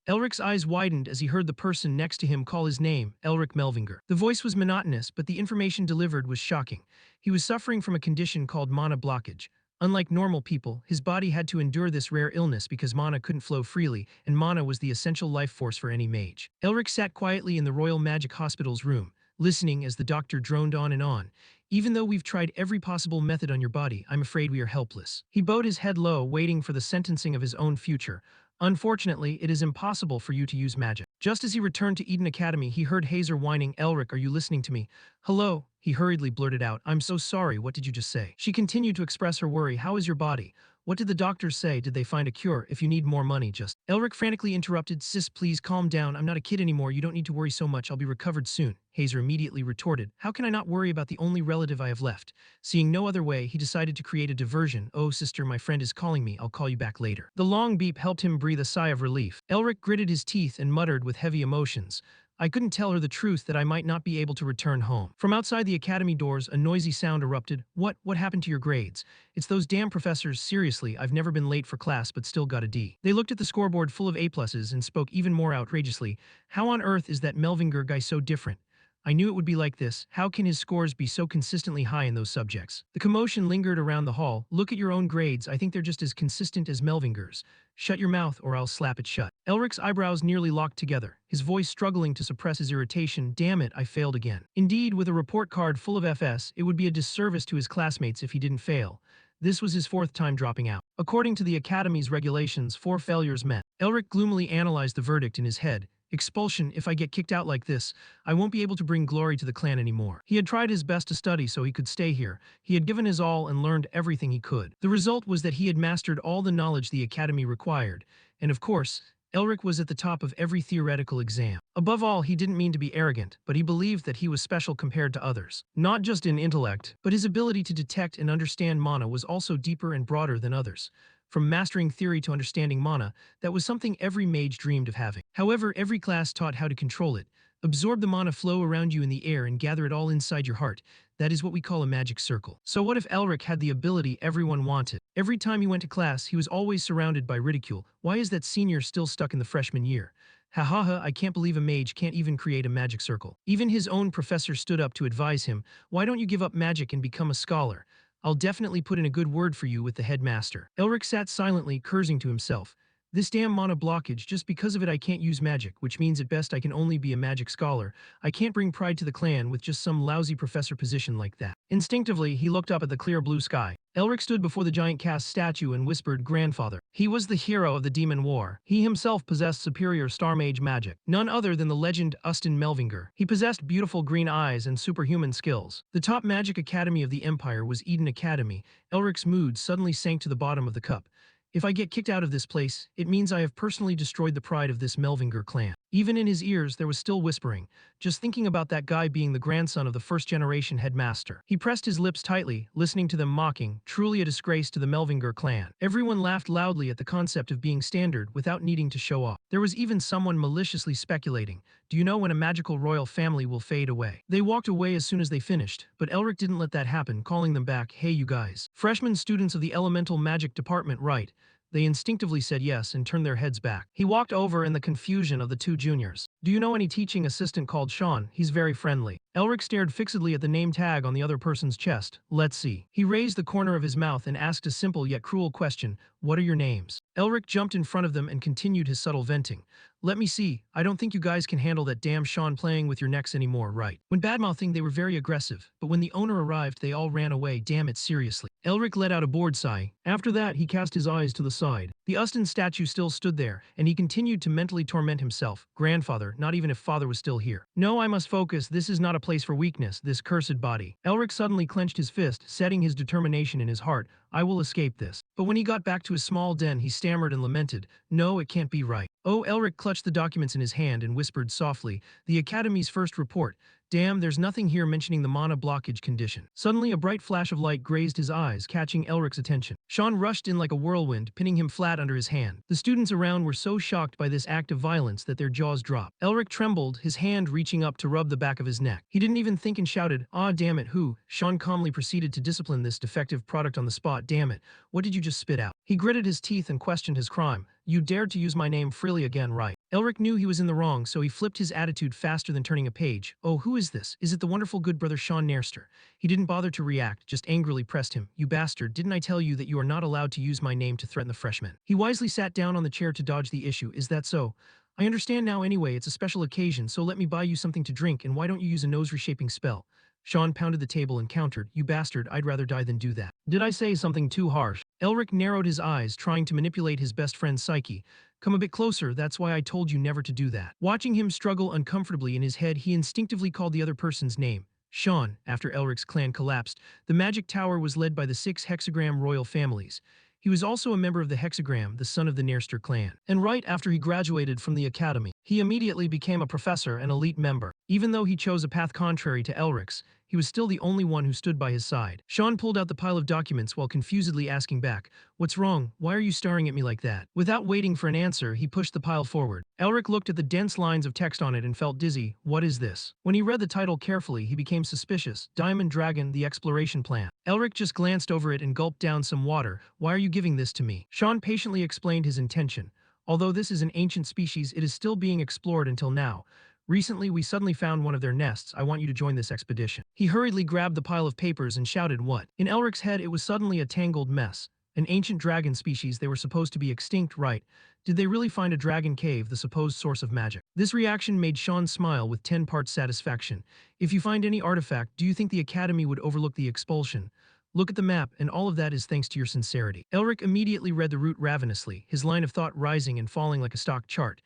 Elric's eyes widened as he heard the person next to him call his name, Elric Melvinger. The voice was monotonous, but the information delivered was shocking. He was suffering from a condition called mana blockage. Unlike normal people, his body had to endure this rare illness because mana couldn't flow freely, and mana was the essential life force for any mage. Elric sat quietly in the Royal Magic Hospital's room, listening as the doctor droned on and on. Even though we've tried every possible method on your body, I'm afraid we are helpless. He bowed his head low, waiting for the sentencing of his own future. Unfortunately, it is impossible for you to use magic. Just as he returned to Eden Academy, he heard Hazer whining, Elric, are you listening to me? Hello? He hurriedly blurted out, I'm so sorry, what did you just say? She continued to express her worry, how is your body? What did the doctors say? Did they find a cure? If you need more money, just... Elric frantically interrupted, sis, please calm down, I'm not a kid anymore, you don't need to worry so much, I'll be recovered soon. Hazer immediately retorted, how can I not worry about the only relative I have left? Seeing no other way, he decided to create a diversion. Oh sister, my friend is calling me, I'll call you back later. The long beep helped him breathe a sigh of relief. Elric gritted his teeth and muttered with heavy emotions, I couldn't tell her the truth that I might not be able to return home. From outside the academy doors, a noisy sound erupted. What happened to your grades? It's those damn professors, seriously, I've never been late for class but still got a D. They looked at the scoreboard full of A+s and spoke even more outrageously. How on earth is that Melvinger guy so different? I knew it would be like this. How can his scores be so consistently high in those subjects? The commotion lingered around the hall. Look at your own grades. I think they're just as consistent as Melvinger's. Shut your mouth or I'll slap it shut. Elric's eyebrows nearly locked together, his voice struggling to suppress his irritation. Damn it, I failed again. Indeed, with a report card full of FS, it would be a disservice to his classmates if he didn't fail. This was his fourth time dropping out. According to the Academy's regulations, 4 failures meant. Elric gloomily analyzed the verdict in his head. Expulsion. If I get kicked out like this, I won't be able to bring glory to the clan anymore. He had tried his best to study so he could stay here. He had given his all and learned everything he could. The result was that he had mastered all the knowledge the Academy required. And of course, Elric was at the top of every theoretical exam. Above all, he didn't mean to be arrogant, but he believed that he was special compared to others. Not just in intellect, but his ability to detect and understand mana was also deeper and broader than others. From mastering theory to understanding mana, that was something every mage dreamed of having. However, every class taught how to control it. Absorb the mana flow around you in the air and gather it all inside your heart. That is what we call a magic circle. So what if Elric had the ability everyone wanted? Every time he went to class, he was always surrounded by ridicule. Why is that senior still stuck in the freshman year? Ha ha ha, I can't believe a mage can't even create a magic circle. Even his own professor stood up to advise him, why don't you give up magic and become a scholar? I'll definitely put in a good word for you with the headmaster. Elric sat silently, cursing to himself. This damn mana blockage, just because of it I can't use magic, which means at best I can only be a magic scholar. I can't bring pride to the clan with just some lousy professor position like that. Instinctively, he looked up at the clear blue sky. Elric stood before the giant cast statue and whispered, Grandfather. He was the hero of the Demon War. He himself possessed superior star mage magic. None other than the legend Ustin Melvinger. He possessed beautiful green eyes and superhuman skills. The top magic academy of the Empire was Eden Academy. Elric's mood suddenly sank to the bottom of the cup. If I get kicked out of this place, it means I have personally destroyed the pride of this Melvinger clan. Even in his ears, there was still whispering, just thinking about that guy being the grandson of the first-generation headmaster. He pressed his lips tightly, listening to them mocking, truly a disgrace to the Melvinger clan. Everyone laughed loudly at the concept of being standard without needing to show off. There was even someone maliciously speculating, do you know when a magical royal family will fade away? They walked away as soon as they finished, but Elric didn't let that happen, calling them back, hey you guys. Freshman students of the elemental magic department, right? They instinctively said yes and turned their heads back. He walked over in the confusion of the two juniors. Do you know any teaching assistant called Sean? He's very friendly. Elric stared fixedly at the name tag on the other person's chest. Let's see. He raised the corner of his mouth and asked a simple yet cruel question. What are your names? Elric jumped in front of them and continued his subtle venting. Let me see. I don't think you guys can handle that damn Sean playing with your necks anymore, right? When badmouthing, they were very aggressive, but when the owner arrived, they all ran away. Damn it, seriously. Elric let out a bored sigh. After that, he cast his eyes to the side. The Ustin statue still stood there, and he continued to mentally torment himself. Grandfather, not even if father was still here. No, I must focus. This is not a place for weakness, this cursed body. Elric suddenly clenched his fist, setting his determination in his heart. I will escape this. But when he got back to his small den, he stammered and lamented. No, it can't be right. Oh, Elric clutched the documents in his hand and whispered softly, the Academy's first report. Damn, there's nothing here mentioning the mana blockage condition. Suddenly, a bright flash of light grazed his eyes, catching Elric's attention. Sean rushed in like a whirlwind, pinning him flat under his hand. The students around were so shocked by this act of violence that their jaws dropped. Elric trembled, his hand reaching up to rub the back of his neck. He didn't even think and shouted, "Ah, damn it, who?" Sean calmly proceeded to discipline this defective product on the spot. Damn it, what did you just spit out? He gritted his teeth and questioned his crime. You dared to use my name freely again, right? Elric knew he was in the wrong, so he flipped his attitude faster than turning a page. Oh, who is this? Is it the wonderful good brother Sean Nairster? He didn't bother to react, just angrily pressed him. You bastard, didn't I tell you that you are not allowed to use my name to threaten the freshmen? He wisely sat down on the chair to dodge the issue. Is that so? I understand now anyway, it's a special occasion, so let me buy you something to drink, and why don't you use a nose-reshaping spell? Sean pounded the table and countered, you bastard, I'd rather die than do that. Did I say something too harsh? Elric narrowed his eyes, trying to manipulate his best friend's psyche. Come a bit closer, that's why I told you never to do that. Watching him struggle uncomfortably in his head, he instinctively called the other person's name. Sean. After Elric's clan collapsed, the magic tower was led by the 6 hexagram royal families. He was also a member of the Hexagram, the son of the Nairster clan. And right after he graduated from the academy, he immediately became a professor and elite member. Even though he chose a path contrary to Elric's, he was still the only one who stood by his side. Sean pulled out the pile of documents while confusedly asking back, what's wrong? Why are you staring at me like that? Without waiting for an answer, he pushed the pile forward. Elric looked at the dense lines of text on it and felt dizzy. What is this? When he read the title carefully, he became suspicious. Diamond Dragon, the Exploration Plan. Elric just glanced over it and gulped down some water. Why are you giving this to me? Sean patiently explained his intention. Although this is an ancient species, it is still being explored until now. Recently, we suddenly found one of their nests. I want you to join this expedition. He hurriedly grabbed the pile of papers and shouted, what? In Elric's head, it was suddenly a tangled mess. An ancient dragon species, they were supposed to be extinct, right? Did they really find a dragon cave, the supposed source of magic? This reaction made Sean smile with 10 parts satisfaction. If you find any artifact, do you think the Academy would overlook the expulsion? Look at the map, and all of that is thanks to your sincerity. Elric immediately read the route ravenously, his line of thought rising and falling like a stock chart.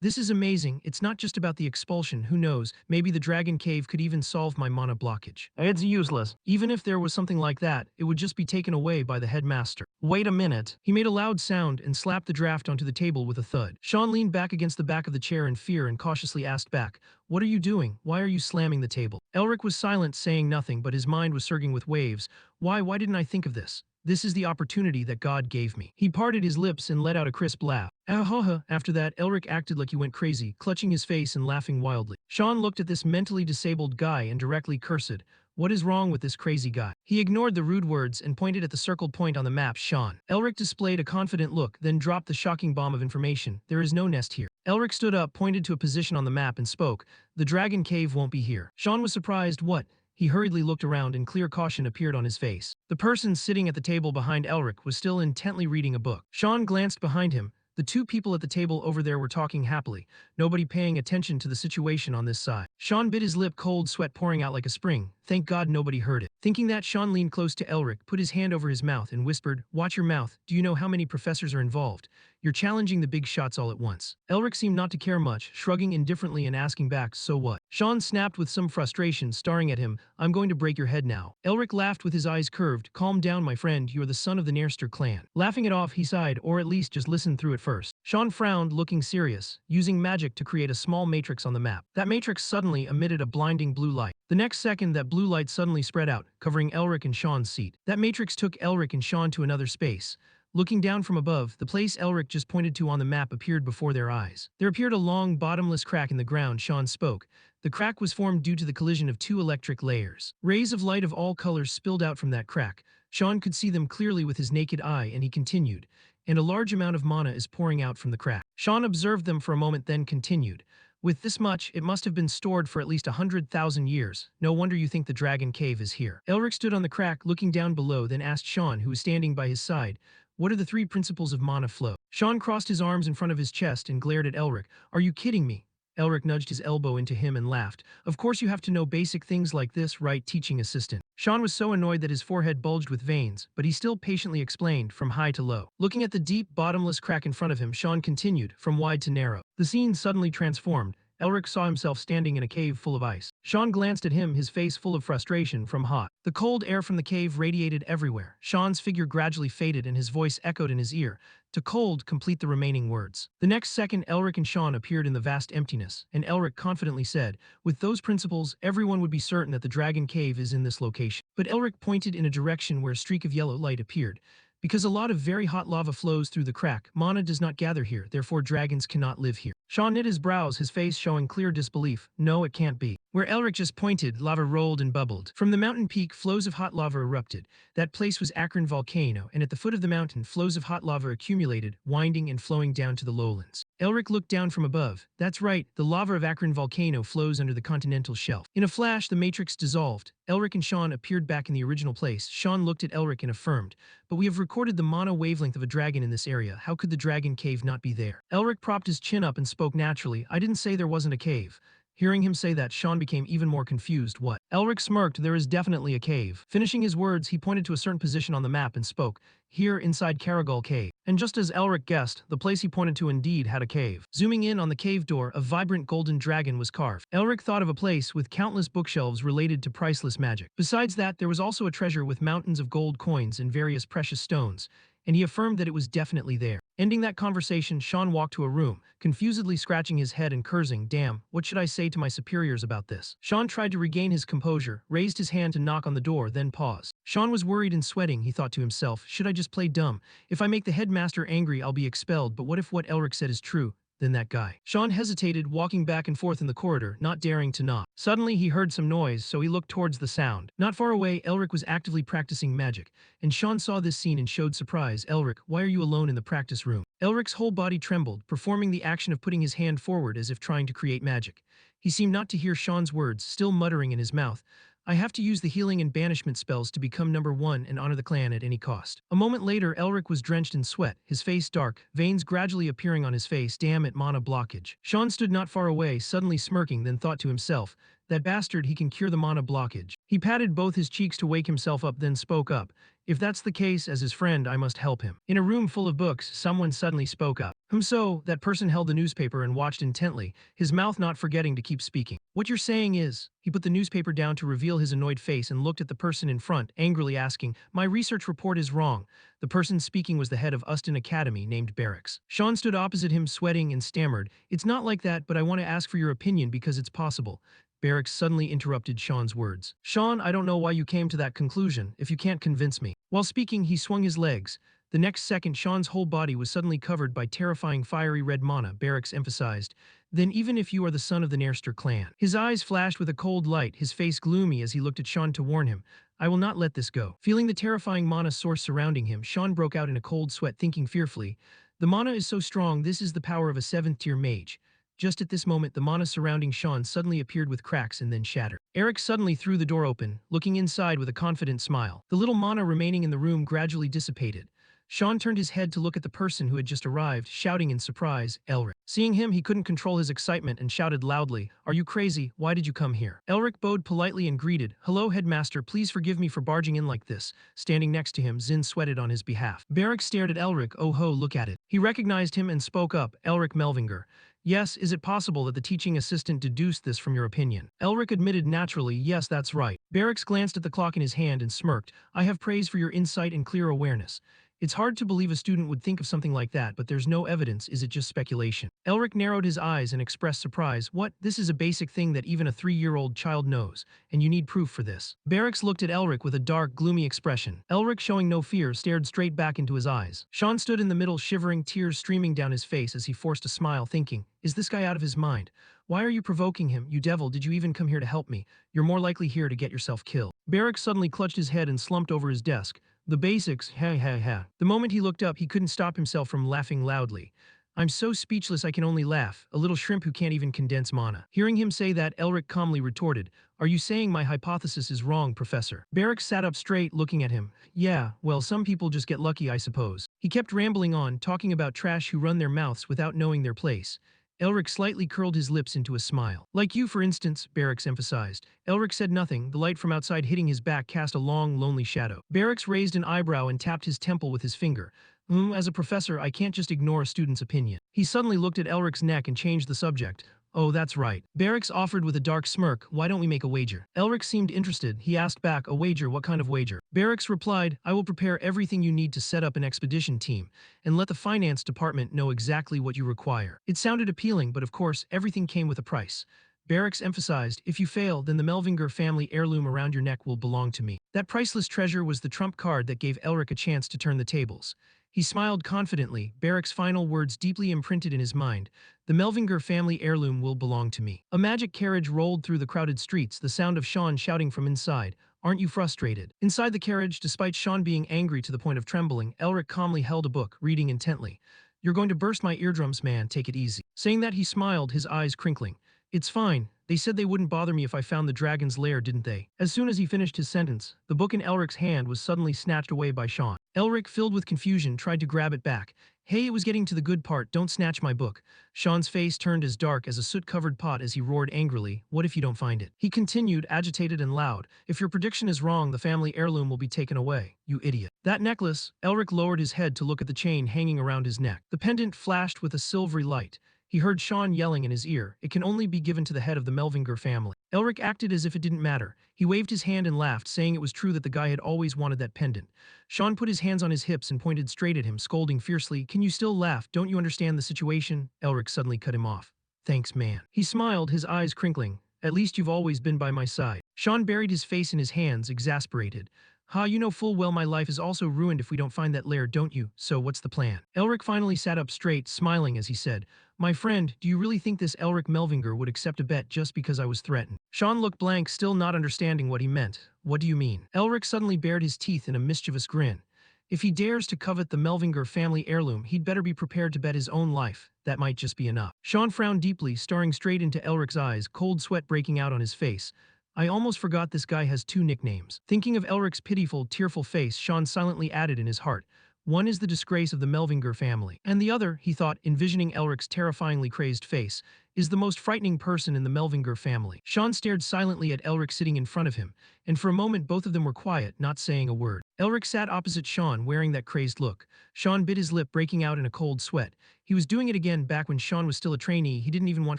This is amazing. It's not just about the expulsion. Who knows? Maybe the dragon cave could even solve my mana blockage. It's useless. Even if there was something like that, it would just be taken away by the headmaster. Wait a minute. He made a loud sound and slapped the draft onto the table with a thud. Sean leaned back against the back of the chair in fear and cautiously asked back, what are you doing? Why are you slamming the table? Elric was silent, saying nothing, but his mind was surging with waves. Why didn't I think of this? This is the opportunity that God gave me. He parted his lips and let out a crisp laugh. Ah-ha-ha. After that, Elric acted like he went crazy, clutching his face and laughing wildly. Sean looked at this mentally disabled guy and directly cursed. What is wrong with this crazy guy? He ignored the rude words and pointed at the circled point on the map, Sean. Elric displayed a confident look, then dropped the shocking bomb of information. There is no nest here. Elric stood up, pointed to a position on the map and spoke. The dragon cave won't be here. Sean was surprised. What? He hurriedly looked around and clear caution appeared on his face. The person sitting at the table behind Elric was still intently reading a book. Sean glanced behind him. The 2 people at the table over there were talking happily, nobody paying attention to the situation on this side. Sean bit his lip, cold sweat pouring out like a spring. Thank God nobody heard it. Thinking that, Sean leaned close to Elric, put his hand over his mouth and whispered, watch your mouth. Do you know how many professors are involved? You're challenging the big shots all at once. Elric seemed not to care much, shrugging indifferently and asking back, so what? Sean snapped with some frustration, staring at him. I'm going to break your head now. Elric laughed with his eyes curved. Calm down, my friend, you are the son of the Nairster clan. Laughing it off, he sighed, or at least just listen through it first. Sean frowned, looking serious, using magic to create a small matrix on the map. That matrix suddenly emitted a blinding blue light. The next second, that blue light suddenly spread out, covering Elric and Sean's seat. That matrix took Elric and Sean to another space. Looking down from above, the place Elric just pointed to on the map appeared before their eyes. There appeared a long, bottomless crack in the ground. Sean spoke. The crack was formed due to the collision of 2 electric layers. Rays of light of all colors spilled out from that crack. Sean could see them clearly with his naked eye, and he continued. And a large amount of mana is pouring out from the crack. Sean observed them for a moment, then continued. With this much, it must have been stored for at least 100,000 years. No wonder you think the dragon cave is here. Elric stood on the crack, looking down below, then asked Sean, who was standing by his side, what are the 3 principles of mana flow? Sean crossed his arms in front of his chest and glared at Elric. Are you kidding me? Elric nudged his elbow into him and laughed. Of course you have to know basic things like this, right, teaching assistant? Sean was so annoyed that his forehead bulged with veins, but he still patiently explained, from high to low. Looking at the deep, bottomless crack in front of him, Sean continued, from wide to narrow. The scene suddenly transformed. Elric saw himself standing in a cave full of ice. Sean glanced at him, his face full of frustration from hot. The cold air from the cave radiated everywhere. Sean's figure gradually faded and his voice echoed in his ear. To cold, complete the remaining words. The next second, Elric and Sean appeared in the vast emptiness, and Elric confidently said, with those principles, everyone would be certain that the dragon cave is in this location. But Elric pointed in a direction where a streak of yellow light appeared. Because a lot of very hot lava flows through the crack, mana does not gather here, therefore dragons cannot live here. Sean knit his brows, his face showing clear disbelief. No, it can't be. Where Elric just pointed, lava rolled and bubbled. From the mountain peak, flows of hot lava erupted. That place was Akron Volcano, and at the foot of the mountain, flows of hot lava accumulated, winding and flowing down to the lowlands. Elric looked down from above. That's right, the lava of Akron Volcano flows under the continental shelf. In a flash, the matrix dissolved. Elric and Sean appeared back in the original place. Sean looked at Elric and affirmed, but we have recorded the mana wavelength of a dragon in this area. How could the dragon cave not be there? Elric propped his chin up and spoke naturally. I didn't say there wasn't a cave. Hearing him say that, Sean became even more confused. What? Elric smirked. There is definitely a cave. Finishing his words, he pointed to a certain position on the map and spoke, here inside Caragol Cave. And just as Elric guessed, the place he pointed to indeed had a cave. Zooming in on the cave door, a vibrant golden dragon was carved. Elric thought of a place with countless bookshelves related to priceless magic. Besides that, there was also a treasure with mountains of gold coins and various precious stones, and he affirmed that it was definitely there. Ending that conversation, Sean walked to a room, confusedly scratching his head and cursing, damn, what should I say to my superiors about this? Sean tried to regain his composure, raised his hand to knock on the door, then paused. Sean was worried and sweating. He thought to himself, should I just play dumb? If I make the headmaster angry, I'll be expelled, but what if what Elric said is true? Then that guy. Sean hesitated, walking back and forth in the corridor, not daring to knock. Suddenly, he heard some noise, so he looked towards the sound. Not far away, Elric was actively practicing magic, and Sean saw this scene and showed surprise. Elric, why are you alone in the practice room? Elric's whole body trembled, performing the action of putting his hand forward as if trying to create magic. He seemed not to hear Sean's words, still muttering in his mouth, I have to use the healing and banishment spells to become number 1 and honor the clan at any cost. A moment later, Elric was drenched in sweat, his face dark, veins gradually appearing on his face. Damn it, mana blockage. Sean stood not far away, suddenly smirking, then thought to himself, that bastard, he can cure the mana blockage. He patted both his cheeks to wake himself up, then spoke up. If that's the case, as his friend, I must help him. In a room full of books, someone suddenly spoke up. So, that person held the newspaper and watched intently, his mouth not forgetting to keep speaking. What you're saying is, he put the newspaper down to reveal his annoyed face and looked at the person in front, angrily asking, my research report is wrong. The person speaking was the head of Uston Academy named Barracks. Sean stood opposite him, sweating, and stammered, it's not like that, but I want to ask for your opinion because it's possible. Barracks suddenly interrupted Sean's words. Sean, I don't know why you came to that conclusion, if you can't convince me. While speaking, he swung his legs. The next second, Sean's whole body was suddenly covered by terrifying fiery red mana, Barracks emphasized. Then even if you are the son of the Nairster clan. His eyes flashed with a cold light, his face gloomy as he looked at Sean to warn him. I will not let this go. Feeling the terrifying mana source surrounding him, Sean broke out in a cold sweat, thinking fearfully, the mana is so strong, this is the power of a 7th-tier mage. Just at this moment, the mana surrounding Sean suddenly appeared with cracks and then shattered. Eric suddenly threw the door open, looking inside with a confident smile. The little mana remaining in the room gradually dissipated. Sean turned his head to look at the person who had just arrived, shouting in surprise, Elric. Seeing him, he couldn't control his excitement and shouted loudly, are you crazy? Why did you come here? Elric bowed politely and greeted, hello headmaster, please forgive me for barging in like this. Standing next to him, Zin sweated on his behalf. Barrack stared at Elric, oh ho, look at it. He recognized him and spoke up, Elric Melvinger. Yes, is it possible that the teaching assistant deduced this from your opinion? Elric admitted naturally, yes, that's right. Barracks glanced at the clock in his hand and smirked, I have praise for your insight and clear awareness. It's hard to believe a student would think of something like that, but there's no evidence, is it just speculation? Elric narrowed his eyes and expressed surprise, what? This is a basic thing that even a 3-year-old child knows, and you need proof for this. Barracks looked at Elric with a dark, gloomy expression. Elric, showing no fear, stared straight back into his eyes. Sean stood in the middle, shivering, tears streaming down his face as he forced a smile, thinking, is this guy out of his mind? Why are you provoking him, you devil? Did you even come here to help me? You're more likely here to get yourself killed. Barracks suddenly clutched his head and slumped over his desk. The basics, ha ha ha. The moment he looked up, he couldn't stop himself from laughing loudly. I'm so speechless I can only laugh, a little shrimp who can't even condense mana. Hearing him say that, Elric calmly retorted, are you saying my hypothesis is wrong, Professor? Barracks sat up straight, looking at him. Yeah, well, some people just get lucky, I suppose. He kept rambling on, talking about trash who run their mouths without knowing their place. Elric slightly curled his lips into a smile. Like you, for instance, Barracks emphasized. Elric said nothing, the light from outside hitting his back cast a long, lonely shadow. Barracks raised an eyebrow and tapped his temple with his finger. As a professor, I can't just ignore a student's opinion. He suddenly looked at Elric's neck and changed the subject. Oh, that's right. Barracks offered with a dark smirk, why don't we make a wager? Elric seemed interested. He asked back, a wager, what kind of wager? Barracks replied, I will prepare everything you need to set up an expedition team, and let the finance department know exactly what you require. It sounded appealing, but of course, everything came with a price. Barracks emphasized, if you fail, then the Melvinger family heirloom around your neck will belong to me. That priceless treasure was the trump card that gave Elric a chance to turn the tables. He smiled confidently, Barrick's final words deeply imprinted in his mind. The Melvinger family heirloom will belong to me. A magic carriage rolled through the crowded streets, the sound of Sean shouting from inside, "Aren't you frustrated?" Inside the carriage, despite Sean being angry to the point of trembling, Elric calmly held a book, reading intently. "You're going to burst my eardrums, man, take it easy." Saying that, he smiled, his eyes crinkling. "It's fine. They said they wouldn't bother me if I found the dragon's lair, didn't they?" As soon as he finished his sentence, the book in Elric's hand was suddenly snatched away by Sean. Elric, filled with confusion, tried to grab it back. "Hey, it was getting to the good part, don't snatch my book." Sean's face turned as dark as a soot-covered pot as he roared angrily, "What if you don't find it?" He continued, agitated and loud, "If your prediction is wrong, the family heirloom will be taken away, you idiot." That necklace— Elric lowered his head to look at the chain hanging around his neck. The pendant flashed with a silvery light. He heard Sean yelling in his ear, "It can only be given to the head of the Melvinger family." Elric acted as if it didn't matter. He waved his hand and laughed, saying it was true that the guy had always wanted that pendant. Sean put his hands on his hips and pointed straight at him, scolding fiercely, "Can you still laugh? Don't you understand the situation?" Elric suddenly cut him off. "Thanks, man." He smiled, his eyes crinkling. "At least you've always been by my side." Sean buried his face in his hands, exasperated. "Ha, you know full well my life is also ruined if we don't find that lair, don't you? So what's the plan?" Elric finally sat up straight, smiling as he said, "My friend, do you really think this Elric Melvinger would accept a bet just because I was threatened?" Sean looked blank, still not understanding what he meant. "What do you mean?" Elric suddenly bared his teeth in a mischievous grin. "If he dares to covet the Melvinger family heirloom, he'd better be prepared to bet his own life. That might just be enough." Sean frowned deeply, staring straight into Elric's eyes, cold sweat breaking out on his face. "I almost forgot this guy has two nicknames." Thinking of Elric's pitiful, tearful face, Sean silently added in his heart, "One is the disgrace of the Melvinger family, and the other," he thought, envisioning Elric's terrifyingly crazed face, "is the most frightening person in the Melvinger family." Sean stared silently at Elric sitting in front of him, and for a moment both of them were quiet, not saying a word. Elric sat opposite Sean, wearing that crazed look. Sean bit his lip, breaking out in a cold sweat. He was doing it again back when Sean was still a trainee. He didn't even want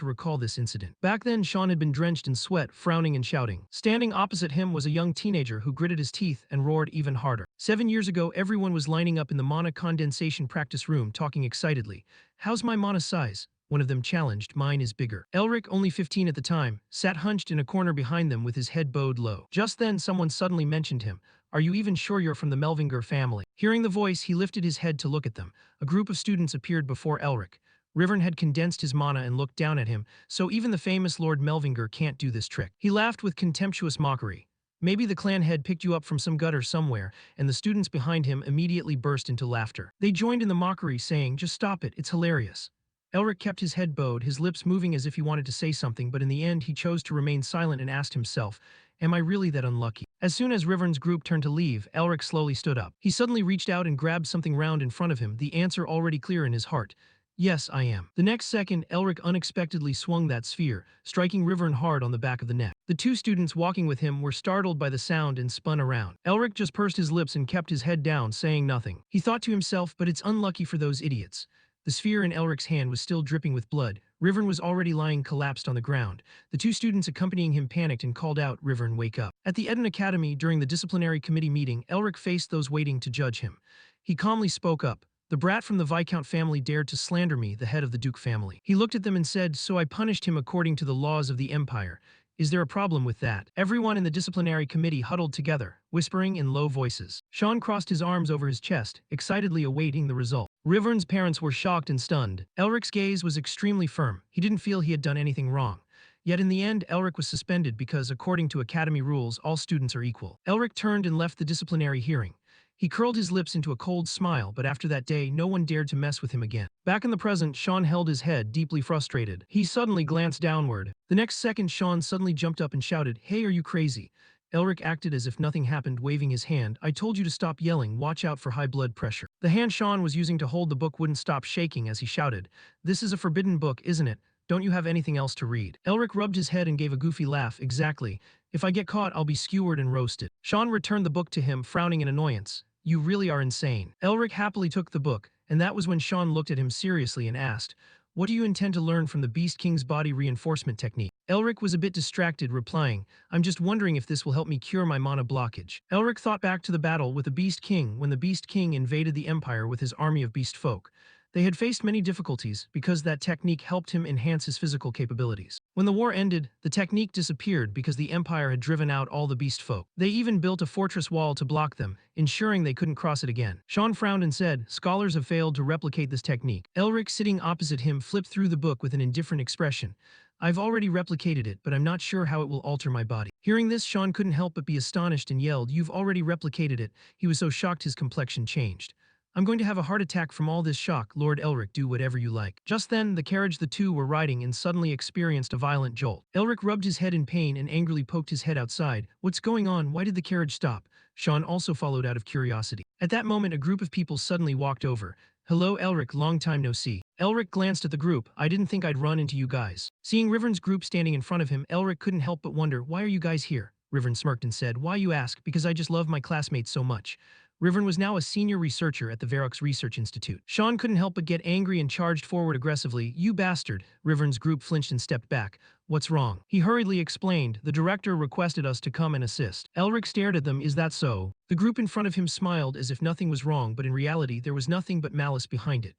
to recall this incident. Back then, Sean had been drenched in sweat, frowning and shouting. Standing opposite him was a young teenager who gritted his teeth and roared even harder. 7 years ago, everyone was lining up in the mana condensation practice room, talking excitedly. "How's my mana size?" one of them challenged. "Mine is bigger." Elric, only 15 at the time, sat hunched in a corner behind them with his head bowed low. Just then, someone suddenly mentioned him. "Are you even sure you're from the Melvinger family?" Hearing the voice, he lifted his head to look at them. A group of students appeared before Elric. Rivern had condensed his mana and looked down at him, "So even the famous Lord Melvinger can't do this trick." He laughed with contemptuous mockery. "Maybe the clan head picked you up from some gutter somewhere," and the students behind him immediately burst into laughter. They joined in the mockery, saying, "Just stop it, it's hilarious." Elric kept his head bowed, his lips moving as if he wanted to say something, but in the end he chose to remain silent and asked himself, "Am I really that unlucky?" As soon as Rivern's group turned to leave, Elric slowly stood up. He suddenly reached out and grabbed something round in front of him, the answer already clear in his heart. "Yes, I am." The next second, Elric unexpectedly swung that sphere, striking Rivern hard on the back of the neck. The two students walking with him were startled by the sound and spun around. Elric just pursed his lips and kept his head down, saying nothing. He thought to himself, "But it's unlucky for those idiots." The sphere in Elric's hand was still dripping with blood. Rivern was already lying collapsed on the ground. The two students accompanying him panicked and called out, "Rivern, wake up." At the Eden Academy, during the disciplinary committee meeting, Elric faced those waiting to judge him. He calmly spoke up. "The brat from the Viscount family dared to slander me, the head of the Duke family." He looked at them and said, "So I punished him according to the laws of the Empire. Is there a problem with that?" Everyone in the disciplinary committee huddled together, whispering in low voices. Sean crossed his arms over his chest, excitedly awaiting the result. Rivern's parents were shocked and stunned. Elric's gaze was extremely firm. He didn't feel he had done anything wrong. Yet in the end, Elric was suspended because, according to Academy rules, all students are equal. Elric turned and left the disciplinary hearing. He curled his lips into a cold smile, but after that day, no one dared to mess with him again. Back in the present, Sean held his head, deeply frustrated. He suddenly glanced downward. The next second, Sean suddenly jumped up and shouted, "Hey, are you crazy?" Elric acted as if nothing happened, waving his hand. "I told you to stop yelling, watch out for high blood pressure." The hand Sean was using to hold the book wouldn't stop shaking as he shouted, "This is a forbidden book, isn't it? Don't you have anything else to read?" Elric rubbed his head and gave a goofy laugh. "Exactly. If I get caught, I'll be skewered and roasted." Sean returned the book to him, frowning in annoyance. "You really are insane." Elric happily took the book, and that was when Sean looked at him seriously and asked, "What do you intend to learn from the Beast King's body reinforcement technique?" Elric was a bit distracted, replying, "I'm just wondering if this will help me cure my mana blockage." Elric thought back to the battle with the Beast King when the Beast King invaded the Empire with his army of beast folk. They had faced many difficulties because that technique helped him enhance his physical capabilities. When the war ended, the technique disappeared because the Empire had driven out all the beast folk. They even built a fortress wall to block them, ensuring they couldn't cross it again. Sean frowned and said, "Scholars have failed to replicate this technique." Elric, sitting opposite him, flipped through the book with an indifferent expression. "I've already replicated it, but I'm not sure how it will alter my body." Hearing this, Sean couldn't help but be astonished and yelled, "You've already replicated it." He was so shocked his complexion changed. "I'm going to have a heart attack from all this shock, Lord Elric, do whatever you like." Just then, the carriage the two were riding in suddenly experienced a violent jolt. Elric rubbed his head in pain and angrily poked his head outside. "What's going on? Why did the carriage stop?" Sean also followed out of curiosity. At that moment, a group of people suddenly walked over. "Hello Elric, long time no see." Elric glanced at the group. "I didn't think I'd run into you guys." Seeing Rivern's group standing in front of him, Elric couldn't help but wonder, "Why are you guys here?" Rivern smirked and said, "Why you ask? Because I just love my classmates so much." Rivern was now a senior researcher at the Varrock's Research Institute. Sean couldn't help but get angry and charged forward aggressively. "You bastard!" Rivern's group flinched and stepped back. "What's wrong?" He hurriedly explained, "The director requested us to come and assist." Elric stared at them. "Is that so?" The group in front of him smiled as if nothing was wrong, but in reality there was nothing but malice behind it.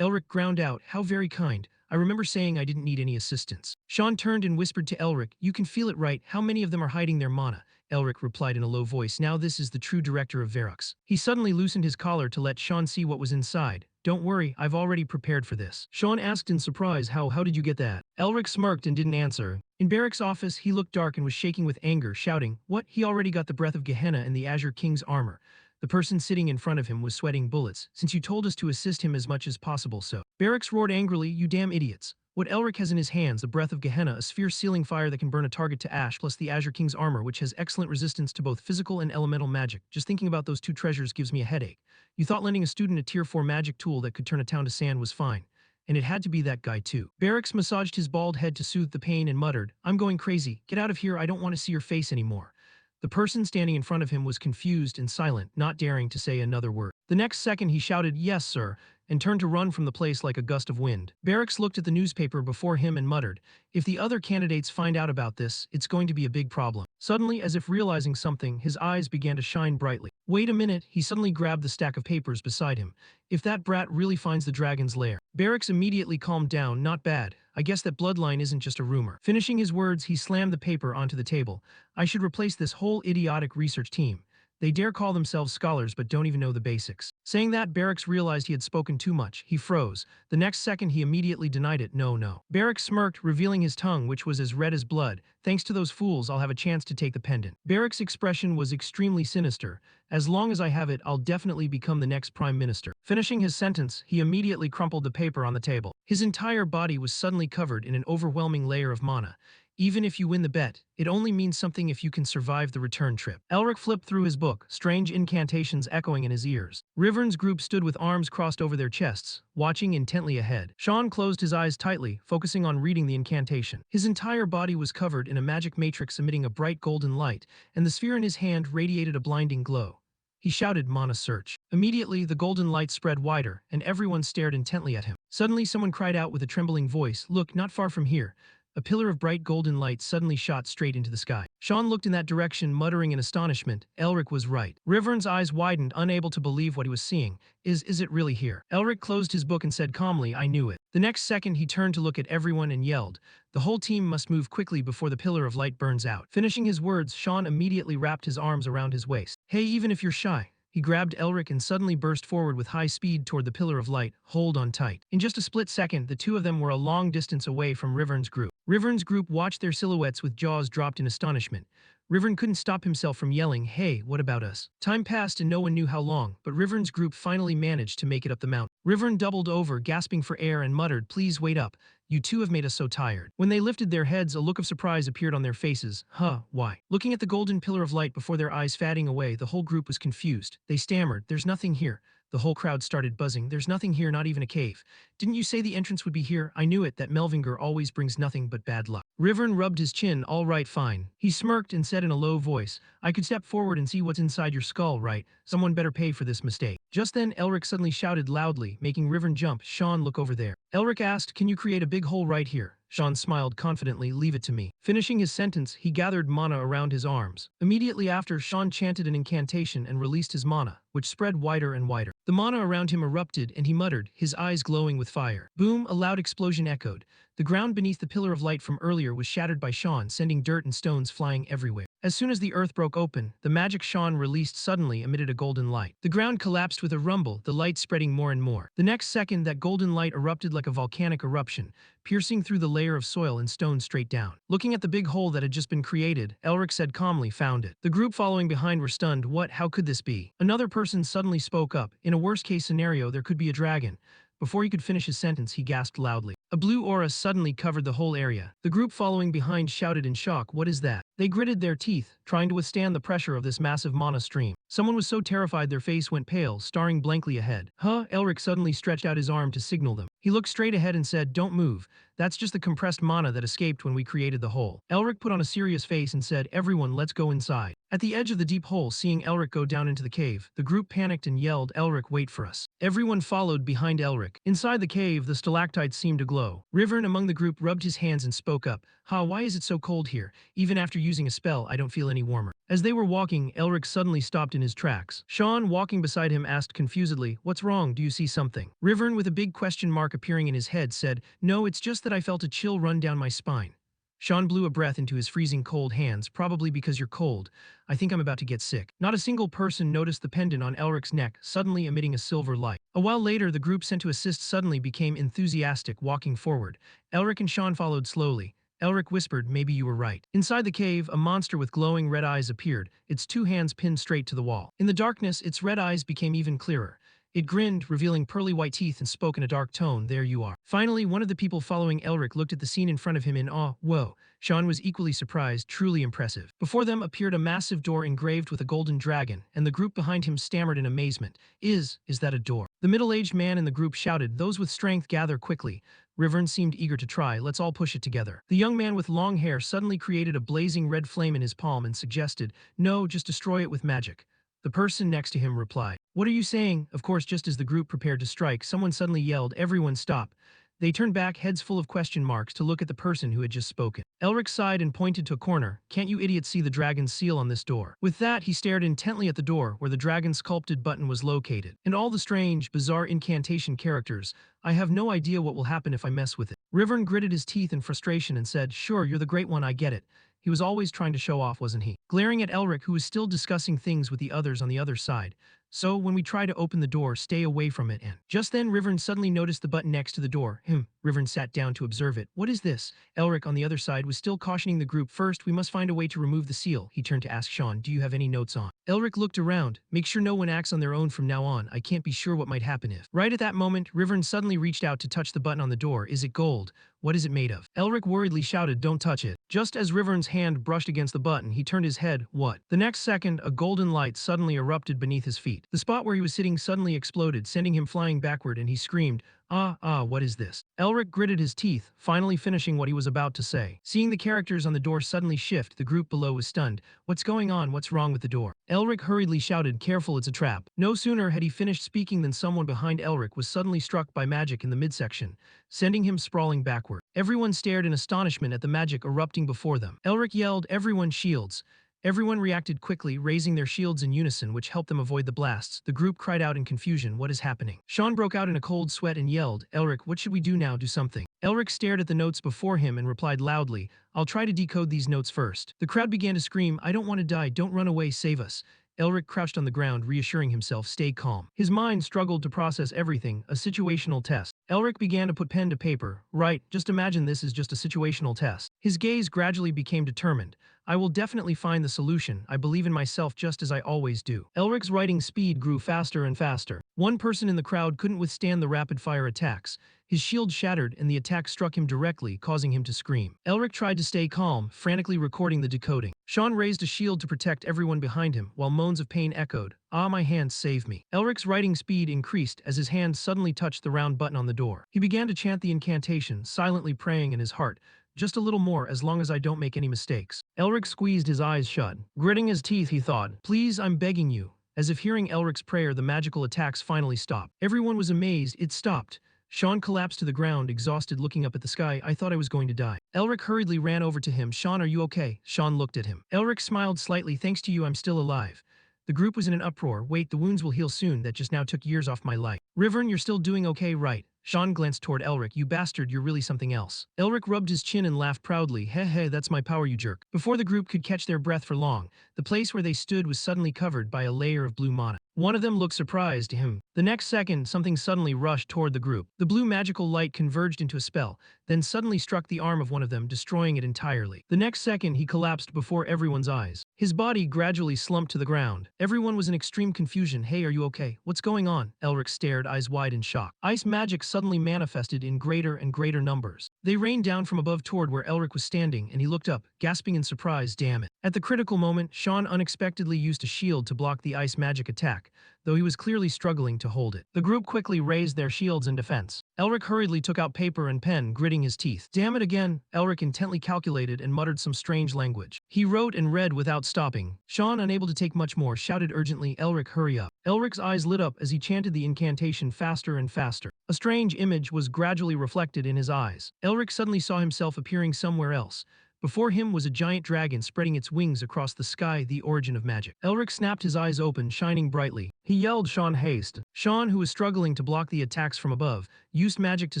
Elric ground out, "How very kind. I remember saying I didn't need any assistance." Sean turned and whispered to Elric, "You can feel it, right? How many of them are hiding their mana?" Elric replied in a low voice, "Now this is the true director of Varrock's." He suddenly loosened his collar to let Sean see what was inside. "Don't worry, I've already prepared for this." Sean asked in surprise, How did you get that?" Elric smirked and didn't answer. In Barrick's office, he looked dark and was shaking with anger, shouting, "What? He already got the breath of Gehenna and the Azure King's armor." The person sitting in front of him was sweating bullets, "Since you told us to assist him as much as possible, so." Barracks roared angrily, "You damn idiots. What Elric has in his hands, the breath of Gehenna, a sphere-sealing fire that can burn a target to ash, plus the Azure King's armor, which has excellent resistance to both physical and elemental magic. Just thinking about those two treasures gives me a headache. You thought lending a student a tier 4 magic tool that could turn a town to sand was fine. And it had to be that guy too." Barracks massaged his bald head to soothe the pain and muttered, "I'm going crazy. Get out of here, I don't want to see your face anymore." The person standing in front of him was confused and silent, not daring to say another word. The next second he shouted, "Yes, sir," and turned to run from the place like a gust of wind. Barracks looked at the newspaper before him and muttered, "If the other candidates find out about this, it's going to be a big problem." Suddenly, as if realizing something, his eyes began to shine brightly. "Wait a minute," he suddenly grabbed the stack of papers beside him. "If that brat really finds the dragon's lair." Barracks immediately calmed down. "Not bad. I guess that bloodline isn't just a rumor." Finishing his words, he slammed the paper onto the table. "I should replace this whole idiotic research team. They dare call themselves scholars but don't even know the basics." Saying that, Barracks realized he had spoken too much. He froze. The next second, he immediately denied it. "No, no." Barracks smirked, revealing his tongue, which was as red as blood. "Thanks to those fools, I'll have a chance to take the pendant." Barracks' expression was extremely sinister. "As long as I have it, I'll definitely become the next prime minister." Finishing his sentence, he immediately crumpled the paper on the table. His entire body was suddenly covered in an overwhelming layer of mana. "Even if you win the bet, it only means something if you can survive the return trip." Elric flipped through his book, strange incantations echoing in his ears. Rivern's group stood with arms crossed over their chests, watching intently ahead. Sean closed his eyes tightly, focusing on reading the incantation. His entire body was covered in a magic matrix emitting a bright golden light, and the sphere in his hand radiated a blinding glow. He shouted, "Mana search." Immediately, the golden light spread wider, and everyone stared intently at him. Suddenly, someone cried out with a trembling voice, "Look, not far from here." A pillar of bright golden light suddenly shot straight into the sky. Sean looked in that direction, muttering in astonishment. Elric was right. Rivern's eyes widened, unable to believe what he was seeing. Is it really here?" Elric closed his book and said calmly, "I knew it." The next second, he turned to look at everyone and yelled, "The whole team must move quickly before the pillar of light burns out." Finishing his words, Sean immediately wrapped his arms around his waist. "Hey, even if you're shy." He grabbed Elric and suddenly burst forward with high speed toward the pillar of light. "Hold on tight." In just a split second, the two of them were a long distance away from Rivern's group. Rivern's group watched their silhouettes with jaws dropped in astonishment. Rivern couldn't stop himself from yelling, "Hey, what about us?" Time passed and no one knew how long, but Rivern's group finally managed to make it up the mountain. Rivern doubled over, gasping for air, and muttered, "Please wait up. You two have made us so tired." When they lifted their heads, a look of surprise appeared on their faces. Why?" Looking at the golden pillar of light before their eyes fading away, the whole group was confused. They stammered, "There's nothing here." The whole crowd started buzzing. "There's nothing here, not even a cave. Didn't you say the entrance would be here? I knew it, that Melvinger always brings nothing but bad luck." Rivern rubbed his chin. "All right, fine." He smirked and said in a low voice, "I could step forward and see what's inside your skull, right? Someone better pay for this mistake." Just then, Elric suddenly shouted loudly, making Rivern jump. "Sean, look over there." Elric asked, "Can you create a big hole right here?" Sean smiled confidently, "Leave it to me." Finishing his sentence, he gathered mana around his arms. Immediately after, Sean chanted an incantation and released his mana, which spread wider and wider. The mana around him erupted and he muttered, his eyes glowing with fire. Boom, a loud explosion echoed. The ground beneath the pillar of light from earlier was shattered by Sean, sending dirt and stones flying everywhere. As soon as the earth broke open, the magic Sean released suddenly emitted a golden light. The ground collapsed with a rumble, the light spreading more and more. The next second, that golden light erupted like a volcanic eruption, piercing through the layer of soil and stone straight down. Looking at the big hole that had just been created, Elric said calmly, found it. The group following behind were stunned. What? How could this be? Another person suddenly spoke up. In a worst-case scenario, there could be a dragon. Before he could finish his sentence, he gasped loudly. A blue aura suddenly covered the whole area. The group following behind shouted in shock, what is that? They gritted their teeth, trying to withstand the pressure of this massive mana stream. Someone was so terrified their face went pale, staring blankly ahead. Huh? Elric suddenly stretched out his arm to signal them. He looked straight ahead and said, don't move. That's just the compressed mana that escaped when we created the hole. Elric put on a serious face and said, everyone, let's go inside. At the edge of the deep hole, seeing Elric go down into the cave, the group panicked and yelled, Elric, wait for us. Everyone followed behind Elric. Inside the cave, the stalactites seemed to glow. Rivern among the group rubbed his hands and spoke up. Why is it so cold here? Even after using a spell, I don't feel any warmer. As they were walking, Elric suddenly stopped in his tracks. Sean, walking beside him, asked confusedly, what's wrong? Do you see something? Rivern, with a big question mark appearing in his head, said, no, it's just that I felt a chill run down my spine. Sean blew a breath into his freezing cold hands, probably because you're cold. I think I'm about to get sick. Not a single person noticed the pendant on Elric's neck, suddenly emitting a silver light. A while later, the group sent to assist suddenly became enthusiastic, walking forward. Elric and Sean followed slowly. Elric whispered, maybe you were right. Inside the cave, a monster with glowing red eyes appeared, its two hands pinned straight to the wall. In the darkness, its red eyes became even clearer. It grinned, revealing pearly white teeth, and spoke in a dark tone, there you are. Finally, one of the people following Elric looked at the scene in front of him in awe. Whoa. Sean was equally surprised, truly impressive. Before them appeared a massive door engraved with a golden dragon, and the group behind him stammered in amazement. Is that a door? The middle-aged man in the group shouted, those with strength gather quickly. Rivern seemed eager to try, let's all push it together. The young man with long hair suddenly created a blazing red flame in his palm and suggested, no, just destroy it with magic. The person next to him replied, what are you saying? Of course, just as the group prepared to strike, someone suddenly yelled, everyone stop. They turned back, heads full of question marks, to look at the person who had just spoken. Elric sighed and pointed to a corner. Can't you idiots see the dragon's seal on this door? With that, he stared intently at the door where the dragon's sculpted button was located. And all the strange, bizarre incantation characters. I have no idea what will happen if I mess with it. Rivern gritted his teeth in frustration and said, sure, you're the great one, I get it. He was always trying to show off, wasn't he? Glaring at Elric, who was still discussing things with the others on the other side. So, when we try to open the door, stay away from it and… Just then, Rivern suddenly noticed the button next to the door. Rivern sat down to observe it. What is this? Elric, on the other side, was still cautioning the group. First, we must find a way to remove the seal. He turned to ask Sean, do you have any notes on? Elric looked around. Make sure no one acts on their own from now on. I can't be sure what might happen if… Right at that moment, Rivern suddenly reached out to touch the button on the door. Is it gold? What is it made of? Elric worriedly shouted, don't touch it. Just as Rivern's hand brushed against the button, he turned his head. What? The next second, a golden light suddenly erupted beneath his feet. The spot where he was sitting suddenly exploded, sending him flying backward, and he screamed, what is this? Elric gritted his teeth, finally finishing what he was about to say. Seeing the characters on the door suddenly shift, the group below was stunned. What's going on? What's wrong with the door? Elric hurriedly shouted, careful, it's a trap. No sooner had he finished speaking than someone behind Elric was suddenly struck by magic in the midsection, sending him sprawling backward. Everyone stared in astonishment at the magic erupting before them. Elric yelled, everyone shields. Everyone reacted quickly, raising their shields in unison, which helped them avoid the blasts. The group cried out in confusion, what is happening? Sean broke out in a cold sweat and yelled, Elric, what should we do now? Do something. Elric stared at the notes before him and replied loudly, I'll try to decode these notes first. The crowd began to scream, I don't want to die, don't run away, save us. Elric crouched on the ground, reassuring himself, stay calm. His mind struggled to process everything, a situational test. Elric began to put pen to paper. Right, just imagine this is just a situational test. His gaze gradually became determined. I will definitely find the solution. I believe in myself just as I always do. Elric's writing speed grew faster and faster. One person in the crowd couldn't withstand the rapid-fire attacks. His shield shattered and the attack struck him directly, causing him to scream. Elric tried to stay calm, frantically recording the decoding. Sean raised a shield to protect everyone behind him, while moans of pain echoed. My hands, save me. Elric's writing speed increased as his hand suddenly touched the round button on the door. He began to chant the incantation, silently praying in his heart. Just a little more, as long as I don't make any mistakes. Elric squeezed his eyes shut. Gritting his teeth, he thought, please, I'm begging you. As if hearing Elric's prayer, the magical attacks finally stopped. Everyone was amazed. It stopped. Sean collapsed to the ground, exhausted, looking up at the sky. I thought I was going to die. Elric hurriedly ran over to him. Sean, are you okay? Sean looked at him. Elric smiled slightly. Thanks to you, I'm still alive. The group was in an uproar. Wait, the wounds will heal soon. That just now took years off my life. Rivern, you're still doing okay, right? Sean glanced toward Elric. You bastard, you're really something else. Elric rubbed his chin and laughed proudly. Heh heh, that's my power, you jerk. Before the group could catch their breath for long, the place where they stood was suddenly covered by a layer of blue mana. One of them looked surprised. The next second, something suddenly rushed toward the group. The blue magical light converged into a spell, then suddenly struck the arm of one of them, destroying it entirely. The next second, he collapsed before everyone's eyes. His body gradually slumped to the ground. Everyone was in extreme confusion. Hey, are you okay? What's going on? Elric stared, eyes wide in shock. Ice magic suddenly manifested in greater and greater numbers. They rained down from above toward where Elric was standing, and he looked up, gasping in surprise. Damn it. At the critical moment, Sean unexpectedly used a shield to block the ice magic attack, though he was clearly struggling to hold it. The group quickly raised their shields in defense. Elric hurriedly took out paper and pen, gritting his teeth. Damn it again, Elric intently calculated and muttered some strange language. He wrote and read without stopping. Sean, unable to take much more, shouted urgently, Elric, hurry up. Elric's eyes lit up as he chanted the incantation faster and faster. A strange image was gradually reflected in his eyes. Elric suddenly saw himself appearing somewhere else. Before him was a giant dragon spreading its wings across the sky, the origin of magic. Elric snapped his eyes open, shining brightly. He yelled, Sean, haste. Sean, who was struggling to block the attacks from above, used magic to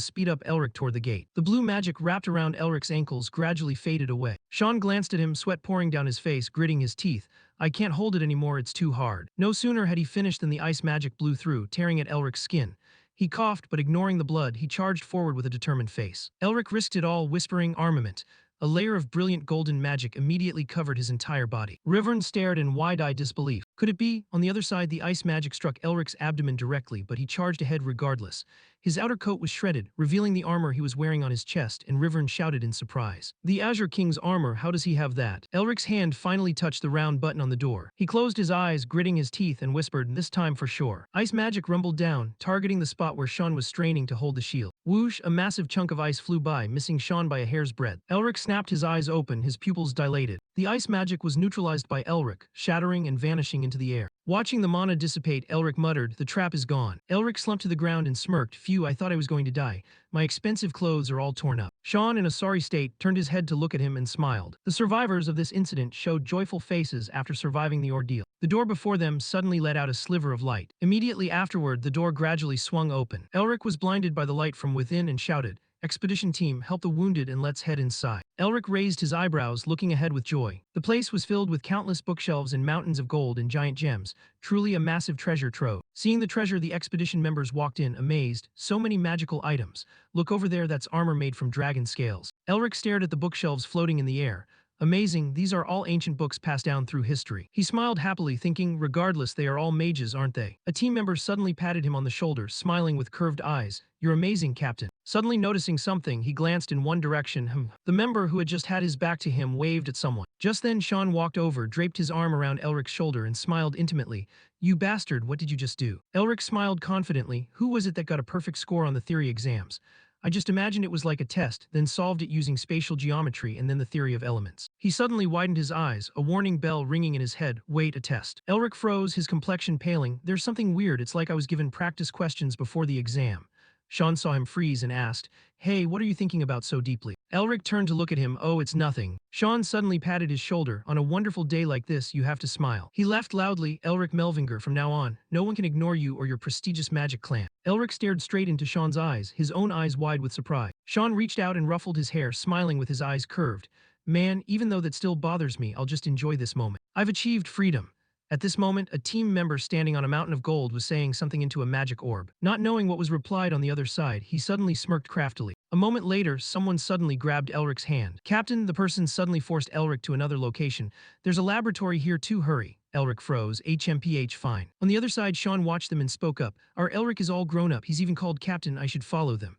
speed up Elric toward the gate. The blue magic wrapped around Elric's ankles gradually faded away. Sean glanced at him, sweat pouring down his face, gritting his teeth. I can't hold it anymore, it's too hard. No sooner had he finished than the ice magic blew through, tearing at Elric's skin. He coughed, but ignoring the blood, he charged forward with a determined face. Elric risked it all, whispering, armament. A layer of brilliant golden magic immediately covered his entire body. Rivern stared in wide-eyed disbelief. Could it be? On the other side, the ice magic struck Elric's abdomen directly, but he charged ahead regardless. His outer coat was shredded, revealing the armor he was wearing on his chest, and Rivern shouted in surprise. The Azure King's armor, how does he have that? Elric's hand finally touched the round button on the door. He closed his eyes, gritting his teeth, and whispered, this time for sure. Ice magic rumbled down, targeting the spot where Sean was straining to hold the shield. Whoosh, a massive chunk of ice flew by, missing Sean by a hair's breadth. Elric snapped his eyes open, his pupils dilated. The ice magic was neutralized by Elric, shattering and vanishing into the air. Watching the mana dissipate, Elric muttered, the trap is gone. Elric slumped to the ground and smirked, phew, I thought I was going to die. My expensive clothes are all torn up. Sean, in a sorry state, turned his head to look at him and smiled. The survivors of this incident showed joyful faces after surviving the ordeal. The door before them suddenly let out a sliver of light. Immediately afterward, the door gradually swung open. Elric was blinded by the light from within and shouted, Expedition team, help the wounded and let's head inside. Elric raised his eyebrows, looking ahead with joy. The place was filled with countless bookshelves and mountains of gold and giant gems, truly a massive treasure trove. Seeing the treasure, the expedition members walked in, amazed. So many magical items. Look over there, that's armor made from dragon scales. Elric stared at the bookshelves floating in the air. Amazing, these are all ancient books passed down through history. He smiled happily, thinking, regardless, they are all mages, aren't they? A team member suddenly patted him on the shoulder, smiling with curved eyes. You're amazing, Captain. Suddenly noticing something, he glanced in one direction. The member who had just had his back to him waved at someone. Just then, Sean walked over, draped his arm around Elric's shoulder, and smiled intimately. You bastard, what did you just do? Elric smiled confidently. Who was it that got a perfect score on the theory exams? I just imagined it was like a test, then solved it using spatial geometry and then the theory of elements. He suddenly widened his eyes, a warning bell ringing in his head. Wait, a test. Elric froze, his complexion paling. There's something weird, it's like I was given practice questions before the exam. Sean saw him freeze and asked, Hey, what are you thinking about so deeply? Elric turned to look at him. Oh, it's nothing. Sean suddenly patted his shoulder. On a wonderful day like this, you have to smile. He laughed loudly. Elric Melvinger, from now on, no one can ignore you or your prestigious magic clan. Elric stared straight into Sean's eyes, his own eyes wide with surprise. Sean reached out and ruffled his hair, smiling with his eyes curved. Man, even though that still bothers me, I'll just enjoy this moment. I've achieved freedom. At this moment, a team member standing on a mountain of gold was saying something into a magic orb. Not knowing what was replied on the other side, he suddenly smirked craftily. A moment later, someone suddenly grabbed Elric's hand. Captain, the person suddenly forced Elric to another location. There's a laboratory here too, hurry. Elric froze. HMPH, fine. On the other side, Sean watched them and spoke up. Our Elric is all grown up. He's even called Captain. I should follow them.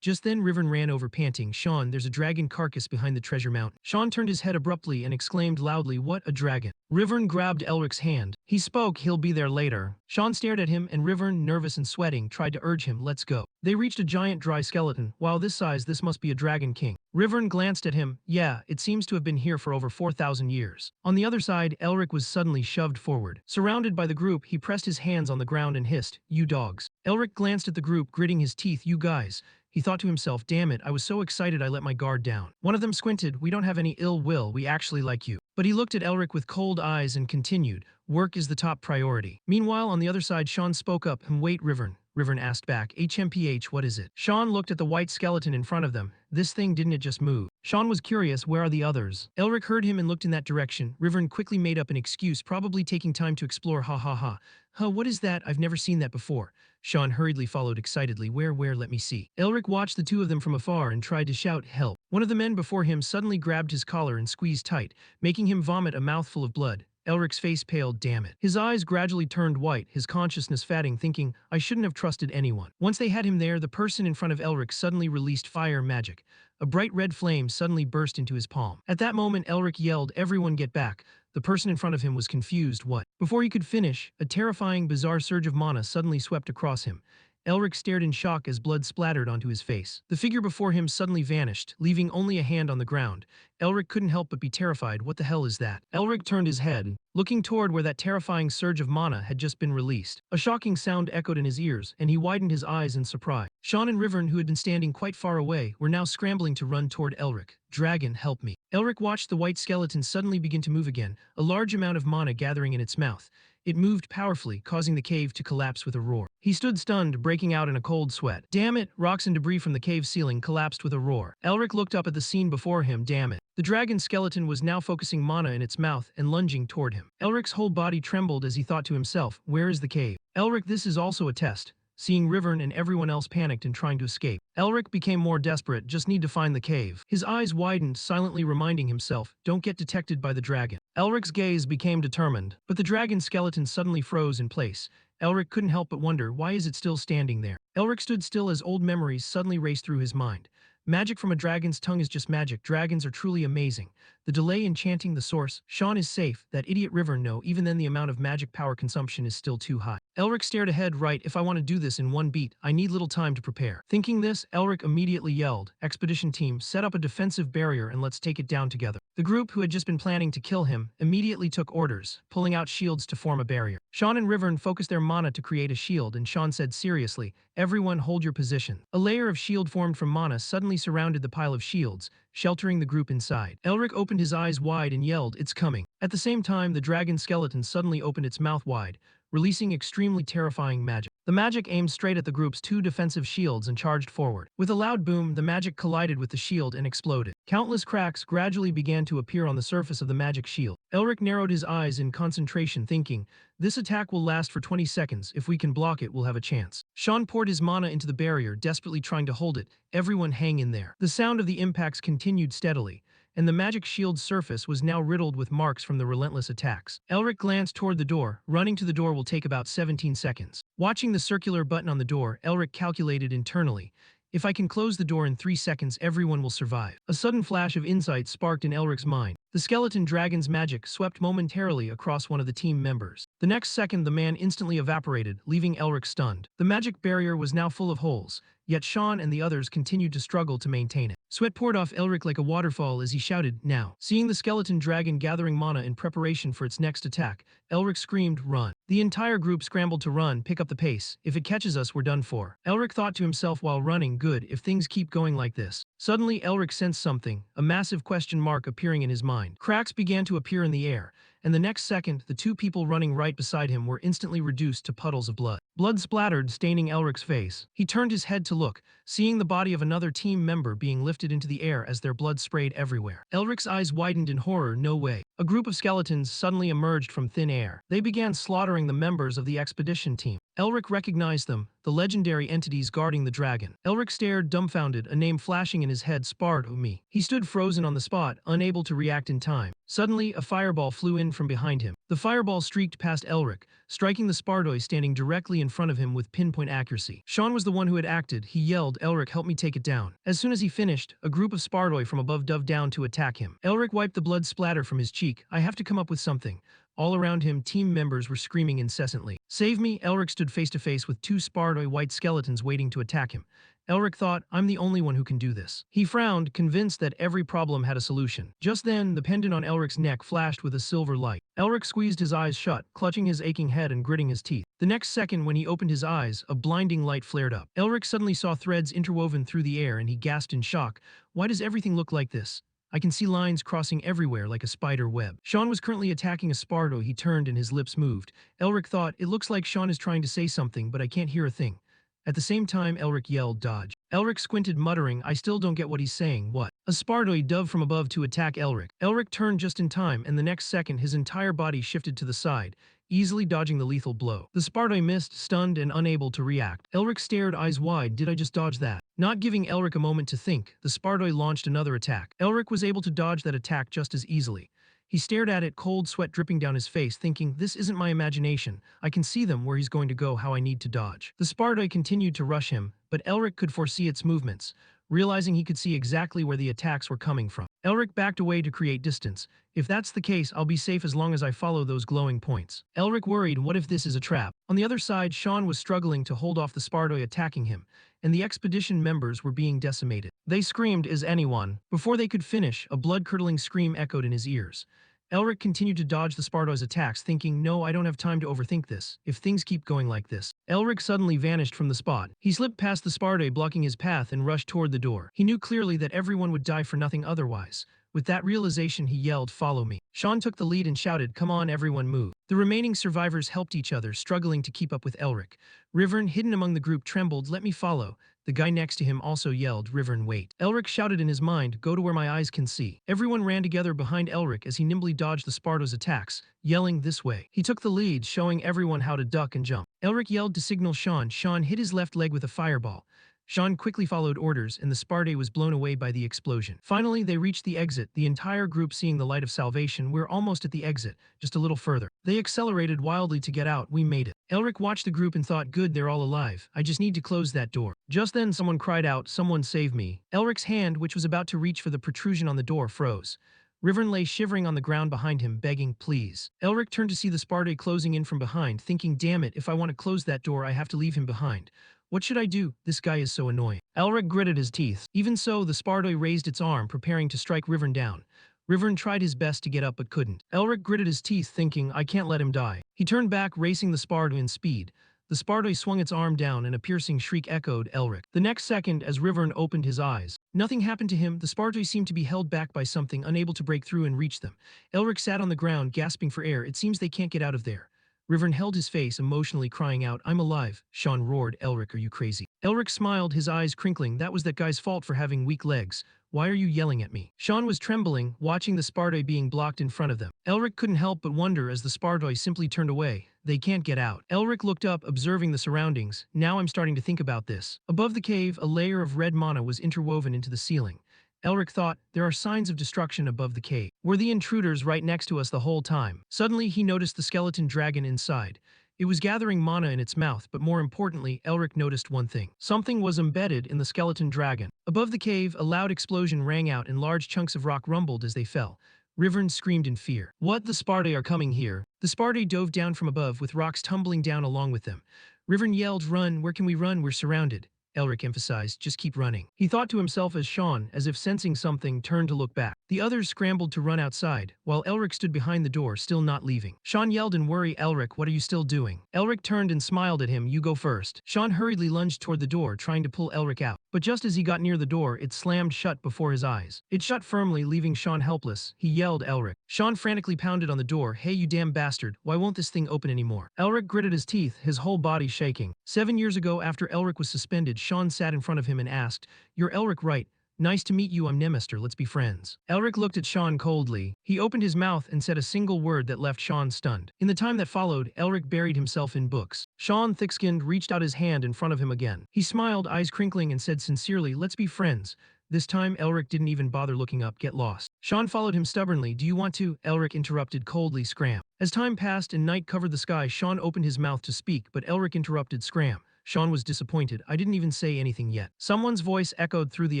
Just then, Rivern ran over panting. Sean, there's a dragon carcass behind the treasure mountain. Sean turned his head abruptly and exclaimed loudly, What, a dragon? Rivern grabbed Elric's hand. He spoke, he'll be there later. Sean stared at him, and Rivern, nervous and sweating, tried to urge him, let's go. They reached a giant dry skeleton. Wow, this size, this must be a dragon king. Rivern glanced at him. Yeah, it seems to have been here for over 4,000 years. On the other side, Elric was suddenly shoved forward. Surrounded by the group, he pressed his hands on the ground and hissed, You dogs. Elric glanced at the group, gritting his teeth, You guys. He thought to himself, damn it, I was so excited I let my guard down. One of them squinted, We don't have any ill will, we actually like you. But he looked at Elric with cold eyes and continued, "Work is the top priority." Meanwhile, on the other side, Sean spoke up, "Wait, Rivern." Rivern asked back, "HMPH, what is it?" Sean looked at the white skeleton in front of them. "This thing, didn't it just move?" Sean was curious, "Where are the others?" Elric heard him and looked in that direction. Rivern quickly made up an excuse, probably taking time to explore, "Ha ha ha. Huh, what is that? I've never seen that before." Sean hurriedly followed excitedly, where, let me see." Elric watched the two of them from afar and tried to shout, "Help." One of the men before him suddenly grabbed his collar and squeezed tight, making him vomit a mouthful of blood. Elric's face paled, "Damn it." His eyes gradually turned white, his consciousness fading, thinking, "I shouldn't have trusted anyone." Once they had him there, the person in front of Elric suddenly released fire magic. A bright red flame suddenly burst into his palm. At that moment, Elric yelled, "Everyone get back." The person in front of him was confused. What? Before he could finish, a terrifying, bizarre surge of mana suddenly swept across him. Elric stared in shock as blood splattered onto his face. The figure before him suddenly vanished, leaving only a hand on the ground. Elric couldn't help but be terrified. What the hell is that? Elric turned his head, looking toward where that terrifying surge of mana had just been released. A shocking sound echoed in his ears, and he widened his eyes in surprise. Sean and Rivern, who had been standing quite far away, were now scrambling to run toward Elric. "Dragon, help me." Elric watched the white skeleton suddenly begin to move again, a large amount of mana gathering in its mouth. It moved powerfully, causing the cave to collapse with a roar. He stood stunned, breaking out in a cold sweat. "Damn it!" Rocks and debris from the cave ceiling collapsed with a roar. Elric looked up at the scene before him. Damn it. The dragon skeleton was now focusing mana in its mouth and lunging toward him. Elric's whole body trembled as he thought to himself, "Where is the cave?" "Elric, this is also a test." Seeing Rivern and everyone else panicked and trying to escape, Elric became more desperate, "Just need to find the cave." His eyes widened, silently reminding himself, "Don't get detected by the dragon." Elric's gaze became determined, but the dragon skeleton suddenly froze in place. Elric couldn't help but wonder, why is it still standing there? Elric stood still as old memories suddenly raced through his mind. Magic from a dragon's tongue is just magic. Dragons are truly amazing. The delay enchanting the source. Sean is safe. That idiot River, no, even then the amount of magic power consumption is still too high. Elric stared ahead. Right, if I want to do this in one beat, I need little time to prepare. Thinking this, Elric immediately yelled, "Expedition team, set up a defensive barrier and let's take it down together." The group, who had just been planning to kill him, immediately took orders, pulling out shields to form a barrier. Sean and Rivern focused their mana to create a shield, and Sean said seriously, "Everyone hold your position." A layer of shield formed from mana suddenly surrounded the pile of shields, sheltering the group inside. Elric opened his eyes wide and yelled, "It's coming." At the same time, the dragon skeleton suddenly opened its mouth wide, releasing extremely terrifying magic. The magic aimed straight at the group's two defensive shields and charged forward. With a loud boom, the magic collided with the shield and exploded. Countless cracks gradually began to appear on the surface of the magic shield. Elric narrowed his eyes in concentration, thinking, "This attack will last for 20 seconds. If we can block it, we'll have a chance." Sean poured his mana into the barrier, desperately trying to hold it. "Everyone hang in there." The sound of the impacts continued steadily, and the magic shield's surface was now riddled with marks from the relentless attacks. Elric glanced toward the door. Running to the door will take about 17 seconds. Watching the circular button on the door, Elric calculated internally, "If I can close the door in 3 seconds, everyone will survive." A sudden flash of insight sparked in Elric's mind. The skeleton dragon's magic swept momentarily across one of the team members. The next second, the man instantly evaporated, leaving Elric stunned. The magic barrier was now full of holes, yet Sean and the others continued to struggle to maintain it. Sweat poured off Elric like a waterfall as he shouted, "Now!" Seeing the skeleton dragon gathering mana in preparation for its next attack, Elric screamed, "Run!" The entire group scrambled to run, pick up the pace. "If it catches us, we're done for." Elric thought to himself while running, "Good, if things keep going like this." Suddenly, Elric sensed something, a massive question mark appearing in his mind. Cracks began to appear in the air, and the next second, the two people running right beside him were instantly reduced to puddles of blood. Blood splattered, staining Elric's face. He turned his head to look, seeing the body of another team member being lifted into the air as their blood sprayed everywhere. Elric's eyes widened in horror. No way. A group of skeletons suddenly emerged from thin air. They began slaughtering the members of the expedition team. Elric recognized them, the legendary entities guarding the dragon. Elric stared dumbfounded, a name flashing in his head, Spard-O-Me. He stood frozen on the spot, unable to react in time. Suddenly, a fireball flew in from behind him. The fireball streaked past Elric, striking the Spardoi standing directly in front of him with pinpoint accuracy. Sean was the one who had acted. He yelled, "Elric, help me take it down." As soon as he finished, a group of Spardoi from above dove down to attack him. Elric wiped the blood splatter from his cheek. "I have to come up with something." All around him, team members were screaming incessantly. "Save me!" Elric stood face to face with two Spardoi white skeletons waiting to attack him. Elric thought, "I'm the only one who can do this." He frowned, convinced that every problem had a solution. Just then, the pendant on Elric's neck flashed with a silver light. Elric squeezed his eyes shut, clutching his aching head and gritting his teeth. The next second, when he opened his eyes, a blinding light flared up. Elric suddenly saw threads interwoven through the air and he gasped in shock. "Why does everything look like this? I can see lines crossing everywhere like a spider web. Sean was currently attacking a Spardo. He turned and his lips moved. Elric thought, it looks like Sean is trying to say something, but I can't hear a thing. At the same time, Elric yelled, dodge. Elric squinted, muttering, I still don't get what he's saying. What? A Spardo dove from above to attack Elric. Elric turned just in time, and the next second his entire body shifted to the side, easily dodging the lethal blow. The Spardo missed, stunned and unable to react. Elric stared, eyes wide. Did I just dodge that? Not giving Elric a moment to think, the Spardo launched another attack. Elric was able to dodge that attack just as easily. He stared at it, cold sweat dripping down his face, thinking, this isn't my imagination. I can see them, where he's going to go, how I need to dodge. The Spardo continued to rush him, but Elric could foresee its movements, realizing he could see exactly where the attacks were coming from. Elric backed away to create distance. If that's the case, I'll be safe as long as I follow those glowing points. Elric worried, what if this is a trap? On the other side, Sean was struggling to hold off the Spardo attacking him, and the expedition members were being decimated. They screamed, is anyone? Before they could finish, a blood-curdling scream echoed in his ears. Elric continued to dodge the Spardo's attacks, thinking, no, I don't have time to overthink this. If things keep going like this. Elric suddenly vanished from the spot. He slipped past the Spardo, blocking his path, and rushed toward the door. He knew clearly that everyone would die for nothing otherwise. With that realization, he yelled, follow me. Sean took the lead and shouted, come on, everyone move. The remaining survivors helped each other, struggling to keep up with Elric. Rivern, hidden among the group, trembled, let me follow. The guy next to him also yelled, Rivern, wait. Elric shouted in his mind, go to where my eyes can see. Everyone ran together behind Elric as he nimbly dodged the Spardo's attacks, yelling, this way. He took the lead, showing everyone how to duck and jump. Elric yelled to signal Sean. Sean hit his left leg with a fireball. Sean quickly followed orders, and the Spardo was blown away by the explosion. Finally, they reached the exit, the entire group seeing the light of salvation. We're almost at the exit, just a little further. They accelerated wildly to get out. We made it. Elric watched the group and thought, good, they're all alive. I just need to close that door. Just then, someone cried out, someone save me. Elric's hand, which was about to reach for the protrusion on the door, froze. Rivern lay shivering on the ground behind him, begging, please. Elric turned to see the Spardo closing in from behind, thinking, damn it, if I want to close that door, I have to leave him behind. What should I do? This guy is so annoying. Elric gritted his teeth. Even so, the Spardo raised its arm, preparing to strike Rivern down. Rivern tried his best to get up but couldn't. Elric gritted his teeth, thinking, I can't let him die. He turned back, racing the Spardo in speed. The Spardo swung its arm down and a piercing shriek echoed, Elric. The next second, as Rivern opened his eyes, nothing happened to him. The Spardo seemed to be held back by something, unable to break through and reach them. Elric sat on the ground, gasping for air. It seems they can't get out of there. Rivern held his face, emotionally crying out, I'm alive. Sean roared, Elric, are you crazy? Elric smiled, his eyes crinkling. That was that guy's fault for having weak legs. Why are you yelling at me? Sean was trembling, watching the Spardo being blocked in front of them. Elric couldn't help but wonder as the Spardo simply turned away. They can't get out. Elric looked up, observing the surroundings. Now I'm starting to think about this. Above the cave, a layer of red mana was interwoven into the ceiling. Elric thought, there are signs of destruction above the cave. Were the intruders right next to us the whole time? Suddenly, he noticed the skeleton dragon inside. It was gathering mana in its mouth, but more importantly, Elric noticed one thing. Something was embedded in the skeleton dragon. Above the cave, a loud explosion rang out and large chunks of rock rumbled as they fell. Rivern screamed in fear. What? The Spardo are coming here. The Spardo dove down from above, with rocks tumbling down along with them. Rivern yelled, run, where can we run? We're surrounded. Elric emphasized, just keep running. He thought to himself as Sean, as if sensing something, turned to look back. The others scrambled to run outside, while Elric stood behind the door, still not leaving. Sean yelled in worry, Elric, what are you still doing? Elric turned and smiled at him, you go first. Sean hurriedly lunged toward the door, trying to pull Elric out. But just as he got near the door, it slammed shut before his eyes. It shut firmly, leaving Sean helpless. He yelled, Elric. Sean frantically pounded on the door, hey you damn bastard, why won't this thing open anymore? Elric gritted his teeth, his whole body shaking. 7 years ago, after Elric was suspended, Sean sat in front of him and asked, you're Elric, right? Nice to meet you, I'm Nemester, let's be friends. Elric looked at Sean coldly. He opened his mouth and said a single word that left Sean stunned. In the time that followed, Elric buried himself in books. Sean, thick-skinned, reached out his hand in front of him again. He smiled, eyes crinkling, and said sincerely, let's be friends. This time, Elric didn't even bother looking up, get lost. Sean followed him stubbornly. Do you want to? Elric interrupted coldly, scram. As time passed and night covered the sky, Sean opened his mouth to speak, but Elric interrupted, scram. Sean was disappointed. I didn't even say anything yet. Someone's voice echoed through the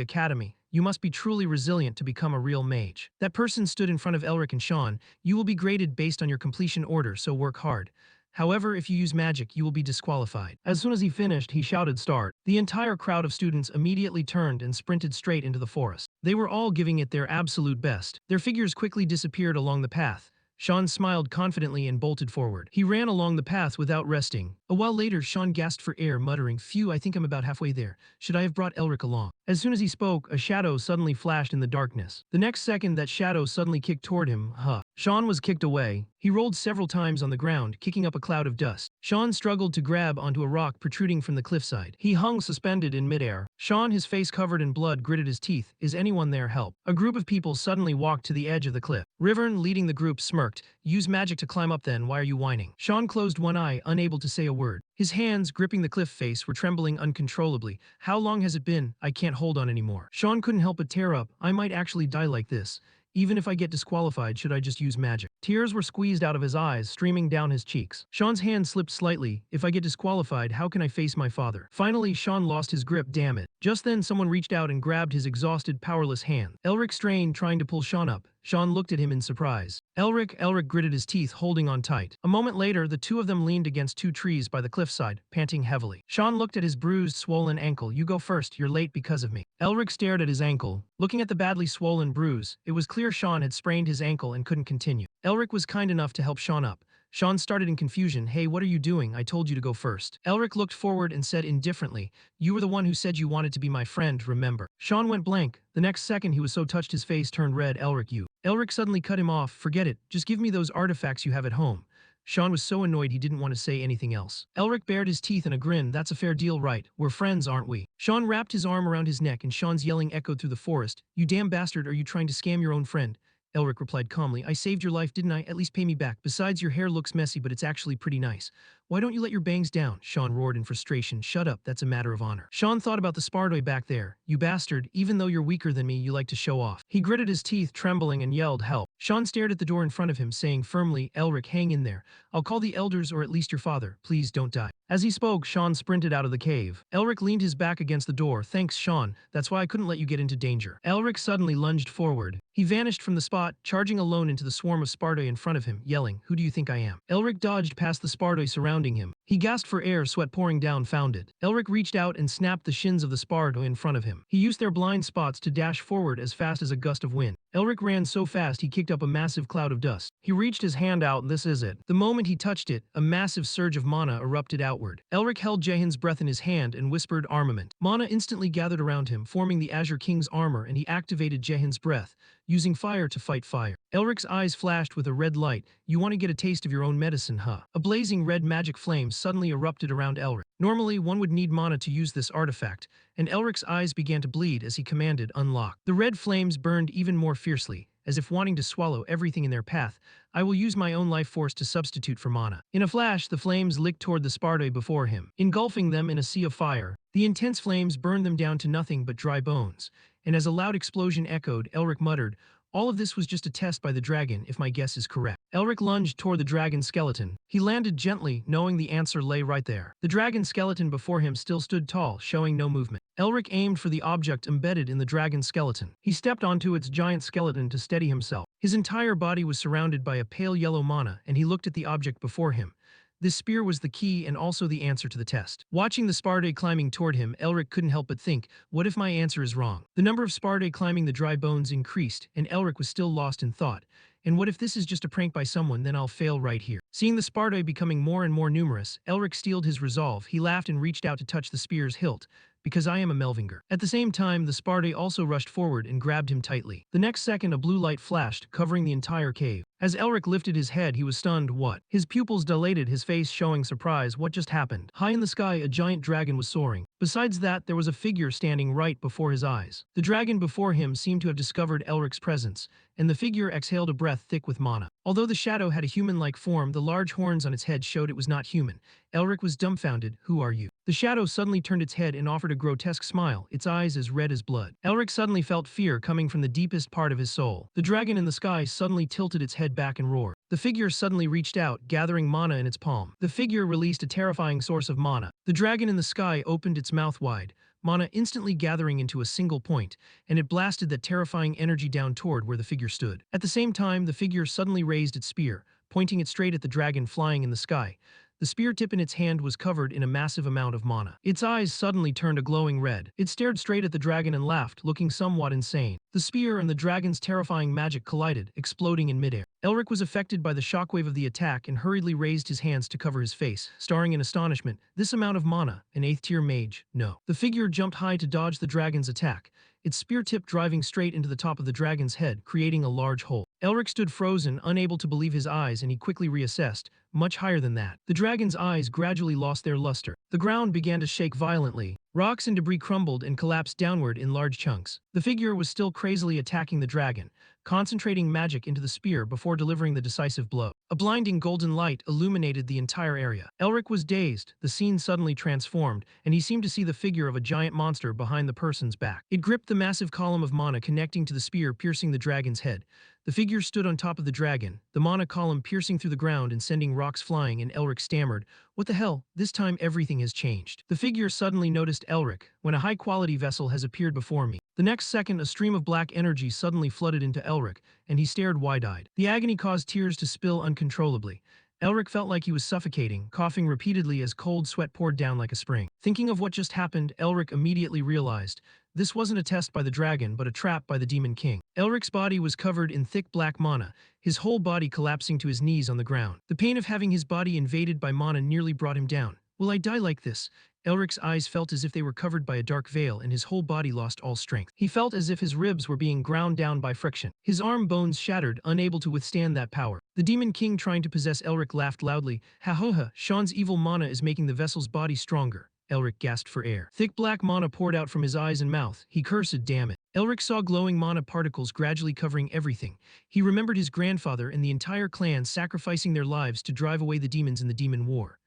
academy. You must be truly resilient to become a real mage. That person stood in front of Elric and Sean. You will be graded based on your completion order, so work hard. However, if you use magic, you will be disqualified. As soon as he finished, he shouted, start. The entire crowd of students immediately turned and sprinted straight into the forest. They were all giving it their absolute best. Their figures quickly disappeared along the path. Sean smiled confidently and bolted forward. He ran along the path without resting. A while later, Sean gasped for air, muttering, "Phew, I think I'm about halfway there. Should I have brought Elric along?" As soon as he spoke, a shadow suddenly flashed in the darkness. The next second, that shadow suddenly kicked toward him. Sean was kicked away. He rolled several times on the ground, kicking up a cloud of dust. Sean struggled to grab onto a rock protruding from the cliffside. He hung suspended in midair. Sean, his face covered in blood, gritted his teeth. "Is anyone there? Help." A group of people suddenly walked to the edge of the cliff. Rivern, leading the group, smirked. "Use magic to climb up then, why are you whining?" Sean closed one eye, unable to say a word. His hands, gripping the cliff face, were trembling uncontrollably. "How long has it been? I can't hold on anymore." Sean couldn't help but tear up. "I might actually die like this. Even if I get disqualified, should I just use magic?" Tears were squeezed out of his eyes, streaming down his cheeks. Sean's hand slipped slightly. "If I get disqualified, how can I face my father?" Finally, Sean lost his grip. "Damn it." Just then, someone reached out and grabbed his exhausted, powerless hand. Elric strained, trying to pull Sean up. Sean looked at him in surprise. Elric gritted his teeth, holding on tight. A moment later, the two of them leaned against two trees by the cliffside, panting heavily. Sean looked at his bruised, swollen ankle. "You go first, you're late because of me." Elric stared at his ankle. Looking at the badly swollen bruise, it was clear Sean had sprained his ankle and couldn't continue. Elric was kind enough to help Sean up. Sean started in confusion. "Hey, what are you doing? I told you to go first." Elric looked forward and said indifferently, "You were the one who said you wanted to be my friend, remember?" Sean went blank. The next second, he was so touched his face turned red. "Elric, you." Elric suddenly cut him off. "Forget it. Just give me those artifacts you have at home." Sean was so annoyed he didn't want to say anything else. Elric bared his teeth in a grin. "That's a fair deal, right? We're friends, aren't we?" Sean wrapped his arm around his neck and Sean's yelling echoed through the forest. "You damn bastard, are you trying to scam your own friend?" Elric replied calmly. "I saved your life, didn't I? At least pay me back. Besides, your hair looks messy, but it's actually pretty nice. Why don't you let your bangs down?" Sean roared in frustration. "Shut up, that's a matter of honor." Sean thought about the Spardoy back there. "You bastard, even though you're weaker than me, you like to show off." He gritted his teeth, trembling, and yelled, "Help." Sean stared at the door in front of him, saying firmly, "Elric, hang in there. I'll call the elders or at least your father. Please don't die." As he spoke, Sean sprinted out of the cave. Elric leaned his back against the door. "Thanks, Sean. That's why I couldn't let you get into danger." Elric suddenly lunged forward. He vanished from the spot, charging alone into the swarm of Spardoy in front of him, yelling, "Who do you think I am?" Elric dodged past the Spardoy surrounding him. He gasped for air, sweat pouring down. "Found it." Elric reached out and snapped the shins of the Spardoy in front of him. He used their blind spots to dash forward as fast as a gust of wind. Elric ran so fast he kicked up a massive cloud of dust. He reached his hand out, and this is it. The moment he touched it, a massive surge of mana erupted outward. Elric held Jahan's breath in his hand and whispered, "Armament." Mana instantly gathered around him, forming the Azure King's armor, and he activated Jahan's breath, using fire to fight fire. Elric's eyes flashed with a red light. "You want to get a taste of your own medicine, huh?" A blazing red magic flame suddenly erupted around Elric. Normally, one would need mana to use this artifact, and Elric's eyes began to bleed as he commanded, "Unlock." The red flames burned even more fiercely, as if wanting to swallow everything in their path. "I will use my own life force to substitute for mana." In a flash, the flames licked toward the Spardoy before him, engulfing them in a sea of fire. The intense flames burned them down to nothing but dry bones, and as a loud explosion echoed, Elric muttered, "All of this was just a test by the dragon, if my guess is correct." Elric lunged toward the dragon skeleton. He landed gently, knowing the answer lay right there. The dragon skeleton before him still stood tall, showing no movement. Elric aimed for the object embedded in the dragon skeleton. He stepped onto its giant skeleton to steady himself. His entire body was surrounded by a pale yellow mana, and he looked at the object before him. This spear was the key and also the answer to the test. Watching the Spardoy climbing toward him, Elric couldn't help but think, what if my answer is wrong? The number of Spardoy climbing the dry bones increased, and Elric was still lost in thought. And what if this is just a prank by someone, then I'll fail right here. Seeing the Spardoy becoming more and more numerous, Elric steeled his resolve. He laughed and reached out to touch the spear's hilt. "Because I am a Melvinger." At the same time, the Spardoy also rushed forward and grabbed him tightly. The next second, a blue light flashed, covering the entire cave. As Elric lifted his head, he was stunned. What? His pupils dilated, his face showing surprise. What just happened? High in the sky, a giant dragon was soaring. Besides that, there was a figure standing right before his eyes. The dragon before him seemed to have discovered Elric's presence, and the figure exhaled a breath thick with mana. Although the shadow had a human-like form, the large horns on its head showed it was not human. Elric was dumbfounded. "Who are you?" The shadow suddenly turned its head and offered a grotesque smile, its eyes as red as blood. Elric suddenly felt fear coming from the deepest part of his soul. The dragon in the sky suddenly tilted its head back and roared. The figure suddenly reached out, gathering mana in its palm. The figure released a terrifying source of mana. The dragon in the sky opened its mouth wide, mana instantly gathering into a single point, and it blasted that terrifying energy down toward where the figure stood. At the same time, the figure suddenly raised its spear, pointing it straight at the dragon flying in the sky. The spear tip in its hand was covered in a massive amount of mana. Its eyes suddenly turned a glowing red. It stared straight at the dragon and laughed, looking somewhat insane. The spear and the dragon's terrifying magic collided, exploding in midair. Elric was affected by the shockwave of the attack and hurriedly raised his hands to cover his face, staring in astonishment. This amount of mana, an 8th-tier mage, no. The figure jumped high to dodge the dragon's attack, its spear tip driving straight into the top of the dragon's head, creating a large hole. Elric stood frozen, unable to believe his eyes, and he quickly reassessed. Much higher than that. The dragon's eyes gradually lost their luster. The ground began to shake violently. Rocks and debris crumbled and collapsed downward in large chunks. The figure was still crazily attacking the dragon, concentrating magic into the spear before delivering the decisive blow. A blinding golden light illuminated the entire area. Elric was dazed, the scene suddenly transformed, and he seemed to see the figure of a giant monster behind the person's back. It gripped the massive column of mana connecting to the spear, piercing the dragon's head. The figure stood on top of the dragon, the mana column piercing through the ground and sending rocks flying, and Elric stammered, "What the hell? This time everything has changed." The figure suddenly noticed Elric. "When a high-quality vessel has appeared before me." The next second, a stream of black energy suddenly flooded into Elric, and he stared wide-eyed. The agony caused tears to spill uncontrollably. Elric felt like he was suffocating, coughing repeatedly as cold sweat poured down like a spring. Thinking of what just happened, Elric immediately realized this wasn't a test by the dragon, but a trap by the Demon King. Elric's body was covered in thick black mana, his whole body collapsing to his knees on the ground. The pain of having his body invaded by mana nearly brought him down. "Will I die like this?" Elric's eyes felt as if they were covered by a dark veil, and his whole body lost all strength. He felt as if his ribs were being ground down by friction. His arm bones shattered, unable to withstand that power. The Demon King, trying to possess Elric, laughed loudly. "Ha ho ha, Sean's evil mana is making the vessel's body stronger." Elric gasped for air. Thick black mana poured out from his eyes and mouth. He cursed, "Damn it." Elric saw glowing mana particles gradually covering everything. He remembered his grandfather and the entire clan sacrificing their lives to drive away the demons in the demon war.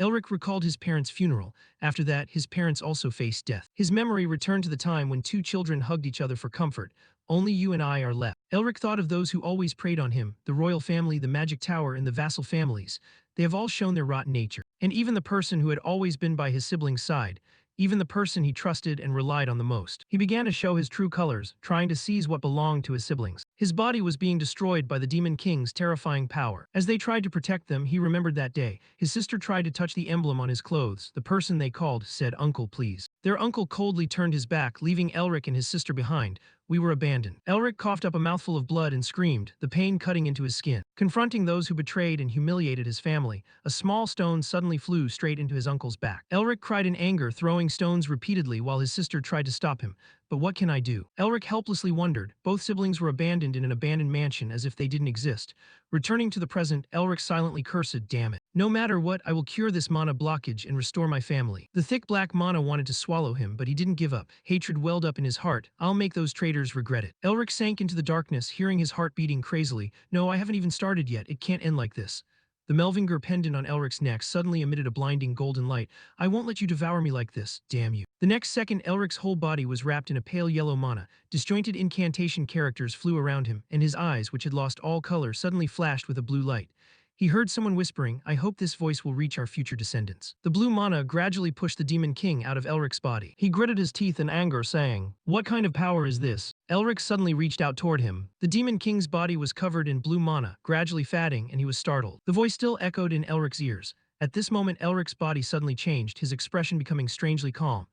Elric recalled his parents' funeral. After that, his parents also faced death. His memory returned to the time when two children hugged each other for comfort. "Only you and I are left." Elric thought of those who always preyed on him, the royal family, the magic tower, and the vassal families. They have all shown their rotten nature. And even the person who had always been by his sibling's side, even the person he trusted and relied on the most. He began to show his true colors, trying to seize what belonged to his siblings. His body was being destroyed by the Demon King's terrifying power. As they tried to protect them, he remembered that day. His sister tried to touch the emblem on his clothes. The person they called said, "Uncle, please." Their uncle coldly turned his back, leaving Elric and his sister behind. "We were abandoned." Elric coughed up a mouthful of blood and screamed, the pain cutting into his skin. Confronting those who betrayed and humiliated his family, a small stone suddenly flew straight into his uncle's back. Elric cried in anger, throwing stones repeatedly while his sister tried to stop him. "But what can I do?" Elric helplessly wondered. Both siblings were abandoned in an abandoned mansion as if they didn't exist. Returning to the present, Elric silently cursed, "Damn it. No matter what, I will cure this mana blockage and restore my family." The thick black mana wanted to swallow him, but he didn't give up. Hatred welled up in his heart. "I'll make those traitors regret it." Elric sank into the darkness, hearing his heart beating crazily. "No, I haven't even started yet. It can't end like this." The Melvinger pendant on Elric's neck suddenly emitted a blinding golden light. "I won't let you devour me like this, damn you." The next second, Elric's whole body was wrapped in a pale yellow mana. Disjointed incantation characters flew around him, and his eyes, which had lost all color, suddenly flashed with a blue light. He heard someone whispering, "I hope this voice will reach our future descendants." The blue mana gradually pushed the Demon King out of Elric's body. He gritted his teeth in anger, saying, "What kind of power is this?" Elric suddenly reached out toward him. The Demon King's body was covered in blue mana, gradually fatting, and he was startled. The voice still echoed in Elric's ears. At this moment, Elric's body suddenly changed, his expression becoming strangely calm.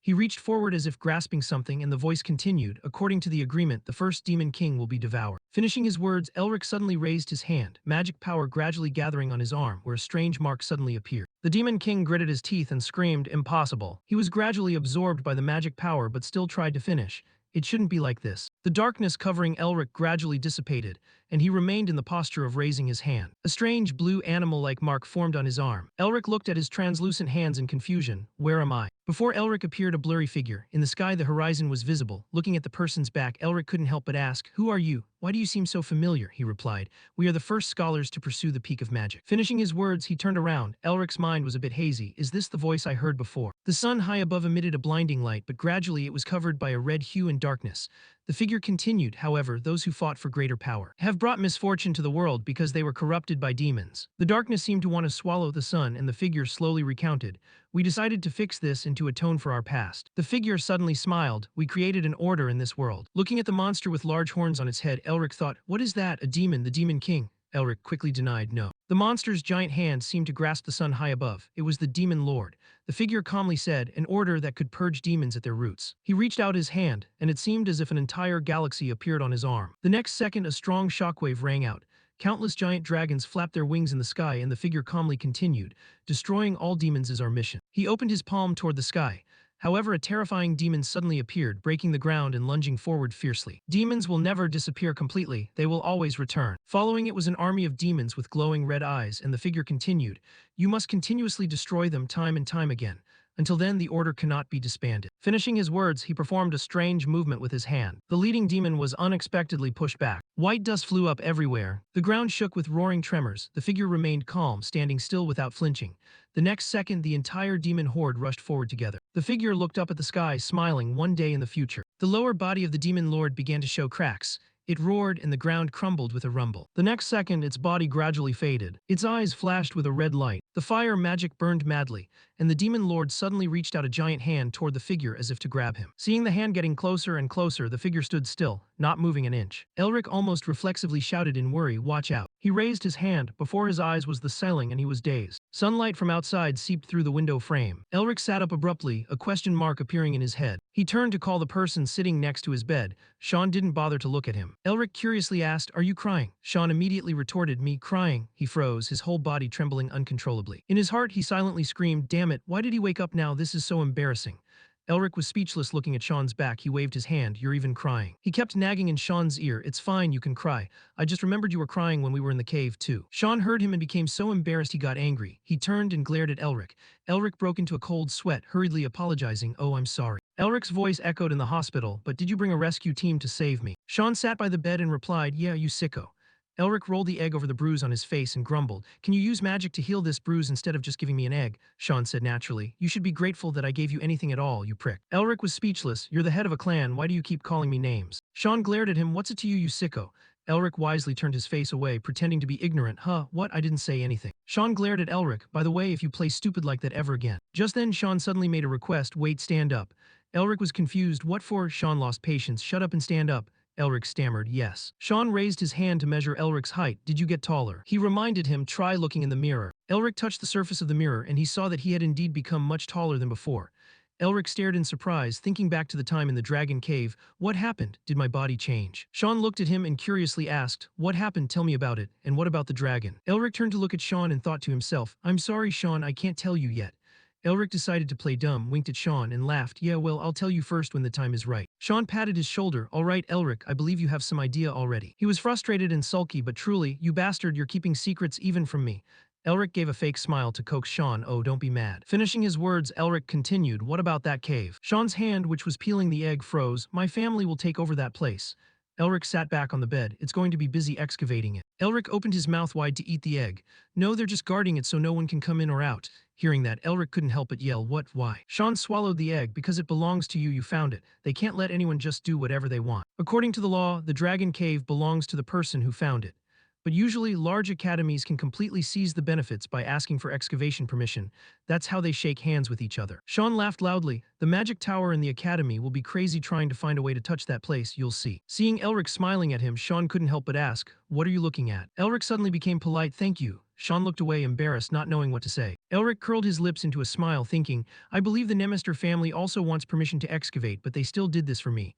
He reached forward as if grasping something, and the voice continued, "According to the agreement, the first Demon King will be devoured." Finishing his words, Elric suddenly raised his hand, magic power gradually gathering on his arm, where a strange mark suddenly appeared. The Demon King gritted his teeth and screamed, "Impossible." He was gradually absorbed by the magic power but still tried to finish. It shouldn't be like this. The darkness covering Elric gradually dissipated, and he remained in the posture of raising his hand. A strange blue animal-like mark formed on his arm. Elric looked at his translucent hands in confusion. "Where am I?" Before Elric appeared a blurry figure. In the sky the horizon was visible. Looking at the person's back, Elric couldn't help but ask, "Who are you? Why do you seem so familiar?" He replied, "We are the first scholars to pursue the peak of magic." Finishing his words, he turned around. Elric's mind was a bit hazy. Is this the voice I heard before? The sun high above emitted a blinding light, but gradually it was covered by a red hue and darkness. The figure continued, "However, those who fought for greater power have brought misfortune to the world because they were corrupted by demons." The darkness seemed to want to swallow the sun, and the figure slowly recounted, "We decided to fix this and to atone for our past." The figure suddenly smiled. "We created an order in this world." Looking at the monster with large horns on its head, Elric thought, "What is that? A demon, the Demon King?" Elric quickly denied no. The monster's giant hand seemed to grasp the sun high above. It was the demon lord. The figure calmly said, an order that could purge demons at their roots. He reached out his hand, and it seemed as if an entire galaxy appeared on his arm. The next second, a strong shockwave rang out. Countless giant dragons flapped their wings in the sky, and the figure calmly continued, destroying all demons is our mission. He opened his palm toward the sky. However, a terrifying demon suddenly appeared, breaking the ground and lunging forward fiercely. Demons will never disappear completely, they will always return. Following it was an army of demons with glowing red eyes, and the figure continued, you must continuously destroy them time and time again. Until then, the order cannot be disbanded. Finishing his words, he performed a strange movement with his hand. The leading demon was unexpectedly pushed back. White dust flew up everywhere. The ground shook with roaring tremors. The figure remained calm, standing still without flinching. The next second, the entire demon horde rushed forward together. The figure looked up at the sky, smiling. One day in the future. The lower body of the demon lord began to show cracks. It roared and the ground crumbled with a rumble. The next second, its body gradually faded. Its eyes flashed with a red light. The fire magic burned madly, and the demon lord suddenly reached out a giant hand toward the figure as if to grab him. Seeing the hand getting closer and closer, the figure stood still, not moving an inch. Elric almost reflexively shouted in worry, watch out. He raised his hand. Before his eyes was the ceiling and he was dazed. Sunlight from outside seeped through the window frame. Elric sat up abruptly, a question mark appearing in his head. He turned to call the person sitting next to his bed. Sean didn't bother to look at him. Elric curiously asked, are you crying? Sean immediately retorted, me crying. He froze, his whole body trembling uncontrollably. In his heart, he silently screamed, damn it, why did he wake up now? This is so embarrassing. Elric was speechless, looking at Sean's back. He waved his hand. You're even crying. He kept nagging in Sean's ear. It's fine, you can cry. I just remembered you were crying when we were in the cave too. Sean heard him and became so embarrassed he got angry. He turned and glared at Elric. Elric broke into a cold sweat, hurriedly apologizing. Oh, I'm sorry. Elric's voice echoed in the hospital, but did you bring a rescue team to save me? Sean sat by the bed and replied, yeah, you sicko. Elric rolled the egg over the bruise on his face and grumbled, can you use magic to heal this bruise instead of just giving me an egg? Sean said naturally, you should be grateful that I gave you anything at all, you prick. Elric was speechless. You're the head of a clan, why do you keep calling me names? Sean glared at him, what's it to you, you sicko? Elric wisely turned his face away, pretending to be ignorant. Huh, what? I didn't say anything. Sean glared at Elric, by the way, if you play stupid like that ever again. Just then, Sean suddenly made a request, wait, stand up. Elric was confused, what for? Sean lost patience, shut up and stand up. Elric stammered, yes. Sean raised his hand to measure Elric's height. Did you get taller? He reminded him, try looking in the mirror. Elric touched the surface of the mirror and he saw that he had indeed become much taller than before. Elric stared in surprise, thinking back to the time in the dragon cave. What happened? Did my body change? Sean looked at him and curiously asked, what happened? Tell me about it. And what about the dragon? Elric turned to look at Sean and thought to himself, I'm sorry, Sean, I can't tell you yet. Elric decided to play dumb, winked at Sean, and laughed. Yeah, well, I'll tell you first when the time is right. Sean patted his shoulder. All right, Elric, I believe you have some idea already. He was frustrated and sulky, but truly, you bastard, you're keeping secrets even from me. Elric gave a fake smile to coax Sean. Oh, don't be mad. Finishing his words, Elric continued. What about that cave? Sean's hand, which was peeling the egg, froze. My family will take over that place. Elric sat back on the bed. It's going to be busy excavating it. Elric opened his mouth wide to eat the egg. No, they're just guarding it so no one can come in or out. Hearing that, Elric couldn't help but yell, what, why? Sean swallowed the egg. Because it belongs to you, you found it. They can't let anyone just do whatever they want. According to the law, the dragon cave belongs to the person who found it. But usually, large academies can completely seize the benefits by asking for excavation permission. That's how they shake hands with each other. Sean laughed loudly. The magic tower in the academy will be crazy trying to find a way to touch that place, you'll see. Seeing Elric smiling at him, Sean couldn't help but ask, what are you looking at? Elric suddenly became polite, thank you. Sean looked away, embarrassed, not knowing what to say. Elric curled his lips into a smile, thinking, I believe the Nemister family also wants permission to excavate, but they still did this for me.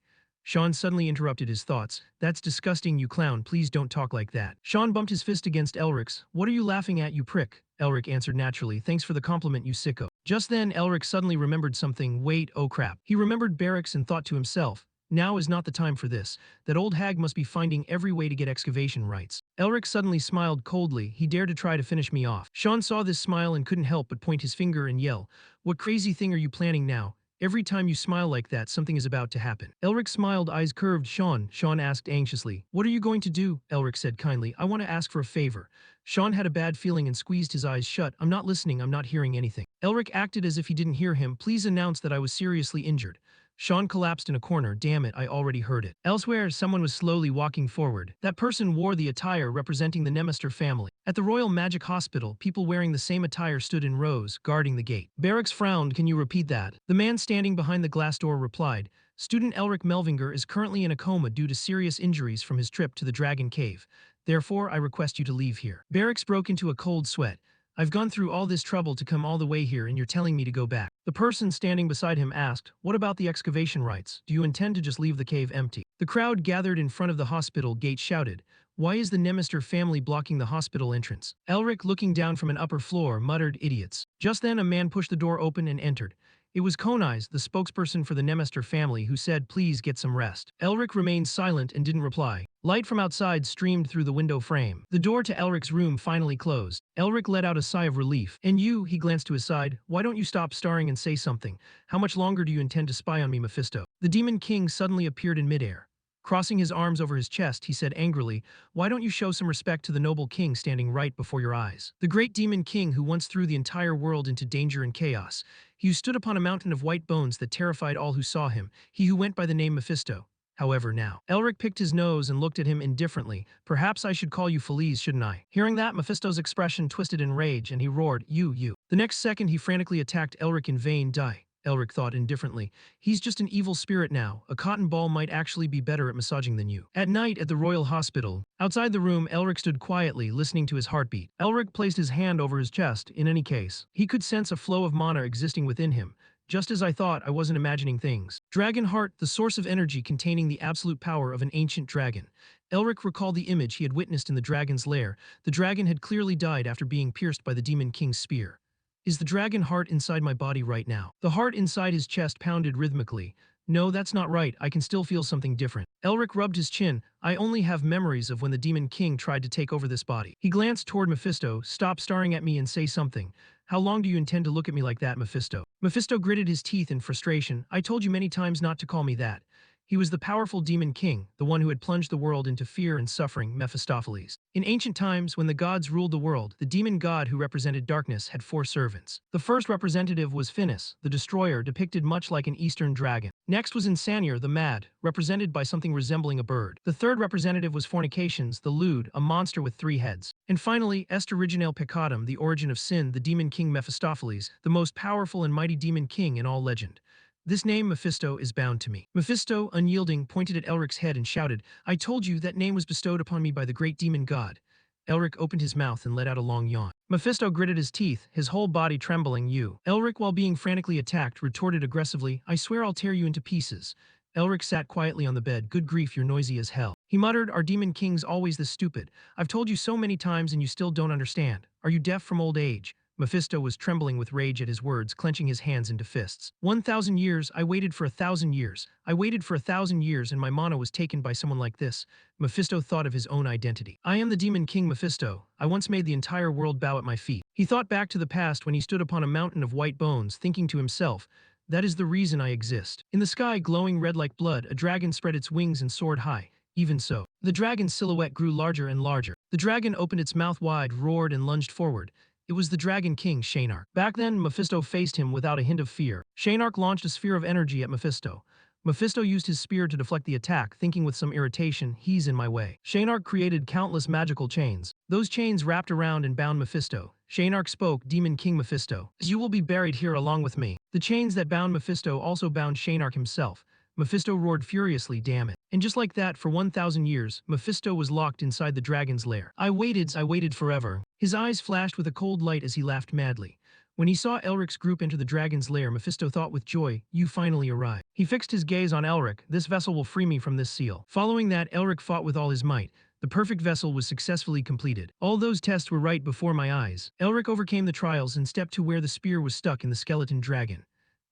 Sean suddenly interrupted his thoughts. That's disgusting, you clown, please don't talk like that. Sean bumped his fist against Elric's. What are you laughing at, you prick? Elric answered naturally, thanks for the compliment, you sicko. Just then, Elric suddenly remembered something. Wait, oh crap. He remembered barracks and thought to himself, now is not the time for this. That old hag must be finding every way to get excavation rights. Elric suddenly smiled coldly. He dared to try to finish me off. Sean saw this smile and couldn't help but point his finger and yell, what crazy thing are you planning now? Every time you smile like that, something is about to happen. Elric smiled, eyes curved. Sean asked anxiously. What are you going to do? Elric said kindly. I want to ask for a favor. Sean had a bad feeling and squeezed his eyes shut. I'm not listening, I'm not hearing anything. Elric acted as if he didn't hear him. Please announce that I was seriously injured. Sean collapsed in a corner. Damn it, I already heard it. Elsewhere, someone was slowly walking forward. That person wore the attire representing the Nemister family. At the Royal Magic Hospital, people wearing the same attire stood in rows, guarding the gate. Barracks frowned. Can you repeat that? The man standing behind the glass door replied, Student Elric Melvinger is currently in a coma due to serious injuries from his trip to the Dragon Cave. Therefore, I request you to leave here. Barracks broke into a cold sweat. I've gone through all this trouble to come all the way here and you're telling me to go back. The person standing beside him asked, what about the excavation rights? Do you intend to just leave the cave empty? The crowd gathered in front of the hospital gate shouted, why is the Nemister family blocking the hospital entrance? Elric, looking down from an upper floor, muttered, idiots. Just then a man pushed the door open and entered. It was Konais, the spokesperson for the Nemister family, who said, please get some rest. Elric remained silent and didn't reply. Light from outside streamed through the window frame. The door to Elric's room finally closed. Elric let out a sigh of relief. And you, he glanced to his side, why don't you stop starring and say something? How much longer do you intend to spy on me, Mephisto? The Demon King suddenly appeared in midair. Crossing his arms over his chest, he said angrily, why don't you show some respect to the noble king standing right before your eyes? The great demon king who once threw the entire world into danger and chaos. He who stood upon a mountain of white bones that terrified all who saw him. He who went by the name Mephisto. However, now. Elric picked his nose and looked at him indifferently. Perhaps I should call you Feliz, shouldn't I? Hearing that, Mephisto's expression twisted in rage and he roared, you. The next second he frantically attacked Elric in vain. Die. Elric thought indifferently. He's just an evil spirit now. A cotton ball might actually be better at massaging than you. At night at the Royal Hospital. Outside the room, Elric stood quietly, listening to his heartbeat. Elric placed his hand over his chest. In any case, he could sense a flow of mana existing within him. Just as I thought, I wasn't imagining things. Dragon Heart, the source of energy containing the absolute power of an ancient dragon. Elric recalled the image he had witnessed in the dragon's lair. The dragon had clearly died after being pierced by the Demon King's spear. Is the dragon heart inside my body right now? The heart inside his chest pounded rhythmically. No, that's not right. I can still feel something different. Elric rubbed his chin. I only have memories of when the Demon King tried to take over this body. He glanced toward Mephisto. Stop staring at me and say something. How long do you intend to look at me like that, Mephisto? Mephisto gritted his teeth in frustration. I told you many times not to call me that. He was the powerful Demon King, the one who had plunged the world into fear and suffering, Mephistopheles. In ancient times, when the gods ruled the world, the demon god who represented darkness had 4 servants. The first representative was Finis, the destroyer, depicted much like an eastern dragon. Next was Insanir, the mad, represented by something resembling a bird. The third representative was Fornications, the lewd, a monster with 3 heads. And finally, Est originale peccatum, the origin of sin, the demon king Mephistopheles, the most powerful and mighty demon king in all legend. This name, Mephisto, is bound to me. Mephisto, unyielding, pointed at Elric's head and shouted, I told you that name was bestowed upon me by the great demon god. Elric opened his mouth and let out a long yawn. Mephisto gritted his teeth, his whole body trembling. You. Elric, while being frantically attacked, retorted aggressively, I swear I'll tear you into pieces. Elric sat quietly on the bed. Good grief, you're noisy as hell. He muttered, Are demon kings always this stupid? I've told you so many times and you still don't understand. Are you deaf from old age? Mephisto was trembling with rage at his words, clenching his hands into fists. 1,000 years, I waited for 1,000 years. I waited for 1,000 years and my mana was taken by someone like this. Mephisto thought of his own identity. I am the Demon King Mephisto. I once made the entire world bow at my feet. He thought back to the past when he stood upon a mountain of white bones, thinking to himself, that is the reason I exist. In the sky, glowing red like blood, a dragon spread its wings and soared high. Even so, the dragon's silhouette grew larger and larger. The dragon opened its mouth wide, roared and lunged forward. It was the Dragon King, Shaynark. Back then, Mephisto faced him without a hint of fear. Shaynark launched a sphere of energy at Mephisto. Mephisto used his spear to deflect the attack, thinking with some irritation, he's in my way. Shaynark created countless magical chains. Those chains wrapped around and bound Mephisto. Shaynark spoke, Demon King Mephisto, you will be buried here along with me. The chains that bound Mephisto also bound Shaynark himself. Mephisto roared furiously, damn it. And just like that, for 1,000 years, Mephisto was locked inside the dragon's lair. I waited forever. His eyes flashed with a cold light as he laughed madly. When he saw Elric's group enter the dragon's lair, Mephisto thought with joy, you finally arrived. He fixed his gaze on Elric, this vessel will free me from this seal. Following that, Elric fought with all his might. The perfect vessel was successfully completed. All those tests were right before my eyes. Elric overcame the trials and stepped to where the spear was stuck in the skeleton dragon.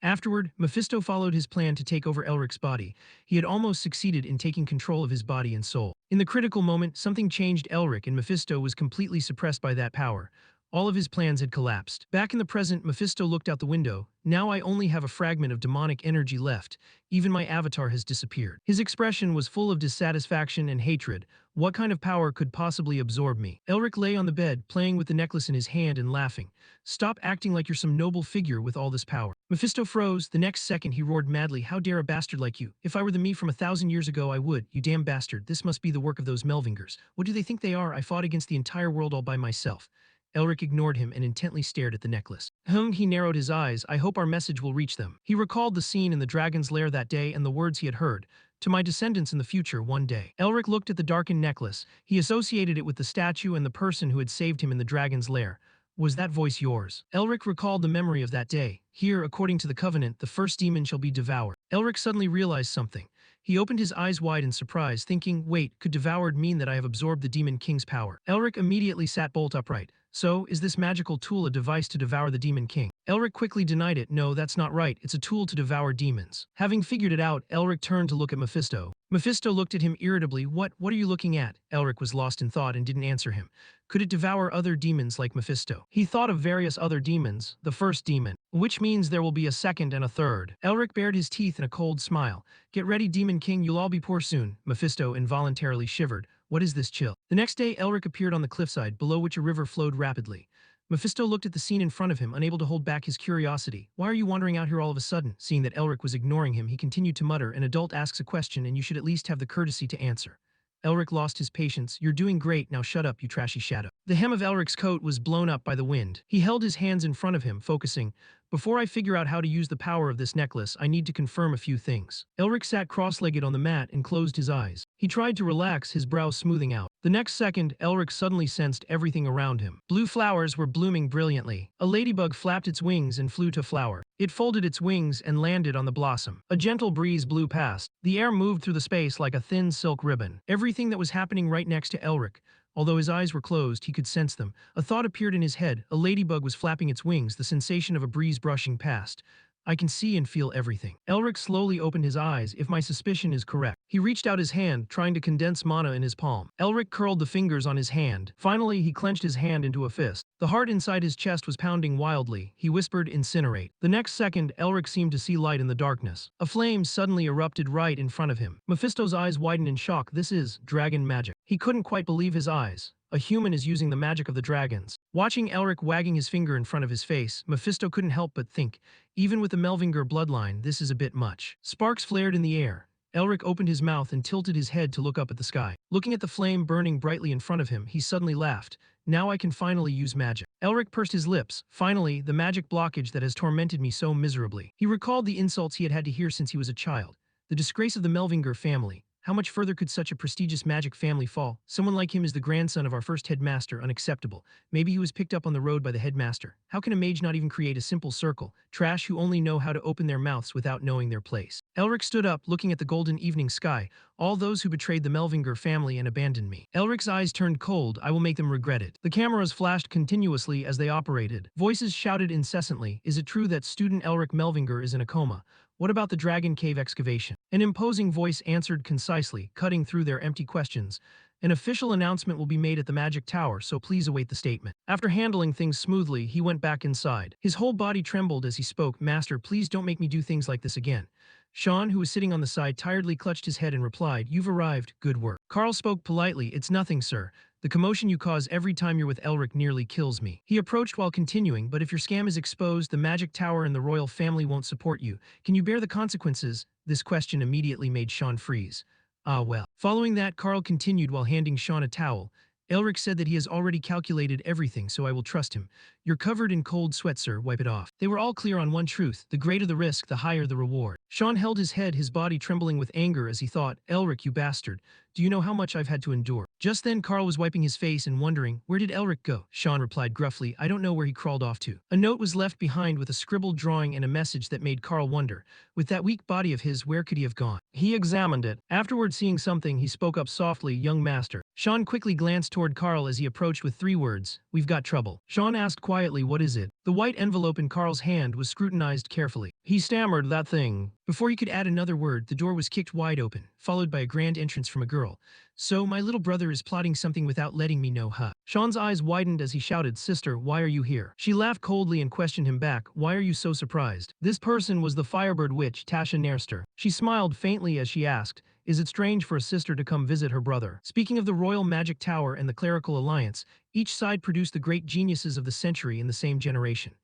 Afterward, Mephisto followed his plan to take over Elric's body. He had almost succeeded in taking control of his body and soul. In the critical moment, something changed. Elric, and Mephisto was completely suppressed by that power. All of his plans had collapsed. Back in the present, Mephisto looked out the window. Now I only have a fragment of demonic energy left. Even my avatar has disappeared. His expression was full of dissatisfaction and hatred. What kind of power could possibly absorb me? Elric lay on the bed, playing with the necklace in his hand and laughing. Stop acting like you're some noble figure with all this power. Mephisto froze. The next second he roared madly, how dare a bastard like you? If I were the me from 1,000 years ago I would, you damn bastard. This must be the work of those Melvingers. What do they think they are? I fought against the entire world all by myself. Elric ignored him and intently stared at the necklace. He narrowed his eyes. I hope our message will reach them. He recalled the scene in the dragon's lair that day and the words he had heard. to my descendants in the future one day. Elric looked at the darkened necklace. He associated it with the statue and the person who had saved him in the dragon's lair. Was that voice yours? Elric recalled the memory of that day. Here, according to the covenant, the first demon shall be devoured. Elric suddenly realized something. He opened his eyes wide in surprise, thinking, wait, could devoured mean that I have absorbed the demon king's power? Elric immediately sat bolt upright. So, is this magical tool a device to devour the demon king? Elric quickly denied it. No, that's not right. It's a tool to devour demons. Having figured it out, Elric turned to look at Mephisto. Mephisto looked at him irritably. What are you looking at? Elric was lost in thought and didn't answer him. Could it devour other demons like Mephisto? He thought of various other demons, the first demon, which means there will be a second and a third. Elric bared his teeth in a cold smile. Get ready, Demon King, you'll all be poor soon. Mephisto involuntarily shivered. What is this chill? The next day, Elric appeared on the cliffside, below which a river flowed rapidly. Mephisto looked at the scene in front of him, unable to hold back his curiosity. Why are you wandering out here all of a sudden? Seeing that Elric was ignoring him, he continued to mutter, an adult asks a question and you should at least have the courtesy to answer. Elric lost his patience. You're doing great, now shut up, you trashy shadow. The hem of Elric's coat was blown up by the wind. He held his hands in front of him, focusing. Before I figure out how to use the power of this necklace, I need to confirm a few things. Elric sat cross-legged on the mat and closed his eyes. He tried to relax, his brow smoothing out. The next second, Elric suddenly sensed everything around him. Blue flowers were blooming brilliantly. A ladybug flapped its wings and flew to flower. It folded its wings and landed on the blossom. A gentle breeze blew past. The air moved through the space like a thin silk ribbon. Everything that was happening right next to Elric. Although his eyes were closed, he could sense them. A thought appeared in his head. A ladybug was flapping its wings, the sensation of a breeze brushing past. I can see and feel everything. Elric slowly opened his eyes, if my suspicion is correct. He reached out his hand, trying to condense mana in his palm. Elric curled the fingers on his hand. Finally, he clenched his hand into a fist. The heart inside his chest was pounding wildly. He whispered, incinerate. The next second, Elric seemed to see light in the darkness. A flame suddenly erupted right in front of him. Mephisto's eyes widened in shock. This is dragon magic. He couldn't quite believe his eyes. A human is using the magic of the dragons. Watching Elric wagging his finger in front of his face, Mephisto couldn't help but think, even with the Melvinger bloodline, this is a bit much. Sparks flared in the air. Elric opened his mouth and tilted his head to look up at the sky. Looking at the flame burning brightly in front of him, he suddenly laughed. Now I can finally use magic. Elric pursed his lips. Finally, the magic blockage that has tormented me so miserably. He recalled the insults he had had to hear since he was a child. The disgrace of the Melvinger family. How much further could such a prestigious magic family fall? Someone like him is the grandson of our first headmaster, unacceptable. Maybe he was picked up on the road by the headmaster. How can a mage not even create a simple circle? Trash who only know how to open their mouths without knowing their place. Elric stood up, looking at the golden evening sky. All those who betrayed the Melvinger family and abandoned me. Elric's eyes turned cold. I will make them regret it. The cameras flashed continuously as they operated. Voices shouted incessantly. Is it true that student Elric Melvinger is in a coma? What about the Dragon Cave excavation? An imposing voice answered concisely, cutting through their empty questions. An official announcement will be made at the Magic Tower, so please await the statement. After handling things smoothly, he went back inside. His whole body trembled as he spoke. Master, please don't make me do things like this again. Sean, who was sitting on the side, tiredly clutched his head and replied, You've arrived. Good work. Carl spoke politely. It's nothing, sir. The commotion you cause every time you're with Elric nearly kills me. He approached while continuing, but if your scam is exposed, the Magic Tower and the royal family won't support you. Can you bear the consequences? This question immediately made Sean freeze. Ah well. Following that, Carl continued while handing Sean a towel. Elric said that he has already calculated everything, so I will trust him. You're covered in cold sweat, sir. Wipe it off. They were all clear on one truth. The greater the risk, the higher the reward. Sean held his head, his body trembling with anger as he thought, Elric, you bastard. Do you know how much I've had to endure? Just then, Carl was wiping his face and wondering, where did Elric go? Sean replied gruffly, I don't know where he crawled off to. A note was left behind with a scribbled drawing and a message that made Carl wonder, with that weak body of his, where could he have gone? He examined it. Afterward, seeing something, he spoke up softly, young master. Sean quickly glanced toward Carl as he approached with 3 words, we've got trouble. Sean asked quietly, what is it? The white envelope in Carl's hand was scrutinized carefully. He stammered, that thing. Before he could add another word, the door was kicked wide open, followed by a grand entrance from a girl. So, my little brother is plotting something without letting me know, huh? Sean's eyes widened as he shouted, Sister, why are you here? She laughed coldly and questioned him back, why are you so surprised? This person was the Firebird Witch, Tasha Nairster. She smiled faintly as she asked, is it strange for a sister to come visit her brother? Speaking of the Royal Magic Tower and the Clerical Alliance, each side produced the great geniuses of the century in the same generation.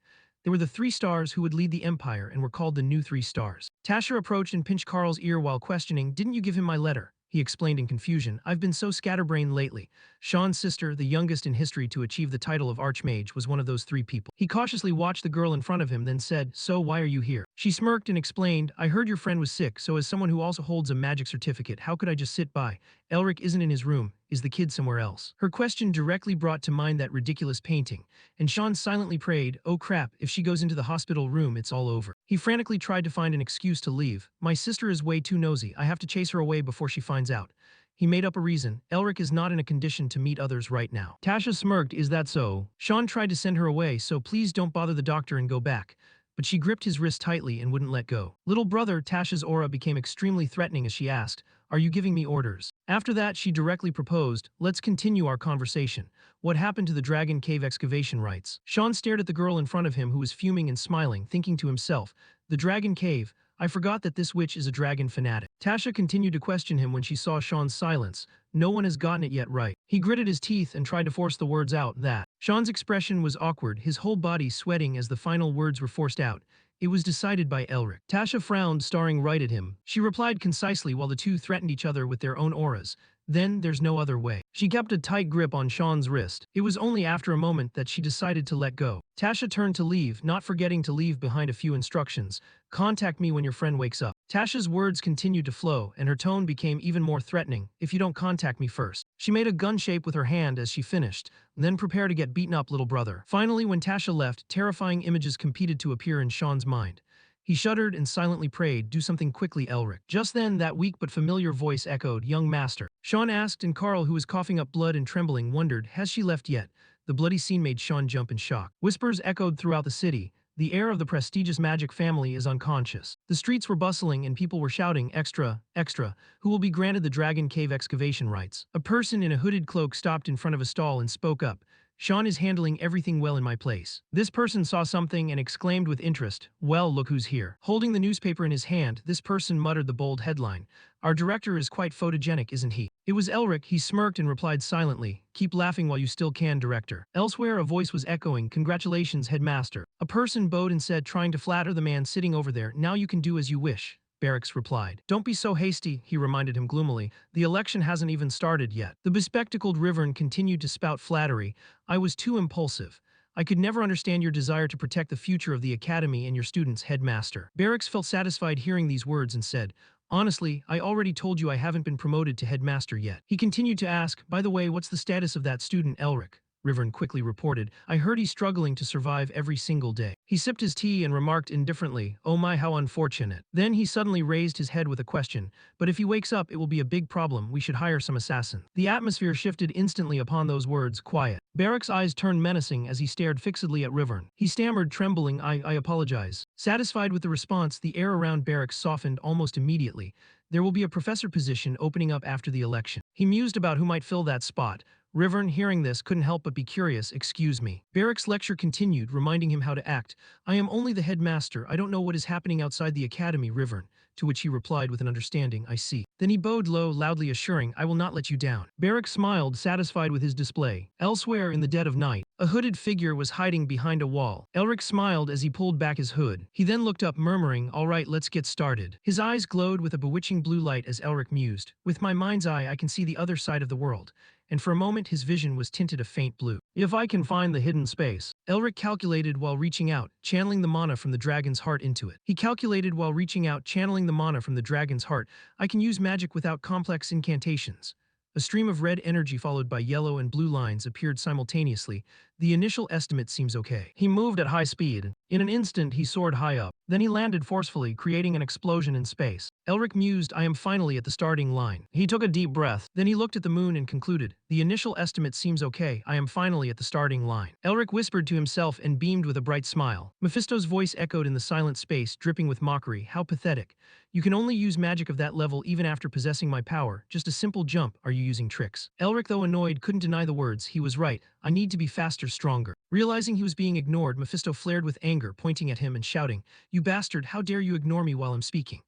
They were the 3 stars who would lead the empire and were called the new 3 stars. Tasha approached and pinched Carl's ear while questioning, didn't you give him my letter? he explained in confusion. I've been so scatterbrained lately. Sean's sister, the youngest in history to achieve the title of Archmage, was one of those 3 people. He cautiously watched the girl in front of him, then said, so why are you here? She smirked and explained, I heard your friend was sick, so as someone who also holds a magic certificate, how could I just sit by? Elric isn't in his room. Is the kid somewhere else? Her question directly brought to mind that ridiculous painting, and Sean silently prayed, oh crap, if she goes into the hospital room, it's all over. He frantically tried to find an excuse to leave. My sister is way too nosy. I have to chase her away before she finds out. He made up a reason. Elric is not in a condition to meet others right now. Tasha smirked, is that so? Sean tried to send her away, so please don't bother the doctor and go back. But she gripped his wrist tightly and wouldn't let go. Little brother, Tasha's aura became extremely threatening as she asked, are you giving me orders? After that, she directly proposed, let's continue our conversation. What happened to the Dragon Cave excavation rites? Sean stared at the girl in front of him who was fuming and smiling, thinking to himself, the Dragon Cave, I forgot that this witch is a dragon fanatic. Tasha continued to question him when she saw Sean's silence. No one has gotten it yet right. He gritted his teeth and tried to force the words out that. Sean's expression was awkward, his whole body sweating as the final words were forced out. It was decided by Elric. Tasha frowned, staring right at him. She replied concisely while the two threatened each other with their own auras. Then, there's no other way. She kept a tight grip on Sean's wrist. It was only after a moment that she decided to let go. Tasha turned to leave, not forgetting to leave behind a few instructions. Contact me when your friend wakes up. Tasha's words continued to flow, and her tone became even more threatening. If you don't contact me first. She made a gun shape with her hand as she finished, then prepare to get beaten up, little brother. Finally, when Tasha left, terrifying images competed to appear in Sean's mind. He shuddered and silently prayed, do something quickly, Elric. Just then, that weak but familiar voice echoed, young master. Sean asked, and Carl, who was coughing up blood and trembling, wondered, has she left yet? The bloody scene made Sean jump in shock. Whispers echoed throughout the city. The heir of the prestigious magic family is unconscious. The streets were bustling and people were shouting, extra, extra, who will be granted the Dragon Cave excavation rights. A person in a hooded cloak stopped in front of a stall and spoke up. Sean is handling everything well in my place. This person saw something and exclaimed with interest, well, look who's here. Holding the newspaper in his hand, this person muttered the bold headline. Our director is quite photogenic, isn't he? It was Elric. He smirked and replied silently, keep laughing while you still can, director. Elsewhere, a voice was echoing, congratulations, headmaster. A person bowed and said, trying to flatter the man sitting over there, now you can do as you wish. Barracks replied. Don't be so hasty, he reminded him gloomily. The election hasn't even started yet. The bespectacled Rivern continued to spout flattery. I was too impulsive. I could never understand your desire to protect the future of the academy and your students, headmaster. Barracks felt satisfied hearing these words and said, honestly, I already told you I haven't been promoted to headmaster yet. He continued to ask, by the way, what's the status of that student, Elric? Rivern quickly reported, I heard he's struggling to survive every single day. He sipped his tea and remarked indifferently, oh my, how unfortunate. Then he suddenly raised his head with a question, but if he wakes up, it will be a big problem. We should hire some assassin. The atmosphere shifted instantly upon those words, quiet. Barrack's eyes turned menacing as he stared fixedly at Rivern. He stammered, trembling, I apologize. Satisfied with the response, the air around Barracks softened almost immediately. There will be a professor position opening up after the election. He mused about who might fill that spot. Rivern, hearing this, couldn't help but be curious. Excuse me. Barrack's lecture continued, reminding him how to act. I am only the headmaster. I don't know what is happening outside the academy, Rivern. To which he replied with an understanding, I see. Then he bowed low, loudly assuring, I will not let you down. Barrack smiled, satisfied with his display. Elsewhere, in the dead of night, a hooded figure was hiding behind a wall. Elric smiled as he pulled back his hood. He then looked up, murmuring, all right, let's get started. His eyes glowed with a bewitching blue light as Elric mused. With my mind's eye, I can see the other side of the world. And for a moment his vision was tinted a faint blue. If I can find the hidden space. Elric calculated while reaching out, channeling the mana from the dragon's heart into it. He calculated while reaching out, channeling the mana from the dragon's heart. I can use magic without complex incantations. A stream of red energy followed by yellow and blue lines appeared simultaneously. The initial estimate seems okay. He moved at high speed. In an instant, he soared high up. Then he landed forcefully, creating an explosion in space. Elric mused, I am finally at the starting line. He took a deep breath. Then he looked at the moon and concluded, the initial estimate seems okay. I am finally at the starting line. Elric whispered to himself and beamed with a bright smile. Mephisto's voice echoed in the silent space, dripping with mockery. How pathetic. You can only use magic of that level even after possessing my power. Just a simple jump. Are you using tricks? Elric, though annoyed, couldn't deny the words. He was right. I need to be faster, stronger. Realizing he was being ignored, Mephisto flared with anger, pointing at him and shouting, you bastard, how dare you ignore me while I'm speaking?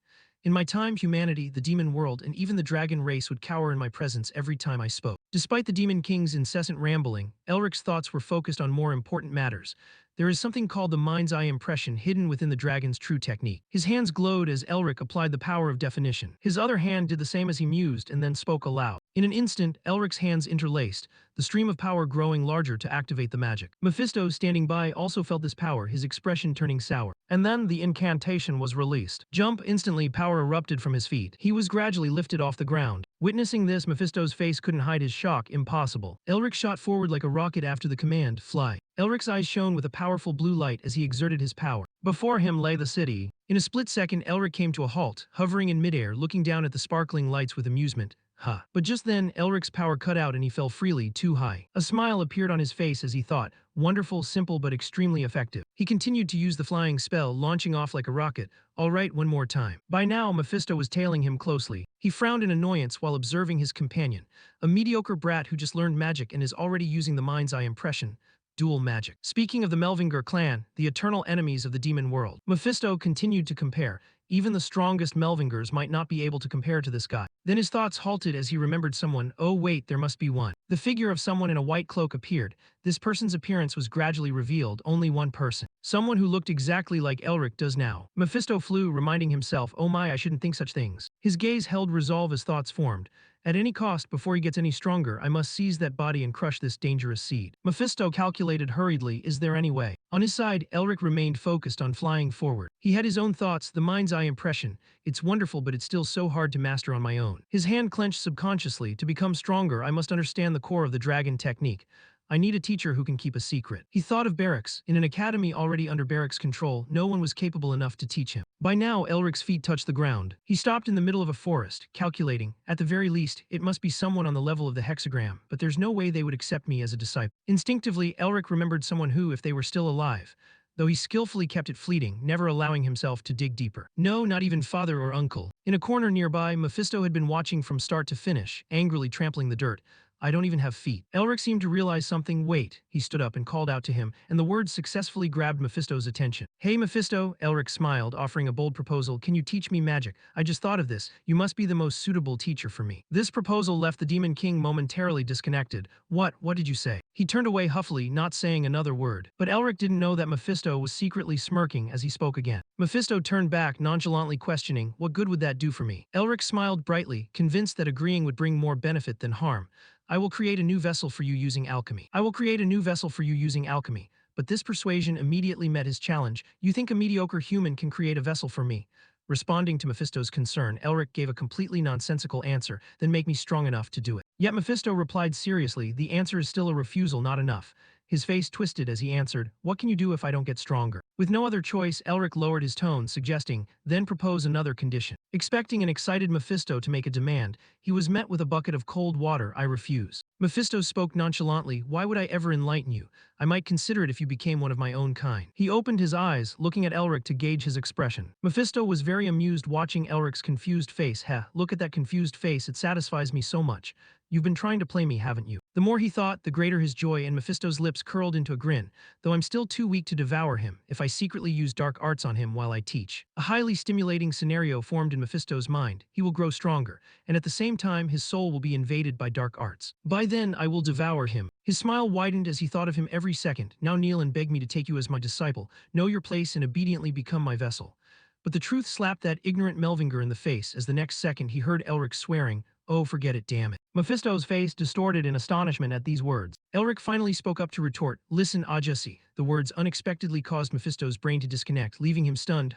In my time, humanity, the demon world, and even the dragon race would cower in my presence every time I spoke. Despite the Demon King's incessant rambling, Elric's thoughts were focused on more important matters. There is something called the mind's eye impression hidden within the dragon's true technique. His hands glowed as Elric applied the power of definition. His other hand did the same as he mused and then spoke aloud. In an instant, Elric's hands interlaced, the stream of power growing larger to activate the magic. Mephisto, standing by, also felt this power, his expression turning sour. And then the incantation was released. Jump! Instantly, power erupted from his feet. He was gradually lifted off the ground. Witnessing this, Mephisto's face couldn't hide his shock. Impossible. Elric shot forward like a rocket after the command, fly. Elric's eyes shone with a powerful blue light as he exerted his power. Before him lay the city. In a split second, Elric came to a halt, hovering in midair, looking down at the sparkling lights with amusement. Huh. But just then, Elric's power cut out and he fell freely, too high. A smile appeared on his face as he thought, wonderful, simple, but extremely effective. He continued to use the flying spell, launching off like a rocket. All right, one more time. By now, Mephisto was tailing him closely. He frowned in annoyance while observing his companion, a mediocre brat who just learned magic and is already using the mind's eye impression. Dual magic. Speaking of the Melvinger clan, the eternal enemies of the demon world, Mephisto continued to compare. Even the strongest Melvingers might not be able to compare to this guy. Then his thoughts halted as he remembered someone. Oh wait, there must be one. The figure of someone in a white cloak appeared. This person's appearance was gradually revealed, only one person. Someone who looked exactly like Elric does now. Mephisto flew, reminding himself, oh my, I shouldn't think such things. His gaze held resolve as thoughts formed. At any cost, before he gets any stronger, I must seize that body and crush this dangerous seed. Mephisto calculated hurriedly, is there any way? On his side, Elric remained focused on flying forward. He had his own thoughts, the mind's eye impression. It's wonderful, but it's still so hard to master on my own. His hand clenched subconsciously. To become stronger, I must understand the core of the dragon technique. I need a teacher who can keep a secret. He thought of barracks. In an academy already under barracks control, no one was capable enough to teach him. By now, Elric's feet touched the ground. He stopped in the middle of a forest, calculating. At the very least, it must be someone on the level of the hexagram, but there's no way they would accept me as a disciple. Instinctively, Elric remembered someone who, if they were still alive, though he skillfully kept it fleeting, never allowing himself to dig deeper. No, not even father or uncle. In a corner nearby, Mephisto had been watching from start to finish, angrily trampling the dirt. I don't even have feet. Elric seemed to realize something. Wait. He stood up and called out to him, and the words successfully grabbed Mephisto's attention. Hey Mephisto, Elric smiled, offering a bold proposal. Can you teach me magic? I just thought of this. You must be the most suitable teacher for me. This proposal left the Demon King momentarily disconnected. What did you say? He turned away huffily, not saying another word. But Elric didn't know that Mephisto was secretly smirking as he spoke again. Mephisto turned back, nonchalantly questioning, what good would that do for me? Elric smiled brightly, convinced that agreeing would bring more benefit than harm. I will create a new vessel for you using alchemy. I will create a new vessel for you using alchemy. But this persuasion immediately met his challenge. You think a mediocre human can create a vessel for me? Responding to Mephisto's concern, Elric gave a completely nonsensical answer, then make me strong enough to do it. Yet Mephisto replied seriously, the answer is still a refusal, not enough. His face twisted as he answered, what can you do if I don't get stronger? With no other choice, Elric lowered his tone, suggesting, then propose another condition. Expecting an excited Mephisto to make a demand, he was met with a bucket of cold water. I refuse. Mephisto spoke nonchalantly, why would I ever enlighten you? I might consider it if you became one of my own kind. He opened his eyes, looking at Elric to gauge his expression. Mephisto was very amused watching Elric's confused face. Heh, look at that confused face, it satisfies me so much. You've been trying to play me, haven't you? The more he thought, the greater his joy, and Mephisto's lips curled into a grin. Though I'm still too weak to devour him, if I secretly use dark arts on him while I teach. A highly stimulating scenario formed in Mephisto's mind. He will grow stronger, and at the same time his soul will be invaded by dark arts. By then, I will devour him. His smile widened as he thought of him every second. Now kneel and beg me to take you as my disciple. Know your place and obediently become my vessel. But the truth slapped that ignorant Melvinger in the face as the next second he heard Elric swearing, oh, forget it, damn it. Mephisto's face distorted in astonishment at these words. Elric finally spoke up to retort, listen, Ajasi. The words unexpectedly caused Mephisto's brain to disconnect, leaving him stunned.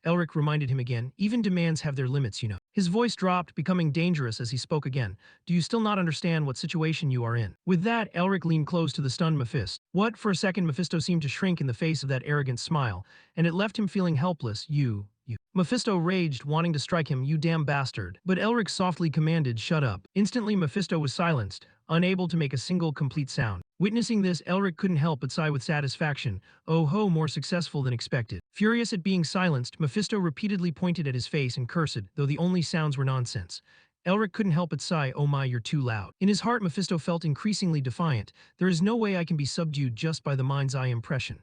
Elric reminded him again, even demands have their limits, you know. His voice dropped, becoming dangerous as he spoke again. Do you still not understand what situation you are in? With that, Elric leaned close to the stunned Mephisto. What? For a second, Mephisto seemed to shrink in the face of that arrogant smile, and it left him feeling helpless. You. Mephisto raged, wanting to strike him, you damn bastard. But Elric softly commanded, shut up. Instantly, Mephisto was silenced, unable to make a single complete sound. Witnessing this, Elric couldn't help but sigh with satisfaction. Oh ho, more successful than expected. Furious at being silenced, Mephisto repeatedly pointed at his face and cursed, though the only sounds were nonsense. Elric couldn't help but sigh, oh my, you're too loud. In his heart, Mephisto felt increasingly defiant. There is no way I can be subdued just by the mind's eye impression.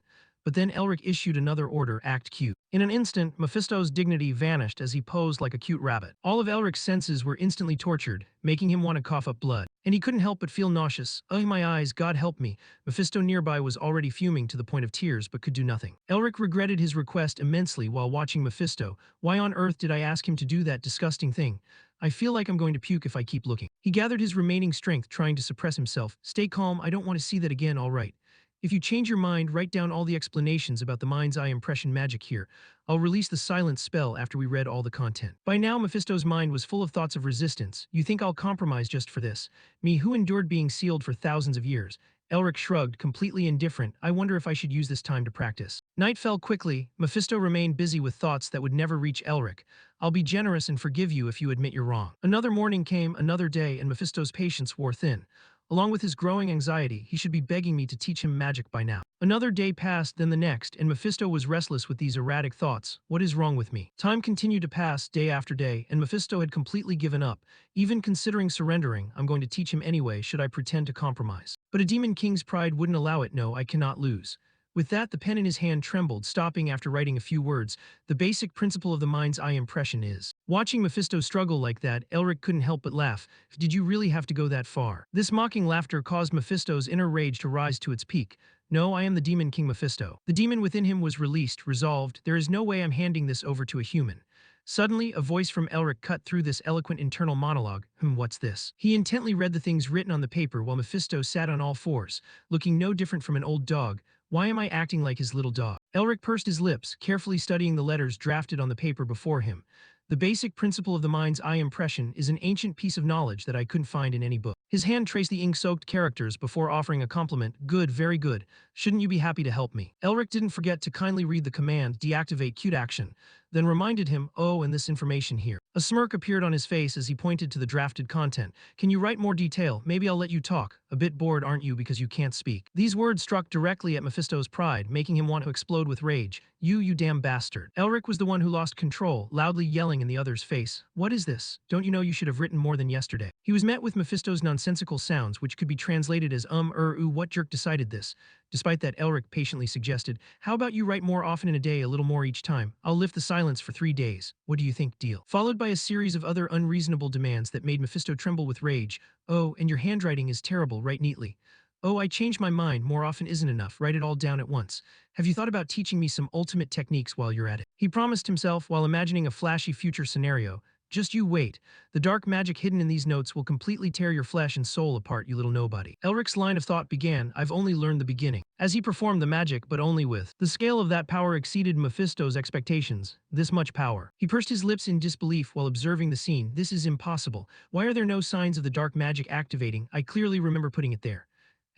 But then Elric issued another order, act cute. In an instant, Mephisto's dignity vanished as he posed like a cute rabbit. All of Elric's senses were instantly tortured, making him want to cough up blood. And he couldn't help but feel nauseous. Oh, my eyes, God help me. Mephisto nearby was already fuming to the point of tears but could do nothing. Elric regretted his request immensely while watching Mephisto. Why on earth did I ask him to do that disgusting thing? I feel like I'm going to puke if I keep looking. He gathered his remaining strength, trying to suppress himself. Stay calm, I don't want to see that again, all right. If you change your mind, write down all the explanations about the mind's eye impression magic here. I'll release the silence spell after we read all the content. By now, Mephisto's mind was full of thoughts of resistance. You think I'll compromise just for this? Me who endured being sealed for thousands of years. Elric shrugged, completely indifferent. I wonder if I should use this time to practice. Night fell quickly. Mephisto remained busy with thoughts that would never reach Elric. I'll be generous and forgive you if you admit you're wrong. Another morning came, another day, and Mephisto's patience wore thin. Along with his growing anxiety, he should be begging me to teach him magic by now. Another day passed, then the next, and Mephisto was restless with these erratic thoughts. What is wrong with me? Time continued to pass, day after day, and Mephisto had completely given up. Even considering surrendering, I'm going to teach him anyway, should I pretend to compromise. But a demon king's pride wouldn't allow it. No, I cannot lose. With that, the pen in his hand trembled, stopping after writing a few words. The basic principle of the mind's eye impression is. Watching Mephisto struggle like that, Elric couldn't help but laugh. Did you really have to go that far? This mocking laughter caused Mephisto's inner rage to rise to its peak. No, I am the Demon King Mephisto. The demon within him was released, resolved. There is no way I'm handing this over to a human. Suddenly, a voice from Elric cut through this eloquent internal monologue. What's this? He intently read the things written on the paper while Mephisto sat on all fours, looking no different from an old dog. Why am I acting like his little dog? Elric pursed his lips, carefully studying the letters drafted on the paper before him. The basic principle of the mind's eye impression is an ancient piece of knowledge that I couldn't find in any book. His hand traced the ink-soaked characters before offering a compliment. Good, very good. Shouldn't you be happy to help me? Elric didn't forget to kindly read the command, deactivate cute action, then reminded him, oh, and this information here. A smirk appeared on his face as he pointed to the drafted content. Can you write more detail? Maybe I'll let you talk. A bit bored, aren't you, because you can't speak? These words struck directly at Mephisto's pride, making him want to explode with rage. You damn bastard. Elric was the one who lost control, loudly yelling in the other's face. What is this? Don't you know you should have written more than yesterday? He was met with Mephisto's nonsensical sounds, which could be translated as ooh, what jerk decided this? Despite that, Elric patiently suggested, how about you write more often in a day, a little more each time? I'll lift the silence for 3 days. What do you think, deal? Followed by a series of other unreasonable demands that made Mephisto tremble with rage. Oh, and your handwriting is terrible, write neatly. Oh, I changed my mind, more often isn't enough, write it all down at once. Have you thought about teaching me some ultimate techniques while you're at it? He promised himself while imagining a flashy future scenario. Just you wait. The dark magic hidden in these notes will completely tear your flesh and soul apart, you little nobody. Elric's line of thought began, I've only learned the beginning. As he performed the magic, but only with. The scale of that power exceeded Mephisto's expectations. This much power. He pursed his lips in disbelief while observing the scene. This is impossible. Why are there no signs of the dark magic activating? I clearly remember putting it there.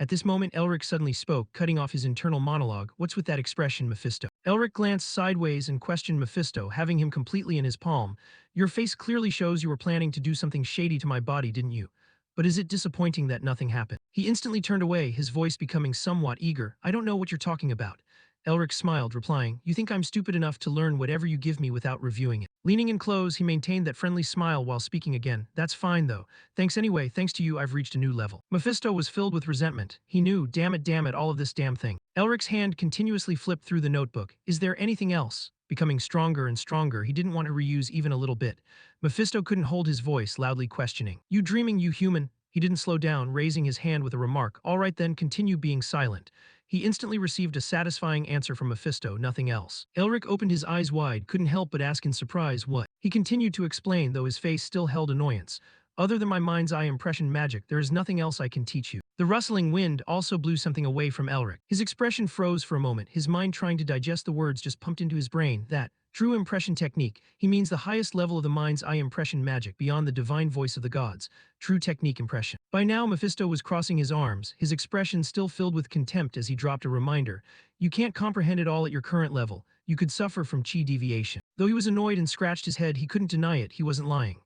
At this moment, Elric suddenly spoke, cutting off his internal monologue. What's with that expression, Mephisto? Elric glanced sideways and questioned Mephisto, having him completely in his palm. Your face clearly shows you were planning to do something shady to my body, didn't you? But is it disappointing that nothing happened? He instantly turned away, his voice becoming somewhat eager. I don't know what you're talking about. Elric smiled, replying, you think I'm stupid enough to learn whatever you give me without reviewing it. Leaning in close, he maintained that friendly smile while speaking again. That's fine, though. Thanks anyway, thanks to you I've reached a new level. Mephisto was filled with resentment. He knew, damn it, all of this damn thing. Elric's hand continuously flipped through the notebook. Is there anything else? Becoming stronger and stronger, he didn't want to reuse even a little bit. Mephisto couldn't hold his voice, loudly questioning. You dreaming, you human? He didn't slow down, raising his hand with a remark. All right then, continue being silent. He instantly received a satisfying answer from Mephisto, nothing else. Elric opened his eyes wide, couldn't help but ask in surprise what. He continued to explain, though his face still held annoyance. Other than my mind's eye impression magic, there is nothing else I can teach you. The rustling wind also blew something away from Elric. His expression froze for a moment, his mind trying to digest the words just pumped into his brain. That true impression technique, he means the highest level of the mind's eye impression magic beyond the divine voice of the gods. True technique impression. By now, Mephisto was crossing his arms, his expression still filled with contempt as he dropped a reminder. You can't comprehend it all at your current level. You could suffer from chi deviation. Though he was annoyed and scratched his head, he couldn't deny it, he wasn't lying.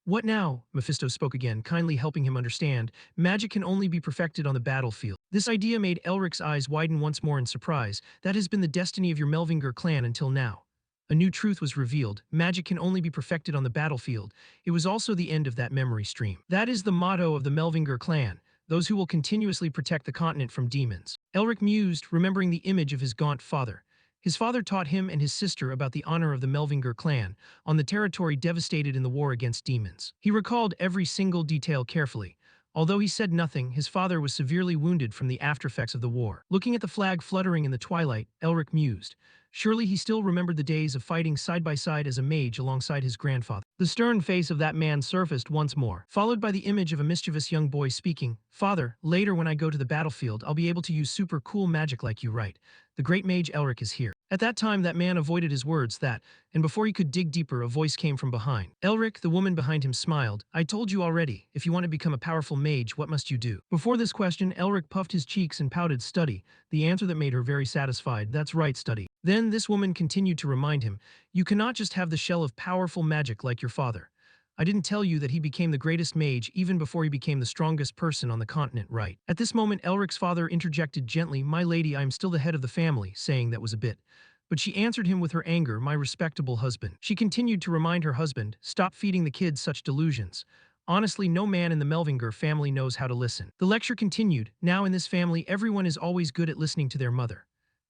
What now? Mephisto spoke again, kindly helping him understand. Magic can only be perfected on the battlefield. This idea made Elric's eyes widen once more in surprise. That has been the destiny of your Melvinger clan until now. A new truth was revealed. Magic can only be perfected on the battlefield. It was also the end of that memory stream. That is the motto of the Melvinger clan. those who will continuously protect the continent from demons. Elric mused, remembering the image of his gaunt father. His father taught him and his sister about the honor of the Melvinger clan on the territory devastated in the war against demons. He recalled every single detail carefully. Although he said nothing, his father was severely wounded from the aftereffects of the war. Looking at the flag fluttering in the twilight, Elric mused. Surely he still remembered the days of fighting side by side as a mage alongside his grandfather. The stern face of that man surfaced once more, followed by the image of a mischievous young boy speaking, "Father, later when I go to the battlefield, I'll be able to use super cool magic like you, right? The great mage Elric is here." At that time, that man avoided his words and before he could dig deeper, a voice came from behind. Elric, the woman behind him, smiled. "I told you already, if you want to become a powerful mage, what must you do?" Before this question, Elric puffed his cheeks and pouted, "Study," the answer that made her very satisfied. "That's right, study." Then this woman continued to remind him, "You cannot just have the shell of powerful magic like your father. I didn't tell you that he became the greatest mage even before he became the strongest person on the continent, right?" At this moment, Elric's father interjected gently, "My lady, I am still the head of the family," saying that was a bit. But she answered him with her anger, "My respectable husband." She continued to remind her husband, "Stop feeding the kids such delusions. Honestly, no man in the Melvinger family knows how to listen." The lecture continued. Now in this family, everyone is always good at listening to their mother.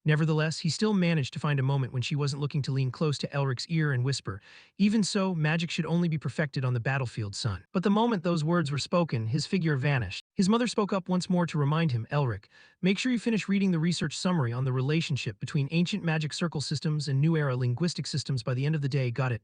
Nevertheless, he still managed to find a moment when she wasn't looking to lean close to Elric's ear and whisper, "Even so, magic should only be perfected on the battlefield, son." But the moment those words were spoken, his figure vanished. His mother spoke up once more to remind him, "Elric, make sure you finish reading the research summary on the relationship between ancient magic circle systems and new era linguistic systems by the end of the day, got it?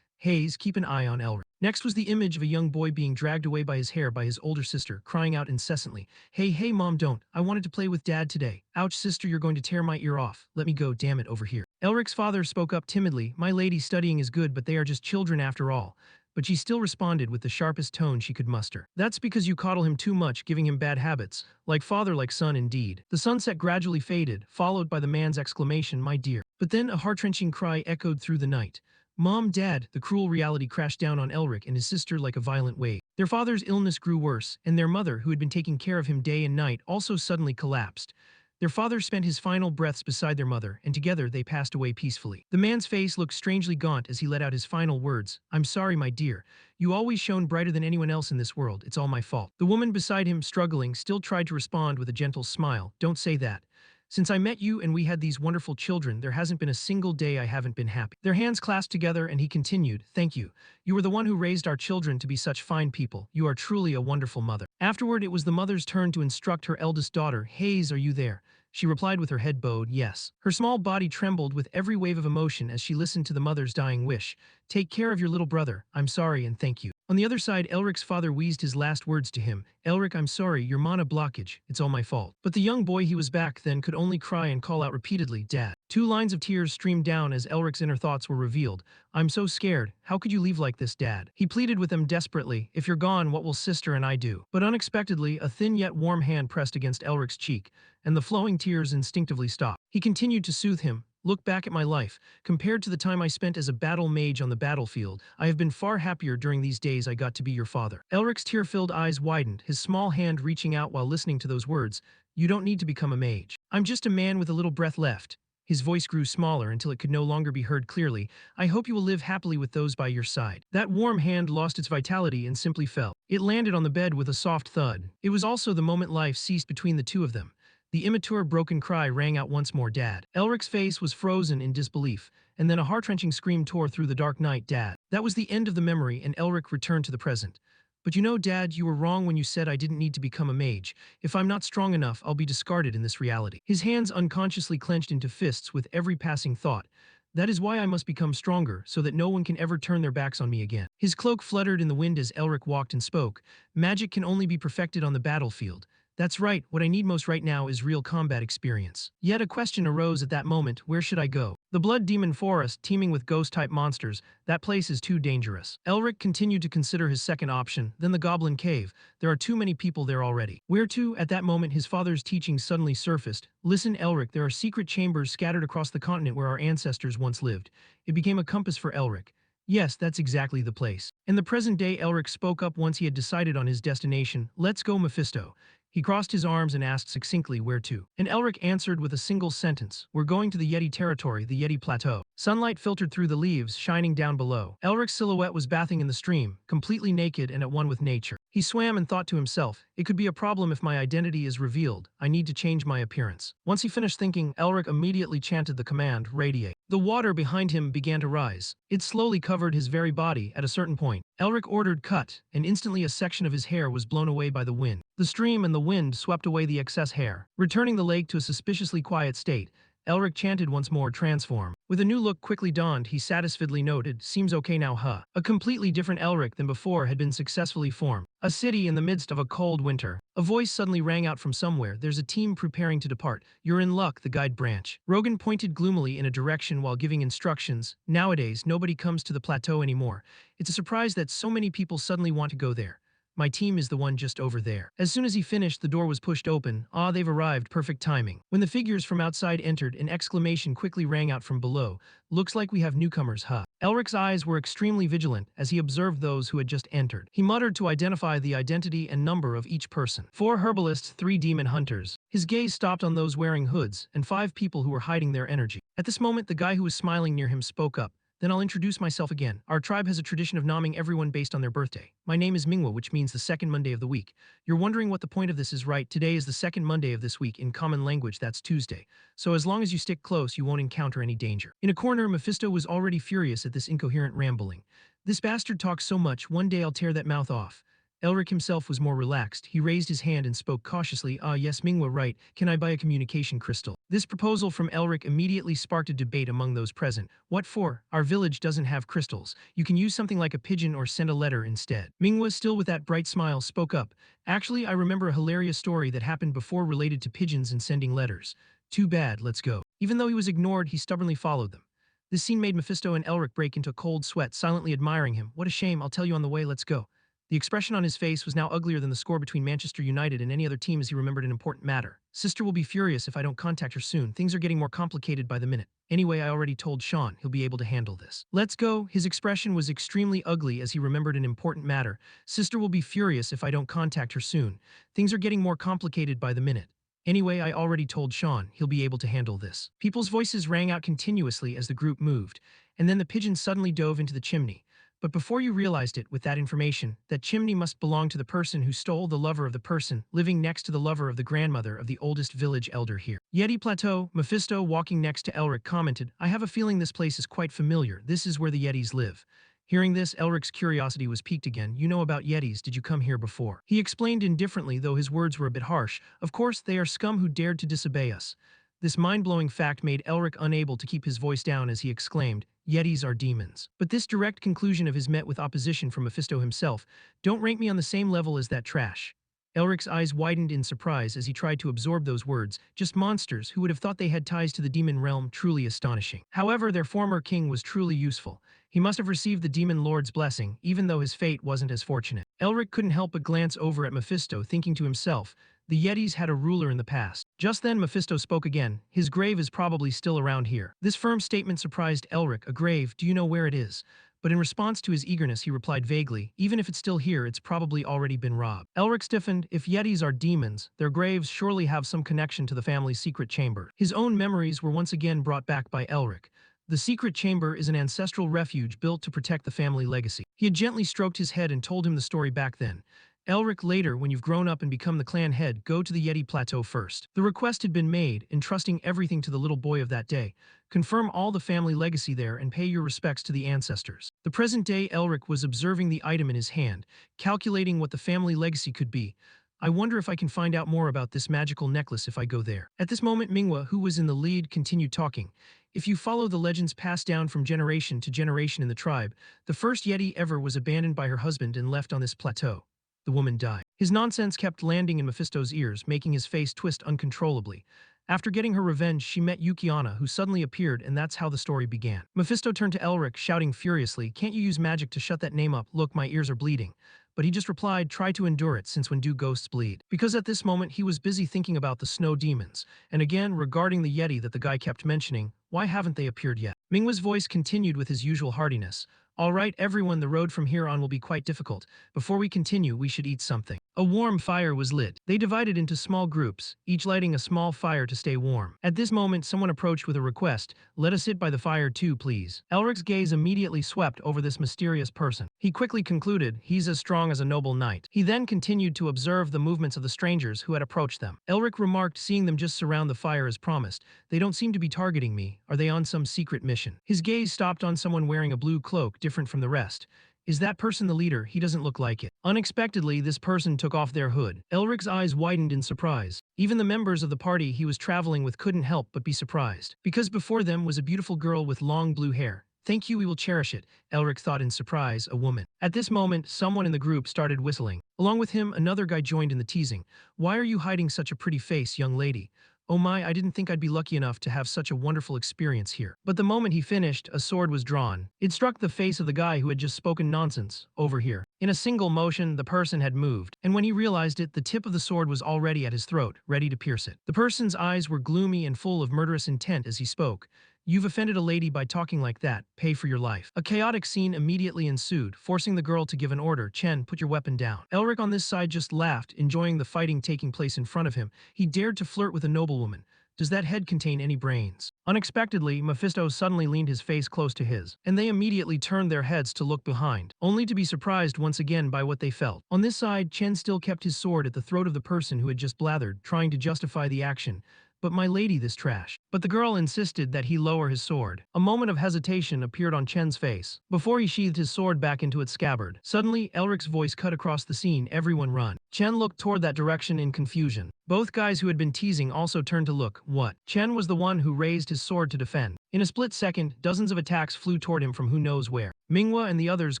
Hayes, keep an eye on Elric." Next was the image of a young boy being dragged away by his hair by his older sister, crying out incessantly, Hey, mom, don't. I wanted to play with dad today. Ouch, sister, you're going to tear my ear off. Let me go, damn it, over here." Elric's father spoke up timidly, "My lady, studying is good, but they are just children after all." But she still responded with the sharpest tone she could muster. "That's because you coddle him too much, giving him bad habits. Like father, like son, indeed." The sunset gradually faded, followed by the man's exclamation, "My dear." But then a heart-wrenching cry echoed through the night. "Mom, Dad," the cruel reality crashed down on Elric and his sister like a violent wave. Their father's illness grew worse, and their mother, who had been taking care of him day and night, also suddenly collapsed. Their father spent his final breaths beside their mother, and together they passed away peacefully. The man's face looked strangely gaunt as he let out his final words, "I'm sorry, my dear. You always shone brighter than anyone else in this world. It's all my fault." The woman beside him, struggling, still tried to respond with a gentle smile, "Don't say that. Since I met you and we had these wonderful children, there hasn't been a single day I haven't been happy." Their hands clasped together and he continued, "Thank you. You were the one who raised our children to be such fine people. You are truly a wonderful mother." Afterward, it was the mother's turn to instruct her eldest daughter, "Hayes, are you there?" She replied with her head bowed, "Yes." Her small body trembled with every wave of emotion as she listened to the mother's dying wish, "Take care of your little brother. I'm sorry and thank you." On the other side, Elric's father wheezed his last words to him, "Elric, I'm sorry, your mana blockage. It's all my fault." But the young boy, he was back then, could only cry and call out repeatedly, "Dad." 2 lines of tears streamed down as Elric's inner thoughts were revealed. "I'm so scared. How could you leave like this, Dad?" He pleaded with them desperately, "If you're gone, what will sister and I do?" But unexpectedly, a thin yet warm hand pressed against Elric's cheek, and the flowing tears instinctively stopped. He continued to soothe him, "Look back at my life. Compared to the time I spent as a battle mage on the battlefield, I have been far happier during these days I got to be your father." Elric's tear-filled eyes widened, his small hand reaching out while listening to those words, "You don't need to become a mage. I'm just a man with a little breath left." His voice grew smaller until it could no longer be heard clearly. "I hope you will live happily with those by your side." That warm hand lost its vitality and simply fell. It landed on the bed with a soft thud. It was also the moment life ceased between the two of them. The immature broken cry rang out once more, "Dad." Elric's face was frozen in disbelief, and then a heart-wrenching scream tore through the dark night, "Dad." That was the end of the memory, and Elric returned to the present. "But you know, Dad, you were wrong when you said I didn't need to become a mage. If I'm not strong enough, I'll be discarded in this reality." His hands unconsciously clenched into fists with every passing thought. "That is why I must become stronger, so that no one can ever turn their backs on me again." His cloak fluttered in the wind as Elric walked and spoke. "Magic can only be perfected on the battlefield. That's right, what I need most right now is real combat experience." Yet a question arose at that moment, where should I go? The Blood Demon Forest, teeming with ghost-type monsters, that place is too dangerous. Elric continued to consider his second option, then the Goblin Cave. There are too many people there already. Where to? At that moment, his father's teachings suddenly surfaced. "Listen, Elric, there are secret chambers scattered across the continent where our ancestors once lived." It became a compass for Elric. Yes, that's exactly the place. In the present day, Elric spoke up once he had decided on his destination. "Let's go, Mephisto." He crossed his arms and asked succinctly where to. And Elric answered with a single sentence, "We're going to the Yeti territory, the Yeti plateau." Sunlight filtered through the leaves, shining down below. Elric's silhouette was bathing in the stream, completely naked and at one with nature. He swam and thought to himself, it could be a problem if my identity is revealed. I need to change my appearance. Once he finished thinking, Elric immediately chanted the command, "Radiate." The water behind him began to rise. It slowly covered his very body. At a certain point, Elric ordered cut, and instantly a section of his hair was blown away by the wind. The stream and the wind swept away the excess hair, returning the lake to a suspiciously quiet state. Elric chanted once more, "Transform." With a new look quickly dawned, he satisfiedly noted, "Seems okay now, huh?" A completely different Elric than before had been successfully formed. A city in the midst of a cold winter. A voice suddenly rang out from somewhere. "There's a team preparing to depart. You're in luck," the guide branch. Rogan pointed gloomily in a direction while giving instructions. "Nowadays, nobody comes to the plateau anymore. It's a surprise that so many people suddenly want to go there. My team is the one just over there." As soon as he finished, the door was pushed open. "Ah, they've arrived, perfect timing." When the figures from outside entered, an exclamation quickly rang out from below. "Looks like we have newcomers, huh?" Elric's eyes were extremely vigilant as he observed those who had just entered. He muttered to identify the identity and number of each person. 4 herbalists, 3 demon hunters. His gaze stopped on those wearing hoods, and 5 people who were hiding their energy. At this moment, the guy who was smiling near him spoke up. "Then I'll introduce myself again. Our tribe has a tradition of naming everyone based on their birthday. My name is Manhwa, which means the second Monday of the week. You're wondering what the point of this is, right? Today is the second Monday of this week. In common language, that's Tuesday. So as long as you stick close, you won't encounter any danger." In a corner, Mephisto was already furious at this incoherent rambling. "This bastard talks so much, one day I'll tear that mouth off." Elric himself was more relaxed. He raised his hand and spoke cautiously. "Ah, yes, Manhwa, right. Can I buy a communication crystal?" This proposal from Elric immediately sparked a debate among those present. "What for? Our village doesn't have crystals. You can use something like a pigeon or send a letter instead." Manhwa, still with that bright smile, spoke up. "Actually, I remember a hilarious story that happened before related to pigeons and sending letters. Too bad, let's go." Even though he was ignored, he stubbornly followed them. This scene made Mephisto and Elric break into a cold sweat, silently admiring him. "What a shame, I'll tell you on the way, let's go." The expression on his face was now uglier than the score between Manchester United and any other team as he remembered an important matter. "Sister will be furious if I don't contact her soon. Things are getting more complicated by the minute. Anyway, I already told Sean. He'll be able to handle this. Let's go." His expression was extremely ugly as he remembered an important matter. "Sister will be furious if I don't contact her soon. Things are getting more complicated by the minute. Anyway, I already told Sean. He'll be able to handle this." People's voices rang out continuously as the group moved, and then the pigeon suddenly dove into the chimney. But before you realized it, with that information, that chimney must belong to the person who stole the lover of the person living next to the lover of the grandmother of the oldest village elder here. "Yeti Plateau," Mephisto, walking next to Elric, commented. "I have a feeling this place is quite familiar. This is where the Yetis live." Hearing this, Elric's curiosity was piqued again. "You know about Yetis, did you come here before?" He explained indifferently, though his words were a bit harsh. "Of course, they are scum who dared to disobey us." This mind-blowing fact made Elric unable to keep his voice down as he exclaimed, "Yetis are demons." But this direct conclusion of his met with opposition from Mephisto himself. "Don't rank me on the same level as that trash." Elric's eyes widened in surprise as he tried to absorb those words. Just monsters, who would have thought they had ties to the demon realm, truly astonishing. However, their former king was truly useful. He must have received the demon lord's blessing, even though his fate wasn't as fortunate. Elric couldn't help but glance over at Mephisto, thinking to himself, the Yetis had a ruler in the past. Just then Mephisto spoke again. "His grave is probably still around here." This firm statement surprised Elric. "A grave, do you know where it is?" But in response to his eagerness, he replied vaguely, "Even if it's still here, it's probably already been robbed." Elric stiffened. If Yetis are demons, their graves surely have some connection to the family's secret chamber. His own memories were once again brought back by Elric. The secret chamber is an ancestral refuge built to protect the family legacy. He had gently stroked his head and told him the story back then. "Elric, later, when you've grown up and become the clan head, go to the Yeti Plateau first." The request had been made, entrusting everything to the little boy of that day. "Confirm all the family legacy there and pay your respects to the ancestors." The present-day Elric was observing the item in his hand, calculating what the family legacy could be. "I wonder if I can find out more about this magical necklace if I go there." At this moment, Manhwa, who was in the lead, continued talking. "If you follow the legends passed down from generation to generation in the tribe, the first Yeti ever was abandoned by her husband and left on this plateau. The woman died." His nonsense kept landing in Mephisto's ears, making his face twist uncontrollably. After getting her revenge, she met Yukiana, who suddenly appeared, and that's how the story began. Mephisto turned to Elric, shouting furiously, "Can't you use magic to shut that name up? Look, my ears are bleeding." But he just replied, "Try to endure it, since when do ghosts bleed?" Because at this moment he was busy thinking about the snow demons, and again regarding the Yeti that the guy kept mentioning. "Why haven't they appeared yet?" Mingwa's voice continued with his usual heartiness. All right, everyone, the road from here on will be quite difficult. Before we continue, we should eat something. A warm fire was lit. They divided into small groups, each lighting a small fire to stay warm. At this moment, someone approached with a request. Let us sit by the fire too, please. Elric's gaze immediately swept over this mysterious person. He quickly concluded, he's as strong as a noble knight. He then continued to observe the movements of the strangers who had approached them. Elric remarked, seeing them just surround the fire as promised. They don't seem to be targeting me. Are they on some secret mission? His gaze stopped on someone wearing a blue cloak different from the rest. Is that person the leader? He doesn't look like it. Unexpectedly, this person took off their hood. Elric's eyes widened in surprise. Even the members of the party he was traveling with couldn't help but be surprised. Because before them was a beautiful girl with long blue hair. Thank you, we will cherish it, Elric thought in surprise, a woman. At this moment, someone in the group started whistling. Along with him, another guy joined in the teasing. Why are you hiding such a pretty face, young lady? Oh my, I didn't think I'd be lucky enough to have such a wonderful experience here. But the moment he finished, a sword was drawn. It struck the face of the guy who had just spoken nonsense, over here. In a single motion, the person had moved, and when he realized it, the tip of the sword was already at his throat, ready to pierce it. The person's eyes were gloomy and full of murderous intent as he spoke. You've offended a lady by talking like that. Pay for your life. A chaotic scene immediately ensued, forcing the girl to give an order. Chen, put your weapon down. Elric on this side just laughed, enjoying the fighting taking place in front of him. He dared to flirt with a noblewoman. Does that head contain any brains? Unexpectedly, Mephisto suddenly leaned his face close to his, and they immediately turned their heads to look behind, only to be surprised once again by what they felt. On this side, Chen still kept his sword at the throat of the person who had just blathered, trying to justify the action. But my lady, this trash. But the girl insisted that he lower his sword. A moment of hesitation appeared on Chen's face, before he sheathed his sword back into its scabbard. Suddenly, Elric's voice cut across the scene, everyone run. Chen looked toward that direction in confusion. Both guys who had been teasing also turned to look. What? Chen was the one who raised his sword to defend. In a split second, dozens of attacks flew toward him from who knows where. Manhwa and the others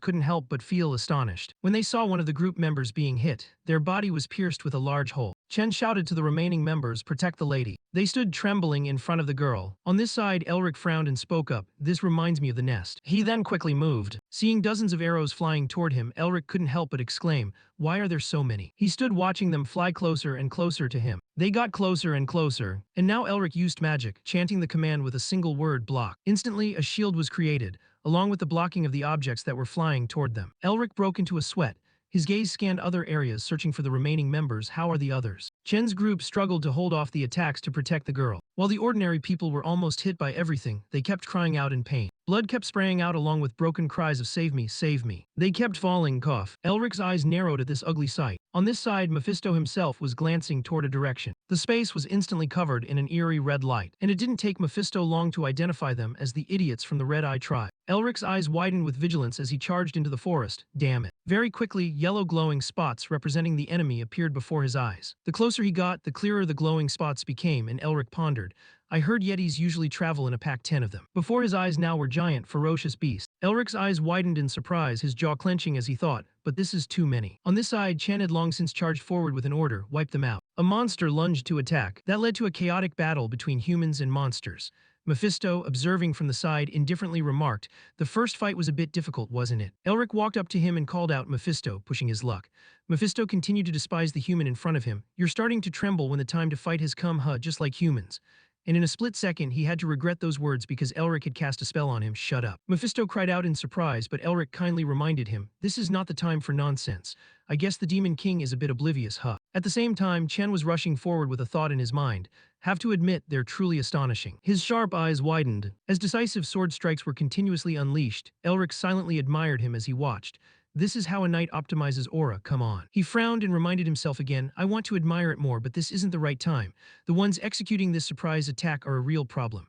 couldn't help but feel astonished. When they saw one of the group members being hit, their body was pierced with a large hole. Chen shouted to the remaining members, protect the lady. They stood trembling in front of the girl. On this side, Elric frowned and spoke up, this reminds me of the nest. He then quickly moved. Seeing dozens of arrows flying toward him, Elric couldn't help but exclaim, why are there so many? He stood watching them fly closer and closer to him. They got closer and closer, and now Elric used magic, chanting the command with a single word, block. Instantly, a shield was created, along with the blocking of the objects that were flying toward them. Elric broke into a sweat. His gaze scanned other areas, searching for the remaining members. How are the others? Chen's group struggled to hold off the attacks to protect the girl. While the ordinary people were almost hit by everything, they kept crying out in pain. Blood kept spraying out along with broken cries of save me, save me. They kept falling, cough. Elric's eyes narrowed at this ugly sight. On this side, Mephisto himself was glancing toward a direction. The space was instantly covered in an eerie red light, and it didn't take Mephisto long to identify them as the idiots from the Red Eye tribe. Elric's eyes widened with vigilance as he charged into the forest. Damn it. Very quickly, yellow glowing spots representing the enemy appeared before his eyes. The closer he got, the clearer the glowing spots became, and Elric pondered. I heard Yetis usually travel in a pack 10 of them. Before his eyes now were giant, ferocious beasts. Elric's eyes widened in surprise, his jaw clenching as he thought, but this is too many. On this side, Chen had long since charged forward with an order, wipe them out. A monster lunged to attack. That led to a chaotic battle between humans and monsters. Mephisto, observing from the side, indifferently remarked, the first fight was a bit difficult, wasn't it? Elric walked up to him and called out Mephisto, pushing his luck. Mephisto continued to despise the human in front of him. You're starting to tremble when the time to fight has come, just like humans. And in a split second, he had to regret those words because Elric had cast a spell on him. Shut up. Mephisto cried out in surprise, but Elric kindly reminded him, this is not the time for nonsense. I guess the Demon King is a bit oblivious, At the same time, Chen was rushing forward with a thought in his mind. Have to admit, they're truly astonishing. His sharp eyes widened. As decisive sword strikes were continuously unleashed, Elric silently admired him as he watched. This is how a knight optimizes aura, come on. He frowned and reminded himself again, I want to admire it more, but this isn't the right time. The ones executing this surprise attack are a real problem.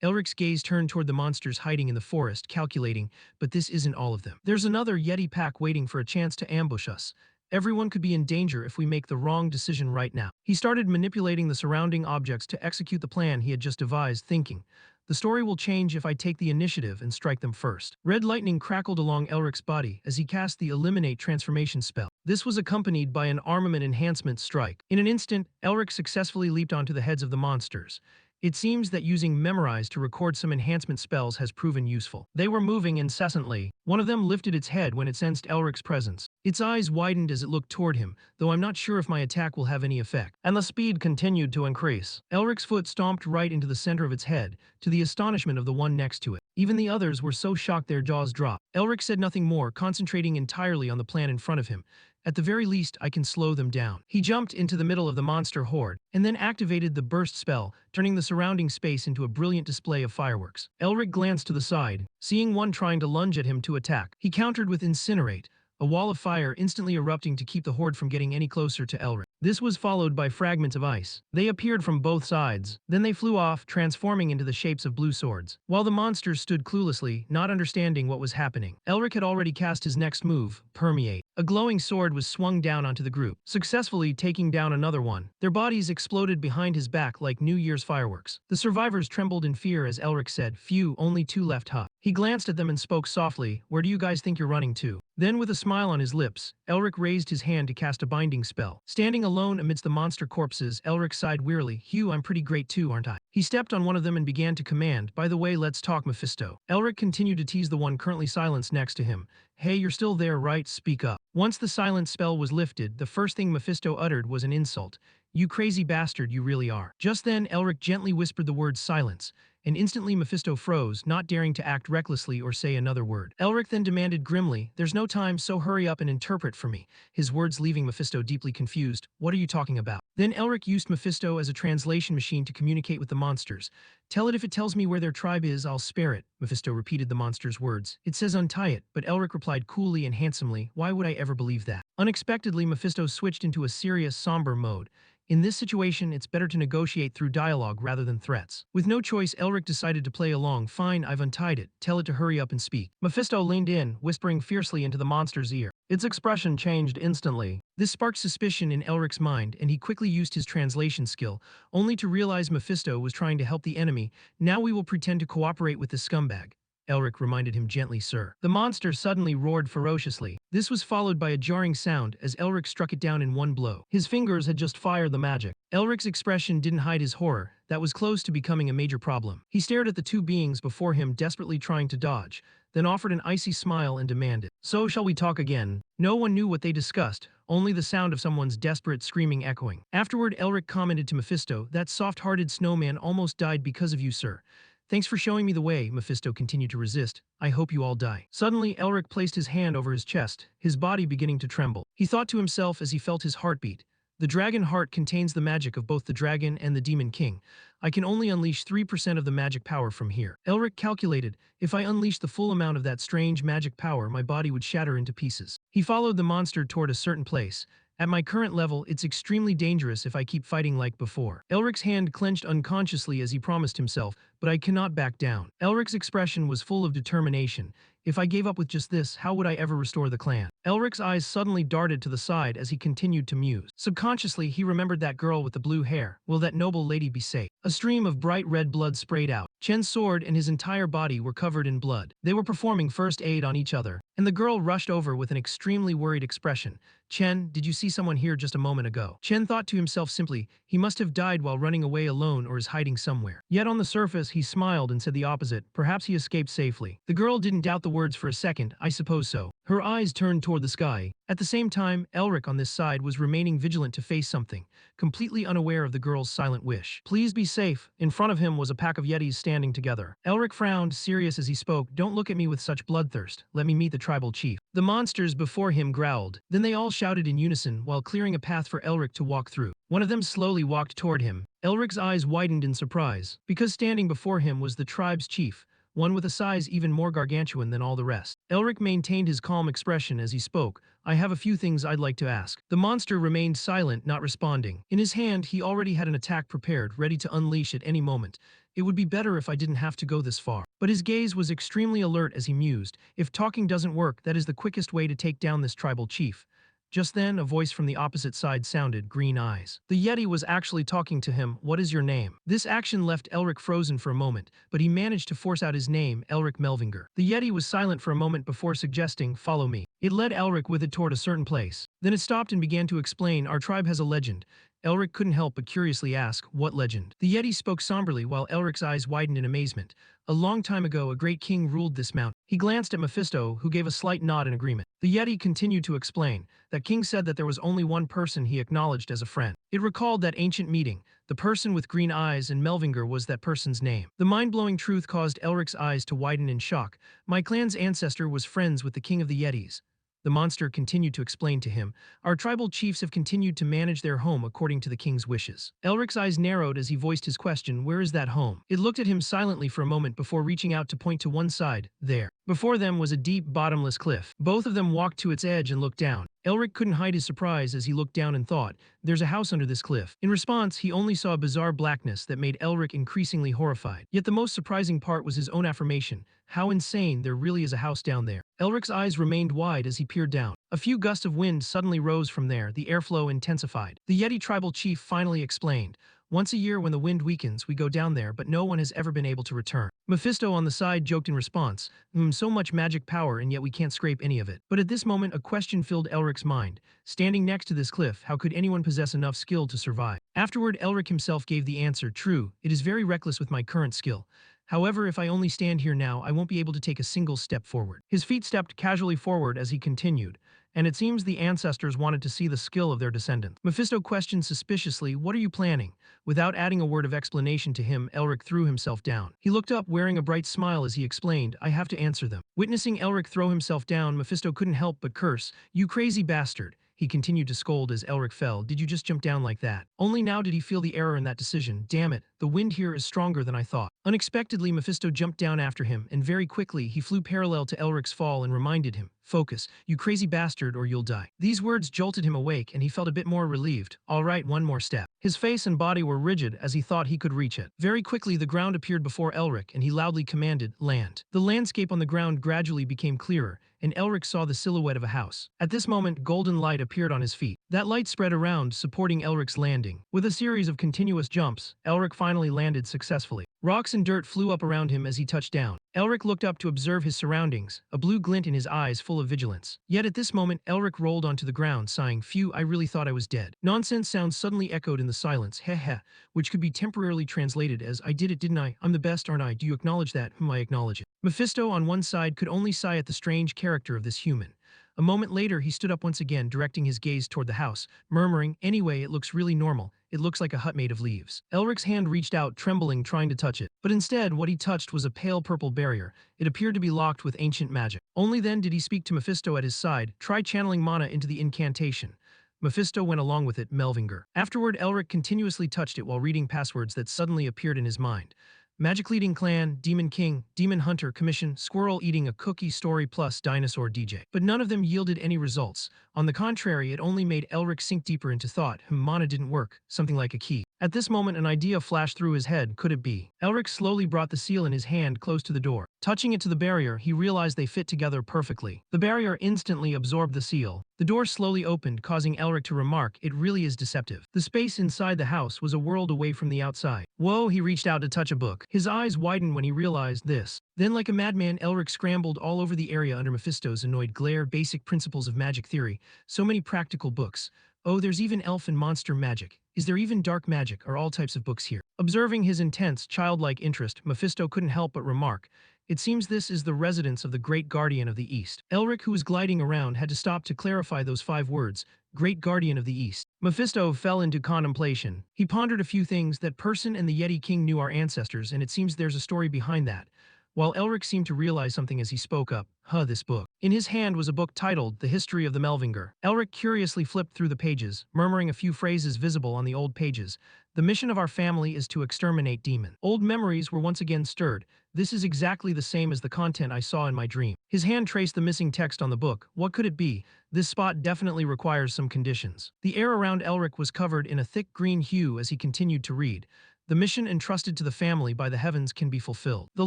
Elric's gaze turned toward the monsters hiding in the forest, calculating, but this isn't all of them. There's another Yeti pack waiting for a chance to ambush us. Everyone could be in danger if we make the wrong decision right now. He started manipulating the surrounding objects to execute the plan he had just devised, thinking, the story will change if I take the initiative and strike them first. Red lightning crackled along Elric's body as he cast the Eliminate transformation spell. This was accompanied by an armament enhancement strike. In an instant, Elric successfully leaped onto the heads of the monsters. It seems that using Memorize to record some enhancement spells has proven useful. They were moving incessantly. One of them lifted its head when it sensed Elric's presence. Its eyes widened as it looked toward him, though I'm not sure if my attack will have any effect. And the speed continued to increase. Elric's foot stomped right into the center of its head, to the astonishment of the one next to it. Even the others were so shocked their jaws dropped. Elric said nothing more, concentrating entirely on the plan in front of him. At the very least, I can slow them down. He jumped into the middle of the monster horde, and then activated the burst spell, turning the surrounding space into a brilliant display of fireworks. Elric glanced to the side, seeing one trying to lunge at him to attack. He countered with Incinerate, a wall of fire instantly erupting to keep the horde from getting any closer to Elric. This was followed by fragments of ice. They appeared from both sides. Then they flew off, transforming into the shapes of blue swords. While the monsters stood cluelessly, not understanding what was happening, Elric had already cast his next move, Permeate. A glowing sword was swung down onto the group, successfully taking down another one. Their bodies exploded behind his back like New Year's fireworks. The survivors trembled in fear as Elric said, "Phew, only two left, huh?" He glanced at them and spoke softly, "Where do you guys think you're running to?" Then with a smile on his lips, Elric raised his hand to cast a binding spell. Standing alone amidst the monster corpses, Elric sighed wearily, "Hugh, I'm pretty great too, aren't I?" He stepped on one of them and began to command, "By the way, let's talk, Mephisto." Elric continued to tease the one currently silenced next to him. "Hey, you're still there, right? Speak up." Once the silence spell was lifted, the first thing Mephisto uttered was an insult. "You crazy bastard, you really are." Just then, Elric gently whispered the word silence, and instantly Mephisto froze, not daring to act recklessly or say another word. Elric then demanded grimly, "There's no time, so hurry up and interpret for me," his words leaving Mephisto deeply confused. "What are you talking about?" Then Elric used Mephisto as a translation machine to communicate with the monsters. "Tell it if it tells me where their tribe is, I'll spare it," Mephisto repeated the monster's words. "It says untie it," but Elric replied coolly and handsomely, "Why would I ever believe that?" Unexpectedly, Mephisto switched into a serious, somber mode. In this situation, it's better to negotiate through dialogue rather than threats. With no choice, Elric decided to play along. "Fine, I've untied it. Tell it to hurry up and speak." Mephisto leaned in, whispering fiercely into the monster's ear. Its expression changed instantly. This sparked suspicion in Elric's mind, and he quickly used his translation skill, only to realize Mephisto was trying to help the enemy. "Now we will pretend to cooperate with this scumbag," Elric reminded him gently, "sir." The monster suddenly roared ferociously. This was followed by a jarring sound as Elric struck it down in one blow. His fingers had just fired the magic. Elric's expression didn't hide his horror. That was close to becoming a major problem. He stared at the two beings before him, desperately trying to dodge, then offered an icy smile and demanded, "So shall we talk again?" No one knew what they discussed, only the sound of someone's desperate screaming echoing. Afterward, Elric commented to Mephisto, "That soft-hearted snowman almost died because of you, sir." "Thanks for showing me the way," Mephisto continued to resist. "I hope you all die." Suddenly, Elric placed his hand over his chest, his body beginning to tremble. He thought to himself as he felt his heartbeat, "The dragon heart contains the magic of both the dragon and the demon king. I can only unleash 3% of the magic power from here." Elric calculated, "If I unleashed the full amount of that strange magic power, my body would shatter into pieces." He followed the monster toward a certain place. "At my current level, it's extremely dangerous if I keep fighting like before." Elric's hand clenched unconsciously as he promised himself, "But I cannot back down." Elric's expression was full of determination. "If I gave up with just this, how would I ever restore the clan?" Elric's eyes suddenly darted to the side as he continued to muse. Subconsciously, he remembered that girl with the blue hair. Will that noble lady be safe? A stream of bright red blood sprayed out. Chen's sword and his entire body were covered in blood. They were performing first aid on each other, and the girl rushed over with an extremely worried expression. "Chen, did you see someone here just a moment ago?" Chen thought to himself simply, he must have died while running away alone or is hiding somewhere. Yet on the surface, he smiled and said the opposite. Perhaps he escaped safely. The girl didn't doubt the words for a second. "I suppose so." Her eyes turned toward the sky. At the same time, Elric on this side was remaining vigilant to face something, completely unaware of the girl's silent wish. "Please be safe." In front of him was a pack of yetis standing together. Elric frowned, serious as he spoke. "Don't look at me with such bloodthirst. Let me meet the tribal chief." The monsters before him growled. Then they all shouted in unison while clearing a path for Elric to walk through. One of them slowly walked toward him. Elric's eyes widened in surprise, because standing before him was the tribe's chief, one with a size even more gargantuan than all the rest. Elric maintained his calm expression as he spoke. "I have a few things I'd like to ask." The monster remained silent, not responding. In his hand, he already had an attack prepared, ready to unleash at any moment. "It would be better if I didn't have to go this far." But his gaze was extremely alert as he mused. "If talking doesn't work, that is the quickest way to take down this tribal chief." Just then, a voice from the opposite side sounded, "Green eyes." The Yeti was actually talking to him. "What is your name?" This action left Elric frozen for a moment, but he managed to force out his name, Elric Melvinger. The Yeti was silent for a moment before suggesting, "Follow me." It led Elric with it toward a certain place. Then it stopped and began to explain, "Our tribe has a legend. Elric couldn't help but curiously ask, what legend? The Yeti spoke somberly while Elric's eyes widened in amazement. A long time ago, a great king ruled this mountain. He glanced at Mephisto, who gave a slight nod in agreement. The Yeti continued to explain. That king said that there was only one person he acknowledged as a friend. It recalled that ancient meeting. The person with green eyes, and Melvinger was that person's name. The mind-blowing truth caused Elric's eyes to widen in shock. My clan's ancestor was friends with the king of the Yetis. The monster continued to explain to him, our tribal chiefs have continued to manage their home according to the king's wishes. Elric's eyes narrowed as he voiced his question, where is that home? It looked at him silently for a moment before reaching out to point to one side, there. Before them was a deep, bottomless cliff. Both of them walked to its edge and looked down. Elric couldn't hide his surprise as he looked down and thought, there's a house under this cliff. In response, he only saw a bizarre blackness that made Elric increasingly horrified. Yet the most surprising part was his own affirmation, how insane, there really is a house down there. Elric's eyes remained wide as he peered down. A few gusts of wind suddenly rose from there, the airflow intensified. The Yeti tribal chief finally explained, once a year when the wind weakens, we go down there, but no one has ever been able to return. Mephisto on the side joked in response, so much magic power and yet we can't scrape any of it. But at this moment a question filled Elric's mind. Standing next to this cliff, how could anyone possess enough skill to survive? Afterward, Elric himself gave the answer, true, it is very reckless with my current skill. However, if I only stand here now, I won't be able to take a single step forward. His feet stepped casually forward as he continued, and it seems the ancestors wanted to see the skill of their descendants. Mephisto questioned suspiciously, what are you planning? Without adding a word of explanation to him, Elric threw himself down. He looked up wearing a bright smile as he explained, I have to answer them. Witnessing Elric throw himself down, Mephisto couldn't help but curse, you crazy bastard. He continued to scold as Elric fell. Did you just jump down like that? Only now did he feel the error in that decision. Damn it, the wind here is stronger than I thought. Unexpectedly, Mephisto jumped down after him, and very quickly he flew parallel to Elric's fall and reminded him, focus, you crazy bastard or you'll die. These words jolted him awake and he felt a bit more relieved. All right, one more step. His face and body were rigid as he thought he could reach it. Very quickly the ground appeared before Elric and he loudly commanded, land. The landscape on the ground gradually became clearer, and Elric saw the silhouette of a house. At this moment, golden light appeared on his feet. That light spread around, supporting Elric's landing. With a series of continuous jumps, Elric finally landed successfully. Rocks and dirt flew up around him as he touched down. Elric looked up to observe his surroundings, a blue glint in his eyes full of vigilance. Yet at this moment, Elric rolled onto the ground, sighing, phew, I really thought I was dead. Nonsense sounds suddenly echoed in the silence, heh heh, which could be temporarily translated as, I did it, didn't I? I'm the best, aren't I? Do you acknowledge that? I acknowledge it. Mephisto on one side could only sigh at the strange character of this human. A moment later, he stood up once again, directing his gaze toward the house, murmuring, anyway, it looks really normal. It looks like a hut made of leaves. Elric's hand reached out, trembling, trying to touch it. But instead, what he touched was a pale purple barrier. It appeared to be locked with ancient magic. Only then did he speak to Mephisto at his side, try channeling mana into the incantation. Mephisto went along with it, Melvinger. Afterward, Elric continuously touched it while reading passwords that suddenly appeared in his mind. Magic Leading Clan, Demon King, Demon Hunter, Commission, Squirrel Eating a Cookie Story plus Dinosaur DJ. But none of them yielded any results. On the contrary, it only made Elric sink deeper into thought. Mana didn't work, something like a key. At this moment, an idea flashed through his head. Could it be? Elric slowly brought the seal in his hand close to the door. Touching it to the barrier, he realized they fit together perfectly. The barrier instantly absorbed the seal. The door slowly opened, causing Elric to remark, it really is deceptive. The space inside the house was a world away from the outside. Whoa, he reached out to touch a book. His eyes widened when he realized this. Then like a madman, Elric scrambled all over the area under Mephisto's annoyed glare. Basic principles of magic theory. So many practical books. Oh, there's even elf and monster magic. Is there even dark magic? Are all types of books here? Observing his intense, childlike interest, Mephisto couldn't help but remark, it seems this is the residence of the Great Guardian of the East. Elric, who was gliding around, had to stop to clarify those 5 words, Great Guardian of the East. Mephisto fell into contemplation. He pondered a few things. That person and the Yeti King knew our ancestors, and it seems there's a story behind that. While Elric seemed to realize something as he spoke up, this book. In his hand was a book titled The History of the Melvinger. Elric curiously flipped through the pages, murmuring a few phrases visible on the old pages. The mission of our family is to exterminate demons. Old memories were once again stirred. This is exactly the same as the content I saw in my dream. His hand traced the missing text on the book. What could it be? This spot definitely requires some conditions. The air around Elric was covered in a thick green hue as he continued to read. The mission entrusted to the family by the heavens can be fulfilled. The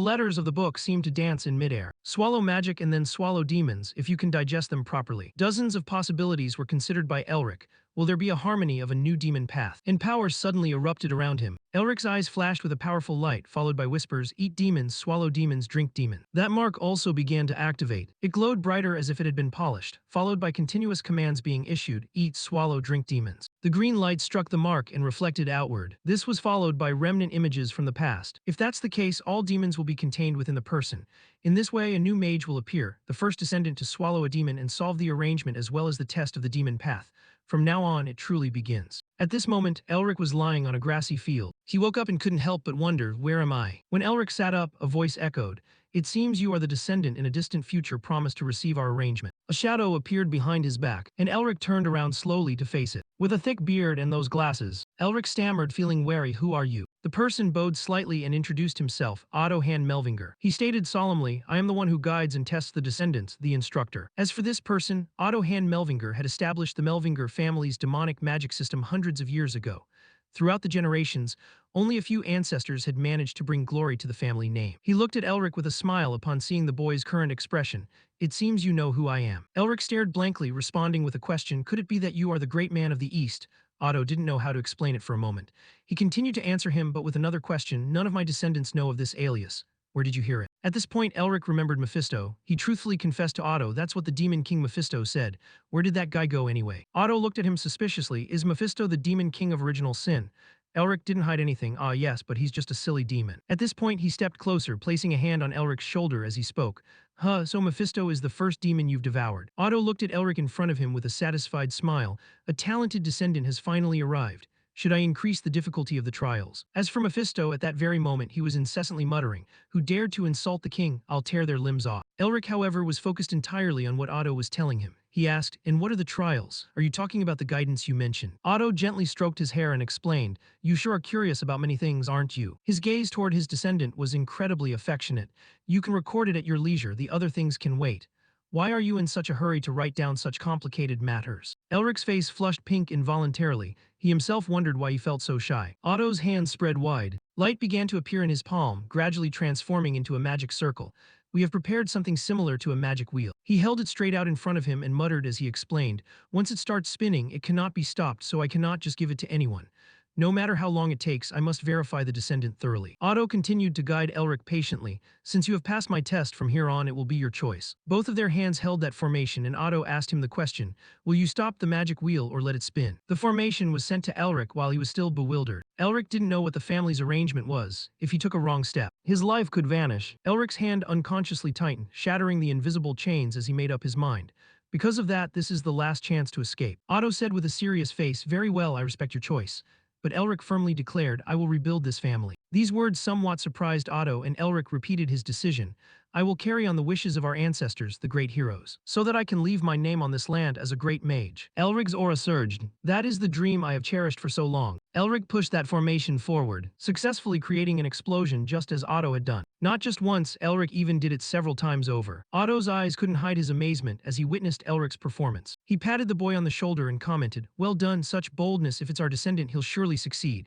letters of the book seem to dance in midair. Swallow magic and then swallow demons if you can digest them properly. Dozens of possibilities were considered by Elric. Will there be a harmony of a new demon path? And power suddenly erupted around him. Elric's eyes flashed with a powerful light, followed by whispers, eat demons, swallow demons, drink demon. That mark also began to activate. It glowed brighter as if it had been polished, followed by continuous commands being issued, eat, swallow, drink demons. The green light struck the mark and reflected outward. This was followed by remnant images from the past. If that's the case, all demons will be contained within the person. In this way, a new mage will appear, the first descendant to swallow a demon and solve the arrangement as well as the test of the demon path. From now on, it truly begins. At this moment, Elric was lying on a grassy field. He woke up and couldn't help but wonder, where am I? When Elric sat up, a voice echoed, it seems you are the descendant in a distant future promised to receive our arrangement. A shadow appeared behind his back, and Elric turned around slowly to face it. With a thick beard and those glasses, Elric stammered, feeling wary, who are you? The person bowed slightly and introduced himself, Otto Han Melvinger. He stated solemnly, I am the one who guides and tests the descendants, the instructor. As for this person, Otto Han Melvinger had established the Melvinger family's demonic magic system hundreds of years ago. Throughout the generations, only a few ancestors had managed to bring glory to the family name. He looked at Elric with a smile upon seeing the boy's current expression. It seems you know who I am. Elric stared blankly, responding with a question, could it be that you are the great man of the East? Otto didn't know how to explain it for a moment. He continued to answer him, but with another question, none of my descendants know of this alias. Where did you hear it? At this point, Elric remembered Mephisto. He truthfully confessed to Otto that's what the Demon King Mephisto said. Where did that guy go anyway? Otto looked at him suspiciously. Is Mephisto the Demon King of original sin? Elric didn't hide anything. Ah, yes, but he's just a silly demon. At this point, he stepped closer, placing a hand on Elric's shoulder as he spoke. Huh, so Mephisto is the first demon you've devoured. Otto looked at Elric in front of him with a satisfied smile. A talented descendant has finally arrived. Should I increase the difficulty of the trials? As for Mephisto, at that very moment he was incessantly muttering, who dared to insult the king, I'll tear their limbs off. Elric, however, was focused entirely on what Otto was telling him. He asked, and what are the trials? Are you talking about the guidance you mentioned? Otto gently stroked his hair and explained, you sure are curious about many things, aren't you? His gaze toward his descendant was incredibly affectionate. You can record it at your leisure, the other things can wait. Why are you in such a hurry to write down such complicated matters? Elric's face flushed pink involuntarily. He himself wondered why he felt so shy. Otto's hands spread wide. Light began to appear in his palm, gradually transforming into a magic circle. We have prepared something similar to a magic wheel. He held it straight out in front of him and muttered as he explained, once it starts spinning, it cannot be stopped, so I cannot just give it to anyone. No matter how long it takes, I must verify the descendant thoroughly. Otto continued to guide Elric patiently. Since you have passed my test, from here on it will be your choice. Both of their hands held that formation and Otto asked him the question, will you stop the magic wheel or let it spin? The formation was sent to Elric while he was still bewildered. Elric didn't know what the family's arrangement was. If he took a wrong step, his life could vanish. Elric's hand unconsciously tightened, shattering the invisible chains as he made up his mind. Because of that, this is the last chance to escape. Otto said with a serious face, very well, I respect your choice. But Elric firmly declared, I will rebuild this family. These words somewhat surprised Otto, and Elric repeated his decision. I will carry on the wishes of our ancestors, the great heroes, so that I can leave my name on this land as a great mage. Elric's aura surged. That is the dream I have cherished for so long. Elric pushed that formation forward, successfully creating an explosion just as Otto had done. Not just once, Elric even did it several times over. Otto's eyes couldn't hide his amazement as he witnessed Elric's performance. He patted the boy on the shoulder and commented, well done, such boldness, if it's our descendant he'll surely succeed.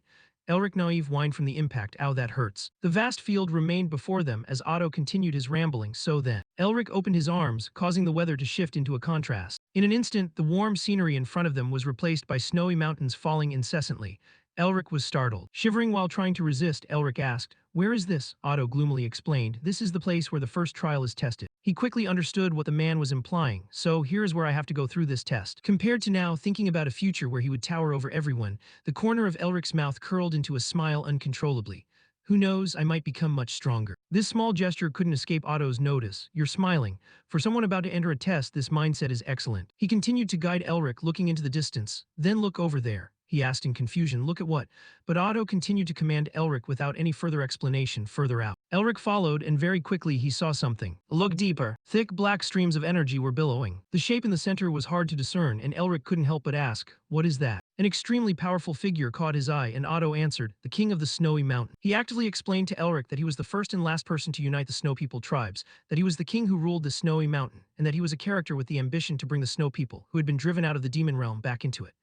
Elric naive whined from the impact, ow that hurts. The vast field remained before them as Otto continued his rambling, so then. Elric opened his arms, causing the weather to shift into a contrast. In an instant, the warm scenery in front of them was replaced by snowy mountains falling incessantly. Elric was startled. Shivering while trying to resist, Elric asked, where is this? Otto gloomily explained, this is the place where the first trial is tested. He quickly understood what the man was implying, so here is where I have to go through this test. Compared to now, thinking about a future where he would tower over everyone, the corner of Elric's mouth curled into a smile uncontrollably. Who knows, I might become much stronger. This small gesture couldn't escape Otto's notice. You're smiling. For someone about to enter a test, this mindset is excellent. He continued to guide Elric, looking into the distance. Then look over there. He asked in confusion, look at what? But Otto continued to command Elric without any further explanation, further out. Elric followed, and very quickly he saw something. Look deeper. Thick black streams of energy were billowing. The shape in the center was hard to discern, and Elric couldn't help but ask, what is that? An extremely powerful figure caught his eye, and Otto answered, the king of the snowy mountain. He actively explained to Elric that he was the first and last person to unite the Snow People tribes, that he was the king who ruled the snowy mountain, and that he was a character with the ambition to bring the Snow People, who had been driven out of the demon realm, back into it.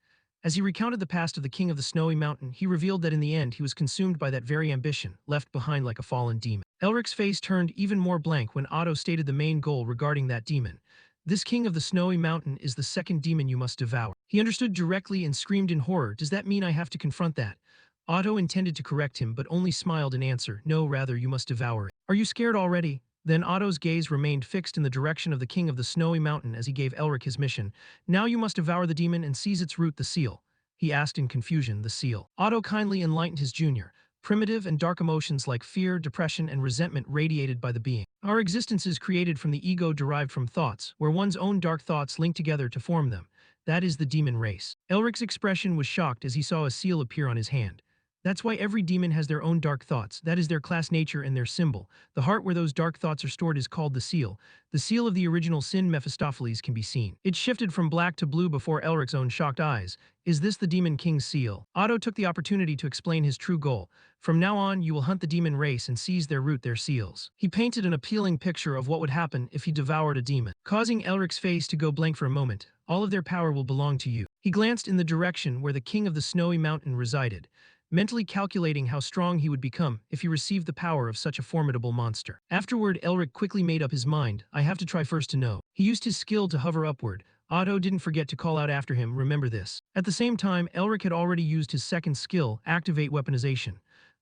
As he recounted the past of the king of the snowy mountain, he revealed that in the end he was consumed by that very ambition, left behind like a fallen demon. Elric's face turned even more blank when Otto stated the main goal regarding that demon. This king of the snowy mountain is the second demon you must devour. He understood directly and screamed in horror, does that mean I have to confront that? Otto intended to correct him but only smiled in answer, no, rather you must devour it. Are you scared already? Then Otto's gaze remained fixed in the direction of the king of the snowy mountain as he gave Elric his mission. Now you must devour the demon and seize its root, the seal. he asked in confusion. The seal. Otto kindly enlightened his junior. Primitive and dark emotions like fear, depression, and resentment radiated by the being. Our existence is created from the ego derived from thoughts, where one's own dark thoughts link together to form them. That is the demon race. Elric's expression was shocked as he saw a seal appear on his hand. That's why every demon has their own dark thoughts. That is their class nature and their symbol. The heart where those dark thoughts are stored is called the seal. The seal of the original sin Mephistopheles can be seen. It shifted from black to blue before Elric's own shocked eyes. Is this the Demon King's seal? Otto took the opportunity to explain his true goal. From now on, you will hunt the demon race and seize their root, their seals. He painted an appealing picture of what would happen if he devoured a demon, causing Elric's face to go blank for a moment. All of their power will belong to you. He glanced in the direction where the king of the snowy mountain resided, mentally calculating how strong he would become if he received the power of such a formidable monster. Afterward, Elric quickly made up his mind. I have to try first to know. He used his skill to hover upward. Otto didn't forget to call out after him, remember this. At the same time, Elric had already used his second skill, activate weaponization.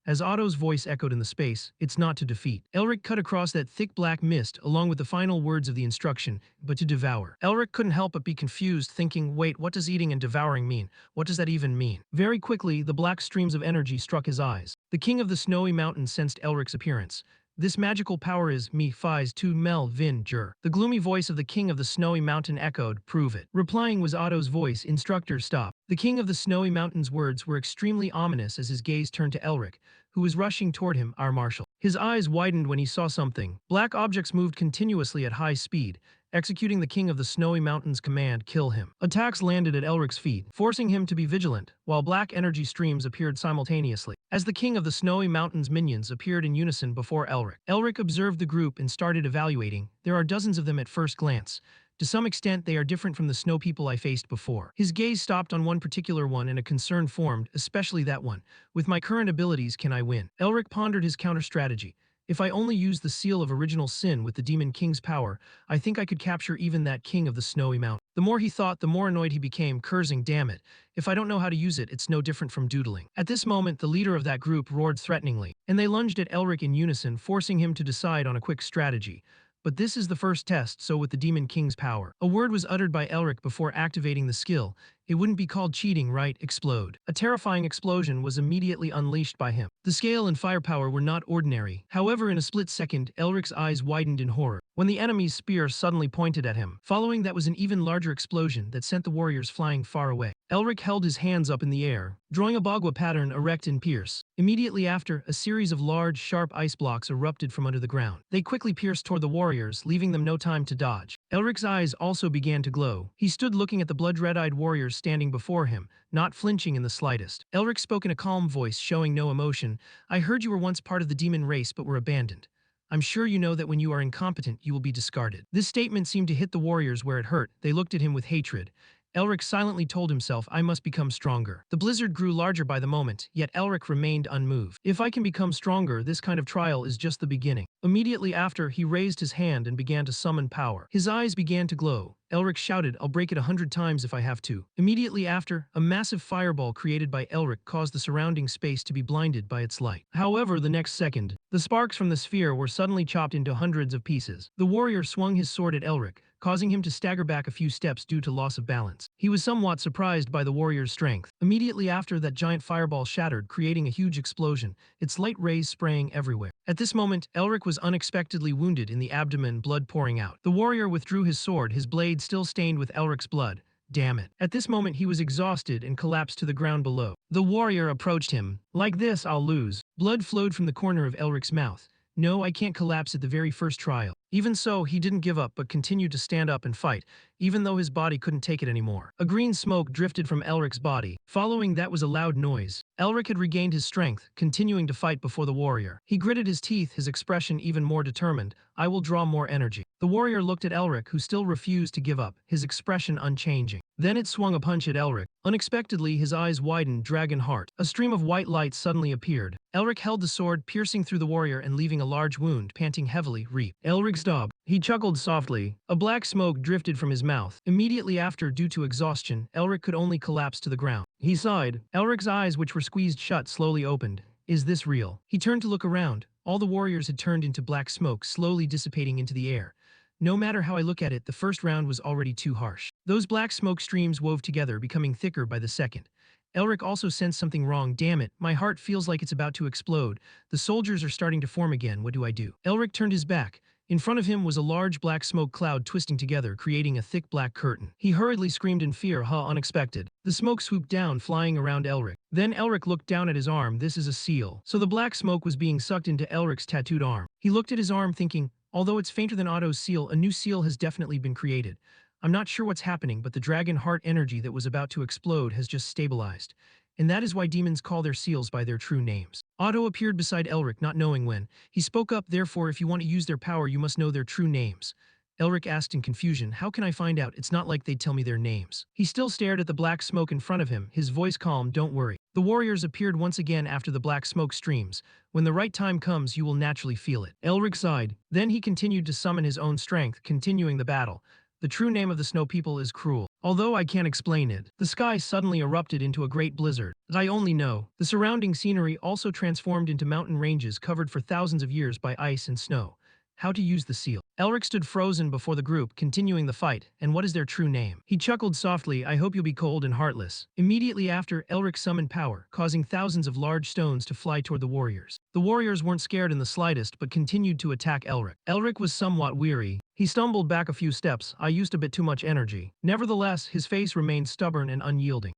As Otto's voice echoed in the space, it's not to defeat. Elric cut across that thick black mist along with the final words of the instruction, but to devour. Elric couldn't help but be confused, thinking, wait, what does eating and devouring mean? What does that even mean? Very quickly, the black streams of energy struck his eyes. The king of the snowy mountain sensed Elric's appearance. This magical power is me fies to mel vin jur. The gloomy voice of the king of the snowy mountain echoed, prove it. Replying was Otto's voice, instructor stop. The king of the snowy mountain's words were extremely ominous as his gaze turned to Elric, who was rushing toward him, our marshal. His eyes widened when he saw something. Black objects moved continuously at high speed, executing the king of the snowy mountain's command, kill him. Attacks landed at Elric's feet, forcing him to be vigilant, while black energy streams appeared simultaneously. As the king of the snowy mountain's minions appeared in unison before Elric, Elric observed the group and started evaluating. There are dozens of them at first glance. To some extent, they are different from the snow people I faced before. His gaze stopped on one particular one and a concern formed, especially that one. With my current abilities, can I win? Elric pondered his counter-strategy. If I only use the seal of original sin with the Demon King's power, I think I could capture even that king of the snowy mountain. The more he thought, the more annoyed he became, cursing, damn it. If I don't know how to use it, it's no different from doodling. At this moment, the leader of that group roared threateningly, and they lunged at Elric in unison, forcing him to decide on a quick strategy. But this is the first test, so with the Demon King's power. A word was uttered by Elric before activating the skill. It wouldn't be called cheating, right? Explode. A terrifying explosion was immediately unleashed by him. The scale and firepower were not ordinary. However, in a split second, Elric's eyes widened in horror when the enemy's spear suddenly pointed at him. Following that was an even larger explosion that sent the warriors flying far away. Elric held his hands up in the air, drawing a bagua pattern erect and pierce. Immediately after, a series of large, sharp ice blocks erupted from under the ground. They quickly pierced toward the warriors, leaving them no time to dodge. Elric's eyes also began to glow. He stood looking at the blood-red-eyed warriors standing before him, not flinching in the slightest. Elric spoke in a calm voice, showing no emotion. I heard you were once part of the demon race but were abandoned. I'm sure you know that when you are incompetent, you will be discarded. This statement seemed to hit the warriors where it hurt. They looked at him with hatred. Elric silently told himself, I must become stronger. The blizzard grew larger by the moment, yet Elric remained unmoved. If I can become stronger, this kind of trial is just the beginning. Immediately after, he raised his hand and began to summon power. His eyes began to glow. Elric shouted, I'll break it 100 times if I have to. Immediately after, a massive fireball created by Elric caused the surrounding space to be blinded by its light. However, the next second, the sparks from the sphere were suddenly chopped into hundreds of pieces. The warrior swung his sword at Elric, causing him to stagger back a few steps due to loss of balance. He was somewhat surprised by the warrior's strength. Immediately after, that giant fireball shattered, creating a huge explosion, its light rays spraying everywhere. At this moment, Elric was unexpectedly wounded in the abdomen, blood pouring out. The warrior withdrew his sword, his blade still stained with Elric's blood. Damn it. At this moment, he was exhausted and collapsed to the ground below. The warrior approached him. Like this, I'll lose. Blood flowed from the corner of Elric's mouth. No, I can't collapse at the very first trial. Even so, he didn't give up but continued to stand up and fight, even though his body couldn't take it anymore. A green smoke drifted from Elric's body. Following that was a loud noise. Elric had regained his strength, continuing to fight before the warrior. He gritted his teeth, his expression even more determined. I will draw more energy. The warrior looked at Elric, who still refused to give up, his expression unchanging. Then it swung a punch at Elric. Unexpectedly, his eyes widened, dragon heart. A stream of white light suddenly appeared. Elric held the sword, piercing through the warrior and leaving a large wound, panting heavily. Reap. Elric's dog. He chuckled softly. A black smoke drifted from his mouth. Immediately after, due to exhaustion, Elric could only collapse to the ground. He sighed. Elric's eyes, which were squeezed shut, slowly opened. Is this real? He turned to look around. All the warriors had turned into black smoke, slowly dissipating into the air. No matter how I look at it, the first round was already too harsh. Those black smoke streams wove together, becoming thicker by the second. Elric also sensed something wrong. Damn it, my heart feels like it's about to explode. The soldiers are starting to form again. What do I do? Elric turned his back. In front of him was a large black smoke cloud twisting together, creating a thick black curtain. He hurriedly screamed in fear, unexpected. The smoke swooped down, flying around Elric. Then Elric looked down at his arm. This is a seal. So the black smoke was being sucked into Elric's tattooed arm. He looked at his arm thinking, although it's fainter than Otto's seal, a new seal has definitely been created. I'm not sure what's happening, but the dragon heart energy that was about to explode has just stabilized. And that is why demons call their seals by their true names. Otto appeared beside Elric, not knowing when. He spoke up, therefore, if you want to use their power, you must know their true names. Elric asked in confusion, how can I find out? It's not like they'd tell me their names. He still stared at the black smoke in front of him, his voice calm, don't worry. The warriors appeared once again after the black smoke streams. When the right time comes, you will naturally feel it. Elric sighed. Then he continued to summon his own strength, continuing the battle. The true name of the snow people is cruel. Although I can't explain it. The sky suddenly erupted into a great blizzard. I only know. The surrounding scenery also transformed into mountain ranges covered for thousands of years by ice and snow. How to use the seal. Elric stood frozen before the group, continuing the fight. And what is their true name? He chuckled softly, I hope you'll be cold and heartless. Immediately after, Elric summoned power, causing thousands of large stones to fly toward the warriors. The warriors weren't scared in the slightest, but continued to attack Elric. Elric was somewhat weary. He stumbled back a few steps. I used a bit too much energy. Nevertheless, his face remained stubborn and unyielding.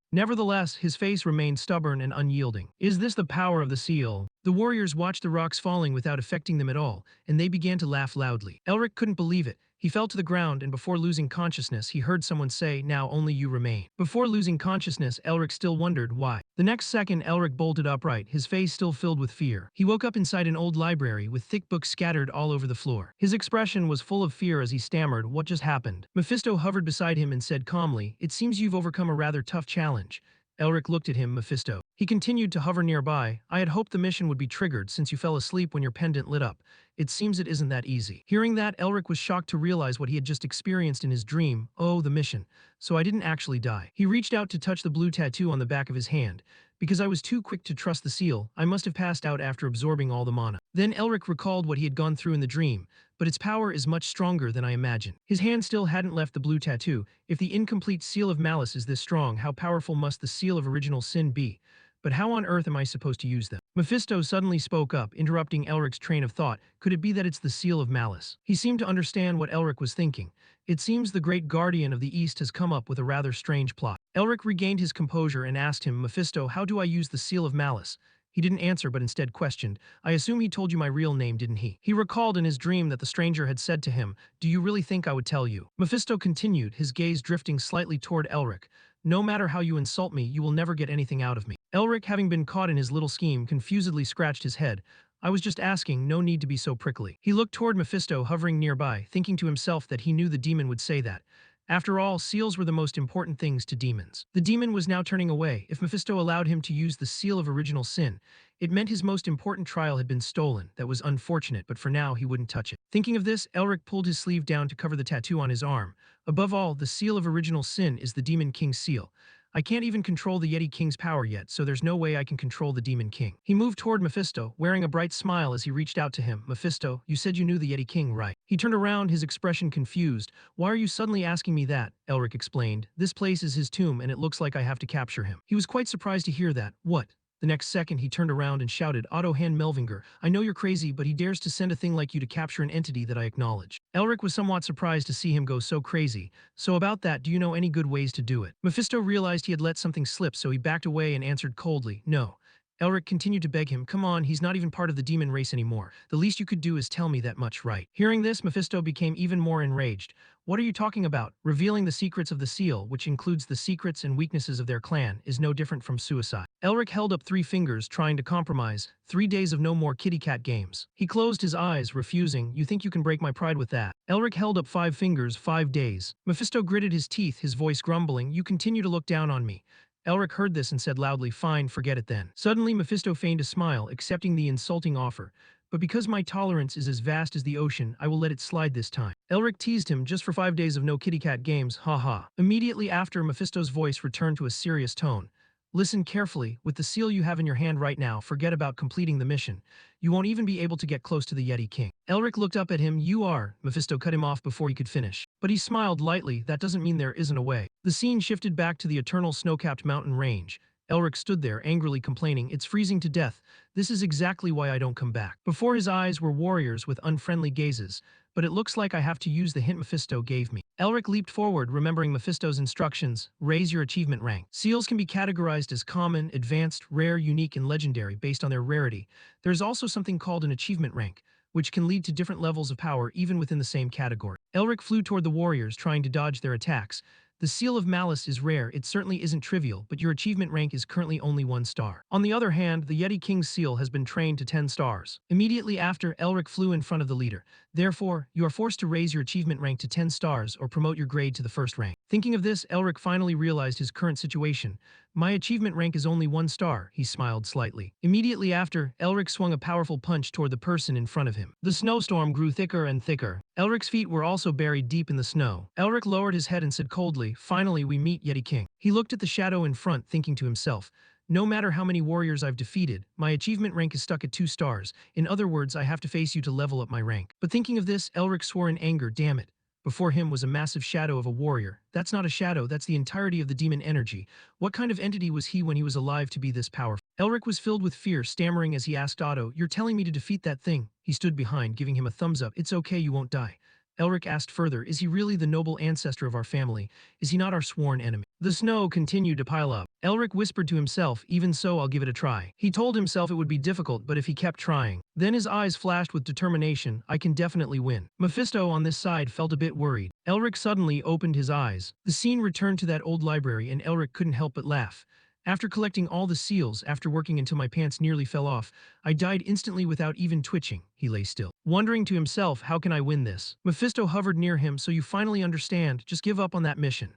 Is this the power of the seal? The warriors watched the rocks falling without affecting them at all, and they began to laugh loudly. Elric couldn't believe it. He fell to the ground, and before losing consciousness, he heard someone say, now only you remain. Before losing consciousness, Elric still wondered why. The next second, Elric bolted upright, his face still filled with fear. He woke up inside an old library with thick books scattered all over the floor. His expression was full of fear as he stammered, what just happened? Mephisto hovered beside him and said calmly, it seems you've overcome a rather tough challenge. Elric looked at him, Mephisto. He continued to hover nearby. I had hoped the mission would be triggered since you fell asleep when your pendant lit up. It seems it isn't that easy. Hearing that, Elric was shocked to realize what he had just experienced in his dream. Oh, the mission. So I didn't actually die. He reached out to touch the blue tattoo on the back of his hand. Because I was too quick to trust the seal, I must have passed out after absorbing all the mana. Then Elric recalled what he had gone through in the dream, but its power is much stronger than I imagined. His hand still hadn't left the blue tattoo. If the incomplete seal of malice is this strong, how powerful must the seal of original sin be? But how on earth am I supposed to use them? Mephisto suddenly spoke up, interrupting Elric's train of thought. Could it be that it's the seal of malice? He seemed to understand what Elric was thinking. It seems the great guardian of the East has come up with a rather strange plot. Elric regained his composure and asked him, Mephisto, how do I use the seal of malice? He didn't answer but instead questioned, I assume he told you my real name, didn't he? He recalled in his dream that the stranger had said to him, do you really think I would tell you? Mephisto continued, his gaze drifting slightly toward Elric. No matter how you insult me, you will never get anything out of me. Elric, having been caught in his little scheme, confusedly scratched his head. I was just asking, no need to be so prickly. He looked toward Mephisto hovering nearby, thinking to himself that he knew the demon would say that. After all, seals were the most important things to demons. The demon was now turning away. If Mephisto allowed him to use the seal of original sin, it meant his most important trial had been stolen. That was unfortunate, but for now he wouldn't touch it. Thinking of this, Elric pulled his sleeve down to cover the tattoo on his arm. Above all, the seal of original sin is the Demon King's seal. I can't even control the Yeti King's power yet, so there's no way I can control the Demon King. He moved toward Mephisto, wearing a bright smile as he reached out to him. Mephisto, you said you knew the Yeti King, right? He turned around, his expression confused. Why are you suddenly asking me that? Elric explained. This place is his tomb, and it looks like I have to capture him. He was quite surprised to hear that. What? The next second, he turned around and shouted, Otto Han Melvinger, I know you're crazy, but he dares to send a thing like you to capture an entity that I acknowledge. Elric was somewhat surprised to see him go so crazy. So about that, do you know any good ways to do it? Mephisto realized he had let something slip, so he backed away and answered coldly, no. Elric continued to beg him, come on, he's not even part of the demon race anymore. The least you could do is tell me that much, right? Hearing this, Mephisto became even more enraged. What are you talking about? Revealing the secrets of the seal, which includes the secrets and weaknesses of their clan, is no different from suicide. Elric held up 3 fingers, trying to compromise. 3 days of no more kitty cat games. He closed his eyes, refusing. You think you can break my pride with that? Elric held up 5 fingers, 5 days. Mephisto gritted his teeth, his voice grumbling. You continue to look down on me. Elric heard this and said loudly, fine, forget it then. Suddenly, Mephisto feigned a smile, accepting the insulting offer. But because my tolerance is as vast as the ocean, I will let it slide this time. Elric teased him, just for 5 days of no kitty cat games, haha. Immediately after, Mephisto's voice returned to a serious tone. Listen carefully, with the seal you have in your hand right now, forget about completing the mission. You won't even be able to get close to the Yeti King. Elric looked up at him, you are. Mephisto cut him off before he could finish. But he smiled lightly, that doesn't mean there isn't a way. The scene shifted back to the eternal snow-capped mountain range. Elric stood there, angrily complaining, "It's freezing to death. This is exactly why I don't come back." Before his eyes were warriors with unfriendly gazes, but it looks like I have to use the hint Mephisto gave me. Elric leaped forward, remembering Mephisto's instructions: raise your achievement rank. Seals can be categorized as common, advanced, rare, unique, and legendary based on their rarity. There's also something called an achievement rank, which can lead to different levels of power even within the same category. Elric flew toward the warriors, trying to dodge their attacks. The Seal of Malice is rare, it certainly isn't trivial, but your achievement rank is currently only 1 star. On the other hand, the Yeti King's seal has been trained to 10 stars. Immediately after, Elric flew in front of the leader. Therefore, you are forced to raise your achievement rank to 10 stars or promote your grade to the first rank. Thinking of this, Elric finally realized his current situation. My achievement rank is only 1 star, he smiled slightly. Immediately after, Elric swung a powerful punch toward the person in front of him. The snowstorm grew thicker and thicker. Elric's feet were also buried deep in the snow. Elric lowered his head and said coldly, "Finally we meet, Yeti King." He looked at the shadow in front, thinking to himself, "No matter how many warriors I've defeated, my achievement rank is stuck at 2 stars. In other words, I have to face you to level up my rank." But thinking of this, Elric swore in anger, "Damn it. Before him was a massive shadow of a warrior. That's not a shadow, that's the entirety of the demon energy. What kind of entity was he when he was alive to be this powerful?" Elric was filled with fear, stammering as he asked Otto, "You're telling me to defeat that thing?" He stood behind, giving him a thumbs up. "It's okay, you won't die." Elric asked further, "Is he really the noble ancestor of our family? Is he not our sworn enemy?" The snow continued to pile up. Elric whispered to himself, "Even so, I'll give it a try." He told himself it would be difficult, but if he kept trying. Then his eyes flashed with determination, "I can definitely win." Mephisto on this side felt a bit worried. Elric suddenly opened his eyes. The scene returned to that old library and Elric couldn't help but laugh. "After collecting all the seals, after working until my pants nearly fell off, I died instantly without even twitching." He lay still, wondering to himself, "How can I win this?" Mephisto hovered near him, "So you finally understand, just give up on that mission."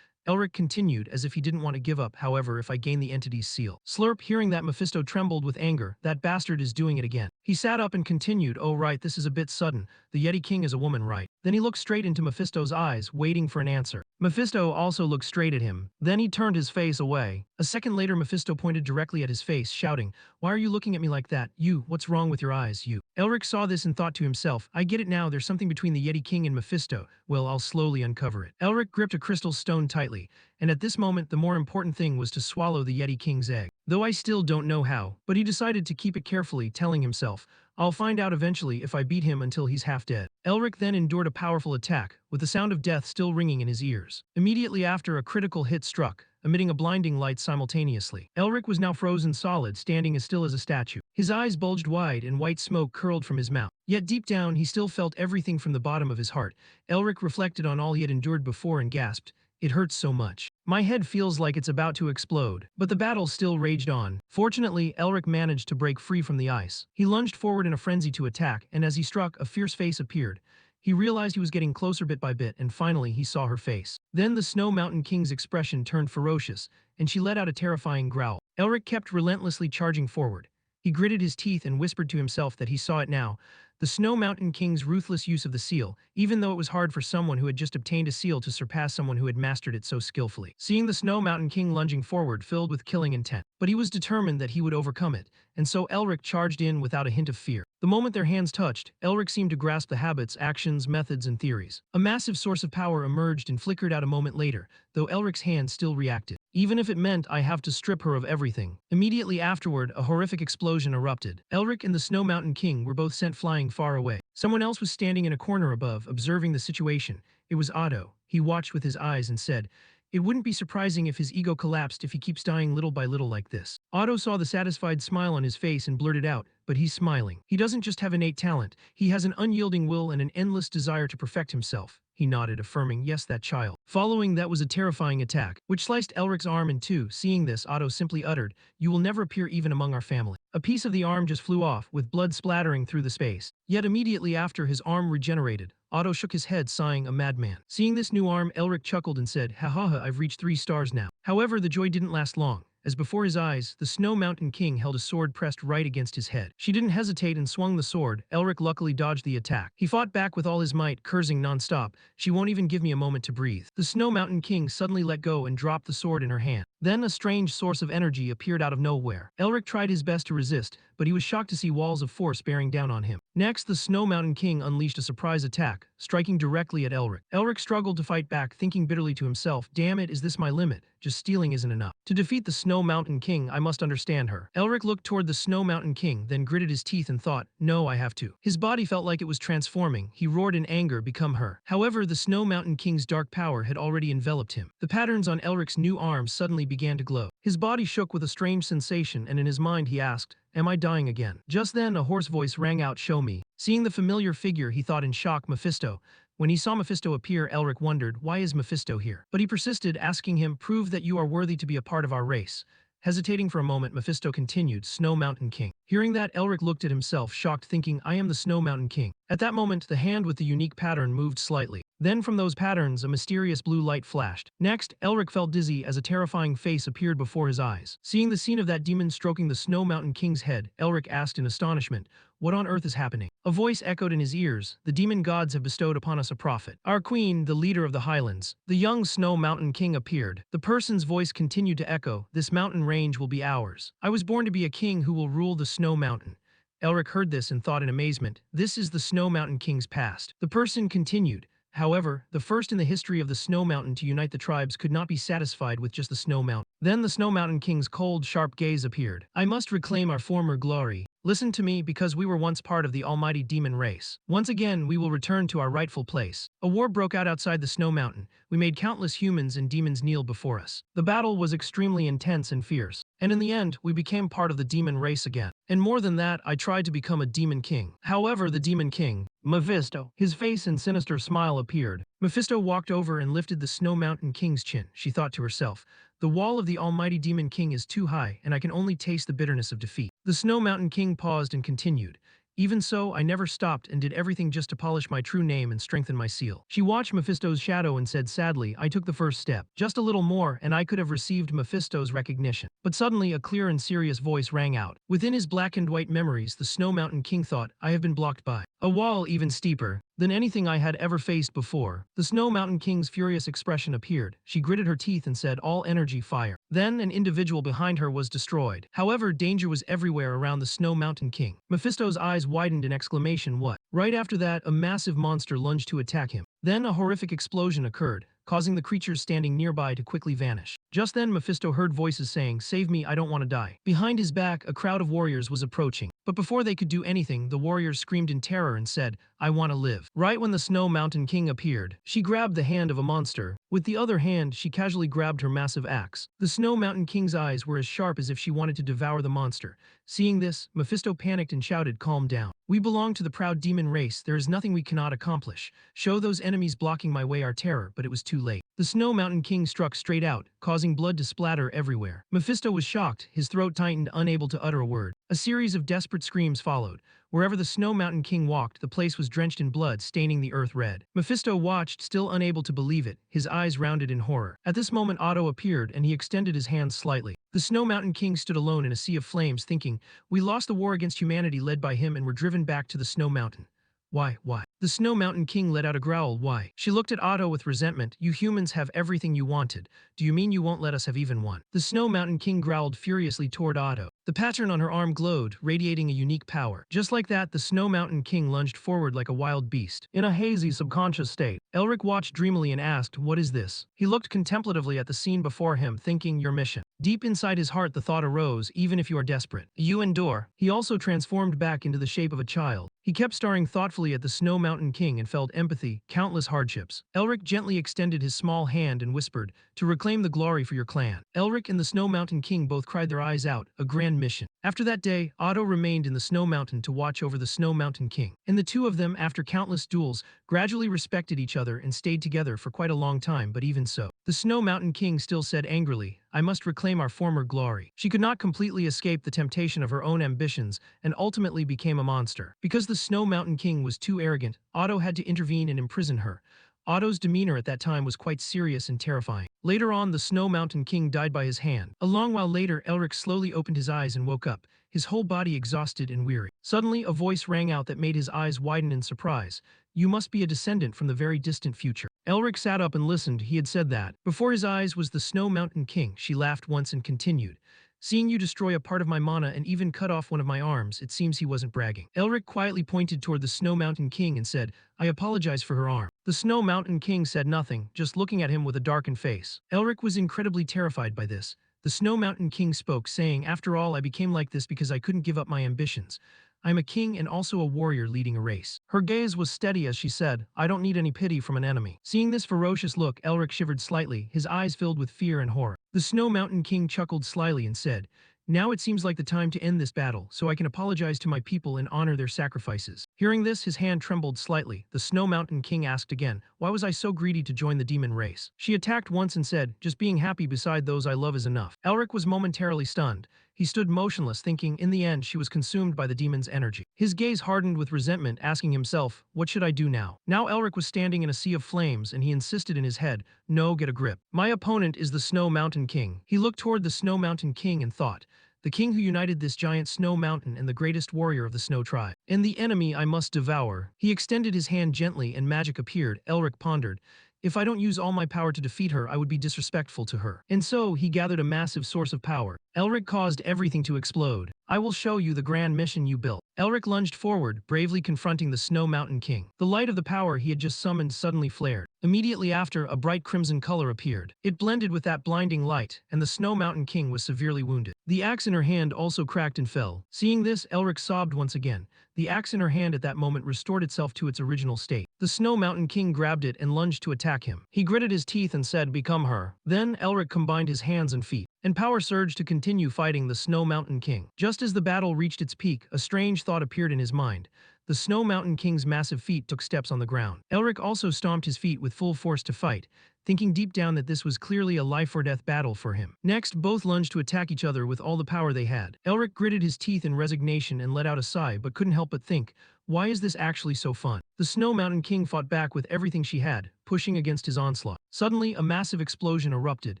Elric continued, as if he didn't want to give up, "However, if I gain the entity's seal." Slurp, hearing that, Mephisto trembled with anger. "That bastard is doing it again." He sat up and continued, "Oh right, this is a bit sudden. The Yeti King is a woman, right?" Then he looked straight into Mephisto's eyes, waiting for an answer. Mephisto also looked straight at him. Then he turned his face away. A second later, Mephisto pointed directly at his face, shouting, "Why are you looking at me like that? You, what's wrong with your eyes, you?" Elric saw this and thought to himself, "I get it now, there's something between the Yeti King and Mephisto. Well, I'll slowly uncover it." Elric gripped a crystal stone tightly, and at this moment the more important thing was to swallow the Yeti King's egg. Though I still don't know how, but he decided to keep it carefully, telling himself, "I'll find out eventually if I beat him until he's half dead." Elric then endured a powerful attack, with the sound of death still ringing in his ears. Immediately after, a critical hit struck, emitting a blinding light simultaneously. Elric was now frozen solid, standing as still as a statue. His eyes bulged wide and white smoke curled from his mouth. Yet deep down, he still felt everything from the bottom of his heart. Elric reflected on all he had endured before and gasped, "It hurts so much. My head feels like it's about to explode." But the battle still raged on. Fortunately, Elric managed to break free from the ice. He lunged forward in a frenzy to attack, and as he struck, a fierce face appeared. He realized he was getting closer bit by bit, and finally he saw her face. Then the Snow Mountain King's expression turned ferocious, and she let out a terrifying growl. Elric kept relentlessly charging forward. He gritted his teeth and whispered to himself that he saw it now. The Snow Mountain King's ruthless use of the seal, even though it was hard for someone who had just obtained a seal to surpass someone who had mastered it so skillfully. Seeing the Snow Mountain King lunging forward filled with killing intent. But he was determined that he would overcome it, and so Elric charged in without a hint of fear. The moment their hands touched, Elric seemed to grasp the habits, actions, methods, and theories. A massive source of power emerged and flickered out a moment later, though Elric's hand still reacted. "Even if it meant I have to strip her of everything." Immediately afterward, a horrific explosion erupted. Elric and the Snow Mountain King were both sent flying far away. Someone else was standing in a corner above, observing the situation. It was Otto. He watched with his eyes and said, "It wouldn't be surprising if his ego collapsed if he keeps dying little by little like this." Otto saw the satisfied smile on his face and blurted out, "But he's smiling. He doesn't just have innate talent, he has an unyielding will and an endless desire to perfect himself." He nodded, affirming, "Yes, that child." Following that was a terrifying attack, which sliced Elric's arm in two. Seeing this, Otto simply uttered, "You will never appear even among our family." A piece of the arm just flew off, with blood splattering through the space. Yet immediately after, his arm regenerated. Otto shook his head, sighing, "A madman." Seeing this new arm, Elric chuckled and said, "Ha ha ha, I've reached 3 stars now." However, the joy didn't last long, as before his eyes, the Snow Mountain King held a sword pressed right against his head. She didn't hesitate and swung the sword. Elric luckily dodged the attack. He fought back with all his might, cursing nonstop, "She won't even give me a moment to breathe." The Snow Mountain King suddenly let go and dropped the sword in her hand. Then a strange source of energy appeared out of nowhere. Elric tried his best to resist, but he was shocked to see walls of force bearing down on him. Next, the Snow Mountain King unleashed a surprise attack, striking directly at Elric. Elric struggled to fight back, thinking bitterly to himself, "Damn it, is this my limit? Just stealing isn't enough." To defeat the Snow Snow Mountain King, I must understand her. Elric looked toward the Snow Mountain King, then gritted his teeth and thought, no, I have to. His body felt like it was transforming. He roared in anger, become her. However, the Snow Mountain King's dark power had already enveloped him. The patterns on Elric's new arms suddenly began to glow. His body shook with a strange sensation, and in his mind he asked, am I dying again? Just then, a hoarse voice rang out, show me. Seeing the familiar figure, he thought in shock, Mephisto. When he saw Mephisto appear, Elric wondered, why is Mephisto here? But he persisted, asking him, prove that you are worthy to be a part of our race. Hesitating for a moment, Mephisto continued, Snow Mountain King. Hearing that, Elric looked at himself, shocked, thinking, I am the Snow Mountain King. At that moment, the hand with the unique pattern moved slightly. Then from those patterns, a mysterious blue light flashed. Next, Elric felt dizzy as a terrifying face appeared before his eyes. Seeing the scene of that demon stroking the Snow Mountain King's head, Elric asked in astonishment, what on earth is happening? A voice echoed in his ears, the demon gods have bestowed upon us a prophet. Our queen, the leader of the highlands. The young Snow Mountain King appeared. The person's voice continued to echo, this mountain range will be ours. I was born to be a king who will rule the Snow Mountain. Elric heard this and thought in amazement, this is the Snow Mountain King's past. The person continued, however, the first in the history of the Snow Mountain to unite the tribes could not be satisfied with just the Snow Mountain. Then the Snow Mountain King's cold, sharp gaze appeared. I must reclaim our former glory. Listen to me, because we were once part of the almighty demon race. Once again, we will return to our rightful place. A war broke out outside the Snow Mountain. We made countless humans and demons kneel before us. The battle was extremely intense and fierce. And in the end, we became part of the demon race again. And more than that, I tried to become a demon king. However, the demon king, Mephisto, his face and sinister smile appeared. Mephisto walked over and lifted the Snow Mountain King's chin. She thought to herself, the wall of the almighty demon king is too high, and I can only taste the bitterness of defeat. The Snow Mountain King paused and continued. Even so, I never stopped and did everything just to polish my true name and strengthen my seal. She watched Mephisto's shadow and said sadly, I took the first step. Just a little more, and I could have received Mephisto's recognition. But suddenly, a clear and serious voice rang out. Within his black and white memories, the Snow Mountain King thought, I have been blocked by a wall even steeper than anything I had ever faced before. The Snow Mountain King's furious expression appeared. She gritted her teeth and said, all energy fire. Then an individual behind her was destroyed. However, danger was everywhere around the Snow Mountain King. Mephisto's eyes widened in exclamation, what? Right after that, a massive monster lunged to attack him. Then a horrific explosion occurred, causing the creatures standing nearby to quickly vanish. Just then, Mephisto heard voices saying, save me, I don't want to die. Behind his back, a crowd of warriors was approaching. But before they could do anything, the warriors screamed in terror and said, I want to live. Right when the Snow Mountain King appeared, she grabbed the hand of a monster. With the other hand, she casually grabbed her massive axe. The Snow Mountain King's eyes were as sharp as if she wanted to devour the monster. Seeing this, Mephisto panicked and shouted, calm down. We belong to the proud demon race. There is nothing we cannot accomplish. Show those enemies blocking my way our terror, but it was too late. The Snow Mountain King struck straight out, causing blood to splatter everywhere. Mephisto was shocked, his throat tightened, unable to utter a word. A series of desperate screams followed. Wherever the Snow Mountain King walked, the place was drenched in blood, staining the earth red. Mephisto watched, still unable to believe it, his eyes rounded in horror. At this moment, Otto appeared, and he extended his hands slightly. The Snow Mountain King stood alone in a sea of flames, thinking, we lost the war against humanity led by him and were driven back to the Snow Mountain. Why? The Snow Mountain King let out a growl, why? She looked at Otto with resentment, you humans have everything you wanted. Do you mean you won't let us have even one? The Snow Mountain King growled furiously toward Otto. The pattern on her arm glowed, radiating a unique power. Just like that, the Snow Mountain King lunged forward like a wild beast. In a hazy, subconscious state, Elric watched dreamily and asked, what is this? He looked contemplatively at the scene before him, thinking, your mission. Deep inside his heart, the thought arose, even if you are desperate, you endure. He also transformed back into the shape of a child. He kept staring thoughtfully at the Snow Mountain King and felt empathy, countless hardships. Elric gently extended his small hand and whispered, to reclaim the glory for your clan. Elric and the Snow Mountain King both cried their eyes out, a grand mission. After that day, Otto remained in the Snow Mountain to watch over the Snow Mountain King. And the two of them, after countless duels, gradually respected each other and stayed together for quite a long time, but even so, the Snow Mountain King still said angrily, I must reclaim our former glory. She could not completely escape the temptation of her own ambitions and ultimately became a monster. Because the Snow Mountain King was too arrogant, Otto had to intervene and imprison her. Otto's demeanor at that time was quite serious and terrifying. Later on, the Snow Mountain King died by his hand. A long while later, Elric slowly opened his eyes and woke up, his whole body exhausted and weary. Suddenly, a voice rang out that made his eyes widen in surprise. You must be a descendant from the very distant future. Elric sat up and listened. He had said that. Before his eyes was the Snow Mountain King. She laughed once and continued. Seeing you destroy a part of my mana and even cut off one of my arms, it seems he wasn't bragging. Elric quietly pointed toward the Snow Mountain King and said, I apologize for her arm. The Snow Mountain King said nothing, just looking at him with a darkened face. Elric was incredibly terrified by this. The Snow Mountain King spoke, saying, "After all, I became like this because I couldn't give up my ambitions. I'm a king and also a warrior leading a race." Her gaze was steady as she said, "I don't need any pity from an enemy." Seeing this ferocious look, Elric shivered slightly, his eyes filled with fear and horror. The Snow Mountain King chuckled slyly and said, "Now it seems like the time to end this battle, so I can apologize to my people and honor their sacrifices." Hearing this, his hand trembled slightly. The Snow Mountain King asked again, "Why was I so greedy to join the demon race?" She attacked once and said, "Just being happy beside those I love is enough." Elric was momentarily stunned. He stood motionless, thinking in the end she was consumed by the demon's energy. His gaze hardened with resentment, asking himself, "What should I do now?" Now Elric was standing in a sea of flames, and he insisted in his head, "No, get a grip. My opponent is the Snow Mountain King." He looked toward the Snow Mountain King and thought, "The king who united this giant snow mountain and the greatest warrior of the snow tribe. And the enemy I must devour." He extended his hand gently and magic appeared. Elric pondered, "If I don't use all my power to defeat her, I would be disrespectful to her." And so, he gathered a massive source of power. Elric caused everything to explode. "I will show you the grand mission you built." Elric lunged forward, bravely confronting the Snow Mountain King. The light of the power he had just summoned suddenly flared. Immediately after, a bright crimson color appeared. It blended with that blinding light, and the Snow Mountain King was severely wounded. The axe in her hand also cracked and fell. Seeing this, Elric sobbed once again. The axe in her hand at that moment restored itself to its original state. The Snow Mountain King grabbed it and lunged to attack him. He gritted his teeth and said, "Become her." Then Elric combined his hands and feet, and power surged to continue fighting the Snow Mountain King. Just as the battle reached its peak, a strange thought appeared in his mind. The Snow Mountain King's massive feet took steps on the ground. Elric also stomped his feet with full force to fight, thinking deep down that this was clearly a life-or-death battle for him. Next, both lunged to attack each other with all the power they had. Elric gritted his teeth in resignation and let out a sigh, but couldn't help but think, why is this actually so fun? The Snow Mountain King fought back with everything she had, pushing against his onslaught. Suddenly, a massive explosion erupted,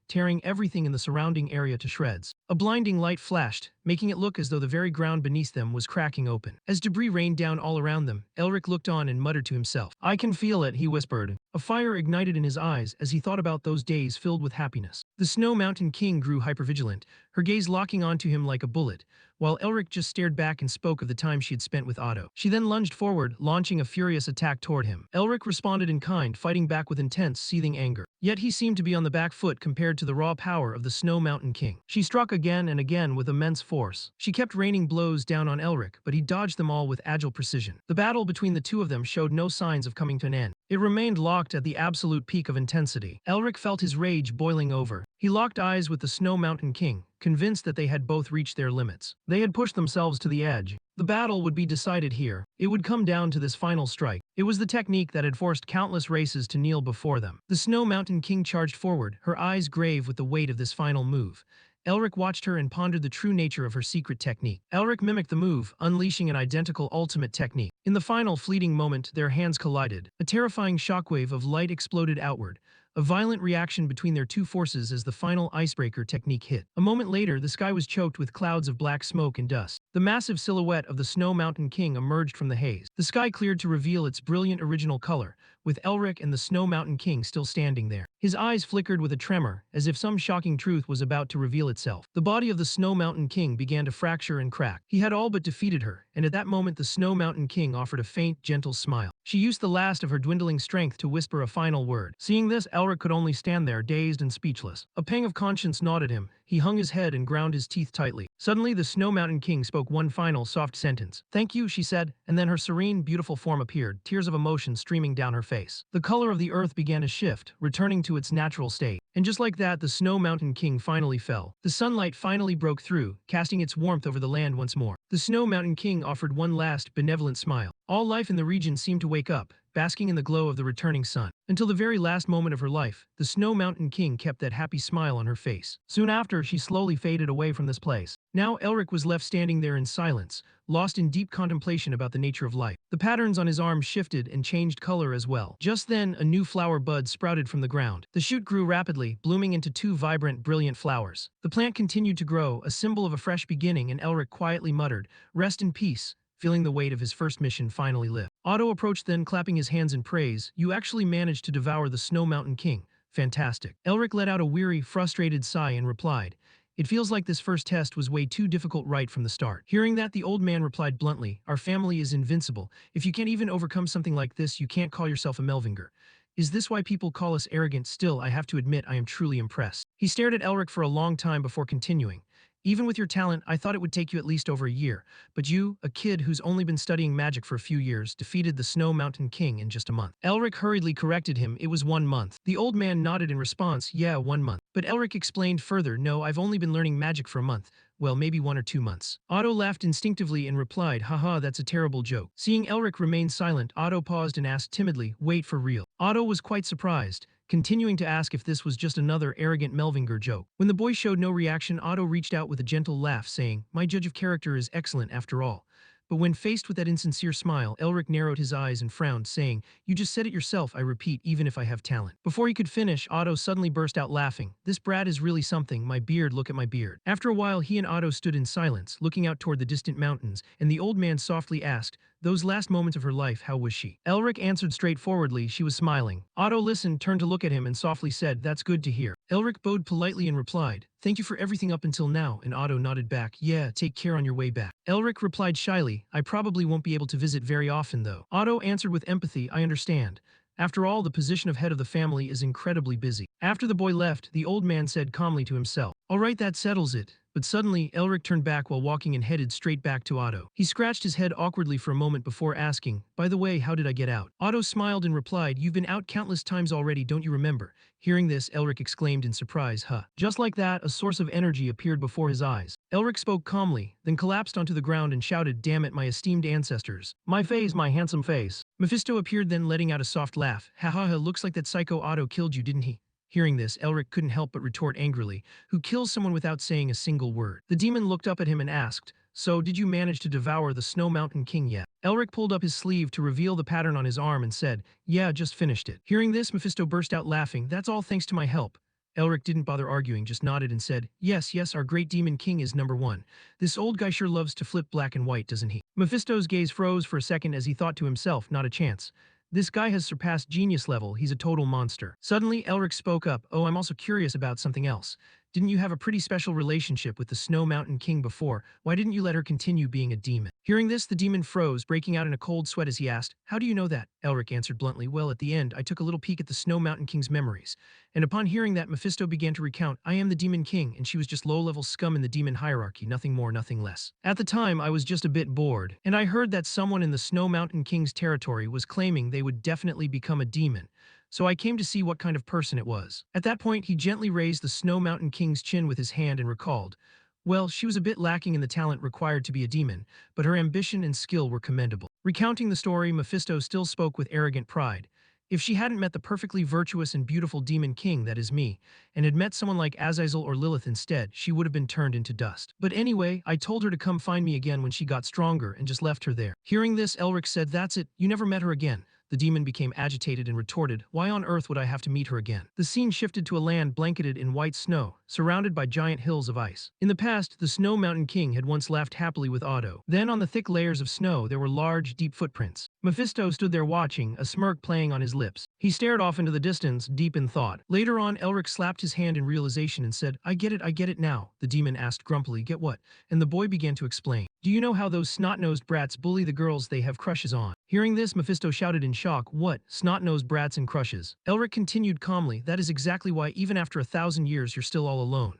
tearing everything in the surrounding area to shreds. A blinding light flashed, making it look as though the very ground beneath them was cracking open. As debris rained down all around them, Elric looked on and muttered to himself. "I can feel it," he whispered. A fire ignited in his eyes as he thought about those days filled with happiness. The Snow Mountain King grew hypervigilant, her gaze locking onto him like a bullet, while Elric just stared back and spoke of the time she had spent with Otto. She then lunged forward, launching a furious attack toward him. Elric responded in kind, fighting back with intense, seething anger. Yet he seemed to be on the back foot compared to the raw power of the Snow Mountain King. She struck again and again with immense force. She kept raining blows down on Elric, but he dodged them all with agile precision. The battle between the two of them showed no signs of coming to an end. It remained locked at the absolute peak of intensity. Elric felt his rage boiling over. He locked eyes with the Snow Mountain King, convinced that they had both reached their limits. They had pushed themselves to the edge. The battle would be decided here. It would come down to this final strike. It was the technique that had forced countless races to kneel before them. The Snow Mountain King charged forward, her eyes grave with the weight of this final move. Elric watched her and pondered the true nature of her secret technique. Elric mimicked the move, unleashing an identical ultimate technique. In the final fleeting moment, their hands collided. A terrifying shockwave of light exploded outward, a violent reaction between their two forces as the final icebreaker technique hit. A moment later, the sky was choked with clouds of black smoke and dust. The massive silhouette of the Snow Mountain King emerged from the haze. The sky cleared to reveal its brilliant original color, with Elric and the Snow Mountain King still standing there. His eyes flickered with a tremor, as if some shocking truth was about to reveal itself. The body of the Snow Mountain King began to fracture and crack. He had all but defeated her, and at that moment the Snow Mountain King offered a faint, gentle smile. She used the last of her dwindling strength to whisper a final word. Seeing this, Elric could only stand there, dazed and speechless. A pang of conscience gnawed at him. He hung his head and ground his teeth tightly. Suddenly, the Snow Mountain King spoke one final, soft sentence. "Thank you," she said, and then her serene, beautiful form appeared, tears of emotion streaming down her face. The color of the earth began to shift, returning to its natural state. And just like that, the Snow Mountain King finally fell. The sunlight finally broke through, casting its warmth over the land once more. The Snow Mountain King offered one last, benevolent smile. All life in the region seemed to wake up, basking in the glow of the returning sun. Until the very last moment of her life, the Snow Mountain King kept that happy smile on her face. Soon after, she slowly faded away from this place. Now Elric was left standing there in silence, lost in deep contemplation about the nature of life. The patterns on his arms shifted and changed color as well. Just then, a new flower bud sprouted from the ground. The shoot grew rapidly, blooming into two vibrant, brilliant flowers. The plant continued to grow, a symbol of a fresh beginning, and Elric quietly muttered, "Rest in peace," feeling the weight of his first mission finally lift. Otto approached then, clapping his hands in praise. "You actually managed to devour the Snow Mountain King. Fantastic." Elric let out a weary, frustrated sigh and replied, "It feels like this first test was way too difficult right from the start." Hearing that, the old man replied bluntly, "Our family is invincible. If you can't even overcome something like this, you can't call yourself a Melvinger. Is this why people call us arrogant? Still, I have to admit I am truly impressed. He stared at Elric for a long time before continuing. Even with your talent, I thought it would take you at least over a year, but you, a kid who's only been studying magic for a few years, defeated the Snow Mountain King in just a month. Elric hurriedly corrected him, it was 1 month. The old man nodded in response, yeah, 1 month. But Elric explained further, no, I've only been learning magic for a month. Well, maybe 1 or 2 months. Otto laughed instinctively and replied, haha, that's a terrible joke. Seeing Elric remain silent, Otto paused and asked timidly, wait, for real? Otto was quite surprised, continuing to ask if this was just another arrogant Melvinger joke. When the boy showed no reaction, Otto reached out with a gentle laugh, saying, my judge of character is excellent after all. But when faced with that insincere smile, Elric narrowed his eyes and frowned, saying, you just said it yourself, I repeat, even if I have talent. Before he could finish, Otto suddenly burst out laughing. This brat is really something, my beard, look at my beard. After a while, he and Otto stood in silence, looking out toward the distant mountains, and the old man softly asked, those last moments of her life, how was she? Elric answered straightforwardly, she was smiling. Otto listened, turned to look at him, and softly said, that's good to hear. Elric bowed politely and replied, thank you for everything up until now, and Otto nodded back, yeah, take care on your way back. Elric replied shyly, I probably won't be able to visit very often though. Otto answered with empathy, I understand. After all, the position of head of the family is incredibly busy. After the boy left, the old man said calmly to himself, all right, that settles it. But suddenly, Elric turned back while walking and headed straight back to Otto. He scratched his head awkwardly for a moment before asking, by the way, how did I get out? Otto smiled and replied, you've been out countless times already, don't you remember? Hearing this, Elric exclaimed in surprise, huh? Just like that, a source of energy appeared before his eyes. Elric spoke calmly, then collapsed onto the ground and shouted, damn it, my esteemed ancestors. My face, my handsome face. Mephisto appeared then letting out a soft laugh. Ha ha ha, looks like that psycho Otto killed you, didn't he? Hearing this, Elric couldn't help but retort angrily, who kills someone without saying a single word? The demon looked up at him and asked, so did you manage to devour the Snow Mountain King yet? Elric pulled up his sleeve to reveal the pattern on his arm and said, yeah, just finished it. Hearing this, Mephisto burst out laughing, that's all thanks to my help. Elric didn't bother arguing, just nodded and said, yes, yes, our great demon king is #1. This old guy sure loves to flip black and white, doesn't he? Mephisto's gaze froze for a second as he thought to himself, not a chance. This guy has surpassed genius level, he's a total monster. Suddenly, Elric spoke up, oh, I'm also curious about something else. Didn't you have a pretty special relationship with the Snow Mountain King before? Why didn't you let her continue being a demon? Hearing this, the demon froze, breaking out in a cold sweat as he asked, how do you know that? Elric answered bluntly, well, at the end, I took a little peek at the Snow Mountain King's memories. And upon hearing that, Mephisto began to recount, I am the Demon King, and she was just low-level scum in the demon hierarchy, nothing more, nothing less. At the time, I was just a bit bored, and I heard that someone in the Snow Mountain King's territory was claiming they would definitely become a demon. So I came to see what kind of person it was. At that point, he gently raised the Snow Mountain King's chin with his hand and recalled, well, she was a bit lacking in the talent required to be a demon, but her ambition and skill were commendable. Recounting the story, Mephisto still spoke with arrogant pride. If she hadn't met the perfectly virtuous and beautiful demon king, that is me, and had met someone like Azazel or Lilith instead, she would have been turned into dust. But anyway, I told her to come find me again when she got stronger and just left her there. Hearing this, Elric said, that's it, you never met her again. The demon became agitated and retorted, why on earth would I have to meet her again? The scene shifted to a land blanketed in white snow, surrounded by giant hills of ice. In the past, the Snow Mountain King had once laughed happily with Otto. Then on the thick layers of snow, there were large, deep footprints. Mephisto stood there watching, a smirk playing on his lips. He stared off into the distance, deep in thought. Later on, Elric slapped his hand in realization and said, I get it now. The demon asked grumpily, get what? And the boy began to explain. Do you know how those snot-nosed brats bully the girls they have crushes on? Hearing this, Mephisto shouted in shock, what? Snot-nosed brats and crushes? Elric continued calmly, that is exactly why even after 1,000 years you're still all alone.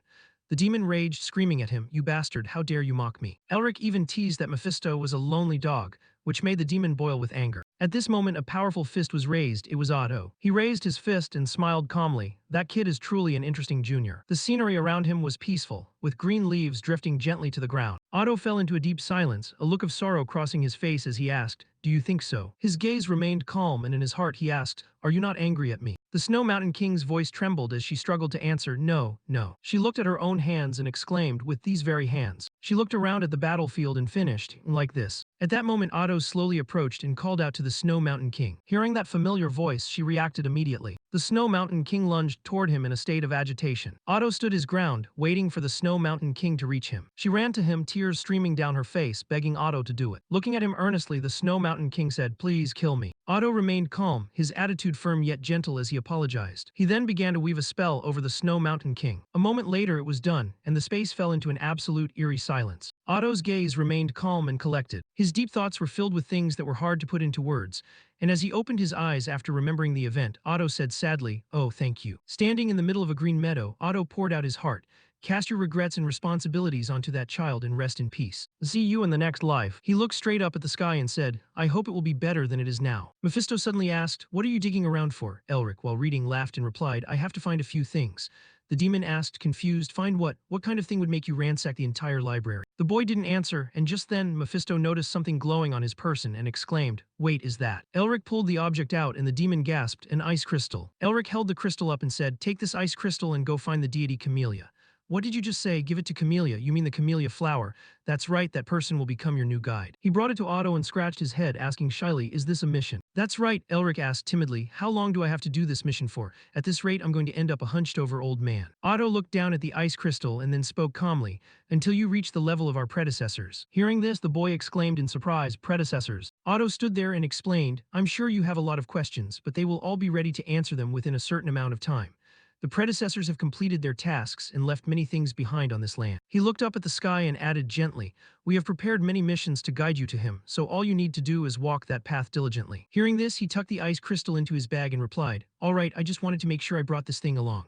The demon raged, screaming at him, you bastard, how dare you mock me? Elric even teased that Mephisto was a lonely dog, which made the demon boil with anger. At this moment, a powerful fist was raised. It was Otto. He raised his fist and smiled calmly. That kid is truly an interesting junior. The scenery around him was peaceful, with green leaves drifting gently to the ground. Otto fell into a deep silence, a look of sorrow crossing his face as he asked, do you think so? His gaze remained calm, and in his heart he asked, are you not angry at me? The Snow Mountain King's voice trembled as she struggled to answer, no, no. She looked at her own hands and exclaimed, with these very hands. She looked around at the battlefield and finished, like this. At that moment, Otto slowly approached and called out to the Snow Mountain King. Hearing that familiar voice, she reacted immediately. The Snow Mountain King lunged toward him in a state of agitation. Otto stood his ground, waiting for the Snow Mountain King to reach him. She ran to him, tears streaming down her face, begging Otto to do it. Looking at him earnestly, the Snow Mountain King said, please kill me. Otto remained calm, his attitude firm yet gentle as he apologized. He then began to weave a spell over the Snow Mountain King. A moment later it was done, and the space fell into an absolute eerie silence. Otto's gaze remained calm and collected. His deep thoughts were filled with things that were hard to put into words, and as he opened his eyes after remembering the event, Otto said sadly, "Oh, thank you." Standing in the middle of a green meadow, Otto poured out his heart. "Cast your regrets and responsibilities onto that child and rest in peace. See you in the next life." He looked straight up at the sky and said, "I hope it will be better than it is now." Mephisto suddenly asked, "What are you digging around for?" Elric, while reading, laughed and replied, "I have to find a few things." The demon asked, confused, "Find what? What kind of thing would make you ransack the entire library?" The boy didn't answer, and just then Mephisto noticed something glowing on his person and exclaimed, "Wait, is that?" Elric pulled the object out and the demon gasped, "An ice crystal." Elric held the crystal up and said, "Take this ice crystal and go find the deity Camellia." "What did you just say? Give it to Camellia? You mean the camellia flower?" "That's right, that person will become your new guide." He brought it to Otto and scratched his head, asking shyly, "Is this a mission?" "That's right," Elric asked timidly. "How long do I have to do this mission for? At this rate, I'm going to end up a hunched-over old man." Otto looked down at the ice crystal and then spoke calmly, "Until you reach the level of our predecessors." Hearing this, the boy exclaimed in surprise, "Predecessors?" Otto stood there and explained, "I'm sure you have a lot of questions, but they will all be ready to answer them within a certain amount of time. The predecessors have completed their tasks and left many things behind on this land." He looked up at the sky and added gently, "We have prepared many missions to guide you to him, so all you need to do is walk that path diligently." Hearing this, he tucked the ice crystal into his bag and replied, "All right, I just wanted to make sure I brought this thing along."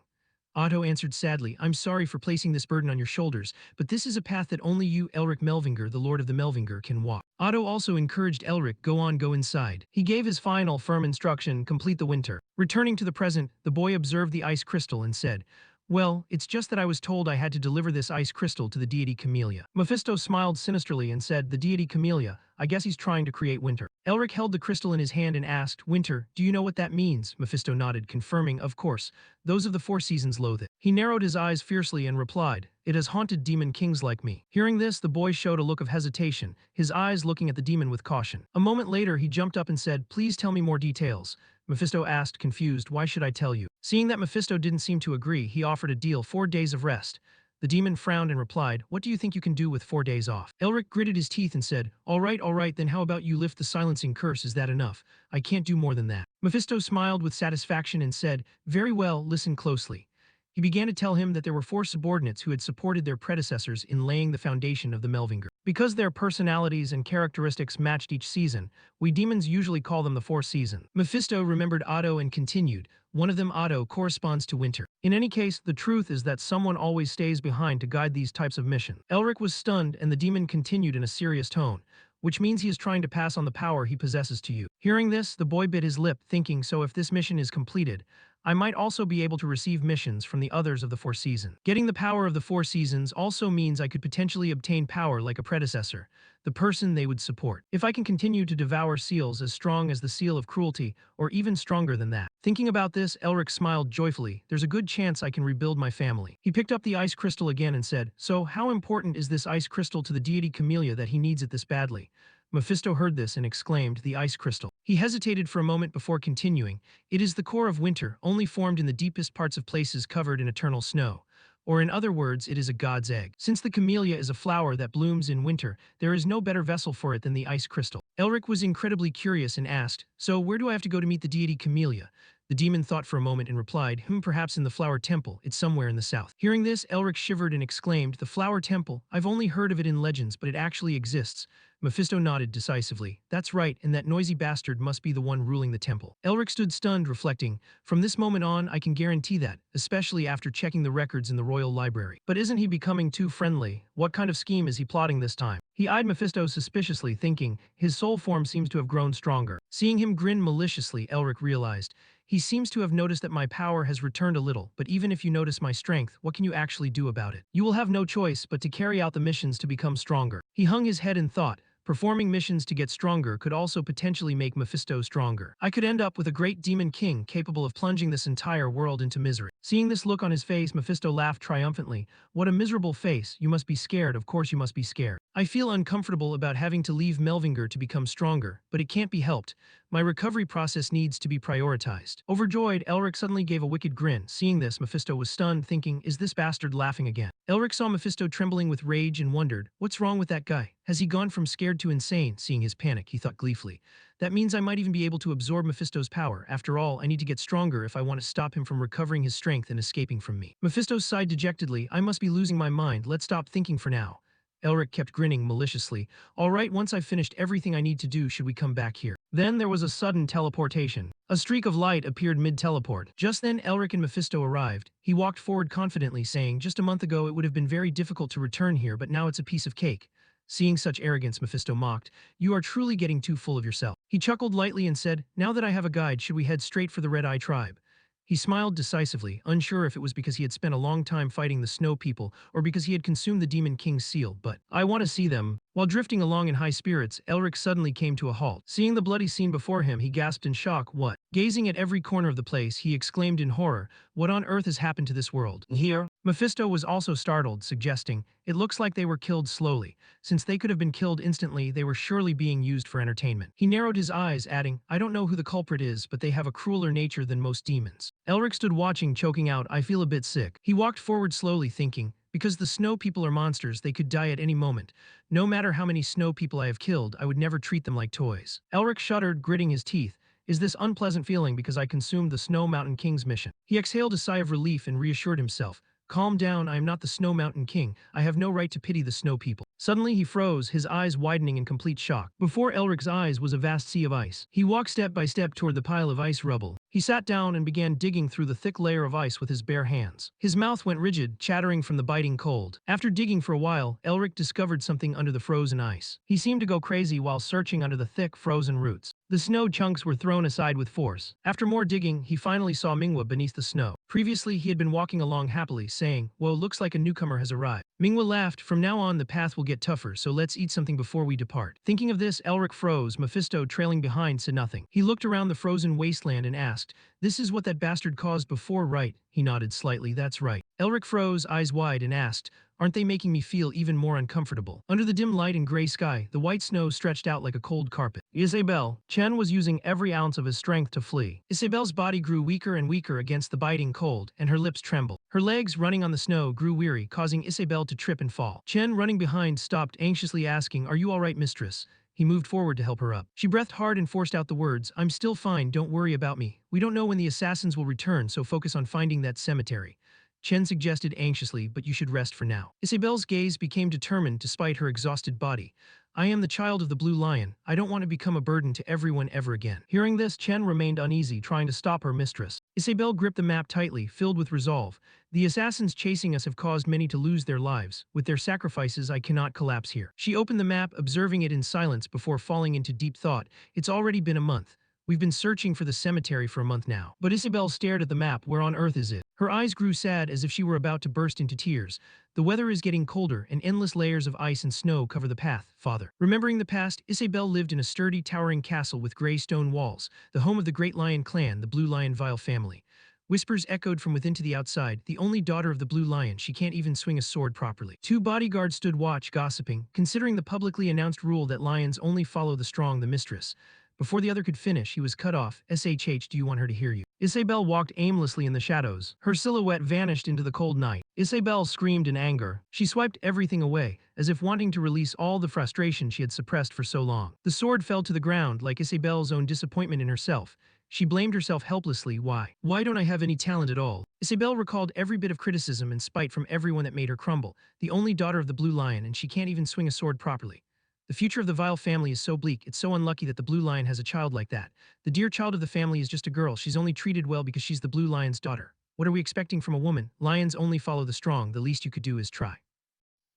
Otto answered sadly, "I'm sorry for placing this burden on your shoulders, but this is a path that only you, Elric Melvinger, the Lord of the Melvinger, can walk." Otto also encouraged Elric, "Go on, go inside." He gave his final, firm instruction, "Complete the winter." Returning to the present, the boy observed the ice crystal and said, "Well, it's just that I was told I had to deliver this ice crystal to the deity Camellia." Mephisto smiled sinisterly and said, "The deity Camellia, I guess he's trying to create winter." Elric held the crystal in his hand and asked, "Winter, do you know what that means?" Mephisto nodded, confirming, "Of course. Those of the four seasons loathe it." He narrowed his eyes fiercely and replied, "It has haunted demon kings like me." Hearing this, the boy showed a look of hesitation, his eyes looking at the demon with caution. A moment later, he jumped up and said, "Please tell me more details." Mephisto asked, confused, "Why should I tell you?" Seeing that Mephisto didn't seem to agree, he offered a deal, 4 days of rest. The demon frowned and replied, "What do you think you can do with 4 days off?" Elric gritted his teeth and said, all right, then how about you lift the silencing curse, is that enough? I can't do more than that." Mephisto smiled with satisfaction and said, "Very well, listen closely." He began to tell him that there were 4 subordinates who had supported their predecessors in laying the foundation of the Melvinger. Because their personalities and characteristics matched each season, we demons usually call them the 4 seasons. Mephisto remembered Otto and continued, "One of them, Otto, corresponds to winter. In any case, the truth is that someone always stays behind to guide these types of missions." Elric was stunned and the demon continued in a serious tone, "Which means he is trying to pass on the power he possesses to you." Hearing this, the boy bit his lip, thinking, so if this mission is completed, I might also be able to receive missions from the others of the 4 seasons. Getting the power of the 4 seasons also means I could potentially obtain power like a predecessor, the person they would support. If I can continue to devour seals as strong as the seal of cruelty, or even stronger than that. Thinking about this, Elric smiled joyfully, "There's a good chance I can rebuild my family." He picked up the ice crystal again and said, "So, how important is this ice crystal to the deity Camellia that he needs it this badly?" Mephisto heard this and exclaimed, "The ice crystal." He hesitated for a moment before continuing, "It is the core of winter, only formed in the deepest parts of places covered in eternal snow. Or in other words, it is a god's egg. Since the camellia is a flower that blooms in winter, there is no better vessel for it than the ice crystal." Elric was incredibly curious and asked, "So where do I have to go to meet the deity Camellia?" The demon thought for a moment and replied, "Perhaps in the flower temple, it's somewhere in the south." Hearing this, Elric shivered and exclaimed, "The flower temple? I've only heard of it in legends, but it actually exists." Mephisto nodded decisively, "That's right, and that noisy bastard must be the one ruling the temple." Elric stood stunned, reflecting, "From this moment on, I can guarantee that, especially after checking the records in the royal library. But isn't he becoming too friendly? What kind of scheme is he plotting this time?" He eyed Mephisto suspiciously, thinking, his soul form seems to have grown stronger. Seeing him grin maliciously, Elric realized, he seems to have noticed that my power has returned a little, but even if you notice my strength, what can you actually do about it? You will have no choice but to carry out the missions to become stronger. He hung his head and thought, performing missions to get stronger could also potentially make Mephisto stronger. I could end up with a great demon king capable of plunging this entire world into misery. Seeing this look on his face, Mephisto laughed triumphantly. "What a miserable face. You must be scared, of course you must be scared. I feel uncomfortable about having to leave Melvinger to become stronger, but it can't be helped. My recovery process needs to be prioritized." Overjoyed, Elric suddenly gave a wicked grin. Seeing this, Mephisto was stunned, thinking, is this bastard laughing again? Elric saw Mephisto trembling with rage and wondered, what's wrong with that guy? Has he gone from scared to insane? Seeing his panic, he thought gleefully, that means I might even be able to absorb Mephisto's power. After all, I need to get stronger if I want to stop him from recovering his strength and escaping from me. Mephisto sighed dejectedly, I must be losing my mind, let's stop thinking for now. Elric kept grinning maliciously. All right, once I've finished everything I need to do, should we come back here? Then there was a sudden teleportation. A streak of light appeared mid-teleport. Just then Elric and Mephisto arrived. He walked forward confidently, saying, just a month ago it would have been very difficult to return here, but now it's a piece of cake. Seeing such arrogance, Mephisto mocked, you are truly getting too full of yourself. He chuckled lightly and said, now that I have a guide, should we head straight for the Red Eye tribe? He smiled decisively, unsure if it was because he had spent a long time fighting the Snow People or because he had consumed the Demon King's seal, but I want to see them. While drifting along in high spirits, Elric suddenly came to a halt. Seeing the bloody scene before him, he gasped in shock, what? Gazing at every corner of the place, he exclaimed in horror, what on earth has happened to this world? Here? Mephisto was also startled, suggesting, it looks like they were killed slowly. Since they could have been killed instantly, they were surely being used for entertainment. He narrowed his eyes, adding, I don't know who the culprit is, but they have a crueler nature than most demons. Elric stood watching, choking out, I feel a bit sick. He walked forward slowly, thinking, because the Snow People are monsters, they could die at any moment. No matter how many Snow People I have killed, I would never treat them like toys. Elric shuddered, gritting his teeth. Is this unpleasant feeling because I consumed the Snow Mountain King's mission? He exhaled a sigh of relief and reassured himself. Calm down, I am not the Snow Mountain King. I have no right to pity the Snow People. Suddenly he froze, his eyes widening in complete shock. Before Elric's eyes was a vast sea of ice. He walked step by step toward the pile of ice rubble. He sat down and began digging through the thick layer of ice with his bare hands. His mouth went rigid, chattering from the biting cold. After digging for a while, Elric discovered something under the frozen ice. He seemed to go crazy while searching under the thick, frozen roots. The snow chunks were thrown aside with force. After more digging, he finally saw Manhwa beneath the snow. Previously, he had been walking along happily, saying, whoa, looks like a newcomer has arrived. Manhwa laughed, from now on the path will get tougher, so let's eat something before we depart. Thinking of this, Elric froze. Mephisto, trailing behind, said nothing. He looked around the frozen wasteland and asked, this is what that bastard caused before, right? He nodded slightly, that's right. Elric froze, eyes wide, and asked, aren't they making me feel even more uncomfortable? Under the dim light and gray sky, the white snow stretched out like a cold carpet. Isabelle. Chen was using every ounce of his strength to flee. Isabelle's body grew weaker and weaker against the biting cold, and her lips trembled. Her legs, running on the snow, grew weary, causing Isabelle to trip and fall. Chen, running behind, stopped, anxiously asking, are you all right, mistress? He moved forward to help her up. She breathed hard and forced out the words, I'm still fine, don't worry about me. We don't know when the assassins will return, so focus on finding that cemetery. Chen suggested anxiously, but you should rest for now. Isabelle's gaze became determined despite her exhausted body. I am the child of the Blue Lion. I don't want to become a burden to everyone ever again. Hearing this, Chen remained uneasy, trying to stop her mistress. Isabelle gripped the map tightly, filled with resolve. The assassins chasing us have caused many to lose their lives. With their sacrifices, I cannot collapse here. She opened the map, observing it in silence before falling into deep thought. It's already been a month. We've been searching for the cemetery for a month now. But Isabelle stared at the map. Where on earth is it? Her eyes grew sad as if she were about to burst into tears. The weather is getting colder, and endless layers of ice and snow cover the path, father. Remembering the past, Isabelle lived in a sturdy, towering castle with gray stone walls, the home of the Great Lion clan, the Blue Lion Vile family. Whispers echoed from within to the outside. The only daughter of the Blue Lion, she can't even swing a sword properly. Two bodyguards stood watch, gossiping, considering the publicly announced rule that lions only follow the strong, the mistress. Before the other could finish, he was cut off. SHH, do you want her to hear you? Isabelle walked aimlessly in the shadows. Her silhouette vanished into the cold night. Isabelle screamed in anger. She swiped everything away, as if wanting to release all the frustration she had suppressed for so long. The sword fell to the ground, like Isabelle's own disappointment in herself. She blamed herself helplessly. Why? Why don't I have any talent at all? Isabelle recalled every bit of criticism and spite from everyone that made her crumble. The only daughter of the Blue Lion, and she can't even swing a sword properly. The future of the Vile family is so bleak, it's so unlucky that the Blue Lion has a child like that. The dear child of the family is just a girl, she's only treated well because she's the Blue Lion's daughter. What are we expecting from a woman? Lions only follow the strong, the least you could do is try.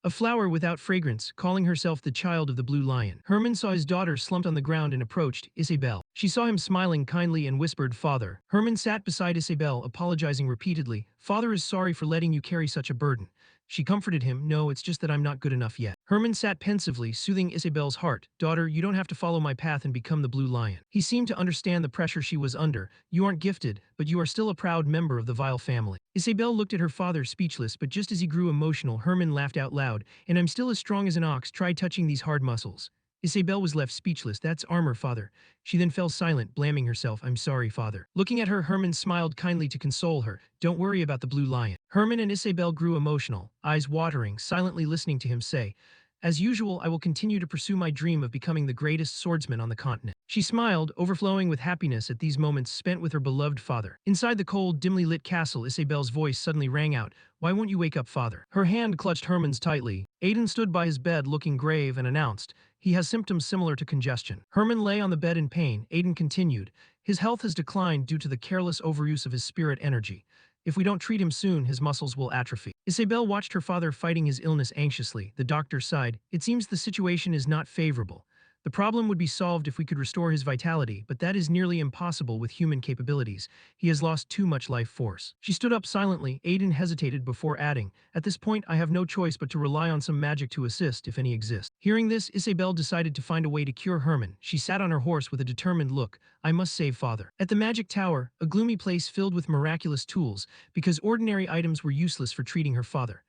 A flower without fragrance, calling herself the child of the Blue Lion. Herman saw his daughter slumped on the ground and approached Isabelle. She saw him smiling kindly and whispered, Father. Herman sat beside Isabelle, apologizing repeatedly. Father is sorry for letting you carry such a burden. She comforted him, no, it's just that I'm not good enough yet. Herman sat pensively, soothing Isabelle's heart. Daughter, you don't have to follow my path and become the Blue Lion. He seemed to understand the pressure she was under. You aren't gifted, but you are still a proud member of the Vile family. Isabelle looked at her father speechless, but just as he grew emotional, Herman laughed out loud. And I'm still as strong as an ox, try touching these hard muscles. Isabelle was left speechless. That's armor, father. She then fell silent, blaming herself. I'm sorry, father. Looking at her, Herman smiled kindly to console her. Don't worry about the Blue Lion. Herman and Isabelle grew emotional, eyes watering, silently listening to him say, As usual, I will continue to pursue my dream of becoming the greatest swordsman on the continent. She smiled, overflowing with happiness at these moments spent with her beloved father. Inside the cold, dimly lit castle, Isabel's voice suddenly rang out, "Why won't you wake up, father?" Her hand clutched Herman's tightly. Aiden stood by his bed looking grave and announced, "He has symptoms similar to congestion." Herman lay on the bed in pain. Aiden continued, "His health has declined due to the careless overuse of his spirit energy. If we don't treat him soon, his muscles will atrophy." Isabel watched her father fighting his illness anxiously. The doctor sighed. "It seems the situation is not favorable. The problem would be solved if we could restore his vitality, but that is nearly impossible with human capabilities. He has lost too much life force." She stood up silently. Aiden hesitated before adding, "At this point, I have no choice but to rely on some magic to assist, if any exists." Hearing this, Isabel decided to find a way to cure Herman. She sat on her horse with a determined look. "I must save father." At the magic tower, a gloomy place filled with miraculous tools, because ordinary items were useless for treating her father.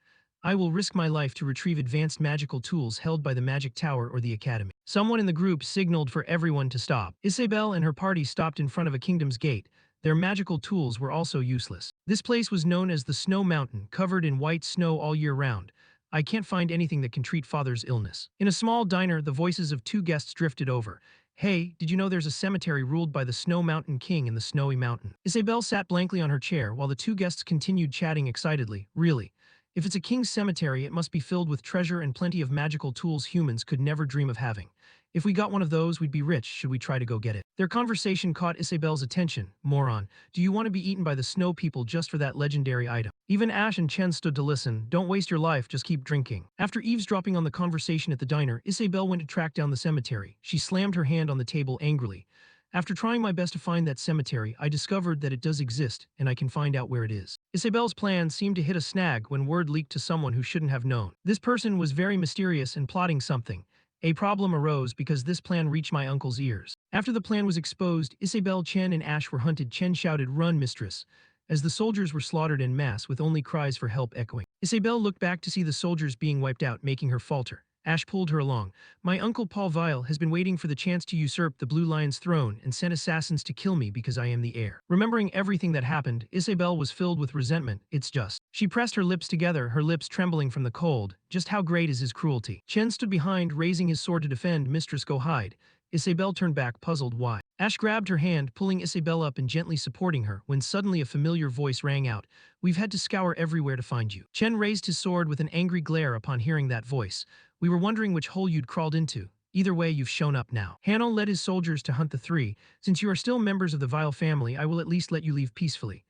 "I will risk my life to retrieve advanced magical tools held by the magic tower or the academy." Someone in the group signaled for everyone to stop. Isabel and her party stopped in front of a kingdom's gate. Their magical tools were also useless. This place was known as the Snow Mountain, covered in white snow all year round. "I can't find anything that can treat father's illness." In a small diner, the voices of two guests drifted over. "Hey, did you know there's a cemetery ruled by the Snow Mountain King in the Snowy Mountain?" Isabel sat blankly on her chair while the two guests continued chatting excitedly. "Really? If it's a king's cemetery, it must be filled with treasure and plenty of magical tools humans could never dream of having. If we got one of those, we'd be rich. Should we try to go get it?" Their conversation caught Isabel's attention. "Moron, do you want to be eaten by the snow people just for that legendary item?" Even Ash and Chen stood to listen. "Don't waste your life, just keep drinking." After eavesdropping on the conversation at the diner, Isabel went to track down the cemetery. She slammed her hand on the table angrily. "After trying my best to find that cemetery, I discovered that it does exist, and I can find out where it is." Isabel's plan seemed to hit a snag when word leaked to someone who shouldn't have known. This person was very mysterious and plotting something. A problem arose because this plan reached my uncle's ears. After the plan was exposed, Isabel, Chen, and Ash were hunted. Chen shouted, "Run, mistress," as the soldiers were slaughtered en masse with only cries for help echoing. Isabel looked back to see the soldiers being wiped out, making her falter. Ash pulled her along. "My uncle Paul Vile has been waiting for the chance to usurp the Blue Lion's throne and sent assassins to kill me because I am the heir." Remembering everything that happened, Isabel was filled with resentment. "It's just." She pressed her lips together, her lips trembling from the cold. "Just how great is his cruelty?" Chen stood behind, raising his sword to defend. "Mistress, go hide." Isabel turned back, puzzled. "Why?" Ash grabbed her hand, pulling Isabel up and gently supporting her, when suddenly a familiar voice rang out. "We've had to scour everywhere to find you." Chen raised his sword with an angry glare upon hearing that voice. "We were wondering which hole you'd crawled into. Either way, you've shown up now." Hanel led his soldiers to hunt the three. "Since you are still members of the Vile family, I will at least let you leave peacefully."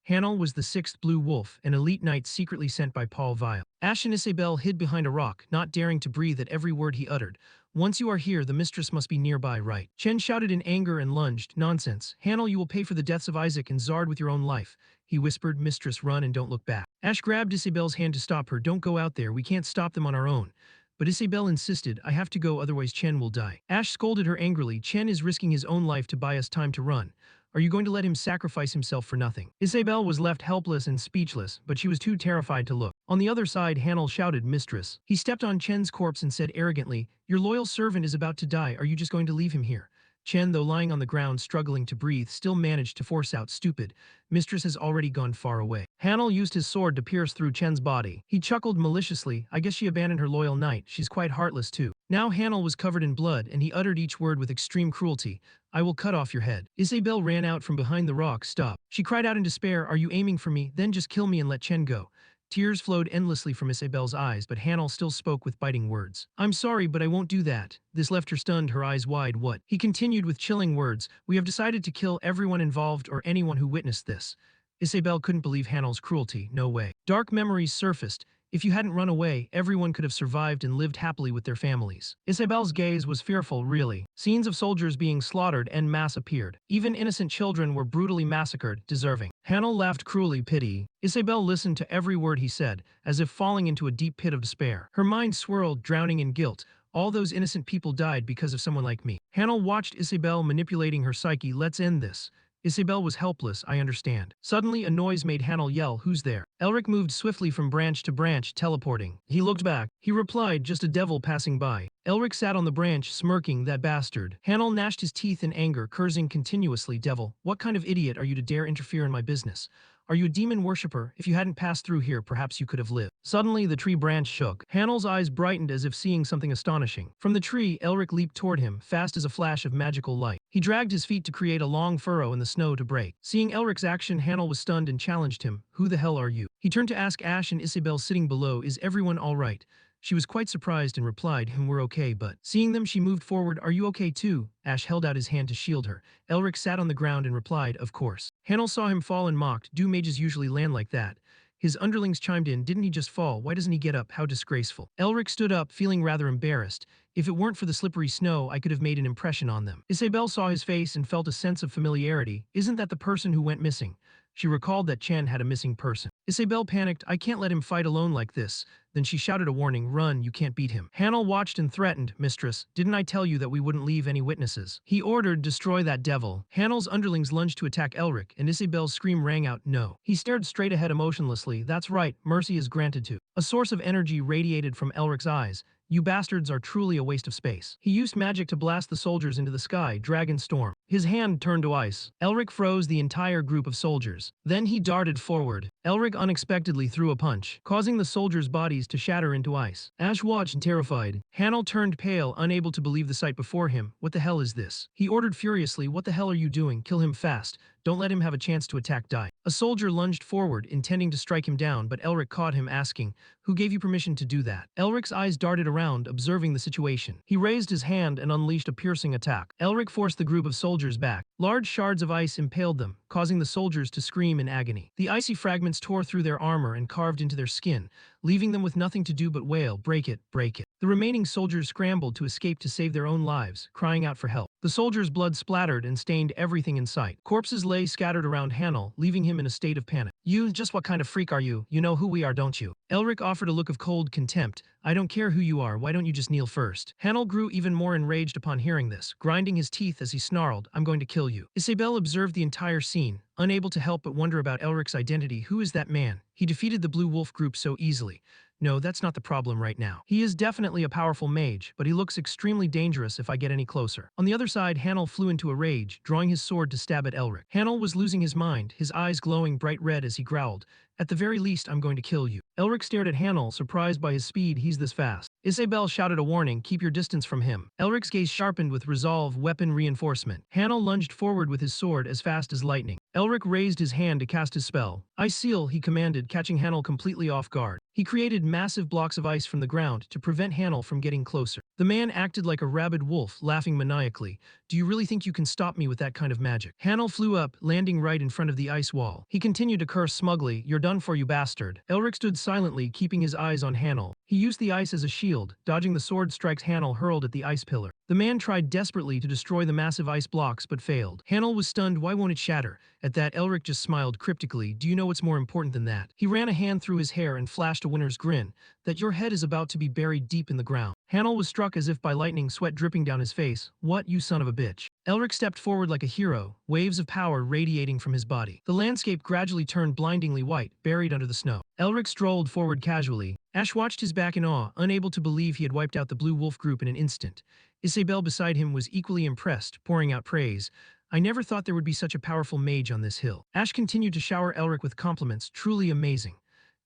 Hanel was the sixth Blue Wolf, an elite knight secretly sent by Paul Vile. Ash and Isabel hid behind a rock, not daring to breathe at every word he uttered. "Once you are here, the mistress must be nearby, right?" Chen shouted in anger and lunged. "Nonsense. Hanel, you will pay for the deaths of Isaac and Zard with your own life." He whispered, "Mistress, run and don't look back." Ash grabbed Isabel's hand to stop her. "Don't go out there. We can't stop them on our own." But Isabel insisted, "I have to go, otherwise Chen will die." Ash scolded her angrily. "Chen is risking his own life to buy us time to run. Are you going to let him sacrifice himself for nothing?" Isabel was left helpless and speechless, but she was too terrified to look. On the other side, Hanel shouted, "Mistress." He stepped on Chen's corpse and said arrogantly, "Your loyal servant is about to die. Are you just going to leave him here?" Chen, though lying on the ground struggling to breathe, still managed to force out, "Stupid. Mistress has already gone far away." Hanel used his sword to pierce through Chen's body. He chuckled maliciously. "I guess she abandoned her loyal knight. She's quite heartless too." Now Hanel was covered in blood, and he uttered each word with extreme cruelty. "I will cut off your head." Isabel ran out from behind the rock. "Stop." She cried out in despair, "Are you aiming for me? Then just kill me and let Chen go." Tears flowed endlessly from Isabel's eyes, but Hanel still spoke with biting words. "I'm sorry, but I won't do that." This left her stunned, her eyes wide. "What?" He continued with chilling words. "We have decided to kill everyone involved or anyone who witnessed this." Isabel couldn't believe Hanel's cruelty. "No way." Dark memories surfaced. If you hadn't run away, everyone could have survived and lived happily with their families. Isabel's gaze was fearful, really. Scenes of soldiers being slaughtered en masse appeared. Even innocent children were brutally massacred, deserving. Hanel laughed cruelly. "Pity." Isabel listened to every word he said, as if falling into a deep pit of despair. Her mind swirled, drowning in guilt. All those innocent people died because of someone like me. Hanel watched Isabel manipulating her psyche. "Let's end this." Isabel was helpless. "I understand." Suddenly, a noise made Hanel yell, "Who's there?" Elric moved swiftly from branch to branch, teleporting. He looked back. He replied, "Just a devil passing by." Elric sat on the branch, smirking. "That bastard." Hanel gnashed his teeth in anger, cursing continuously. "Devil, what kind of idiot are you to dare interfere in my business? Are you a demon worshipper? If you hadn't passed through here, perhaps you could have lived." Suddenly, the tree branch shook. Hanel's eyes brightened as if seeing something astonishing. From the tree, Elric leaped toward him, fast as a flash of magical light. He dragged his feet to create a long furrow in the snow to break. Seeing Elric's action, Hanel was stunned and challenged him. Who the hell are you? He turned to ask Ash and Isabel sitting below, is everyone all right? She was quite surprised and replied, we're okay, but seeing them, she moved forward. Are you okay too? Ash held out his hand to shield her. Elric sat on the ground and replied, of course. Hanel saw him fall and mocked, do mages usually land like that? His underlings chimed in, didn't he just fall? Why doesn't he get up? How disgraceful. Elric stood up, feeling rather embarrassed. If it weren't for the slippery snow, I could have made an impression on them. Isabel saw his face and felt a sense of familiarity. Isn't that the person who went missing? She recalled that Chen had a missing person. Isabel panicked, I can't let him fight alone like this. Then she shouted a warning, run, you can't beat him. Hanel watched and threatened, mistress, didn't I tell you that we wouldn't leave any witnesses? He ordered, destroy that devil. Hanel's underlings lunged to attack Elric, and Isabel's scream rang out, no. He stared straight ahead emotionlessly, that's right, mercy is granted to. A source of energy radiated from Elric's eyes. You bastards are truly a waste of space. He used magic to blast the soldiers into the sky, dragon storm. His hand turned to ice. Elric froze the entire group of soldiers. Then he darted forward. Elric unexpectedly threw a punch, causing the soldiers' bodies to shatter into ice. Ash watched terrified. Hanel turned pale, unable to believe the sight before him. What the hell is this? He ordered furiously, what the hell are you doing? Kill him fast. Don't let him have a chance to attack die. A soldier lunged forward, intending to strike him down, but Elric caught him, asking, who gave you permission to do that? Elric's eyes darted around, observing the situation. He raised his hand and unleashed a piercing attack. Elric forced the group of soldiers back. Large shards of ice impaled them, causing the soldiers to scream in agony. The icy fragments tore through their armor and carved into their skin, leaving them with nothing to do but wail, break it, break it. The remaining soldiers scrambled to escape to save their own lives, crying out for help. The soldiers' blood splattered and stained everything in sight. Corpses lay scattered around Hanel, leaving him in a state of panic. You, just what kind of freak are you? You know who we are, don't you? Elric offered a look of cold contempt. I don't care who you are, why don't you just kneel first? Hanel grew even more enraged upon hearing this, grinding his teeth as he snarled, I'm going to kill you. Isabel observed the entire scene, unable to help but wonder about Elric's identity. Who is that man? He defeated the Blue Wolf group so easily. No, that's not the problem right now. He is definitely a powerful mage, but he looks extremely dangerous if I get any closer. On the other side, Hanel flew into a rage, drawing his sword to stab at Elric. Hanel was losing his mind, his eyes glowing bright red as he growled, at the very least, I'm going to kill you. Elric stared at Hanel, surprised by his speed. He's this fast. Isabel shouted a warning, keep your distance from him. Elric's gaze sharpened with resolve, weapon reinforcement. Hanel lunged forward with his sword as fast as lightning. Elric raised his hand to cast his spell. Ice seal, he commanded, catching Hanel completely off guard. He created massive blocks of ice from the ground to prevent Hanel from getting closer. The man acted like a rabid wolf, laughing maniacally. Do you really think you can stop me with that kind of magic? Hanel flew up, landing right in front of the ice wall. He continued to curse smugly, you're done for, you bastard. Elric stood silently, keeping his eyes on Hanel. He used the ice as a shield, dodging the sword strikes Hanel hurled at the ice pillar. The man tried desperately to destroy the massive ice blocks but failed. Hanel was stunned, why won't it shatter? At that, Elric just smiled cryptically, do you know what's more important than that? He ran a hand through his hair and flashed a winner's grin, that your head is about to be buried deep in the ground. Hanel was struck as if by lightning, sweat dripping down his face. What, you son of a bitch? Elric stepped forward like a hero, waves of power radiating from his body. The landscape gradually turned blindingly white, buried under the snow. Elric strolled forward casually. Ash watched his back in awe, unable to believe he had wiped out the Blue Wolf group in an instant. Isabel beside him was equally impressed, pouring out praise. I never thought there would be such a powerful mage on this hill. Ash continued to shower Elric with compliments, truly amazing.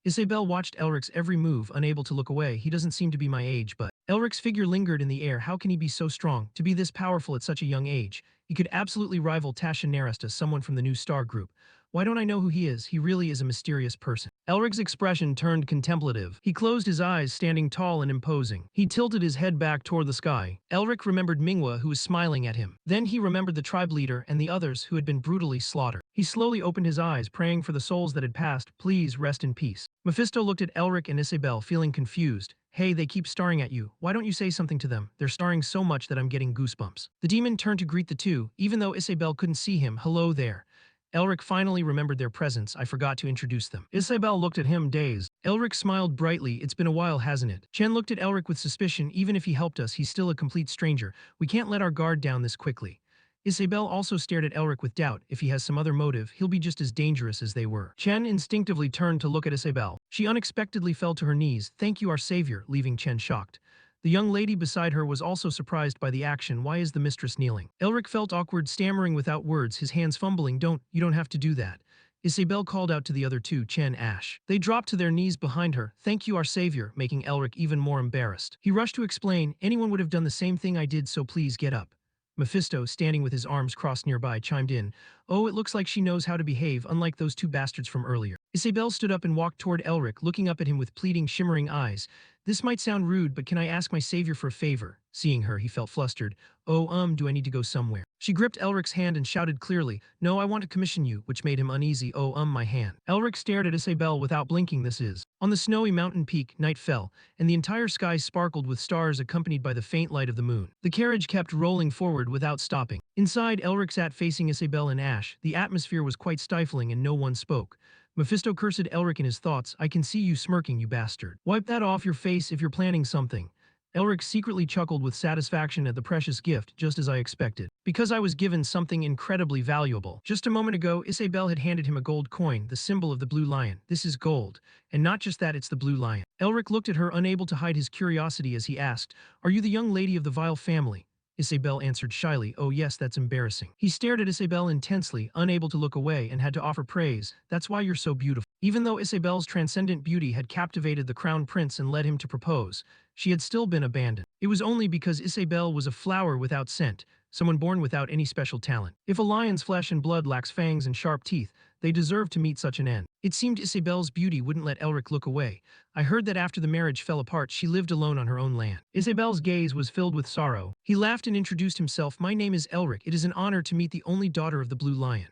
Isabel watched Elric's every move, unable to look away. He doesn't seem to be my age, but Elric's figure lingered in the air. How can he be so strong, to be this powerful at such a young age? He could absolutely rival Tasha Neresta, someone from the new Star group. Why don't I know who he is? He really is a mysterious person. Elric's expression turned contemplative. He closed his eyes, standing tall and imposing. He tilted his head back toward the sky. Elric remembered Manhwa, who was smiling at him. Then he remembered the tribe leader and the others who had been brutally slaughtered. He slowly opened his eyes, praying for the souls that had passed. Please rest in peace. Mephisto looked at Elric and Isabel, feeling confused. Hey, they keep staring at you. Why don't you say something to them? They're staring so much that I'm getting goosebumps. The demon turned to greet the two, even though Isabel couldn't see him. Hello there. Elric finally remembered their presence. I forgot to introduce them. Isabel looked at him, dazed. Elric smiled brightly. It's been a while, hasn't it? Chen looked at Elric with suspicion. Even if he helped us, he's still a complete stranger. We can't let our guard down this quickly. Isabel also stared at Elric with doubt. If he has some other motive, he'll be just as dangerous as they were. Chen instinctively turned to look at Isabel. She unexpectedly fell to her knees. Thank you, our savior, leaving Chen shocked. The young lady beside her was also surprised by the action. Why is the mistress kneeling? Elric felt awkward, stammering without words, his hands fumbling. You don't have to do that. Isabel called out to the other two, Chen Ash. They dropped to their knees behind her. Thank you, our savior, making Elric even more embarrassed. He rushed to explain, anyone would have done the same thing I did, so please get up. Mephisto, standing with his arms crossed nearby, chimed in, oh, it looks like she knows how to behave, unlike those two bastards from earlier. Isabel stood up and walked toward Elric, looking up at him with pleading, shimmering eyes. This might sound rude, but can I ask my savior for a favor? Seeing her, he felt flustered. Oh, do I need to go somewhere? She gripped Elric's hand and shouted clearly, no, I want to commission you, which made him uneasy. Oh, my hand. Elric stared at Isabel without blinking. This is. On the snowy mountain peak, night fell, and the entire sky sparkled with stars accompanied by the faint light of the moon. The carriage kept rolling forward without stopping. Inside, Elric sat facing Isabel and Ash. The atmosphere was quite stifling and no one spoke. Mephisto cursed Elric in his thoughts. I can see you smirking, you bastard. Wipe that off your face if you're planning something. Elric secretly chuckled with satisfaction at the precious gift, just as I expected. Because I was given something incredibly valuable. Just a moment ago, Isabel had handed him a gold coin, the symbol of the blue lion. This is gold. And not just that, it's the blue lion. Elric looked at her, unable to hide his curiosity as he asked, are you the young lady of the vile family? Isabel answered shyly, oh yes, that's embarrassing. He stared at Isabel intensely, unable to look away, and had to offer praise. That's why you're so beautiful. Even though Isabel's transcendent beauty had captivated the crown prince and led him to propose, she had still been abandoned. It was only because Isabel was a flower without scent, someone born without any special talent. If a lion's flesh and blood lacks fangs and sharp teeth, they deserve to meet such an end. It seemed Isabel's beauty wouldn't let Elric look away. I heard that after the marriage fell apart, she lived alone on her own land. Isabel's gaze was filled with sorrow. He laughed and introduced himself. My name is Elric. It is an honor to meet the only daughter of the Blue Lion.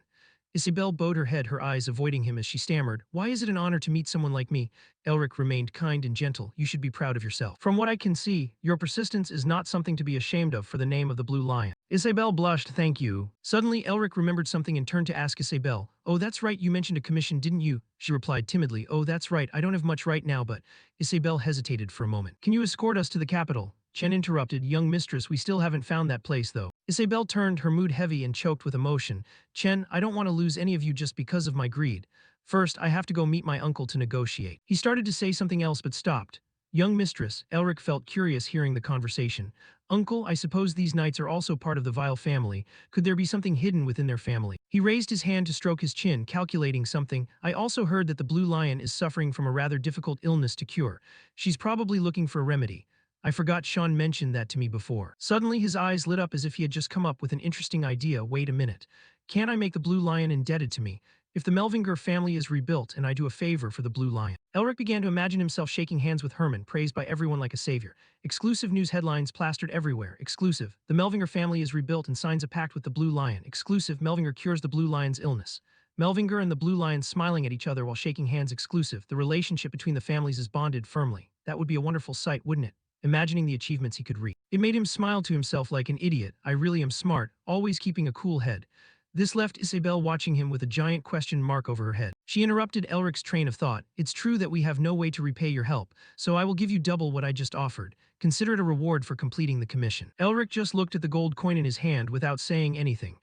Isabel bowed her head, her eyes avoiding him as she stammered, why is it an honor to meet someone like me? Elric remained kind and gentle. You should be proud of yourself. From what I can see, your persistence is not something to be ashamed of for the name of the Blue Lion. Isabel blushed. Thank you. Suddenly, Elric remembered something and turned to ask Isabel, oh, that's right, you mentioned a commission, didn't you? She replied timidly, oh, that's right, I don't have much right now, but… Isabel hesitated for a moment. Can you escort us to the capital? Chen interrupted, young mistress, we still haven't found that place though. Isabel turned, her mood heavy and choked with emotion. Chen, I don't want to lose any of you just because of my greed. First, I have to go meet my uncle to negotiate. He started to say something else but stopped. Young mistress, Elric felt curious hearing the conversation. Uncle, I suppose these knights are also part of the vile family. Could there be something hidden within their family? He raised his hand to stroke his chin, calculating something. I also heard that the Blue Lion is suffering from a rather difficult illness to cure. She's probably looking for a remedy. I forgot Sean mentioned that to me before. Suddenly his eyes lit up as if he had just come up with an interesting idea. Wait a minute. Can't I make the Blue Lion indebted to me? If the Melvinger family is rebuilt and I do a favor for the Blue Lion. Elric began to imagine himself shaking hands with Herman, praised by everyone like a savior. Exclusive news headlines plastered everywhere. Exclusive. The Melvinger family is rebuilt and signs a pact with the Blue Lion. Exclusive. Melvinger cures the Blue Lion's illness. Melvinger and the Blue Lion smiling at each other while shaking hands. Exclusive. The relationship between the families is bonded firmly. That would be a wonderful sight, wouldn't it? Imagining the achievements he could reach. It made him smile to himself like an idiot. I really am smart, always keeping a cool head. This left Isabel watching him with a giant question mark over her head. She interrupted Elric's train of thought. It's true that we have no way to repay your help, so I will give you double what I just offered. Consider it a reward for completing the commission. Elric just looked at the gold coin in his hand without saying anything.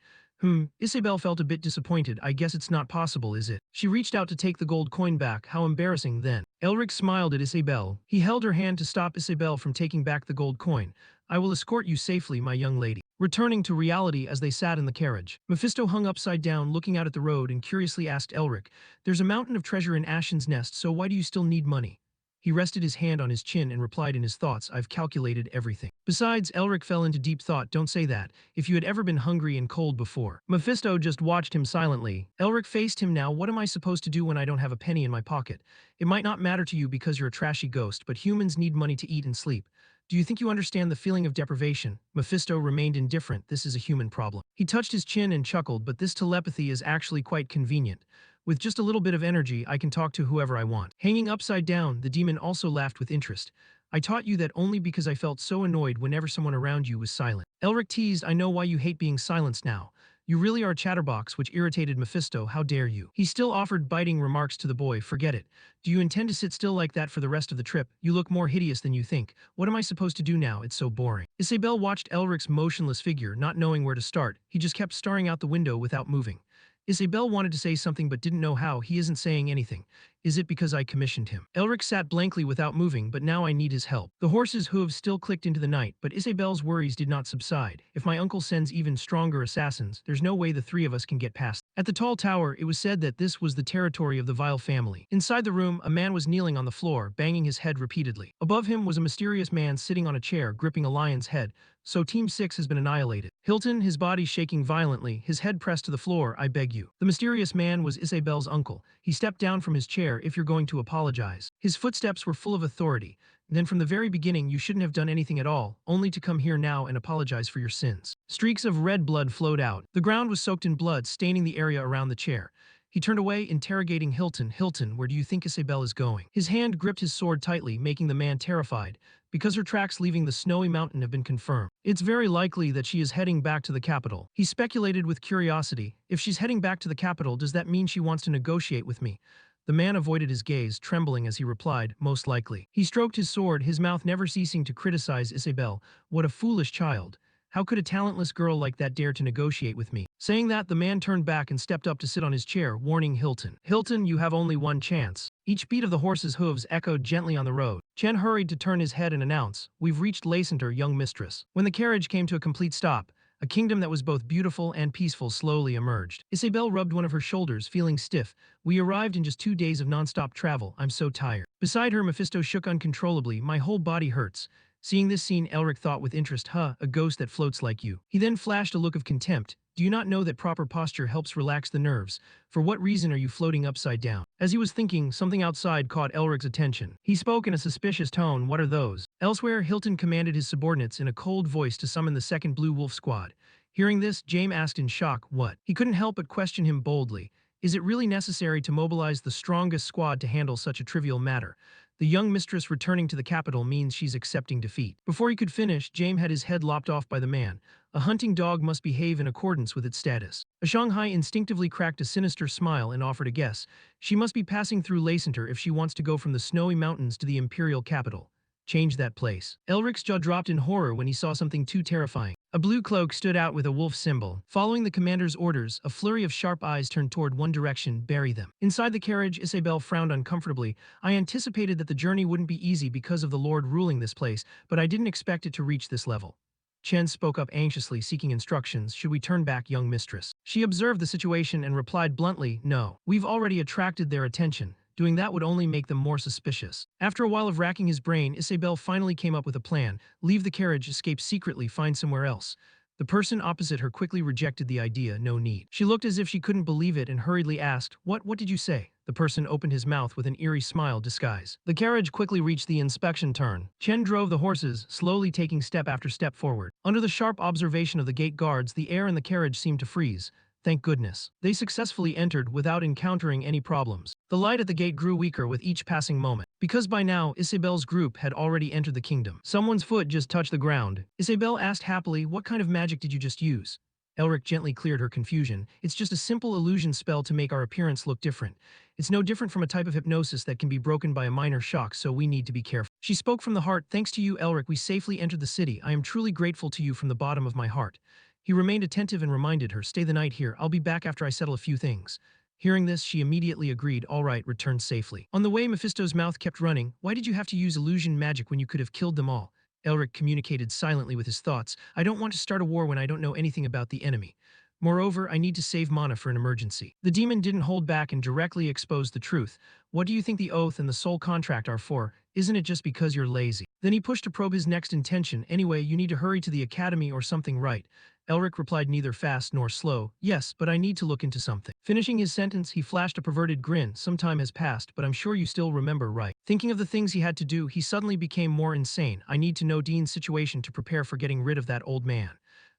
Isabel felt a bit disappointed. I guess it's not possible, is it? She reached out to take the gold coin back. How embarrassing then. Elric smiled at Isabel. He held her hand to stop Isabel from taking back the gold coin. I will escort you safely, my young lady. Returning to reality as they sat in the carriage. Mephisto hung upside down, looking out at the road, and curiously asked Elric, there's a mountain of treasure in Ashen's Nest, so why do you still need money? He rested his hand on his chin and replied in his thoughts, I've calculated everything. Besides, Elric fell into deep thought. Don't say that. If you had ever been hungry and cold before. Mephisto just watched him silently. Elric faced him now. What am I supposed to do when I don't have a penny in my pocket? It might not matter to you because you're a trashy ghost, but humans need money to eat and sleep. Do you think you understand the feeling of deprivation? Mephisto remained indifferent. This is a human problem. He touched his chin and chuckled, but this telepathy is actually quite convenient. With just a little bit of energy, I can talk to whoever I want. Hanging upside down, the demon also laughed with interest. I taught you that only because I felt so annoyed whenever someone around you was silent. Elric teased, I know why you hate being silenced now. You really are a chatterbox, which irritated Mephisto. How dare you? He still offered biting remarks to the boy. Forget it. Do you intend to sit still like that for the rest of the trip? You look more hideous than you think. What am I supposed to do now? It's so boring. Isabel watched Elric's motionless figure, not knowing where to start. He just kept staring out the window without moving. Isabel wanted to say something but didn't know how. He isn't saying anything. Is it because I commissioned him? Elric sat blankly without moving, but now I need his help. The horse's hooves still clicked into the night, but Isabel's worries did not subside. If my uncle sends even stronger assassins, there's no way the three of us can get past. At the tall tower, it was said that this was the territory of the Vile family. Inside the room, a man was kneeling on the floor, banging his head repeatedly. Above him was a mysterious man sitting on a chair, gripping a lion's head. So Team 6 has been annihilated. Hilton, his body shaking violently, his head pressed to the floor. I beg you. The mysterious man was Isabel's uncle. He stepped down from his chair. If you're going to apologize. His footsteps were full of authority. Then from the very beginning you shouldn't have done anything at all, only to come here now and apologize for your sins. Streaks of red blood flowed out. The ground was soaked in blood, staining the area around the chair. He turned away, interrogating Hilton. Hilton, where do you think Isabel is going? His hand gripped his sword tightly, making the man terrified, because her tracks leaving the snowy mountain have been confirmed. It's very likely that she is heading back to the capital. He speculated with curiosity. If she's heading back to the capital, does that mean she wants to negotiate with me? The man avoided his gaze, trembling as he replied, most likely. He stroked his sword, his mouth never ceasing to criticize Isabel. What a foolish child. How could a talentless girl like that dare to negotiate with me? Saying that, the man turned back and stepped up to sit on his chair, warning Hilton. Hilton, you have only one chance. Each beat of the horse's hooves echoed gently on the road. Chen hurried to turn his head and announce, we've reached Lacenter, young mistress. When the carriage came to a complete stop, a kingdom that was both beautiful and peaceful slowly emerged. Isabel rubbed one of her shoulders, feeling stiff. We arrived in just 2 days of non-stop travel. I'm so tired. Beside her, Mephisto shook uncontrollably. My whole body hurts. Seeing this scene, Elric thought with interest, a ghost that floats like you. He then flashed a look of contempt. Do you not know that proper posture helps relax the nerves? For what reason are you floating upside down? As he was thinking, something outside caught Elric's attention. He spoke in a suspicious tone. What are those? Elsewhere, Hilton commanded his subordinates in a cold voice to summon the second Blue Wolf squad. Hearing this, Jaime asked in shock, what? He couldn't help but question him boldly. Is it really necessary to mobilize the strongest squad to handle such a trivial matter? The young mistress returning to the capital means she's accepting defeat. Before he could finish, Jaime had his head lopped off by the man. A hunting dog must behave in accordance with its status. A Shanghai instinctively cracked a sinister smile and offered a guess. She must be passing through Lacenter if she wants to go from the snowy mountains to the imperial capital. Change that place. Elric's jaw dropped in horror when he saw something too terrifying. A blue cloak stood out with a wolf symbol. Following the commander's orders, a flurry of sharp eyes turned toward one direction, bury them. Inside the carriage, Isabel frowned uncomfortably. I anticipated that the journey wouldn't be easy because of the Lord ruling this place, but I didn't expect it to reach this level. Chen spoke up anxiously, seeking instructions. Should we turn back, young mistress? She observed the situation and replied bluntly, no. We've already attracted their attention. Doing that would only make them more suspicious. After a while of racking his brain, Isabel finally came up with a plan. Leave the carriage, escape secretly, find somewhere else. The person opposite her quickly rejected the idea. No need. She looked as if she couldn't believe it and hurriedly asked, What did you say? The person opened his mouth with an eerie smile disguise. The carriage quickly reached the inspection turn. Chen drove the horses, slowly taking step after step forward. Under the sharp observation of the gate guards, the air in the carriage seemed to freeze. Thank goodness. They successfully entered without encountering any problems. The light at the gate grew weaker with each passing moment. Because by now, Isabel's group had already entered the kingdom. Someone's foot just touched the ground. Isabel asked happily, what kind of magic did you just use? Elric gently cleared her confusion. It's just a simple illusion spell to make our appearance look different. It's no different from a type of hypnosis that can be broken by a minor shock, so we need to be careful. She spoke from the heart. Thanks to you, Elric, we safely entered the city. I am truly grateful to you from the bottom of my heart. He remained attentive and reminded her, stay the night here. I'll be back after I settle a few things. Hearing this, she immediately agreed. All right, return safely. On the way, Mephisto's mouth kept running. Why did you have to use illusion magic when you could have killed them all? Elric communicated silently with his thoughts. I don't want to start a war when I don't know anything about the enemy. Moreover, I need to save mana for an emergency. The demon didn't hold back and directly exposed the truth. What do you think the oath and the soul contract are for? Isn't it just because you're lazy? Then he pushed to probe his next intention. Anyway, you need to hurry to the academy or something, right? Elric replied, neither fast nor slow. Yes, but I need to look into something. Finishing his sentence, he flashed a perverted grin. Some time has passed, but I'm sure you still remember, right? Thinking of the things he had to do, he suddenly became more insane. I need to know Dean's situation to prepare for getting rid of that old man.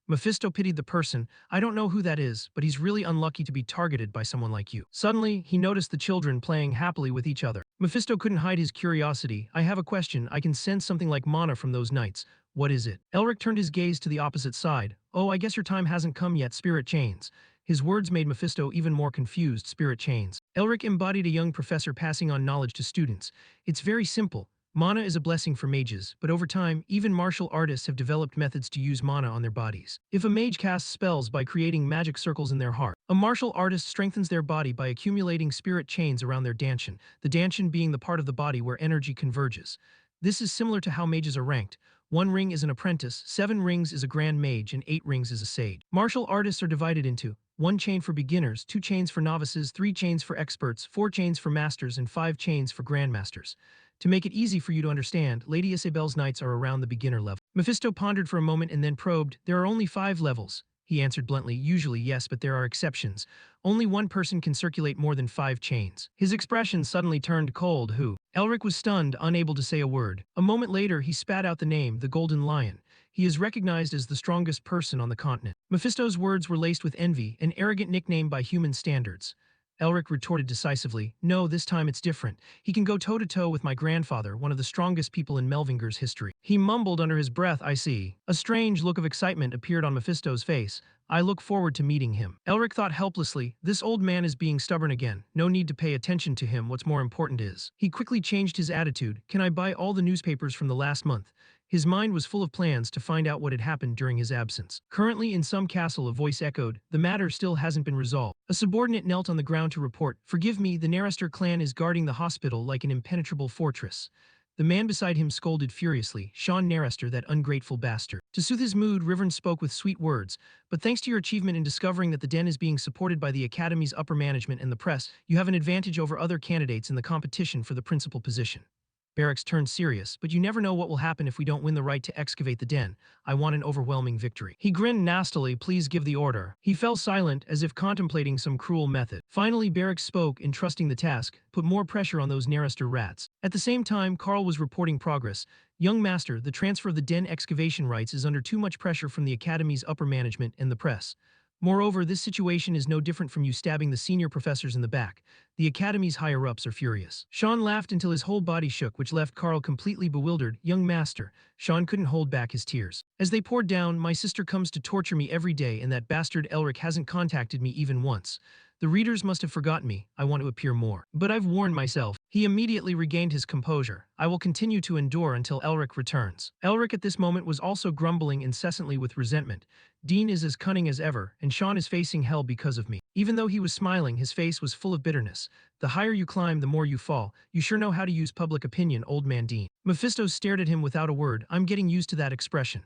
Mephisto pitied the person. I don't know who that is, but he's really unlucky to be targeted by someone like you. Suddenly, he noticed the children playing happily with each other. Mephisto couldn't hide his curiosity. I have a question. I can sense something like mana from those knights. What is it? Elric turned his gaze to the opposite side. Oh, I guess your time hasn't come yet, spirit chains. His words made Mephisto even more confused. Spirit chains. Elric embodied a young professor passing on knowledge to students. It's very simple. Mana is a blessing for mages, but over time, even martial artists have developed methods to use mana on their bodies. If a mage casts spells by creating magic circles in their heart, A martial artist strengthens their body by accumulating spirit chains around their danshin, the danshin being the part of the body where energy converges. This is similar to how mages are ranked. 1 ring is an apprentice, 7 rings is a grand mage, and 8 rings is a sage. Martial artists are divided into 1 chain for beginners, 2 chains for novices, 3 chains for experts, 4 chains for masters, and 5 chains for grandmasters. To make it easy for you to understand, Lady Isabel's knights are around the beginner level. Mephisto pondered for a moment and then probed, "There are only 5 levels." He answered bluntly, "Usually, yes, but there are exceptions. Only one person can circulate more than 5 chains." His expression suddenly turned cold. Who? Elric was stunned, unable to say a word. A moment later, he spat out the name, the Golden Lion. He is recognized as the strongest person on the continent. Mephisto's words were laced with envy, an arrogant nickname by human standards. Elric retorted decisively, "No, this time it's different. He can go toe-to-toe with my grandfather, one of the strongest people in Melvinger's history." He mumbled under his breath, "I see." A strange look of excitement appeared on Mephisto's face. "I look forward to meeting him." Elric thought helplessly, this old man is being stubborn again. No need to pay attention to him, what's more important is. He quickly changed his attitude. "Can I buy all the newspapers from the last month?" His mind was full of plans to find out what had happened during his absence. Currently in some castle, a voice echoed, "The matter still hasn't been resolved." A subordinate knelt on the ground to report, "Forgive me, the Narester clan is guarding the hospital like an impenetrable fortress." The man beside him scolded furiously, "Sean Narester, that ungrateful bastard." To soothe his mood, Rivern spoke with sweet words, "But thanks to your achievement in discovering that the den is being supported by the Academy's upper management and the press, you have an advantage over other candidates in the competition for the principal position." Barracks turned serious, "But you never know what will happen if we don't win the right to excavate the den. I want an overwhelming victory." He grinned nastily, "Please give the order." He fell silent, as if contemplating some cruel method. Finally, Barracks spoke, entrusting the task, "Put more pressure on those Narester rats." At the same time, Carl was reporting progress. "Young Master, the transfer of the den excavation rights is under too much pressure from the Academy's upper management and the press. Moreover, this situation is no different from you stabbing the senior professors in the back. The Academy's higher-ups are furious." Sean laughed until his whole body shook, which left Carl completely bewildered. "Young Master." Sean couldn't hold back his tears. "As they poured down, my sister comes to torture me every day, and that bastard Elric hasn't contacted me even once. The readers must have forgotten me. I want to appear more. But I've warned myself." He immediately regained his composure. "I will continue to endure until Elric returns." Elric at this moment was also grumbling incessantly with resentment. "Dean is as cunning as ever, and Sean is facing hell because of me." Even though he was smiling, his face was full of bitterness. "The higher you climb, the more you fall. You sure know how to use public opinion, old man Dean." Mephisto stared at him without a word. "I'm getting used to that expression."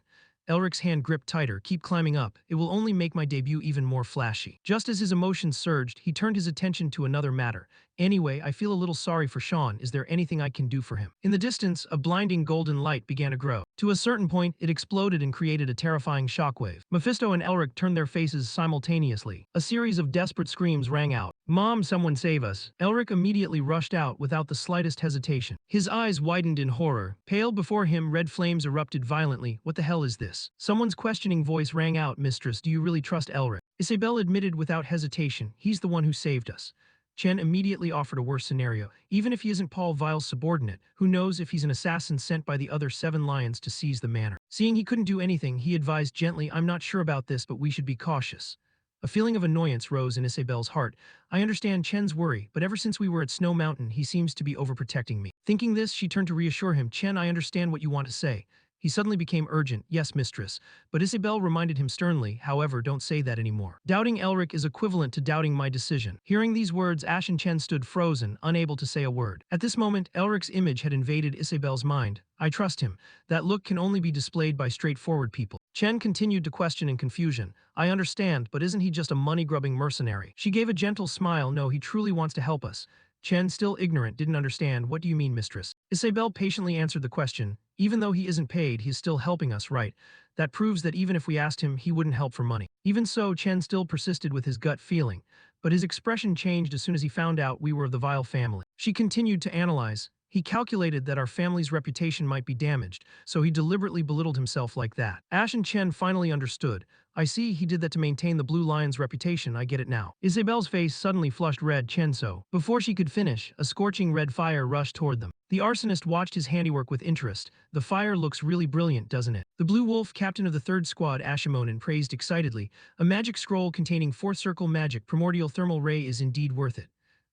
Elric's hand gripped tighter. "Keep climbing up. It will only make my debut even more flashy." Just as his emotions surged, he turned his attention to another matter. "Anyway, I feel a little sorry for Sean. Is there anything I can do for him?" In the distance, a blinding golden light began to grow. To a certain point, it exploded and created a terrifying shockwave. Mephisto and Elric turned their faces simultaneously. A series of desperate screams rang out. "Mom, someone save us." Elric immediately rushed out without the slightest hesitation. His eyes widened in horror. Pale before him, red flames erupted violently. "What the hell is this?" Someone's questioning voice rang out. "Mistress, do you really trust Elric?" Isabel admitted without hesitation, "He's the one who saved us." Chen immediately offered a worse scenario. "Even if he isn't Paul Vile's subordinate, who knows if he's an assassin sent by the other 7 lions to seize the manor?" Seeing he couldn't do anything, he advised gently, "I'm not sure about this, but we should be cautious." A feeling of annoyance rose in Isabel's heart. "I understand Chen's worry, but ever since we were at Snow Mountain, he seems to be overprotecting me." Thinking this, she turned to reassure him, "Chen, I understand what you want to say." He suddenly became urgent. "Yes, mistress." But Isabel reminded him sternly, "However, don't say that anymore. Doubting Elric is equivalent to doubting my decision." Hearing these words, Ash and Chen stood frozen, unable to say a word. At this moment, Elric's image had invaded Isabel's mind. "I trust him. That look can only be displayed by straightforward people." Chen continued to question in confusion. "I understand, but isn't he just a money-grubbing mercenary?" She gave a gentle smile. "No, he truly wants to help us." Chen, still ignorant, didn't understand. "What do you mean, mistress?" Isabel patiently answered the question. "Even though he isn't paid, he's still helping us, right? That proves that even if we asked him, he wouldn't help for money." Even so, Chen still persisted with his gut feeling, but his expression changed as soon as he found out we were of the Vile family. She continued to analyze. "He calculated that our family's reputation might be damaged, so he deliberately belittled himself like that." Ash and Chen finally understood. "I see, he did that to maintain the Blue Lion's reputation, I get it now." Isabel's face suddenly flushed red. "Chen, so." Before she could finish, a scorching red fire rushed toward them. The arsonist watched his handiwork with interest. "The fire looks really brilliant, doesn't it?" The Blue Wolf, captain of the 3rd Squad, Ashimonen, praised excitedly. "A magic scroll containing 4th circle magic primordial thermal ray is indeed worth it."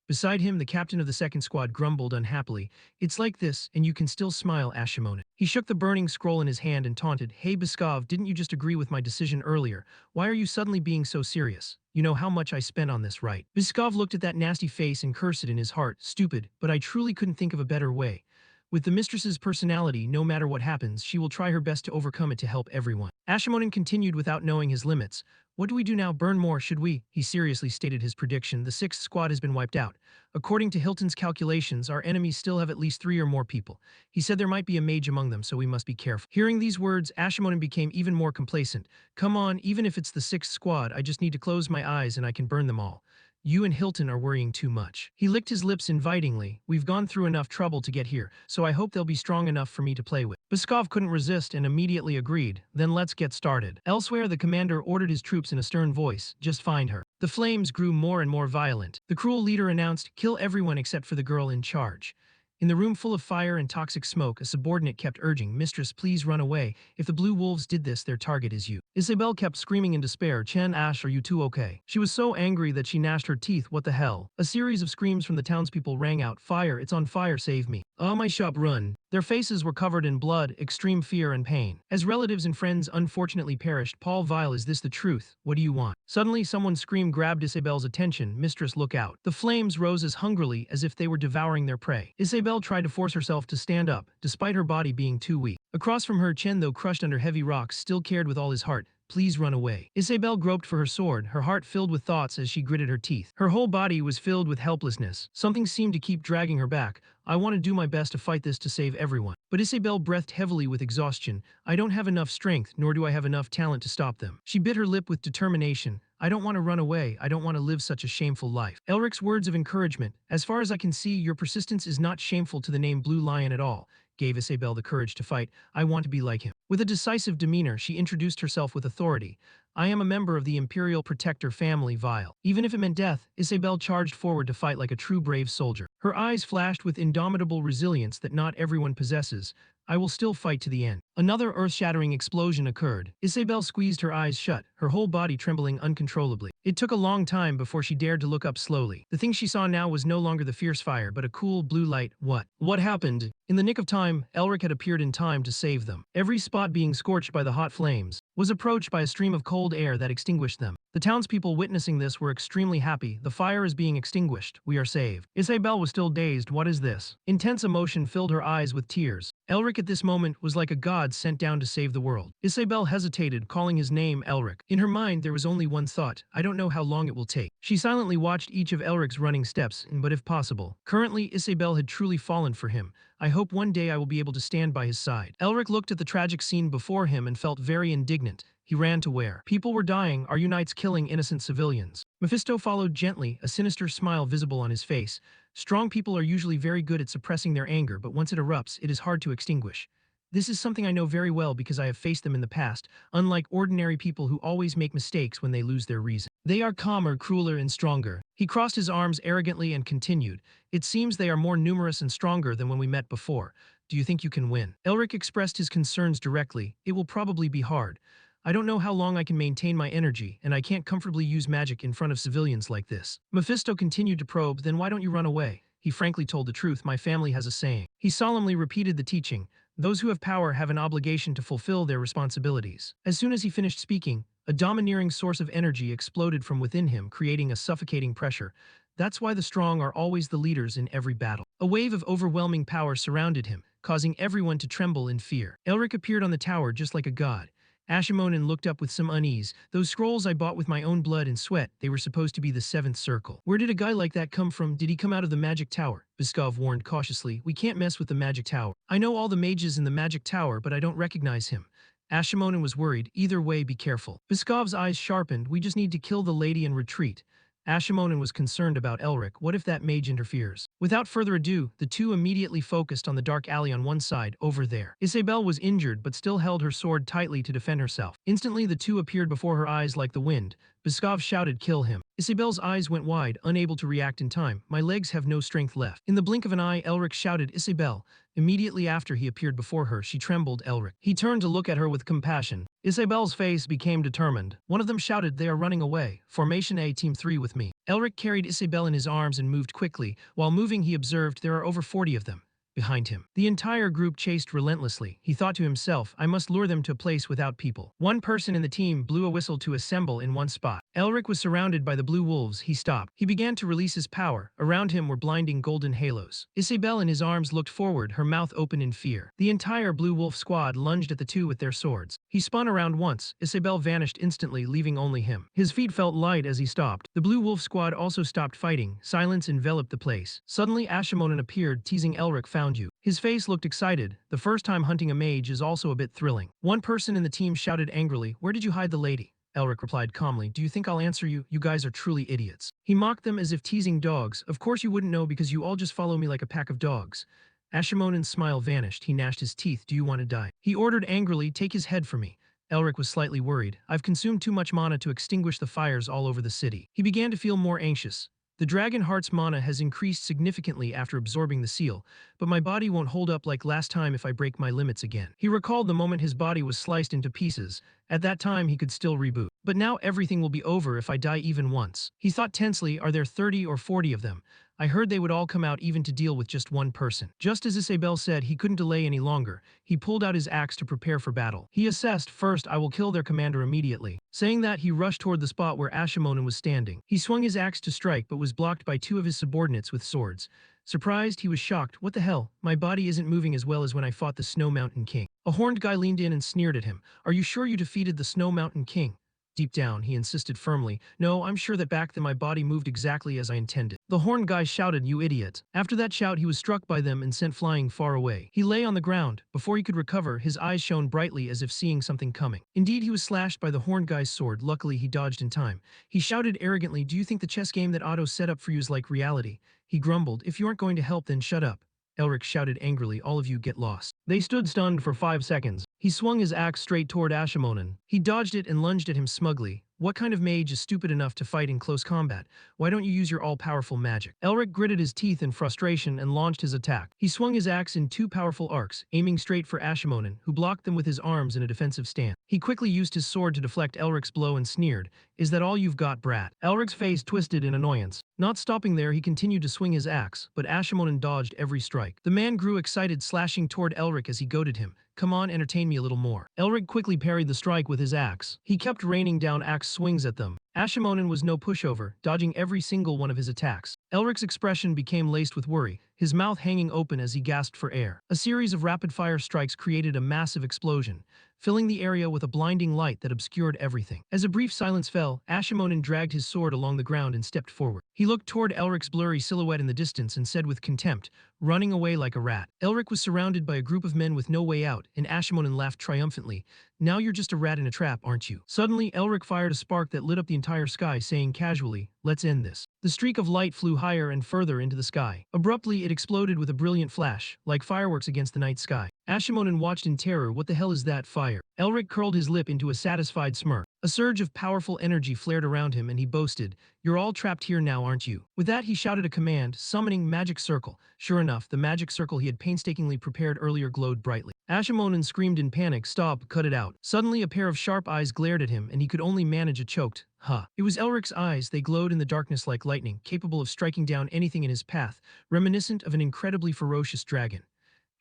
Beside him, the captain of the second squad grumbled unhappily. It's like this, and you can still smile, Ashimonen. He shook the burning scroll in his hand and taunted, Hey Biskov, didn't you just agree with my decision earlier? Why are you suddenly being so serious? You know how much I spent on this, right? Biskov looked at that nasty face and cursed it in his heart. Stupid, but I truly couldn't think of a better way. With the mistress's personality, no matter what happens, she will try her best to overcome it to help everyone. Ashimonen continued without knowing his limits. What do we do now? Burn more, should we? He seriously stated his prediction. The sixth squad has been wiped out. According to Hilton's calculations, our enemies still have at least 3 or more people. He said there might be a mage among them, so we must be careful. Hearing these words, Ashimonen became even more complacent. Come on, even if it's the sixth squad, I just need to close my eyes and I can burn them all. You and Hilton are worrying too much. He licked his lips invitingly. We've gone through enough trouble to get here, so I hope they'll be strong enough for me to play with. Biskov couldn't resist and immediately agreed. Then let's get started. Elsewhere, the commander ordered his troops in a stern voice. Just find her. The flames grew more and more violent. The cruel leader announced, kill everyone except for the girl in charge. In the room full of fire and toxic smoke, a subordinate kept urging, Mistress, please run away. If the blue wolves did this, their target is you. Isabel kept screaming in despair, Chen Ash, are you two okay? She was so angry that she gnashed her teeth. What the hell? A series of screams from the townspeople rang out, fire, it's on fire, save me. Oh my shop, run. Their faces were covered in blood, extreme fear and pain. As relatives and friends unfortunately perished, Paul Vile, is this the truth? What do you want? Suddenly, someone's scream grabbed Isabel's attention. Mistress, look out. The flames rose as hungrily as if they were devouring their prey. Isabel tried to force herself to stand up, despite her body being too weak. Across from her, Chen, though crushed under heavy rocks, still cared with all his heart. Please run away. Isabel groped for her sword, her heart filled with thoughts as she gritted her teeth. Her whole body was filled with helplessness. Something seemed to keep dragging her back. I want to do my best to fight this to save everyone. But Isabel breathed heavily with exhaustion. I don't have enough strength, nor do I have enough talent to stop them. She bit her lip with determination. I don't want to run away. I don't want to live such a shameful life. Elric's words of encouragement, as far as I can see, your persistence is not shameful to the name Blue Lion at all, gave Isabel the courage to fight. I want to be like him. With a decisive demeanor, she introduced herself with authority. I am a member of the Imperial Protector family, Vile. Even if it meant death, Isabel charged forward to fight like a true brave soldier. Her eyes flashed with indomitable resilience that not everyone possesses. I will still fight to the end. Another earth-shattering explosion occurred. Isabel squeezed her eyes shut, her whole body trembling uncontrollably. It took a long time before she dared to look up slowly. The thing she saw now was no longer the fierce fire, but a cool blue light. What happened? In the nick of time, Elric had appeared in time to save them. Every spot being scorched by the hot flames was approached by a stream of cold air that extinguished them. The townspeople witnessing this were extremely happy. The fire is being extinguished. We are saved. Isabel was still dazed. What is this? Intense emotion filled her eyes with tears. Elric at this moment was like a god sent down to save the world. Isabel hesitated, calling his name Elric. In her mind, there was only one thought. I don't know how long it will take. She silently watched each of Elric's running steps, but if possible. Currently, Isabel had truly fallen for him. I hope one day I will be able to stand by his side. Elric looked at the tragic scene before him and felt very indignant. He ran to where people were dying, our unites killing innocent civilians. Mephisto followed gently, a sinister smile visible on his face. Strong people are usually very good at suppressing their anger, but once it erupts, it is hard to extinguish. This is something I know very well because I have faced them in the past, unlike ordinary people who always make mistakes when they lose their reason. They are calmer, crueler, and stronger. He crossed his arms arrogantly and continued. It seems they are more numerous and stronger than when we met before. Do you think you can win? Elric expressed his concerns directly. It will probably be hard. I don't know how long I can maintain my energy, and I can't comfortably use magic in front of civilians like this. Mephisto continued to probe. Then why don't you run away? He frankly told the truth. My family has a saying. He solemnly repeated the teaching. Those who have power have an obligation to fulfill their responsibilities. As soon as he finished speaking, a domineering source of energy exploded from within him, creating a suffocating pressure. That's why the strong are always the leaders in every battle. A wave of overwhelming power surrounded him, causing everyone to tremble in fear. Elric appeared on the tower just like a god. Ashimonen looked up with some unease. Those scrolls I bought with my own blood and sweat, they were supposed to be the seventh circle. Where did a guy like that come from? Did he come out of the magic tower? Biskov warned cautiously. We can't mess with the magic tower. I know all the mages in the magic tower, but I don't recognize him. Ashimonen was worried. Either way, be careful. Biskov's eyes sharpened. We just need to kill the lady and retreat. Ashimonen was concerned about Elric. What if that mage interferes? Without further ado, the two immediately focused on the dark alley on one side, over there. Isabel was injured but still held her sword tightly to defend herself. Instantly, the two appeared before her eyes like the wind. Biskov shouted, "Kill him." Isabel's eyes went wide, unable to react in time. "My legs have no strength left." In the blink of an eye, Elric shouted, "Isabel." Immediately after he appeared before her, she trembled. Elric. He turned to look at her with compassion. Isabel's face became determined. One of them shouted, "They are running away. Formation A, Team 3 with me." Elric carried Isabel in his arms and moved quickly. While moving, he observed there are over 40 of them behind him. The entire group chased relentlessly. He thought to himself, I must lure them to a place without people. One person in the team blew a whistle to assemble in one spot. Elric was surrounded by the blue wolves. He stopped. He began to release his power. Around him were blinding golden halos. Isabel in his arms looked forward, her mouth open in fear. The entire blue wolf squad lunged at the two with their swords. He spun around once. Isabel vanished instantly, leaving only him. His feet felt light as he stopped. The blue wolf squad also stopped fighting. Silence enveloped the place. Suddenly Ashimonen appeared, teasing, "Elric found you." His face looked excited. The first time hunting a mage is also a bit thrilling. One person in the team shouted angrily, "Where did you hide the lady?" Elric replied calmly, "Do you think I'll answer you? You guys are truly idiots." He mocked them as if teasing dogs. "Of course you wouldn't know because you all just follow me like a pack of dogs." Ashimonen's smile vanished. He gnashed his teeth. "Do you want to die?" He ordered angrily, "Take his head for me." Elric was slightly worried. "I've consumed too much mana to extinguish the fires all over the city." He began to feel more anxious. The Dragon Heart's mana has increased significantly after absorbing the seal, but my body won't hold up like last time if I break my limits again. He recalled the moment his body was sliced into pieces. At that time he could still reboot. But now everything will be over if I die even once. He thought tensely, are there 30 or 40 of them? I heard they would all come out even to deal with just one person. Just as Isabel said, he couldn't delay any longer. He pulled out his axe to prepare for battle. He assessed, first, I will kill their commander immediately. Saying that, he rushed toward the spot where Ashimonen was standing. He swung his axe to strike but was blocked by two of his subordinates with swords. Surprised, he was shocked. What the hell? My body isn't moving as well as when I fought the Snow Mountain King. A horned guy leaned in and sneered at him. Are you sure you defeated the Snow Mountain King? Deep down, he insisted firmly, "No, I'm sure that back then my body moved exactly as I intended." The horned guy shouted, "You idiot." After that shout, he was struck by them and sent flying far away. He lay on the ground. Before he could recover, his eyes shone brightly as if seeing something coming. Indeed, he was slashed by the horned guy's sword. Luckily, he dodged in time. He shouted arrogantly, "Do you think the chess game that Otto set up for you is like reality?" He grumbled, "If you aren't going to help, then shut up." Elric shouted angrily, "All of you get lost." They stood stunned for 5 seconds. He swung his axe straight toward Ashimonen. He dodged it and lunged at him smugly. What kind of mage is stupid enough to fight in close combat? Why don't you use your all-powerful magic? Elric gritted his teeth in frustration and launched his attack. He swung his axe in 2 powerful arcs, aiming straight for Ashimonen, who blocked them with his arms in a defensive stand. He quickly used his sword to deflect Elric's blow and sneered, "Is that all you've got, brat?" Elric's face twisted in annoyance. Not stopping there, he continued to swing his axe, but Ashimonen dodged every strike. The man grew excited, slashing toward Elric as he goaded him. "Come on, entertain me a little more." Elric quickly parried the strike with his axe. He kept raining down axe swings at them. Ashimonen was no pushover, dodging every single one of his attacks. Elric's expression became laced with worry, his mouth hanging open as he gasped for air. A series of rapid-fire strikes created a massive explosion, filling the area with a blinding light that obscured everything. As a brief silence fell, Ashimonen dragged his sword along the ground and stepped forward. He looked toward Elric's blurry silhouette in the distance and said with contempt, "Running away like a rat." Elric was surrounded by a group of men with no way out, and Ashimonen laughed triumphantly. "Now you're just a rat in a trap, aren't you?" Suddenly, Elric fired a spark that lit up the entire sky, saying casually, "Let's end this." The streak of light flew higher and further into the sky. Abruptly, it exploded with a brilliant flash, like fireworks against the night sky. Ashimonen watched in terror. What the hell is that fire? Elric curled his lip into a satisfied smirk. A surge of powerful energy flared around him and he boasted, "You're all trapped here now, aren't you?" With that, he shouted a command, summoning Magic Circle. Sure enough, the magic circle he had painstakingly prepared earlier glowed brightly. Ashimonen screamed in panic, "Stop, cut it out." Suddenly, a pair of sharp eyes glared at him and he could only manage a choked, "Huh." It was Elric's eyes. They glowed in the darkness like lightning, capable of striking down anything in his path, reminiscent of an incredibly ferocious dragon.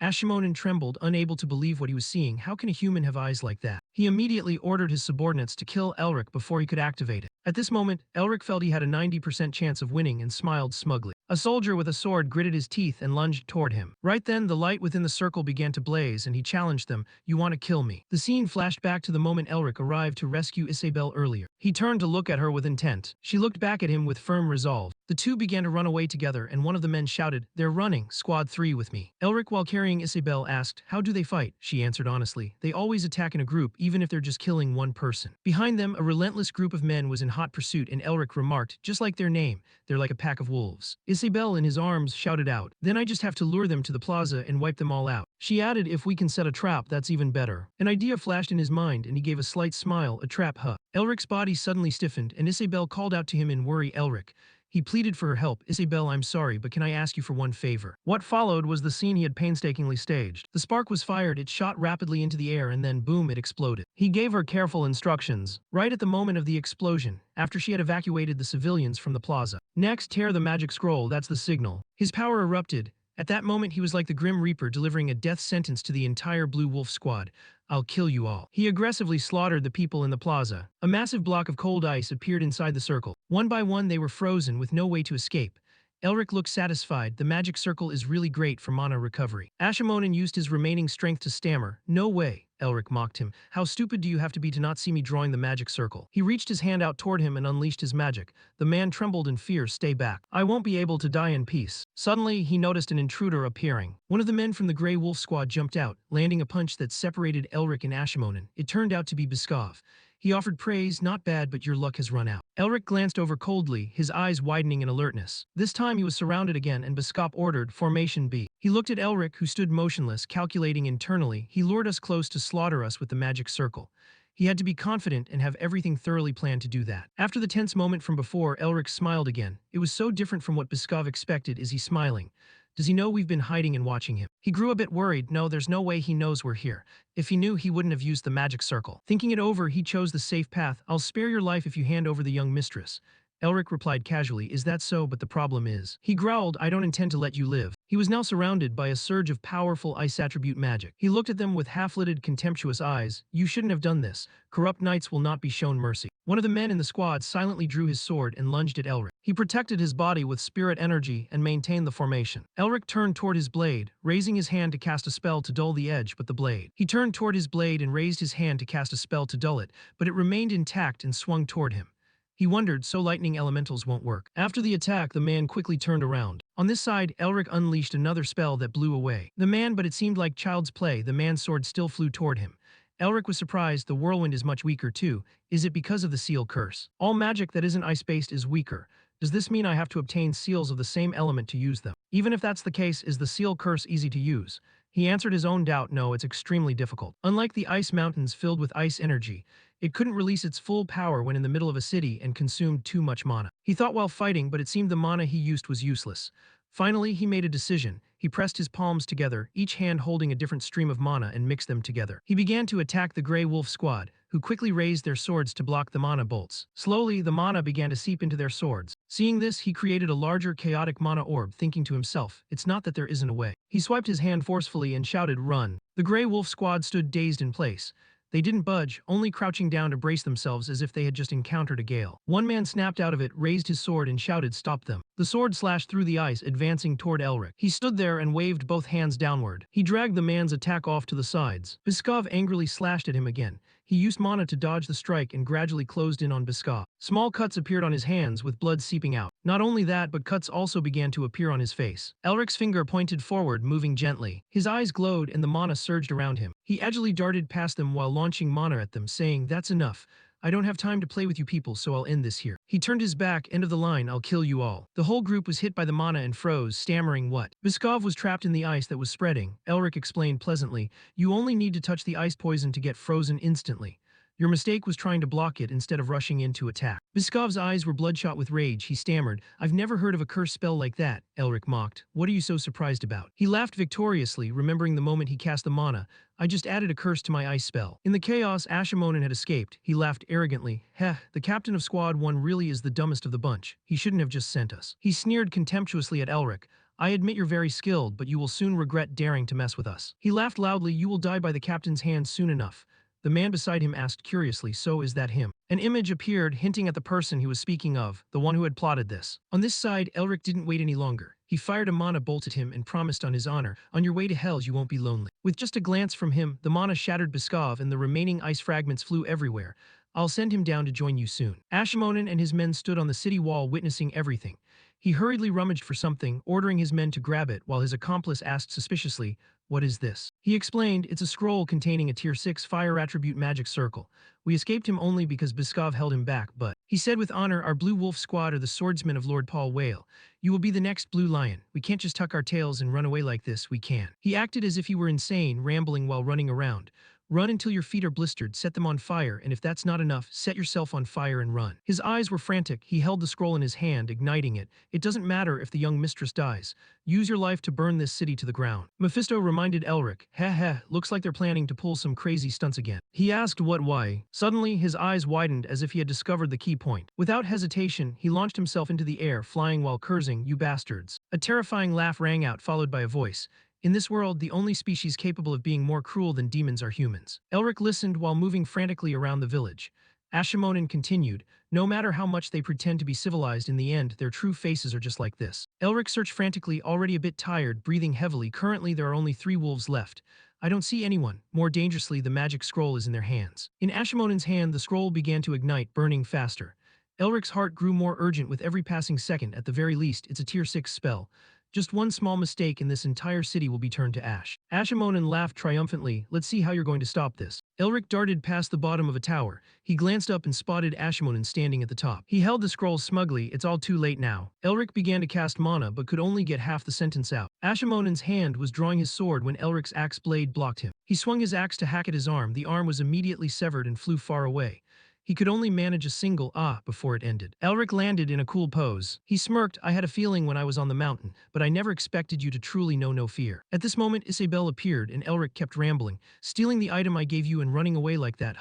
Ashimonen trembled, unable to believe what he was seeing. How can a human have eyes like that? He immediately ordered his subordinates to kill Elric before he could activate it. At this moment, Elric felt he had a 90% chance of winning and smiled smugly. A soldier with a sword gritted his teeth and lunged toward him. Right then, the light within the circle began to blaze and he challenged them, "You want to kill me?" The scene flashed back to the moment Elric arrived to rescue Isabel earlier. He turned to look at her with intent. She looked back at him with firm resolve. The two began to run away together and one of the men shouted, "They're running, Squad 3 with me." Elric, while carrying Isabel, asked, "How do they fight?" She answered honestly, "They always attack in a group, even if they're just killing one person." Behind them, a relentless group of men was in hot pursuit and Elric remarked, "Just like their name, they're like a pack of wolves." Isabel in his arms shouted out, "Then I just have to lure them to the plaza and wipe them all out." She added, if we can set a trap, that's even better. An idea flashed in his mind and he gave a slight smile, a trap, huh? Elric's body suddenly stiffened and Isabel called out to him in worry, Elric. He pleaded for her help. Isabel, I'm sorry, but can I ask you for one favor? What followed was the scene he had painstakingly staged. The spark was fired, it shot rapidly into the air, and then boom, it exploded. He gave her careful instructions, right at the moment of the explosion, after she had evacuated the civilians from the plaza. Next, tear the magic scroll, that's the signal. His power erupted. At that moment, he was like the Grim Reaper delivering a death sentence to the entire Blue Wolf squad. I'll kill you all. He aggressively slaughtered the people in the plaza. A massive block of cold ice appeared inside the circle. One by one, they were frozen with no way to escape. Elric looked satisfied. The magic circle is really great for mana recovery. Ashamonen used his remaining strength to stammer. No way. Elric mocked him. How stupid do you have to be to not see me drawing the magic circle? He reached his hand out toward him and unleashed his magic. The man trembled in fear. Stay back. I won't be able to die in peace. Suddenly, he noticed an intruder appearing. One of the men from the Grey Wolf squad jumped out, landing a punch that separated Elric and Ashamonen. It turned out to be Biskov. He offered praise, not bad, but your luck has run out. Elric glanced over coldly, his eyes widening in alertness. This time he was surrounded again and Biskop ordered, Formation B. He looked at Elric, who stood motionless, calculating internally. He lured us close to slaughter us with the magic circle. He had to be confident and have everything thoroughly planned to do that. After the tense moment from before, Elric smiled again. It was so different from what Biskov expected. Is he smiling? Does he know we've been hiding and watching him? He grew a bit worried. No, there's no way he knows we're here. If he knew, he wouldn't have used the magic circle. Thinking it over, he chose the safe path. I'll spare your life if you hand over the young mistress. Elric replied casually, is that so? But the problem is. He growled, I don't intend to let you live. He was now surrounded by a surge of powerful ice attribute magic. He looked at them with half-lidded, contemptuous eyes. You shouldn't have done this. Corrupt knights will not be shown mercy. One of the men in the squad silently drew his sword and lunged at Elric. He protected his body with spirit energy and maintained the formation. Elric turned toward his blade, raising his hand to cast a spell to dull the edge, but the blade. He turned toward his blade and raised his hand to cast a spell to dull it, but it remained intact and swung toward him. He wondered, so lightning elementals won't work. After the attack, the man quickly turned around. On this side, Elric unleashed another spell that blew away the man, but it seemed like child's play. The man's sword still flew toward him. Elric was surprised. The whirlwind is much weaker too. Is it because of the seal curse? All magic that isn't ice-based is weaker. Does this mean I have to obtain seals of the same element to use them? Even if that's the case, is the seal curse easy to use? He answered his own doubt. No, it's extremely difficult. Unlike the ice mountains filled with ice energy, it couldn't release its full power when in the middle of a city and consumed too much mana. He thought while fighting, but it seemed the mana he used was useless. Finally, he made a decision. He pressed his palms together, each hand holding a different stream of mana, and mixed them together. He began to attack the Grey Wolf squad, who quickly raised their swords to block the mana bolts. Slowly, the mana began to seep into their swords. Seeing this, he created a larger chaotic mana orb, thinking to himself, it's not that there isn't a way. He swiped his hand forcefully and shouted, run. The Grey Wolf squad stood dazed in place. They didn't budge, only crouching down to brace themselves as if they had just encountered a gale. One man snapped out of it, raised his sword, and shouted, stop them. The sword slashed through the ice, advancing toward Elric. He stood there and waved both hands downward. He dragged the man's attack off to the sides. Biskov angrily slashed at him again. He used mana to dodge the strike and gradually closed in on Biskov. Small cuts appeared on his hands with blood seeping out. Not only that, but cuts also began to appear on his face. Elric's finger pointed forward, moving gently. His eyes glowed and the mana surged around him. He agilely darted past them while launching mana at them, saying, that's enough. I don't have time to play with you people, so I'll end this here. He turned his back, end of the line, I'll kill you all. The whole group was hit by the mana and froze, stammering what? Biskov was trapped in the ice that was spreading. Elric explained pleasantly, you only need to touch the ice poison to get frozen instantly. Your mistake was trying to block it instead of rushing in to attack. Biskov's eyes were bloodshot with rage. He stammered, I've never heard of a curse spell like that. Elric mocked. What are you so surprised about? He laughed victoriously, remembering the moment he cast the mana. I just added a curse to my ice spell. In the chaos, Ashamonen had escaped. He laughed arrogantly. Heh, the captain of Squad 1 really is the dumbest of the bunch. He shouldn't have just sent us. He sneered contemptuously at Elric. I admit you're very skilled, but you will soon regret daring to mess with us. He laughed loudly. You will die by the captain's hand soon enough. The man beside him asked curiously, so is that him? An image appeared, hinting at the person he was speaking of, the one who had plotted this. On this side, Elric didn't wait any longer. He fired a mana bolt at him and promised on his honor, on your way to hell you won't be lonely. With just a glance from him, the mana shattered Biskov and the remaining ice fragments flew everywhere. I'll send him down to join you soon. Ashamonen and his men stood on the city wall witnessing everything. He hurriedly rummaged for something, ordering his men to grab it while his accomplice asked suspiciously, what is this? He explained, it's a scroll containing a tier 6 fire attribute magic circle. We escaped him only because Biskov held him back, but He said with honor, our Blue Wolf Squad are the swordsmen of Lord Paul Whale. You will be the next Blue Lion. We can't just tuck our tails and run away like this, we can. He acted as if he were insane, rambling while running around. Run until your feet are blistered, set them on fire, and if that's not enough, set yourself on fire and run. His eyes were frantic. He held the scroll in his hand, igniting it. It doesn't matter if the young mistress dies. Use your life to burn this city to the ground. Mephisto reminded Elric, heh, looks like they're planning to pull some crazy stunts again. He asked why. Suddenly, his eyes widened as if he had discovered the key point. Without hesitation, he launched himself into the air, flying while cursing, you bastards. A terrifying laugh rang out, followed by a voice. In this world, the only species capable of being more cruel than demons are humans. Elric listened while moving frantically around the village. Ashimonin continued, no matter how much they pretend to be civilized, in the end, their true faces are just like this. Elric searched frantically, already a bit tired, breathing heavily. Currently, there are only 3 wolves left. I don't see anyone. More dangerously, the magic scroll is in their hands. In Ashimonin's hand, the scroll began to ignite, burning faster. Elric's heart grew more urgent with every passing second. At the very least, it's a tier 6 spell. Just one small mistake and this entire city will be turned to ash. Ashimonin laughed triumphantly. Let's see how you're going to stop this. Elric darted past the bottom of a tower. He glanced up and spotted Ashimonin standing at the top. He held the scroll smugly. It's all too late now. Elric began to cast mana but could only get half the sentence out. Ashimonin's hand was drawing his sword when Elric's axe blade blocked him. He swung his axe to hack at his arm. The arm was immediately severed and flew far away. He could only manage a single before it ended. Elric landed in a cool pose. He smirked, I had a feeling when I was on the mountain, but I never expected you to truly know no fear. At this moment, Isabelle appeared and Elric kept rambling, stealing the item I gave you and running away like that,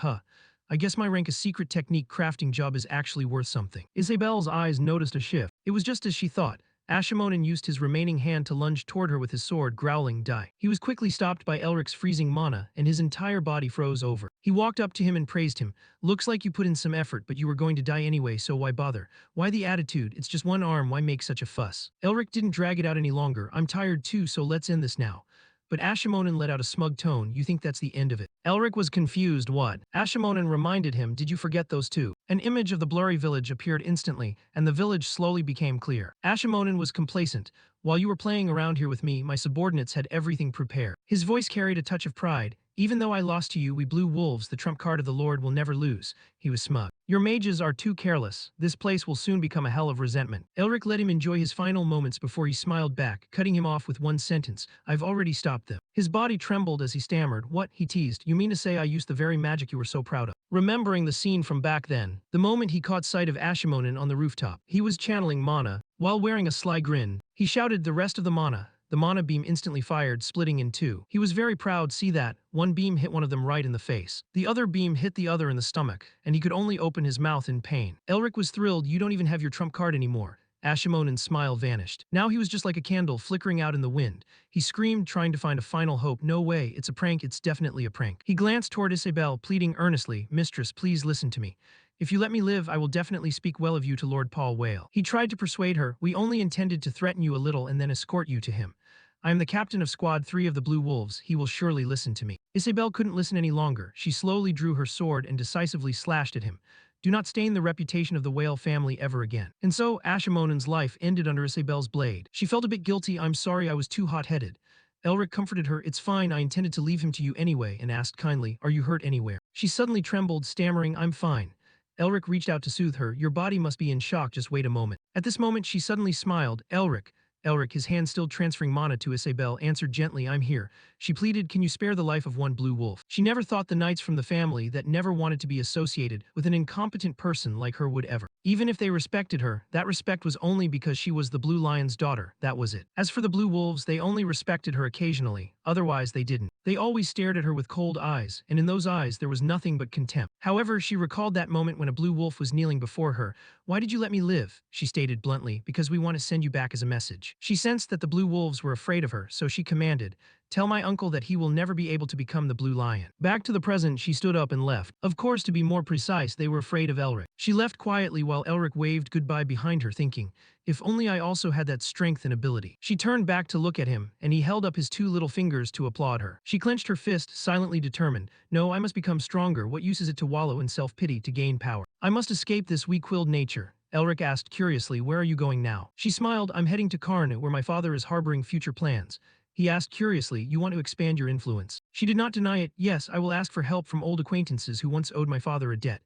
I guess my rank a secret technique crafting job is actually worth something. Isabelle's eyes noticed a shift. It was just as she thought. Ashimonin used his remaining hand to lunge toward her with his sword, growling, die. He was quickly stopped by Elric's freezing mana, and his entire body froze over. He walked up to him and praised him. Looks like you put in some effort, but you were going to die anyway, so why bother? Why the attitude? It's just one arm, why make such a fuss? Elric didn't drag it out any longer. I'm tired too, so let's end this now. But Ashimonin let out a smug tone. You think that's the end of it? Elric was confused. What? Ashimonin reminded him, did you forget those two? An image of the blurry village appeared instantly, and the village slowly became clear. Ashimonin was complacent. While you were playing around here with me, my subordinates had everything prepared. His voice carried a touch of pride. Even though I lost to you, we blue wolves, the trump card of the Lord, will never lose. He was smug. Your mages are too careless. This place will soon become a hell of resentment. Elric let him enjoy his final moments before he smiled back, cutting him off with one sentence. I've already stopped them. His body trembled as he stammered. What? He teased. You mean to say I used the very magic you were so proud of? Remembering the scene from back then, the moment he caught sight of Ashimonin on the rooftop, he was channeling mana. While wearing a sly grin, he shouted the rest of the mana. The mana beam instantly fired, splitting in two. He was very proud. See that? One beam hit one of them right in the face. The other beam hit the other in the stomach, and he could only open his mouth in pain. Elric was thrilled. You don't even have your trump card anymore. Ashimonin's smile vanished. Now he was just like a candle flickering out in the wind. He screamed, trying to find a final hope. No way, it's a prank, it's definitely a prank. He glanced toward Isabelle, pleading earnestly, Mistress, please listen to me. If you let me live, I will definitely speak well of you to Lord Paul Whale. He tried to persuade her. We only intended to threaten you a little and then escort you to him. I am the captain of Squad 3 of the Blue Wolves. He will surely listen to me. Isabelle couldn't listen any longer. She slowly drew her sword and decisively slashed at him. Do not stain the reputation of the Whale family ever again. And so, Ashimonin's life ended under Isabelle's blade. She felt a bit guilty. I'm sorry I was too hot-headed. Elric comforted her. It's fine, I intended to leave him to you anyway, and asked kindly, are you hurt anywhere? She suddenly trembled, stammering, I'm fine. Elric reached out to soothe her. Your body must be in shock, just wait a moment. At this moment, she suddenly smiled. Elric, his hand still transferring mana to Isabelle, answered gently, I'm here. She pleaded, can you spare the life of one blue wolf? She never thought the knights from the family that never wanted to be associated with an incompetent person like her would ever. Even if they respected her, that respect was only because she was the Blue Lion's daughter, that was it. As for the Blue Wolves, they only respected her occasionally, otherwise they didn't. They always stared at her with cold eyes, and in those eyes there was nothing but contempt. However, she recalled that moment when a blue wolf was kneeling before her. Why did you let me live? She stated bluntly, because we want to send you back as a message. She sensed that the blue wolves were afraid of her, so she commanded, tell my uncle that he will never be able to become the Blue Lion. Back to the present, she stood up and left. Of course, to be more precise, they were afraid of Elric. She left quietly while Elric waved goodbye behind her, thinking, if only I also had that strength and ability. She turned back to look at him, and he held up his 2 little fingers to applaud her. She clenched her fist, silently determined. No, I must become stronger. What use is it to wallow in self-pity to gain power? I must escape this weak-willed nature. Elric asked curiously, where are you going now? She smiled, I'm heading to Karn, where my father is harboring future plans. He asked curiously, you want to expand your influence? She did not deny it. Yes, I will ask for help from old acquaintances who once owed my father a debt.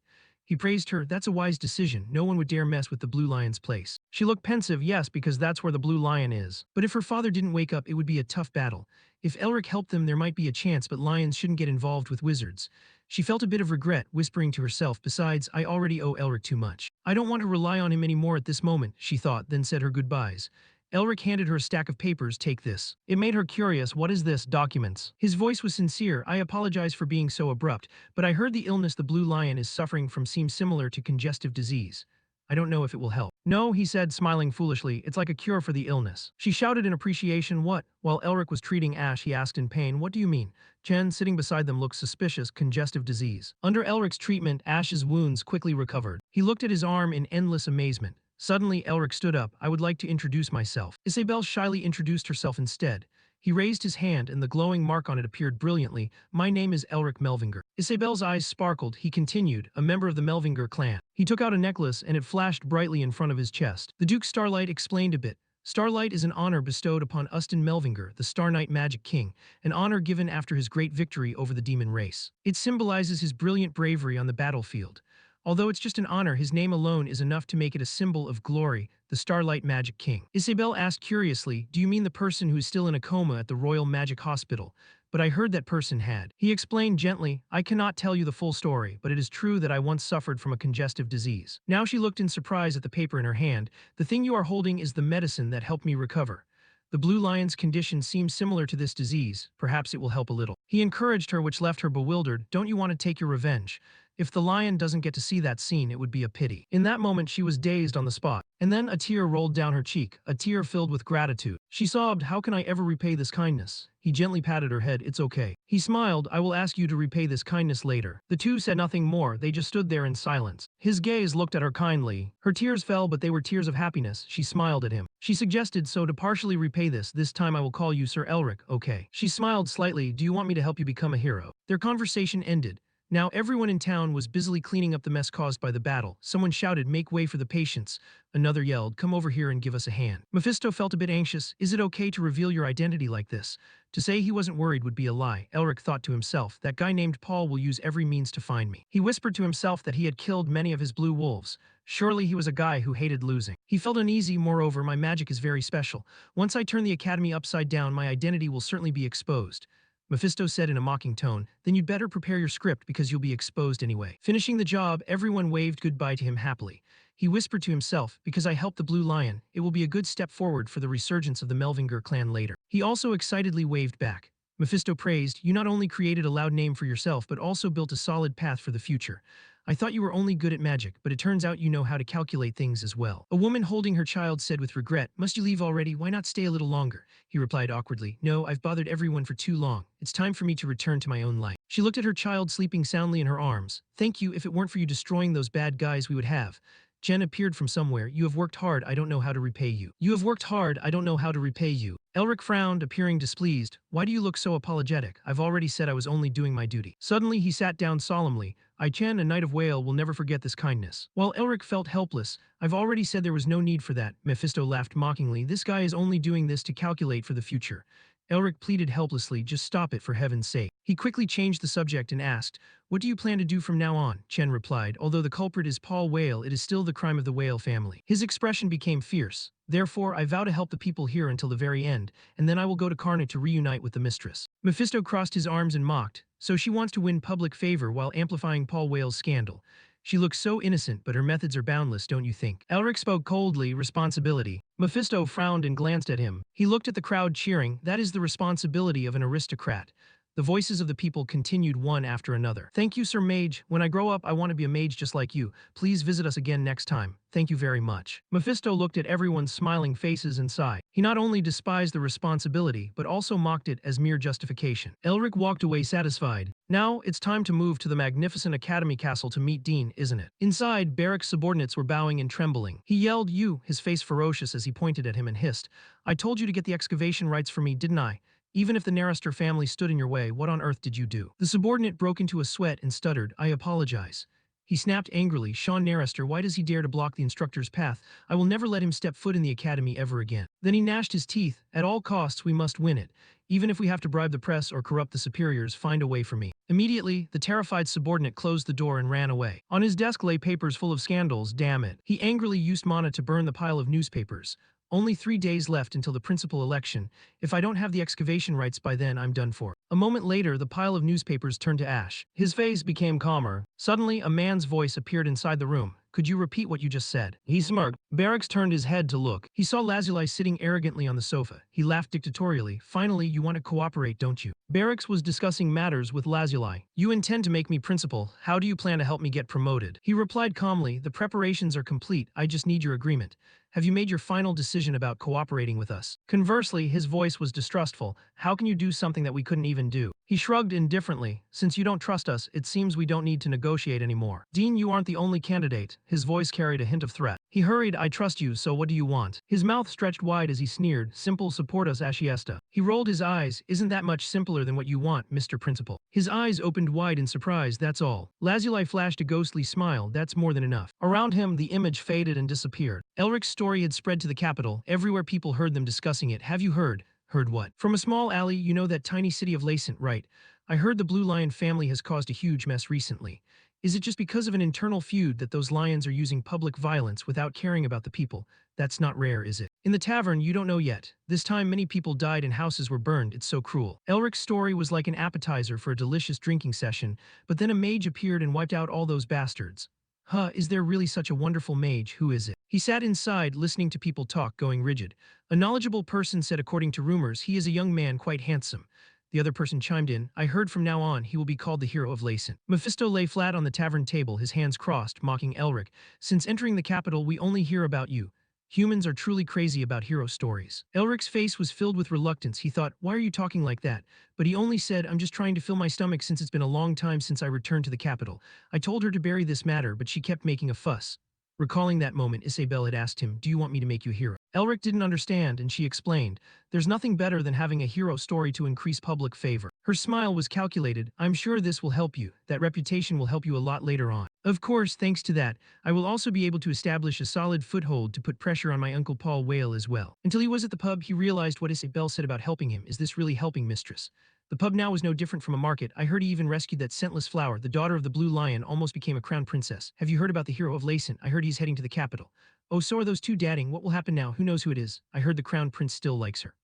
He praised her. That's a wise decision. No one would dare mess with the Blue Lion's place. She looked pensive, yes, because that's where the Blue Lion is. But if her father didn't wake up, it would be a tough battle. If Elric helped them, there might be a chance, but lions shouldn't get involved with wizards. She felt a bit of regret, whispering to herself, besides, I already owe Elric too much. I don't want to rely on him anymore at this moment, she thought, then said her goodbyes. Elric handed her a stack of papers. Take this. It made her curious. What is this? Documents. His voice was sincere. I apologize for being so abrupt, but I heard the illness the Blue Lion is suffering from seems similar to congestive disease. I don't know if it will help. No, he said, smiling foolishly. It's like a cure for the illness. She shouted in appreciation. What? While Elric was treating Ash, he asked in pain, what do you mean? Chen, sitting beside them, looked suspicious. Congestive disease. Under Elric's treatment, Ash's wounds quickly recovered. He looked at his arm in endless amazement. Suddenly, Elric stood up. I would like to introduce myself. Isabel shyly introduced herself instead. He raised his hand and the glowing mark on it appeared brilliantly. My name is Elric Melvinger. Isabel's eyes sparkled. He continued, a member of the Melvinger clan. He took out a necklace and it flashed brightly in front of his chest. The Duke Starlight explained a bit. Starlight is an honor bestowed upon Uston Melvinger, the Star Knight Magic King, an honor given after his great victory over the demon race. It symbolizes his brilliant bravery on the battlefield. Although it's just an honor, his name alone is enough to make it a symbol of glory, the Starlight Magic King. Isabel asked curiously, do you mean the person who's still in a coma at the Royal Magic Hospital? But I heard that person had. He explained gently, I cannot tell you the full story, but it is true that I once suffered from a congestive disease. Now she looked in surprise at the paper in her hand. The thing you are holding is the medicine that helped me recover. The Blue Lion's condition seems similar to this disease. Perhaps it will help a little. He encouraged her, which left her bewildered. Don't you want to take your revenge? If the lion doesn't get to see that scene, it would be a pity. In that moment, she was dazed on the spot. And then a tear rolled down her cheek, a tear filled with gratitude. She sobbed, how can I ever repay this kindness? He gently patted her head. It's okay. He smiled. I will ask you to repay this kindness later. The two said nothing more. They just stood there in silence. His gaze looked at her kindly. Her tears fell, but they were tears of happiness. She smiled at him. She suggested, so to partially repay this time I will call you Sir Elric, okay? She smiled slightly. Do you want me to help you become a hero? Their conversation ended. Now everyone in town was busily cleaning up the mess caused by the battle. Someone shouted, make way for the patients. Another yelled, come over here and give us a hand. Mephisto felt a bit anxious. Is it okay to reveal your identity like this? To say he wasn't worried would be a lie. Elric thought to himself, that guy named Paul will use every means to find me. He whispered to himself that he had killed many of his blue wolves. Surely he was a guy who hated losing. He felt uneasy. Moreover, my magic is very special. Once I turn the academy upside down, my identity will certainly be exposed. Mephisto said in a mocking tone, then you'd better prepare your script because you'll be exposed anyway. Finishing the job, everyone waved goodbye to him happily. He whispered to himself, because I helped the Blue Lion, it will be a good step forward for the resurgence of the Melvinger clan later. He also excitedly waved back. Mephisto praised, you not only created a loud name for yourself but also built a solid path for the future. I thought you were only good at magic, but it turns out you know how to calculate things as well. A woman holding her child said with regret, must you leave already? Why not stay a little longer? He replied awkwardly, no, I've bothered everyone for too long. It's time for me to return to my own life. She looked at her child sleeping soundly in her arms. Thank you. If it weren't for you destroying those bad guys we would have. Jen appeared from somewhere. You have worked hard. I don't know how to repay you. You have worked hard. I don't know how to repay you. Elric frowned, appearing displeased. Why do you look so apologetic? I've already said I was only doing my duty. Suddenly he sat down solemnly. I, Chen, a knight of Whale, will never forget this kindness. While Elric felt helpless, I've already said there was no need for that. Mephisto laughed mockingly. This guy is only doing this to calculate for the future. Elric pleaded helplessly, just stop it for heaven's sake. He quickly changed the subject and asked, what do you plan to do from now on? Chen replied, although the culprit is Paul Whale, it is still the crime of the Whale family. His expression became fierce. Therefore, I vow to help the people here until the very end, and then I will go to Karna to reunite with the mistress. Mephisto crossed his arms and mocked, so she wants to win public favor while amplifying Paul Whale's scandal. She looks so innocent, but her methods are boundless, don't you think? Elric spoke coldly, responsibility. Mephisto frowned and glanced at him. He looked at the crowd cheering. That is the responsibility of an aristocrat. The voices of the people continued one after another. Thank you, Sir Mage. When I grow up, I want to be a mage just like you. Please visit us again next time. Thank you very much. Mephisto looked at everyone's smiling faces and sighed. He not only despised the responsibility, but also mocked it as mere justification. Elric walked away satisfied. Now, it's time to move to the magnificent Academy Castle to meet Dean, isn't it? Inside, Barrack's subordinates were bowing and trembling. He yelled, you, his face ferocious as he pointed at him and hissed. I told you to get the excavation rights for me, didn't I? Even if the Narrister family stood in your way, what on earth did you do? The subordinate broke into a sweat and stuttered, I apologize. He snapped angrily. Sean Narester, why does he dare to block the instructor's path? I will never let him step foot in the academy ever again. Then he gnashed his teeth. At all costs, we must win it. Even if we have to bribe the press or corrupt the superiors, find a way for me. Immediately, the terrified subordinate closed the door and ran away. On his desk lay papers full of scandals, damn it. He angrily used mana to burn the pile of newspapers. Only 3 days left until the principal election. If I don't have the excavation rights by then, I'm done for. A moment later, the pile of newspapers turned to ash. His face became calmer. Suddenly, a man's voice appeared inside the room. Could you repeat what you just said? He smirked. Barracks turned his head to look. He saw Lazuli sitting arrogantly on the sofa. He laughed dictatorially. Finally, you want to cooperate, don't you? Barracks was discussing matters with Lazuli. You intend to make me principal. How do you plan to help me get promoted? He replied calmly, the preparations are complete. I just need your agreement. Have you made your final decision about cooperating with us? Conversely, his voice was distrustful. How can you do something that we couldn't even do? He shrugged indifferently. Since you don't trust us, it seems we don't need to negotiate anymore. Dean, you aren't the only candidate. His voice carried a hint of threat. He hurried, I trust you, so what do you want? His mouth stretched wide as he sneered, simple, support us, Ashiesta. He rolled his eyes, isn't that much simpler than what you want, Mr. Principal? His eyes opened wide in surprise, that's all. Lazuli flashed a ghostly smile, that's more than enough. Around him, the image faded and disappeared. Elric's story had spread to the capital. Everywhere people heard them discussing it. Have you heard? Heard what? From a small alley, you know that tiny city of Lacent, right? I heard the Blue Lion family has caused a huge mess recently. Is it just because of an internal feud that those lions are using public violence without caring about the people? That's not rare, is it? In the tavern, you don't know yet. This time many people died and houses were burned, it's so cruel. Elric's story was like an appetizer for a delicious drinking session, but then a mage appeared and wiped out all those bastards. Huh, is there really such a wonderful mage? Who is it? He sat inside, listening to people talk, going rigid. A knowledgeable person said according to rumors, he is a young man quite handsome. The other person chimed in, I heard from now on he will be called the hero of Lacent. Mephisto lay flat on the tavern table, his hands crossed, mocking Elric. Since entering the capital, we only hear about you. Humans are truly crazy about hero stories. Elric's face was filled with reluctance. He thought, why are you talking like that? But he only said, I'm just trying to fill my stomach since it's been a long time since I returned to the capital. I told her to bury this matter, but she kept making a fuss. Recalling that moment, Isabel had asked him, do you want me to make you a hero? Elric didn't understand, and she explained, there's nothing better than having a hero story to increase public favor. Her smile was calculated. I'm sure this will help you. That reputation will help you a lot later on. Of course, thanks to that, I will also be able to establish a solid foothold to put pressure on my Uncle Paul Whale as well. Until he was at the pub, he realized what Isabel said about helping him. Is this really helping, mistress? The pub now was no different from a market. I heard he even rescued that scentless flower. The daughter of the Blue Lion almost became a crown princess. Have you heard about the hero of Lacent? I heard he's heading to the capital. Oh, so are those two dadding. What will happen now? Who knows who it is? I heard the crown prince still likes her.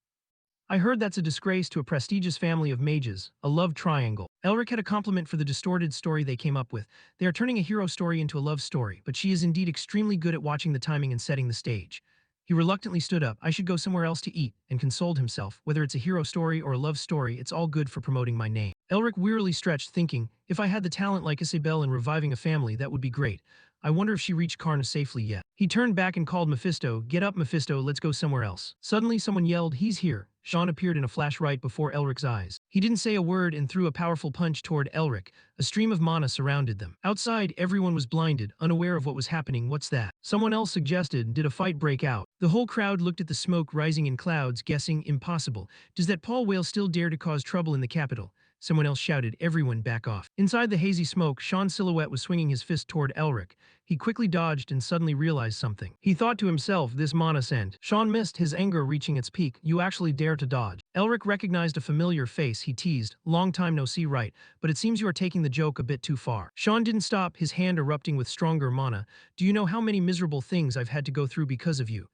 I heard that's a disgrace to a prestigious family of mages, a love triangle. Elric had a compliment for the distorted story they came up with. They are turning a hero story into a love story, but she is indeed extremely good at watching the timing and setting the stage. He reluctantly stood up. I should go somewhere else to eat, and consoled himself. Whether it's a hero story or a love story, it's all good for promoting my name. Elric wearily stretched, thinking, if I had the talent like Isabel in reviving a family, that would be great. I wonder if she reached Karna safely yet. He turned back and called Mephisto, get up Mephisto, let's go somewhere else. Suddenly someone yelled, he's here. Sean appeared in a flash right before Elric's eyes. He didn't say a word and threw a powerful punch toward Elric. A stream of mana surrounded them. Outside, everyone was blinded, unaware of what was happening. What's that? Someone else suggested, did a fight break out? The whole crowd looked at the smoke rising in clouds, guessing, impossible. Does that Paul Whale still dare to cause trouble in the capital? Someone else shouted, everyone back off. Inside the hazy smoke, Sean's silhouette was swinging his fist toward Elric. He quickly dodged and suddenly realized something. He thought to himself, this mana sent. Sean missed, his anger reaching its peak. You actually dare to dodge. Elric recognized a familiar face. He teased, long time no see, right, but it seems you are taking the joke a bit too far. Sean didn't stop, his hand erupting with stronger mana. Do you know how many miserable things I've had to go through because of you?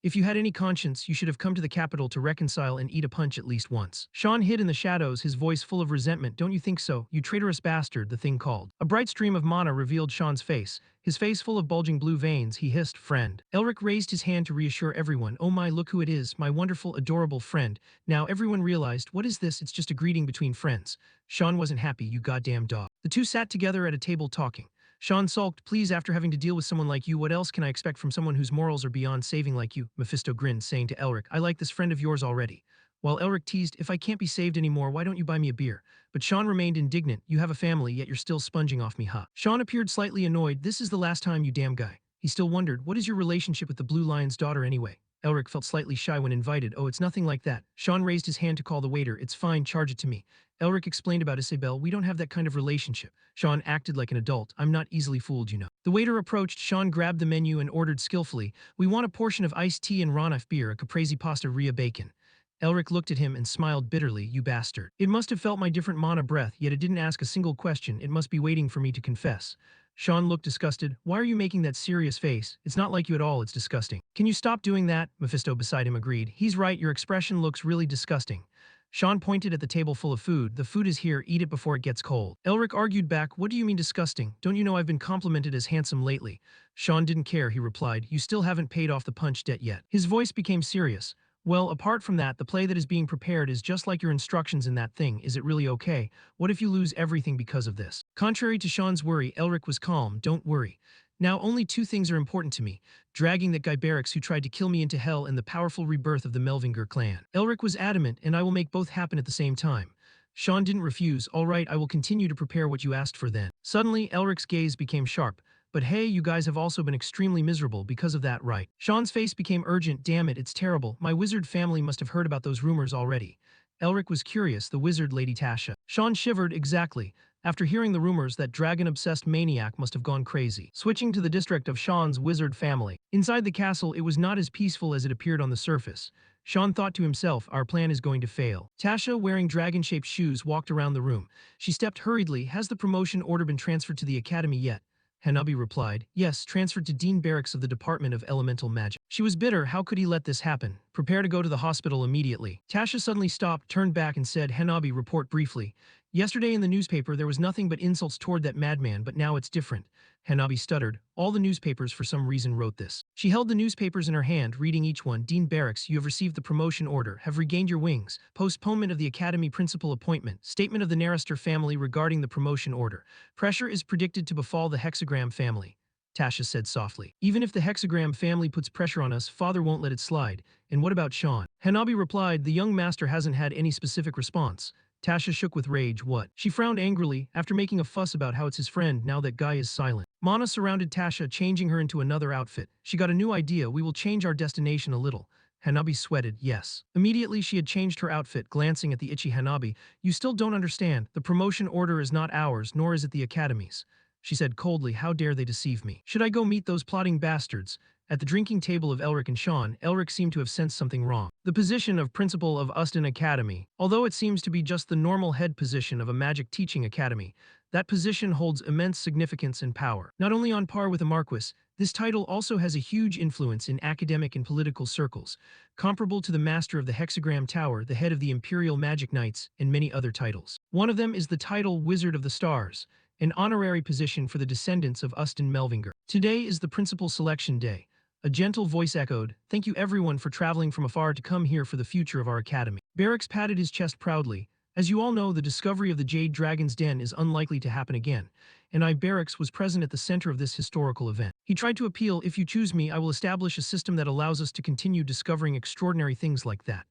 If you had any conscience, you should have come to the capital to reconcile and eat a punch at least once. Sean hid in the shadows, his voice full of resentment. Don't you think so? You traitorous bastard, the thing called. A bright stream of mana revealed Sean's face. His face full of bulging blue veins, he hissed, friend. Elric raised his hand to reassure everyone. Oh my, look who it is, my wonderful, adorable friend. Now everyone realized, what is this? It's just a greeting between friends. Sean wasn't happy, you goddamn dog. The two sat together at a table talking. Sean sulked, please, after having to deal with someone like you, what else can I expect from someone whose morals are beyond saving like you? Mephisto grinned, saying to Elric, I like this friend of yours already. While Elric teased, if I can't be saved anymore, why don't you buy me a beer? But Sean remained indignant, you have a family, yet you're still sponging off me, huh? Sean appeared slightly annoyed, this is the last time, you damn guy. He still wondered, what is your relationship with the Blue Lion's daughter anyway? Elric felt slightly shy when invited. Oh, it's nothing like that. Sean raised his hand to call the waiter. It's fine, charge it to me. Elric explained about Isabel. We don't have that kind of relationship. Sean acted like an adult. I'm not easily fooled, you know. The waiter approached. Sean grabbed the menu and ordered skillfully. We want a portion of iced tea and Ranaf beer, a caprese pasta ria bacon. Elric looked at him and smiled bitterly. You bastard. It must have felt my different mana breath, yet it didn't ask a single question. It must be waiting for me to confess. Sean looked disgusted. Why are you making that serious face? It's not like you at all, it's disgusting. Can you stop doing that? Mephisto beside him agreed. He's right, your expression looks really disgusting. Sean pointed at the table full of food. The food is here, eat it before it gets cold. Elric argued back, what do you mean disgusting? Don't you know I've been complimented as handsome lately? Sean didn't care, he replied. You still haven't paid off the punch debt yet. His voice became serious. Well, apart from that, the play that is being prepared is just like your instructions in that thing. Is it really okay? What if you lose everything because of this? Contrary to Sean's worry, Elric was calm. Don't worry. Now, only two things are important to me. Dragging that guy Barracks who tried to kill me into hell and the powerful rebirth of the Melvinger clan. Elric was adamant, and I will make both happen at the same time. Sean didn't refuse. All right, I will continue to prepare what you asked for then. Suddenly, Elric's gaze became sharp. But hey, you guys have also been extremely miserable because of that, right? Sean's face became urgent. Damn it, it's terrible. My wizard family must have heard about those rumors already. Elric was curious, the wizard Lady Tasha. Sean shivered. Exactly. After hearing the rumors, that dragon-obsessed maniac must have gone crazy. Switching to the district of Sean's wizard family. Inside the castle, it was not as peaceful as it appeared on the surface. Sean thought to himself, our plan is going to fail. Tasha, wearing dragon-shaped shoes, walked around the room. She stepped hurriedly. Has the promotion order been transferred to the academy yet? Hanabi replied, yes, transferred to Dean Barracks of the Department of Elemental Magic. She was bitter. How could he let this happen? Prepare to go to the hospital immediately. Tasha suddenly stopped, turned back and said, Hanabi, report briefly. Yesterday in the newspaper there was nothing but insults toward that madman, but now it's different. Hanabi stuttered. All the newspapers for some reason wrote this. She held the newspapers in her hand, reading each one. Dean Barracks, you have received the promotion order, have regained your wings. Postponement of the academy principal appointment. Statement of the Narister family regarding the promotion order. Pressure is predicted to befall the Hexagram family. Tasha said softly. Even if the Hexagram family puts pressure on us, Father won't let it slide. And what about Sean? Hanabi replied, the young master hasn't had any specific response. Tasha shook with rage. What? She frowned angrily, after making a fuss about how it's his friend now that Guy is silent. Mana surrounded Tasha, changing her into another outfit. She got a new idea. We will change our destination a little. Hanabi sweated. Yes. Immediately she had changed her outfit, glancing at the itchy Hanabi. You still don't understand. The promotion order is not ours, nor is it the academy's. She said coldly, how dare they deceive me? Should I go meet those plotting bastards? At the drinking table of Elric and Sean, Elric seemed to have sensed something wrong. The position of principal of Uston Academy, although it seems to be just the normal head position of a magic teaching academy, that position holds immense significance and power. Not only on par with a marquis, this title also has a huge influence in academic and political circles, comparable to the master of the Hexagram Tower, the head of the Imperial Magic Knights, and many other titles. One of them is the title Wizard of the Stars, an honorary position for the descendants of Uston Melvinger. Today is the principal selection day. A gentle voice echoed, thank you everyone for traveling from afar to come here for the future of our academy. Barracks patted his chest proudly. As you all know, the discovery of the Jade Dragon's Den is unlikely to happen again, and I, Barracks, was present at the center of this historical event. He tried to appeal, if you choose me, I will establish a system that allows us to continue discovering extraordinary things like that.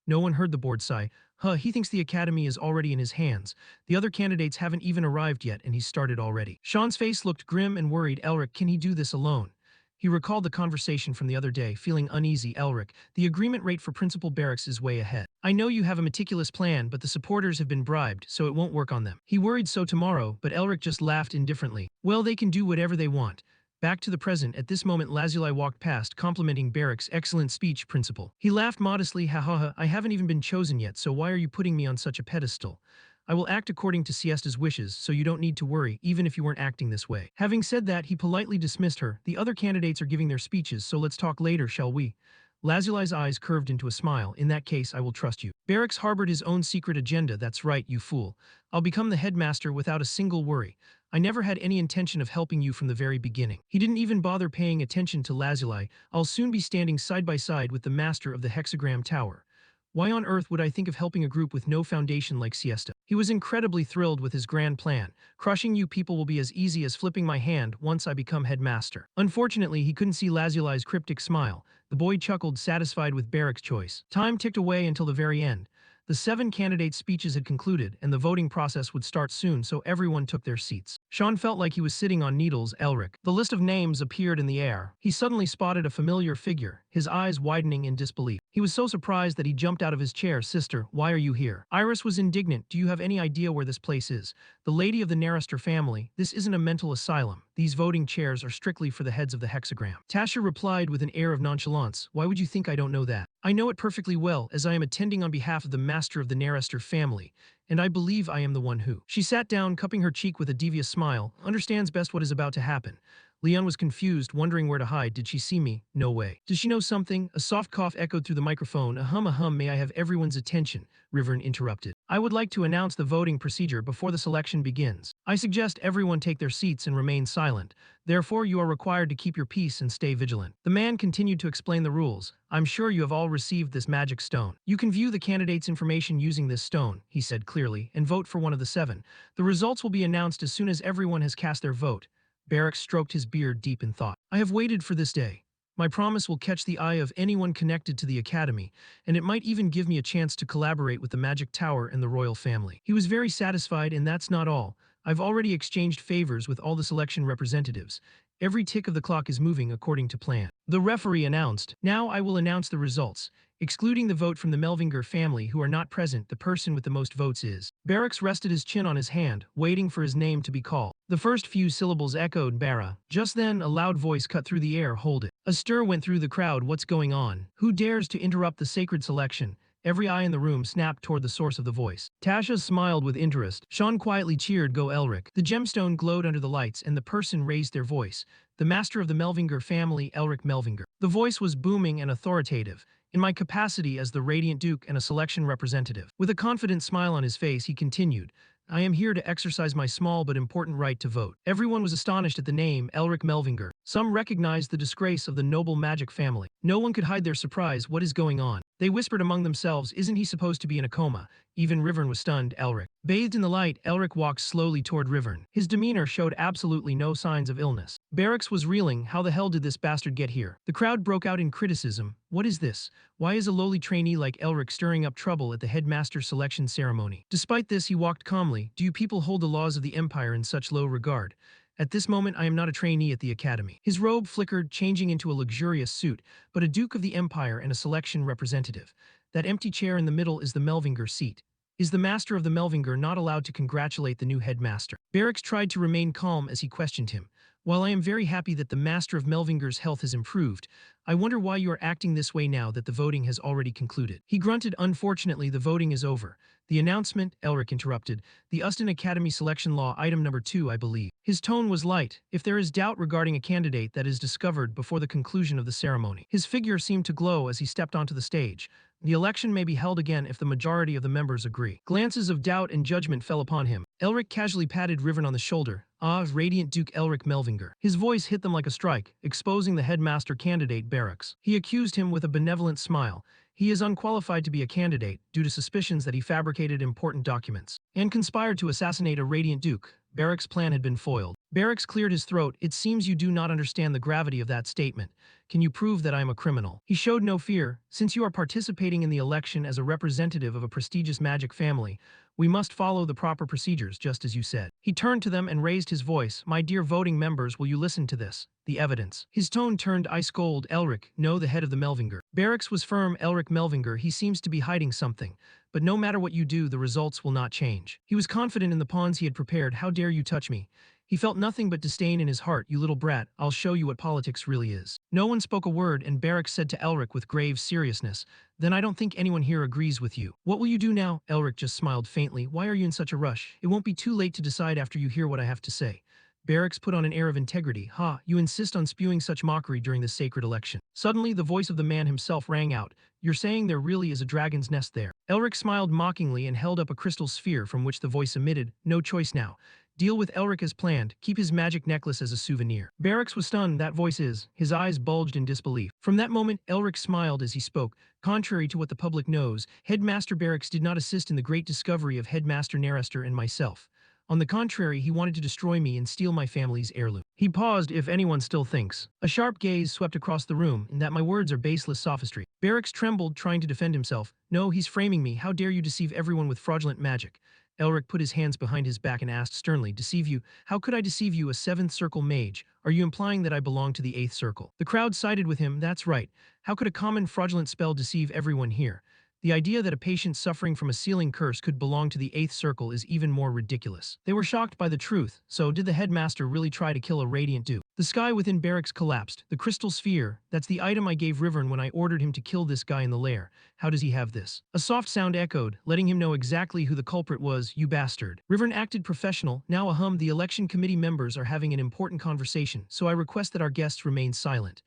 No one heard the board sigh. He thinks the academy is already in his hands. The other candidates haven't even arrived yet, and he's started already. Sean's face looked grim and worried. Elric, can he do this alone? He recalled the conversation from the other day, feeling uneasy. Elric, the agreement rate for Principal Barracks is way ahead. I know you have a meticulous plan, but the supporters have been bribed, so it won't work on them. He worried so tomorrow, but Elric just laughed indifferently. Well, they can do whatever they want. Back to the present, at this moment Lazuli walked past, complimenting Barracks' excellent speech, Principal. He laughed modestly. Ha ha ha, I haven't even been chosen yet, so why are you putting me on such a pedestal? I will act according to Siesta's wishes, so you don't need to worry, even if you weren't acting this way. Having said that, he politely dismissed her. The other candidates are giving their speeches, so let's talk later, shall we? Lazuli's eyes curved into a smile. In that case, I will trust you. Barracks harbored his own secret agenda. That's right, you fool. I'll become the headmaster without a single worry. I never had any intention of helping you from the very beginning. He didn't even bother paying attention to Lazuli. I'll soon be standing side by side with the master of the Hexagram Tower. Why on earth would I think of helping a group with no foundation like Siesta? He was incredibly thrilled with his grand plan. Crushing you people will be as easy as flipping my hand once I become headmaster. Unfortunately, he couldn't see Lazuli's cryptic smile. The boy chuckled, satisfied with Barracks' choice. Time ticked away until the very end. The 7 candidates' speeches had concluded, and the voting process would start soon, so everyone took their seats. Sean felt like he was sitting on needles. Elric. The list of names appeared in the air. He suddenly spotted a familiar figure. his eyes widening in disbelief. He was so surprised that he jumped out of his chair. Sister, why are you here? Iris was indignant. Do you have any idea where this place is? The lady of the Narester family, this isn't a mental asylum. These voting chairs are strictly for the heads of the hexagram. Tasha replied with an air of nonchalance. Why would you think I don't know that? I know it perfectly well, as I am attending on behalf of the master of the Narester family, and I believe I am the one who. She sat down, cupping her cheek with a devious smile, understands best what is about to happen. Leon was confused, wondering where to hide. Did she see me? No way. Does she know something? A soft cough echoed through the microphone. A hum, may I have everyone's attention? Rivern interrupted. I would like to announce the voting procedure before the selection begins. I suggest everyone take their seats and remain silent. Therefore, you are required to keep your peace and stay vigilant. The man continued to explain the rules. I'm sure you have all received this magic stone. You can view the candidate's information using this stone, he said clearly, and vote for one of the 7. The results will be announced as soon as everyone has cast their vote. Barracks stroked his beard deep in thought. I have waited for this day. My promise will catch the eye of anyone connected to the Academy, and it might even give me a chance to collaborate with the Magic Tower and the royal family. He was very satisfied, and that's not all. I've already exchanged favors with all the selection representatives. Every tick of the clock is moving according to plan. The referee announced. Now I will announce the results. Excluding the vote from the Melvinger family who are not present, the person with the most votes is. Barracks rested his chin on his hand, waiting for his name to be called. The first few syllables echoed Barra. Just then, a loud voice cut through the air. Hold it. A stir went through the crowd. What's going on? Who dares to interrupt the sacred selection? Every eye in the room snapped toward the source of the voice. Tasha smiled with interest. Sean quietly cheered, Go Elric. The gemstone glowed under the lights, and the person raised their voice. The master of the Melvinger family, Elric Melvinger. The voice was booming and authoritative. In my capacity as the Radiant Duke and a selection representative. With a confident smile on his face, he continued, I am here to exercise my small but important right to vote. Everyone was astonished at the name, Elric Melvinger. Some recognized the disgrace of the noble magic family. No one could hide their surprise. What is going on? They whispered among themselves, isn't he supposed to be in a coma? Even Rivern was stunned. Elric. Bathed in the light, Elric walked slowly toward Rivern. His demeanor showed absolutely no signs of illness. Barracks was reeling. How the hell did this bastard get here? The crowd broke out in criticism. What is this? Why is a lowly trainee like Elric stirring up trouble at the headmaster selection ceremony? Despite this, he walked calmly. Do you people hold the laws of the Empire in such low regard? At this moment, I am not a trainee at the Academy. His robe flickered, changing into a luxurious suit, but a Duke of the Empire and a selection representative. That empty chair in the middle is the Melvinger seat. Is the master of the Melvinger not allowed to congratulate the new headmaster? Barracks tried to remain calm as he questioned him. While I am very happy that the master of Melvinger's health has improved, I wonder why you are acting this way now that the voting has already concluded. He grunted, unfortunately, the voting is over. The announcement, Elric interrupted, the Uston Academy selection law item number 2, I believe. His tone was light. If there is doubt regarding a candidate that is discovered before the conclusion of the ceremony. His figure seemed to glow as he stepped onto the stage. The election may be held again if the majority of the members agree. Glances of doubt and judgment fell upon him. Elric casually patted Rivern on the shoulder. Ah, Radiant Duke Elric Melvinger. His voice hit them like a strike, exposing the headmaster candidate Barracks. He accused him with a benevolent smile. He is unqualified to be a candidate due to suspicions that he fabricated important documents and conspired to assassinate a Radiant Duke. Barracks' plan had been foiled. Barracks cleared his throat. It seems you do not understand the gravity of that statement. Can you prove that I am a criminal? He showed no fear. Since you are participating in the election as a representative of a prestigious magic family, we must follow the proper procedures, just as you said. He turned to them and raised his voice. My dear voting members, will you listen to this? The evidence. His tone turned ice cold. Elric, no, the head of the Melvinger. Barracks was firm. Elric Melvinger, he seems to be hiding something. But no matter what you do, the results will not change. He was confident in the pawns he had prepared. How dare you touch me? He felt nothing but disdain in his heart. You little brat, I'll show you what politics really is. No one spoke a word, and Barracks said to Elric with grave seriousness, Then I don't think anyone here agrees with you. What will you do now? Elric just smiled faintly. Why are you in such a rush? It won't be too late to decide after you hear what I have to say. Barracks put on an air of integrity. Ha, you insist on spewing such mockery during this sacred election. Suddenly, the voice of the man himself rang out. You're saying there really is a dragon's nest there. Elric smiled mockingly and held up a crystal sphere from which the voice emitted. No choice now. Deal with Elric as planned. Keep his magic necklace as a souvenir. Barracks was stunned. That voice is. His eyes bulged in disbelief. From that moment, Elric smiled as he spoke. Contrary to what the public knows, Headmaster Barracks did not assist in the great discovery of Headmaster Narester and myself. On the contrary, he wanted to destroy me and steal my family's heirloom. He paused. If anyone still thinks. A sharp gaze swept across the room, and that my words are baseless sophistry. Barracks trembled, trying to defend himself. No, he's framing me. How dare you deceive everyone with fraudulent magic? Elric put his hands behind his back and asked sternly, deceive you? How could I deceive you, a 7th circle mage? Are you implying that I belong to the 8th circle? The crowd sided with him. That's right. How could a common fraudulent spell deceive everyone here? The idea that a patient suffering from a sealing curse could belong to the 8th circle is even more ridiculous. They were shocked by the truth. So did the headmaster really try to kill a radiant duke? The sky within barracks collapsed. The crystal sphere, that's the item I gave Rivern when I ordered him to kill this guy in the lair. How does he have this? A soft sound echoed, letting him know exactly who the culprit was. You bastard. Rivern acted professional. Now ahem, the election committee members are having an important conversation, so I request that our guests remain silent.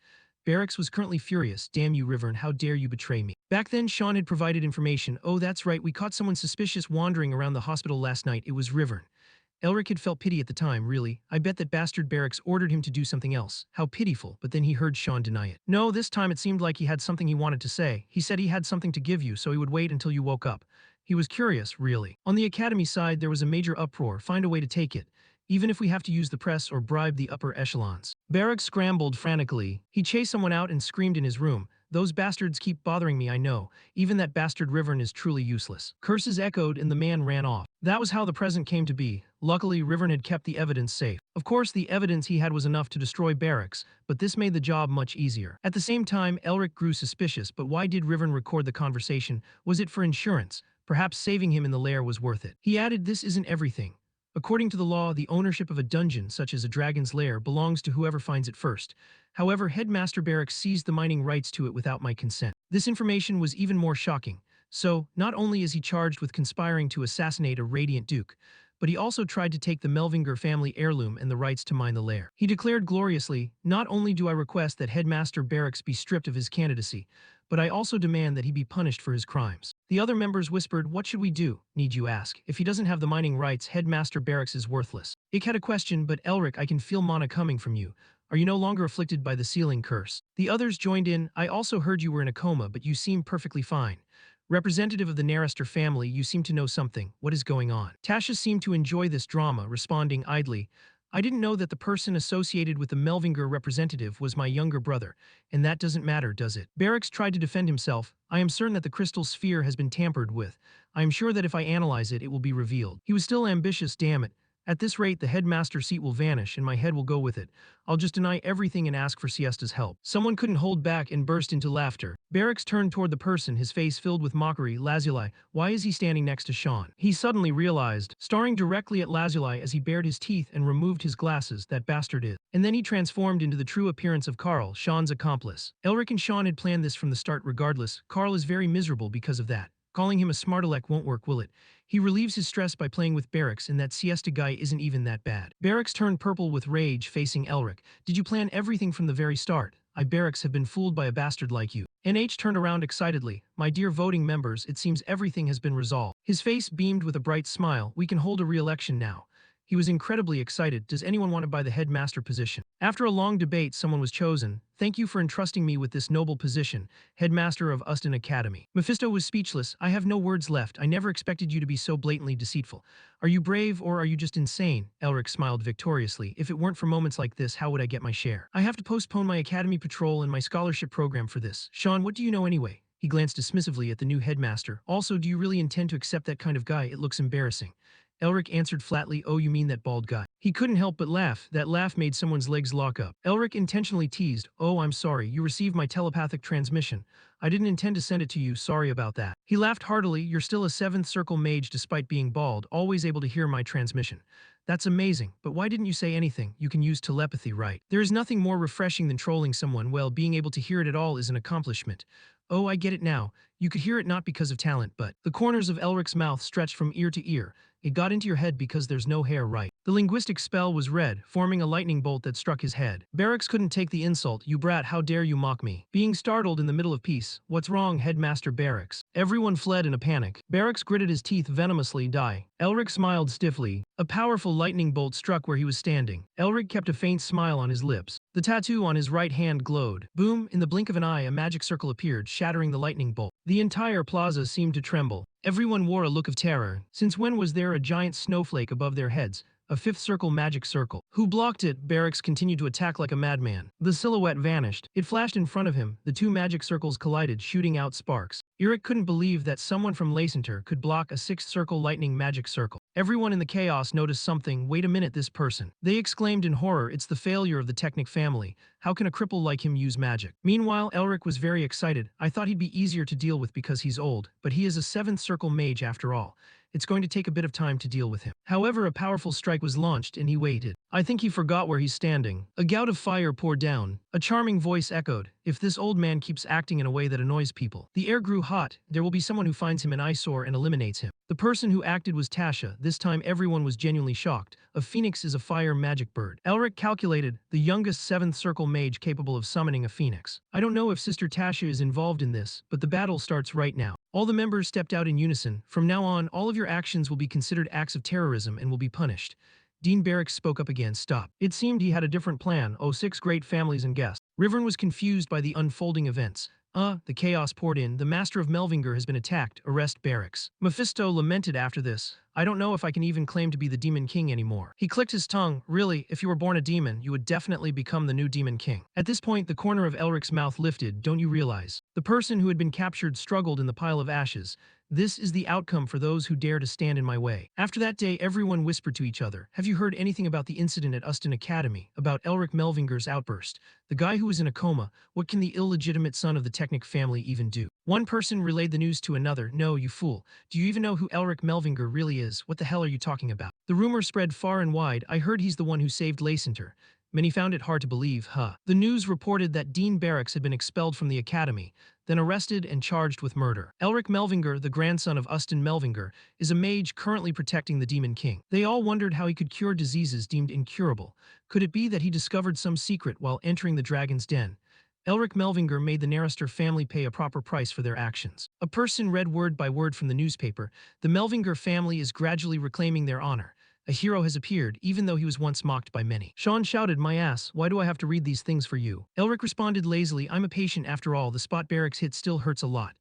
Barracks was currently furious. Damn you, Rivern, how dare you betray me? Back then, Sean had provided information. Oh, that's right, we caught someone suspicious wandering around the hospital last night. It was Rivern. Elric had felt pity at the time, really. I bet that bastard Barracks ordered him to do something else. How pitiful, but then he heard Sean deny it. No, this time it seemed like he had something he wanted to say. He said he had something to give you, so he would wait until you woke up. He was curious, really. On the academy side, there was a major uproar. Find a way to take it, even if we have to use the press or bribe the upper echelons. Barracks scrambled frantically. He chased someone out and screamed in his room. Those bastards keep bothering me, I know. Even that bastard Rivern is truly useless. Curses echoed and the man ran off. That was how the present came to be. Luckily, Rivern had kept the evidence safe. Of course, the evidence he had was enough to destroy Barracks, but this made the job much easier. At the same time, Elric grew suspicious, but why did Rivern record the conversation? Was it for insurance? Perhaps saving him in the lair was worth it. He added, this isn't everything. According to the law, the ownership of a dungeon, such as a dragon's lair, belongs to whoever finds it first. However, Headmaster Barracks seized the mining rights to it without my consent. This information was even more shocking. So, not only is he charged with conspiring to assassinate a Radiant Duke, but he also tried to take the Melvinger family heirloom and the rights to mine the lair. He declared gloriously, not only do I request that Headmaster Barracks be stripped of his candidacy, but I also demand that he be punished for his crimes. The other members whispered, what should we do, need you ask? If he doesn't have the mining rights, Headmaster Barracks is worthless. Ik had a question, but Elric, I can feel mana coming from you. Are you no longer afflicted by the sealing curse? The others joined in. I also heard you were in a coma, but you seem perfectly fine. Representative of the Narester family, you seem to know something. What is going on? Tasha seemed to enjoy this drama, responding idly, I didn't know that the person associated with the Melvinger representative was my younger brother, and that doesn't matter, does it? Barracks tried to defend himself. I am certain that the crystal sphere has been tampered with. I am sure that if I analyze it, it will be revealed. He was still ambitious, damn it. At this rate, the headmaster seat will vanish and my head will go with it. I'll just deny everything and ask for Siesta's help. Someone couldn't hold back and burst into laughter. Barracks turned toward the person, his face filled with mockery. Lazuli, why is he standing next to Sean? He suddenly realized, staring directly at Lazuli as he bared his teeth and removed his glasses, that bastard is. And then he transformed into the true appearance of Carl, Sean's accomplice. Elric and Sean had planned this from the start regardless. Carl is very miserable because of that. Calling him a smartalek won't work, will it? He relieves his stress by playing with Barracks, and that Siesta guy isn't even that bad. Barracks turned purple with rage, facing Elric. Did you plan everything from the very start? I, Barracks, have been fooled by a bastard like you. NH turned around excitedly. My dear voting members, it seems everything has been resolved. His face beamed with a bright smile. We can hold a re-election now. He was incredibly excited. Does anyone want to buy the headmaster position? After a long debate, someone was chosen. Thank you for entrusting me with this noble position, headmaster of Uston Academy. Mephisto was speechless. I have no words left. I never expected you to be so blatantly deceitful. Are you brave or are you just insane? Elric smiled victoriously. If it weren't for moments like this, how would I get my share? I have to postpone my academy patrol and my scholarship program for this. Sean, what do you know anyway? He glanced dismissively at the new headmaster. Also, do you really intend to accept that kind of guy? It looks embarrassing. Elric answered flatly, oh, you mean that bald guy? He couldn't help but laugh. That laugh made someone's legs lock up. Elric intentionally teased, oh, I'm sorry, you received my telepathic transmission. I didn't intend to send it to you, sorry about that. He laughed heartily, you're still a 7th circle mage despite being bald, always able to hear my transmission. That's amazing, but why didn't you say anything? You can use telepathy, right? There is nothing more refreshing than trolling someone, well, being able to hear it at all is an accomplishment. Oh, I get it now. You could hear it not because of talent, but the corners of Elric's mouth stretched from ear to ear. It got into your head because there's no hair, right? The linguistic spell was read, forming a lightning bolt that struck his head. Barracks couldn't take the insult. You brat, how dare you mock me? Being startled in the middle of peace. What's wrong, Headmaster Barracks? Everyone fled in a panic. Barracks gritted his teeth venomously. Die. Elric smiled stiffly. A powerful lightning bolt struck where he was standing. Elric kept a faint smile on his lips. The tattoo on his right hand glowed. Boom, in the blink of an eye, a magic circle appeared, shattering the lightning bolt. The entire plaza seemed to tremble. Everyone wore a look of terror. Since when was there a giant snowflake above their heads? A 5th circle magic circle. Who blocked it? Barracks continued to attack like a madman. The silhouette vanished. It flashed in front of him. The two magic circles collided, shooting out sparks. Eric couldn't believe that someone from Lacenter could block a sixth circle lightning magic circle. Everyone in the chaos noticed something. Wait a minute, this person. They exclaimed in horror, it's the failure of the Technic family. How can a cripple like him use magic? Meanwhile, Elric was very excited. I thought he'd be easier to deal with because he's old, but he is a seventh circle mage after all. It's going to take a bit of time to deal with him. However, a powerful strike was launched and he waited. I think he forgot where he's standing. A gout of fire poured down. A charming voice echoed, if this old man keeps acting in a way that annoys people. The air grew hot. There will be someone who finds him an eyesore and eliminates him. The person who acted was Tasha. This time everyone was genuinely shocked. A phoenix is a fire magic bird. Elric calculated, the youngest seventh circle mage capable of summoning a phoenix. I don't know if Sister Tasha is involved in this, but the battle starts right now. All the members stepped out in unison. From now on, all of your actions will be considered acts of terrorism and will be punished. Dean Barracks spoke up again. Stop. It seemed he had a different plan. Oh, six great families and guests. Rivern was confused by the unfolding events. The chaos poured in. The master of Melvinger has been attacked. Arrest Barracks. Mephisto lamented after this. I don't know if I can even claim to be the Demon King anymore. He clicked his tongue. Really, if you were born a demon, you would definitely become the new Demon King. At this point, the corner of Elric's mouth lifted. Don't you realize? The person who had been captured struggled in the pile of ashes. This is the outcome for those who dare to stand in my way. After that day, everyone whispered to each other. Have you heard anything about the incident at Uston Academy? About Elric Melvinger's outburst? The guy who was in a coma? What can the illegitimate son of the Technic family even do? One person relayed the news to another. No, you fool. Do you even know who Elric Melvinger really is? What the hell are you talking about? The rumor spread far and wide. I heard he's the one who saved Lacenter. Many found it hard to believe, The news reported that Dean Barracks had been expelled from the academy, then arrested and charged with murder. Elric Melvinger, the grandson of Uston Melvinger, is a mage currently protecting the Demon King. They all wondered how he could cure diseases deemed incurable. Could it be that he discovered some secret while entering the dragon's den? Elric Melvinger made the Narrister family pay a proper price for their actions. A person read word by word from the newspaper. The Melvinger family is gradually reclaiming their honor. A hero has appeared, even though he was once mocked by many. Sean shouted, my ass, why do I have to read these things for you? Elric responded lazily, I'm a patient after all, the spot Barracks hit still hurts a lot.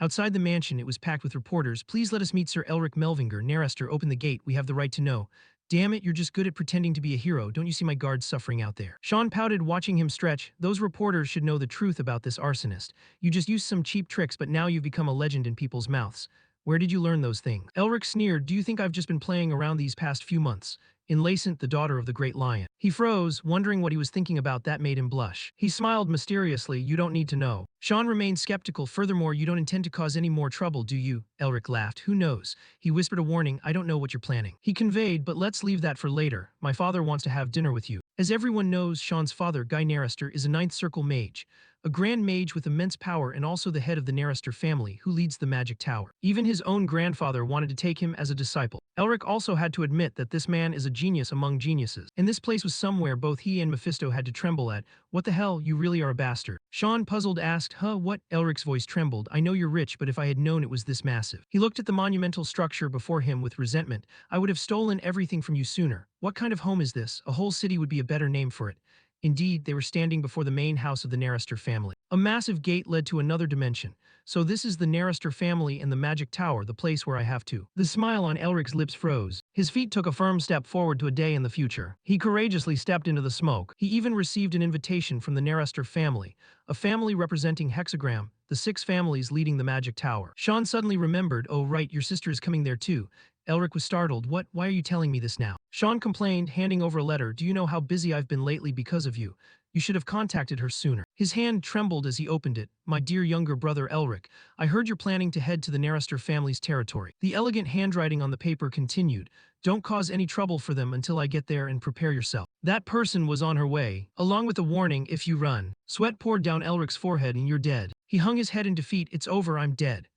Outside the mansion, it was packed with reporters. Please let us meet Sir Elric Melvinger. Narrister, open the gate, we have the right to know. Damn it, you're just good at pretending to be a hero. Don't you see my guards suffering out there? Sean pouted, watching him stretch. Those reporters should know the truth about this arsonist. You just used some cheap tricks, but now you've become a legend in people's mouths. Where did you learn those things? Elric sneered, do you think I've just been playing around these past few months? In Lacent, the daughter of the great lion. He froze, wondering what he was thinking about. That made him blush. He smiled mysteriously, you don't need to know. Sean remained skeptical. Furthermore, you don't intend to cause any more trouble, do you? Elric laughed. Who knows? He whispered a warning, I don't know what you're planning. He conveyed, but let's leave that for later. My father wants to have dinner with you. As everyone knows, Sean's father, Guy Narrister, is a ninth circle mage. A grand mage with immense power and also the head of the Narrister family who leads the magic tower. Even his own grandfather wanted to take him as a disciple. Elric also had to admit that this man is a genius among geniuses. And this place was somewhere both he and Mephisto had to tremble at. What the hell, you really are a bastard. Sean, puzzled, asked, what? Elric's voice trembled. I know you're rich, but if I had known it was this massive. He looked at the monumental structure before him with resentment. I would have stolen everything from you sooner. What kind of home is this? A whole city would be a better name for it. Indeed, they were standing before the main house of the Narrister family. A massive gate led to another dimension. So this is the Narrister family and the magic tower, the place where I have to. The smile on Elric's lips froze. His feet took a firm step forward to a day in the future. He courageously stepped into the smoke. He even received an invitation from the Narrister family, a family representing Hexagram, the 6 families leading the magic tower. Sean suddenly remembered, oh right, your sister is coming there too. Elric was startled. What? Why are you telling me this now? Sean complained, handing over a letter. Do you know how busy I've been lately because of you? You should have contacted her sooner. His hand trembled as he opened it. My dear younger brother Elric, I heard you're planning to head to the Narrister family's territory. The elegant handwriting on the paper continued. Don't cause any trouble for them until I get there and prepare yourself. That person was on her way, along with a warning, if you run. Sweat poured down Elric's forehead and you're dead. He hung his head in defeat. It's over, I'm dead.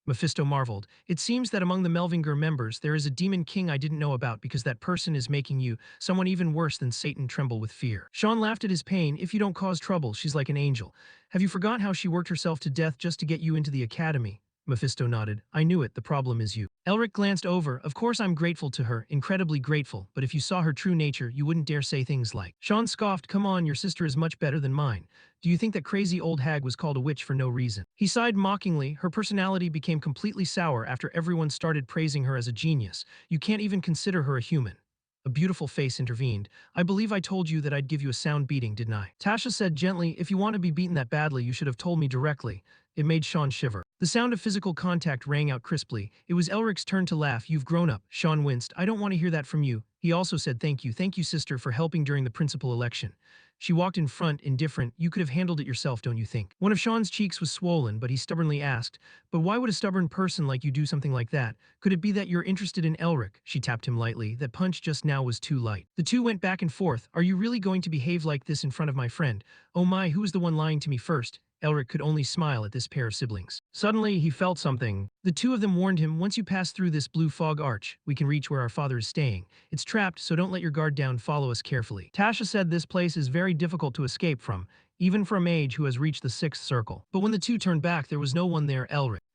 Mephisto marveled. It seems that among the Melvinger members there is a demon king I didn't know about because that person is making you, someone even worse than Satan, tremble with fear. Sean laughed at his pain. If you don't cause trouble, she's like an angel. Have you forgot how she worked herself to death just to get you into the academy? Mephisto nodded. I knew it, the problem is you. Elric glanced over. Of course I'm grateful to her, incredibly grateful, but if you saw her true nature, you wouldn't dare say things like. Sean scoffed, come on, your sister is much better than mine. Do you think that crazy old hag was called a witch for no reason? He sighed mockingly. Her personality became completely sour after everyone started praising her as a genius. You can't even consider her a human. A beautiful face intervened. I believe I told you that I'd give you a sound beating, didn't I? Tasha said gently, if you want to be beaten that badly, you should have told me directly. It made Sean shiver. The The sound of physical contact rang out crisply. It was Elric's turn to laugh. You've grown up. Sean winced. I don't want to hear that from you. He also said thank you. Thank you, sister, for helping during the principal election. She walked in front, indifferent. You could have handled it yourself, don't you think? One of Sean's cheeks was swollen, but he stubbornly asked, but why would a stubborn person like you do something like that? Could it be that you're interested in Elric? She tapped him lightly. That punch just now was too light. The two went back and forth. Are you really going to behave like this in front of my friend? Oh my, who was the one lying to me first? Elric could only smile at this pair of siblings. Suddenly, he felt something. The two of them warned him, once you pass through this blue fog arch, we can reach where our father is staying. It's trapped, so don't let your guard down. Follow us carefully. Tasha said this place is very difficult to escape from, even for a mage who has reached the sixth circle. But when the two turned back, there was no one there.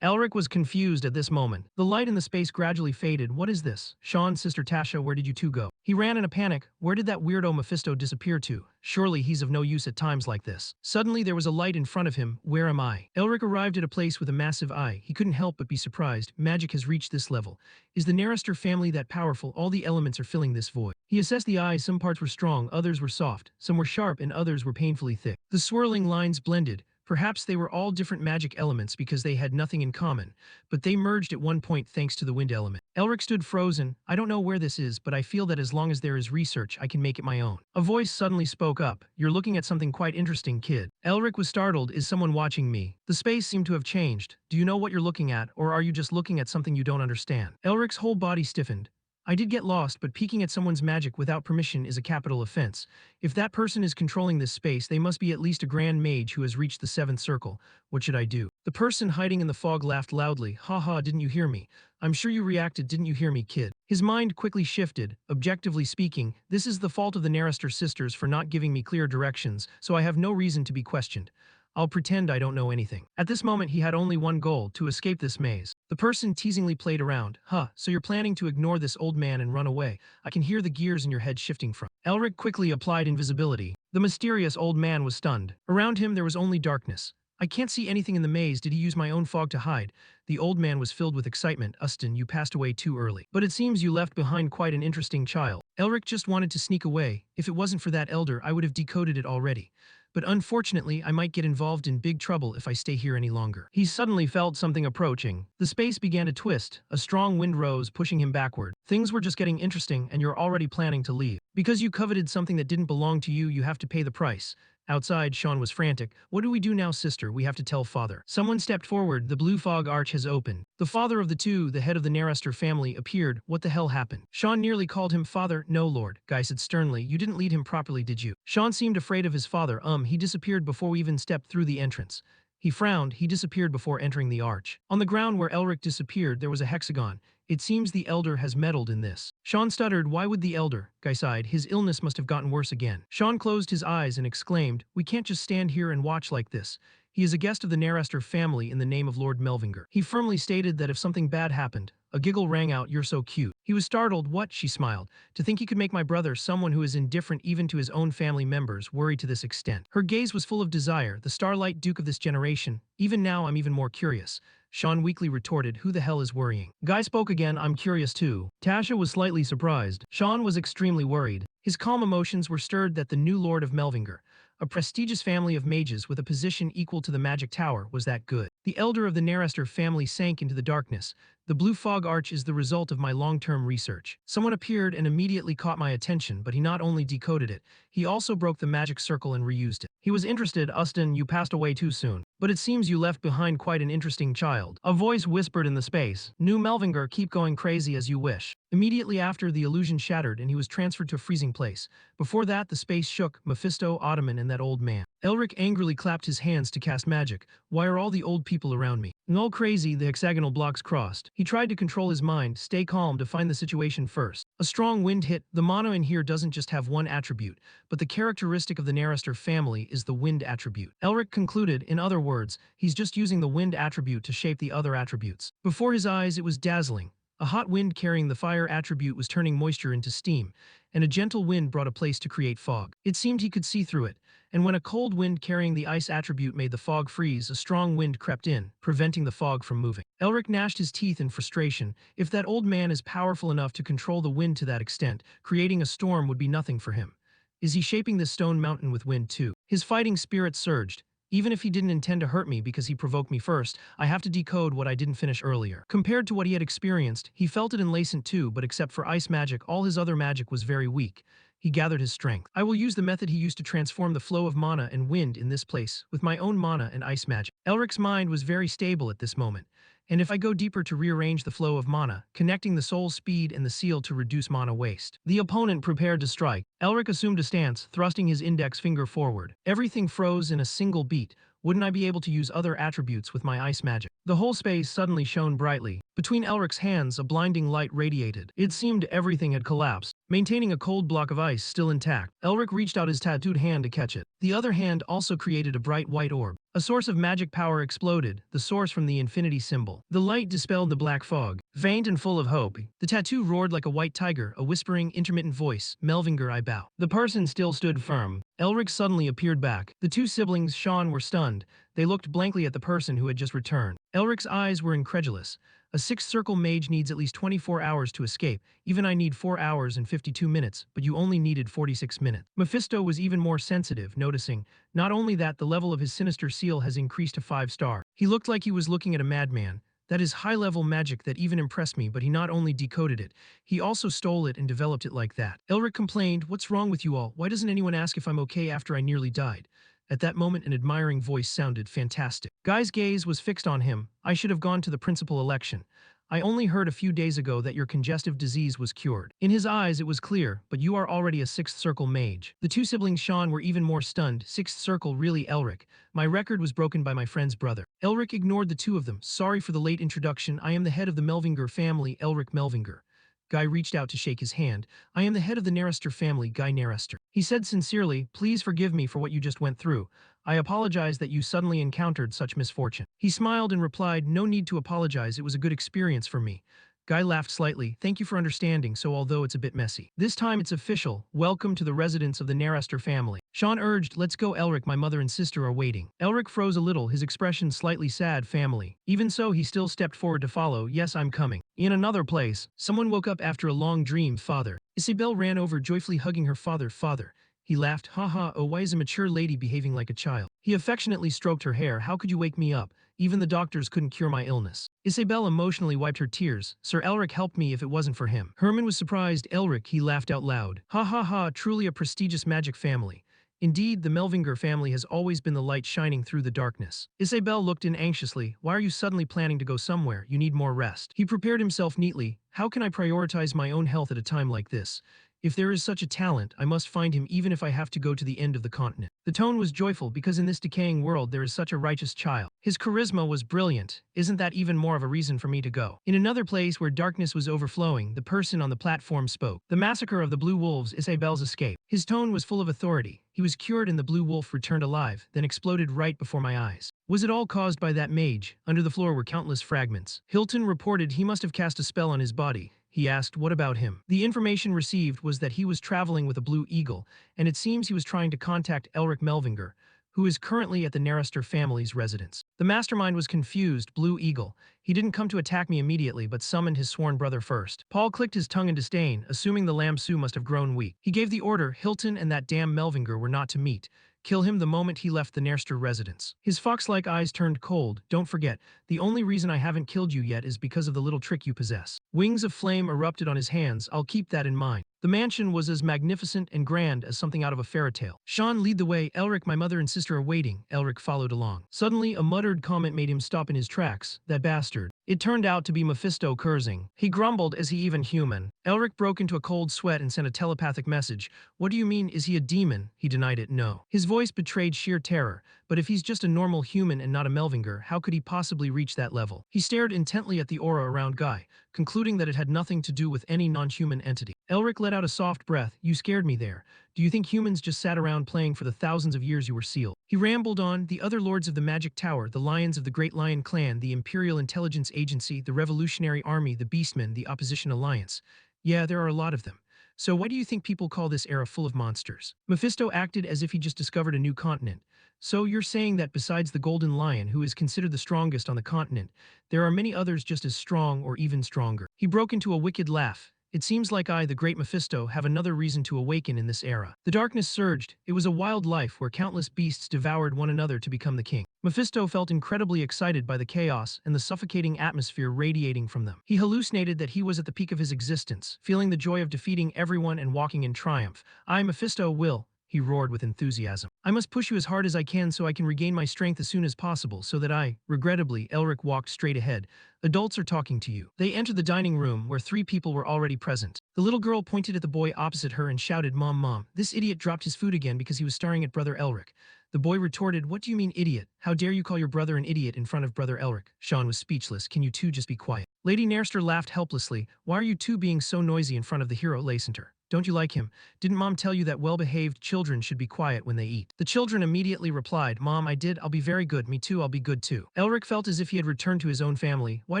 Elric was confused at this moment. The light in the space gradually faded. What is this? Sean, sister Tasha, where did you two go? He ran in a panic. Where did that weirdo Mephisto disappear to? Surely he's of no use at times like this. Suddenly there was a light in front of him. Where am I? Elric arrived at a place with a massive eye. He couldn't help but be surprised. Magic has reached this level. Is the Narester family that powerful? All the elements are filling this void. He assessed the eye. Some parts were strong, others were soft, some were sharp, and others were painfully thick. The swirling lines blended. Perhaps they were all different magic elements because they had nothing in common, but they merged at one point thanks to the wind element. Elric stood frozen. I don't know where this is, but I feel that as long as there is research, I can make it my own. A voice suddenly spoke up. You're looking at something quite interesting, kid. Elric was startled. Is someone watching me? The space seemed to have changed. Do you know what you're looking at, or are you just looking at something you don't understand? Elric's whole body stiffened. I did get lost, but peeking at someone's magic without permission is a capital offense. If that person is controlling this space, they must be at least a grand mage who has reached the seventh circle. What should I do? The person hiding in the fog laughed loudly. Ha ha, didn't you hear me? I'm sure you reacted. Didn't you hear me, kid? His mind quickly shifted. Objectively speaking, this is the fault of the Narester sisters for not giving me clear directions, so I have no reason to be questioned. I'll pretend I don't know anything. At this moment, he had only one goal, to escape this maze. The person teasingly played around. Huh, so you're planning to ignore this old man and run away. I can hear the gears in your head shifting from. Elric quickly applied invisibility. The mysterious old man was stunned. Around him, there was only darkness. I can't see anything in the maze. Did he use my own fog to hide? The old man was filled with excitement. Ustin, you passed away too early. But it seems you left behind quite an interesting child. Elric just wanted to sneak away. If it wasn't for that elder, I would have decoded it already. But unfortunately, I might get involved in big trouble if I stay here any longer. He suddenly felt something approaching. The space began to twist. A strong wind rose, pushing him backward. Things were just getting interesting, and you're already planning to leave. Because you coveted something that didn't belong to you, you have to pay the price. Outside, Sean was frantic. What do we do now, sister? We have to tell father. Someone stepped forward. The blue fog arch has opened. The father of the two, the head of the Narester family, appeared. What the hell happened? Sean nearly called him father. No, lord, Guy said sternly. You didn't lead him properly, did you? Sean seemed afraid of his father. He disappeared before we even stepped through the entrance. He frowned. He disappeared before entering the arch. On the ground where Elric disappeared, there was a hexagon. It seems the elder has meddled in this. Sean stuttered. Why would the elder? Guy sighed. His illness must have gotten worse again. Sean closed his eyes and exclaimed, we can't just stand here and watch like this. He is a guest of the Narester family in the name of Lord Melvinger. He firmly stated that if something bad happened, a giggle rang out, you're so cute. He was startled. What? She smiled. To think he could make my brother, someone who is indifferent even to his own family members, worry to this extent. Her gaze was full of desire, the starlight duke of this generation. Even now, I'm even more curious. Sean weakly retorted, who the hell is worrying? Guy spoke again, I'm curious too. Tasha was slightly surprised. Sean was extremely worried. His calm emotions were stirred that the new Lord of Melvinger, a prestigious family of mages with a position equal to the magic tower, was that good. The elder of the Narester family sank into the darkness. The blue fog arch is the result of my long-term research. Someone appeared and immediately caught my attention, but he not only decoded it, he also broke the magic circle and reused it. He was interested. Ustin, you passed away too soon. But it seems you left behind quite an interesting child. A voice whispered in the space. New Melvinger, keep going crazy as you wish. Immediately after, the illusion shattered and he was transferred to a freezing place. Before that, the space shook. Mephisto, Ottoman, and that old man. Elric angrily clapped his hands to cast magic. Why are all the old people around me? All crazy, the hexagonal blocks crossed. He tried to control his mind, stay calm, define the situation first. A strong wind hit. The mono in here doesn't just have one attribute, but the characteristic of the Narester family is the wind attribute. Elric concluded, in other words, he's just using the wind attribute to shape the other attributes. Before his eyes, it was dazzling. A hot wind carrying the fire attribute was turning moisture into steam, and a gentle wind brought a place to create fog. It seemed he could see through it, and when a cold wind carrying the ice attribute made the fog freeze, a strong wind crept in, preventing the fog from moving. Elric gnashed his teeth in frustration. If that old man is powerful enough to control the wind to that extent, creating a storm would be nothing for him. Is he shaping this stone mountain with wind too? His fighting spirit surged. Even if he didn't intend to hurt me because he provoked me first, I have to decode what I didn't finish earlier. Compared to what he had experienced, he felt it in Lacent too, but except for ice magic, all his other magic was very weak. He gathered his strength. I will use the method he used to transform the flow of mana and wind in this place, with my own mana and ice magic. Elric's mind was very stable at this moment, and if I go deeper to rearrange the flow of mana, connecting the soul speed and the seal to reduce mana waste. The opponent prepared to strike. Elric assumed a stance, thrusting his index finger forward. Everything froze in a single beat. Wouldn't I be able to use other attributes with my ice magic? The whole space suddenly shone brightly. Between Elric's hands, a blinding light radiated. It seemed everything had collapsed, maintaining a cold block of ice still intact. Elric reached out his tattooed hand to catch it. The other hand also created a bright white orb. A source of magic power exploded, the source from the infinity symbol. The light dispelled the black fog. Faint and full of hope, the tattoo roared like a white tiger, a whispering, intermittent voice. Melvinger, I bow. The person still stood firm. Elric suddenly appeared back. The two siblings, Sean, were stunned. They looked blankly at the person who had just returned. Elric's eyes were incredulous. A sixth circle mage needs at least 24 hours to escape. Even I need 4 hours and 52 minutes, but you only needed 46 minutes. Mephisto was even more sensitive, noticing, not only that the level of his sinister seal has increased to 5-star. He looked like he was looking at a madman. That is high-level magic that even impressed me, but he not only decoded it, he also stole it and developed it like that. Elric complained, what's wrong with you all? Why doesn't anyone ask if I'm okay after I nearly died? At that moment, an admiring voice sounded fantastic. Guy's gaze was fixed on him. I should have gone to the principal election. I only heard a few days ago that your congestive disease was cured. In his eyes, it was clear, but you are already a sixth circle mage. The two siblings Sean were even more stunned. Sixth circle, really, Elric? My record was broken by my friend's brother. Elric ignored the two of them. Sorry for the late introduction. I am the head of the Melvinger family, Elric Melvinger. Guy reached out to shake his hand. I am the head of the Narester family, Guy Narester. He said sincerely, please forgive me for what you just went through. I apologize that you suddenly encountered such misfortune. He smiled and replied, no need to apologize, it was a good experience for me. Guy laughed slightly. Thank you for understanding, so although it's a bit messy. This time it's official. Welcome to the residence of the Narester family. Sean urged, let's go Elric, my mother and sister are waiting. Elric froze a little, his expression slightly sad. Family. Even so, he still stepped forward to follow. Yes, I'm coming. In another place, someone woke up after a long dream. Father. Isabel ran over, joyfully hugging her father. Father. He laughed. Haha, oh, why is a mature lady behaving like a child? He affectionately stroked her hair. How could you wake me up? Even the doctors couldn't cure my illness. Isabel emotionally wiped her tears. Sir Elric helped me if it wasn't for him. Herman was surprised. Elric, he laughed out loud. Ha ha ha, truly a prestigious magic family. Indeed, the Melvinger family has always been the light shining through the darkness. Isabel looked in anxiously. Why are you suddenly planning to go somewhere? You need more rest. He prepared himself neatly. How can I prioritize my own health at a time like this? If there is such a talent, I must find him even if I have to go to the end of the continent. The tone was joyful because in this decaying world there is such a righteous child. His charisma was brilliant. Isn't that even more of a reason for me to go? In another place where darkness was overflowing, the person on the platform spoke. The massacre of the Blue Wolves, Isabel's escape. His tone was full of authority. He was cured and the Blue Wolf returned alive, then exploded right before my eyes. Was it all caused by that mage? Under the floor were countless fragments. Hilton reported he must have cast a spell on his body. He asked, what about him? The information received was that he was traveling with a blue eagle, and it seems he was trying to contact Elric Melvinger, who is currently at the Narester family's residence. The mastermind was confused. Blue eagle. He didn't come to attack me immediately, but summoned his sworn brother first. Paul clicked his tongue in disdain, assuming the Lamsu must have grown weak. He gave the order. Hilton and that damn Melvinger were not to meet. Kill him the moment he left the Narester residence. His fox-like eyes turned cold. Don't forget, the only reason I haven't killed you yet is because of the little trick you possess. Wings of flame erupted on his hands. I'll keep that in mind. The mansion was as magnificent and grand as something out of a fairy tale. Sean, lead the way. Elric, my mother and sister are waiting. Elric followed along. Suddenly, a muttered comment made him stop in his tracks. That bastard. It turned out to be Mephisto cursing. He grumbled, is he even human? Elric broke into a cold sweat and sent a telepathic message. What do you mean, is he a demon? He denied it, no. His voice betrayed sheer terror. But if he's just a normal human and not a Melvinger, how could he possibly reach that level? He stared intently at the aura around Guy, concluding that it had nothing to do with any non-human entity. Elric let out a soft breath. You scared me there. Do you think humans just sat around playing for the thousands of years you were sealed? He rambled on. The other lords of the Magic Tower, the Lions of the Great Lion Clan, the Imperial Intelligence Agency, the Revolutionary Army, the Beastmen, the Opposition Alliance. Yeah, there are a lot of them. So why do you think people call this era full of monsters? Mephisto acted as if he just discovered a new continent. So you're saying that besides the Golden Lion, who is considered the strongest on the continent, there are many others just as strong or even stronger. He broke into a wicked laugh. It seems like I, the great Mephisto, have another reason to awaken in this era. The darkness surged. It was a wild life where countless beasts devoured one another to become the king. Mephisto felt incredibly excited by the chaos and the suffocating atmosphere radiating from them. He hallucinated that he was at the peak of his existence, feeling the joy of defeating everyone and walking in triumph. I, Mephisto, will, he roared with enthusiasm. I must push you as hard as I can so I can regain my strength as soon as possible so that I, regrettably, Elric walked straight ahead. Adults are talking to you. They entered the dining room where 3 people were already present. The little girl pointed at the boy opposite her and shouted, "Mom, Mom, this idiot dropped his food again because he was staring at Brother Elric." The boy retorted, "What do you mean, idiot? How dare you call your brother an idiot in front of Brother Elric?" Sean was speechless. "Can you two just be quiet?" Lady Nairster laughed helplessly. "Why are you two being so noisy in front of the hero, Lacenter? Don't you like him? Didn't Mom tell you that well-behaved children should be quiet when they eat?" The children immediately replied, "Mom, I did. I'll be very good. Me too, I'll be good too." Elric felt as if he had returned to his own family. "Why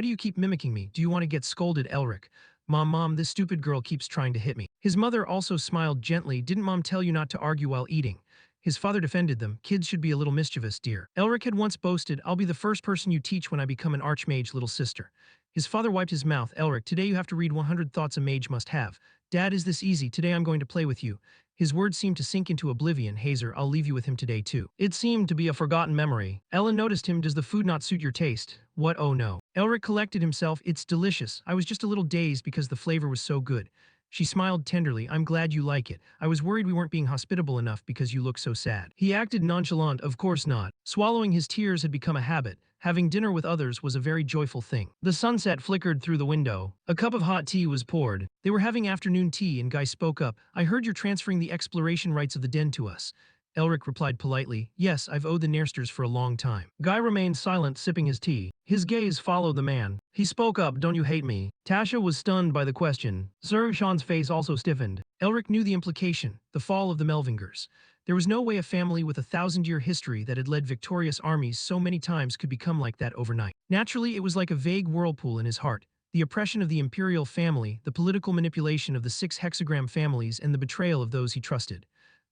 do you keep mimicking me? Do you want to get scolded, Elric?" Mom, this stupid girl keeps trying to hit me." His mother also smiled gently. "Didn't Mom tell you not to argue while eating?" His father defended them. "Kids should be a little mischievous, dear." Elric had once boasted, "I'll be the first person you teach when I become an archmage, little sister." His father wiped his mouth. "Elric, today you have to read 100 thoughts a mage must have." "Dad, is this easy? Today I'm going to play with you." His words seemed to sink into oblivion. "Hazer, I'll leave you with him today too." It seemed to be a forgotten memory. Ellen noticed him. "Does the food not suit your taste?" "What? Oh no." Elric collected himself. "It's delicious. I was just a little dazed because the flavor was so good." She smiled tenderly. "I'm glad you like it. I was worried we weren't being hospitable enough because you look so sad." He acted nonchalant. "Of course not." Swallowing his tears had become a habit. Having dinner with others was a very joyful thing. The sunset flickered through the window. A cup of hot tea was poured. They were having afternoon tea and Guy spoke up. "I heard you're transferring the exploration rights of the den to us." Elric replied politely, "Yes, I've owed the Nairsters for a long time." Guy remained silent, sipping his tea. His gaze followed the man. He spoke up, "Don't you hate me?" Tasha was stunned by the question. Sir Sean's face also stiffened. Elric knew the implication, the fall of the Melvingers. There was no way a family with a 1,000-year history that had led victorious armies so many times could become like that overnight. Naturally, it was like a vague whirlpool in his heart. The oppression of the imperial family, the political manipulation of the 6 hexagram families, and the betrayal of those he trusted.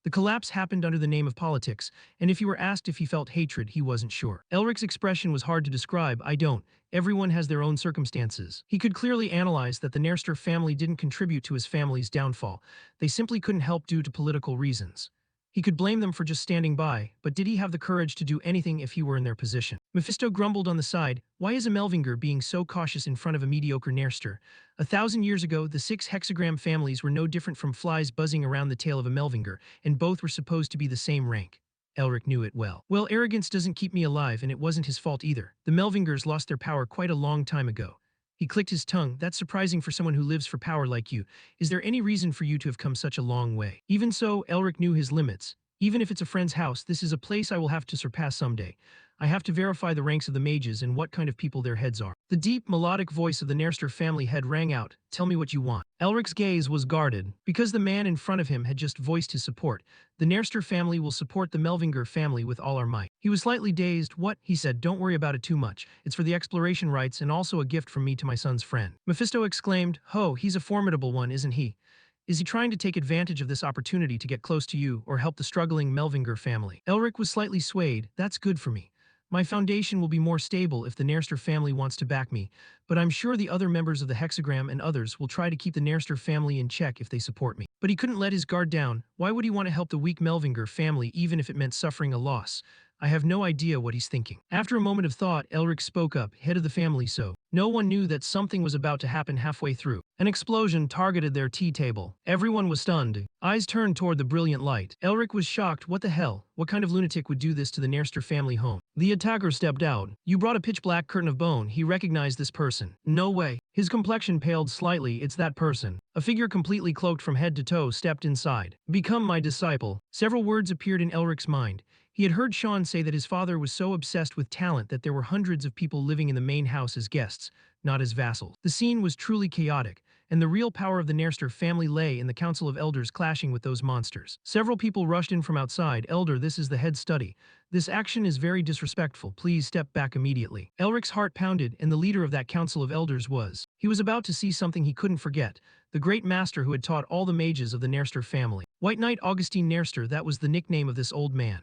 The collapse happened under the name of politics, and if he were asked if he felt hatred, he wasn't sure. Elric's expression was hard to describe. "I don't. Everyone has their own circumstances." He could clearly analyze that the Nairster family didn't contribute to his family's downfall. They simply couldn't help due to political reasons. He could blame them for just standing by, but did he have the courage to do anything if he were in their position? Mephisto grumbled on the side. "Why is a Melvinger being so cautious in front of a mediocre Nairster? 1,000 years ago, the 6 hexagram families were no different from flies buzzing around the tail of a Melvinger, and both were supposed to be the same rank." Elric knew it well. "Well, arrogance doesn't keep me alive, and it wasn't his fault either. The Melvingers lost their power quite a long time ago." He clicked his tongue. "That's surprising for someone who lives for power like you. Is there any reason for you to have come such a long way?" Even so, Elric knew his limits. "Even if it's a friend's house, this is a place I will have to surpass someday. I have to verify the ranks of the mages and what kind of people their heads are." The deep, melodic voice of the Nairster family head rang out. "Tell me what you want." Elric's gaze was guarded. Because the man in front of him had just voiced his support. "The Nairster family will support the Melvinger family with all our might." He was slightly dazed. "What?" he said. "Don't worry about it too much. It's for the exploration rights and also a gift from me to my son's friend." Mephisto exclaimed, "Ho, he's a formidable one, isn't he? Is he trying to take advantage of this opportunity to get close to you or help the struggling Melvinger family?" Elric was slightly swayed. "That's good for me. My foundation will be more stable if the Nairster family wants to back me, but I'm sure the other members of the Hexagram and others will try to keep the Nairster family in check if they support me." But he couldn't let his guard down. Why would he want to help the weak Melvinger family even if it meant suffering a loss? I have no idea what he's thinking. After a moment of thought, Elric spoke up, "Head of the family, so." No one knew that something was about to happen halfway through. An explosion targeted their tea table. Everyone was stunned. Eyes turned toward the brilliant light. Elric was shocked. What the hell? What kind of lunatic would do this to the Nairster family home? The attacker stepped out. "You brought a pitch-black curtain of bone." He recognized this person. "No way." His complexion paled slightly. "It's that person." A figure completely cloaked from head to toe stepped inside. "Become my disciple." Several words appeared in Elric's mind. He had heard Sean say that his father was so obsessed with talent that there were hundreds of people living in the main house as guests, not as vassals. The scene was truly chaotic, and the real power of the Nairster family lay in the Council of Elders clashing with those monsters. Several people rushed in from outside. "Elder, this is the head study. This action is very disrespectful. Please step back immediately." Elric's heart pounded, and the leader of that Council of Elders was. He was about to see something he couldn't forget. The great master who had taught all the mages of the Nairster family. White Knight Augustine Nairster, that was the nickname of this old man.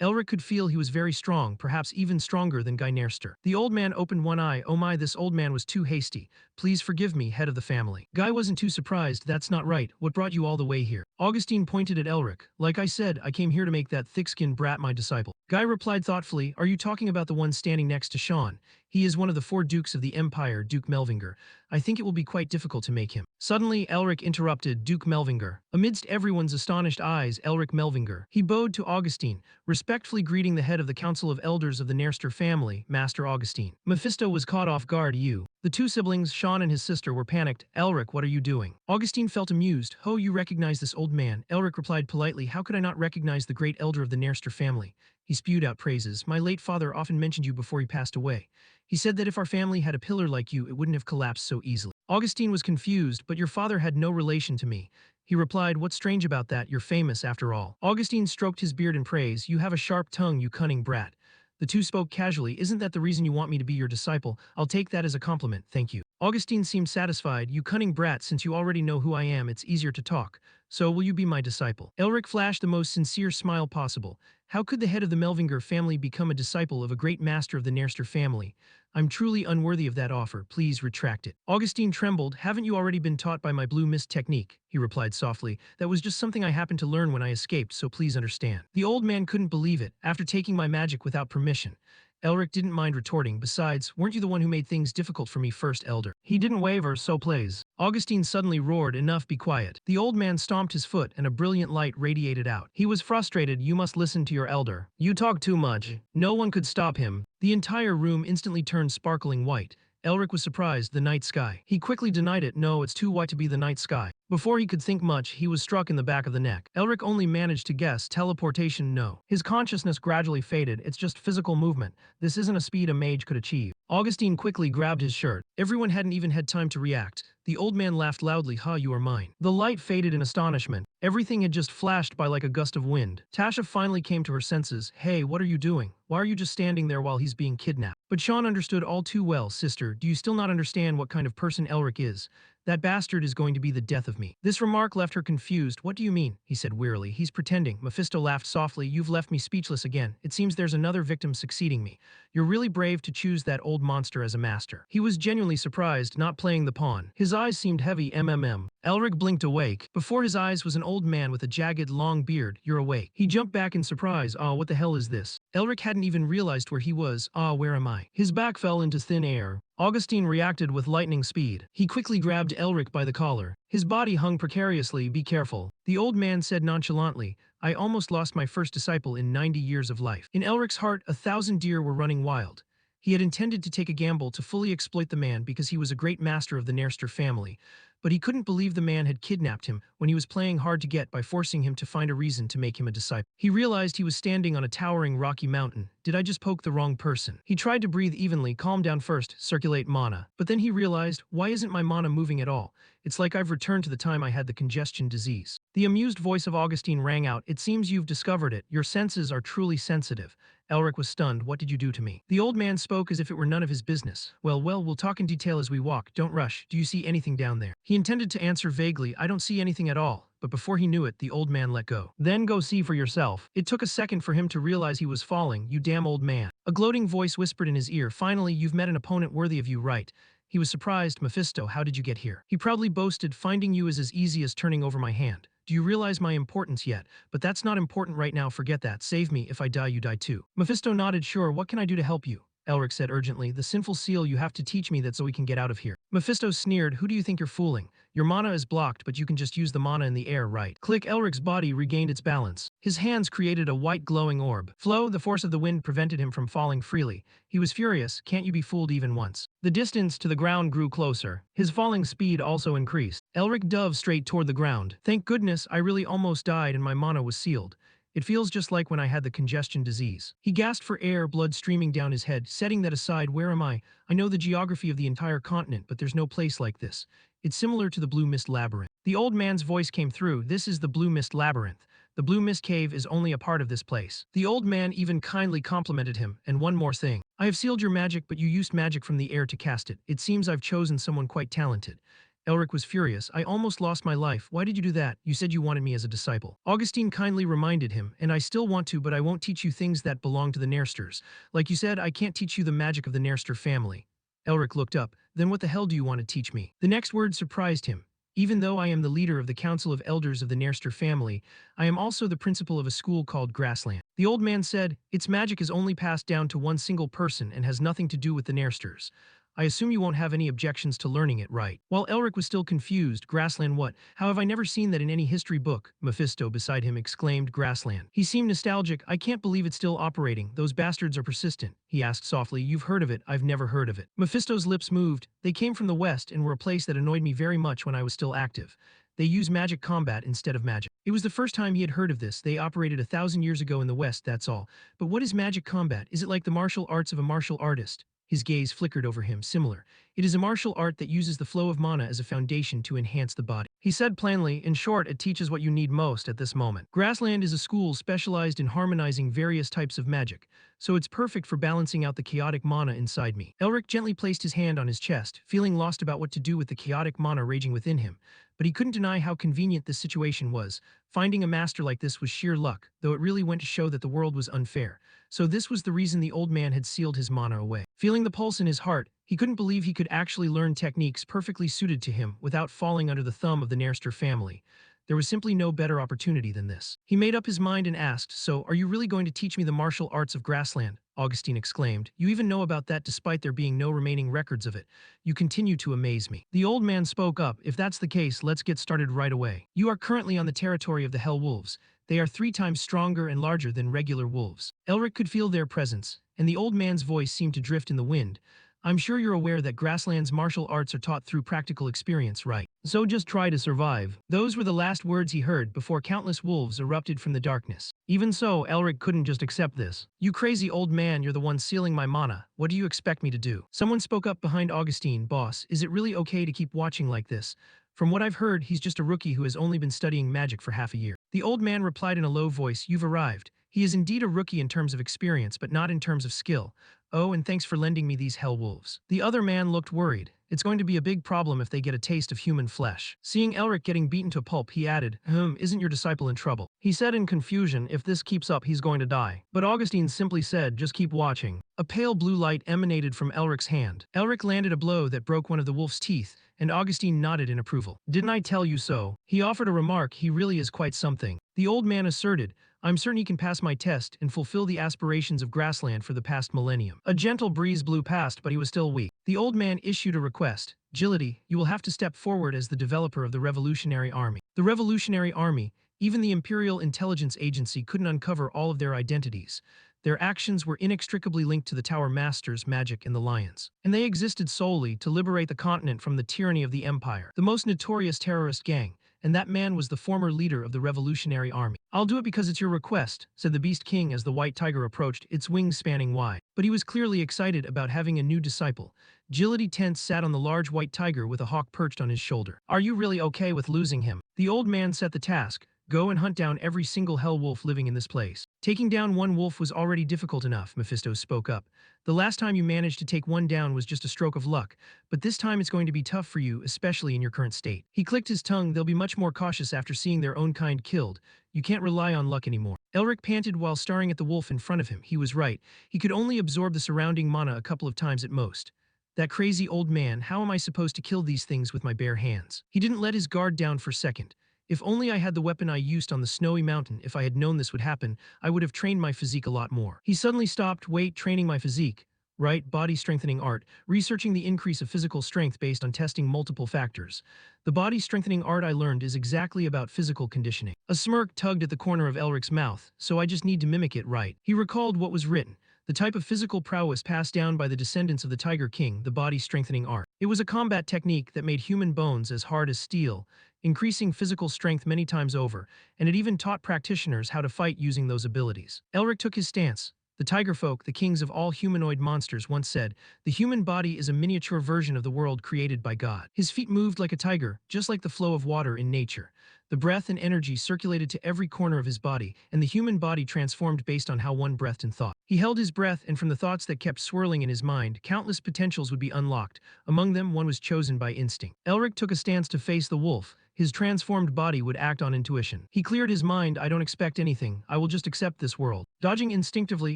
Elric could feel he was very strong, perhaps even stronger than Guy Nerster. The old man opened one eye. Oh my, this old man was too hasty. Please forgive me, head of the family. Guy wasn't too surprised. That's not right. What brought you all the way here? Augustine pointed at Elric. Like I said, I came here to make that thick-skinned brat my disciple. Guy replied thoughtfully, are you talking about the one standing next to Sean? He is one of the 4 dukes of the Empire, Duke Melvinger. I think it will be quite difficult to make him. Suddenly, Elric interrupted Duke Melvinger. Amidst everyone's astonished eyes, Elric Melvinger. He bowed to Augustine, respectfully greeting the head of the Council of Elders of the Nerster family, Master Augustine. Mephisto was caught off guard. The 2 siblings, Sean and his sister, were panicked. Elric, what are you doing? Augustine felt amused. Oh, you recognize this old man? Elric replied politely, how could I not recognize the great elder of the Nerster family? He spewed out praises. My late father often mentioned you before he passed away. He said that if our family had a pillar like you, it wouldn't have collapsed so easily. Augustine was confused, but your father had no relation to me. He replied, what's strange about that? You're famous after all. Augustine stroked his beard in praise. You have a sharp tongue, you cunning brat. The 2 spoke casually. Isn't that the reason you want me to be your disciple? I'll take that as a compliment, thank you. Augustine seemed satisfied. You cunning brat, since you already know who I am, it's easier to talk. So will you be my disciple? Elric flashed the most sincere smile possible. How could the head of the Melvinger family become a disciple of a great master of the Nerster family? I'm truly unworthy of that offer. Please retract it. Augustine trembled. Haven't you already been taught by my blue mist technique? He replied softly. That was just something I happened to learn when I escaped, so please understand. The old man couldn't believe it. After taking my magic without permission. Elric didn't mind retorting. Besides, weren't you the one who made things difficult for me first, elder? He didn't waver, so please. Augustine suddenly roared, enough, be quiet. The old man stomped his foot and a brilliant light radiated out. He was frustrated. You must listen to your elder. You talk too much. No one could stop him. The entire room instantly turned sparkling white. Elric was surprised. The night sky. He quickly denied it. No, it's too white to be the night sky. Before he could think much, he was struck in the back of the neck. Elric only managed to guess. Teleportation, no. His consciousness gradually faded. It's just physical movement. This isn't a speed a mage could achieve. Augustine quickly grabbed his shirt. Everyone hadn't even had time to react. The old man laughed loudly. Ha, you are mine. The light faded in astonishment. Everything had just flashed by like a gust of wind. Tasha finally came to her senses. Hey, what are you doing? Why are you just standing there while he's being kidnapped? But Sean understood all too well. Sister, do you still not understand what kind of person Elric is? That bastard is going to be the death of me. This remark left her confused. What do you mean? He said wearily. He's pretending. Mephisto laughed softly. You've left me speechless again. It seems there's another victim succeeding me. You're really brave to choose that old monster as a master. He was genuinely surprised, not playing the pawn. His eyes seemed heavy. Elric blinked awake. Before his eyes was an old man with a jagged, long beard. You're awake. He jumped back in surprise. Ah, what the hell is this? Elric hadn't even realized where he was. Ah, where am I? His back fell into thin air. Augustine reacted with lightning speed. He quickly grabbed Elric by the collar. His body hung precariously. Be careful. The old man said nonchalantly, I almost lost my first disciple in 90 years of life. In Elric's heart, 1,000 deer were running wild. He had intended to take a gamble to fully exploit the man because he was a great master of the Nerster family, but he couldn't believe the man had kidnapped him when he was playing hard to get by forcing him to find a reason to make him a disciple. He realized he was standing on a towering rocky mountain. Did I just poke the wrong person? He tried to breathe evenly, calm down first, circulate mana. But then he realized, why isn't my mana moving at all? It's like I've returned to the time I had the congestion disease. The amused voice of Augustine rang out. It seems you've discovered it. Your senses are truly sensitive. Elric was stunned. What did you do to me? The old man spoke as if it were none of his business. Well, we'll talk in detail as we walk. Don't rush. Do you see anything down there? He intended to answer vaguely, I don't see anything at all. But before he knew it, the old man let go. Then go see for yourself. It took a second for him to realize he was falling. You damn old man. A gloating voice whispered in his ear. Finally, you've met an opponent worthy of you, right? He was surprised. Mephisto, how did you get here? He proudly boasted, finding you is as easy as turning over my hand. Do you realize my importance yet? But that's not important right now, forget that. Save me, if I die you die too. Mephisto nodded, sure, what can I do to help you? Elric said urgently, the sinful seal, you have to teach me that so we can get out of here. Mephisto sneered, who do you think you're fooling? Your mana is blocked, but you can just use the mana in the air, right? Click. Elric's body regained its balance. His hands created a white glowing orb. Flow, the force of the wind prevented him from falling freely. He was furious, can't you be fooled even once? The distance to the ground grew closer. His falling speed also increased. Elric dove straight toward the ground. Thank goodness, I really almost died and my mana was sealed. It feels just like when I had the congestion disease. He gasped for air, blood streaming down his head. Setting that aside, where am I? I know the geography of the entire continent, but there's no place like this. It's similar to the Blue Mist Labyrinth. The old man's voice came through. This is the Blue Mist Labyrinth. The Blue Mist Cave is only a part of this place. The old man even kindly complimented him. And one more thing. I have sealed your magic, but you used magic from the air to cast it. It seems I've chosen someone quite talented. Elric was furious. I almost lost my life. Why did you do that? You said you wanted me as a disciple. Augustine kindly reminded him, and I still want to, but I won't teach you things that belong to the Nairsters. Like you said, I can't teach you the magic of the Nairster family. Elric looked up. Then what the hell do you want to teach me? The next word surprised him. Even though I am the leader of the Council of Elders of the Nairster family, I am also the principal of a school called Grassland. The old man said, its magic is only passed down to one single person and has nothing to do with the Nairsters. I assume you won't have any objections to learning it, right? While Elric was still confused, Grassland what? How have I never seen that in any history book? Mephisto beside him exclaimed Grassland. He seemed nostalgic. I can't believe it's still operating. Those bastards are persistent. He asked softly, you've heard of it, I've never heard of it. Mephisto's lips moved. They came from the west and were a place that annoyed me very much when I was still active. They use magic combat instead of magic. It was the first time he had heard of this. They operated 1,000 years ago in the west, that's all. But what is magic combat? Is it like the martial arts of a martial artist? His gaze flickered over him, similar. It is a martial art that uses the flow of mana as a foundation to enhance the body. He said plainly, in short, it teaches what you need most at this moment. Grassland is a school specialized in harmonizing various types of magic, so it's perfect for balancing out the chaotic mana inside me. Elric gently placed his hand on his chest, feeling lost about what to do with the chaotic mana raging within him, but he couldn't deny how convenient this situation was. Finding a master like this was sheer luck, though it really went to show that the world was unfair. So this was the reason the old man had sealed his mana away. Feeling the pulse in his heart, he couldn't believe he could actually learn techniques perfectly suited to him without falling under the thumb of the Nairster family. There was simply no better opportunity than this. He made up his mind and asked, so, are you really going to teach me the martial arts of Grassland? Augustine exclaimed. You even know about that despite there being no remaining records of it. You continue to amaze me. The old man spoke up. If that's the case, let's get started right away. You are currently on the territory of the Hell Wolves. They are 3 times stronger and larger than regular wolves. Elric could feel their presence, and the old man's voice seemed to drift in the wind. I'm sure you're aware that Grassland's martial arts are taught through practical experience, right? So just try to survive. Those were the last words he heard before countless wolves erupted from the darkness. Even so, Elric couldn't just accept this. You crazy old man, you're the one sealing my mana. What do you expect me to do? Someone spoke up behind Augustine. Boss, is it really okay to keep watching like this? From what I've heard, he's just a rookie who has only been studying magic for half a year. The old man replied in a low voice, you've arrived. He is indeed a rookie in terms of experience, but not in terms of skill. Oh, and thanks for lending me these hell wolves. The other man looked worried. It's going to be a big problem if they get a taste of human flesh. Seeing Elric getting beaten to pulp, he added, isn't your disciple in trouble? He said in confusion, if this keeps up, he's going to die. But Augustine simply said, just keep watching. A pale blue light emanated from Elric's hand. Elric landed a blow that broke one of the wolf's teeth, and Augustine nodded in approval. Didn't I tell you so? He offered a remark. He really is quite something. The old man asserted, I'm certain he can pass my test and fulfill the aspirations of Grassland for the past millennium. A gentle breeze blew past, but he was still weak. The old man issued a request. Agility, you will have to step forward as the developer of the Revolutionary Army. The Revolutionary Army, even the Imperial Intelligence Agency couldn't uncover all of their identities. Their actions were inextricably linked to the Tower Masters, Magic, and the Lions. And they existed solely to liberate the continent from the tyranny of the Empire, the most notorious terrorist gang. And that man was the former leader of the Revolutionary Army. I'll do it because it's your request, said the Beast King as the white tiger approached, its wings spanning wide. But he was clearly excited about having a new disciple. Agility Tense sat on the large white tiger with a hawk perched on his shoulder. Are you really okay with losing him? The old man set the task. Go and hunt down every single hell wolf living in this place. Taking down one wolf was already difficult enough, Mephisto spoke up. The last time you managed to take one down was just a stroke of luck, but this time it's going to be tough for you, especially in your current state. He clicked his tongue. They'll be much more cautious after seeing their own kind killed. You can't rely on luck anymore. Elric panted while staring at the wolf in front of him. He was right. He could only absorb the surrounding mana a couple of times at most. That crazy old man, how am I supposed to kill these things with my bare hands? He didn't let his guard down for a second. If only I had the weapon I used on the snowy mountain. If I had known this would happen, I would have trained my physique a lot more. He suddenly stopped. Wait, training my physique? Right, body strengthening art, researching the increase of physical strength based on testing multiple factors. The body strengthening art I learned is exactly about physical conditioning. A smirk tugged at the corner of Elric's mouth, so I just need to mimic it right. He recalled what was written. The type of physical prowess passed down by the descendants of the Tiger King, the body strengthening art. It was a combat technique that made human bones as hard as steel, increasing physical strength many times over, and it even taught practitioners how to fight using those abilities. Elric took his stance. The tiger folk, the kings of all humanoid monsters, once said, "The human body is a miniature version of the world created by God." His feet moved like a tiger, just like the flow of water in nature. The breath and energy circulated to every corner of his body, and the human body transformed based on how one breathed and thought. He held his breath, and from the thoughts that kept swirling in his mind, countless potentials would be unlocked. Among them, one was chosen by instinct. Elric took a stance to face the wolf. His transformed body would act on intuition. He cleared his mind. "I don't expect anything. I will just accept this world." Dodging instinctively,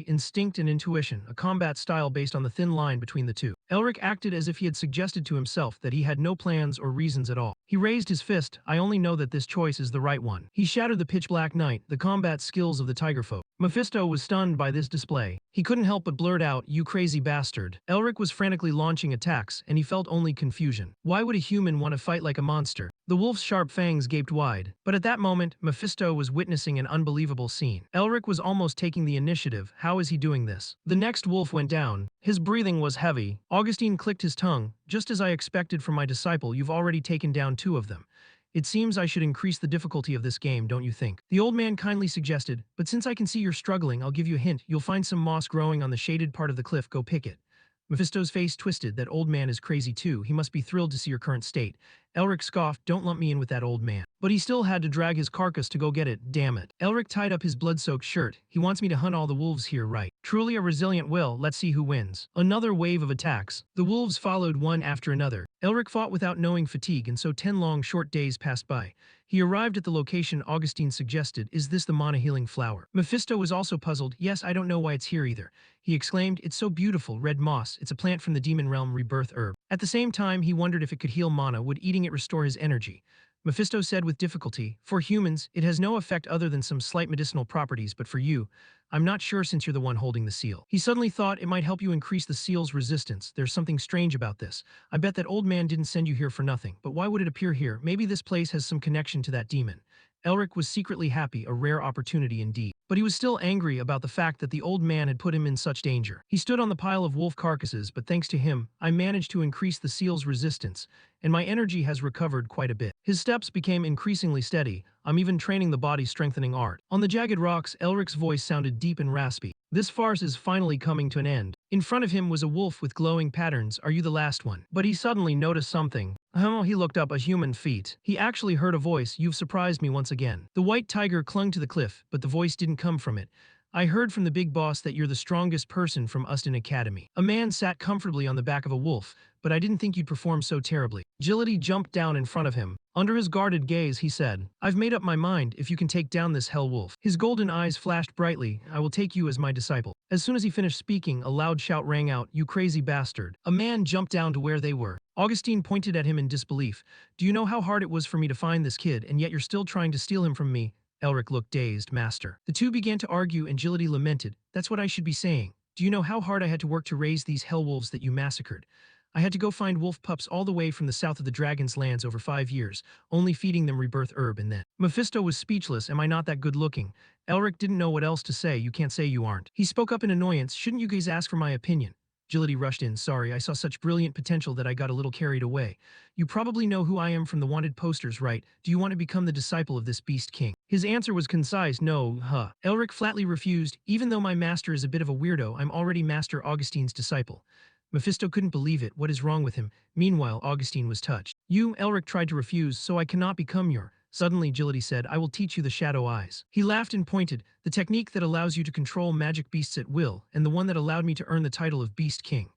instinct and intuition, a combat style based on the thin line between the two. Elric acted as if he had suggested to himself that he had no plans or reasons at all. He raised his fist. "I only know that this choice is the right one." He shattered the pitch-black night, the combat skills of the tiger folk. Mephisto was stunned by this display. He couldn't help but blurt out, "You crazy bastard." Elric was frantically launching attacks, and he felt only confusion. Why would a human want to fight like a monster? The wolf's sharp fangs gaped wide. But at that moment, Mephisto was witnessing an unbelievable scene. Elric was almost taking the initiative. How is he doing this? The next wolf went down. His breathing was heavy. Augustine clicked his tongue. "Just as I expected from my disciple, you've already taken down 2 of them. It seems I should increase the difficulty of this game, don't you think?" The old man kindly suggested, "But since I can see you're struggling, I'll give you a hint. You'll find some moss growing on the shaded part of the cliff. Go pick it." Mephisto's face twisted. That old man is crazy too. He must be thrilled to see your current state. Elric scoffed, "Don't lump me in with that old man." But he still had to drag his carcass to go get it, damn it. Elric tied up his blood-soaked shirt. "He wants me to hunt all the wolves here, right? Truly a resilient will. Let's see who wins." Another wave of attacks. The wolves followed one after another. Elric fought without knowing fatigue, and so 10 long, short days passed by. He arrived at the location Augustine suggested. "Is this the mana healing flower?" Mephisto was also puzzled. "Yes, I don't know why it's here either." He exclaimed, "It's so beautiful, red moss. It's a plant from the demon realm, rebirth herb." At the same time, he wondered if it could heal mana. Would eating it restore his energy? Mephisto said with difficulty, "For humans, it has no effect other than some slight medicinal properties, but for you, I'm not sure since you're the one holding the seal." He suddenly thought it might help you increase the seal's resistance. There's something strange about this. I bet that old man didn't send you here for nothing. But why would it appear here? Maybe this place has some connection to that demon. Elric was secretly happy, a rare opportunity indeed. But he was still angry about the fact that the old man had put him in such danger. He stood on the pile of wolf carcasses, but thanks to him, I managed to increase the seal's resistance, and my energy has recovered quite a bit. His steps became increasingly steady. I'm even training the body-strengthening art. On the jagged rocks, Elric's voice sounded deep and raspy. This farce is finally coming to an end. In front of him was a wolf with glowing patterns. "Are you the last one?" But he suddenly noticed something. He looked up. A human feet. He actually heard a voice. "You've surprised me once again." The white tiger clung to the cliff, but the voice didn't come from it. "I heard from the big boss that you're the strongest person from Uston Academy." A man sat comfortably on the back of a wolf, "But I didn't think you'd perform so terribly." Agility jumped down in front of him. Under his guarded gaze, he said, "I've made up my mind. If you can take down this hell wolf." His golden eyes flashed brightly. "I will take you as my disciple." As soon as he finished speaking, a loud shout rang out, "You crazy bastard." A man jumped down to where they were. Augustine pointed at him in disbelief. "Do you know how hard it was for me to find this kid, and yet you're still trying to steal him from me?" Elric looked dazed. "Master." The two began to argue, and Agility lamented, "That's what I should be saying. Do you know how hard I had to work to raise these hell wolves that you massacred? I had to go find wolf pups all the way from the south of the Dragon's Lands over 5 years, only feeding them rebirth herb and then." Mephisto was speechless. "Am I not that good looking?" Elric didn't know what else to say. "You can't say you aren't." He spoke up in annoyance. "Shouldn't you guys ask for my opinion?" Agility rushed in. "Sorry, I saw such brilliant potential that I got a little carried away. You probably know who I am from the wanted posters, right? Do you want to become the disciple of this beast king?" His answer was concise. "No, huh." Elric flatly refused. "Even though my master is a bit of a weirdo, I'm already Master Augustine's disciple." Mephisto couldn't believe it. What is wrong with him? Meanwhile, Augustine was touched. Elric tried to refuse, "So I cannot become your..." Suddenly, Agility said, "I will teach you the shadow eyes." He laughed and pointed, "The technique that allows you to control magic beasts at will, and the one that allowed me to earn the title of Beast King.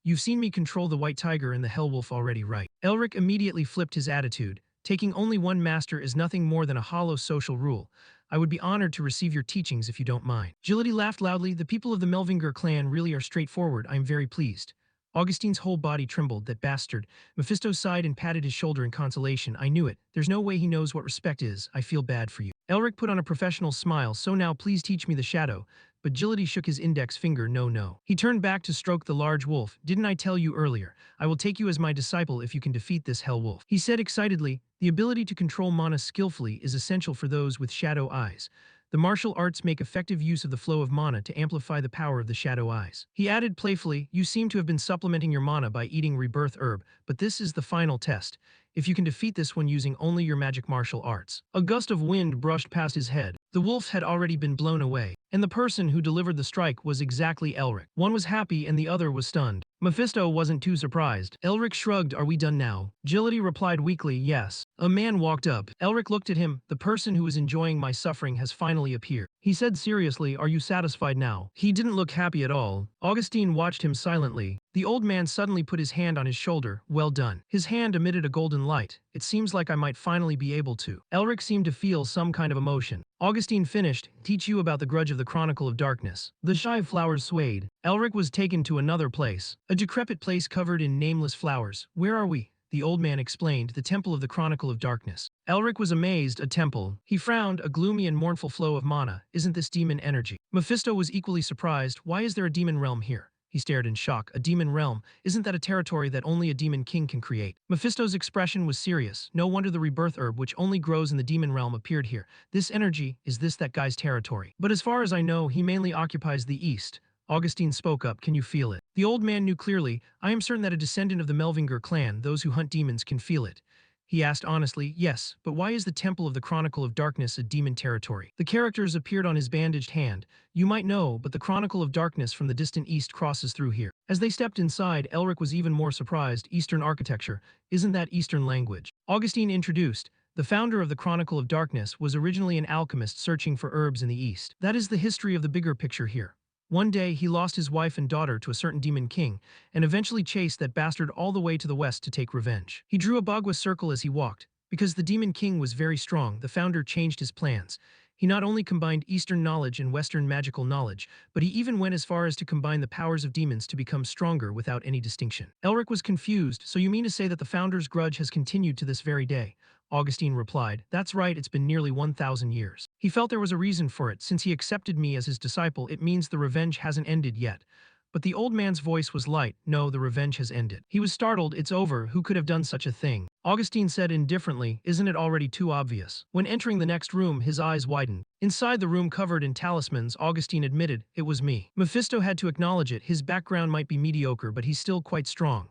You've seen me control the white tiger and the hell wolf already, right?" Elric immediately flipped his attitude. "Taking only one master is nothing more than a hollow social rule. I would be honored to receive your teachings if you don't mind." Agility laughed loudly. "The people of the Melvinger clan really are straightforward. I am very pleased." Augustine's whole body trembled. "That bastard." Mephisto sighed and patted his shoulder in consolation. "I knew it. There's no way he knows what respect is. I feel bad for you." Elric put on a professional smile. "So now please teach me the shadow." But Agility shook his index finger. "No, no." He turned back to stroke the large wolf. "Didn't I tell you earlier? I will take you as my disciple if you can defeat this hell wolf." He said excitedly, "The ability to control mana skillfully is essential for those with shadow eyes. The martial arts make effective use of the flow of mana to amplify the power of the shadow eyes." He added playfully, "You seem to have been supplementing your mana by eating rebirth herb, but this is the final test. If you can defeat this one using only your magic martial arts." A gust of wind brushed past his head. The wolf had already been blown away, and the person who delivered the strike was exactly Elric. One was happy and the other was stunned. Mephisto wasn't too surprised. Elric shrugged, "Are we done now?" Agility replied weakly, "Yes." A man walked up. Elric looked at him. "The person who is enjoying my suffering has finally appeared." He said seriously, "Are you satisfied now?" He didn't look happy at all. Augustine watched him silently. The old man suddenly put his hand on his shoulder. "Well done." His hand emitted a golden light. "It seems like I might finally be able to." Elric seemed to feel some kind of emotion. Augustine finished, "Teach you about the grudge of the Chronicle of Darkness." The shy flowers swayed. Elric was taken to another place. A decrepit place covered in nameless flowers. "Where are we?" The old man explained, "The Temple of the Chronicle of Darkness." Elric was amazed. "A temple?" He frowned, a gloomy and mournful flow of mana. "Isn't this demon energy?" Mephisto was equally surprised. "Why is there a demon realm here?" He stared in shock. "A demon realm? Isn't that a territory that only a demon king can create?" Mephisto's expression was serious. "No wonder the rebirth herb, which only grows in the demon realm, appeared here. This energy, is this that guy's territory? But as far as I know, he mainly occupies the east." Augustine spoke up. "Can you feel it?" The old man knew clearly. "I am certain that a descendant of the Melvinger clan, those who hunt demons, can feel it." He asked honestly, "Yes, but why is the Temple of the Chronicle of Darkness a demon territory?" The characters appeared on his bandaged hand. "You might know, but the Chronicle of Darkness from the distant east crosses through here." As they stepped inside, Elric was even more surprised. "Eastern architecture, isn't that Eastern language?" Augustine introduced. "The founder of the Chronicle of Darkness was originally an alchemist searching for herbs in the east. That is the history of the bigger picture here. One day, he lost his wife and daughter to a certain demon king, and eventually chased that bastard all the way to the west to take revenge. He drew a Bagua circle as he walked. Because the demon king was very strong, the founder changed his plans. He not only combined Eastern knowledge and Western magical knowledge, but he even went as far as to combine the powers of demons to become stronger without any distinction." Elric was confused. "So you mean to say that the founder's grudge has continued to this very day?" Augustine replied, "That's right, it's been nearly 1,000 years. He felt there was a reason for it. Since he accepted me as his disciple, it means the revenge hasn't ended yet." But the old man's voice was light. "No, the revenge has ended." He was startled. "It's over. Who could have done such a thing?" Augustine said indifferently, "Isn't it already too obvious?" When entering the next room, his eyes widened. Inside the room covered in talismans, Augustine admitted, "It was me." Mephisto had to acknowledge it. His background might be mediocre, but he's still quite strong.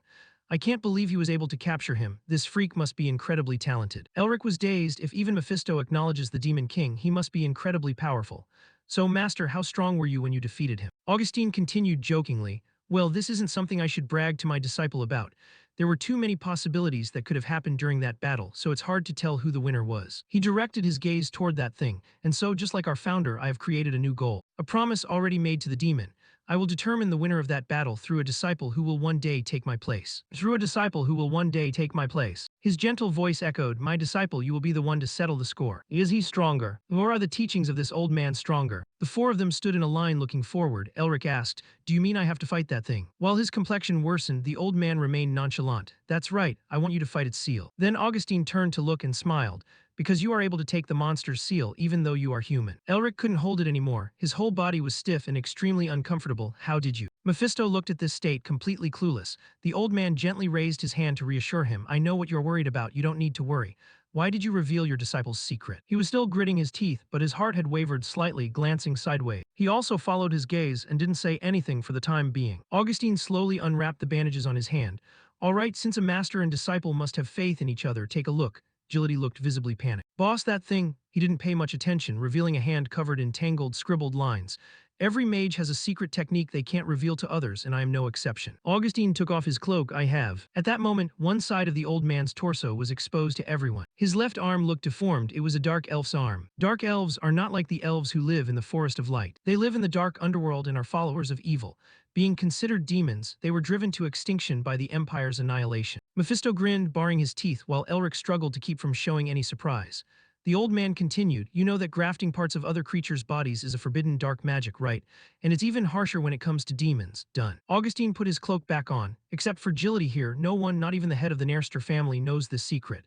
"I can't believe he was able to capture him. This freak must be incredibly talented." Elric was dazed. If even Mephisto acknowledges the Demon King, he must be incredibly powerful. "So, Master, how strong were you when you defeated him?" Augustine continued jokingly, "Well, this isn't something I should brag to my disciple about. There were too many possibilities that could have happened during that battle, so it's hard to tell who the winner was." He directed his gaze toward that thing, "And so, just like our founder, I have created a new goal. A promise already made to the demon. I will determine the winner of that battle through a disciple who will one day take my place." "Through a disciple who will one day take my place." His gentle voice echoed, "My disciple, you will be the one to settle the score." "Is he stronger? Or are the teachings of this old man stronger?" The four of them stood in a line looking forward. Elric asked, "Do you mean I have to fight that thing?" While his complexion worsened, the old man remained nonchalant. "That's right, I want you to fight its seal." Then Augustine turned to look and smiled. "Because you are able to take the monster's seal even though you are human." Elric couldn't hold it anymore. His whole body was stiff and extremely uncomfortable. "How did you?" Mephisto looked at this state, completely clueless. The old man gently raised his hand to reassure him. "I know what you're worried about. You don't need to worry. Why did you reveal your disciple's secret?" He was still gritting his teeth, but his heart had wavered slightly, glancing sideways. He also followed his gaze and didn't say anything for the time being. Augustine slowly unwrapped the bandages on his hand. "All right, since a master and disciple must have faith in each other, take a look." Agility looked visibly panicked. "Boss, that thing." He didn't pay much attention, revealing a hand covered in tangled, scribbled lines. "Every mage has a secret technique they can't reveal to others, and I am no exception." Augustine took off his cloak. "I have." At that moment, one side of the old man's torso was exposed to everyone. His left arm looked deformed. It was a dark elf's arm. Dark elves are not like the elves who live in the Forest of Light. They live in the dark underworld and are followers of evil. Being considered demons, they were driven to extinction by the Empire's annihilation. Mephisto grinned, baring his teeth, while Elric struggled to keep from showing any surprise. The old man continued, "You know that grafting parts of other creatures' bodies is a forbidden dark magic, right? And it's even harsher when it comes to demons." Done. Augustine put his cloak back on. "Except for Agility here, no one, not even the head of the Nairster family, knows this secret.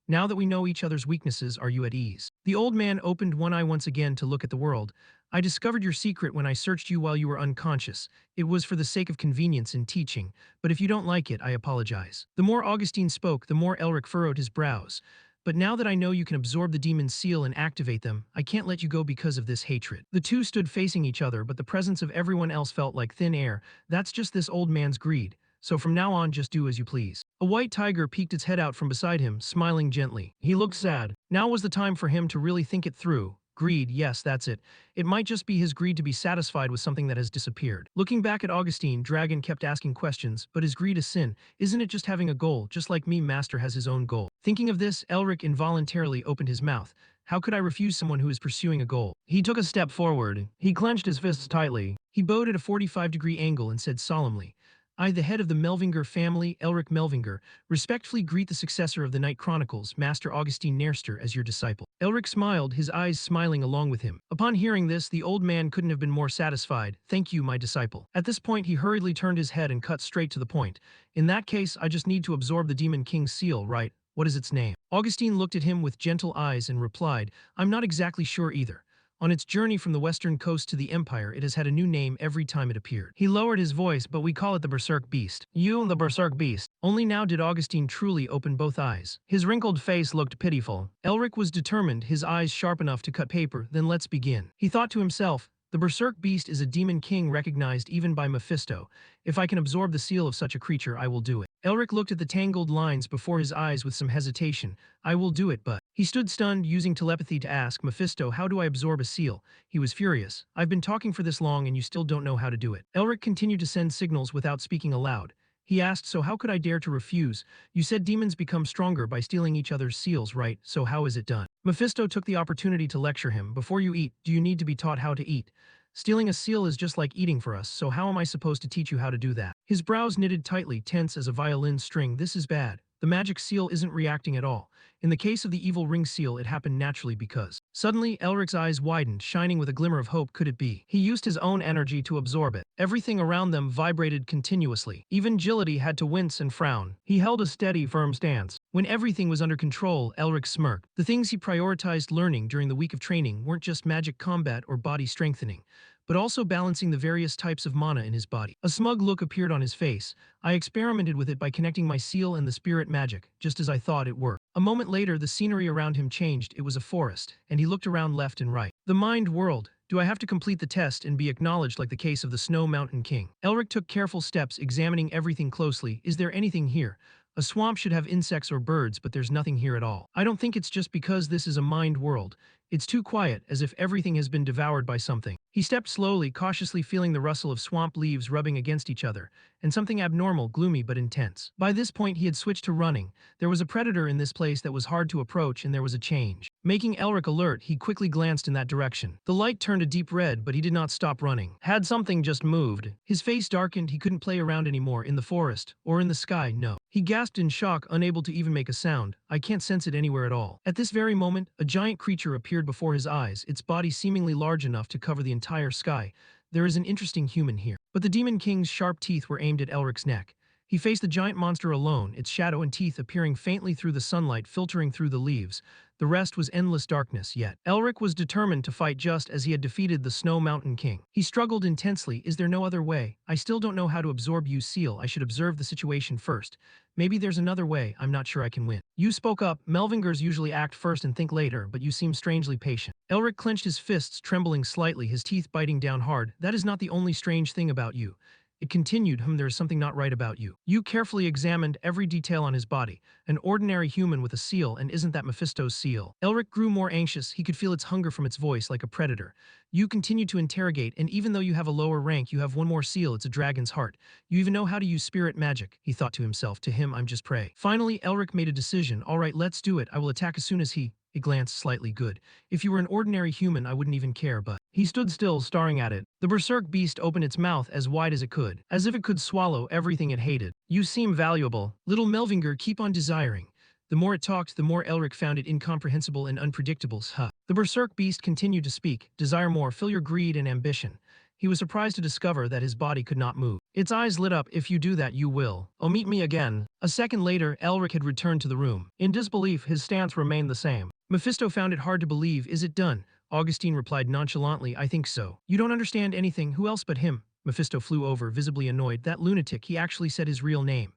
Now that we know each other's weaknesses, are you at ease?" The old man opened one eye once again to look at the world. "I discovered your secret when I searched you while you were unconscious. It was for the sake of convenience in teaching, but if you don't like it, I apologize." The more Augustine spoke, the more Elric furrowed his brows. "But now that I know you can absorb the demon's seal and activate them, I can't let you go because of this hatred." The two stood facing each other, but the presence of everyone else felt like thin air. "That's just this old man's greed. So from now on, just do as you please." A white tiger peeked its head out from beside him, smiling gently. He looked sad. Now was the time for him to really think it through. Greed, yes, that's it. It might just be his greed to be satisfied with something that has disappeared. Looking back at Augustine, Dragon kept asking questions, but is greed a sin? Isn't it just having a goal, just like me, Master has his own goal? Thinking of this, Elric involuntarily opened his mouth. How could I refuse someone who is pursuing a goal? He took a step forward. He clenched his fists tightly. He bowed at a 45-degree angle and said solemnly, I, the head of the Melvinger family, Elric Melvinger, respectfully greet the successor of the Night Chronicles, Master Augustine Nerster, as your disciple. Elric smiled, his eyes smiling along with him. Upon hearing this, the old man couldn't have been more satisfied. Thank you, my disciple. At this point, he hurriedly turned his head and cut straight to the point. In that case, I just need to absorb the Demon King's seal, right? What is its name? Augustine looked at him with gentle eyes and replied, I'm not exactly sure either. On its journey from the western coast to the Empire, it has had a new name every time it appeared. He lowered his voice, but we call it the Berserk Beast. You, the Berserk Beast. Only now did Augustine truly open both eyes. His wrinkled face looked pitiful. Elric was determined, his eyes sharp enough to cut paper. Then let's begin. He thought to himself, the Berserk Beast is a demon king recognized even by Mephisto. If I can absorb the seal of such a creature, I will do it. Elric looked at the tangled lines before his eyes with some hesitation. I will do it, but... He stood stunned, using telepathy to ask, Mephisto, how do I absorb a seal? He was furious. I've been talking for this long and you still don't know how to do it. Elric continued to send signals without speaking aloud. He asked, so how could I dare to refuse? You said demons become stronger by stealing each other's seals, right? So how is it done? Mephisto took the opportunity to lecture him. Before you eat, do you need to be taught how to eat? Stealing a seal is just like eating for us, so how am I supposed to teach you how to do that? His brows knitted tightly, tense as a violin string. This is bad. The magic seal isn't reacting at all. In the case of the evil ring seal, it happened naturally because... Suddenly, Elric's eyes widened, shining with a glimmer of hope. Could it be? He used his own energy to absorb it. Everything around them vibrated continuously. Even Gility had to wince and frown. He held a steady, firm stance. When everything was under control, Elric smirked. The things he prioritized learning during the week of training weren't just magic combat or body strengthening, but also balancing the various types of mana in his body. A smug look appeared on his face. I experimented with it by connecting my seal and the spirit magic, just as I thought it worked. A moment later, the scenery around him changed. It was a forest, and he looked around left and right. The mind whirled. Do I have to complete the test and be acknowledged like the case of the Snow Mountain King? Elric took careful steps, examining everything closely. Is there anything here? A swamp should have insects or birds, but there's nothing here at all. I don't think it's just because this is a mind world. It's too quiet, as if everything has been devoured by something. He stepped slowly, cautiously feeling the rustle of swamp leaves rubbing against each other, and something abnormal, gloomy but intense. By this point, he had switched to running. There was a predator in this place that was hard to approach, and there was a change. Making Elric alert, he quickly glanced in that direction. The light turned a deep red, but he did not stop running. Had something just moved? His face darkened. He couldn't play around anymore, in the forest, or in the sky, no. He gasped in shock, unable to even make a sound. I can't sense it anywhere at all. At this very moment, a giant creature appeared before his eyes, its body seemingly large enough to cover the entire sky. There is an interesting human here. But the Demon King's sharp teeth were aimed at Elric's neck. He faced the giant monster alone, its shadow and teeth appearing faintly through the sunlight filtering through the leaves. The rest was endless darkness, yet Elric was determined to fight just as he had defeated the Snow Mountain King. He struggled intensely. Is there no other way? I still don't know how to absorb you seal. I should observe the situation first. Maybe there's another way. I'm not sure I can win. You spoke up. Melvingers usually act first and think later, but you seem strangely patient. Elric clenched his fists, trembling slightly, his teeth biting down hard. That is not the only strange thing about you. It continued, there is something not right about you. You carefully examined every detail on his body. An ordinary human with a seal, and isn't that Mephisto's seal? Elric grew more anxious. He could feel its hunger from its voice like a predator. You continued to interrogate, and even though you have a lower rank, you have one more seal. It's a dragon's heart. You even know how to use spirit magic, he thought to himself. To him, I'm just prey. Finally, Elric made a decision. All right, let's do it. I will attack as soon as he glanced slightly good. If you were an ordinary human, I wouldn't even care, but... He stood still, staring at it. The berserk beast opened its mouth as wide as it could, as if it could swallow everything it hated. You seem valuable. Little Melvinger, keep on desiring. The more it talked, the more Elric found it incomprehensible and unpredictable. The berserk beast continued to speak. Desire more, fill your greed and ambition. He was surprised to discover that his body could not move. Its eyes lit up. If you do that, you will. Oh, meet me again. A second later, Elric had returned to the room. In disbelief, his stance remained the same. Mephisto found it hard to believe. Is it done? Augustine replied nonchalantly, I think so. You don't understand anything. Who else but him? Mephisto flew over, visibly annoyed. That lunatic, he actually said his real name.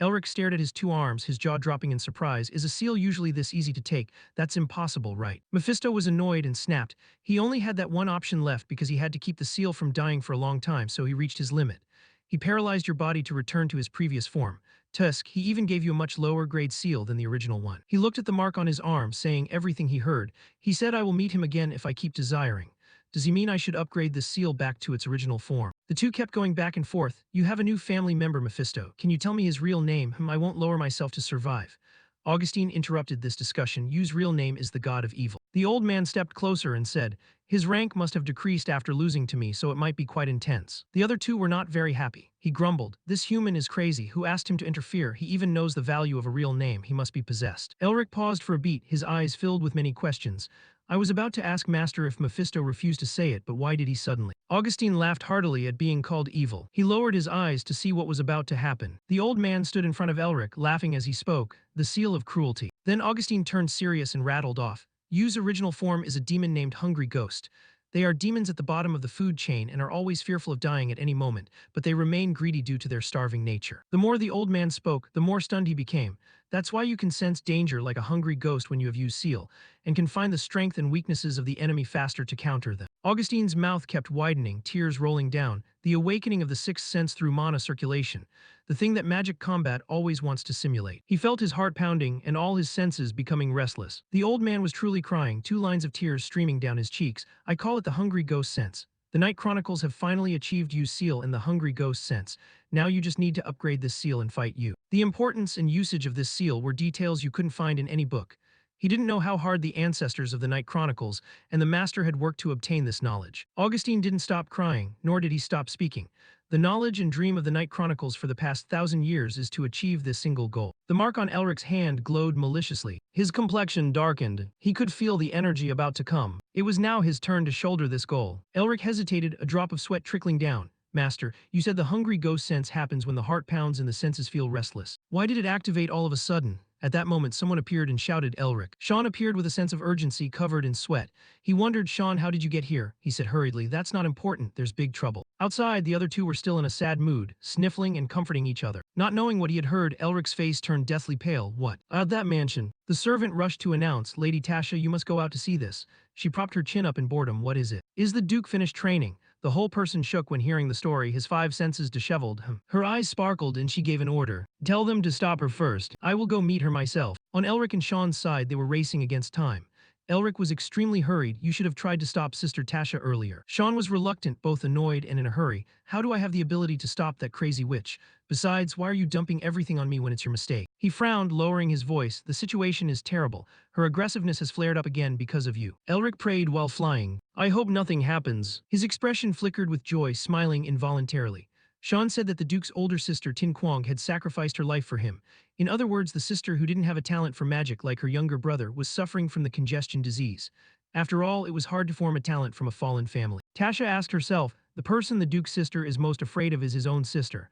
Elric stared at his two arms, his jaw dropping in surprise. Is a seal usually this easy to take? That's impossible, right? Mephisto was annoyed and snapped. He only had that one option left because he had to keep the seal from dying for a long time, so he reached his limit. He paralyzed your body to return to his previous form. Tusk, he even gave you a much lower grade seal than the original one. He looked at the mark on his arm, saying everything he heard. He said I will meet him again if I keep desiring. Does he mean I should upgrade this seal back to its original form? The two kept going back and forth. You have a new family member, Mephisto. Can you tell me his real name? I won't lower myself to survive. Augustine interrupted this discussion. Yu's real name is the god of evil. The old man stepped closer and said, his rank must have decreased after losing to me, so it might be quite intense. The other two were not very happy. He grumbled, this human is crazy. Who asked him to interfere? He even knows the value of a real name. He must be possessed. Elric paused for a beat, his eyes filled with many questions. I was about to ask Master if Mephisto refused to say it, but why did he suddenly? Augustine laughed heartily at being called evil. He lowered his eyes to see what was about to happen. The old man stood in front of Elric, laughing as he spoke, the seal of cruelty. Then Augustine turned serious and rattled off. Yu's original form is a demon named Hungry Ghost. They are demons at the bottom of the food chain and are always fearful of dying at any moment, but they remain greedy due to their starving nature. The more the old man spoke, the more stunned he became. That's why you can sense danger like a hungry ghost when you have used seal, and can find the strength and weaknesses of the enemy faster to counter them. Augustine's mouth kept widening, tears rolling down, the awakening of the sixth sense through mana circulation, the thing that magic combat always wants to simulate. He felt his heart pounding and all his senses becoming restless. The old man was truly crying, 2 lines of tears streaming down his cheeks. I call it the hungry ghost sense. The Night Chronicles have finally achieved Yu's seal in the hungry ghost sense. Now you just need to upgrade this seal and fight Yu. The importance and usage of this seal were details you couldn't find in any book. He didn't know how hard the ancestors of the Night Chronicles and the Master had worked to obtain this knowledge. Augustine didn't stop crying, nor did he stop speaking. The knowledge and dream of the Night Chronicles for the past 1,000 years is to achieve this single goal. The mark on Elric's hand glowed maliciously. His complexion darkened. He could feel the energy about to come. It was now his turn to shoulder this goal. Elric hesitated, a drop of sweat trickling down. Master, you said the hungry ghost sense happens when the heart pounds and the senses feel restless. Why did it activate all of a sudden? At that moment, someone appeared and shouted, Elric. Sean appeared with a sense of urgency, covered in sweat. He wondered, Sean, how did you get here? He said hurriedly, that's not important, there's big trouble. Outside, the other two were still in a sad mood, sniffling and comforting each other. Not knowing what he had heard, Elric's face turned deathly pale. What? At that mansion. The servant rushed to announce, Lady Tasha, you must go out to see this. She propped her chin up in boredom. What is it? Is the Duke finished training? The whole person shook when hearing the story, his 5 senses disheveled. Her eyes sparkled and she gave an order. Tell them to stop her first. I will go meet her myself. On Elric and Sean's side, they were racing against time. Elric was extremely hurried. You should have tried to stop Sister Tasha earlier. Sean was reluctant, both annoyed and in a hurry. How do I have the ability to stop that crazy witch? Besides, why are you dumping everything on me when it's your mistake? He frowned, lowering his voice. The situation is terrible. Her aggressiveness has flared up again because of you. Elric prayed while flying. I hope nothing happens. His expression flickered with joy, smiling involuntarily. Sean said that the Duke's older sister Tin Kwang had sacrificed her life for him. In other words, the sister who didn't have a talent for magic like her younger brother was suffering from the congestion disease. After all, it was hard to form a talent from a fallen family. Tasha asked herself, the person the Duke's sister is most afraid of is his own sister.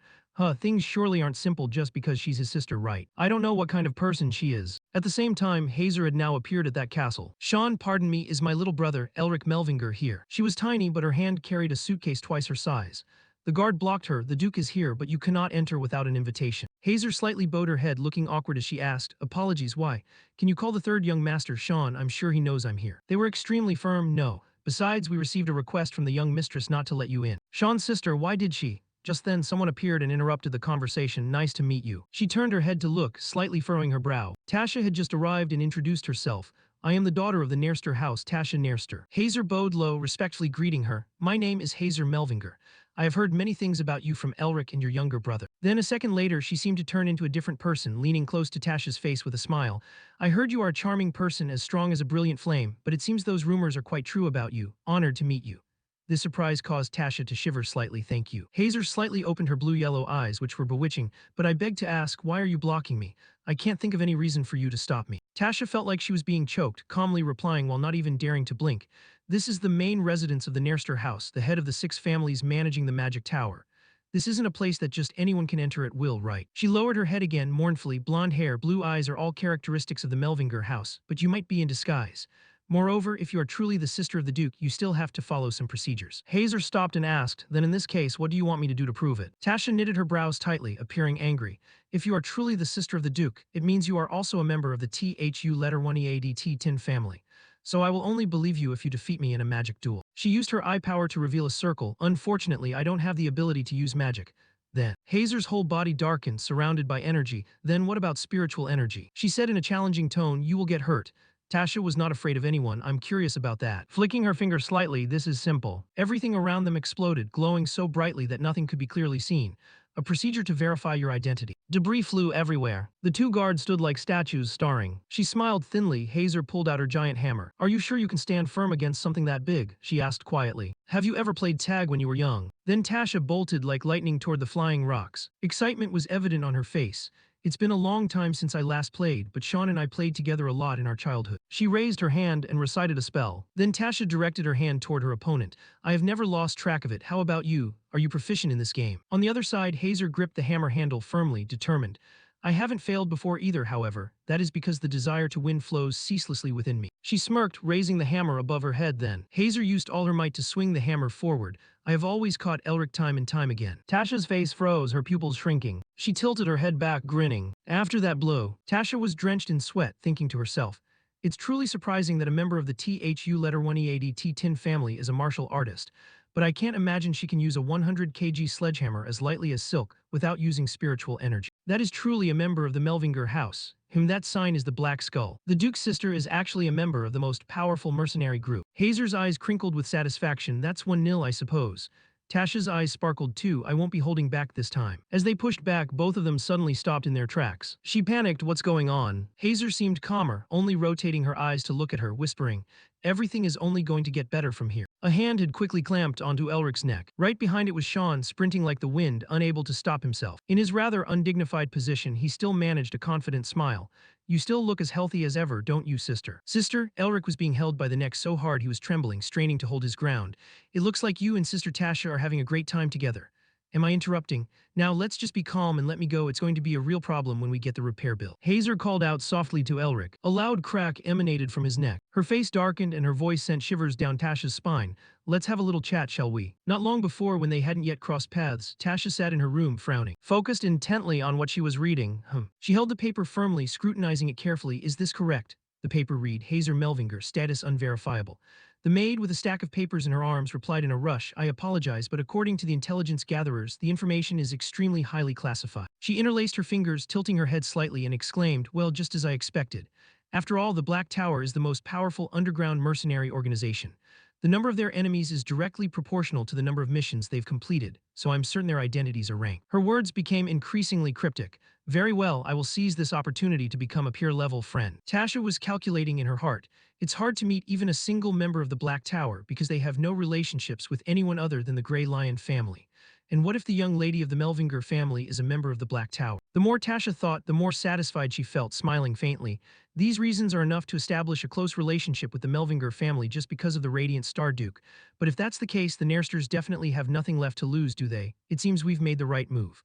Things surely aren't simple just because she's his sister, right? I don't know what kind of person she is. At the same time, Hazer had now appeared at that castle. Sean, pardon me, is my little brother, Elric Melvinger here. She was tiny, but her hand carried a suitcase twice her size. The guard blocked her. The Duke is here, but you cannot enter without an invitation. Hazer slightly bowed her head, looking awkward as she asked, apologies, why? Can you call the third young master Sean? I'm sure he knows I'm here. They were extremely firm, no. Besides, we received a request from the young mistress not to let you in. Sean's sister, why did she? Just then, someone appeared and interrupted the conversation. Nice to meet you. She turned her head to look, slightly furrowing her brow. Tasha had just arrived and introduced herself. I am the daughter of the Nairster house, Tasha Nairster. Hazer bowed low, respectfully greeting her. My name is Hazer Melvinger. I have heard many things about you from Elric and your younger brother. Then a second later, she seemed to turn into a different person, leaning close to Tasha's face with a smile. I heard you are a charming person, as strong as a brilliant flame, but it seems those rumors are quite true about you. Honored to meet you. This surprise caused Tasha to shiver slightly. Thank you. Hazer slightly opened her blue-yellow eyes, which were bewitching, but I beg to ask, why are you blocking me? I can't think of any reason for you to stop me. Tasha felt like she was being choked, calmly replying while not even daring to blink. This is the main residence of the Nairster house, the head of the 6 families managing the magic tower. This isn't a place that just anyone can enter at will, right? She lowered her head again, mournfully. Blonde hair, blue eyes are all characteristics of the Melvinger house, but you might be in disguise. Moreover, if you are truly the sister of the Duke, you still have to follow some procedures. Hazer stopped and asked, then in this case, what do you want me to do to prove it? Tasha knitted her brows tightly, appearing angry. If you are truly the sister of the Duke, it means you are also a member of the THU letter 1EADT Tin family. So I will only believe you if you defeat me in a magic duel. She used her eye power to reveal a circle. Unfortunately, I don't have the ability to use magic. Then, Hazer's whole body darkened, surrounded by energy. Then what about spiritual energy? She said in a challenging tone, you will get hurt. Tasha was not afraid of anyone, I'm curious about that. Flicking her finger slightly, this is simple. Everything around them exploded, glowing so brightly that nothing could be clearly seen. A procedure to verify your identity. Debris flew everywhere. The two guards stood like statues, staring. She smiled thinly. Hazer pulled out her giant hammer. Are you sure you can stand firm against something that big? She asked quietly. Have you ever played tag when you were young? Then Tasha bolted like lightning toward the flying rocks. Excitement was evident on her face. It's been a long time since I last played, but Sean and I played together a lot in our childhood. She raised her hand and recited a spell. Then Tasha directed her hand toward her opponent. I have never lost track of it. How about you? Are you proficient in this game? On the other side, Hazer gripped the hammer handle firmly, determined. I haven't failed before either, however. That is because the desire to win flows ceaselessly within me. She smirked, raising the hammer above her head then. Hazer used all her might to swing the hammer forward. I have always caught Elric time and time again. Tasha's face froze, her pupils shrinking. She tilted her head back, grinning. After that blow, Tasha was drenched in sweat, thinking to herself, it's truly surprising that a member of the THU letter 1EAD T10 family is a martial artist, but I can't imagine she can use a 100 kg sledgehammer as lightly as silk without using spiritual energy. That is truly a member of the Melvinger house. That sign is the Black Skull. The Duke's sister is actually a member of the most powerful mercenary group. Hazer's eyes crinkled with satisfaction. That's 1-0, I suppose. Tasha's eyes sparkled too. I won't be holding back this time. As they pushed back, both of them suddenly stopped in their tracks. She panicked. What's going on? Hazer seemed calmer, only rotating her eyes to look at her, whispering, everything is only going to get better from here. A hand had quickly clamped onto Elric's neck. Right behind it was Sean, sprinting like the wind, unable to stop himself. In his rather undignified position, he still managed a confident smile. You still look as healthy as ever, don't you, sister? Sister? Elric was being held by the neck so hard he was trembling, straining to hold his ground. It looks like you and Sister Tasha are having a great time together. Am I interrupting? Now let's just be calm and let me go. It's going to be a real problem when we get the repair bill. Hazer called out softly to Elric. A loud crack emanated from his neck. Her face darkened and her voice sent shivers down Tasha's spine. Let's have a little chat, shall we? Not long before, when they hadn't yet crossed paths, Tasha sat in her room, frowning, focused intently on what she was reading. She held the paper firmly, scrutinizing it carefully. Is this correct? The paper read, Hazer Melvinger, status unverifiable. The maid, with a stack of papers in her arms, replied in a rush, I apologize, but according to the intelligence gatherers, the information is extremely highly classified. She interlaced her fingers, tilting her head slightly, and exclaimed, well, just as I expected. After all, the Black Tower is the most powerful underground mercenary organization. The number of their enemies is directly proportional to the number of missions they've completed, so I'm certain their identities are ranked. Her words became increasingly cryptic. Very well, I will seize this opportunity to become a peer-level friend. Tasha was calculating in her heart. It's hard to meet even a single member of the Black Tower because they have no relationships with anyone other than the Grey Lion family. And what if the young lady of the Melvinger family is a member of the Black Tower? The more Tasha thought, the more satisfied she felt, smiling faintly. These reasons are enough to establish a close relationship with the Melvinger family just because of the Radiant Star Duke. But if that's the case, the Nairsters definitely have nothing left to lose, do they? It seems we've made the right move.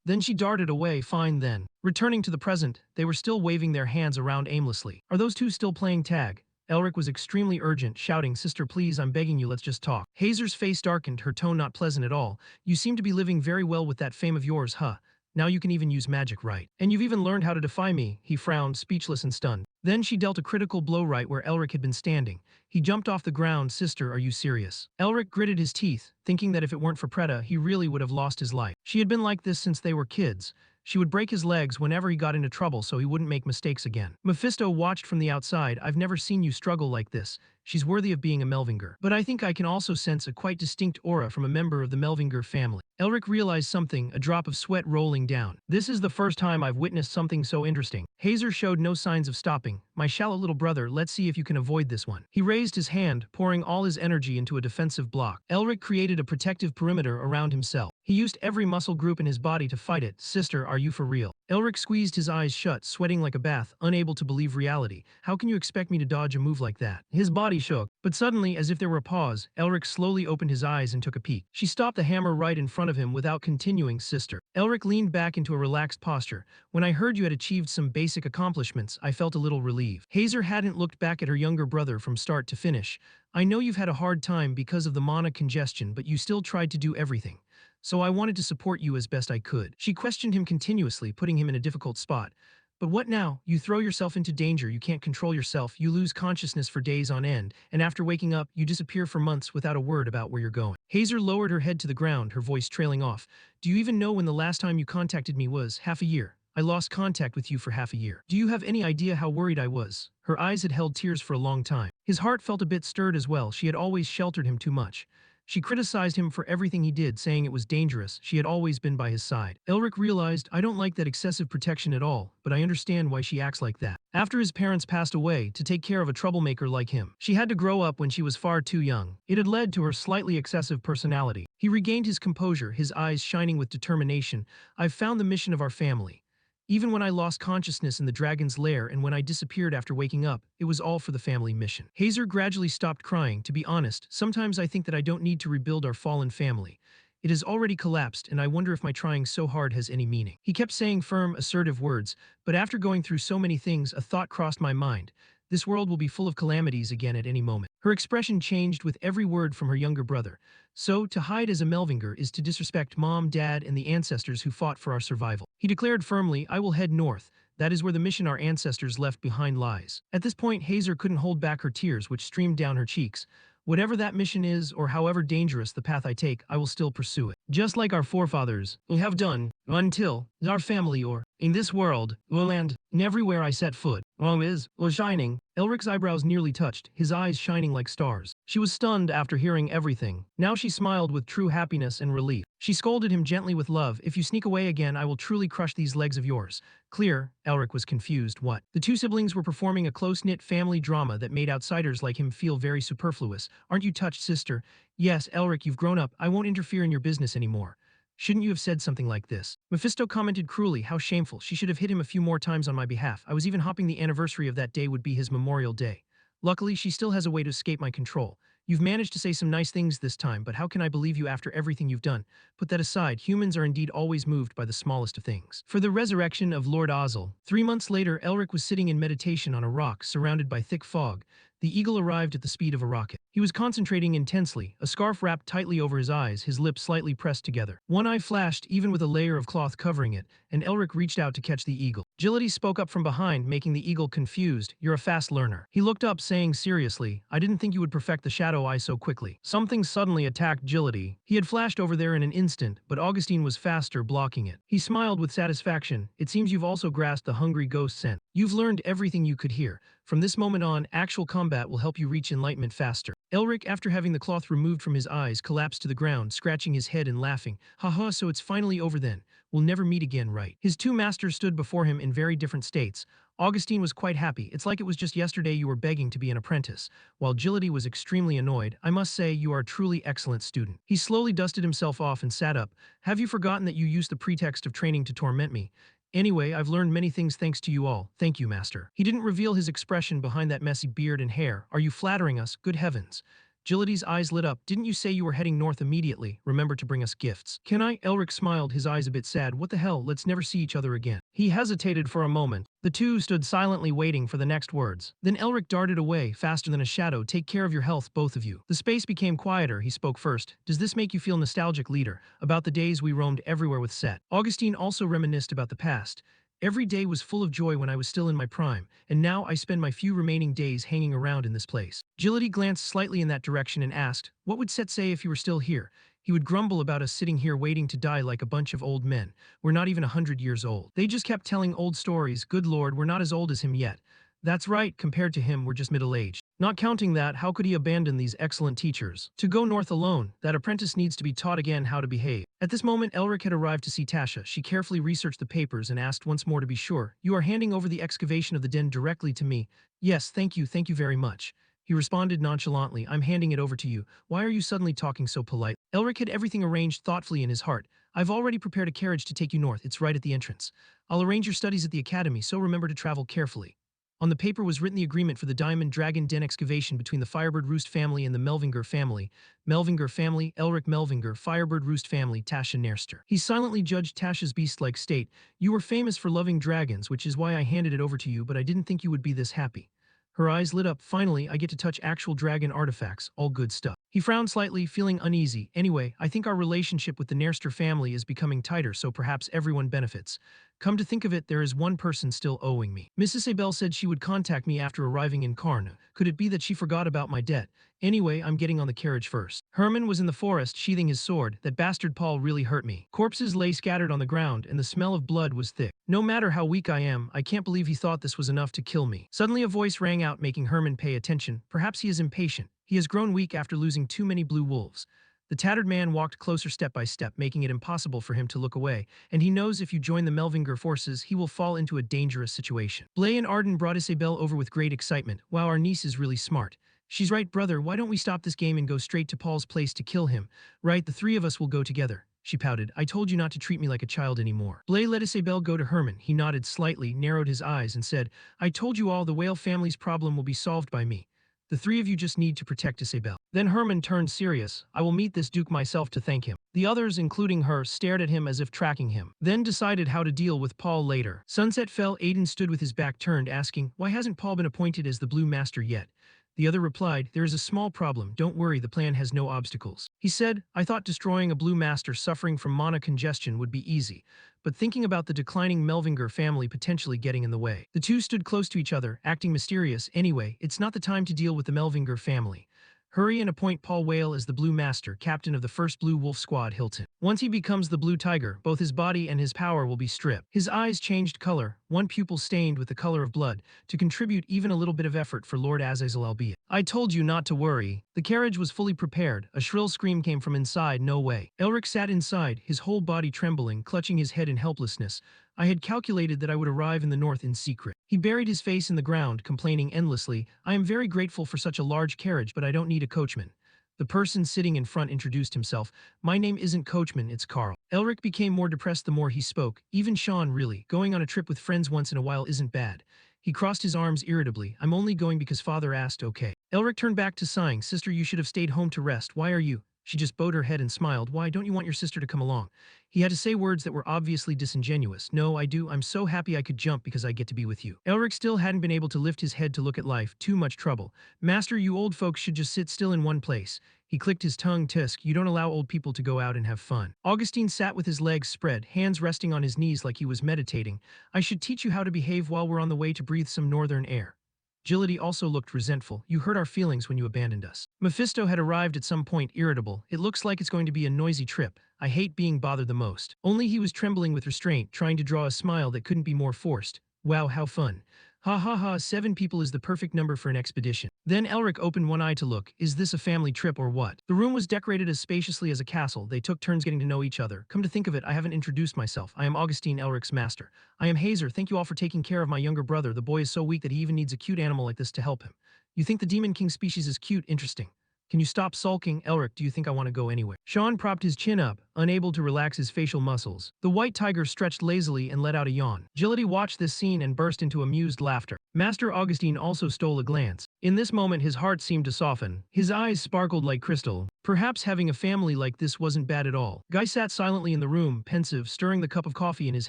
Then she darted away. Fine then. Returning to the present, they were still waving their hands around aimlessly. Are those two still playing tag? Elric was extremely urgent, shouting, Sister, please, I'm begging you, let's just talk. Hazer's face darkened, her tone not pleasant at all. You seem to be living very well with that fame of yours, huh? Now you can even use magic, right? And you've even learned how to defy me. He frowned, speechless and stunned. Then she dealt a critical blow right where Elric had been standing. He jumped off the ground. Sister, are you serious? Elric gritted his teeth, thinking that if it weren't for Preta, he really would have lost his life. She had been like this since they were kids. She would break his legs whenever he got into trouble so he wouldn't make mistakes again. Mephisto watched from the outside. I've never seen you struggle like this. She's worthy of being a Melvinger. But I think I can also sense a quite distinct aura from a member of the Melvinger family. Elric realized something, a drop of sweat rolling down. This is the first time I've witnessed something so interesting. Hazer showed no signs of stopping. My shallow little brother, let's see if you can avoid this one. He raised his hand, pouring all his energy into a defensive block. Elric created a protective perimeter around himself. He used every muscle group in his body to fight it. Sister, are you for real? Elric squeezed his eyes shut, sweating like a bath, unable to believe reality. How can you expect me to dodge a move like that? His body shook, but suddenly, as if there were a pause, Elric slowly opened his eyes and took a peek. She stopped the hammer right in front of him without continuing. Sister. Elric leaned back into a relaxed posture. When I heard you had achieved some basic accomplishments, I felt a little relieved. Hazer hadn't looked back at her younger brother from start to finish. I know you've had a hard time because of the mana congestion, but you still tried to do everything. So I wanted to support you as best I could. She questioned him continuously, putting him in a difficult spot. But what now? You throw yourself into danger, you can't control yourself, you lose consciousness for days on end, and after waking up, you disappear for months without a word about where you're going. Hazer lowered her head to the ground, her voice trailing off. Do you even know when the last time you contacted me was? Half a year. I lost contact with you for half a year. Do you have any idea how worried I was? Her eyes had held tears for a long time. His heart felt a bit stirred as well. She had always sheltered him too much. She criticized him for everything he did, saying it was dangerous. She had always been by his side. Elric realized, I don't like that excessive protection at all, but I understand why she acts like that. After his parents passed away, to take care of a troublemaker like him, she had to grow up when she was far too young. It had led to her slightly excessive personality. He regained his composure, his eyes shining with determination. I've found the mission of our family. Even when I lost consciousness in the dragon's lair and when I disappeared after waking up, it was all for the family mission. Hazer gradually stopped crying. To be honest, sometimes I think that I don't need to rebuild our fallen family. It has already collapsed, and I wonder if my trying so hard has any meaning. He kept saying firm, assertive words, but after going through so many things, a thought crossed my mind. This world will be full of calamities again at any moment. Her expression changed with every word from her younger brother. So, to hide as a Melvinger is to disrespect Mom, Dad, and the ancestors who fought for our survival. He declared firmly, I will head north. That is where the mission our ancestors left behind lies. At this point, Hazer couldn't hold back her tears, which streamed down her cheeks. Whatever that mission is, or however dangerous the path I take, I will still pursue it. Just like our forefathers have done, until our family or in this world, will land, and everywhere I set foot, is shining. Elric's eyebrows nearly touched, his eyes shining like stars. She was stunned after hearing everything. Now she smiled with true happiness and relief. She scolded him gently with love. If you sneak away again, I will truly crush these legs of yours. Clear, Elric was confused. What? The two siblings were performing a close-knit family drama that made outsiders like him feel very superfluous. Aren't you touched, sister? Yes, Elric, you've grown up. I won't interfere in your business anymore. Shouldn't you have said something like this? Mephisto commented cruelly, how shameful. She should have hit him a few more times on my behalf. I was even hoping the anniversary of that day would be his Memorial Day. Luckily, she still has a way to escape my control. You've managed to say some nice things this time, but how can I believe you after everything you've done? Put that aside, humans are indeed always moved by the smallest of things. For the resurrection of Lord Ozzel, 3 months later, Elric was sitting in meditation on a rock surrounded by thick fog. The eagle arrived at the speed of a rocket. He was concentrating intensely, a scarf wrapped tightly over his eyes, his lips slightly pressed together. One eye flashed, even with a layer of cloth covering it, and Elric reached out to catch the eagle. Agility spoke up from behind, making the eagle confused. You're a fast learner. He looked up, saying seriously, I didn't think you would perfect the shadow eye so quickly. Something suddenly attacked Agility. He had flashed over there in an instant, but Augustine was faster, blocking it. He smiled with satisfaction. It seems you've also grasped the hungry ghost scent. You've learned everything you could hear. From this moment on, actual combat will help you reach enlightenment faster. Elric, after having the cloth removed from his eyes, collapsed to the ground, scratching his head and laughing. Haha, so it's finally over then. We'll never meet again, right? His two masters stood before him in very different states. Augustine was quite happy. It's like it was just yesterday you were begging to be an apprentice, while Agility was extremely annoyed. I must say, you are a truly excellent student. He slowly dusted himself off and sat up. Have you forgotten that you used the pretext of training to torment me? Anyway, I've learned many things thanks to you all. Thank you, Master. He didn't reveal his expression behind that messy beard and hair. Are you flattering us? Good heavens. Agility's eyes lit up. Didn't you say you were heading north immediately? Remember to bring us gifts. Can I? Elric smiled, his eyes a bit sad. What the hell? Let's never see each other again. He hesitated for a moment. The two stood silently waiting for the next words. Then Elric darted away, faster than a shadow. Take care of your health, both of you. The space became quieter. He spoke first. Does this make you feel nostalgic, leader? About the days we roamed everywhere with Set. Augustine also reminisced about the past. Every day was full of joy when I was still in my prime, and now I spend my few remaining days hanging around in this place. Agility glanced slightly in that direction and asked, what would Set say if you were still here? He would grumble about us sitting here waiting to die like a bunch of old men. We're not even 100 years old. They just kept telling old stories. Good lord, we're not as old as him yet. That's right, compared to him, we're just middle-aged. Not counting that, how could he abandon these excellent teachers? To go north alone, that apprentice needs to be taught again how to behave. At this moment, Elric had arrived to see Tasha. She carefully researched the papers and asked once more to be sure. You are handing over the excavation of the den directly to me. Yes, thank you very much. He responded nonchalantly, I'm handing it over to you. Why are you suddenly talking so polite? Elric had everything arranged thoughtfully in his heart. I've already prepared a carriage to take you north. It's right at the entrance. I'll arrange your studies at the academy, so remember to travel carefully. On the paper was written the agreement for the Diamond Dragon Den excavation between the Firebird Roost family and the Melvinger family. Melvinger family, Elric Melvinger, Firebird Roost family, Tasha Nerster. He silently judged Tasha's beast-like state. You were famous for loving dragons, which is why I handed it over to you, but I didn't think you would be this happy. Her eyes lit up. Finally, I get to touch actual dragon artifacts. All good stuff. He frowned slightly, feeling uneasy. Anyway, I think our relationship with the Nerster family is becoming tighter, so perhaps everyone benefits. Come to think of it, there is one person still owing me. Mrs. Abel said she would contact me after arriving in Karn. Could it be that she forgot about my debt? Anyway, I'm getting on the carriage first. Herman was in the forest sheathing his sword. That bastard Paul really hurt me. Corpses lay scattered on the ground and the smell of blood was thick. No matter how weak I am, I can't believe he thought this was enough to kill me. Suddenly a voice rang out making Herman pay attention. Perhaps he is impatient. He has grown weak after losing too many blue wolves. The tattered man walked closer step by step, making it impossible for him to look away, and he knows if you join the Melvinger forces, he will fall into a dangerous situation. Blay and Arden brought Isabel over with great excitement. Wow, our niece is really smart. She's right, brother, why don't we stop this game and go straight to Paul's place to kill him? Right, the three of us will go together. She pouted. I told you not to treat me like a child anymore. Blay let Isabel go to Herman. He nodded slightly, narrowed his eyes, and said, I told you all, the whale family's problem will be solved by me. The three of you just need to protect Isabel. Then Herman turned serious. I will meet this duke myself to thank him. The others, including her, stared at him as if tracking him, then decided how to deal with Paul later. Sunset fell. Aiden stood with his back turned, asking, why hasn't Paul been appointed as the Blue Master yet? The other replied, there is a small problem. Don't worry, the plan has no obstacles. He said, I thought destroying a Blue Master suffering from mana congestion would be easy, but thinking about the declining Melvinger family potentially getting in the way. The two stood close to each other, acting mysterious. Anyway, it's not the time to deal with the Melvinger family. Hurry and appoint Paul Whale as the Blue Master, captain of the 1st Blue Wolf Squad, Hilton. Once he becomes the Blue Tiger, both his body and his power will be stripped. His eyes changed color, one pupil stained with the color of blood, to contribute even a little bit of effort for Lord Azazel albeit. I told you not to worry. The carriage was fully prepared. A shrill scream came from inside. No way. Elric sat inside, his whole body trembling, clutching his head in helplessness. I had calculated that I would arrive in the north in secret. He buried his face in the ground, complaining endlessly, I am very grateful for such a large carriage, but I don't need a coachman. The person sitting in front introduced himself. My name isn't Coachman, it's Carl. Elric became more depressed the more he spoke. Even Sean, really. Going on a trip with friends once in a while isn't bad. He crossed his arms irritably. I'm only going because father asked, okay. Elric turned back to sighing. Sister, you should have stayed home to rest. Why are you? She just bowed her head and smiled. Why don't you want your sister to come along? He had to say words that were obviously disingenuous. No, I do. I'm so happy I could jump because I get to be with you. Elric still hadn't been able to lift his head to look at life. Too much trouble. Master, you old folks should just sit still in one place. He clicked his tongue. Tisk, you don't allow old people to go out and have fun. Augustine sat with his legs spread, hands resting on his knees like he was meditating. I should teach you how to behave while we're on the way to breathe some northern air. Agility also looked resentful. You hurt our feelings when you abandoned us. Mephisto had arrived at some point, irritable. It looks like it's going to be a noisy trip. I hate being bothered the most. Only he was trembling with restraint, trying to draw a smile that couldn't be more forced. Wow, how fun. Ha ha ha, 7 people is the perfect number for an expedition. Then Elric opened one eye to look. Is this a family trip or what? The room was decorated as spaciously as a castle. They took turns getting to know each other. Come to think of it, I haven't introduced myself. I am Augustine, Elric's master. I am Hazer. Thank you all for taking care of my younger brother. The boy is so weak that he even needs a cute animal like this to help him. You think the Demon King species is cute? Interesting. Can you stop sulking? Elric, do you think I want to go anywhere? Sean propped his chin up, unable to relax his facial muscles. The white tiger stretched lazily and let out a yawn. Agility watched this scene and burst into amused laughter. Master Augustine also stole a glance. In this moment his heart seemed to soften. His eyes sparkled like crystal. Perhaps having a family like this wasn't bad at all. Guy sat silently in the room, pensive, stirring the cup of coffee in his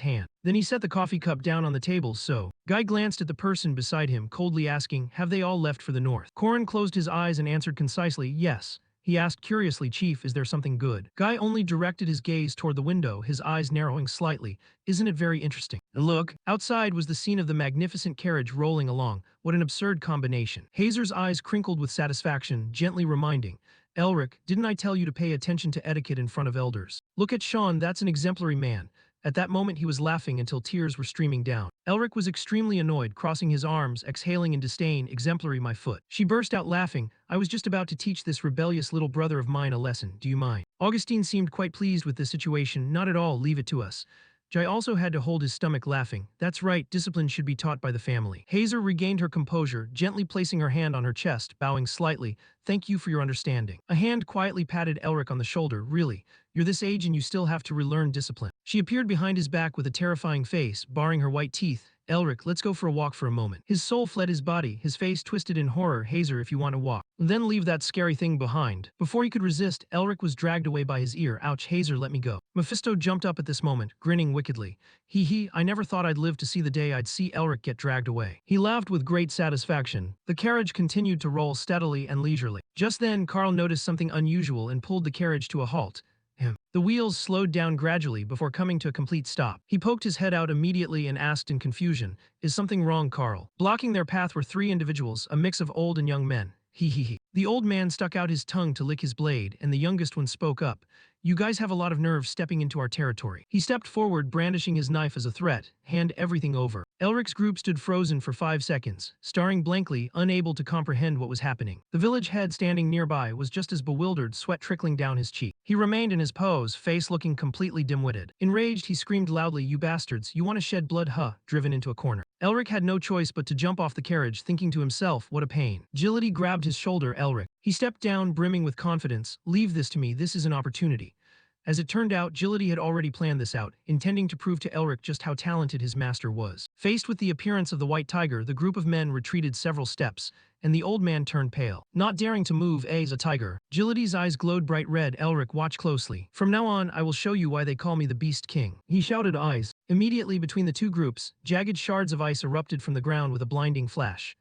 hand. Then he set the coffee cup down on the table. So Guy glanced at the person beside him, coldly asking, have they all left for the north? Corin closed his eyes and answered concisely, yes. He asked curiously, Chief, is there something good? Guy only directed his gaze toward the window, his eyes narrowing slightly. Isn't it very interesting? Look, outside was the scene of the magnificent carriage rolling along. What an absurd combination. Hazer's eyes crinkled with satisfaction, gently reminding, Elric, didn't I tell you to pay attention to etiquette in front of elders? Look at Sean, that's an exemplary man. At that moment he was laughing until tears were streaming down. Elric was extremely annoyed, crossing his arms, exhaling in disdain, exemplary my foot. She burst out laughing. I was just about to teach this rebellious little brother of mine a lesson. Do you mind? Augustine seemed quite pleased with the situation. Not at all, leave it to us. Jai also had to hold his stomach, laughing. That's right, discipline should be taught by the family. Hazer regained her composure, gently placing her hand on her chest, bowing slightly. Thank you for your understanding. A hand quietly patted Elric on the shoulder. Really, you're this age and you still have to relearn discipline. She appeared behind his back with a terrifying face, baring her white teeth. Elric, let's go for a walk for a moment. His soul fled his body, his face twisted in horror. Hazer, if you want to walk, then leave that scary thing behind. Before he could resist, Elric was dragged away by his ear. Ouch, Hazer, let me go. Mephisto jumped up at this moment, grinning wickedly. I never thought I'd live to see the day I'd see Elric get dragged away. He laughed with great satisfaction. The carriage continued to roll steadily and leisurely. Just then, Carl noticed something unusual and pulled the carriage to a halt. him. The wheels slowed down gradually before coming to a complete stop. He poked his head out immediately and asked in confusion, "Is something wrong, Carl?" Blocking their path were three individuals, a mix of old and young men. He. The old man stuck out his tongue to lick his blade, and the youngest one spoke up. "You guys have a lot of nerve stepping into our territory." He stepped forward, brandishing his knife as a threat. "Hand everything over." Elric's group stood frozen for 5 seconds, staring blankly, unable to comprehend what was happening. The village head standing nearby was just as bewildered, sweat trickling down his cheek. He remained in his pose, face looking completely dim-witted. Enraged, he screamed loudly, "You bastards, you want to shed blood, huh?" Driven into a corner. Elric had no choice but to jump off the carriage, thinking to himself, what a pain. Agility grabbed his shoulder. Elric. He stepped down, brimming with confidence. "Leave this to me, this is an opportunity." As it turned out, Agility had already planned this out, intending to prove to Elric just how talented his master was. Faced with the appearance of the white tiger, the group of men retreated several steps, and the old man turned pale. Not daring to move as a tiger, Agility's eyes glowed bright red. "Elric, watch closely. From now on, I will show you why they call me the Beast King." He shouted eyes. Immediately between the two groups, jagged shards of ice erupted from the ground with a blinding flash.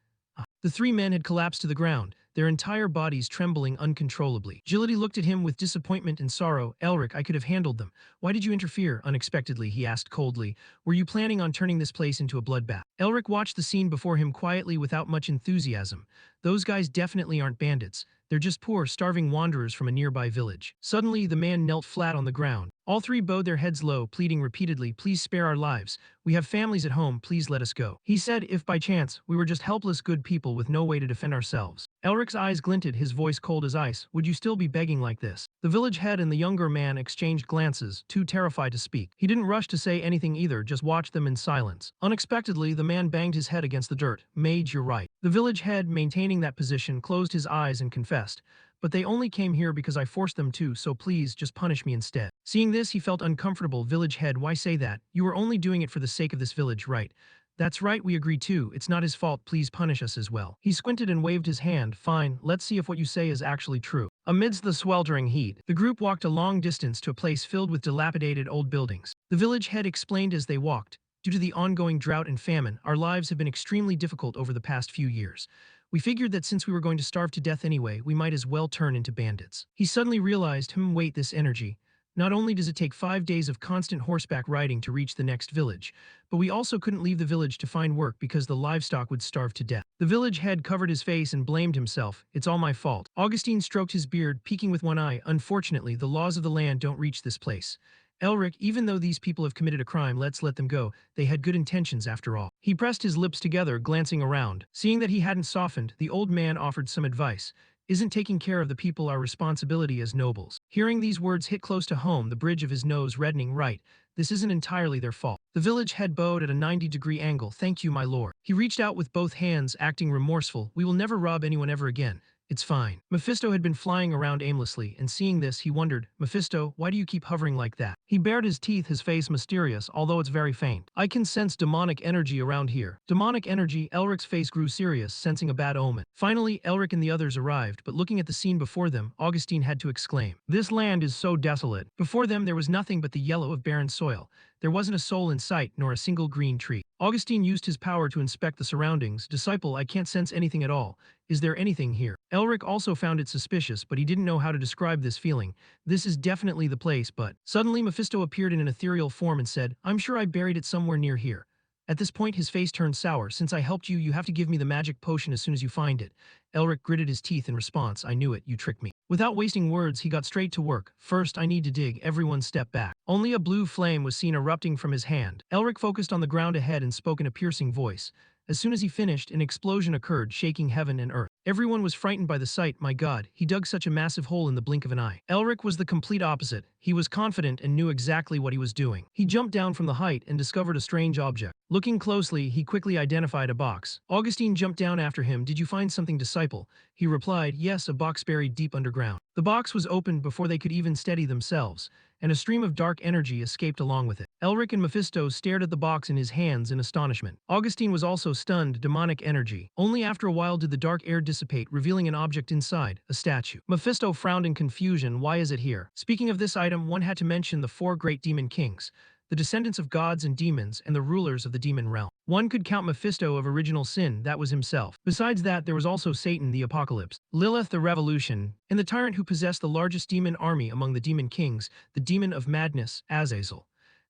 The three men had collapsed to the ground, their entire bodies trembling uncontrollably. Agility looked at him with disappointment and sorrow. "Elric, I could have handled them. Why did you interfere?" Unexpectedly, he asked coldly. "Were you planning on turning this place into a bloodbath?" Elric watched the scene before him quietly without much enthusiasm. "Those guys definitely aren't bandits. They're just poor, starving wanderers from a nearby village." Suddenly, the man knelt flat on the ground. All three bowed their heads low, pleading repeatedly, "Please spare our lives. We have families at home, please let us go." He said, "If by chance, we were just helpless good people with no way to defend ourselves." Elric's eyes glinted, his voice cold as ice. "Would you still be begging like this?" The village head and the younger man exchanged glances, too terrified to speak. He didn't rush to say anything either, just watched them in silence. Unexpectedly, the man banged his head against the dirt. "Mage, you're right." The village head, maintaining that position, closed his eyes and confessed, "But they only came here because I forced them to, so please, just punish me instead." Seeing this, he felt uncomfortable. "Village head, why say that? You were only doing it for the sake of this village, right?" "That's right, we agree too. It's not his fault, please punish us as well." He squinted and waved his hand. "Fine, let's see if what you say is actually true." Amidst the sweltering heat, the group walked a long distance to a place filled with dilapidated old buildings. The village head explained as they walked, "Due to the ongoing drought and famine, our lives have been extremely difficult over the past few years. We figured that since we were going to starve to death anyway, we might as well turn into bandits." He suddenly realized, wait, this energy. Not only does it take 5 days of constant horseback riding to reach the next village, but we also couldn't leave the village to find work because the livestock would starve to death. The village head covered his face and blamed himself. "It's all my fault." Augustine stroked his beard, peeking with one eye. "Unfortunately, the laws of the land don't reach this place. Elric, even though these people have committed a crime, let's let them go. They had good intentions after all." He pressed his lips together, glancing around. Seeing that he hadn't softened, the old man offered some advice. "Isn't taking care of the people our responsibility as nobles?" Hearing these words hit close to home, the bridge of his nose reddening. "Right, this isn't entirely their fault." The village head bowed at a 90-degree angle. "Thank you, my lord." He reached out with both hands, acting remorseful. "We will never rob anyone ever again. It's fine." Mephisto had been flying around aimlessly, and seeing this, he wondered, "Mephisto, why do you keep hovering like that?" He bared his teeth, his face mysterious, although it's very faint. "I can sense demonic energy around here." Demonic energy? Elric's face grew serious, sensing a bad omen. Finally, Elric and the others arrived, but looking at the scene before them, Augustine had to exclaim, "This land is so desolate." Before them, there was nothing but the yellow of barren soil. There wasn't a soul in sight, nor a single green tree. Augustine used his power to inspect the surroundings. "Disciple, I can't sense anything at all. Is there anything here?" Elric also found it suspicious, but he didn't know how to describe this feeling. "This is definitely the place, but..." Suddenly, Mephisto appeared in an ethereal form and said, "I'm sure I buried it somewhere near here." At this point, his face turned sour. "Since I helped you, you have to give me the magic potion as soon as you find it." Elric gritted his teeth in response. "I knew it, you tricked me." Without wasting words, he got straight to work. "First, I need to dig." Everyone stepped back. Only a blue flame was seen erupting from his hand. Elric focused on the ground ahead and spoke in a piercing voice. As soon as he finished, an explosion occurred, shaking heaven and earth. Everyone was frightened by the sight. My god, he dug such a massive hole in the blink of an eye. Elric was the complete opposite. He was confident and knew exactly what he was doing. He jumped down from the height and discovered a strange object. Looking closely, he quickly identified a box. Augustine jumped down after him. "Did you find something, disciple?" He replied, "Yes, a box buried deep underground." The box was opened before they could even steady themselves, and a stream of dark energy escaped along with it. Elric and Mephisto stared at the box in his hands in astonishment. Augustine was also stunned. Demonic energy. Only after a while did the dark air dissipate, revealing an object inside, a statue. Mephisto frowned in confusion. "Why is it here?" Speaking of this item, one had to mention the 4 great demon kings, the descendants of gods and demons and the rulers of the demon realm. One could count Mephisto of original sin, that was himself. Besides that, there was also Satan the Apocalypse, Lilith the Revolution, and the tyrant who possessed the largest demon army among the demon kings, the demon of madness, Azazel.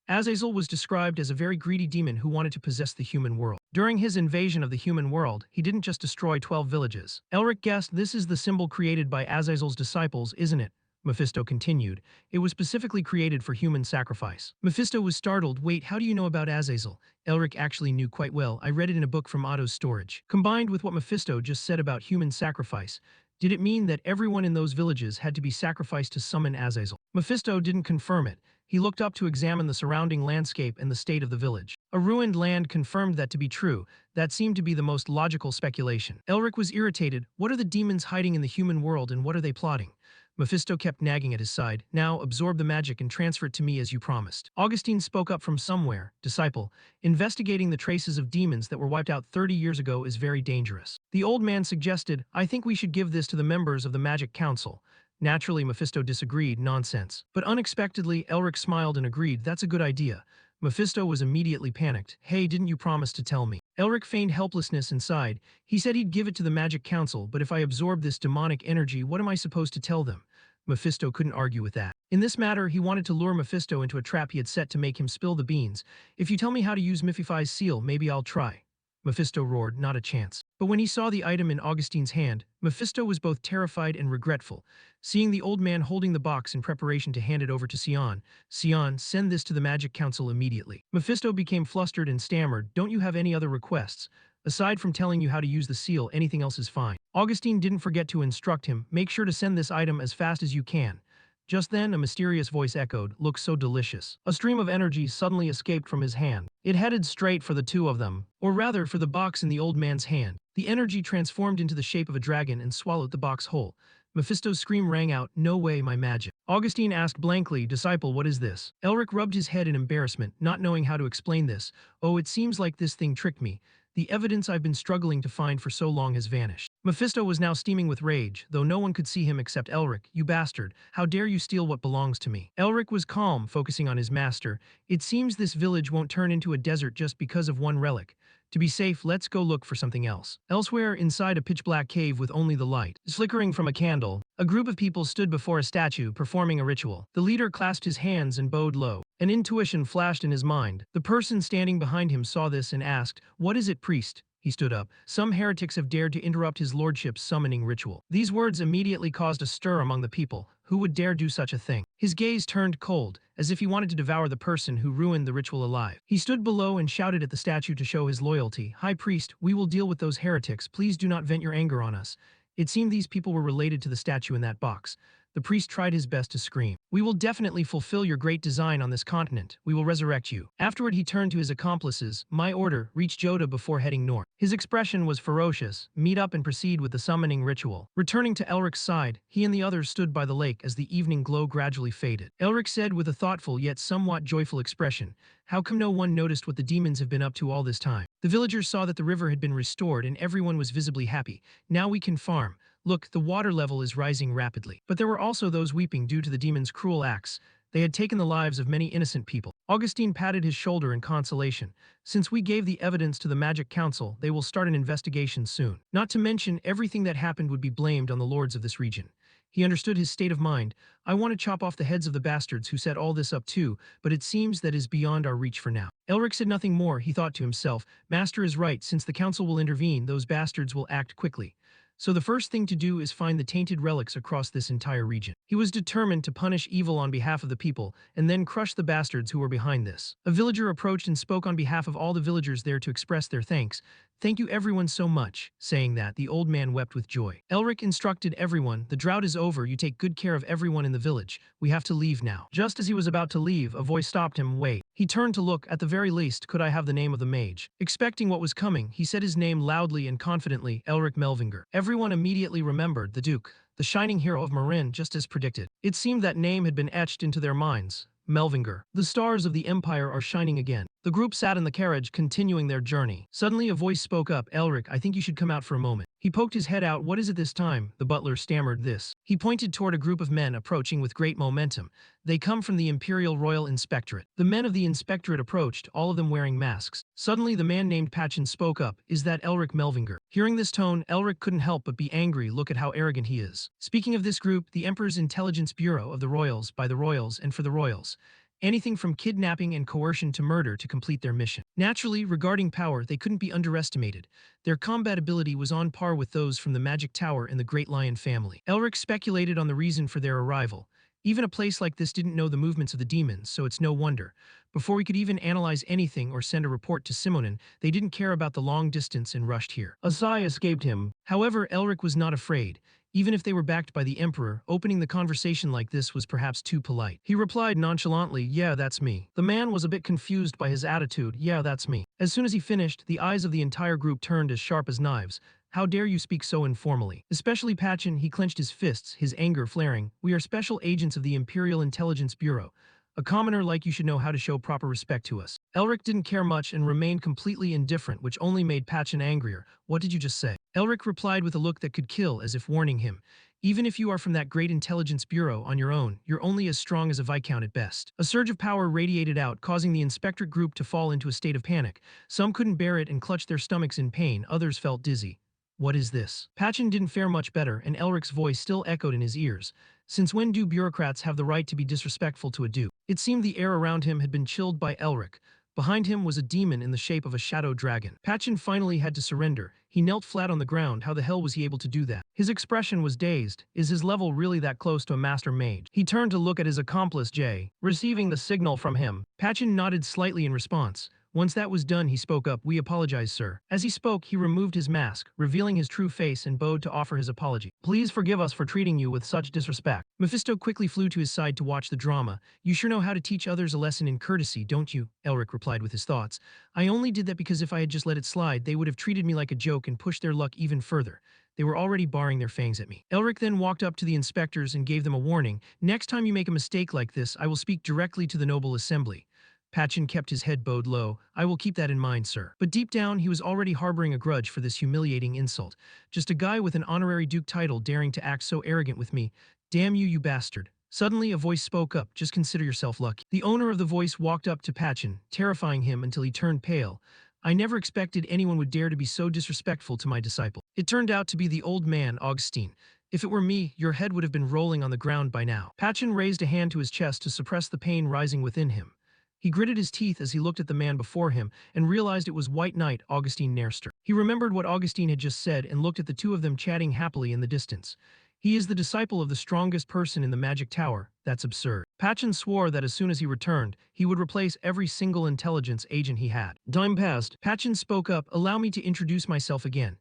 Azazel was described as a very greedy demon who wanted to possess the human world. During his invasion of the human world, he didn't just destroy 12 villages. Elric guessed this is the symbol created by Azazel's disciples, isn't it? Mephisto continued. It was specifically created for human sacrifice. Mephisto was startled. Wait, how do you know about Azazel? Elric actually knew quite well. I read it in a book from Otto's storage. Combined with what Mephisto just said about human sacrifice, did it mean that everyone in those villages had to be sacrificed to summon Azazel? Mephisto didn't confirm it. He looked up to examine the surrounding landscape and the state of the village. A ruined land confirmed that to be true. That seemed to be the most logical speculation. Elric was irritated. What are the demons hiding in the human world and what are they plotting? Mephisto kept nagging at his side. Now, absorb the magic and transfer it to me as you promised. Augustine spoke up from somewhere. Disciple, investigating the traces of demons that were wiped out 30 years ago is very dangerous. The old man suggested, I think we should give this to the members of the Magic Council. Naturally, Mephisto disagreed. Nonsense. But unexpectedly, Elric smiled and agreed. That's a good idea. Mephisto was immediately panicked. Hey, didn't you promise to tell me? Elric feigned helplessness inside. He said he'd give it to the Magic Council, but if I absorb this demonic energy, what am I supposed to tell them? Mephisto couldn't argue with that. In this matter, he wanted to lure Mephisto into a trap he had set to make him spill the beans. If you tell me how to use Miffy's seal, maybe I'll try. Mephisto roared, not a chance. But when he saw the item in Augustine's hand, Mephisto was both terrified and regretful. Seeing the old man holding the box in preparation to hand it over to Sion, send this to the Magic Council immediately. Mephisto became flustered and stammered, don't you have any other requests? Aside from telling you how to use the seal, anything else is fine. Augustine didn't forget to instruct him, make sure to send this item as fast as you can. Just then, a mysterious voice echoed, looks so delicious. A stream of energy suddenly escaped from his hand. It headed straight for the two of them, or rather for the box in the old man's hand. The energy transformed into the shape of a dragon and swallowed the box whole. Mephisto's scream rang out, no way, my magic. Augustine asked blankly, disciple, what is this? Elric rubbed his head in embarrassment, not knowing how to explain this. Oh, it seems like this thing tricked me. The evidence I've been struggling to find for so long has vanished. Mephisto was now steaming with rage, though no one could see him except Elric. You bastard, how dare you steal what belongs to me? Elric was calm, focusing on his master. It seems this village won't turn into a desert just because of one relic. To be safe, let's go look for something else. Elsewhere, inside a pitch-black cave with only the light flickering from a candle, a group of people stood before a statue, performing a ritual. The leader clasped his hands and bowed low. An intuition flashed in his mind. The person standing behind him saw this and asked, what is it, priest? He stood up. Some heretics have dared to interrupt his lordship's summoning ritual. These words immediately caused a stir among the people. Who would dare do such a thing? His gaze turned cold, as if he wanted to devour the person who ruined the ritual alive. He stood below and shouted at the statue to show his loyalty. High priest, we will deal with those heretics. Please do not vent your anger on us. It seemed these people were related to the statue in that box. The priest tried his best to scream. We will definitely fulfill your great design on this continent. We will resurrect you. Afterward, he turned to his accomplices. My order, reach Joda before heading north. His expression was ferocious. Meet up and proceed with the summoning ritual. Returning to Elric's side, he and the others stood by the lake as the evening glow gradually faded. Elric said with a thoughtful yet somewhat joyful expression, how come no one noticed what the demons have been up to all this time? The villagers saw that the river had been restored and everyone was visibly happy. Now we can farm. Look, the water level is rising rapidly. But there were also those weeping due to the demons' cruel acts. They had taken the lives of many innocent people. Augustine patted his shoulder in consolation. Since we gave the evidence to the Magic Council, they will start an investigation soon. Not to mention, everything that happened would be blamed on the lords of this region. He understood his state of mind. I want to chop off the heads of the bastards who set all this up too, but it seems that is beyond our reach for now. Elric said nothing more. He thought to himself, Master is right. Since the council will intervene, those bastards will act quickly. So the first thing to do is find the tainted relics across this entire region. He was determined to punish evil on behalf of the people, and then crush the bastards who were behind this. A villager approached and spoke on behalf of all the villagers there to express their thanks. Thank you everyone so much. Saying that, the old man wept with joy. Elric instructed everyone, the drought is over, you take good care of everyone in the village. We have to leave now. Just as he was about to leave, a voice stopped him, wait. He turned to look, at the very least, could I have the name of the mage? Expecting what was coming, he said his name loudly and confidently, Elric Melvinger. Everyone immediately remembered the Duke, the shining hero of Marin, just as predicted. It seemed that name had been etched into their minds. Melvinger. The stars of the Empire are shining again. The group sat in the carriage, continuing their journey. Suddenly a voice spoke up, Elric, I think you should come out for a moment. He poked his head out. What is it this time? The butler stammered this. He pointed toward a group of men approaching with great momentum. They come from the Imperial Royal Inspectorate. The men of the Inspectorate approached, all of them wearing masks. Suddenly the man named Patchen spoke up. Is that Elric Melvinger? Hearing this tone, Elric couldn't help but be angry. Look at how arrogant he is. Speaking of this group, the Emperor's Intelligence Bureau of the Royals, by the Royals and for the Royals. Anything from kidnapping and coercion to murder to complete their mission. Naturally, regarding power, they couldn't be underestimated. Their combat ability was on par with those from the Magic Tower and the Great Lion family. Elric speculated on the reason for their arrival. Even a place like this didn't know the movements of the demons, so it's no wonder. Before we could even analyze anything or send a report to Simonin, they didn't care about the long distance and rushed here. A sigh escaped him. However, Elric was not afraid. Even if they were backed by the Emperor, opening the conversation like this was perhaps too polite. He replied nonchalantly, yeah, that's me. The man was a bit confused by his attitude, yeah, that's me. As soon as he finished, the eyes of the entire group turned as sharp as knives. How dare you speak so informally? Especially Patchen, he clenched his fists, his anger flaring. We are special agents of the Imperial Intelligence Bureau. A commoner like you should know how to show proper respect to us. Elric didn't care much and remained completely indifferent, which only made Patchen angrier. What did you just say? Elric replied with a look that could kill, as if warning him. Even if you are from that great intelligence bureau on your own, you're only as strong as a viscount at best. A surge of power radiated out, causing the inspectorate group to fall into a state of panic. Some couldn't bear it and clutched their stomachs in pain, others felt dizzy. What is this? Patchen didn't fare much better, and Elric's voice still echoed in his ears. Since when do bureaucrats have the right to be disrespectful to a duke? It seemed the air around him had been chilled by Elric. Behind him was a demon in the shape of a shadow dragon. Patchen finally had to surrender. He knelt flat on the ground. How the hell was he able to do that? His expression was dazed. Is his level really that close to a master mage? He turned to look at his accomplice Jay, receiving the signal from him. Patchen nodded slightly in response. Once that was done, he spoke up. We apologize, sir. As he spoke, he removed his mask, revealing his true face and bowed to offer his apology. Please forgive us for treating you with such disrespect. Mephisto quickly flew to his side to watch the drama. You sure know how to teach others a lesson in courtesy, don't you? Elric replied with his thoughts. I only did that because if I had just let it slide, they would have treated me like a joke and pushed their luck even further. They were already baring their fangs at me. Elric then walked up to the inspectors and gave them a warning. Next time you make a mistake like this, I will speak directly to the noble assembly. Patchen kept his head bowed low. I will keep that in mind, sir. But deep down, he was already harboring a grudge for this humiliating insult. Just a guy with an honorary duke title daring to act so arrogant with me. Damn you, you bastard. Suddenly, a voice spoke up. Just consider yourself lucky. The owner of the voice walked up to Patchen, terrifying him until he turned pale. I never expected anyone would dare to be so disrespectful to my disciple. It turned out to be the old man, Augustine. If it were me, your head would have been rolling on the ground by now. Patchen raised a hand to his chest to suppress the pain rising within him. He gritted his teeth as he looked at the man before him and realized it was White Knight Augustine Nerster. He remembered what Augustine had just said and looked at the two of them chatting happily in the distance. He is the disciple of the strongest person in the Magic Tower. That's absurd. Patchen swore that as soon as he returned, he would replace every single intelligence agent he had. Time passed. Patchen spoke up. Allow me to introduce myself again.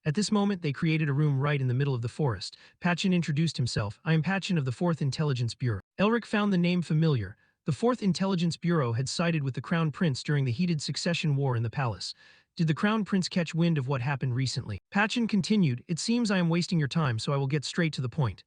At this moment, they created a room right in the middle of the forest. Patchen introduced himself. I am Patchen of the 4th Intelligence Bureau. Elric found the name familiar. The 4th Intelligence Bureau had sided with the Crown Prince during the heated succession war in the palace. Did the Crown Prince catch wind of what happened recently? Patchen continued, it seems I am wasting your time, so I will get straight to the point.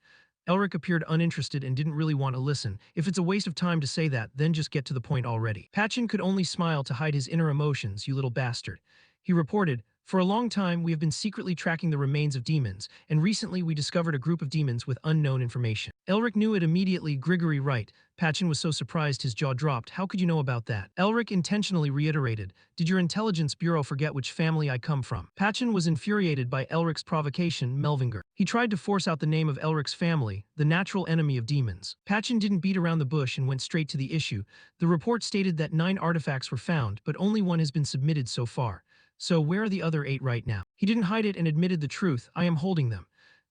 Elric appeared uninterested and didn't really want to listen. If it's a waste of time to say that, then just get to the point already. Patchen could only smile to hide his inner emotions, you little bastard. He reported, for a long time, we have been secretly tracking the remains of demons, and recently we discovered a group of demons with unknown information. Elric knew it immediately. Grigory right. Patchen was so surprised his jaw dropped. How could you know about that? Elric intentionally reiterated, did your intelligence bureau forget which family I come from? Patchen was infuriated by Elric's provocation, Melvinger. He tried to force out the name of Elric's family, the natural enemy of demons. Patchen didn't beat around the bush and went straight to the issue. The report stated that 9 artifacts were found, but only 1 has been submitted so far. So where are the other 8 right now? He didn't hide it and admitted the truth. I am holding them.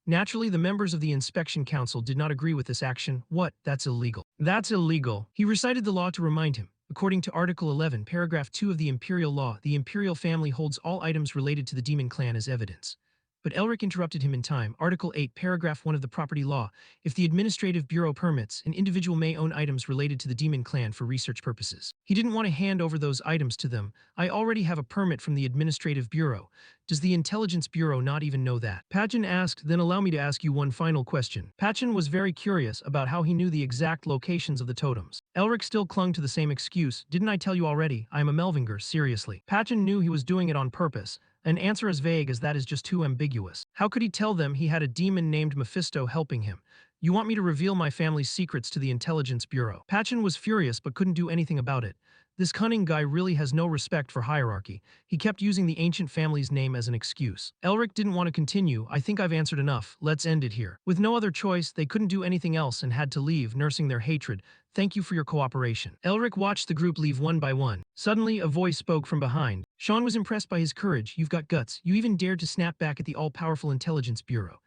Naturally, the members of the Inspection Council did not agree with this action. What? That's illegal. That's illegal. He recited the law to remind him. According to Article 11, Paragraph 2 of the Imperial Law, the Imperial family holds all items related to the demon clan as evidence. But Elric interrupted him in time. Article 8, Paragraph 1 of the Property Law. If the Administrative Bureau permits, an individual may own items related to the demon clan for research purposes. He didn't want to hand over those items to them. I already have a permit from the Administrative Bureau. Does the Intelligence Bureau not even know that? Patchen asked, then allow me to ask you one final question. Patchen was very curious about how he knew the exact locations of the totems. Elric still clung to the same excuse. Didn't I tell you already? I am a Melvinger, seriously. Patchen knew he was doing it on purpose. An answer as vague as that is just too ambiguous. How could he tell them he had a demon named Mephisto helping him? You want me to reveal my family's secrets to the Intelligence Bureau? Patchen was furious but couldn't do anything about it. This cunning guy really has no respect for hierarchy. He kept using the ancient family's name as an excuse. Elric didn't want to continue. I think I've answered enough. Let's end it here. With no other choice, they couldn't do anything else and had to leave, nursing their hatred. Thank you for your cooperation. Elric watched the group leave one by one. Suddenly, a voice spoke from behind. Sean was impressed by his courage. You've got guts. You even dared to snap back at the all-powerful Intelligence Bureau.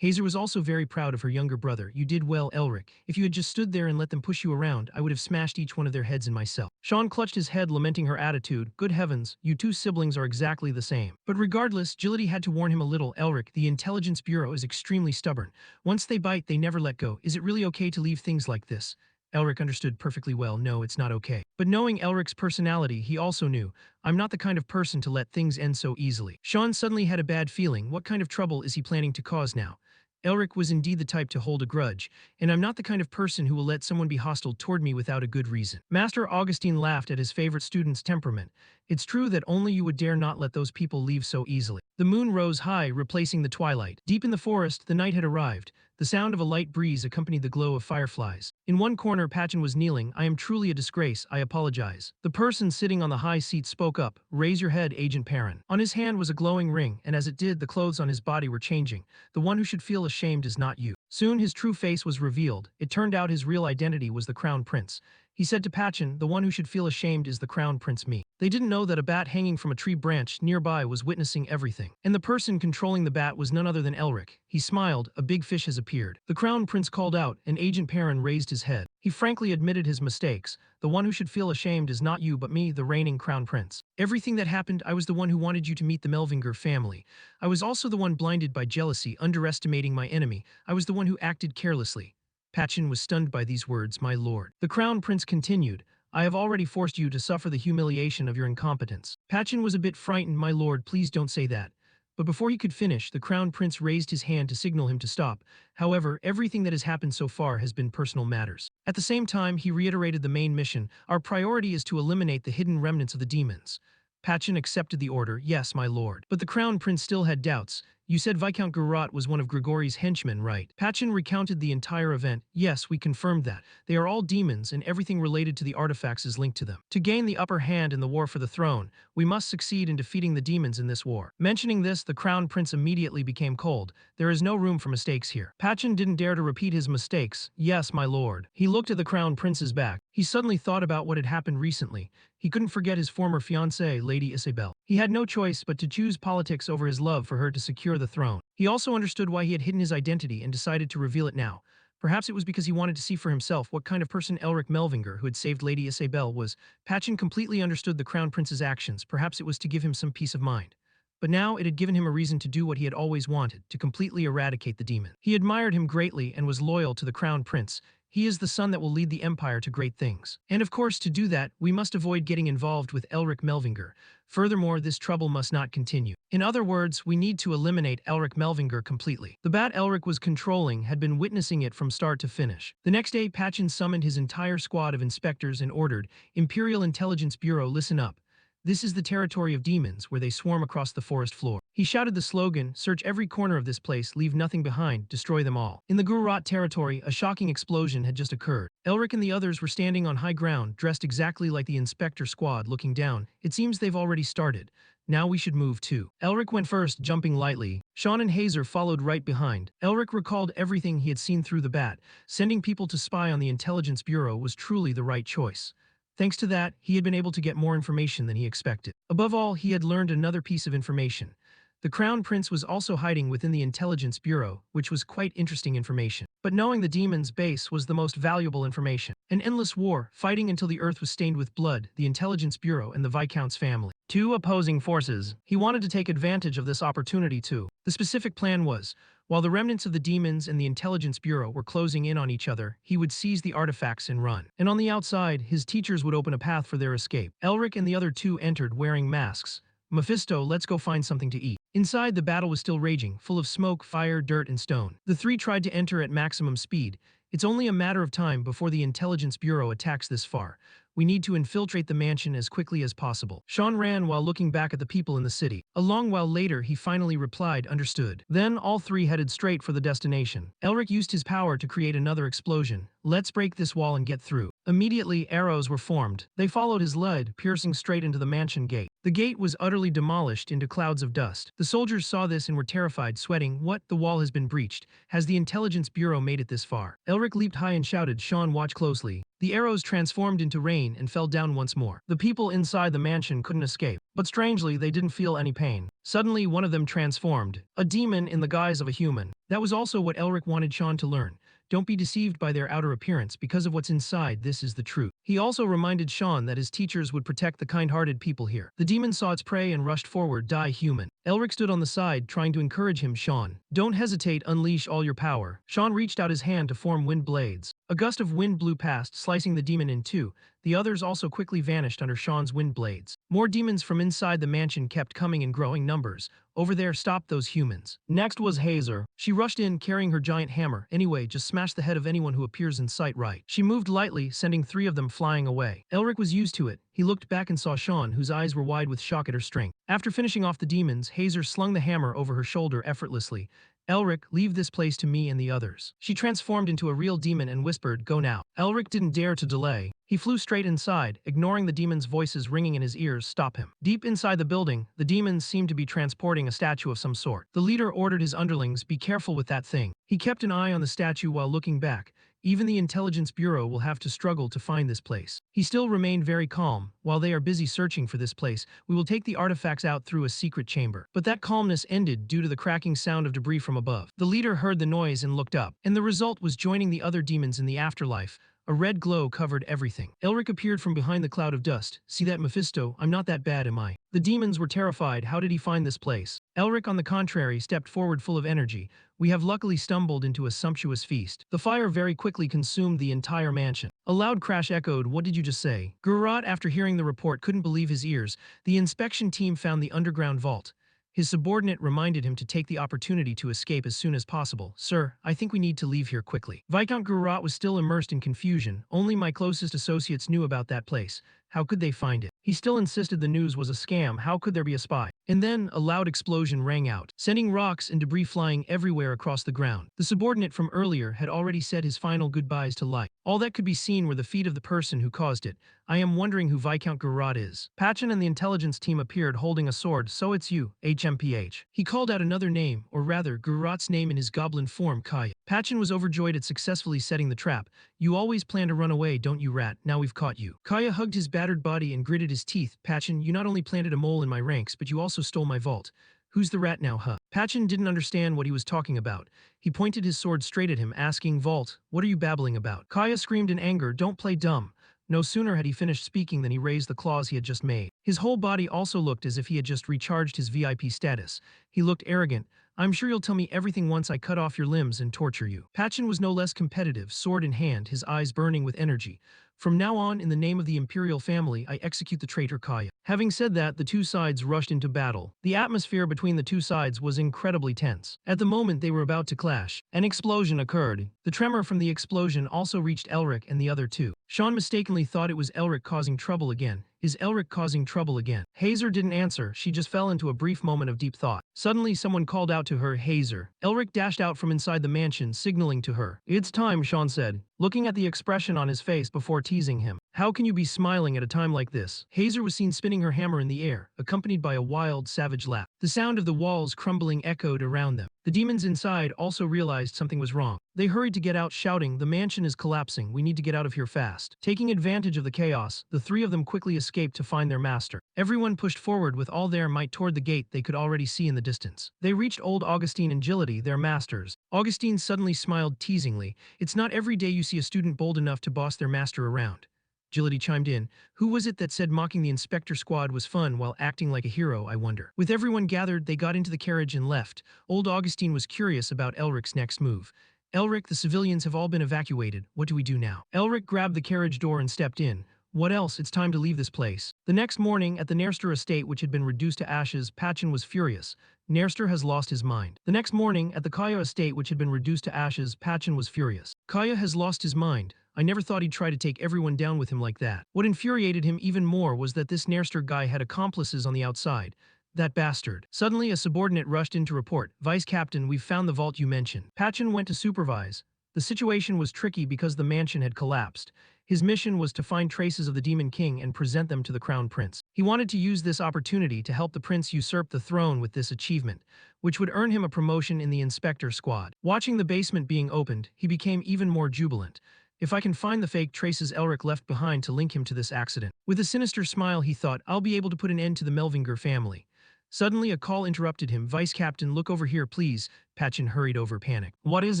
Hazer was also very proud of her younger brother. You did well, Elric. If you had just stood there and let them push you around, I would have smashed each one of their heads in myself. Sean clutched his head, lamenting her attitude. Good heavens, you two siblings are exactly the same. But regardless, Gility had to warn him a little. Elric, the Intelligence Bureau is extremely stubborn. Once they bite, they never let go. Is it really okay to leave things like this? Elric understood perfectly well. No, it's not okay. But knowing Elric's personality, he also knew, I'm not the kind of person to let things end so easily. Sean suddenly had a bad feeling. What kind of trouble is he planning to cause now? Elric was indeed the type to hold a grudge, and I'm not the kind of person who will let someone be hostile toward me without a good reason. Master Augustine laughed at his favorite student's temperament. It's true that only you would dare not let those people leave so easily. The moon rose high, replacing the twilight. Deep in the forest, the night had arrived. The sound of a light breeze accompanied the glow of fireflies. In one corner, Patchen was kneeling. I am truly a disgrace. I apologize. The person sitting on the high seat spoke up. Raise your head, Agent Perrin. On his hand was a glowing ring, and as it did, the clothes on his body were changing. The one who should feel ashamed is not you. Soon his true face was revealed. It turned out his real identity was the Crown Prince. He said to Patchen, the one who should feel ashamed is the Crown Prince me. They didn't know that a bat hanging from a tree branch nearby was witnessing everything. And the person controlling the bat was none other than Elric. He smiled. A big fish has appeared. The Crown Prince called out, and Agent Perrin raised his head. He frankly admitted his mistakes. The one who should feel ashamed is not you but me, the reigning Crown Prince. Everything that happened, I was the one who wanted you to meet the Melvinger family. I was also the one blinded by jealousy, underestimating my enemy. I was the one who acted carelessly. Patchen was stunned by these words. My lord. The Crown Prince continued. I have already forced you to suffer the humiliation of your incompetence. Patchen was a bit frightened. My lord, please don't say that. But before he could finish, the Crown Prince raised his hand to signal him to stop. However, everything that has happened so far has been personal matters. At the same time, he reiterated the main mission. Our priority is to eliminate the hidden remnants of the demons. Patchen accepted the order. Yes, my lord. But the Crown Prince still had doubts. You said Viscount Gurat was one of Grigori's henchmen, right? Patchen recounted the entire event. Yes, we confirmed that. They are all demons, and everything related to the artifacts is linked to them. To gain the upper hand in the war for the throne, we must succeed in defeating the demons in this war. Mentioning this, the Crown Prince immediately became cold. There is no room for mistakes here. Patchen didn't dare to repeat his mistakes. Yes, my lord. He looked at the Crown Prince's back. He suddenly thought about what had happened recently. He couldn't forget his former fiancée, Lady Isabel. He had no choice but to choose politics over his love for her to secure the throne. He also understood why he had hidden his identity and decided to reveal it now. Perhaps it was because he wanted to see for himself what kind of person Elric Melvinger, who had saved Lady Isabel, was. Patchen completely understood the Crown Prince's actions. Perhaps it was to give him some peace of mind. But now it had given him a reason to do what he had always wanted, to completely eradicate the demon. He admired him greatly and was loyal to the Crown Prince. He is the son that will lead the Empire to great things. And of course, to do that, we must avoid getting involved with Elric Melvinger. Furthermore, this trouble must not continue. In other words, we need to eliminate Elric Melvinger completely. The bat Elric was controlling had been witnessing it from start to finish. The next day, Patchen summoned his entire squad of inspectors and ordered, Imperial Intelligence Bureau, listen up. This is the territory of demons, where they swarm across the forest floor. He shouted the slogan, search every corner of this place, leave nothing behind, destroy them all. In the Gurat territory, a shocking explosion had just occurred. Elric and the others were standing on high ground, dressed exactly like the inspector squad, looking down. It seems they've already started. Now we should move too. Elric went first, jumping lightly. Sean and Hazer followed right behind. Elric recalled everything he had seen through the bat. Sending people to spy on the Intelligence Bureau was truly the right choice. Thanks to that, he had been able to get more information than he expected. Above all, he had learned another piece of information. The Crown Prince was also hiding within the Intelligence Bureau, which was quite interesting information. But knowing the demon's base was the most valuable information. An endless war, fighting until the earth was stained with blood, the Intelligence Bureau and the Viscount's family. Two opposing forces. He wanted to take advantage of this opportunity too. The specific plan was, while the remnants of the demons and the Intelligence Bureau were closing in on each other, he would seize the artifacts and run. And on the outside, his teachers would open a path for their escape. Elric and the other two entered wearing masks. Mephisto, let's go find something to eat. Inside, the battle was still raging, full of smoke, fire, dirt, and stone. The three tried to enter at maximum speed. It's only a matter of time before the Intelligence Bureau attacks this far. We need to infiltrate the mansion as quickly as possible. Sean ran while looking back at the people in the city. A long while later, he finally replied, understood. Then all three headed straight for the destination. Elric used his power to create another explosion. Let's break this wall and get through. Immediately, arrows were formed. They followed his lead, piercing straight into the mansion gate. The gate was utterly demolished into clouds of dust. The soldiers saw this and were terrified, sweating. What? The wall has been breached. Has the Intelligence Bureau made it this far? Elric leaped high and shouted, Sean, watch closely. The arrows transformed into rain and fell down once more. The people inside the mansion couldn't escape, but strangely, they didn't feel any pain. Suddenly, one of them transformed, a demon in the guise of a human. That was also what Elric wanted Sean to learn. Don't be deceived by their outer appearance, because of what's inside, this is the truth. He also reminded Sean that his teachers would protect the kind-hearted people here. The demon saw its prey and rushed forward, die human. Elric stood on the side, trying to encourage him, Sean. Don't hesitate, unleash all your power. Sean reached out his hand to form wind blades. A gust of wind blew past, slicing the demon in two. The others also quickly vanished under Sean's wind blades. More demons from inside the mansion kept coming in growing numbers. Over there, stop those humans. Next was Hazer. She rushed in, carrying her giant hammer. Anyway, just smash the head of anyone who appears in sight right. She moved lightly, sending three of them flying away. Elric was used to it. He looked back and saw Sean, whose eyes were wide with shock at her strength. After finishing off the demons, Hazer slung the hammer over her shoulder effortlessly. Elric, leave this place to me and the others. She transformed into a real demon and whispered, go now. Elric didn't dare to delay. He flew straight inside, ignoring the demons' voices ringing in his ears, stop him. Deep inside the building, the demons seemed to be transporting a statue of some sort. The leader ordered his underlings, be careful with that thing. He kept an eye on the statue while looking back. Even the Intelligence Bureau will have to struggle to find this place. He still remained very calm. While they are busy searching for this place, we will take the artifacts out through a secret chamber. But that calmness ended due to the cracking sound of debris from above. The leader heard the noise and looked up, and the result was joining the other demons in the afterlife. A red glow covered everything. Elric appeared from behind the cloud of dust. See that, Mephisto? I'm not that bad, am I? The demons were terrified. How did he find this place? Elric, on the contrary, stepped forward full of energy. We have luckily stumbled into a sumptuous feast. The fire very quickly consumed the entire mansion. A loud crash echoed, what did you just say? Gurrat, after hearing the report, couldn't believe his ears. The inspection team found the underground vault. His subordinate reminded him to take the opportunity to escape as soon as possible. Sir, I think we need to leave here quickly. Viscount Gurrat was still immersed in confusion. Only my closest associates knew about that place. How could they find it? He still insisted the news was a scam. How could there be a spy? And then, a loud explosion rang out, sending rocks and debris flying everywhere across the ground. The subordinate from earlier had already said his final goodbyes to life. All that could be seen were the feet of the person who caused it. I am wondering who Viscount Gurrat is. Patchen and the intelligence team appeared holding a sword. So it's you, HMPH. He called out another name, or rather, Gurrat's name in his goblin form, Kaya. Patchen was overjoyed at successfully setting the trap. You always plan to run away, don't you, rat? Now we've caught you. Kaya hugged his battered body and gritted his teeth. Patchen, you not only planted a mole in my ranks, but you also stole my vault. Who's the rat now, huh? Patchen didn't understand what he was talking about. He pointed his sword straight at him, asking, Vault, what are you babbling about? Kaya screamed in anger, don't play dumb. No sooner had he finished speaking than he raised the claws he had just made. His whole body also looked as if he had just recharged his VIP status. He looked arrogant. I'm sure you'll tell me everything once I cut off your limbs and torture you. Patchen was no less competitive, sword in hand, his eyes burning with energy. From now on, in the name of the Imperial family, I execute the traitor Kaya. Having said that, the two sides rushed into battle. The atmosphere between the two sides was incredibly tense. At the moment they were about to clash, an explosion occurred. The tremor from the explosion also reached Elric and the other two. Sean mistakenly thought it was Elric causing trouble again. Is Elric causing trouble again? Hazer didn't answer, she just fell into a brief moment of deep thought. Suddenly someone called out to her, Hazer. Elric dashed out from inside the mansion, signaling to her. It's time, Sean said, looking at the expression on his face before teasing him. How can you be smiling at a time like this? Hazer was seen spinning her hammer in the air, accompanied by a wild, savage laugh. The sound of the walls crumbling echoed around them. The demons inside also realized something was wrong. They hurried to get out, shouting, the mansion is collapsing, we need to get out of here fast. Taking advantage of the chaos, the three of them quickly escaped to find their master. Everyone pushed forward with all their might toward the gate they could already see in the distance. They reached old Augustine and Gility, their masters. Augustine suddenly smiled teasingly. It's not every day you see a student bold enough to boss their master around. Gility chimed in. Who was it that said mocking the inspector squad was fun while acting like a hero, I wonder? With everyone gathered, they got into the carriage and left. Old Augustine was curious about Elric's next move. Elric, the civilians have all been evacuated. What do we do now? Elric grabbed the carriage door and stepped in. What else? It's time to leave this place. The next morning, at the Nerster estate which had been reduced to ashes, Patchen was furious. Nerster has lost his mind. The next morning, at the Kaya estate which had been reduced to ashes, Patchen was furious. Kaya has lost his mind. I never thought he'd try to take everyone down with him like that. What infuriated him even more was that this Nairster guy had accomplices on the outside. That bastard. Suddenly, a subordinate rushed in to report, Vice Captain, we've found the vault you mentioned. Patchen went to supervise. The situation was tricky because the mansion had collapsed. His mission was to find traces of the Demon King and present them to the Crown Prince. He wanted to use this opportunity to help the prince usurp the throne with this achievement, which would earn him a promotion in the inspector squad. Watching the basement being opened, he became even more jubilant. If I can find the fake traces Elric left behind to link him to this accident. With a sinister smile, he thought, I'll be able to put an end to the Melvinger family. Suddenly, a call interrupted him. Vice Captain, look over here, please. Patchen hurried over, panicked. What is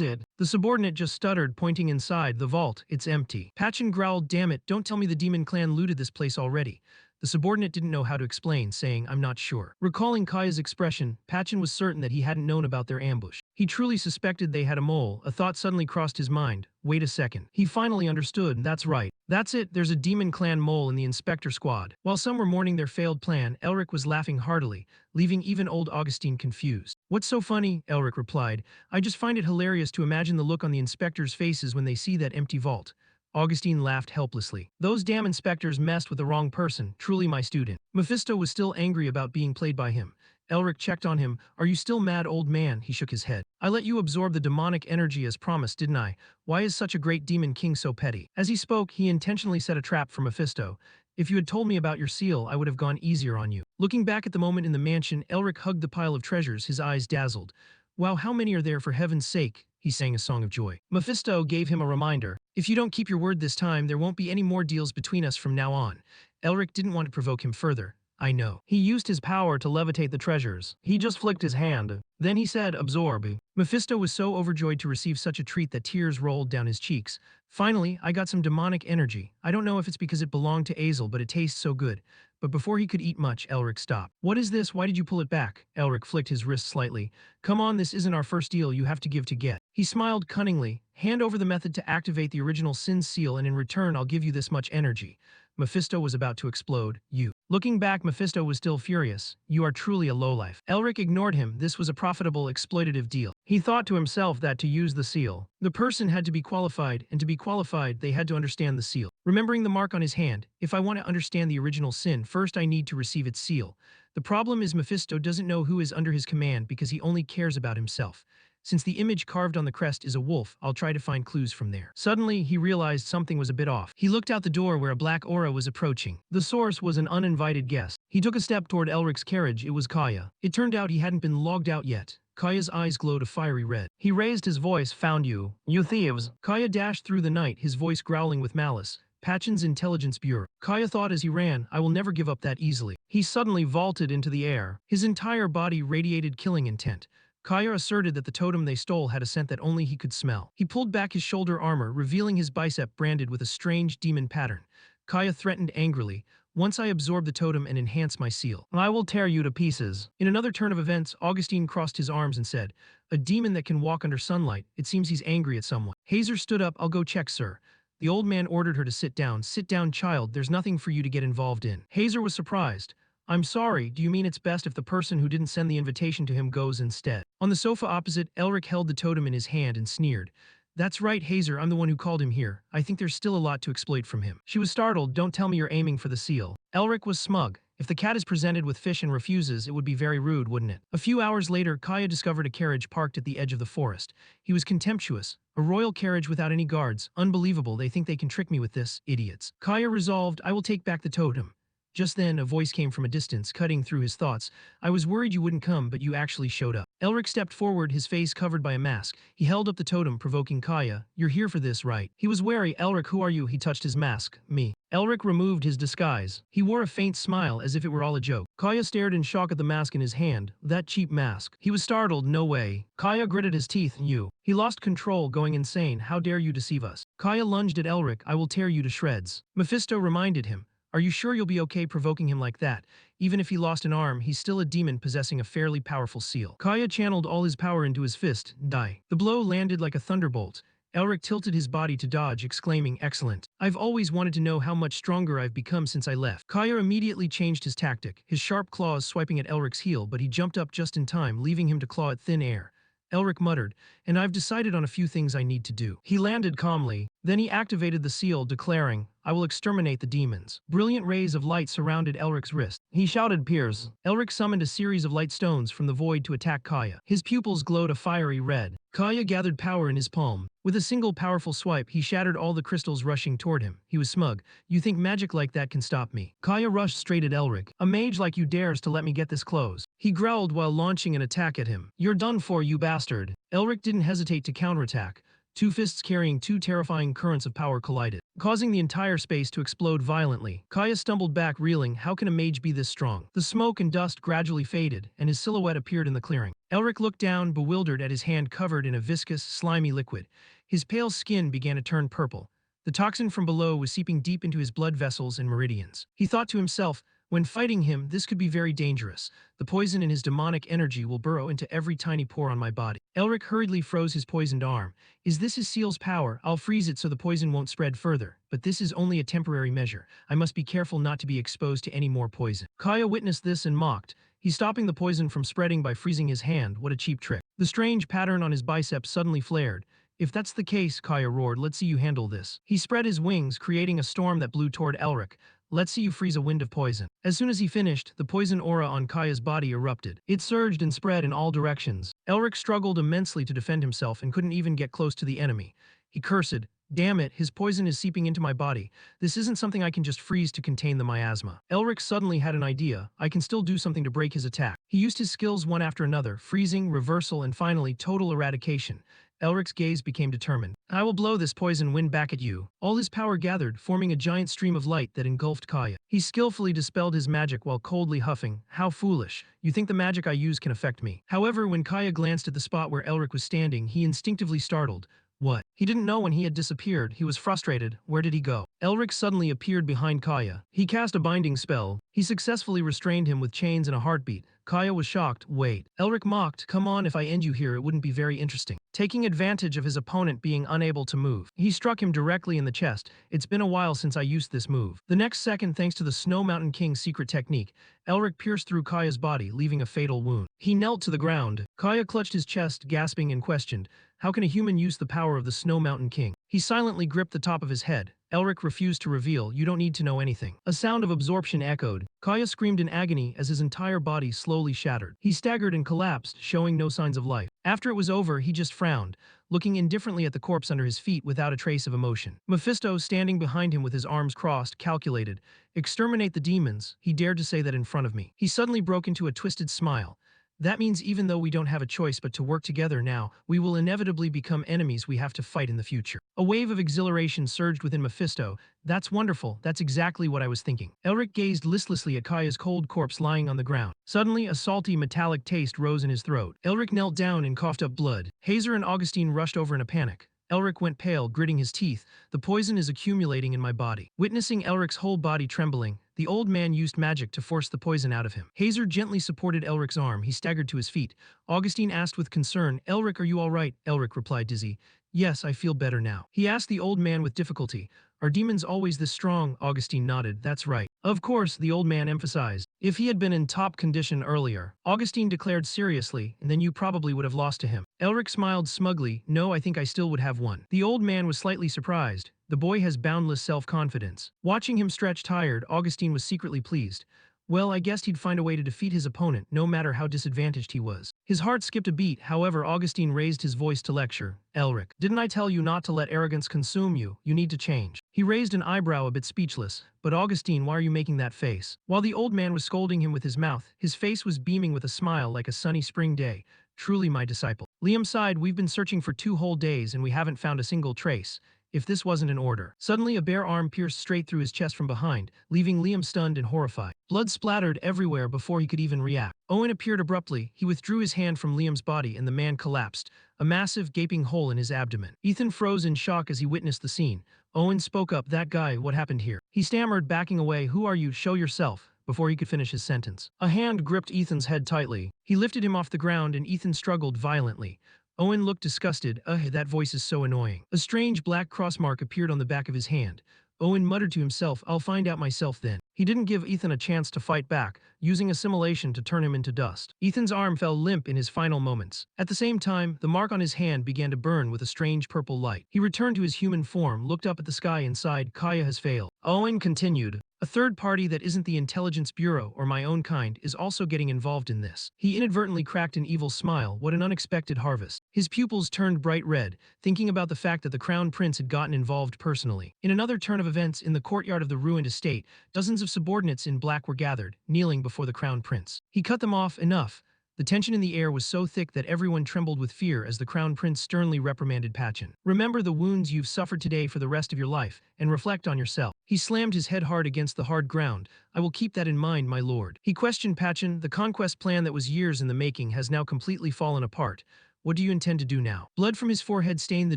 it? The subordinate just stuttered, pointing inside the vault. It's empty. Patchen growled, damn it, don't tell me the demon clan looted this place already. The subordinate didn't know how to explain, saying, I'm not sure. Recalling Kaya's expression, Patchen was certain that he hadn't known about their ambush. He truly suspected they had a mole. A thought suddenly crossed his mind. Wait a second. He finally understood. That's right. That's it. There's a demon clan mole in the inspector squad. While some were mourning their failed plan, Elric was laughing heartily, leaving even old Augustine confused. What's so funny? Elric replied. I just find it hilarious to imagine the look on the inspectors' faces when they see that empty vault. Augustine laughed helplessly. Those damn inspectors messed with the wrong person, truly my student. Mephisto was still angry about being played by him. Elric checked on him. Are you still mad, old man? He shook his head. I let you absorb the demonic energy as promised, didn't I? Why is such a great demon king so petty? As he spoke, he intentionally set a trap for Mephisto. If you had told me about your seal, I would have gone easier on you. Looking back at the moment in the mansion, Elric hugged the pile of treasures, his eyes dazzled. Wow, how many are there, for heaven's sake? He sang a song of joy. Mephisto gave him a reminder. If you don't keep your word this time, there won't be any more deals between us from now on. Elric didn't want to provoke him further. I know. He used his power to levitate the treasures. He just flicked his hand. Then he said, absorb. Mephisto was so overjoyed to receive such a treat that tears rolled down his cheeks. Finally, I got some demonic energy. I don't know if it's because it belonged to Azel, but it tastes so good. But before he could eat much, Elric stopped. What is this? Why did you pull it back? Elric flicked his wrist slightly. Come on, this isn't our first deal. You have to give to get. He smiled cunningly. Hand over the method to activate the original Sin seal, and in return, I'll give you this much energy. Mephisto was about to explode. You. Looking back, Mephisto was still furious. You are truly a lowlife. Elric ignored him. This was a profitable, exploitative deal. He thought to himself that to use the seal, the person had to be qualified, and to be qualified, they had to understand the seal. Remembering the mark on his hand, if I want to understand the original sin, first I need to receive its seal. The problem is Mephisto doesn't know who is under his command because he only cares about himself. Since the image carved on the crest is a wolf, I'll try to find clues from there. Suddenly, he realized something was a bit off. He looked out the door where a black aura was approaching. The source was an uninvited guest. He took a step toward Elric's carriage. It was Kaya. It turned out he hadn't been logged out yet. Kaya's eyes glowed a fiery red. He raised his voice, found you. You thieves. Kaya dashed through the night, his voice growling with malice. Patchen's intelligence bureau. Kaya thought as he ran, I will never give up that easily. He suddenly vaulted into the air. His entire body radiated killing intent. Kaya asserted that the totem they stole had a scent that only he could smell. He pulled back his shoulder armor, revealing his bicep branded with a strange demon pattern. Kaya threatened angrily, once I absorb the totem and enhance my seal, I will tear you to pieces. In another turn of events, Augustine crossed his arms and said, a demon that can walk under sunlight. It seems he's angry at someone. Hazer stood up. I'll go check, sir. The old man ordered her to sit down. Sit down, child. There's nothing for you to get involved in. Hazer was surprised. I'm sorry, do you mean it's best if the person who didn't send the invitation to him goes instead? On the sofa opposite, Elric held the totem in his hand and sneered. That's right, Hazer, I'm the one who called him here. I think there's still a lot to exploit from him. She was startled. Don't tell me you're aiming for the seal. Elric was smug. If the cat is presented with fish and refuses, it would be very rude, wouldn't it? A few hours later, Kaya discovered a carriage parked at the edge of the forest. He was contemptuous. A royal carriage without any guards. Unbelievable, they think they can trick me with this, idiots. Kaya resolved, I will take back the totem. Just then, a voice came from a distance, cutting through his thoughts. I was worried you wouldn't come, but you actually showed up. Elric stepped forward, his face covered by a mask. He held up the totem, provoking Kaya. You're here for this, right? He was wary. Elric, who are you? He touched his mask. Me. Elric removed his disguise. He wore a faint smile, as if it were all a joke. Kaya stared in shock at the mask in his hand. That cheap mask. He was startled. No way. Kaya gritted his teeth. You. He lost control, going insane. How dare you deceive us? Kaya lunged at Elric. I will tear you to shreds. Mephisto reminded him. Are you sure you'll be okay provoking him like that? Even if he lost an arm, he's still a demon possessing a fairly powerful seal. Kaya channeled all his power into his fist. Die. The blow landed like a thunderbolt. Elric tilted his body to dodge, exclaiming, excellent. I've always wanted to know how much stronger I've become since I left. Kaya immediately changed his tactic, his sharp claws swiping at Elric's heel, but he jumped up just in time, leaving him to claw at thin air. Elric muttered, and I've decided on a few things I need to do. He landed calmly. Then he activated the seal, declaring, "I will exterminate the demons." Brilliant rays of light surrounded Elric's wrist. He shouted, "Pierce!" Elric summoned a series of light stones from the void to attack Kaya. His pupils glowed a fiery red. Kaya gathered power in his palm. With a single powerful swipe, he shattered all the crystals rushing toward him. He was smug. "You think magic like that can stop me?" Kaya rushed straight at Elric. "A mage like you dares to let me get this close." He growled while launching an attack at him. "You're done for, you bastard." Elric didn't hesitate to counterattack. Two fists carrying two terrifying currents of power collided, causing the entire space to explode violently. Kaya stumbled back, reeling. How can a mage be this strong? The smoke and dust gradually faded, and his silhouette appeared in the clearing. Elric looked down, bewildered, at his hand covered in a viscous, slimy liquid. His pale skin began to turn purple. The toxin from below was seeping deep into his blood vessels and meridians. He thought to himself, when fighting him, this could be very dangerous. The poison in his demonic energy will burrow into every tiny pore on my body. Elric hurriedly froze his poisoned arm. Is this his seal's power? I'll freeze it so the poison won't spread further. But this is only a temporary measure. I must be careful not to be exposed to any more poison. Kaya witnessed this and mocked. He's stopping the poison from spreading by freezing his hand. What a cheap trick. The strange pattern on his biceps suddenly flared. If that's the case, Kaya roared, let's see you handle this. He spread his wings, creating a storm that blew toward Elric. Let's see you freeze a wind of poison. As soon as he finished, the poison aura on Kaya's body erupted. It surged and spread in all directions. Elric struggled immensely to defend himself and couldn't even get close to the enemy. He cursed, "Damn it, his poison is seeping into my body. This isn't something I can just freeze to contain the miasma." Elric suddenly had an idea. I can still do something to break his attack. He used his skills one after another, freezing, reversal, and finally total eradication. Elric's gaze became determined. "I will blow this poison wind back at you." All his power gathered, forming a giant stream of light that engulfed Kaya. He skillfully dispelled his magic while coldly huffing, "How foolish. You think the magic I use can affect me." However, when Kaya glanced at the spot where Elric was standing, he instinctively startled. What? He didn't know when he had disappeared. He was frustrated. Where did he go? Elric suddenly appeared behind Kaya. He cast a binding spell. He successfully restrained him with chains and a heartbeat. Kaya was shocked. "Wait." Elric mocked, "Come on, if I end you here, it wouldn't be very interesting." Taking advantage of his opponent being unable to move, he struck him directly in the chest. "It's been a while since I used this move." The next second, thanks to the Snow Mountain King's secret technique, Elric pierced through Kaya's body, leaving a fatal wound. He knelt to the ground. Kaya clutched his chest, gasping, and questioned, "How can a human use the power of the Snow Mountain King?" He silently gripped the top of his head. Elric refused to reveal. "You don't need to know anything." A sound of absorption echoed. Kaya screamed in agony as his entire body slowly shattered. He staggered and collapsed, showing no signs of life. After it was over, he just frowned, looking indifferently at the corpse under his feet without a trace of emotion. Mephisto, standing behind him with his arms crossed, calculated. "Exterminate the demons." He dared to say that in front of me. He suddenly broke into a twisted smile. "That means even though we don't have a choice but to work together now, we will inevitably become enemies we have to fight in the future." A wave of exhilaration surged within Mephisto. "That's wonderful. That's exactly what I was thinking." Elric gazed listlessly at Kaya's cold corpse lying on the ground. Suddenly, a salty, metallic taste rose in his throat. Elric knelt down and coughed up blood. Hazer and Augustine rushed over in a panic. Elric went pale, gritting his teeth. "The poison is accumulating in my body." Witnessing Elric's whole body trembling, the old man used magic to force the poison out of him. Hazer gently supported Elric's arm. He staggered to his feet. Augustine asked with concern, "Elric, are you all right?" Elric replied, dizzy. "Yes, I feel better now." He asked the old man with difficulty, "Are demons always this strong?" Augustine nodded. "That's right." "Of course," the old man emphasized. "If he had been in top condition earlier," Augustine declared seriously, "then you probably would have lost to him." Elric smiled smugly. "No, I think I still would have won." The old man was slightly surprised. The boy has boundless self-confidence. Watching him stretch tired, Augustine was secretly pleased. Well, I guessed he'd find a way to defeat his opponent, no matter how disadvantaged he was. His heart skipped a beat. However, Augustine raised his voice to lecture. "Elric, didn't I tell you not to let arrogance consume you? You need to change." He raised an eyebrow, a bit speechless. "But Augustine, why are you making that face?" While the old man was scolding him with his mouth, his face was beaming with a smile like a sunny spring day. "Truly, my disciple." Liam sighed. "We've been searching for 2 whole days and we haven't found a single trace. If this wasn't an order." Suddenly, a bare arm pierced straight through his chest from behind, leaving Liam stunned and horrified. Blood splattered everywhere before he could even react. Owen appeared abruptly. He withdrew his hand from Liam's body and the man collapsed, a massive, gaping hole in his abdomen. Ethan froze in shock as he witnessed the scene. Owen spoke up. "That guy, what happened here?" He stammered, backing away. "Who are you? Show yourself." Before he could finish his sentence, a hand gripped Ethan's head tightly. He lifted him off the ground and Ethan struggled violently. Owen looked disgusted. That voice is so annoying." A strange black crossmark appeared on the back of his hand. Owen muttered to himself, I'll find out myself then. He didn't give Ethan a chance to fight back, using assimilation to turn him into dust. Ethan's arm fell limp in his final moments. At the same time, the mark on his hand began to burn with a strange purple light. He returned to his human form, looked up at the sky and sighed, Kaya has failed. Owen continued, a third party that isn't the Intelligence Bureau or my own kind is also getting involved in this. He inadvertently cracked an evil smile. What an unexpected harvest. His pupils turned bright red, thinking about the fact that the Crown Prince had gotten involved personally. In another turn of events, in the courtyard of the ruined estate, dozens of subordinates in black were gathered, kneeling before the Crown Prince. He cut them off. Enough. The tension in the air was so thick that everyone trembled with fear as the Crown Prince sternly reprimanded Pachin. Remember the wounds you've suffered today for the rest of your life, and reflect on yourself. He slammed his head hard against the hard ground. I will keep that in mind, my lord. He questioned Pachin. The conquest plan that was years in the making has now completely fallen apart. What do you intend to do now? Blood from his forehead stained the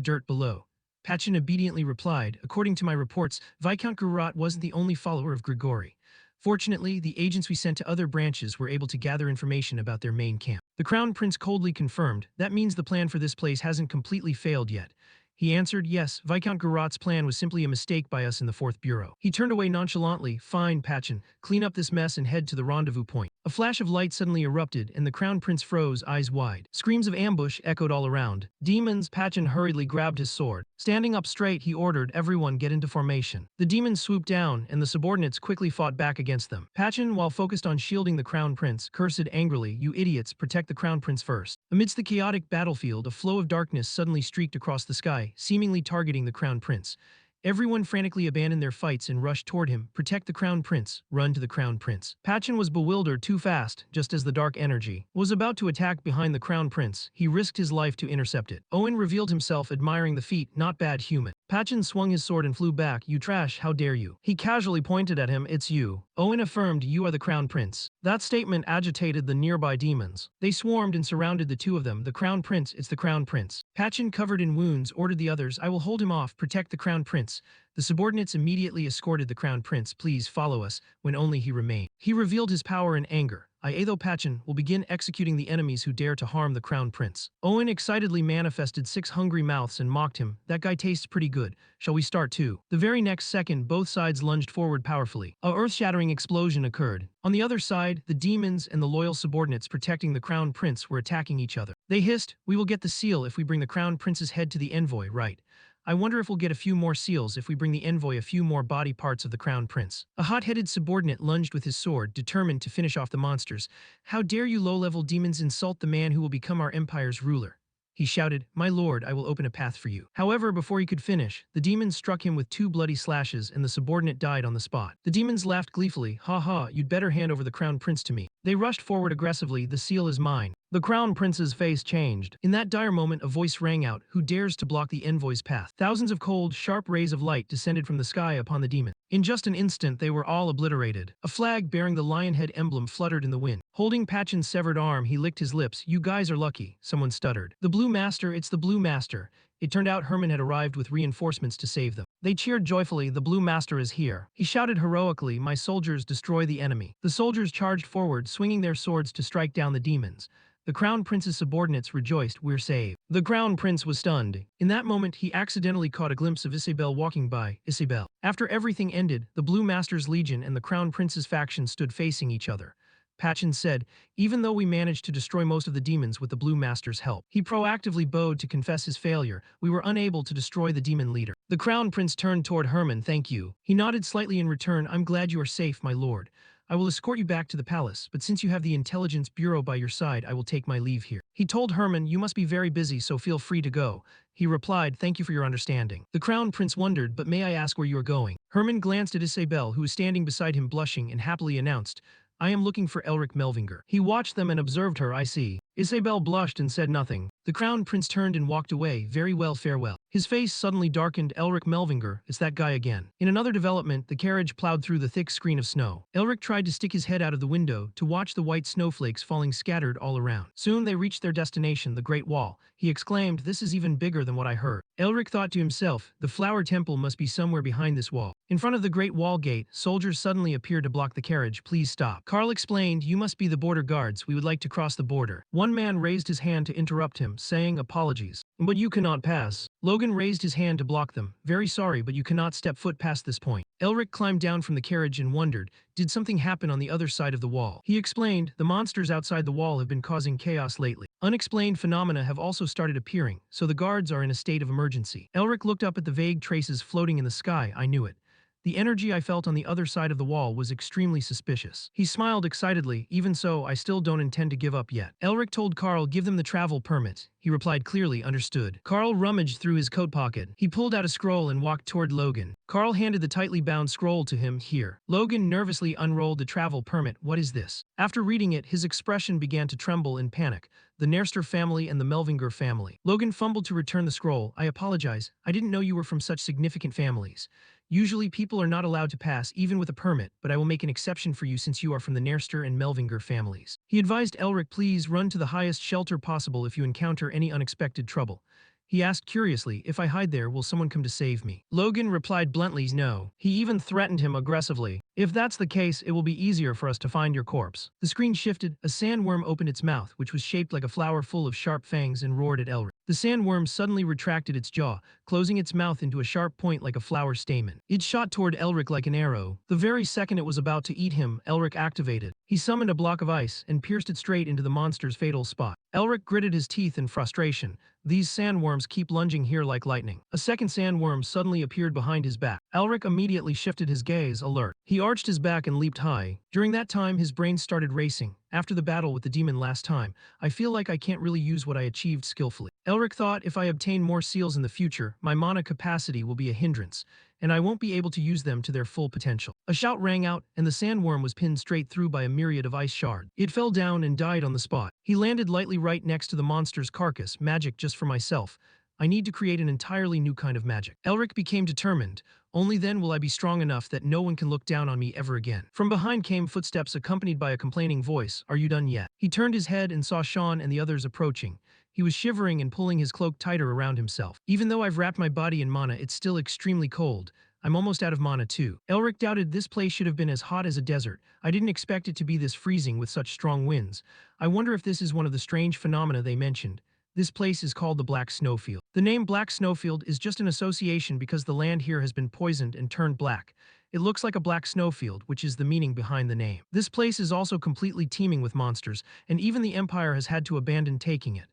dirt below. Pachin obediently replied, according to my reports, Viscount Gurat wasn't the only follower of Grigori. Fortunately, the agents we sent to other branches were able to gather information about their main camp. The Crown Prince coldly confirmed, that means the plan for this place hasn't completely failed yet. He answered, yes, Viscount Gurat's plan was simply a mistake by us in the 4th Bureau. He turned away nonchalantly. Fine, Pachin, clean up this mess and head to the rendezvous point. A flash of light suddenly erupted, and the Crown Prince froze, eyes wide. Screams of ambush echoed all around. Demons! Pachin hurriedly grabbed his sword. Standing up straight, he ordered everyone get into formation. The demons swooped down, and the subordinates quickly fought back against them. Pachin, while focused on shielding the Crown Prince, cursed angrily, you idiots, protect the Crown Prince first. Amidst the chaotic battlefield, a flow of darkness suddenly streaked across the sky, seemingly targeting the Crown Prince. Everyone frantically abandoned their fights and rushed toward him. Protect the Crown Prince. Run to the Crown Prince. Pachin was bewildered too fast. Just as the dark energy was about to attack behind the Crown Prince, he risked his life to intercept it. Owen revealed himself, admiring the feat. Not bad, human. Pachin swung his sword and flew back. You trash, how dare you? He casually pointed at him. It's you. Owen affirmed, you are the Crown Prince. That statement agitated the nearby demons. They swarmed and surrounded the two of them. The Crown Prince, it's the Crown Prince. Pachin, covered in wounds, ordered the others, I will hold him off. Protect the Crown Prince. The subordinates immediately escorted the Crown Prince. Please follow us, when only he remained. He revealed his power in anger. Aetho Pachin will begin executing the enemies who dare to harm the Crown Prince. Owen excitedly manifested 6 hungry mouths and mocked him. That guy tastes pretty good. Shall we start too? The very next second, both sides lunged forward powerfully. A earth-shattering explosion occurred. On the other side, the demons and the loyal subordinates protecting the Crown Prince were attacking each other. They hissed, we will get the seal if we bring the Crown Prince's head to the envoy, right? I wonder if we'll get a few more seals if we bring the envoy a few more body parts of the Crown Prince. A hot-headed subordinate lunged with his sword, determined to finish off the monsters. How dare you low-level demons insult the man who will become our empire's ruler? He shouted, my lord, I will open a path for you. However, before he could finish, the demons struck him with 2 bloody slashes and the subordinate died on the spot. The demons laughed gleefully. Ha ha, you'd better hand over the Crown Prince to me. They rushed forward aggressively. The seal is mine. The Crown Prince's face changed. In that dire moment, a voice rang out, who dares to block the envoy's path? Thousands of cold, sharp rays of light descended from the sky upon the demon. In just an instant, they were all obliterated. A flag bearing the lion head emblem fluttered in the wind. Holding Pachin's severed arm, he licked his lips. You guys are lucky, someone stuttered. The Blue Master, it's the Blue Master. It turned out Herman had arrived with reinforcements to save them. They cheered joyfully. The Blue Master is here. He shouted heroically, my soldiers, destroy the enemy. The soldiers charged forward, swinging their swords to strike down the demons. The Crown Prince's subordinates rejoiced, we're saved. The Crown Prince was stunned. In that moment, he accidentally caught a glimpse of Isabel walking by. Isabel. After everything ended, the Blue Master's Legion and the Crown Prince's faction stood facing each other. Pachin said, even though we managed to destroy most of the demons with the Blue Master's help, he proactively bowed to confess his failure. We were unable to destroy the demon leader. The Crown Prince turned toward Herman. Thank you. He nodded slightly in return. I'm glad you are safe, my lord. I will escort you back to the palace, but since you have the Intelligence Bureau by your side, I will take my leave here. He told Herman, you must be very busy, so feel free to go. He replied, thank you for your understanding. The Crown Prince wondered, but may I ask where you are going? Herman glanced at Isabel, who was standing beside him blushing, and happily announced, I am looking for Elric Melvinger. He watched them and observed her. I see. Isabel blushed and said nothing. The Crown Prince turned and walked away. Very well, farewell. His face suddenly darkened. Elric Melvinger, it's that guy again. In another development, the carriage plowed through the thick screen of snow. Elric tried to stick his head out of the window to watch the white snowflakes falling scattered all around. Soon they reached their destination, the Great Wall. He exclaimed, this is even bigger than what I heard. Elric thought to himself, the flower temple must be somewhere behind this wall. In front of the Great Wall gate, soldiers suddenly appeared to block the carriage. Please stop. Carl explained, you must be the border guards. We would like to cross the border. One man raised his hand to interrupt him, saying, "Apologies, but you cannot pass." Logan raised his hand to block them. "Very sorry, but you cannot step foot past this point." Elric climbed down from the carriage and wondered, did something happen on the other side of the wall? He explained, "The monsters outside the wall have been causing chaos lately. Unexplained phenomena have also started appearing, so the guards are in a state of emergency." Elric looked up at the vague traces floating in the sky. "I knew it. The energy I felt on the other side of the wall was extremely suspicious." He smiled excitedly. "Even so, I still don't intend to give up yet." Elric told Carl, "Give them the travel permit." He replied clearly, "Understood." Carl rummaged through his coat pocket. He pulled out a scroll and walked toward Logan. Carl handed the tightly bound scroll to him. "Here." Logan nervously unrolled the travel permit. "What is this?" After reading it, his expression began to tremble in panic. "The Nerster family and the Melvinger family." Logan fumbled to return the scroll. "I apologize. I didn't know you were from such significant families. Usually people are not allowed to pass, even with a permit, but I will make an exception for you since you are from the Nerster and Melvinger families." He advised Elric, "Please run to the highest shelter possible if you encounter any unexpected trouble." He asked curiously, "If I hide there, will someone come to save me?" Logan replied bluntly, "No." He even threatened him aggressively. "If that's the case, it will be easier for us to find your corpse." The screen shifted. A sandworm opened its mouth, which was shaped like a flower full of sharp fangs, and roared at Elric. The sandworm suddenly retracted its jaw, closing its mouth into a sharp point like a flower stamen. It shot toward Elric like an arrow. The very second it was about to eat him, Elric activated. He summoned a block of ice and pierced it straight into the monster's fatal spot. Elric gritted his teeth in frustration. "These sandworms keep lunging here like lightning." A second sandworm suddenly appeared behind his back. Elric immediately shifted his gaze, alert. He arched his back and leaped high. During that time, his brain started racing. "After the battle with the demon last time, I feel like I can't really use what I achieved skillfully." Elric thought, "If I obtain more seals in the future, my mana capacity will be a hindrance, and I won't be able to use them to their full potential." A shout rang out, and the sandworm was pinned straight through by a myriad of ice shards. It fell down and died on the spot. He landed lightly right next to the monster's carcass. "Magic just for myself. I need to create an entirely new kind of magic." Elric became determined. "Only then will I be strong enough that no one can look down on me ever again." From behind came footsteps accompanied by a complaining voice. "Are you done yet?" He turned his head and saw Sean and the others approaching. He was shivering and pulling his cloak tighter around himself. "Even though I've wrapped my body in mana, it's still extremely cold. I'm almost out of mana too." Elric doubted. This place should have been as hot as a desert. "I didn't expect it to be this freezing with such strong winds. I wonder if this is one of the strange phenomena they mentioned. This place is called the Black Snowfield." The name Black Snowfield is just an association because the land here has been poisoned and turned black. It looks like a black snowfield, which is the meaning behind the name. This place is also completely teeming with monsters, and even the Empire has had to abandon taking it.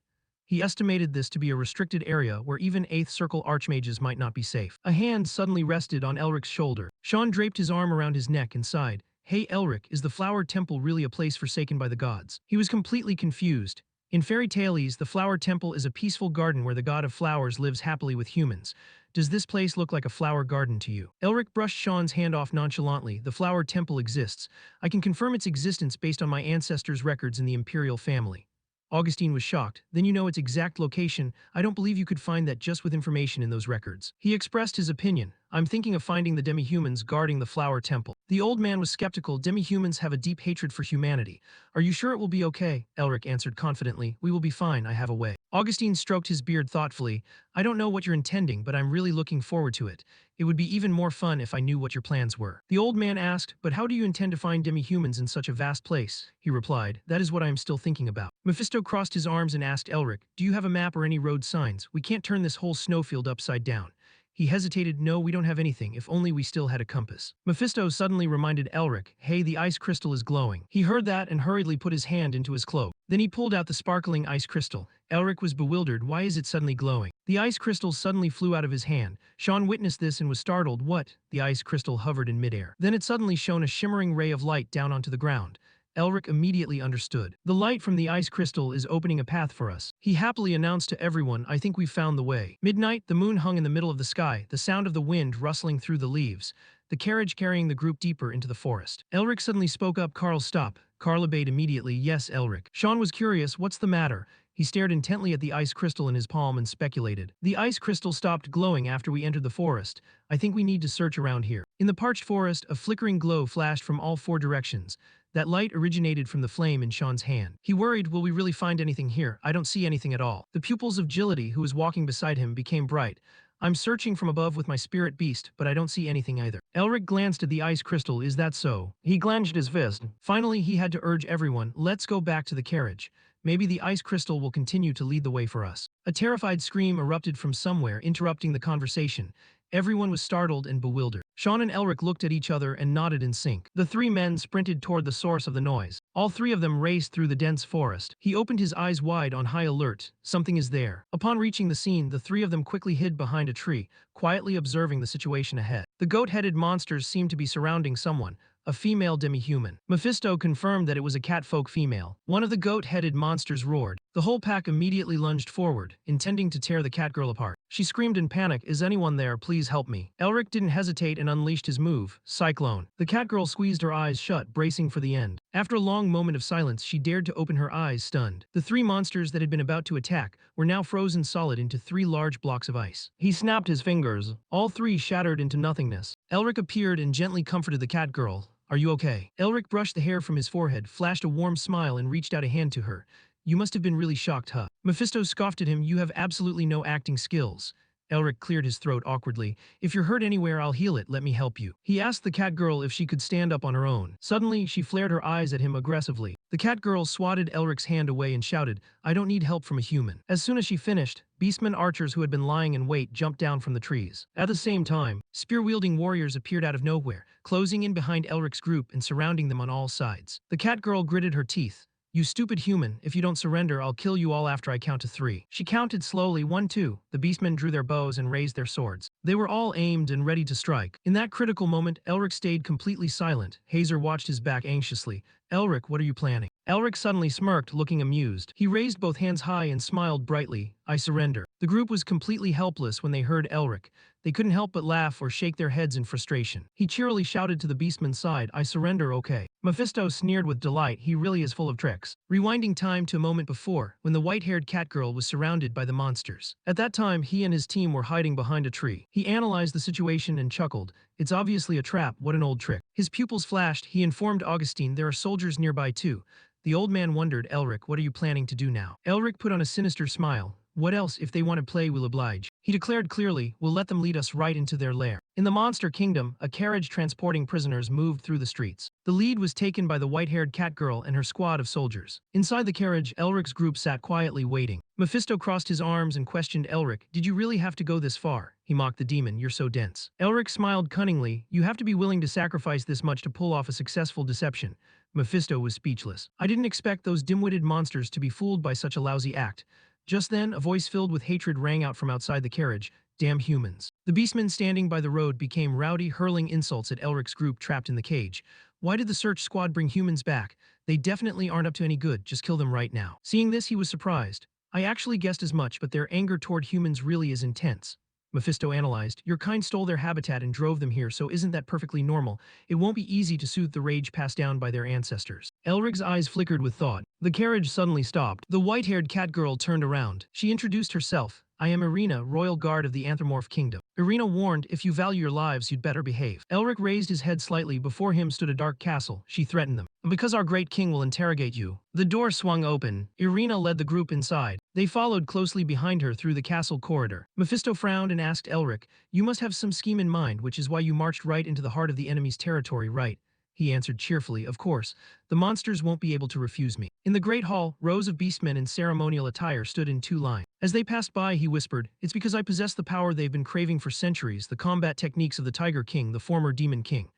He estimated this to be a restricted area where even 8th Circle archmages might not be safe. A hand suddenly rested on Elric's shoulder. Sean draped his arm around his neck and sighed. "Hey Elric, is the Flower Temple really a place forsaken by the gods?" He was completely confused. In fairy tales, the Flower Temple is a peaceful garden where the god of flowers lives happily with humans. Does this place look like a flower garden to you? Elric brushed Sean's hand off nonchalantly. "The Flower Temple exists. I can confirm its existence based on my ancestors' records in the Imperial family." Augustine was shocked. "Then you know its exact location. I don't believe you could find that just with information in those records." He expressed his opinion. "I'm thinking of finding the demi-humans guarding the Flower Temple." The old man was skeptical. "Demi-humans have a deep hatred for humanity. Are you sure it will be okay?" Elric answered confidently. "We will be fine. I have a way." Augustine stroked his beard thoughtfully. "I don't know what you're intending, but I'm really looking forward to it. It would be even more fun if I knew what your plans were." The old man asked, "But how do you intend to find demi-humans in such a vast place?" He replied, "That is what I am still thinking about." Mephisto crossed his arms and asked Elric, "Do you have a map or any road signs? We can't turn this whole snowfield upside down." He hesitated. "No, we don't have anything. If only we still had a compass." Mephisto suddenly reminded Elric, "Hey, the ice crystal is glowing." He heard that and hurriedly put his hand into his cloak. Then he pulled out the sparkling ice crystal. Elric was bewildered. "Why is it suddenly glowing?" The ice crystal suddenly flew out of his hand. Sean witnessed this and was startled. "What?" The ice crystal hovered in midair. Then it suddenly shone a shimmering ray of light down onto the ground. Elric immediately understood. "The light from the ice crystal is opening a path for us." He happily announced to everyone, "I think we've found the way." Midnight, the moon hung in the middle of the sky, the sound of the wind rustling through the leaves, the carriage carrying the group deeper into the forest. Elric suddenly spoke up. "Carl, stop." Carl obeyed immediately. "Yes, Elric." Sean was curious. "What's the matter?" He stared intently at the ice crystal in his palm and speculated. "The ice crystal stopped glowing after we entered the forest. I think we need to search around here." In the parched forest, a flickering glow flashed from all 4 directions. That light originated from the flame in Sean's hand. He worried, "Will we really find anything here? I don't see anything at all." The pupils of Gility, who was walking beside him, became bright. "I'm searching from above with my spirit beast, but I don't see anything either." Elric glanced at the ice crystal. "Is that so?" He clenched his fist. Finally, he had to urge everyone, "Let's go back to the carriage." Maybe the ice crystal will continue to lead the way for us. A terrified scream erupted from somewhere, interrupting the conversation. Everyone was startled and bewildered. Sean and Elric looked at each other and nodded in sync. The three men sprinted toward the source of the noise. All three of them raced through the dense forest. He opened his eyes wide on high alert. Something is there. Upon reaching the scene, the three of them quickly hid behind a tree, quietly observing the situation ahead. The goat-headed monsters seemed to be surrounding someone, a female demi-human. Mephisto confirmed that it was a catfolk female. One of the goat-headed monsters roared. The whole pack immediately lunged forward, intending to tear the catgirl apart. She screamed in panic, "Is anyone there? Please help me." Elric didn't hesitate and unleashed his move, Cyclone. The catgirl squeezed her eyes shut, bracing for the end. After a long moment of silence, she dared to open her eyes, stunned. The three monsters that had been about to attack were now frozen solid into three large blocks of ice. He snapped his fingers. All three shattered into nothingness. Elric appeared and gently comforted the catgirl. "Are you okay?" Elric brushed the hair from his forehead, flashed a warm smile, and reached out a hand to her. "You must have been really shocked, huh?" Mephisto scoffed at him. "You have absolutely no acting skills." Elric cleared his throat awkwardly. "If you're hurt anywhere, I'll heal it. Let me help you." He asked the catgirl if she could stand up on her own. Suddenly, she flared her eyes at him aggressively. The catgirl swatted Elric's hand away and shouted, "I don't need help from a human." As soon as she finished, beastmen archers who had been lying in wait jumped down from the trees. At the same time, spear-wielding warriors appeared out of nowhere, closing in behind Elric's group and surrounding them on all sides. The catgirl gritted her teeth. "You stupid human, if you don't surrender, I'll kill you all after I count to 3. She counted slowly, 1, 2. The beastmen drew their bows and raised their swords. They were all aimed and ready to strike. In that critical moment, Elric stayed completely silent. Hazer watched his back anxiously. "Elric, what are you planning?" Elric suddenly smirked, looking amused. He raised both hands high and smiled brightly. "I surrender." The group was completely helpless when they heard Elric. They couldn't help but laugh or shake their heads in frustration. He cheerily shouted to the beastman's side, "I surrender, okay." Mephisto sneered with delight. He really is full of tricks. Rewinding time to a moment before, when the white-haired catgirl was surrounded by the monsters. At that time, he and his team were hiding behind a tree. He analyzed the situation and chuckled. "It's obviously a trap. What an old trick." His pupils flashed. He informed Augustine there are soldiers nearby too. The old man wondered, "Elric, what are you planning to do now?" Elric put on a sinister smile. "What else? If they want to play, we'll oblige." He declared clearly, "We'll let them lead us right into their lair." In the monster kingdom, a carriage transporting prisoners moved through the streets. The lead was taken by the white-haired catgirl and her squad of soldiers. Inside the carriage, Elric's group sat quietly waiting. Mephisto crossed his arms and questioned Elric, "Did you really have to go this far?" He mocked the demon, "You're so dense." Elric smiled cunningly. "You have to be willing to sacrifice this much to pull off a successful deception." Mephisto was speechless. "I didn't expect those dim-witted monsters to be fooled by such a lousy act." Just then, a voice filled with hatred rang out from outside the carriage. "Damn humans." The beastmen standing by the road became rowdy, hurling insults at Elric's group trapped in the cage. "Why did the search squad bring humans back? They definitely aren't up to any good. Just kill them right now." Seeing this, he was surprised. "I actually guessed as much, but their anger toward humans really is intense." Mephisto analyzed. "Your kind stole their habitat and drove them here, so isn't that perfectly normal? It won't be easy to soothe the rage passed down by their ancestors." Elric's eyes flickered with thought. The carriage suddenly stopped. The white-haired catgirl turned around. She introduced herself. "I am Irina, royal guard of the Anthropomorph Kingdom." Irina warned, "If you value your lives, you'd better behave." Elric raised his head slightly. Before him stood a dark castle. She threatened them. "Because our great king will interrogate you." The door swung open. Irina led the group inside. They followed closely behind her through the castle corridor. Mephisto frowned and asked Elric, "You must have some scheme in mind, which is why you marched right into the heart of the enemy's territory, right?" He answered cheerfully, "Of course. The monsters won't be able to refuse me." In the great hall, rows of beastmen in ceremonial attire stood in 2 lines. As they passed by, he whispered, "It's because I possess the power they've been craving for centuries, the combat techniques of the Tiger King, the former Demon King."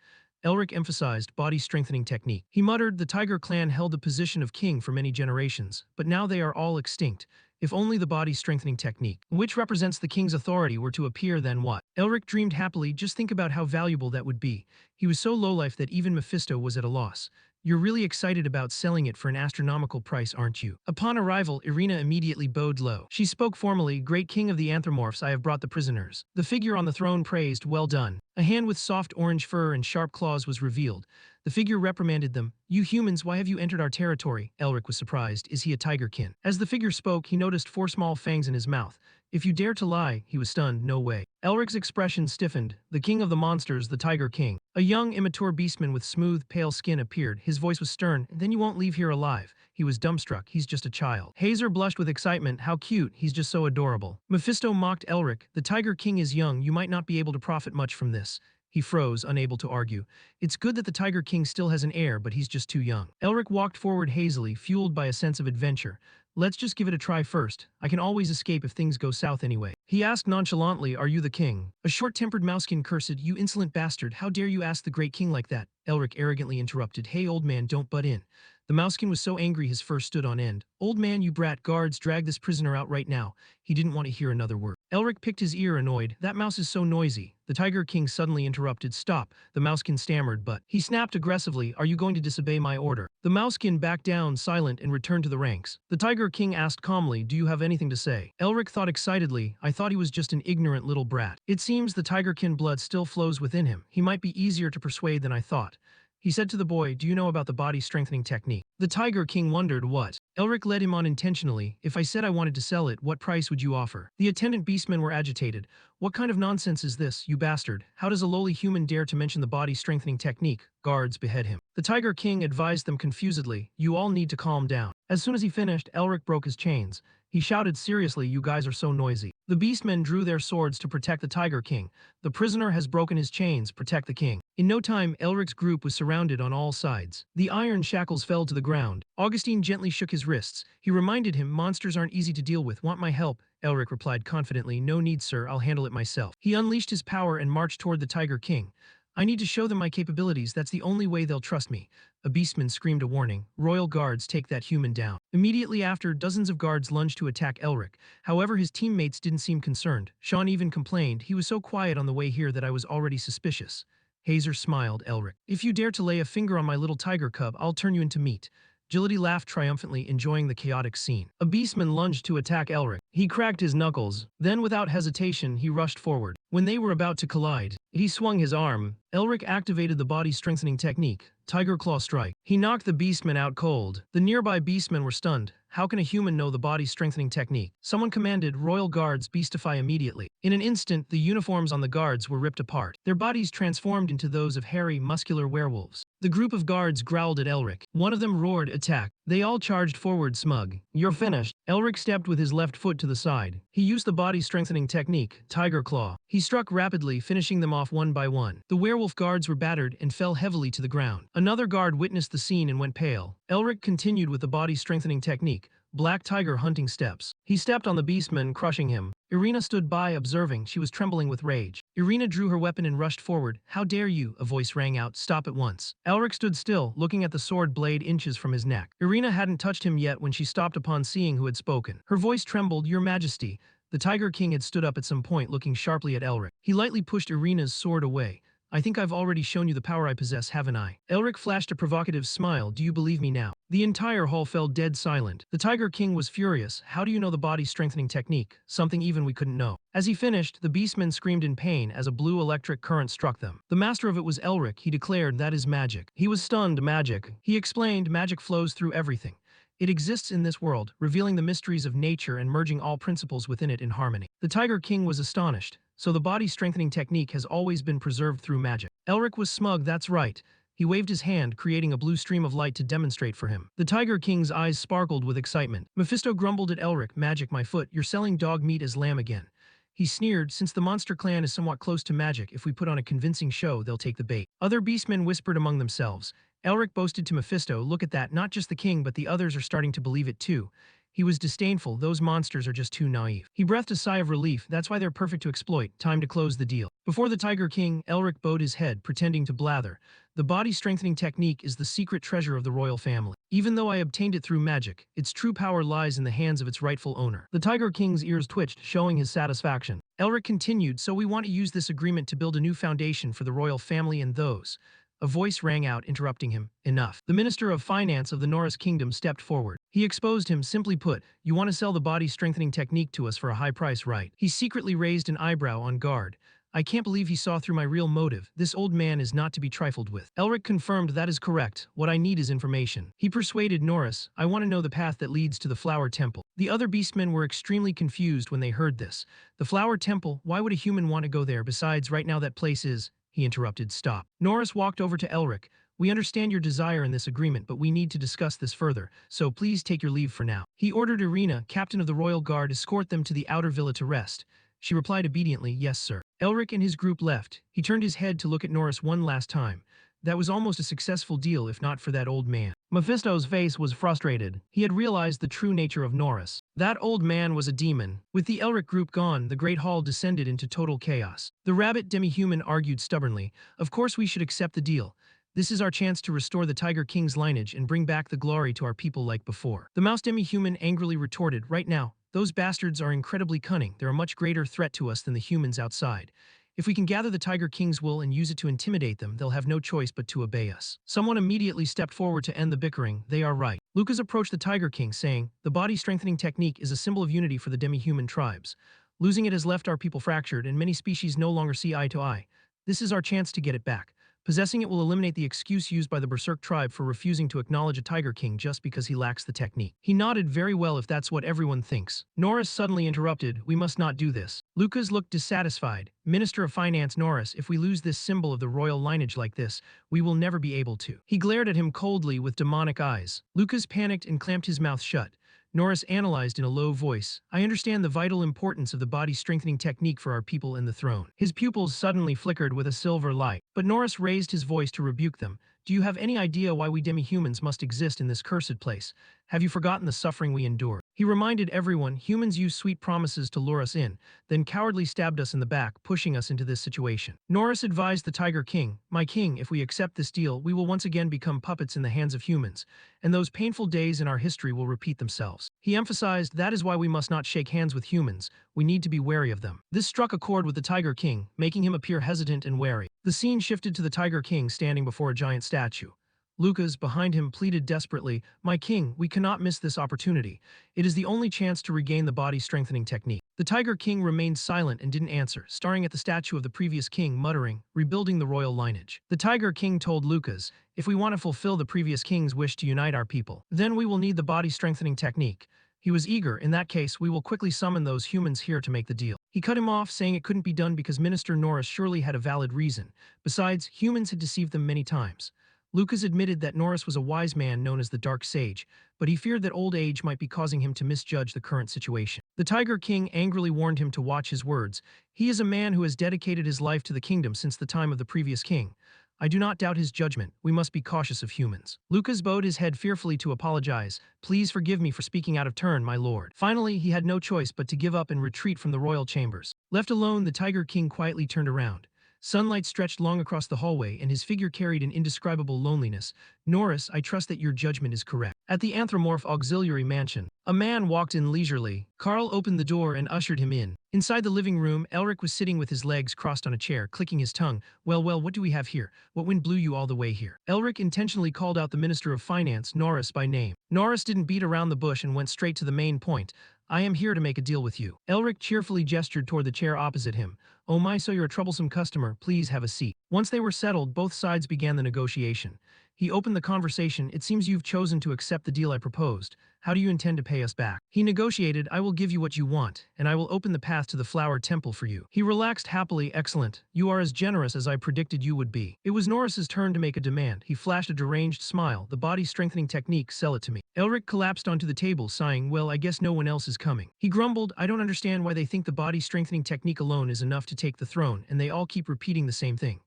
Elric emphasized body-strengthening technique. He muttered, "The Tiger clan held the position of king for many generations, but now they are all extinct. If only the body-strengthening technique, which represents the king's authority, were to appear, then what?" Elric dreamed happily. Just think about how valuable that would be. He was so low-life that even Mephisto was at a loss. "You're really excited about selling it for an astronomical price, aren't you?" Upon arrival, Irina immediately bowed low. She spoke formally, "Great king of the Anthropomorphs, I have brought the prisoners." The figure on the throne praised, "Well done." A hand with soft orange fur and sharp claws was revealed. The figure reprimanded them. "You humans, why have you entered our territory?" Elric was surprised. "Is he a tigerkin?" As the figure spoke, he noticed 4 small fangs in his mouth. "If you dare to lie," he was stunned. "No way." Elric's expression stiffened. "The king of the monsters, the Tiger King." A young, immature beastman with smooth, pale skin appeared. His voice was stern. "Then you won't leave here alive." He was dumbstruck. "He's just a child." Hazer blushed with excitement. "How cute. He's just so adorable." Mephisto mocked Elric. "The Tiger King is young. You might not be able to profit much from this." He froze, unable to argue. It's good that the Tiger King still has an heir, but he's just too young. Elric walked forward hazily, fueled by a sense of adventure. Let's just give it a try first. I can always escape if things go south anyway. He asked nonchalantly, are you the king? A short-tempered mousekin cursed, you insolent bastard, how dare you ask the great king like that? Elric arrogantly interrupted, hey old man, don't butt in. The mousekin was so angry his fur stood on end. Old man, you brat, guards, drag this prisoner out right now. He didn't want to hear another word. Elric picked his ear, annoyed. That mouse is so noisy. The Tiger King suddenly interrupted. Stop. The mousekin stammered, but he snapped aggressively, are you going to disobey my order? The mousekin backed down, silent, and returned to the ranks. The Tiger King asked calmly, do you have anything to say? Elric thought excitedly, I thought he was just an ignorant little brat. It seems the Tiger King blood still flows within him. He might be easier to persuade than I thought. He said to the boy, do you know about the body strengthening technique? The Tiger King wondered what. Elric led him on intentionally. If I said I wanted to sell it, what price would you offer? The attendant beastmen were agitated. What kind of nonsense is this, you bastard? How does a lowly human dare to mention the body strengthening technique? Guards, behead him. The Tiger King advised them confusedly, you all need to calm down. As soon as he finished, Elric broke his chains. He shouted seriously, you guys are so noisy. The beastmen drew their swords to protect the Tiger King. The prisoner has broken his chains, protect the king. In no time, Elric's group was surrounded on all sides. The iron shackles fell to the ground. Augustine gently shook his wrists. He reminded him, monsters aren't easy to deal with. Want my help? Elric replied confidently, no need sir, I'll handle it myself. He unleashed his power and marched toward the Tiger King. I need to show them my capabilities, that's the only way they'll trust me. A beastman screamed a warning. Royal guards, take that human down. Immediately after, dozens of guards lunged to attack Elric. However, his teammates didn't seem concerned. Sean even complained, he was so quiet on the way here that I was already suspicious. Hazer smiled, Elric. If you dare to lay a finger on my little tiger cub, I'll turn you into meat. Agility laughed triumphantly, enjoying the chaotic scene. A beastman lunged to attack Elric. He cracked his knuckles. Then, without hesitation, he rushed forward. When they were about to collide, he swung his arm. Elric activated the body-strengthening technique, Tiger Claw Strike. He knocked the beastmen out cold. The nearby beastmen were stunned. How can a human know the body-strengthening technique? Someone commanded, Royal Guards, beastify immediately. In an instant, the uniforms on the guards were ripped apart. Their bodies transformed into those of hairy, muscular werewolves. The group of guards growled at Elric. One of them roared, attack. They all charged forward smug. You're finished. Elric stepped with his left foot to the side. He used the body-strengthening technique, Tiger Claw. He struck rapidly, finishing them off one by one. The werewolf guards were battered and fell heavily to the ground. Another guard witnessed the scene and went pale. Elric continued with the body-strengthening technique, Black Tiger Hunting Steps. He stepped on the beastman, crushing him. Irina stood by, observing. She was trembling with rage. Irina drew her weapon and rushed forward. How dare you? A voice rang out. Stop at once. Elric stood still, looking at the sword blade inches from his neck. Irina hadn't touched him yet when she stopped upon seeing who had spoken. Her voice trembled. Your Majesty. The Tiger King had stood up at some point, looking sharply at Elric. He lightly pushed Irina's sword away. I think I've already shown you the power I possess, haven't I? Elric flashed a provocative smile. Do you believe me now? The entire hall fell dead silent. The Tiger King was furious. How do you know the body-strengthening technique? Something even we couldn't know. As he finished, the beastmen screamed in pain as a blue electric current struck them. The master of it was Elric. He declared, that is magic. He was stunned. Magic. He explained, magic flows through everything. It exists in this world, revealing the mysteries of nature and merging all principles within it in harmony. The Tiger King was astonished. So the body-strengthening technique has always been preserved through magic. Elric was smug, that's right. He waved his hand, creating a blue stream of light to demonstrate for him. The Tiger King's eyes sparkled with excitement. Mephisto grumbled at Elric, magic my foot, you're selling dog meat as lamb again. He sneered, since the monster clan is somewhat close to magic, if we put on a convincing show, they'll take the bait. Other beastmen whispered among themselves. Elric boasted to Mephisto, look at that, not just the king but the others are starting to believe it too. He was disdainful, those monsters are just too naive. He breathed a sigh of relief, that's why they're perfect to exploit, time to close the deal. Before the Tiger King, Elric bowed his head, pretending to blather. The body-strengthening technique is the secret treasure of the royal family. Even though I obtained it through magic, its true power lies in the hands of its rightful owner. The Tiger King's ears twitched, showing his satisfaction. Elric continued, so we want to use this agreement to build a new foundation for the royal family and those. A voice rang out, interrupting him. Enough. The Minister of Finance of the Norris Kingdom stepped forward. He exposed him, simply put, you want to sell the body-strengthening technique to us for a high price, right? He secretly raised an eyebrow on guard. I can't believe he saw through my real motive. This old man is not to be trifled with. Elric confirmed that is correct. What I need is information. He persuaded Norris, I want to know the path that leads to the Flower Temple. The other beastmen were extremely confused when they heard this. The Flower Temple, why would a human want to go there? Besides, right now that place is... He interrupted, stop. Norris walked over to Elric. We understand your desire in this agreement, but we need to discuss this further, so please take your leave for now. He ordered Irina, captain of the royal guard, escort them to the outer villa to rest. She replied obediently, yes, sir. Elric and his group left. He turned his head to look at Norris one last time. That was almost a successful deal if not for that old man. Mephisto's face was frustrated. He had realized the true nature of Norris. That old man was a demon. With the Elric group gone, the Great Hall descended into total chaos. The rabbit demi-human argued stubbornly, "Of course we should accept the deal. This is our chance to restore the Tiger King's lineage and bring back the glory to our people like before." The mouse demi-human angrily retorted, "Right now, those bastards are incredibly cunning. They're a much greater threat to us than the humans outside. If we can gather the Tiger King's wool and use it to intimidate them, they'll have no choice but to obey us." Someone immediately stepped forward to end the bickering. "They are right." Lucas approached the Tiger King, saying, "The body-strengthening technique is a symbol of unity for the demi-human tribes. Losing it has left our people fractured, and many species no longer see eye to eye. This is our chance to get it back. Possessing it will eliminate the excuse used by the Berserk tribe for refusing to acknowledge a Tiger King just because he lacks the technique." He nodded. "Very well if that's what everyone thinks." Norris suddenly interrupted, "We must not do this." Lucas looked dissatisfied. "Minister of Finance Norris, if we lose this symbol of the royal lineage like this, we will never be able to." He glared at him coldly with demonic eyes. Lucas panicked and clamped his mouth shut. Norris analyzed in a low voice, "I understand the vital importance of the body-strengthening technique for our people and the throne." His pupils suddenly flickered with a silver light, but Norris raised his voice to rebuke them. "Do you have any idea why we demi-humans must exist in this cursed place? Have you forgotten the suffering we endure?" He reminded everyone, "Humans use sweet promises to lure us in, then cowardly stabbed us in the back, pushing us into this situation." Norris advised the Tiger King, "My king, if we accept this deal, we will once again become puppets in the hands of humans, and those painful days in our history will repeat themselves." He emphasized, "That is why we must not shake hands with humans. We need to be wary of them." This struck a chord with the Tiger King, making him appear hesitant and wary. The scene shifted to the Tiger King standing before a giant statue. Lucas, behind him, pleaded desperately, "My king, we cannot miss this opportunity. It is the only chance to regain the body-strengthening technique." The Tiger King remained silent and didn't answer, staring at the statue of the previous king, muttering, "Rebuilding the royal lineage." The Tiger King told Lucas, "If we want to fulfill the previous king's wish to unite our people, then we will need the body-strengthening technique." He was eager. "In that case, we will quickly summon those humans here to make the deal." He cut him off, saying it couldn't be done because Minister Norris surely had a valid reason. Besides, humans had deceived them many times. Lucas admitted that Norris was a wise man known as the Dark Sage, but he feared that old age might be causing him to misjudge the current situation. The Tiger King angrily warned him to watch his words. "He is a man who has dedicated his life to the kingdom since the time of the previous king. I do not doubt his judgment. We must be cautious of humans." Lucas bowed his head fearfully to apologize. "Please forgive me for speaking out of turn, my lord." Finally, he had no choice but to give up and retreat from the royal chambers. Left alone, the Tiger King quietly turned around. Sunlight stretched long across the hallway, and his figure carried an indescribable loneliness. "Norris, I trust that your judgment is correct." At the Anthropomorph Auxiliary Mansion, a man walked in leisurely. Carl opened the door and ushered him in. Inside the living room, Elric was sitting with his legs crossed on a chair, clicking his tongue. Well, what do we have here? What wind blew you all the way here?" Elric intentionally called out the Minister of Finance, Norris, by name. Norris didn't beat around the bush and went straight to the main point. "I am here to make a deal with you." Elric cheerfully gestured toward the chair opposite him. "Oh my, so you're a troublesome customer. Please have a seat." Once they were settled, both sides began the negotiation. He opened the conversation. "It seems you've chosen to accept the deal I proposed. How do you intend to pay us back?" He negotiated, "I will give you what you want, and I will open the path to the Flower Temple for you." He relaxed happily. "Excellent. You are as generous as I predicted you would be." It was Norris's turn to make a demand. He flashed a deranged smile. "The body-strengthening technique, sell it to me." Elric collapsed onto the table, sighing, "Well, I guess no one else is coming." He grumbled, "I don't understand why they think the body-strengthening technique alone is enough to take the throne, and they all keep repeating the same thing."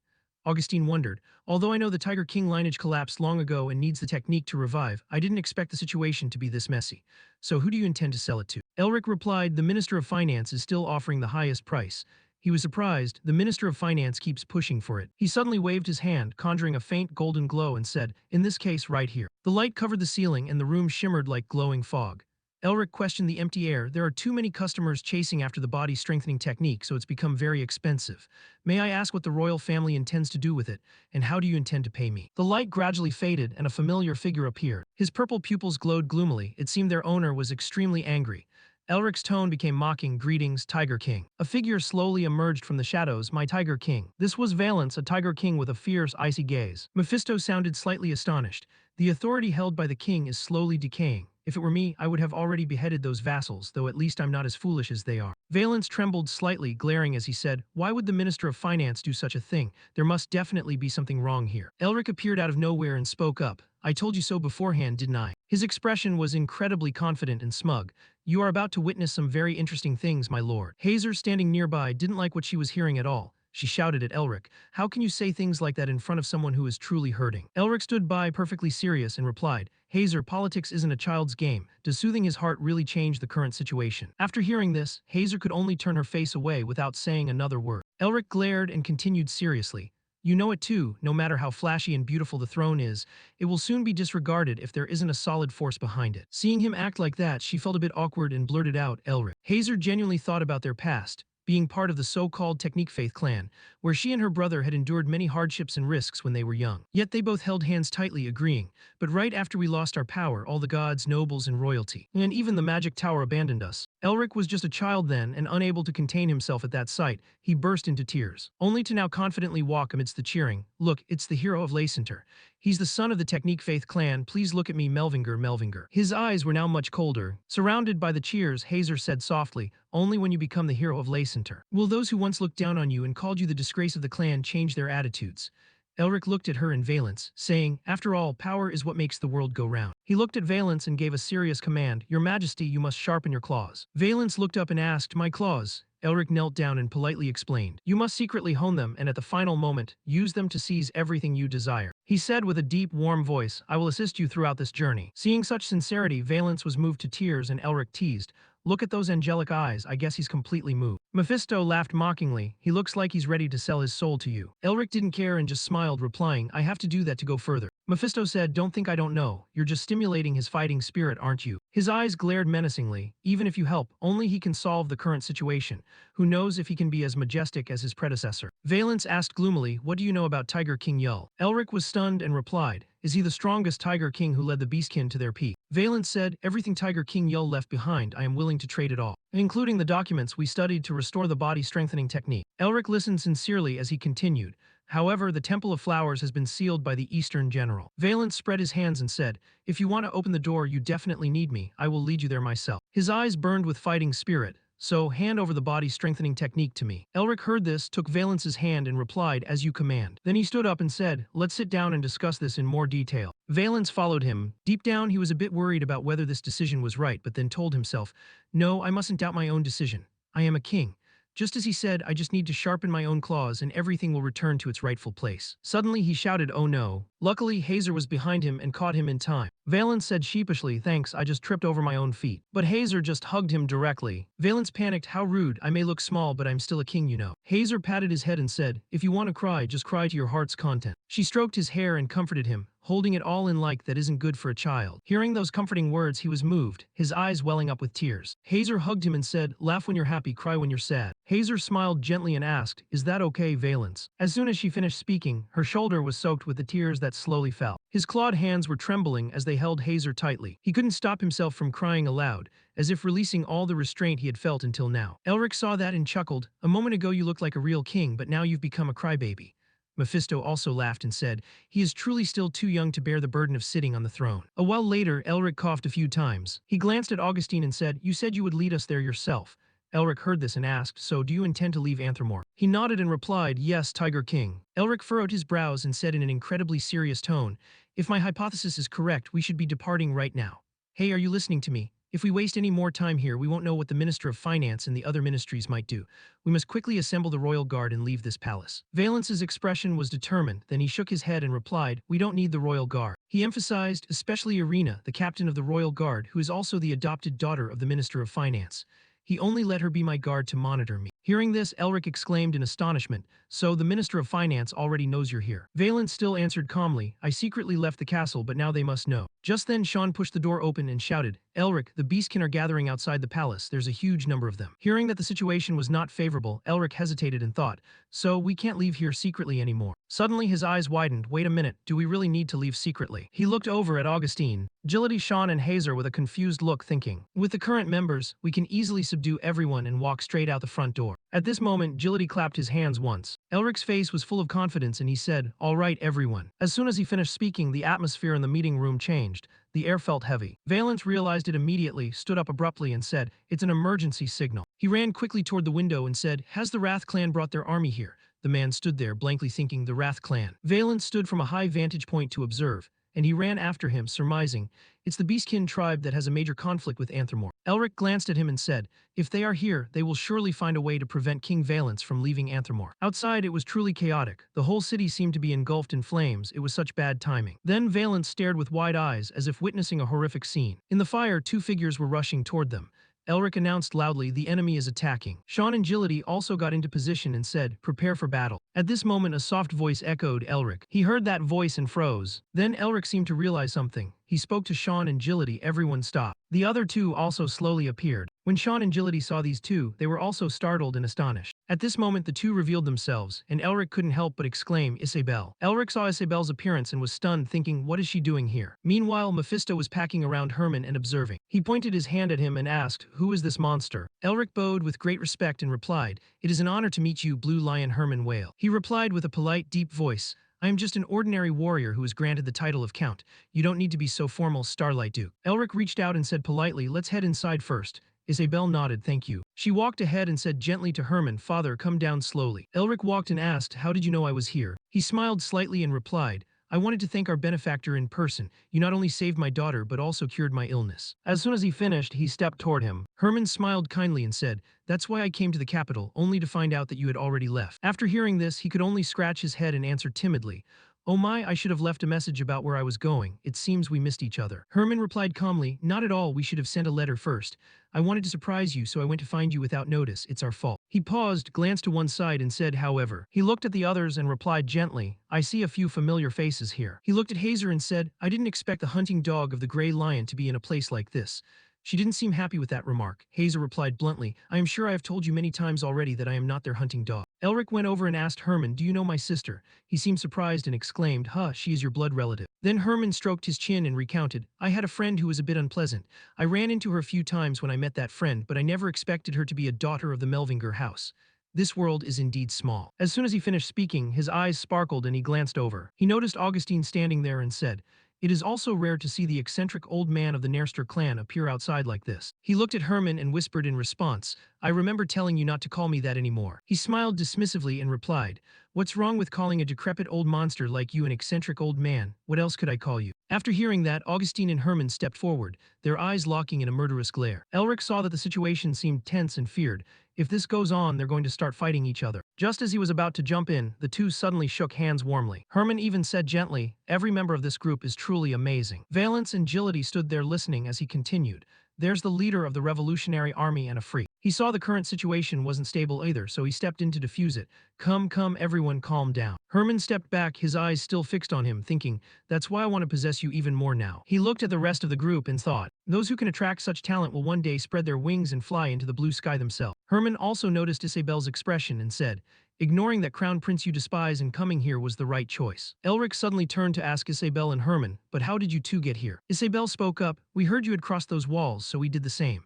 Augustine wondered, "Although I know the Tiger King lineage collapsed long ago and needs the technique to revive, I didn't expect the situation to be this messy. So who do you intend to sell it to?" Elric replied, "The Minister of Finance is still offering the highest price." He was surprised. The Minister of Finance keeps pushing for it. He suddenly waved his hand, conjuring a faint golden glow, and said, "In this case right here." The light covered the ceiling and the room shimmered like glowing fog. Elric questioned the empty air. "There are too many customers chasing after the body-strengthening technique, so it's become very expensive. May I ask what the royal family intends to do with it, and how do you intend to pay me?" The light gradually faded, and a familiar figure appeared. His purple pupils glowed gloomily. It seemed their owner was extremely angry. Elric's tone became mocking. "Greetings, Tiger King." A figure slowly emerged from the shadows. "My Tiger King." This was Valence, a Tiger King with a fierce, icy gaze. Mephisto sounded slightly astonished. "The authority held by the king is slowly decaying. If it were me, I would have already beheaded those vassals, though at least I'm not as foolish as they are." Valence trembled slightly, glaring as he said, "Why would the Minister of Finance do such a thing? There must definitely be something wrong here." Elric appeared out of nowhere and spoke up. "I told you so beforehand, didn't I?" His expression was incredibly confident and smug. You are about to witness some very interesting things, my lord. Hazer, standing nearby, didn't like what she was hearing at all. She shouted at Elric, how can you say things like that in front of someone who is truly hurting? Elric stood by perfectly serious and replied, Hazer, politics isn't a child's game. Does soothing his heart really change the current situation? After hearing this, Hazer could only turn her face away without saying another word. Elric glared and continued seriously. You know it too, no matter how flashy and beautiful the throne is, it will soon be disregarded if there isn't a solid force behind it. Seeing him act like that, she felt a bit awkward and blurted out, Elric. Hazer genuinely thought about their past, being part of the so-called Technique Faith clan, where she and her brother had endured many hardships and risks when they were young. Yet they both held hands tightly, agreeing, but right after we lost our power, all the gods, nobles, and royalty, and even the magic tower abandoned us. Elric was just a child then, and unable to contain himself at that sight, he burst into tears, only to now confidently walk amidst the cheering. Look, it's the hero of Lacenter. He's the son of the Technique Faith clan. Please look at me, Melvinger. His eyes were now much colder. Surrounded by the cheers, Hazer said softly, only when you become the hero of Lacenter will those who once looked down on you and called you the disgrace of the clan change their attitudes. Elric looked at her in Valence, saying, after all, power is what makes the world go round. He looked at Valence and gave a serious command, Your Majesty, you must sharpen your claws. Valence looked up and asked, My claws? Elric knelt down and politely explained, You must secretly hone them and at the final moment, use them to seize everything you desire. He said with a deep, warm voice, I will assist you throughout this journey. Seeing such sincerity, Valence was moved to tears and Elric teased, Look at those angelic eyes, I guess he's completely moved. Mephisto laughed mockingly, he looks like he's ready to sell his soul to you. Elric didn't care and just smiled, replying, I have to do that to go further. Mephisto said, Don't think I don't know, you're just stimulating his fighting spirit, aren't you? His eyes glared menacingly, even if you help, only he can solve the current situation. Who knows if he can be as majestic as his predecessor? Valence asked gloomily, What do you know about Tiger King Yul? Elric was stunned and replied, Is he the strongest Tiger King who led the Beastkin to their peak? Valence said, Everything Tiger King Yul left behind, I am willing to trade it all, including the documents we studied to restore the body strengthening technique. Elric listened sincerely as he continued, However, the Temple of Flowers has been sealed by the Eastern General. Valence spread his hands and said, If you want to open the door, you definitely need me. I will lead you there myself. His eyes burned with fighting spirit. So, hand over the body strengthening technique to me. Elric heard this, took Valence's hand and replied, As you command. Then he stood up and said, Let's sit down and discuss this in more detail. Valence followed him. Deep down, he was a bit worried about whether this decision was right, but then told himself, No, I mustn't doubt my own decision. I am a king. Just as he said, I just need to sharpen my own claws and everything will return to its rightful place. Suddenly he shouted, Oh no. Luckily, Hazer was behind him and caught him in time. Valence said sheepishly, Thanks, I just tripped over my own feet. But Hazer just hugged him directly. Valence panicked, How rude, I may look small but I'm still a king, you know. Hazer patted his head and said, If you want to cry, just cry to your heart's content. She stroked his hair and comforted him, holding it all in like that isn't good for a child. Hearing those comforting words, he was moved, his eyes welling up with tears. Hazer hugged him and said, Laugh when you're happy, cry when you're sad. Hazer smiled gently and asked, Is that okay, Valence? As soon as she finished speaking, her shoulder was soaked with the tears that slowly fell. His clawed hands were trembling as they held Hazer tightly. He couldn't stop himself from crying aloud, as if releasing all the restraint he had felt until now. Elric saw that and chuckled, A moment ago you looked like a real king, but now you've become a crybaby. Mephisto also laughed and said, He is truly still too young to bear the burden of sitting on the throne. A while later, Elric coughed a few times. He glanced at Augustine and said, You said you would lead us there yourself. Elric heard this and asked, So do you intend to leave Anthromore? He nodded and replied, Yes, Tiger King. Elric furrowed his brows and said in an incredibly serious tone, If my hypothesis is correct, we should be departing right now. Hey, are you listening to me? If we waste any more time here, we won't know what the Minister of Finance and the other ministries might do. We must quickly assemble the royal guard and leave this palace. Valence's expression was determined, then he shook his head and replied, We don't need the royal guard. He emphasized, especially Irina, the captain of the royal guard, who is also the adopted daughter of the Minister of Finance. He only let her be my guard to monitor me. Hearing this, Elric exclaimed in astonishment, So the Minister of Finance already knows you're here. Valence still answered calmly, I secretly left the castle, but now they must know. Just then Sean pushed the door open and shouted, Elric, the Beastkin are gathering outside the palace. There's a huge number of them. Hearing that the situation was not favorable, Elric hesitated and thought, So we can't leave here secretly anymore. Suddenly his eyes widened, Wait a minute, do we really need to leave secretly? He looked over at Augustine, Agility, Sean and Hazer with a confused look, thinking, With the current members, we can easily subdue everyone and walk straight out the front door. At this moment, Agility clapped his hands once. Elric's face was full of confidence and he said, All right, everyone. As soon as he finished speaking, the atmosphere in the meeting room changed. The air felt heavy. Valence realized it immediately, stood up abruptly and said, It's an emergency signal. He ran quickly toward the window and said, Has the Wrath clan brought their army here? The man stood there, blankly thinking, The Wrath clan. Valence stood from a high vantage point to observe. and he ran after him, surmising, "It's the Beastkin tribe that has a major conflict with Anthromore." Elric glanced at him and said, "If they are here, they will surely find a way to prevent King Valence from leaving Anthromore." Outside, it was truly chaotic. The whole city seemed to be engulfed in flames. It was such bad timing. Then Valence stared with wide eyes, as if witnessing a horrific scene. In the fire, two figures were rushing toward them. Elric announced loudly, "The enemy is attacking." Sean and Agility also got into position and said, "Prepare for battle." At this moment, a soft voice echoed Elric. He heard that voice and froze. Then Elric seemed to realize something. He spoke to Sean and Agility. Everyone stopped. The other two also slowly appeared. When Sean and Agility saw these two, they were also startled and astonished. At this moment, the two revealed themselves, and Elric couldn't help but exclaim, "Isabelle." Elric saw Isabelle's appearance and was stunned, thinking, what is she doing here? Meanwhile, Mephisto was packing around Herman and observing. He pointed his hand at him and asked, "Who is this monster?" Elric bowed with great respect and replied, "It is an honor to meet you, Blue Lion Herman Whale." He replied with a polite, deep voice, "I am just an ordinary warrior who is granted the title of Count. You don't need to be so formal, Starlight Duke." Elric reached out and said politely, "Let's head inside first." Isabelle nodded, "Thank you." She walked ahead and said gently to Herman, "Father, come down slowly." Elric walked and asked, "How did you know I was here?" He smiled slightly and replied, "I wanted to thank our benefactor in person. You not only saved my daughter, but also cured my illness." As soon as he finished, he stepped toward him. Herman smiled kindly and said, "That's why I came to the capital, only to find out that you had already left." After hearing this, he could only scratch his head and answer timidly, "Oh my, I should have left a message about where I was going. It seems we missed each other." Herman replied calmly, "Not at all, we should have sent a letter first. I wanted to surprise you, so I went to find you without notice. It's our fault." He paused, glanced to one side and said, "However." He looked at the others and replied gently, "I see a few familiar faces here." He looked at Hazer and said, "I didn't expect the hunting dog of the Grey Lion to be in a place like this." She didn't seem happy with that remark. Hazer replied bluntly, "I am sure I have told you many times already that I am not their hunting dog." Elric went over and asked Herman, "Do you know my sister?" He seemed surprised and exclaimed, "Huh, she is your blood relative." Then Herman stroked his chin and recounted, "I had a friend who was a bit unpleasant. I ran into her a few times when I met that friend, but I never expected her to be a daughter of the Melvinger house. This world is indeed small." As soon as he finished speaking, his eyes sparkled and he glanced over. He noticed Augustine standing there and said, "It is also rare to see the eccentric old man of the Nerster clan appear outside like this." He looked at Herman and whispered in response, "I remember telling you not to call me that anymore." He smiled dismissively and replied, "What's wrong with calling a decrepit old monster like you an eccentric old man? What else could I call you?" After hearing that, Augustine and Herman stepped forward, their eyes locking in a murderous glare. Elric saw that the situation seemed tense and feared. If this goes on, they're going to start fighting each other. Just as he was about to jump in, the two suddenly shook hands warmly. Herman even said gently, "Every member of this group is truly amazing." Valence and Agility stood there listening as he continued, "There's the leader of the Revolutionary Army and a freak." He saw the current situation wasn't stable either, so he stepped in to defuse it. Come, everyone calm down." Herman stepped back, his eyes still fixed on him, thinking, "That's why I want to possess you even more now." He looked at the rest of the group and thought, "Those who can attract such talent will one day spread their wings and fly into the blue sky themselves." Herman also noticed Isabelle's expression and said, "Ignoring that crown prince you despise and coming here was the right choice." Elric suddenly turned to ask Isabelle and Herman, "But how did you two get here?" Isabelle spoke up, "We heard you had crossed those walls, so we did the same.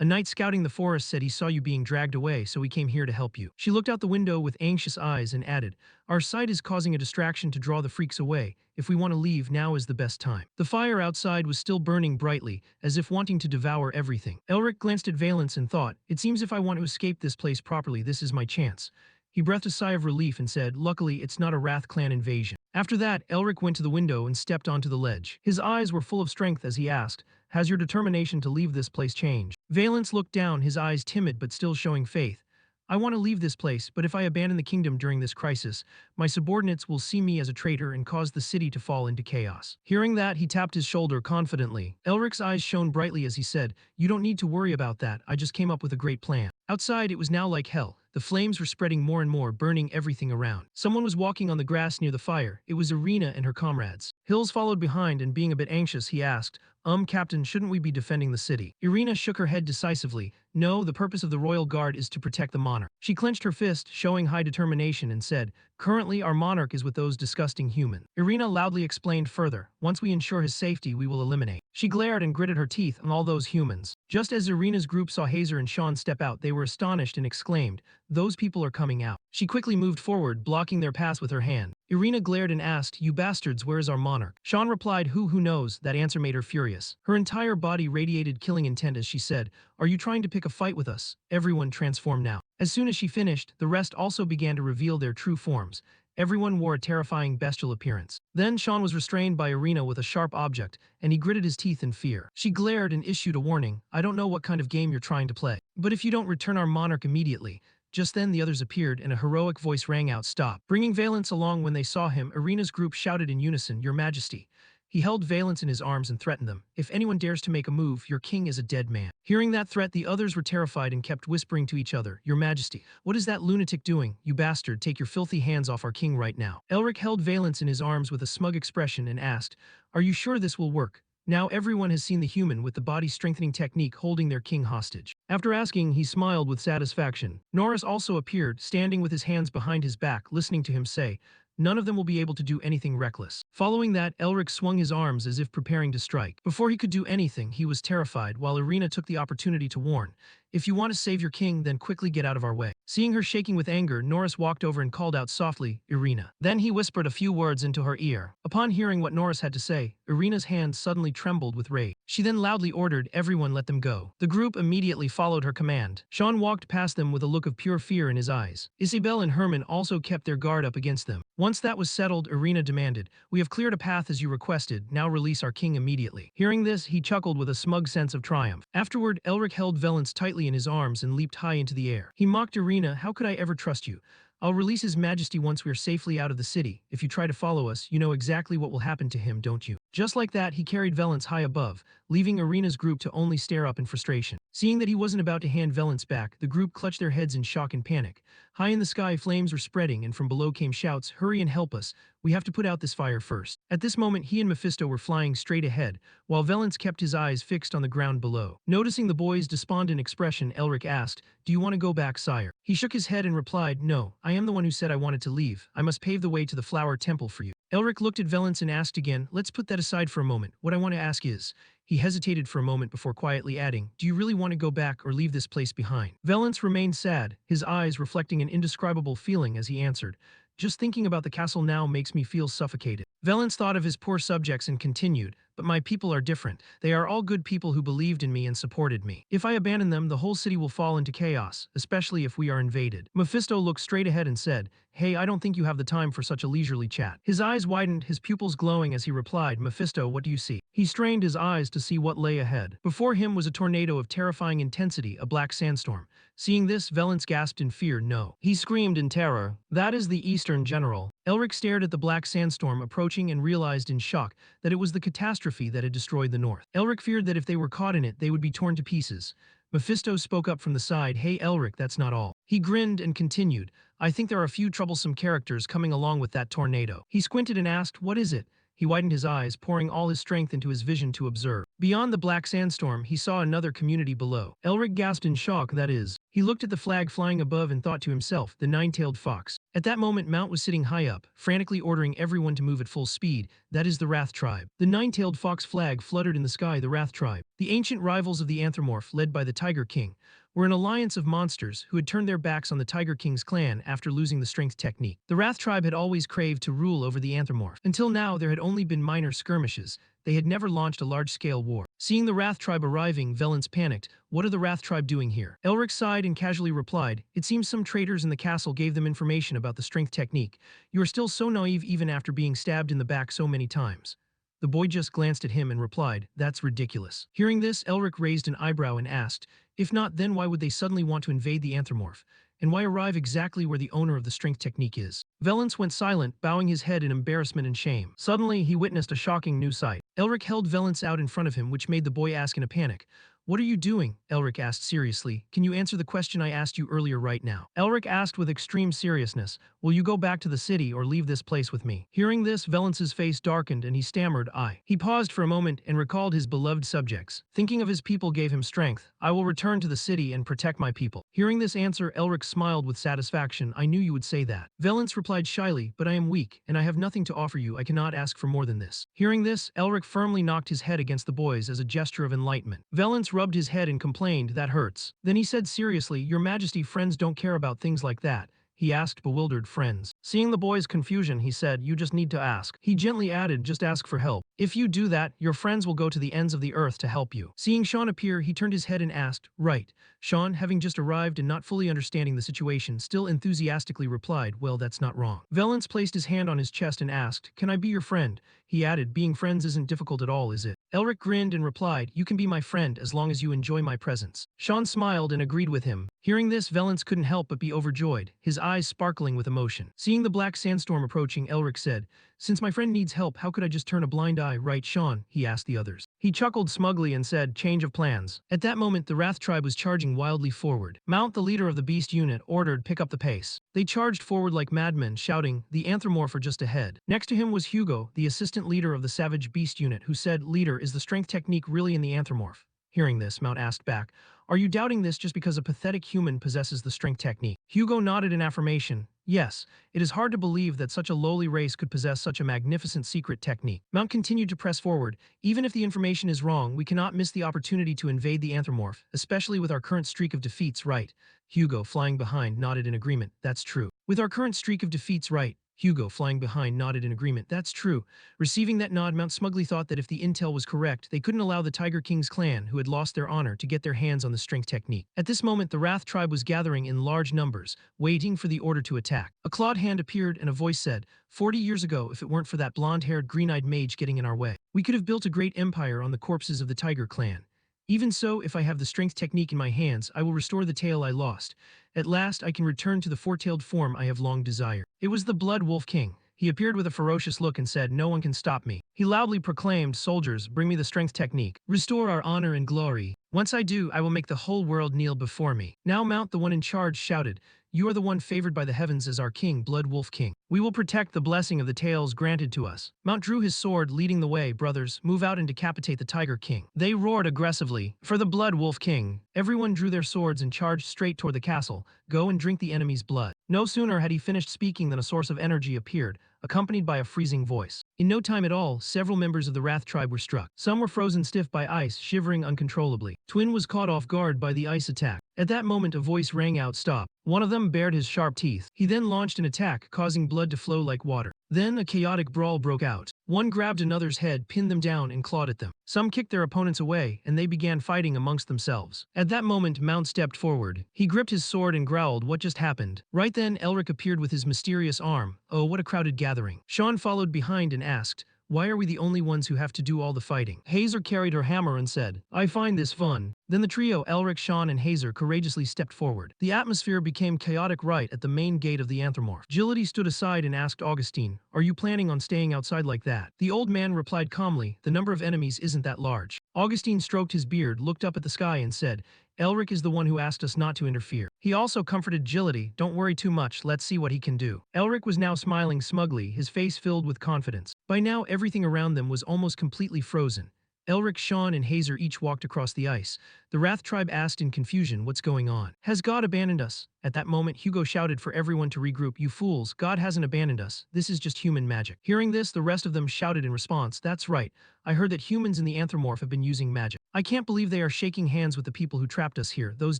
A knight scouting the forest said he saw you being dragged away, so we came here to help you." She looked out the window with anxious eyes and added, "Our sight is causing a distraction to draw the freaks away. If we want to leave, now is the best time." The fire outside was still burning brightly, as if wanting to devour everything. Elric glanced at Valence and thought, "It seems if I want to escape this place properly, this is my chance." He breathed a sigh of relief and said, "Luckily, it's not a Wrath clan invasion." After that, Elric went to the window and stepped onto the ledge. His eyes were full of strength as he asked, "Has your determination to leave this place changed?" Valence looked down, his eyes timid but still showing faith. "I want to leave this place, but if I abandon the kingdom during this crisis, my subordinates will see me as a traitor and cause the city to fall into chaos." Hearing that, he tapped his shoulder confidently. Elric's eyes shone brightly as he said, "You don't need to worry about that, I just came up with a great plan." Outside, it was now like hell. The flames were spreading more and more, burning everything around. Someone was walking on the grass near the fire. It was Irina and her comrades. Hills followed behind, and being a bit anxious, he asked, Captain, shouldn't we be defending the city?" Irina shook her head decisively. "No, the purpose of the royal guard is to protect the monarch." She clenched her fist, showing high determination, and said, "Currently, our monarch is with those disgusting humans." Irina loudly explained further, "Once we ensure his safety, we will eliminate." She glared and gritted her teeth on all those humans. Just as Irina's group saw Hazer and Sean step out, they were astonished and exclaimed, "Those people are coming out." She quickly moved forward, blocking their path with her hand. Irina glared and asked, "You bastards, where is our monarch?" Sean replied, Who knows?" That answer made her furious. Her entire body radiated killing intent as she said, "Are you trying to pick a fight with us? Everyone transform now." As soon as she finished, the rest also began to reveal their true forms. Everyone wore a terrifying bestial appearance. Then Sean was restrained by Irina with a sharp object, and he gritted his teeth in fear. She glared and issued a warning. I don't know what kind of game you're trying to play, but if you don't return our monarch immediately. Just then the others appeared and a heroic voice rang out, stop. Bringing Valence along when they saw him, Irina's group shouted in unison, Your Majesty. He held Valence in his arms and threatened them. If anyone dares to make a move, your king is a dead man. Hearing that threat, the others were terrified and kept whispering to each other, Your Majesty, what is that lunatic doing? You bastard, take your filthy hands off our king right now. Elric held Valence in his arms with a smug expression and asked, Are you sure this will work? Now everyone has seen the human with the body-strengthening technique holding their king hostage. After asking, he smiled with satisfaction. Norris also appeared, standing with his hands behind his back, listening to him say, None of them will be able to do anything reckless. Following that, Elric swung his arms as if preparing to strike. Before he could do anything, he was terrified, while Irina took the opportunity to warn, If you want to save your king, then quickly get out of our way. Seeing her shaking with anger, Norris walked over and called out softly, Irina. Then he whispered a few words into her ear. Upon hearing what Norris had to say, Irina's hands suddenly trembled with rage. She then loudly ordered, Everyone let them go. The group immediately followed her command. Sean walked past them with a look of pure fear in his eyes. Isabel and Herman also kept their guard up against them. Once that was settled, Irina demanded, We have cleared a path as you requested, now release our king immediately. Hearing this, he chuckled with a smug sense of triumph. Afterward, Elric held Valence tightly in his arms and leaped high into the air. He mocked Irina, How could I ever trust you? I'll release His Majesty once we are safely out of the city. If you try to follow us, you know exactly what will happen to him, don't you? Just like that, he carried Valence high above, leaving Irina's group to only stare up in frustration. Seeing that he wasn't about to hand Valence back, the group clutched their heads in shock and panic. High in the sky, flames were spreading, and from below came shouts, Hurry and help us. We have to put out this fire first. At this moment, he and Mephisto were flying straight ahead, while Valence kept his eyes fixed on the ground below. Noticing the boy's despondent expression, Elric asked, Do you want to go back, sire? He shook his head and replied, No, I am the one who said I wanted to leave. I must pave the way to the flower temple for you. Elric looked at Valence and asked again, Let's put that aside for a moment. What I want to ask is, he hesitated for a moment before quietly adding, Do you really want to go back or leave this place behind? Valence remained sad, his eyes reflecting an indescribable feeling as he answered, Just thinking about the castle now makes me feel suffocated. Valence thought of his poor subjects and continued, But my people are different. They are all good people who believed in me and supported me. If I abandon them, the whole city will fall into chaos, especially if we are invaded. Mephisto looked straight ahead and said, Hey, I don't think you have the time for such a leisurely chat. His eyes widened, his pupils glowing as he replied, Mephisto, what do you see? He strained his eyes to see what lay ahead. Before him was a tornado of terrifying intensity, a black sandstorm. Seeing this, Valence gasped in fear, No. He screamed in terror, That is the Eastern General. Elric stared at the black sandstorm approaching and realized in shock that it was the catastrophe that had destroyed the north. Elric feared that if they were caught in it, they would be torn to pieces. Mephisto spoke up from the side, Hey Elric, that's not all. He grinned and continued, I think there are a few troublesome characters coming along with that tornado. He squinted and asked, What is it? He widened his eyes, pouring all his strength into his vision to observe. Beyond the black sandstorm, he saw another community below. Elric gasped in shock, that is. He looked at the flag flying above and thought to himself, the nine-tailed fox. At that moment, Mount was sitting high up, frantically ordering everyone to move at full speed. That is the Wrath Tribe. The nine-tailed fox flag fluttered in the sky, the Wrath Tribe. The ancient rivals of the Anthropomorph, led by the Tiger King, were an alliance of monsters who had turned their backs on the Tiger King's clan after losing the strength technique. The Wrath Tribe had always craved to rule over the Anthropomorph. Until now, there had only been minor skirmishes. They had never launched a large-scale war. Seeing the Wrath Tribe arriving, Valence panicked. What are the Wrath Tribe doing here? Elric sighed and casually replied, It seems some traitors in the castle gave them information about the strength technique. You are still so naive even after being stabbed in the back so many times. The boy just glanced at him and replied, That's ridiculous. Hearing this, Elric raised an eyebrow and asked, If not, then why would they suddenly want to invade the Anthropomorph? And why arrive exactly where the owner of the strength technique is? Valence went silent, bowing his head in embarrassment and shame. Suddenly, he witnessed a shocking new sight. Elric held Valence out in front of him, which made the boy ask in a panic, What are you doing? Elric asked seriously. Can you answer the question I asked you earlier right now? Elric asked with extreme seriousness, Will you go back to the city or leave this place with me? Hearing this, Valence's face darkened and he stammered, I. He paused for a moment and recalled his beloved subjects. Thinking of his people gave him strength. I will return to the city and protect my people. Hearing this answer, Elric smiled with satisfaction. I knew you would say that. Valence replied shyly, But I am weak, and I have nothing to offer you. I cannot ask for more than this. Hearing this, Elric firmly knocked his head against the boys as a gesture of enlightenment. Valence rubbed his head and complained, That hurts. Then he said seriously, Your Majesty, friends don't care about things like that. He asked, bewildered, Friends? Seeing the boy's confusion, he said, "You just need to ask." He gently added, "Just ask for help. If you do that, your friends will go to the ends of the earth to help you." Seeing Sean appear, he turned his head and asked, "Right." Sean, having just arrived and not fully understanding the situation, still enthusiastically replied, "Well, that's not wrong." Valence placed his hand on his chest and asked, "Can I be your friend?" He added, "Being friends isn't difficult at all, is it?" Elric grinned and replied, "You can be my friend as long as you enjoy my presence." Sean smiled and agreed with him. Hearing this, Valence couldn't help but be overjoyed, his eyes sparkling with emotion. Seeing the black sandstorm approaching, Elric said, "Since my friend needs help, how could I just turn a blind eye, right, Sean?" he asked the others. He chuckled smugly and said, "Change of plans." At that moment, the Wrath tribe was charging wildly forward. Mount, the leader of the beast unit, ordered, "Pick up the pace." They charged forward like madmen, shouting, "The anthropomorph are just ahead." Next to him was Hugo, the assistant leader of the savage beast unit, who said, "Leader, is the strength technique really in the anthropomorph?" Hearing this, Mount asked back, "Are you doubting this just because a pathetic human possesses the strength technique?" Hugo nodded in affirmation. "Yes, it is hard to believe that such a lowly race could possess such a magnificent secret technique." Mount continued to press forward. "Even if the information is wrong, we cannot miss the opportunity to invade the anthropomorph, especially with our current streak of defeats, right?" Hugo, flying behind, nodded in agreement. "That's true." "With our current streak of defeats, right?" Hugo, flying behind, nodded in agreement. "That's true." Receiving that nod, Mount smugly thought that if the intel was correct, they couldn't allow the Tiger King's clan, who had lost their honor, to get their hands on the strength technique. At this moment, the Wrath tribe was gathering in large numbers, waiting for the order to attack. A clawed hand appeared and a voice said, "40 years ago, if it weren't for that blonde-haired, green-eyed mage getting in our way, we could have built a great empire on the corpses of the Tiger clan. Even so, if I have the strength technique in my hands, I will restore the tail I lost. At last, I can return to the four-tailed form I have long desired." It was the Blood Wolf King. He appeared with a ferocious look and said, "No one can stop me." He loudly proclaimed, "Soldiers, bring me the strength technique. Restore our honor and glory. Once I do, I will make the whole world kneel before me." Now Mount, the one in charge, shouted, "You are the one favored by the heavens as our king, Blood Wolf King. We will protect the blessing of the tales granted to us." Mount drew his sword, leading the way. "Brothers, move out and decapitate the Tiger King." They roared aggressively, "For the Blood Wolf King." Everyone drew their swords and charged straight toward the castle. "Go and drink the enemy's blood." No sooner had he finished speaking than a source of energy appeared, accompanied by a freezing voice. In no time at all, several members of the Wrath tribe were struck. Some were frozen stiff by ice, shivering uncontrollably. Twin was caught off guard by the ice attack. At that moment, a voice rang out, "Stop." One of them bared his sharp teeth. He then launched an attack, causing blood to flow like water. Then a chaotic brawl broke out. One grabbed another's head, pinned them down, and clawed at them. Some kicked their opponents away, and they began fighting amongst themselves. At that moment, Mount stepped forward. He gripped his sword and growled, "What just happened?" Right then, Elric appeared with his mysterious arm. Oh, what a crowded gathering. Sean followed behind and asked, "Why are we the only ones who have to do all the fighting?" Hazer carried her hammer and said, "I find this fun." Then the trio, Elric, Sean, and Hazer, courageously stepped forward. The atmosphere became chaotic right at the main gate of the anthropomorph. Agility stood aside and asked Augustine, "Are you planning on staying outside like that?" The old man replied calmly, "The number of enemies isn't that large." Augustine stroked his beard, looked up at the sky, and said, "Elric is the one who asked us not to interfere." He also comforted Agility, "Don't worry too much, let's see what he can do." Elric was now smiling smugly, his face filled with confidence. By now, everything around them was almost completely frozen. Elric, Sean, and Hazer each walked across the ice. The Wrath tribe asked in confusion, "What's going on? Has God abandoned us?" At that moment, Hugo shouted for everyone to regroup, "You fools, God hasn't abandoned us. This is just human magic." Hearing this, the rest of them shouted in response, "That's right. I heard that humans in the anthropomorph have been using magic. I can't believe they are shaking hands with the people who trapped us here, those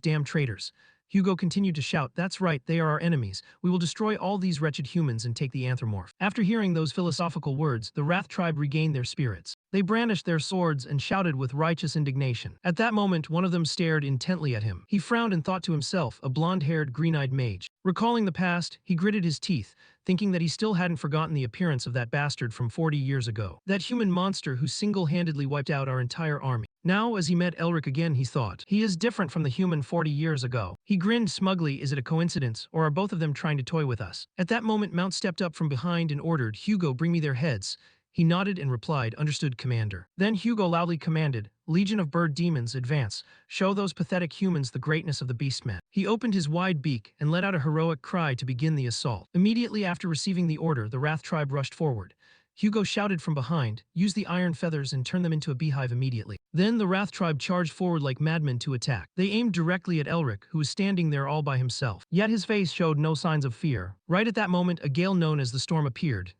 damn traitors." Hugo continued to shout, "That's right, they are our enemies. We will destroy all these wretched humans and take the anthropomorph." After hearing those philosophical words, the Wrath tribe regained their spirits. They brandished their swords and shouted with righteous indignation. At that moment, one of them stared intently at him. He frowned and thought to himself, a blonde-haired, green-eyed mage. Recalling the past, he gritted his teeth, thinking that he still hadn't forgotten the appearance of that bastard from 40 years ago. That human monster who single-handedly wiped out our entire army. Now, as he met Elric again, he thought, he is different from the human 40 years ago. He grinned smugly, is it a coincidence, or are both of them trying to toy with us? At that moment, Mount stepped up from behind and ordered, "Hugo, bring me their heads." He nodded and replied, "Understood, Commander." Then Hugo loudly commanded, "Legion of bird demons, advance. Show those pathetic humans the greatness of the beastman." He opened his wide beak and let out a heroic cry to begin the assault. Immediately after receiving the order, the Wrath tribe rushed forward. Hugo shouted from behind, "Use the iron feathers and turn them into a beehive immediately." Then the Wrath tribe charged forward like madmen to attack. They aimed directly at Elric, who was standing there all by himself. Yet his face showed no signs of fear. Right at that moment, a gale known as the storm appeared.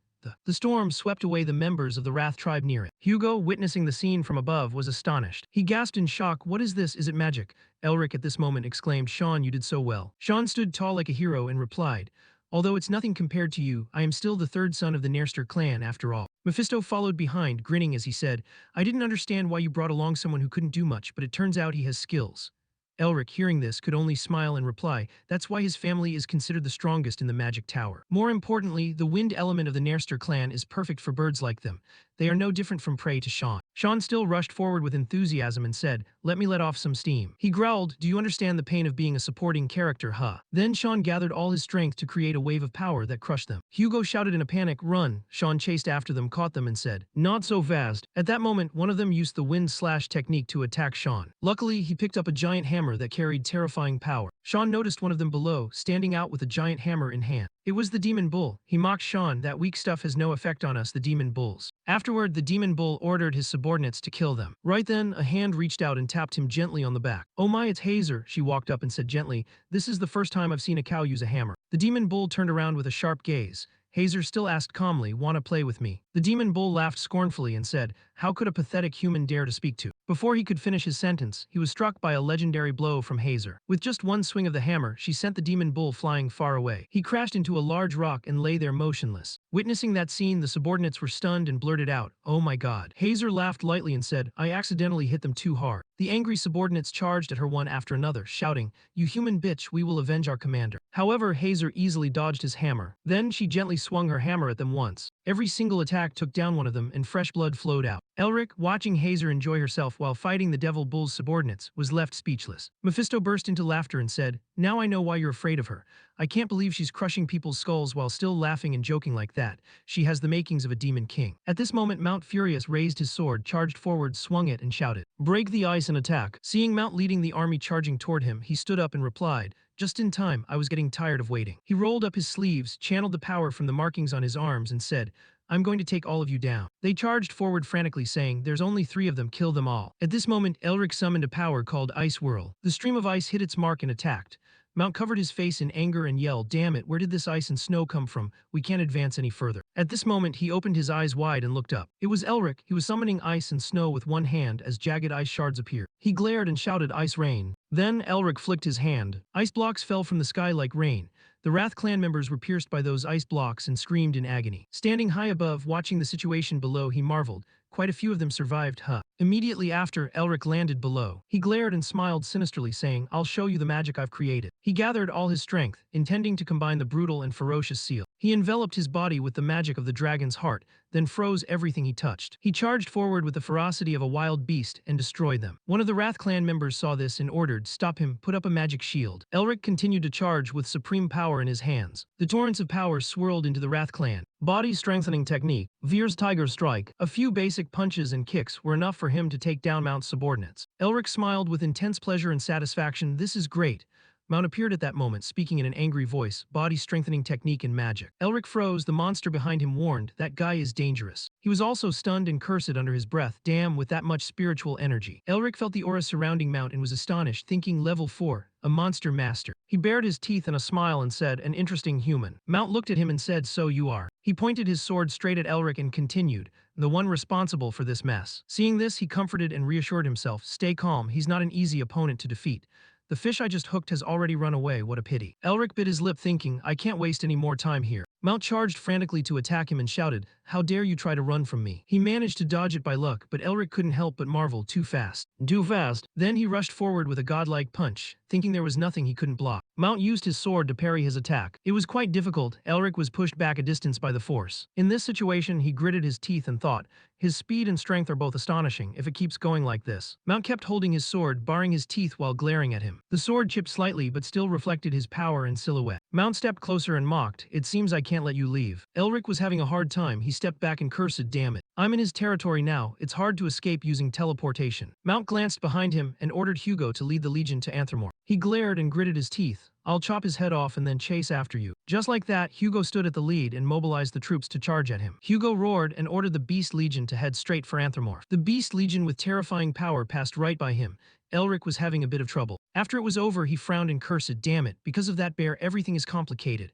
The storm swept away the members of the Wrath tribe near it. Hugo, witnessing the scene from above, was astonished. He gasped in shock, "What is this? Is it magic?" Elric at this moment exclaimed, "Sean, you did so well." Sean stood tall like a hero and replied, Although it's nothing compared to you, I am still the third son of the Nerster clan after all. Mephisto followed behind, grinning as he said, I didn't understand why you brought along someone who couldn't do much, but it turns out he has skills. Elric, hearing this, could only smile and reply, that's why his family is considered the strongest in the magic tower. More importantly, the wind element of the Nerster clan is perfect for birds like them. They are no different from prey to Sean. Sean still rushed forward with enthusiasm and said, let me let off some steam. He growled, do you understand the pain of being a supporting character, huh? Then Sean gathered all his strength to create a wave of power that crushed them. Hugo shouted in a panic, run. Sean chased after them, caught them and said, not so fast. At that moment, one of them used the wind slash technique to attack Sean. Luckily, he picked up a giant hammer that carried terrifying power. Sean noticed one of them below, standing out with a giant hammer in hand. It was the demon bull. He mocked Sean, that weak stuff has no effect on us, the demon bulls. Afterward, the demon bull ordered his subordinates to kill them. Right then, a hand reached out and tapped him gently on the back. Oh my, it's Hazer, she walked up and said gently, this is the first time I've seen a cow use a hammer. The demon bull turned around with a sharp gaze. Hazer still asked calmly, wanna play with me? The demon bull laughed scornfully and said, how could a pathetic human dare to speak to? Before he could finish his sentence, he was struck by a legendary blow from Hazer. With just one swing of the hammer, she sent the demon bull flying far away. He crashed into a large rock and lay there motionless. Witnessing that scene, the subordinates were stunned and blurted out, oh my god. Hazer laughed lightly and said, I accidentally hit them too hard. The angry subordinates charged at her one after another, shouting, you human bitch, we will avenge our commander. However, Hazer easily dodged his hammer. Then she gently swung her hammer at them once. Every single attack took down one of them and fresh blood flowed out. Elric, watching Hazer enjoy herself while fighting the Devil Bull's subordinates, was left speechless. Mephisto burst into laughter and said, now I know why you're afraid of her. I can't believe she's crushing people's skulls while still laughing and joking like that. She has the makings of a demon king. At this moment, Mount Furious raised his sword, charged forward, swung it, and shouted, break the ice and attack. Seeing Mount leading the army charging toward him, he stood up and replied, just in time, I was getting tired of waiting. He rolled up his sleeves, channeled the power from the markings on his arms, and said, I'm going to take all of you down. They charged forward frantically, saying, there's only 3 of them, kill them all. At this moment, Elric summoned a power called Ice Whirl. The stream of ice hit its mark and attacked. Mount covered his face in anger and yelled, damn it, where did this ice and snow come from? We can't advance any further. At this moment, he opened his eyes wide and looked up. It was Elric. He was summoning ice and snow with one hand as jagged ice shards appeared. He glared and shouted, ice rain. Then Elric flicked his hand. Ice blocks fell from the sky like rain. The Wrath clan members were pierced by those ice blocks and screamed in agony. Standing high above, watching the situation below, he marveled. Quite a few of them survived, huh? Immediately after, Elric landed below. He glared and smiled sinisterly, saying, I'll show you the magic I've created. He gathered all his strength, intending to combine the brutal and ferocious seal. He enveloped his body with the magic of the dragon's heart, then froze everything he touched. He charged forward with the ferocity of a wild beast and destroyed them. One of the Wrath clan members saw this and ordered, stop him, put up a magic shield. Elric continued to charge with supreme power in his hands. The torrents of power swirled into the Wrath clan. Body strengthening technique, Veer's Tiger Strike. A few basic punches and kicks were enough for him to take down Mount's subordinates. Elric smiled with intense pleasure and satisfaction. This is great. Mount appeared at that moment, speaking in an angry voice, body strengthening technique and magic. Elric froze. The monster behind him warned, that guy is dangerous. He was also stunned and cursed under his breath, damn, with that much spiritual energy. Elric felt the aura surrounding Mount and was astonished, thinking level 4, a monster master. He bared his teeth in a smile and said, an interesting human. Mount looked at him and said, so you are. He pointed his sword straight at Elric and continued, the one responsible for this mess. Seeing this, he comforted and reassured himself, stay calm, he's not an easy opponent to defeat. The fish I just hooked has already run away, what a pity. Elric bit his lip thinking, I can't waste any more time here. Mount charged frantically to attack him and shouted, how dare you try to run from me. He managed to dodge it by luck, but Elric couldn't help but marvel, too fast. Too fast. Then he rushed forward with a godlike punch, thinking there was nothing he couldn't block. Mount used his sword to parry his attack. It was quite difficult. Elric was pushed back a distance by the force. In this situation, he gritted his teeth and thought, his speed and strength are both astonishing if it keeps going like this. Mount kept holding his sword, baring his teeth while glaring at him. The sword chipped slightly but still reflected his power and silhouette. Mount stepped closer and mocked, it seems I can't let you leave. Elric was having a hard time. He stepped back and cursed, damn it. I'm in his territory now. It's hard to escape using teleportation. Mount glanced behind him and ordered Hugo to lead the legion to Anthremore. He glared and gritted his teeth. I'll chop his head off and then chase after you. Just like that, Hugo stood at the lead and mobilized the troops to charge at him. Hugo roared and ordered the Beast Legion to head straight for Anthremore. The Beast Legion with terrifying power passed right by him. Elric was having a bit of trouble. After it was over, he frowned and cursed, damn it, because of that bear everything is complicated.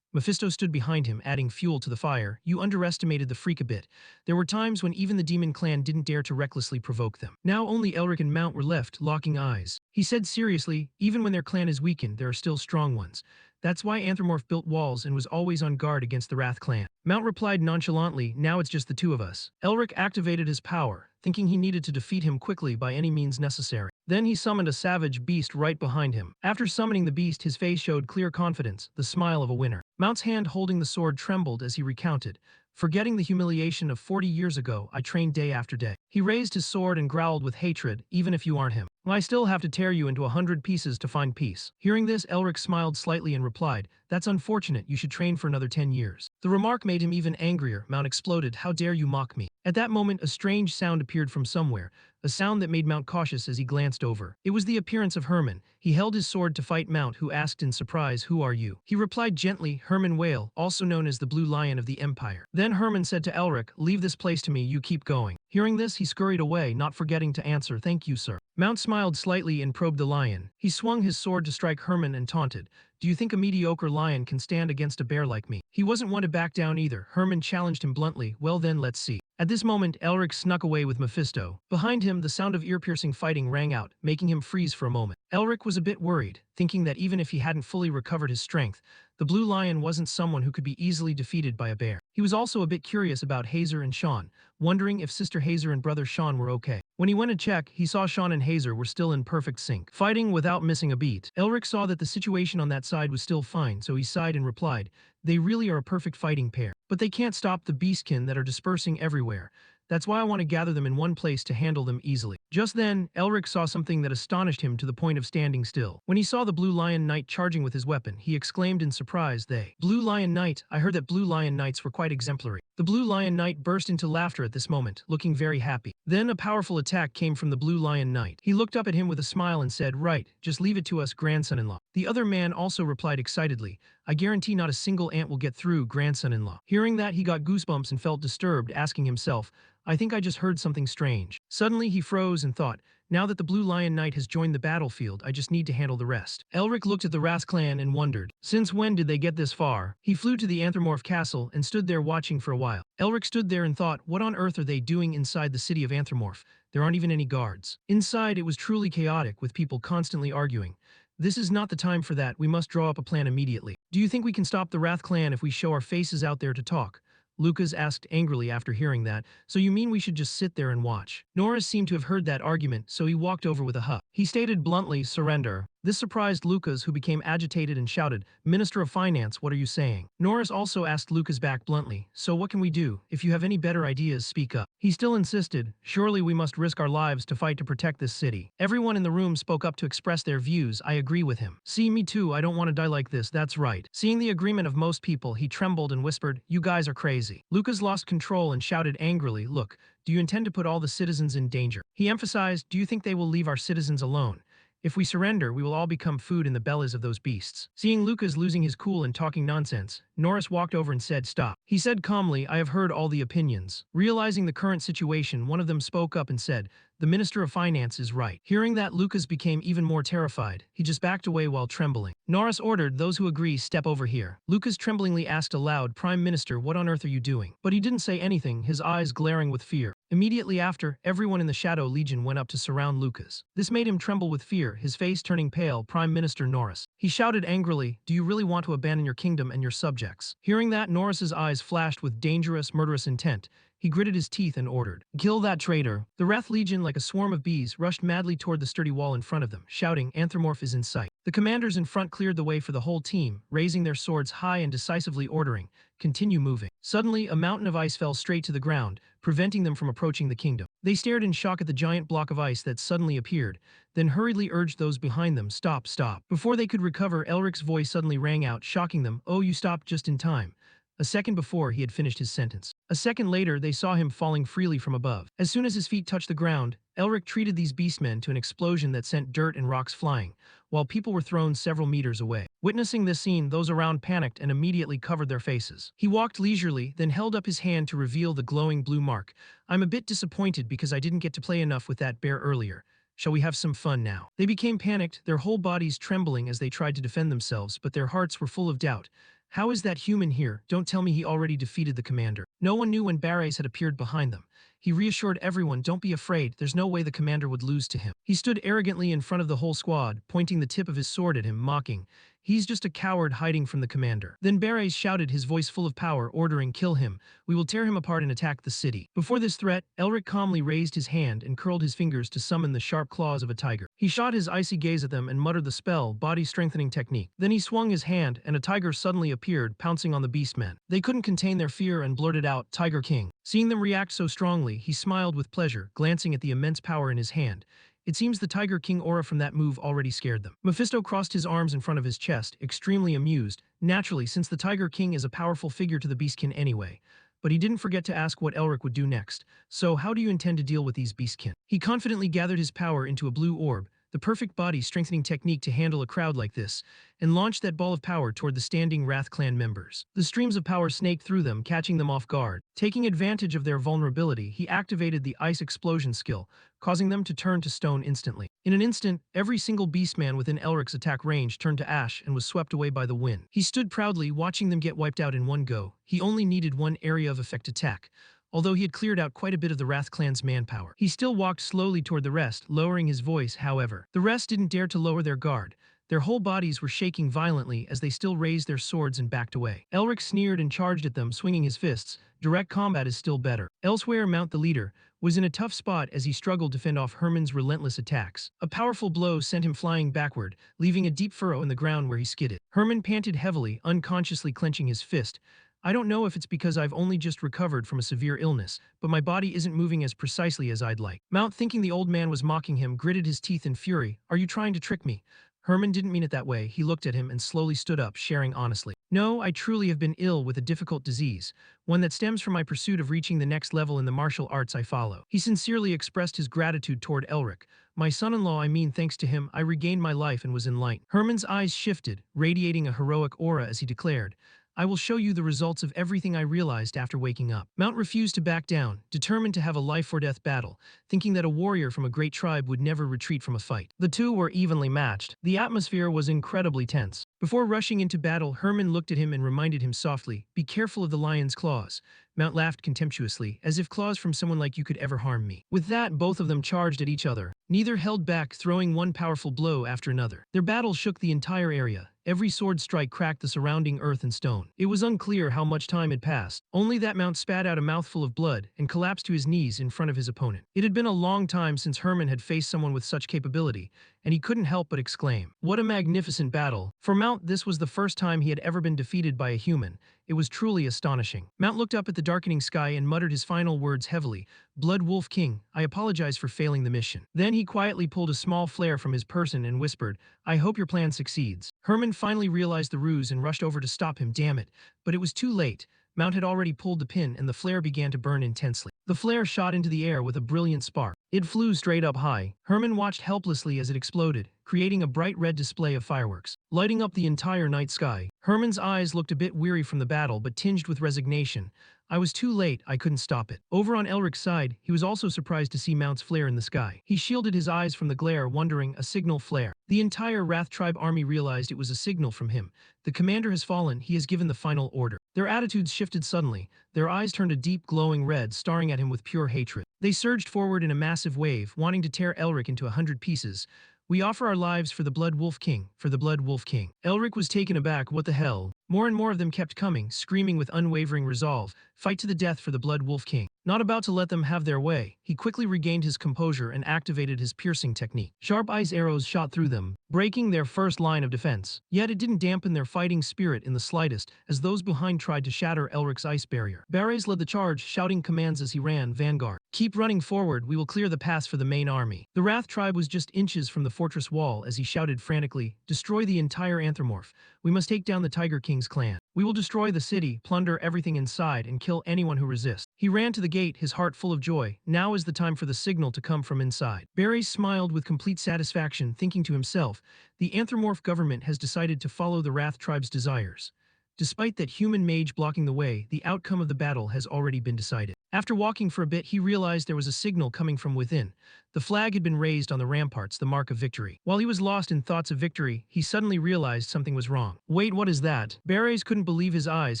Mephisto stood behind him, adding fuel to the fire. You underestimated the freak a bit. There were times when even the demon clan didn't dare to recklessly provoke them. Now only Elric and Mount were left, locking eyes. He said seriously, even when their clan is weakened, there are still strong ones. That's why Anthropomorph built walls and was always on guard against the Wrath clan. Mount replied nonchalantly, now it's just the two of us. Elric activated his power, thinking he needed to defeat him quickly by any means necessary. Then he summoned a savage beast right behind him. After summoning the beast, his face showed clear confidence, the smile of a winner. Mount's hand holding the sword trembled as he recounted, forgetting the humiliation of 40 years ago, I trained day after day. He raised his sword and growled with hatred, even if you aren't him. I still have to tear you into 100 pieces to find peace. Hearing this, Elric smiled slightly and replied, that's unfortunate, you should train for another 10 years. The remark made him even angrier. Mount exploded, how dare you mock me? At that moment, a strange sound appeared from somewhere, a sound that made Mount cautious as he glanced over. It was the appearance of Herman. He held his sword to fight Mount, who asked in surprise, who are you? He replied gently, Herman Whale, also known as the Blue Lion of the Empire. Then Herman said to Elric, leave this place to me, you keep going. Hearing this, he scurried away, not forgetting to answer, thank you, sir. Mount smiled slightly and probed the lion. He swung his sword to strike Herman and taunted, do you think a mediocre lion can stand against a bear like me? He wasn't one to back down either. Herman challenged him bluntly, well then let's see. At this moment, Elric snuck away with Mephisto. Behind him, the sound of ear-piercing fighting rang out, making him freeze for a moment. Elric was a bit worried, thinking that even if he hadn't fully recovered his strength, the Blue Lion wasn't someone who could be easily defeated by a bear. He was also a bit curious about Hazer and Sean, wondering if Sister Hazer and brother Sean were okay. When he went to check, he saw Sean and Hazer were still in perfect sync, fighting without missing a beat. Elric saw that the situation on that side was still fine, so he sighed and replied, they really are a perfect fighting pair. But they can't stop the beastkin that are dispersing everywhere. That's why I want to gather them in one place to handle them easily. Just then, Elric saw something that astonished him to the point of standing still. When he saw the Blue Lion Knight charging with his weapon, he exclaimed in surprise, Blue Lion Knight, I heard that Blue Lion Knights were quite exemplary. The Blue Lion Knight burst into laughter at this moment, looking very happy. Then a powerful attack came from the Blue Lion Knight. He looked up at him with a smile and said, right, just leave it to us, grandson-in-law. The other man also replied excitedly, I guarantee not a single ant will get through, grandson-in-law. Hearing that, he got goosebumps and felt disturbed, asking himself, I think I just heard something strange. Suddenly he froze and thought, now that the Blue Lion Knight has joined the battlefield, I just need to handle the rest. Elric looked at the Wrath clan and wondered, since when did they get this far? He flew to the Anthropomorph castle and stood there watching for a while. Elric stood there and thought, what on earth are they doing inside the city of Anthropomorph? There aren't even any guards. Inside, it was truly chaotic, with people constantly arguing. This is not the time for that, we must draw up a plan immediately. Do you think we can stop the Wrath clan if we show our faces out there to talk? Lucas asked angrily after hearing that, so you mean we should just sit there and watch? Norris seemed to have heard that argument, so he walked over with a huff. He stated bluntly, surrender. This surprised Lucas, who became agitated and shouted, Minister of Finance, what are you saying? Norris also asked Lucas back bluntly, so what can we do? If you have any better ideas, speak up. He still insisted, surely we must risk our lives to fight to protect this city. Everyone in the room spoke up to express their views, I agree with him. See, me too, I don't want to die like this, that's right. Seeing the agreement of most people, he trembled and whispered, you guys are crazy. Lucas lost control and shouted angrily, look, do you intend to put all the citizens in danger? He emphasized, do you think they will leave our citizens alone? If we surrender, we will all become food in the bellies of those beasts. Seeing Lucas losing his cool and talking nonsense, Norris walked over and said, stop. He said calmly, I have heard all the opinions. Realizing the current situation, one of them spoke up and said, the Minister of Finance is right. Hearing that, Lucas became even more terrified. He just backed away while trembling. Norris ordered, those who agree, step over here. Lucas tremblingly asked aloud, Prime Minister, what on earth are you doing? But he didn't say anything, his eyes glaring with fear. Immediately after, everyone in the Shadow Legion went up to surround Lucas. This made him tremble with fear, his face turning pale. Prime Minister Norris. He shouted angrily, do you really want to abandon your kingdom and your subjects? Hearing that, Norris's eyes flashed with dangerous, murderous intent. He gritted his teeth and ordered, kill that traitor. The Wrath Legion, like a swarm of bees, rushed madly toward the sturdy wall in front of them, shouting, Anthropomorph is in sight. The commanders in front cleared the way for the whole team, raising their swords high and decisively ordering, continue moving. Suddenly, a mountain of ice fell straight to the ground, preventing them from approaching the kingdom. They stared in shock at the giant block of ice that suddenly appeared, then hurriedly urged those behind them, stop, stop. Before they could recover, Elric's voice suddenly rang out, shocking them, oh, you stopped just in time. A second before, he had finished his sentence. A second later, they saw him falling freely from above. As soon as his feet touched the ground, Elric treated these beastmen to an explosion that sent dirt and rocks flying, while people were thrown several meters away. Witnessing this scene, those around panicked and immediately covered their faces. He walked leisurely, then held up his hand to reveal the glowing blue mark. I'm a bit disappointed because I didn't get to play enough with that bear earlier. Shall we have some fun now? They became panicked, their whole bodies trembling as they tried to defend themselves, but their hearts were full of doubt. How is that human here? Don't tell me he already defeated the commander. No one knew when Barres had appeared behind them. He reassured everyone, don't be afraid, there's no way the commander would lose to him. He stood arrogantly in front of the whole squad, pointing the tip of his sword at him, mocking, He's just a coward hiding from the commander. Then Beres shouted, his voice full of power, ordering, kill him. We will tear him apart and attack the city. Before this threat, Elric calmly raised his hand and curled his fingers to summon the sharp claws of a tiger. He shot his icy gaze at them and muttered the spell, body strengthening technique. Then he swung his hand and a tiger suddenly appeared, pouncing on the beastmen. They couldn't contain their fear and blurted out, Tiger King. Seeing them react so strongly, he smiled with pleasure, glancing at the immense power in his hand. It seems the Tiger King aura from that move already scared them. Mephisto crossed his arms in front of his chest, extremely amused, naturally since the Tiger King is a powerful figure to the Beastkin anyway. But he didn't forget to ask what Elric would do next. So how do you intend to deal with these Beastkin? He confidently gathered his power into a blue orb, the perfect body strengthening technique to handle a crowd like this, and launched that ball of power toward the standing Wrath clan members. The streams of power snaked through them, catching them off guard. Taking advantage of their vulnerability, he activated the ice explosion skill, causing them to turn to stone instantly. In an instant, every single beastman within Elric's attack range turned to ash and was swept away by the wind. He stood proudly, watching them get wiped out in one go. He only needed one area of effect attack. Although he had cleared out quite a bit of the Wrath clan's manpower. He still walked slowly toward the rest, lowering his voice, however. The rest didn't dare to lower their guard. Their whole bodies were shaking violently as they still raised their swords and backed away. Elric sneered and charged at them, swinging his fists. Direct combat is still better. Elsewhere, Mount the leader was in a tough spot as he struggled to fend off Herman's relentless attacks. A powerful blow sent him flying backward, leaving a deep furrow in the ground where he skidded. Herman panted heavily, unconsciously clenching his fist. I don't know if it's because I've only just recovered from a severe illness, but my body isn't moving as precisely as I'd like. Mount, thinking the old man was mocking him, gritted his teeth in fury. Are you trying to trick me? Herman didn't mean it that way. He looked at him and slowly stood up, sharing honestly. No, I truly have been ill with a difficult disease, one that stems from my pursuit of reaching the next level in the martial arts I follow. He sincerely expressed his gratitude toward Elric. My son-in-law, thanks to him, I regained my life and was enlightened. Herman's eyes shifted, radiating a heroic aura as he declared, I will show you the results of everything I realized after waking up. Mount refused to back down, determined to have a life-or-death battle, thinking that a warrior from a great tribe would never retreat from a fight. The two were evenly matched. The atmosphere was incredibly tense. Before rushing into battle, Herman looked at him and reminded him softly, be careful of the lion's claws. Mount laughed contemptuously, as if claws from someone like you could ever harm me. With that, both of them charged at each other. Neither held back, throwing one powerful blow after another. Their battle shook the entire area. Every sword strike cracked the surrounding earth and stone. It was unclear how much time had passed. Only that Mount spat out a mouthful of blood and collapsed to his knees in front of his opponent. It had been a long time since Herman had faced someone with such capability, and he couldn't help but exclaim, what a magnificent battle. For Mount, this was the first time he had ever been defeated by a human. It was truly astonishing. Mount looked up at the darkening sky and muttered his final words heavily, Blood Wolf King, I apologize for failing the mission. Then he quietly pulled a small flare from his person and whispered, I hope your plan succeeds. Herman finally realized the ruse and rushed over to stop him, damn it. But it was too late. Mount had already pulled the pin and the flare began to burn intensely. The flare shot into the air with a brilliant spark. It flew straight up high. Herman watched helplessly as it exploded, creating a bright red display of fireworks, lighting up the entire night sky. Herman's eyes looked a bit weary from the battle but tinged with resignation. I was too late, I couldn't stop it. Over on Elric's side, he was also surprised to see Mount's flare in the sky. He shielded his eyes from the glare, wondering, a signal flare. The entire Wrath tribe army realized it was a signal from him. The commander has fallen, he has given the final order. Their attitudes shifted suddenly. Their eyes turned a deep glowing red, staring at him with pure hatred. They surged forward in a massive wave, wanting to tear Elric into 100 pieces. We offer our lives for the Blood Wolf King, for the Blood Wolf King. Elric was taken aback, what the hell? More and more of them kept coming, screaming with unwavering resolve, fight to the death for the Blood Wolf King. Not about to let them have their way, he quickly regained his composure and activated his piercing technique. Sharp ice arrows shot through them, breaking their first line of defense. Yet it didn't dampen their fighting spirit in the slightest, as those behind tried to shatter Elric's ice barrier. Beres led the charge, shouting commands as he ran, Vanguard. Keep running forward, we will clear the pass for the main army. The Wrath tribe was just inches from the fortress wall as he shouted frantically, destroy the entire anthropomorph. We must take down the Tiger King's clan. We will destroy the city, plunder everything inside, and kill anyone who resists. He ran to the gate, his heart full of joy. Now is the time for the signal to come from inside. Beres smiled with complete satisfaction, thinking to himself, the anthropomorph government has decided to follow the Wrath tribe's desires. Despite that human mage blocking the way, the outcome of the battle has already been decided. After walking for a bit, he realized there was a signal coming from within. The flag had been raised on the ramparts, the mark of victory. While he was lost in thoughts of victory, he suddenly realized something was wrong. Wait, what is that? Beres couldn't believe his eyes,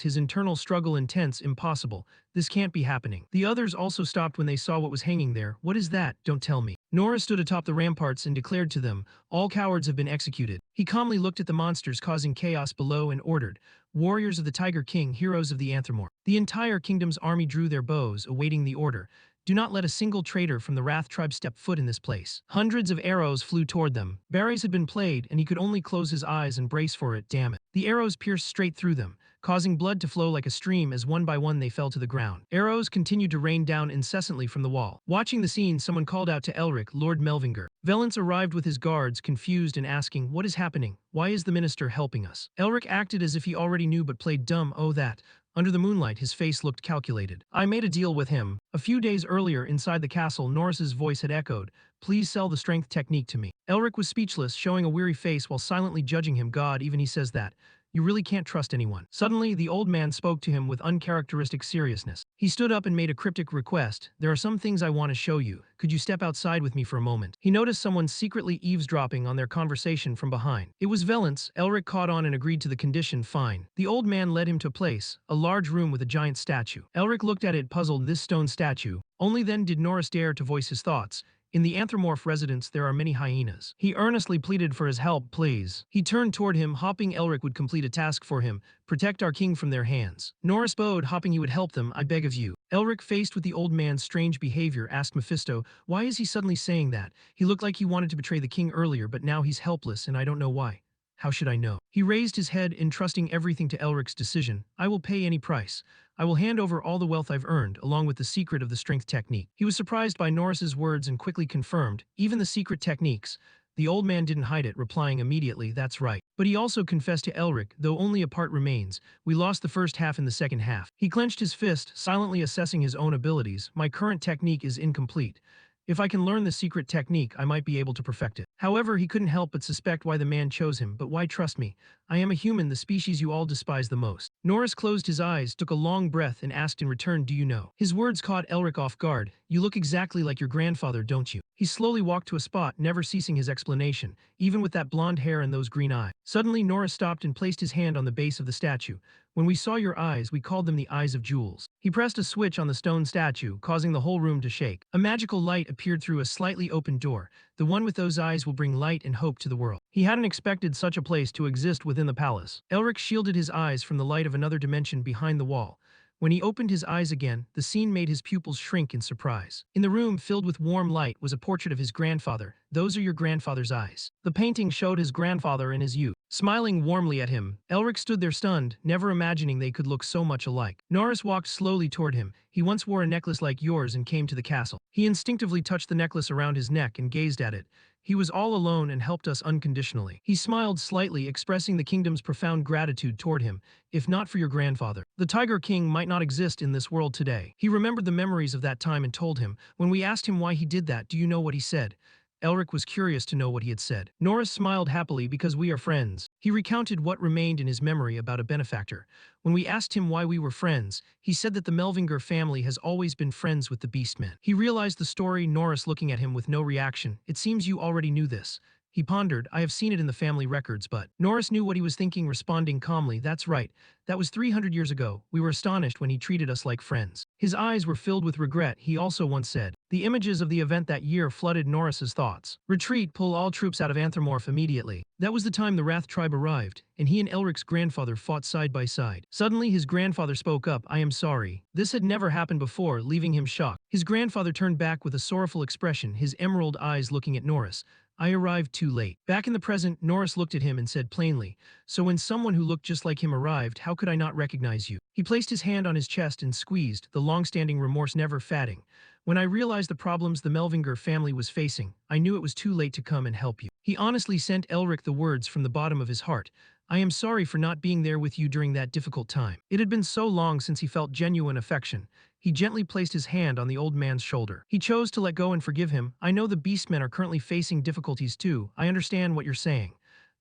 his internal struggle intense, impossible. This can't be happening. The others also stopped when they saw what was hanging there. What is that? Don't tell me. Nora stood atop the ramparts and declared to them, "All cowards have been executed." He calmly looked at the monsters causing chaos below and ordered, "Warriors of the Tiger King, heroes of the Anthromorph." The entire kingdom's army drew their bows, awaiting the order. "Do not let a single traitor from the Wrath tribe step foot in this place." Hundreds of arrows flew toward them. Barry's had been played, and he could only close his eyes and brace for it, damn it. The arrows pierced straight through them, causing blood to flow like a stream as one by one they fell to the ground. Arrows continued to rain down incessantly from the wall. Watching the scene, someone called out to Elric, "Lord Melvinger." Valence arrived with his guards, confused and asking, "What is happening? Why is the minister helping us?" Elric acted as if he already knew but played dumb. "Oh, that." Under the moonlight, his face looked calculated. "I made a deal with him." A few days earlier, inside the castle, Norris's voice had echoed, "Please sell the strength technique to me." Elric was speechless, showing a weary face while silently judging him. "God, even he says that. You really can't trust anyone." Suddenly, the old man spoke to him with uncharacteristic seriousness. He stood up and made a cryptic request. "There are some things I want to show you. Could you step outside with me for a moment?" He noticed someone secretly eavesdropping on their conversation from behind. It was Valence. Elric caught on and agreed to the condition. "Fine." The old man led him to a place, a large room with a giant statue. Elric looked at it, puzzled. This stone statue. Only then did Norris dare to voice his thoughts. "In the Anthromorph residence there are many hyenas." He earnestly pleaded for his help. "Please." He turned toward him, hoping Elric would complete a task for him, protect our king from their hands. Norris bowed, hoping he would help them. "I beg of you." Elric, faced with the old man's strange behavior, asked Mephisto, "Why is he suddenly saying that? He looked like he wanted to betray the king earlier, but now he's helpless and I don't know why." "How should I know?" He raised his head, entrusting everything to Elric's decision. "I will pay any price. I will hand over all the wealth I've earned, along with the secret of the strength technique." He was surprised by Norris's words and quickly confirmed, "Even the secret techniques." The old man didn't hide it, replying immediately, "That's right." But he also confessed to Elric, "Though only a part remains. We lost the first half in the second half." He clenched his fist, silently assessing his own abilities. "My current technique is incomplete. If I can learn the secret technique, I might be able to perfect it." However, he couldn't help but suspect why the man chose him. "But why trust me? I am a human, the species you all despise the most." Norris closed his eyes, took a long breath, and asked in return, "Do you know?" His words caught Elric off guard. "You look exactly like your grandfather, don't you?" He slowly walked to a spot, never ceasing his explanation, even with that blonde hair and those green eyes. Suddenly, Norris stopped and placed his hand on the base of the statue. "When we saw your eyes, we called them the eyes of jewels." He pressed a switch on the stone statue, causing the whole room to shake. A magical light appeared through a slightly opened door. "The one with those eyes will bring light and hope to the world." He hadn't expected such a place to exist within the palace. Elric shielded his eyes from the light of another dimension behind the wall. When he opened his eyes again, the scene made his pupils shrink in surprise. In the room, filled with warm light, was a portrait of his grandfather. "Those are your grandfather's eyes." The painting showed his grandfather in his youth. Smiling warmly at him, Elric stood there stunned, never imagining they could look so much alike. Norris walked slowly toward him. "He once wore a necklace like yours and came to the castle." He instinctively touched the necklace around his neck and gazed at it. "He was all alone and helped us unconditionally." He smiled slightly, expressing the kingdom's profound gratitude toward him. "If not for your grandfather, the Tiger King might not exist in this world today." He remembered the memories of that time and told him. When we asked him why he did that, do you know what he said? Elric was curious to know what he had said. Norris smiled happily. "Because we are friends." He recounted what remained in his memory about a benefactor. "When we asked him why we were friends, he said that the Melvinger family has always been friends with the Beastmen." He realized the story, Norris looking at him with no reaction. "It seems you already knew this." He pondered. "I have seen it in the family records, but..." Norris knew what he was thinking, responding calmly, "That's right. That was 300 years ago. We were astonished when he treated us like friends." His eyes were filled with regret. He also once said. The images of the event that year flooded Norris's thoughts. "Retreat, pull all troops out of Anthromorph immediately." That was the time the Wrath tribe arrived, and he and Elric's grandfather fought side by side. Suddenly, his grandfather spoke up. "I am sorry." This had never happened before, leaving him shocked. His grandfather turned back with a sorrowful expression, his emerald eyes looking at Norris. "I arrived too late." Back in the present, Norris looked at him and said plainly, "So when someone who looked just like him arrived, how could I not recognize you?" He placed his hand on his chest and squeezed, the long-standing remorse never fading. "When I realized the problems the Melvinger family was facing, I knew it was too late to come and help you." He honestly sent Elric the words from the bottom of his heart. "I am sorry for not being there with you during that difficult time." It had been so long since he felt genuine affection. He gently placed his hand on the old man's shoulder. He chose to let go and forgive him. "I know the Beastmen are currently facing difficulties too. I understand what you're saying."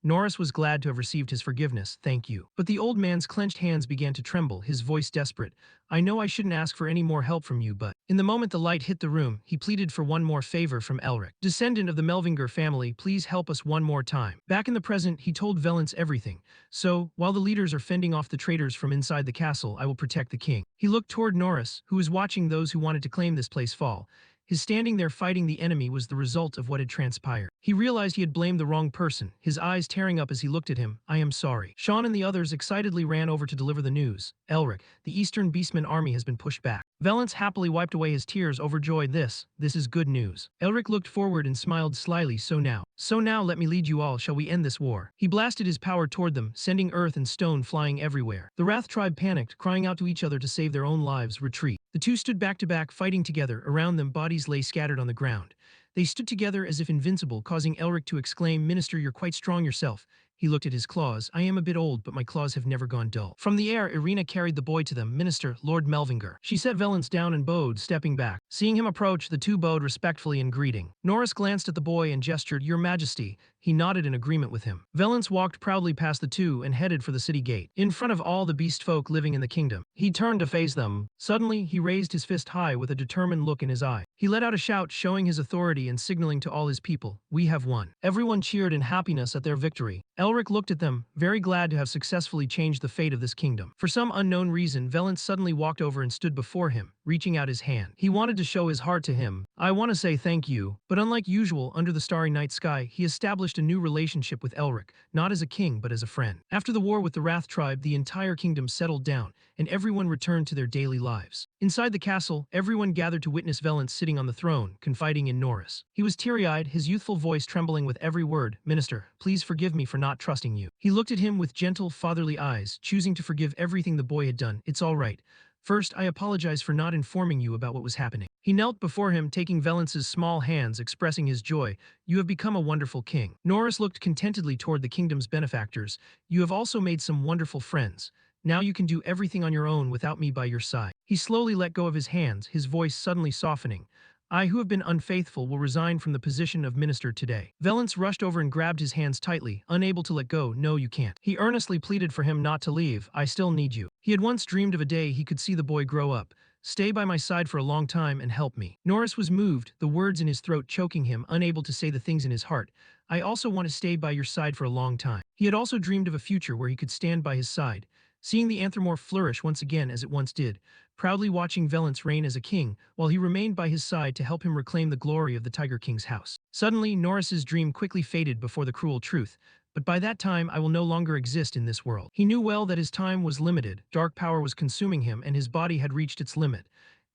Norris was glad to have received his forgiveness. "Thank you." But the old man's clenched hands began to tremble, his voice desperate. "I know I shouldn't ask for any more help from you, but..." In the moment the light hit the room, he pleaded for one more favor from Elric. "Descendant of the Melvinger family, please help us one more time." Back in the present, he told Valence everything. "So, while the leaders are fending off the traitors from inside the castle, I will protect the king." He looked toward Norris, who was watching those who wanted to claim this place fall. His standing there fighting the enemy was the result of what had transpired. He realized he had blamed the wrong person, his eyes tearing up as he looked at him. I am sorry. Sean and the others excitedly ran over to deliver the news. Elric, the Eastern Beastman army has been pushed back. Valence happily wiped away his tears, overjoyed. This is good news. Elric looked forward and smiled slyly. So now let me lead you all. Shall we end this war? He blasted his power toward them, sending earth and stone flying everywhere. The Wrath tribe panicked, crying out to each other to save their own lives. Retreat. The two stood back to back, fighting together. Around them, bodies lay scattered on the ground. They stood together as if invincible, causing Elric to exclaim, Minister, you're quite strong yourself. He looked at his claws. I am a bit old, but my claws have never gone dull. From the air, Irina carried the boy to them. Minister, Lord Melvinger. She set Valence down and bowed, stepping back. Seeing him approach, the two bowed respectfully in greeting. Norris glanced at the boy and gestured, Your Majesty. He nodded in agreement with him. Valence walked proudly past the two and headed for the city gate. In front of all the beast folk living in the kingdom, he turned to face them. Suddenly, he raised his fist high with a determined look in his eye. He let out a shout, showing his authority and signaling to all his people, We have won. Everyone cheered in happiness at their victory. Elric looked at them, very glad to have successfully changed the fate of this kingdom. For some unknown reason, Valence suddenly walked over and stood before him, reaching out his hand. He wanted to show his heart to him. I want to say thank you, but unlike usual, under the starry night sky, he established a new relationship with Elric, not as a king but as a friend. After the war with the Wrath tribe, the entire kingdom settled down, and everyone returned to their daily lives. Inside the castle, everyone gathered to witness Valence sitting on the throne, confiding in Norris. He was teary-eyed, his youthful voice trembling with every word. Minister, please forgive me for not trusting you. He looked at him with gentle, fatherly eyes, choosing to forgive everything the boy had done. It's all right. First, I apologize for not informing you about what was happening. He knelt before him, taking Valence's small hands, expressing his joy. You have become a wonderful king. Norris looked contentedly toward the kingdom's benefactors. You have also made some wonderful friends. Now you can do everything on your own without me by your side. He slowly let go of his hands, his voice suddenly softening. I who have been unfaithful will resign from the position of minister today. Valence rushed over and grabbed his hands tightly, unable to let go. No, you can't. He earnestly pleaded for him not to leave. I still need you. He had once dreamed of a day he could see the boy grow up. Stay by my side for a long time and help me. Norris was moved, the words in his throat choking him, unable to say the things in his heart. I also want to stay by your side for a long time. He had also dreamed of a future where he could stand by his side, seeing the Anthromorph flourish once again as it once did, proudly watching Valence reign as a king, while he remained by his side to help him reclaim the glory of the Tiger King's house. Suddenly, Norris's dream quickly faded before the cruel truth. But by that time, I will no longer exist in this world. He knew well that his time was limited, dark power was consuming him, and his body had reached its limit.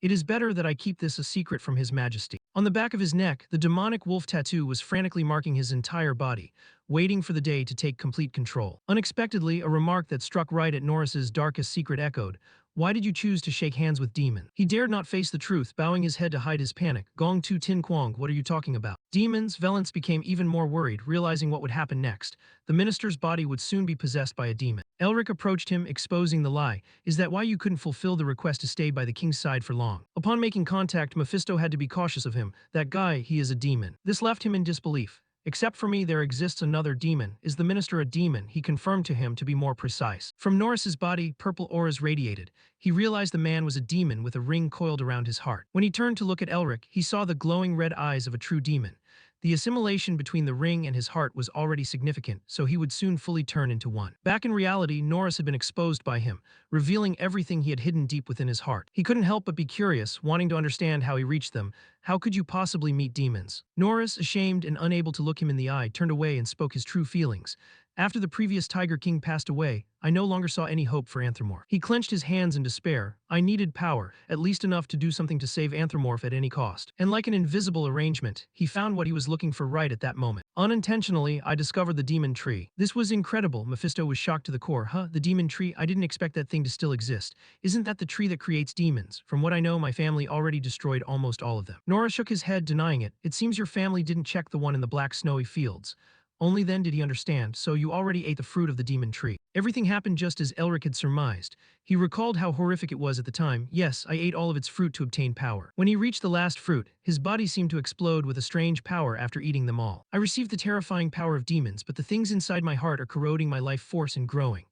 It is better that I keep this a secret from His Majesty. On the back of his neck, the demonic wolf tattoo was frantically marking his entire body, waiting for the day to take complete control. Unexpectedly, a remark that struck right at Norris's darkest secret echoed, Why did you choose to shake hands with demon? He dared not face the truth, bowing his head to hide his panic. Gong tu tin quang, what are you talking about? Demons? Valence became even more worried, realizing what would happen next. The minister's body would soon be possessed by a demon. Elric approached him, exposing the lie. Is that why you couldn't fulfill the request to stay by the king's side for long? Upon making contact, Mephisto had to be cautious of him. That guy, he is a demon. This left him in disbelief. Except for me, there exists another demon. Is the minister a demon? He confirmed to him to be more precise. From Norris's body, purple auras radiated. He realized the man was a demon with a ring coiled around his heart. When he turned to look at Elric, he saw the glowing red eyes of a true demon. The assimilation between the ring and his heart was already significant, so he would soon fully turn into one. Back in reality, Norris had been exposed by him, revealing everything he had hidden deep within his heart. He couldn't help but be curious, wanting to understand how he reached them. How could you possibly meet demons? Norris, ashamed and unable to look him in the eye, turned away and spoke his true feelings. After the previous Tiger King passed away, I no longer saw any hope for Anthromorph. He clenched his hands in despair. I needed power, at least enough to do something to save Anthromorph at any cost. And like an invisible arrangement, he found what he was looking for right at that moment. Unintentionally, I discovered the demon tree. This was incredible. Mephisto was shocked to the core. Huh? The demon tree? I didn't expect that thing to still exist. Isn't that the tree that creates demons? From what I know, my family already destroyed almost all of them. Norris shook his head, denying it. It seems your family didn't check the one in the black snowy fields. Only then did he understand, so you already ate the fruit of the demon tree. Everything happened just as Elric had surmised. He recalled how horrific it was at the time. Yes, I ate all of its fruit to obtain power. When he reached the last fruit, his body seemed to explode with a strange power after eating them all. I received the terrifying power of demons, but the things inside my heart are corroding my life force and growing.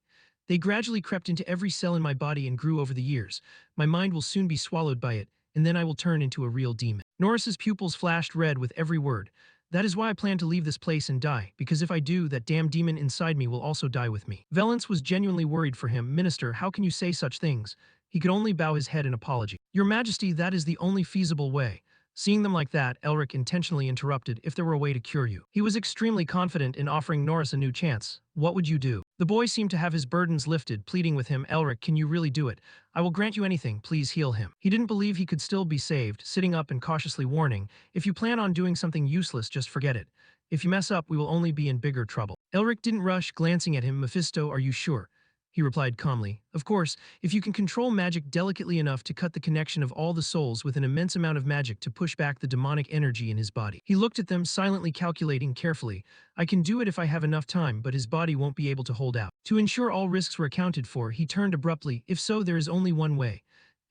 They gradually crept into every cell in my body and grew over the years. My mind will soon be swallowed by it, and then I will turn into a real demon. Norris's pupils flashed red with every word. That is why I plan to leave this place and die, because if I do, that damn demon inside me will also die with me. Valence was genuinely worried for him. Minister, how can you say such things? He could only bow his head in apology. Your Majesty, that is the only feasible way. Seeing them like that, Elric intentionally interrupted, if there were a way to cure you. He was extremely confident in offering Norris a new chance. What would you do? The boy seemed to have his burdens lifted, pleading with him, Elric, can you really do it? I will grant you anything, please heal him. He didn't believe he could still be saved, sitting up and cautiously warning, if you plan on doing something useless, just forget it. If you mess up, we will only be in bigger trouble. Elric didn't rush, glancing at him. Mephisto, are you sure? He replied calmly, of course, if you can control magic delicately enough to cut the connection of all the souls with an immense amount of magic to push back the demonic energy in his body. He looked at them, silently calculating carefully. I can do it if I have enough time, but his body won't be able to hold out. To ensure all risks were accounted for, he turned abruptly. If so, there is only one way.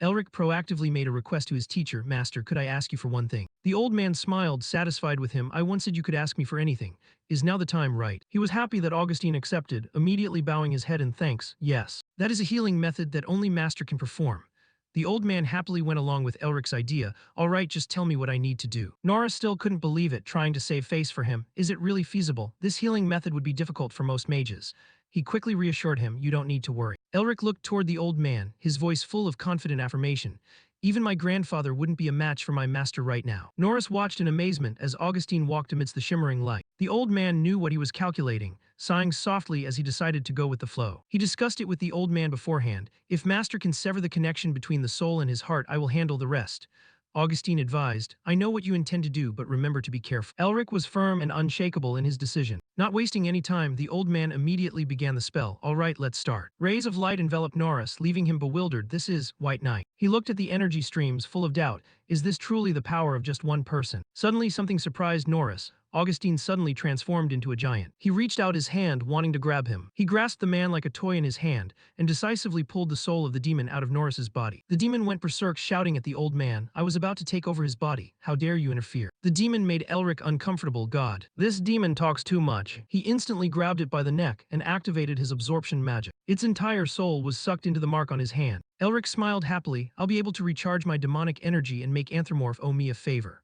Elric proactively made a request to his teacher, Master, could I ask you for one thing? The old man smiled, satisfied with him. I once said you could ask me for anything. Is now the time right? He was happy that Augustine accepted, immediately bowing his head in thanks. Yes. That is a healing method that only Master can perform. The old man happily went along with Elric's idea. All right, just tell me what I need to do. Nora still couldn't believe it, trying to save face for him. Is it really feasible? This healing method would be difficult for most mages. He quickly reassured him, you don't need to worry. Elric looked toward the old man, his voice full of confident affirmation. Even my grandfather wouldn't be a match for my master right now. Norris watched in amazement as Augustine walked amidst the shimmering light. The old man knew what he was calculating, sighing softly as he decided to go with the flow. He discussed it with the old man beforehand. If Master can sever the connection between the soul and his heart, I will handle the rest. Augustine advised, I know what you intend to do, but remember to be careful. Elric was firm and unshakable in his decision. Not wasting any time, the old man immediately began the spell. All right, let's start. Rays of light enveloped Norris, leaving him bewildered. This is White Knight. He looked at the energy streams, full of doubt. Is this truly the power of just one person? Suddenly, something surprised Norris. Augustine suddenly transformed into a giant. He reached out his hand, wanting to grab him. He grasped the man like a toy in his hand, and decisively pulled the soul of the demon out of Norris's body. The demon went berserk, shouting at the old man, I was about to take over his body. How dare you interfere? The demon made Elric uncomfortable. God, this demon talks too much. He instantly grabbed it by the neck and activated his absorption magic. Its entire soul was sucked into the mark on his hand. Elric smiled happily. I'll be able to recharge my demonic energy and make Anthropomorph owe me a favor.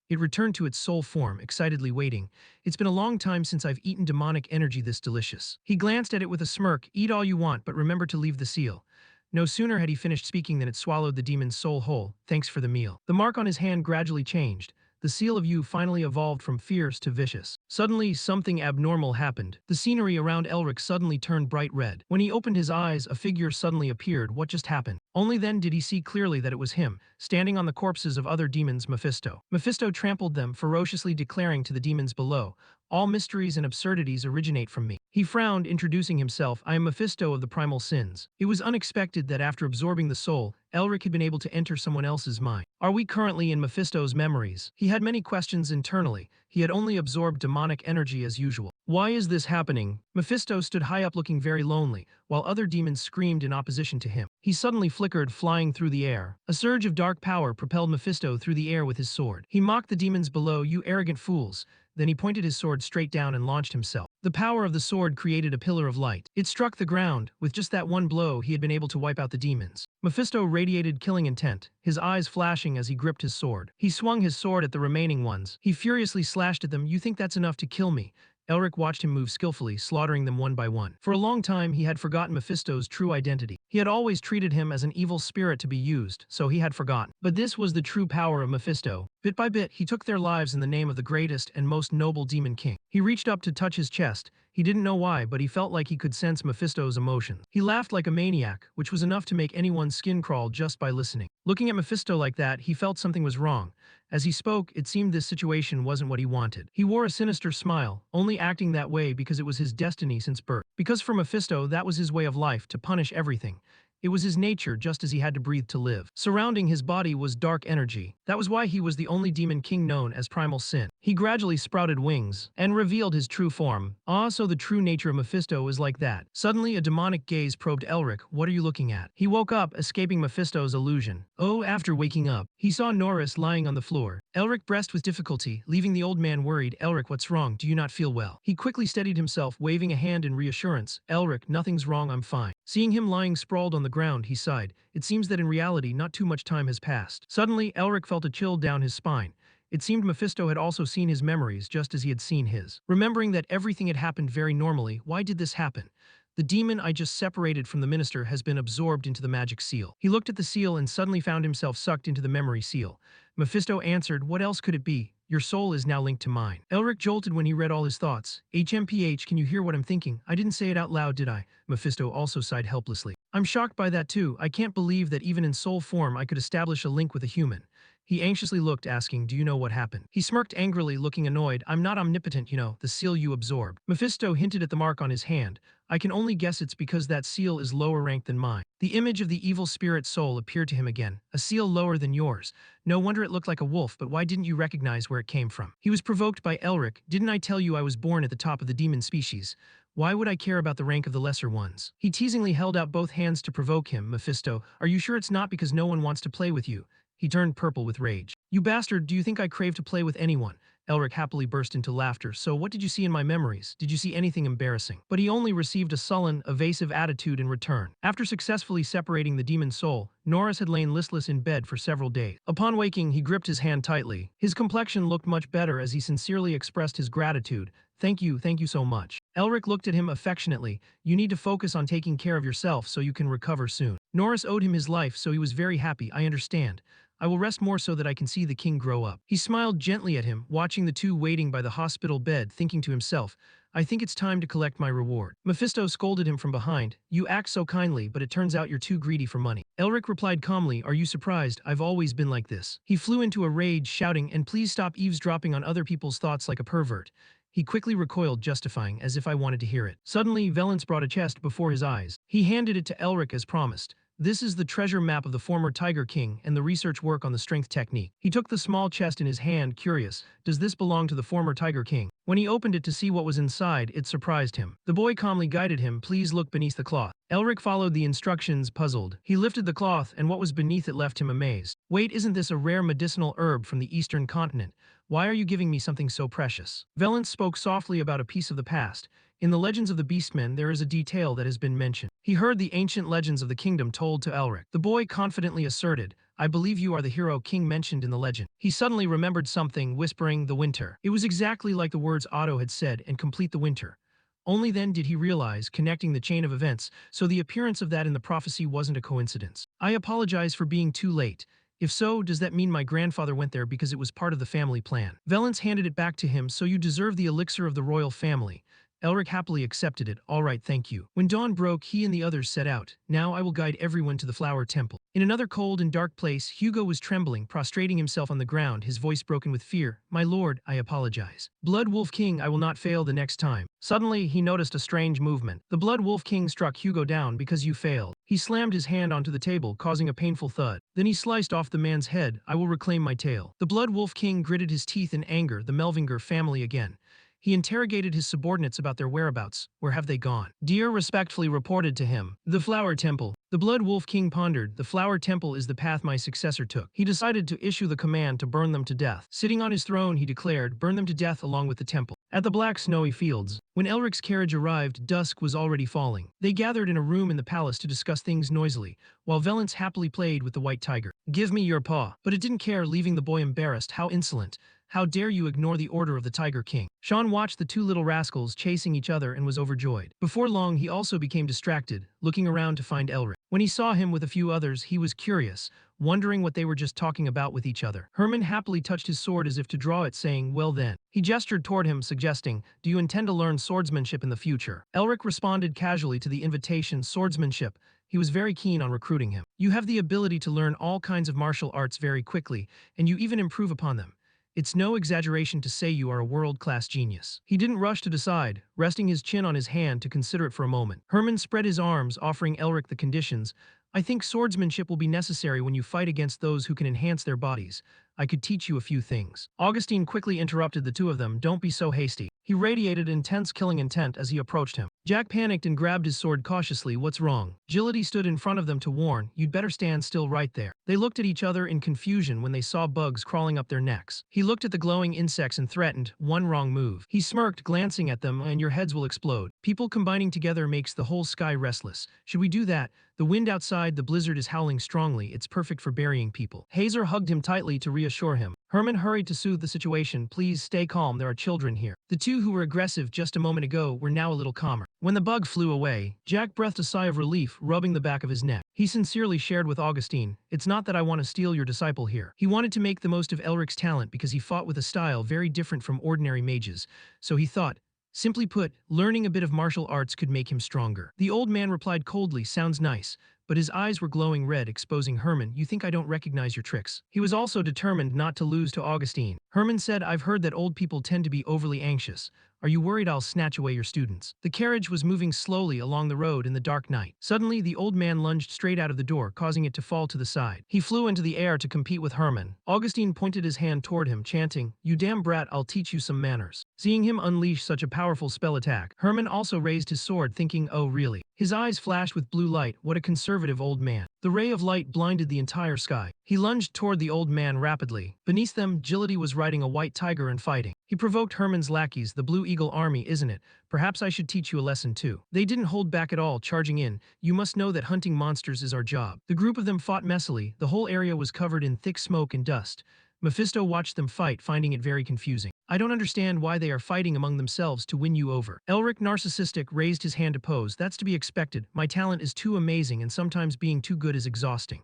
It returned to its soul form, excitedly waiting. It's been a long time since I've eaten demonic energy this delicious. He glanced at it with a smirk. Eat all you want, but remember to leave the seal. No sooner had he finished speaking than it swallowed the demon's soul whole. Thanks for the meal. The mark on his hand gradually changed. The seal of you finally evolved from fierce to vicious. Suddenly, something abnormal happened. The scenery around Elric suddenly turned bright red. When he opened his eyes, a figure suddenly appeared. What just happened? Only then did he see clearly that it was him, standing on the corpses of other demons, Mephisto. Mephisto trampled them, ferociously declaring to the demons below, all mysteries and absurdities originate from me. He frowned, introducing himself, I am Mephisto of the primal sins. It was unexpected that after absorbing the soul, Elric had been able to enter someone else's mind. Are we currently in Mephisto's memories? He had many questions internally. He had only absorbed demonic energy as usual. Why is this happening? Mephisto stood high up looking very lonely, while other demons screamed in opposition to him. He suddenly flickered, flying through the air. A surge of dark power propelled Mephisto through the air with his sword. He mocked the demons below, you arrogant fools. Then he pointed his sword straight down and launched himself. The power of the sword created a pillar of light. It struck the ground. With just that one blow, he had been able to wipe out the demons. Mephisto radiated killing intent, his eyes flashing as he gripped his sword. He swung his sword at the remaining ones. He furiously slashed at them. You think that's enough to kill me? Elric watched him move skillfully, slaughtering them one by one. For a long time, he had forgotten Mephisto's true identity. He had always treated him as an evil spirit to be used, so he had forgotten. But this was the true power of Mephisto. Bit by bit, he took their lives in the name of the greatest and most noble demon king. He reached up to touch his chest. He didn't know why, but he felt like he could sense Mephisto's emotions. He laughed like a maniac, which was enough to make anyone's skin crawl just by listening. Looking at Mephisto like that, he felt something was wrong. As he spoke, it seemed this situation wasn't what he wanted. He wore a sinister smile, only acting that way because it was his destiny since birth. Because for Mephisto, that was his way of life, to punish everything. It was his nature, just as he had to breathe to live. Surrounding his body was dark energy. That was why he was the only demon king known as Primal Sin. He gradually sprouted wings and revealed his true form. So the true nature of Mephisto is like that. Suddenly, a demonic gaze probed Elric. What are you looking at? He woke up, escaping Mephisto's illusion. After waking up, he saw Norris lying on the floor. Elric breathed with difficulty, leaving the old man worried. Elric, what's wrong? Do you not feel well? He quickly steadied himself, waving a hand in reassurance. Elric, nothing's wrong, I'm fine. Seeing him lying sprawled on the ground, he sighed. It seems that in reality, not too much time has passed. Suddenly, Elric felt a chill down his spine. It seemed Mephisto had also seen his memories, just as he had seen his. Remembering that everything had happened very normally, why did this happen? The demon I just separated from the minister has been absorbed into the magic seal. He looked at the seal and suddenly found himself sucked into the memory seal. Mephisto answered, what else could it be? Your soul is now linked to mine. Elric jolted when he read all his thoughts. HMPH, can you hear what I'm thinking? I didn't say it out loud, did I? Mephisto also sighed helplessly. I'm shocked by that too. I can't believe that even in soul form I could establish a link with a human. He anxiously looked, asking, do you know what happened? He smirked angrily, looking annoyed. I'm not omnipotent, you know, the seal you absorb. Mephisto hinted at the mark on his hand. I can only guess it's because that seal is lower ranked than mine. The image of the evil spirit soul appeared to him again, a seal lower than yours. No wonder it looked like a wolf, but why didn't you recognize where it came from? He was provoked by Elric. Didn't I tell you I was born at the top of the demon species? Why would I care about the rank of the lesser ones? He teasingly held out both hands to provoke him. Mephisto, are you sure it's not because no one wants to play with you? He turned purple with rage. You bastard, do you think I crave to play with anyone? Elric happily burst into laughter. So what did you see in my memories? Did you see anything embarrassing? But he only received a sullen, evasive attitude in return. After successfully separating the demon soul, Norris had lain listless in bed for several days. Upon waking, he gripped his hand tightly. His complexion looked much better as he sincerely expressed his gratitude. Thank you so much. Elric looked at him affectionately. You need to focus on taking care of yourself so you can recover soon. Norris owed him his life, so he was very happy. I understand. I will rest more so that I can see the king grow up. He smiled gently at him, watching the two waiting by the hospital bed, thinking to himself, I think it's time to collect my reward. Mephisto scolded him from behind. You act so kindly, but it turns out you're too greedy for money. Elric replied calmly, are you surprised? I've always been like this. He flew into a rage, shouting, and please stop eavesdropping on other people's thoughts like a pervert. He quickly recoiled, justifying, as if I wanted to hear it. Suddenly, Valence brought a chest before his eyes. He handed it to Elric as promised. This is the treasure map of the former Tiger King and the research work on the strength technique. He took the small chest in his hand, curious. Does this belong to the former Tiger King? When he opened it to see what was inside, it surprised him. The boy calmly guided him, please look beneath the cloth. Elric followed the instructions, puzzled. He lifted the cloth, and what was beneath it left him amazed. Wait, isn't this a rare medicinal herb from the eastern continent? Why are you giving me something so precious? Valence spoke softly about a piece of the past. In the legends of the Beastmen, there is a detail that has been mentioned. He heard the ancient legends of the kingdom told to Elric. The boy confidently asserted, I believe you are the hero king mentioned in the legend. He suddenly remembered something, whispering, the winter. It was exactly like the words Otto had said, and complete the winter. Only then did he realize, connecting the chain of events, so the appearance of that in the prophecy wasn't a coincidence. I apologize for being too late. If so, does that mean my grandfather went there because it was part of the family plan? Valence handed it back to him, so you deserve the elixir of the royal family. Elric happily accepted it. All right, thank you. When dawn broke, he and the others set out. Now I will guide everyone to the flower temple. In another cold and dark place, Hugo was trembling, prostrating himself on the ground, his voice broken with fear. My lord, I apologize. Blood Wolf King, I will not fail the next time. Suddenly, he noticed a strange movement. The Blood Wolf King struck Hugo down because you failed. He slammed his hand onto the table, causing a painful thud. Then he sliced off the man's head. I will reclaim my tail. The Blood Wolf King gritted his teeth in anger, the Melvinger family again. He interrogated his subordinates about their whereabouts. Where have they gone? Deer respectfully reported to him. The Flower Temple. The Blood Wolf King pondered. The Flower Temple is the path my successor took. He decided to issue the command to burn them to death. Sitting on his throne, he declared, burn them to death along with the temple. At the black snowy fields, when Elric's carriage arrived, dusk was already falling. They gathered in a room in the palace to discuss things noisily, while Valence happily played with the white tiger. Give me your paw. But it didn't care, leaving the boy embarrassed. How insolent. How dare you ignore the order of the Tiger King? Sean watched the two little rascals chasing each other and was overjoyed. Before long, he also became distracted, looking around to find Elric. When he saw him with a few others, he was curious, wondering what they were just talking about with each other. Herman happily touched his sword as if to draw it, saying, well then. He gestured toward him, suggesting, do you intend to learn swordsmanship in the future? Elric responded casually to the invitation, swordsmanship. He was very keen on recruiting him. You have the ability to learn all kinds of martial arts very quickly, and you even improve upon them. It's no exaggeration to say you are a world-class genius. He didn't rush to decide, resting his chin on his hand to consider it for a moment. Herman spread his arms, offering Elric the conditions. I think swordsmanship will be necessary when you fight against those who can enhance their bodies. I could teach you a few things. Augustine quickly interrupted the two of them. Don't be so hasty. He radiated intense killing intent as he approached him. Jack panicked and grabbed his sword cautiously. What's wrong? Agility stood in front of them to warn, you'd better stand still right there. They looked at each other in confusion when they saw bugs crawling up their necks. He looked at the glowing insects and threatened, one wrong move. He smirked, glancing at them, and your heads will explode. People combining together makes the whole sky restless. Should we do that? The wind outside, the blizzard is howling strongly. It's perfect for burying people. Hazer hugged him tightly to reassure him. Herman hurried to soothe the situation. Please stay calm, there are children here. The two who were aggressive just a moment ago were now a little calmer. When the bug flew away, Jack breathed a sigh of relief, rubbing the back of his neck. He sincerely shared with Augustine, it's not that I want to steal your disciple here. He wanted to make the most of Elric's talent because he fought with a style very different from ordinary mages. So he thought, simply put, learning a bit of martial arts could make him stronger. The old man replied coldly, sounds nice. But his eyes were glowing red, exposing Herman. You think I don't recognize your tricks? He was also determined not to lose to Augustine. Herman said, I've heard that old people tend to be overly anxious. Are you worried I'll snatch away your students? The carriage was moving slowly along the road in the dark night. Suddenly, the old man lunged straight out of the door, causing it to fall to the side. He flew into the air to compete with Herman. Augustine pointed his hand toward him, chanting, You damn brat, I'll teach you some manners. Seeing him unleash such a powerful spell attack, Herman also raised his sword, thinking, oh really? His eyes flashed with blue light. What a conservative old man. The ray of light blinded the entire sky. He lunged toward the old man rapidly. Beneath them, Agility was riding a white tiger and fighting. He provoked Herman's lackeys, the Blue Eagle army, isn't it? Perhaps I should teach you a lesson too. They didn't hold back at all, charging in. You must know that hunting monsters is our job. The group of them fought messily. The whole area was covered in thick smoke and dust. Mephisto watched them fight, finding it very confusing. I don't understand why they are fighting among themselves to win you over. Elric, narcissistic, raised his hand to pose. That's to be expected. My talent is too amazing and sometimes being too good is exhausting.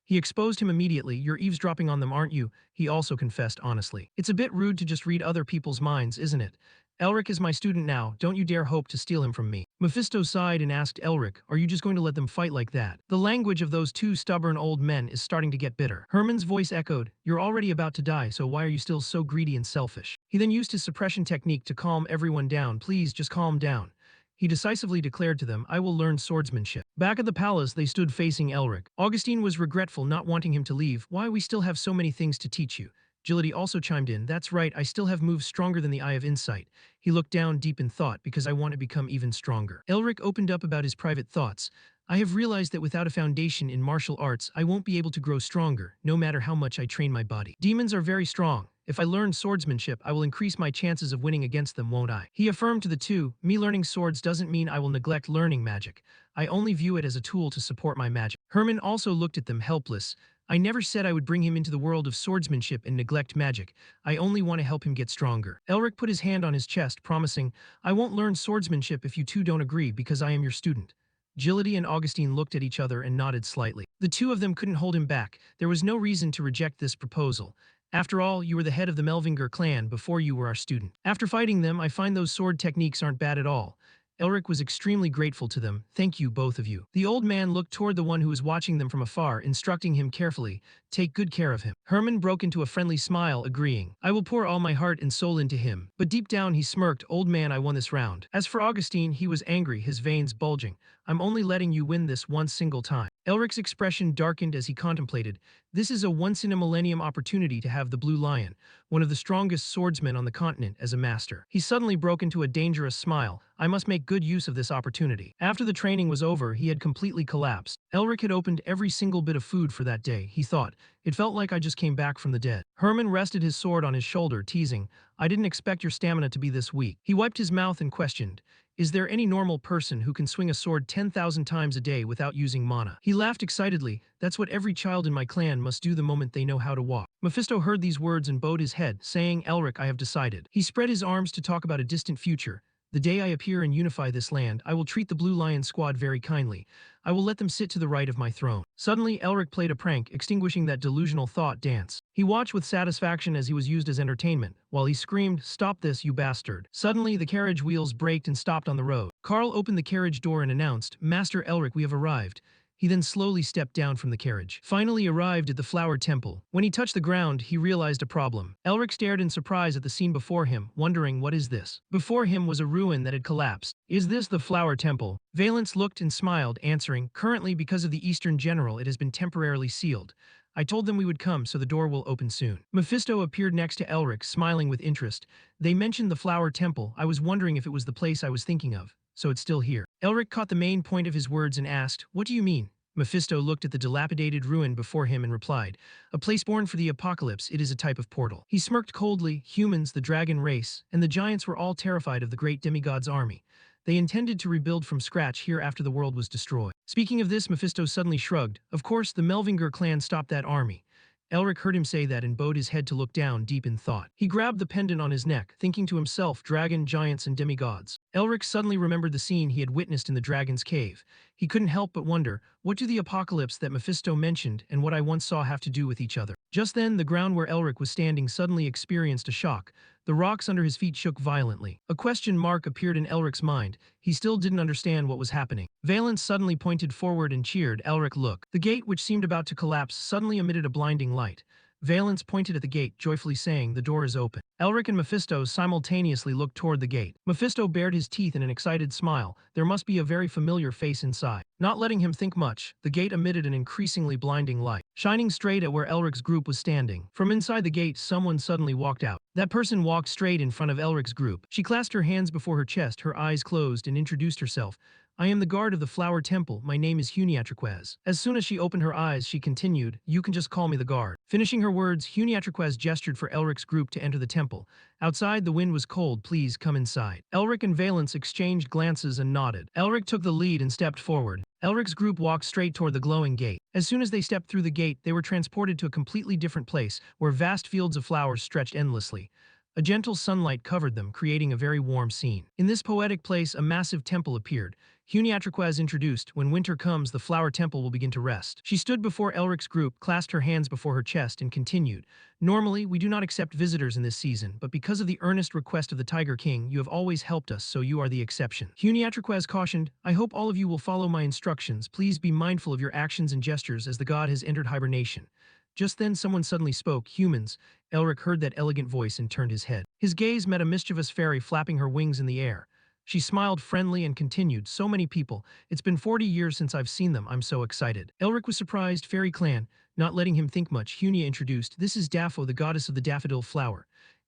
He exposed him immediately. You're eavesdropping on them, aren't you? He also confessed honestly. It's a bit rude to just read other people's minds, isn't it? Elric is my student now. Don't you dare hope to steal him from me. Mephisto sighed and asked Elric, are you just going to let them fight like that? The language of those two stubborn old men is starting to get bitter. Herman's voice echoed, you're already about to die, so why are you still so greedy and selfish? He then used his suppression technique to calm everyone down. Please, just calm down. He decisively declared to them, I will learn swordsmanship. Back at the palace, they stood facing Elric. Augustine was regretful, not wanting him to leave. Why, we still have so many things to teach you. Agility also chimed in, that's right, I still have moves stronger than the Eye of Insight. He looked down deep in thought, because I want to become even stronger. Elric opened up about his private thoughts. I have realized that without a foundation in martial arts, I won't be able to grow stronger, no matter how much I train my body. Demons are very strong. If I learn swordsmanship, I will increase my chances of winning against them, won't I? He affirmed to the two, me learning swords doesn't mean I will neglect learning magic. I only view it as a tool to support my magic. Herman also looked at them helpless. I never said I would bring him into the world of swordsmanship and neglect magic. I only want to help him get stronger. Elric put his hand on his chest, promising, I won't learn swordsmanship if you two don't agree because I am your student. Agility and Augustine looked at each other and nodded slightly. The two of them couldn't hold him back. There was no reason to reject this proposal. After all, you were the head of the Melvinger clan before you were our student. After fighting them, I find those sword techniques aren't bad at all. Elric was extremely grateful to them. Thank you, both of you. The old man looked toward the one who was watching them from afar, instructing him carefully, take good care of him. Herman broke into a friendly smile, agreeing. I will pour all my heart and soul into him. But deep down he smirked, old man, I won this round. As for Augustine, he was angry, his veins bulging. I'm only letting you win this one single time. Elric's expression darkened as he contemplated. This is a once-in-a-millennium opportunity to have the Blue Lion, one of the strongest swordsmen on the continent, as a master. He suddenly broke into a dangerous smile. I must make good use of this opportunity. After the training was over, he had completely collapsed. Elric had opened every single bit of food for that day, he thought. It felt like I just came back from the dead. Herman rested his sword on his shoulder, teasing, I didn't expect your stamina to be this weak. He wiped his mouth and questioned, is there any normal person who can swing a sword 10,000 times a day without using mana? He laughed excitedly. That's what every child in my clan must do the moment they know how to walk. Mephisto heard these words and bowed his head, saying, Elric, I have decided. He spread his arms to talk about a distant future. The day I appear and unify this land, I will treat the Blue Lion squad very kindly. I will let them sit to the right of my throne. Suddenly, Elric played a prank, extinguishing that delusional thought dance. He watched with satisfaction as he was used as entertainment, while he screamed, Stop this, you bastard. Suddenly, the carriage wheels braked and stopped on the road. Carl opened the carriage door and announced, Master Elric, we have arrived. He then slowly stepped down from the carriage. Finally arrived at the Flower Temple. When he touched the ground, he realized a problem. Elric stared in surprise at the scene before him, wondering, what is this? Before him was a ruin that had collapsed. Is this the Flower Temple? Valence looked and smiled, answering, currently because of the Eastern General it has been temporarily sealed. I told them we would come, so the door will open soon. Mephisto appeared next to Elric, smiling with interest. They mentioned the Flower Temple. I was wondering if it was the place I was thinking of. So it's still here. Elric caught the main point of his words and asked, what do you mean? Mephisto looked at the dilapidated ruin before him and replied, a place born for the apocalypse, it is a type of portal. He smirked coldly, humans, the dragon race, and the giants were all terrified of the great demigod's army. They intended to rebuild from scratch here after the world was destroyed. Speaking of this, Mephisto suddenly shrugged. Of course, the Melvinger clan stopped that army. Elric heard him say that and bowed his head to look down, deep in thought. He grabbed the pendant on his neck, thinking to himself, dragon, giants, and demigods. Elric suddenly remembered the scene he had witnessed in the dragon's cave. He couldn't help but wonder, what do the apocalypse that Mephisto mentioned and what I once saw have to do with each other? Just then, the ground where Elric was standing suddenly experienced a shock. The rocks under his feet shook violently. A question mark appeared in Elric's mind. He still didn't understand what was happening. Valence suddenly pointed forward and cheered. Elric, look. The gate, which seemed about to collapse, suddenly emitted a blinding light. Valence pointed at the gate, joyfully saying, the door is open. Elric and Mephisto simultaneously looked toward the gate. Mephisto bared his teeth in an excited smile. There must be a very familiar face inside. Not letting him think much, the gate emitted an increasingly blinding light, shining straight at where Elric's group was standing. From inside the gate, someone suddenly walked out. That person walked straight in front of Elric's group. She clasped her hands before her chest, her eyes closed, and introduced herself. I am the guard of the Flower Temple. My name is Huniatriquez. As soon as she opened her eyes, she continued, you can just call me the guard. Finishing her words, Huniatriquez gestured for Elric's group to enter the temple. Outside, the wind was cold. Please come inside. Elric and Valence exchanged glances and nodded. Elric took the lead and stepped forward. Elric's group walked straight toward the glowing gate. As soon as they stepped through the gate, they were transported to a completely different place, where vast fields of flowers stretched endlessly. A gentle sunlight covered them, creating a very warm scene. In this poetic place, a massive temple appeared. Huniatriquez introduced, when winter comes, the flower temple will begin to rest. She stood before Elric's group, clasped her hands before her chest, and continued. Normally, we do not accept visitors in this season, but because of the earnest request of the Tiger King, you have always helped us, so you are the exception. Huniatriquez cautioned, I hope all of you will follow my instructions. Please be mindful of your actions and gestures as the god has entered hibernation. Just then someone suddenly spoke, humans. Elric heard that elegant voice and turned his head. His gaze met a mischievous fairy flapping her wings in the air. She smiled friendly and continued, so many people. It's been 40 years since I've seen them. I'm so excited. Elric was surprised. Fairy clan. Not letting him think much, Hunia introduced, this is Daffo, the goddess of the daffodil flower.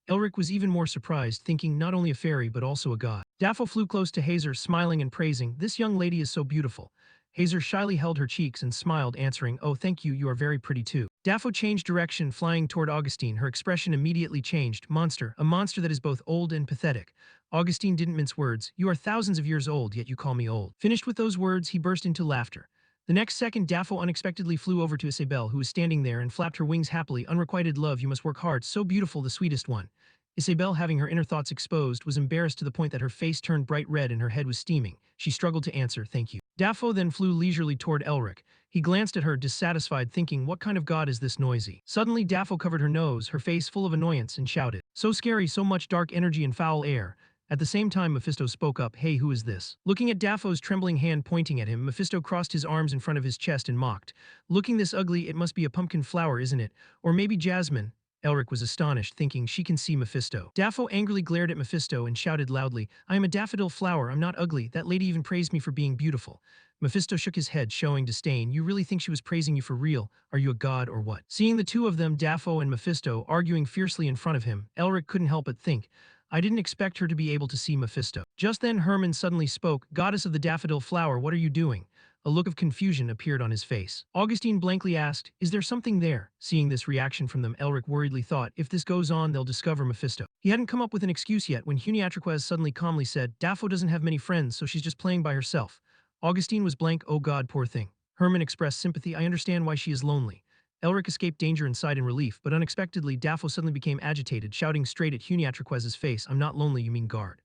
Elric was even more surprised, thinking not only a fairy but also a god. Daffo flew close to Hazer, smiling and praising, this young lady is so beautiful. Hazer shyly held her cheeks and smiled, answering, oh thank you, you are very pretty too. Daffo changed direction, flying toward Augustine. Her expression immediately changed. Monster, a monster that is both old and pathetic. Augustine didn't mince words. You are thousands of years old, yet you call me old. Finished with those words, he burst into laughter. The next second, Daffo unexpectedly flew over to Isabelle, who was standing there, and flapped her wings happily. Unrequited love, you must work hard, so beautiful, the sweetest one. Isabelle, having her inner thoughts exposed, was embarrassed to the point that her face turned bright red and her head was steaming. She struggled to answer, thank you. Daffo then flew leisurely toward Elric. He glanced at her, dissatisfied, thinking, what kind of god is this noisy? Suddenly, Daffo covered her nose, her face full of annoyance, and shouted, so scary, so much dark energy and foul air. At the same time, Mephisto spoke up, hey, who is this? Looking at Daffo's trembling hand pointing at him, Mephisto crossed his arms in front of his chest and mocked. Looking this ugly, it must be a pumpkin flower, isn't it? Or maybe jasmine. Elric was astonished, thinking she can see Mephisto. Daffo angrily glared at Mephisto and shouted loudly, I am a daffodil flower, I'm not ugly, that lady even praised me for being beautiful. Mephisto shook his head, showing disdain. You really think she was praising you for real? Are you a god or what? Seeing the two of them, Daffo and Mephisto, arguing fiercely in front of him, Elric couldn't help but think, I didn't expect her to be able to see Mephisto. Just then Herman suddenly spoke, Goddess of the daffodil flower, what are you doing? A look of confusion appeared on his face. Augustine blankly asked, is there something there? Seeing this reaction from them, Elric worriedly thought, if this goes on, they'll discover Mephisto. He hadn't come up with an excuse yet when Huniatriquez suddenly calmly said, Daffo doesn't have many friends, so she's just playing by herself. Augustine was blank, oh god, poor thing. Herman expressed sympathy, I understand why she is lonely. Elric escaped danger and sighed in relief, but unexpectedly, Daffo suddenly became agitated, shouting straight at Huniatriquez's face, I'm not lonely, you mean guard.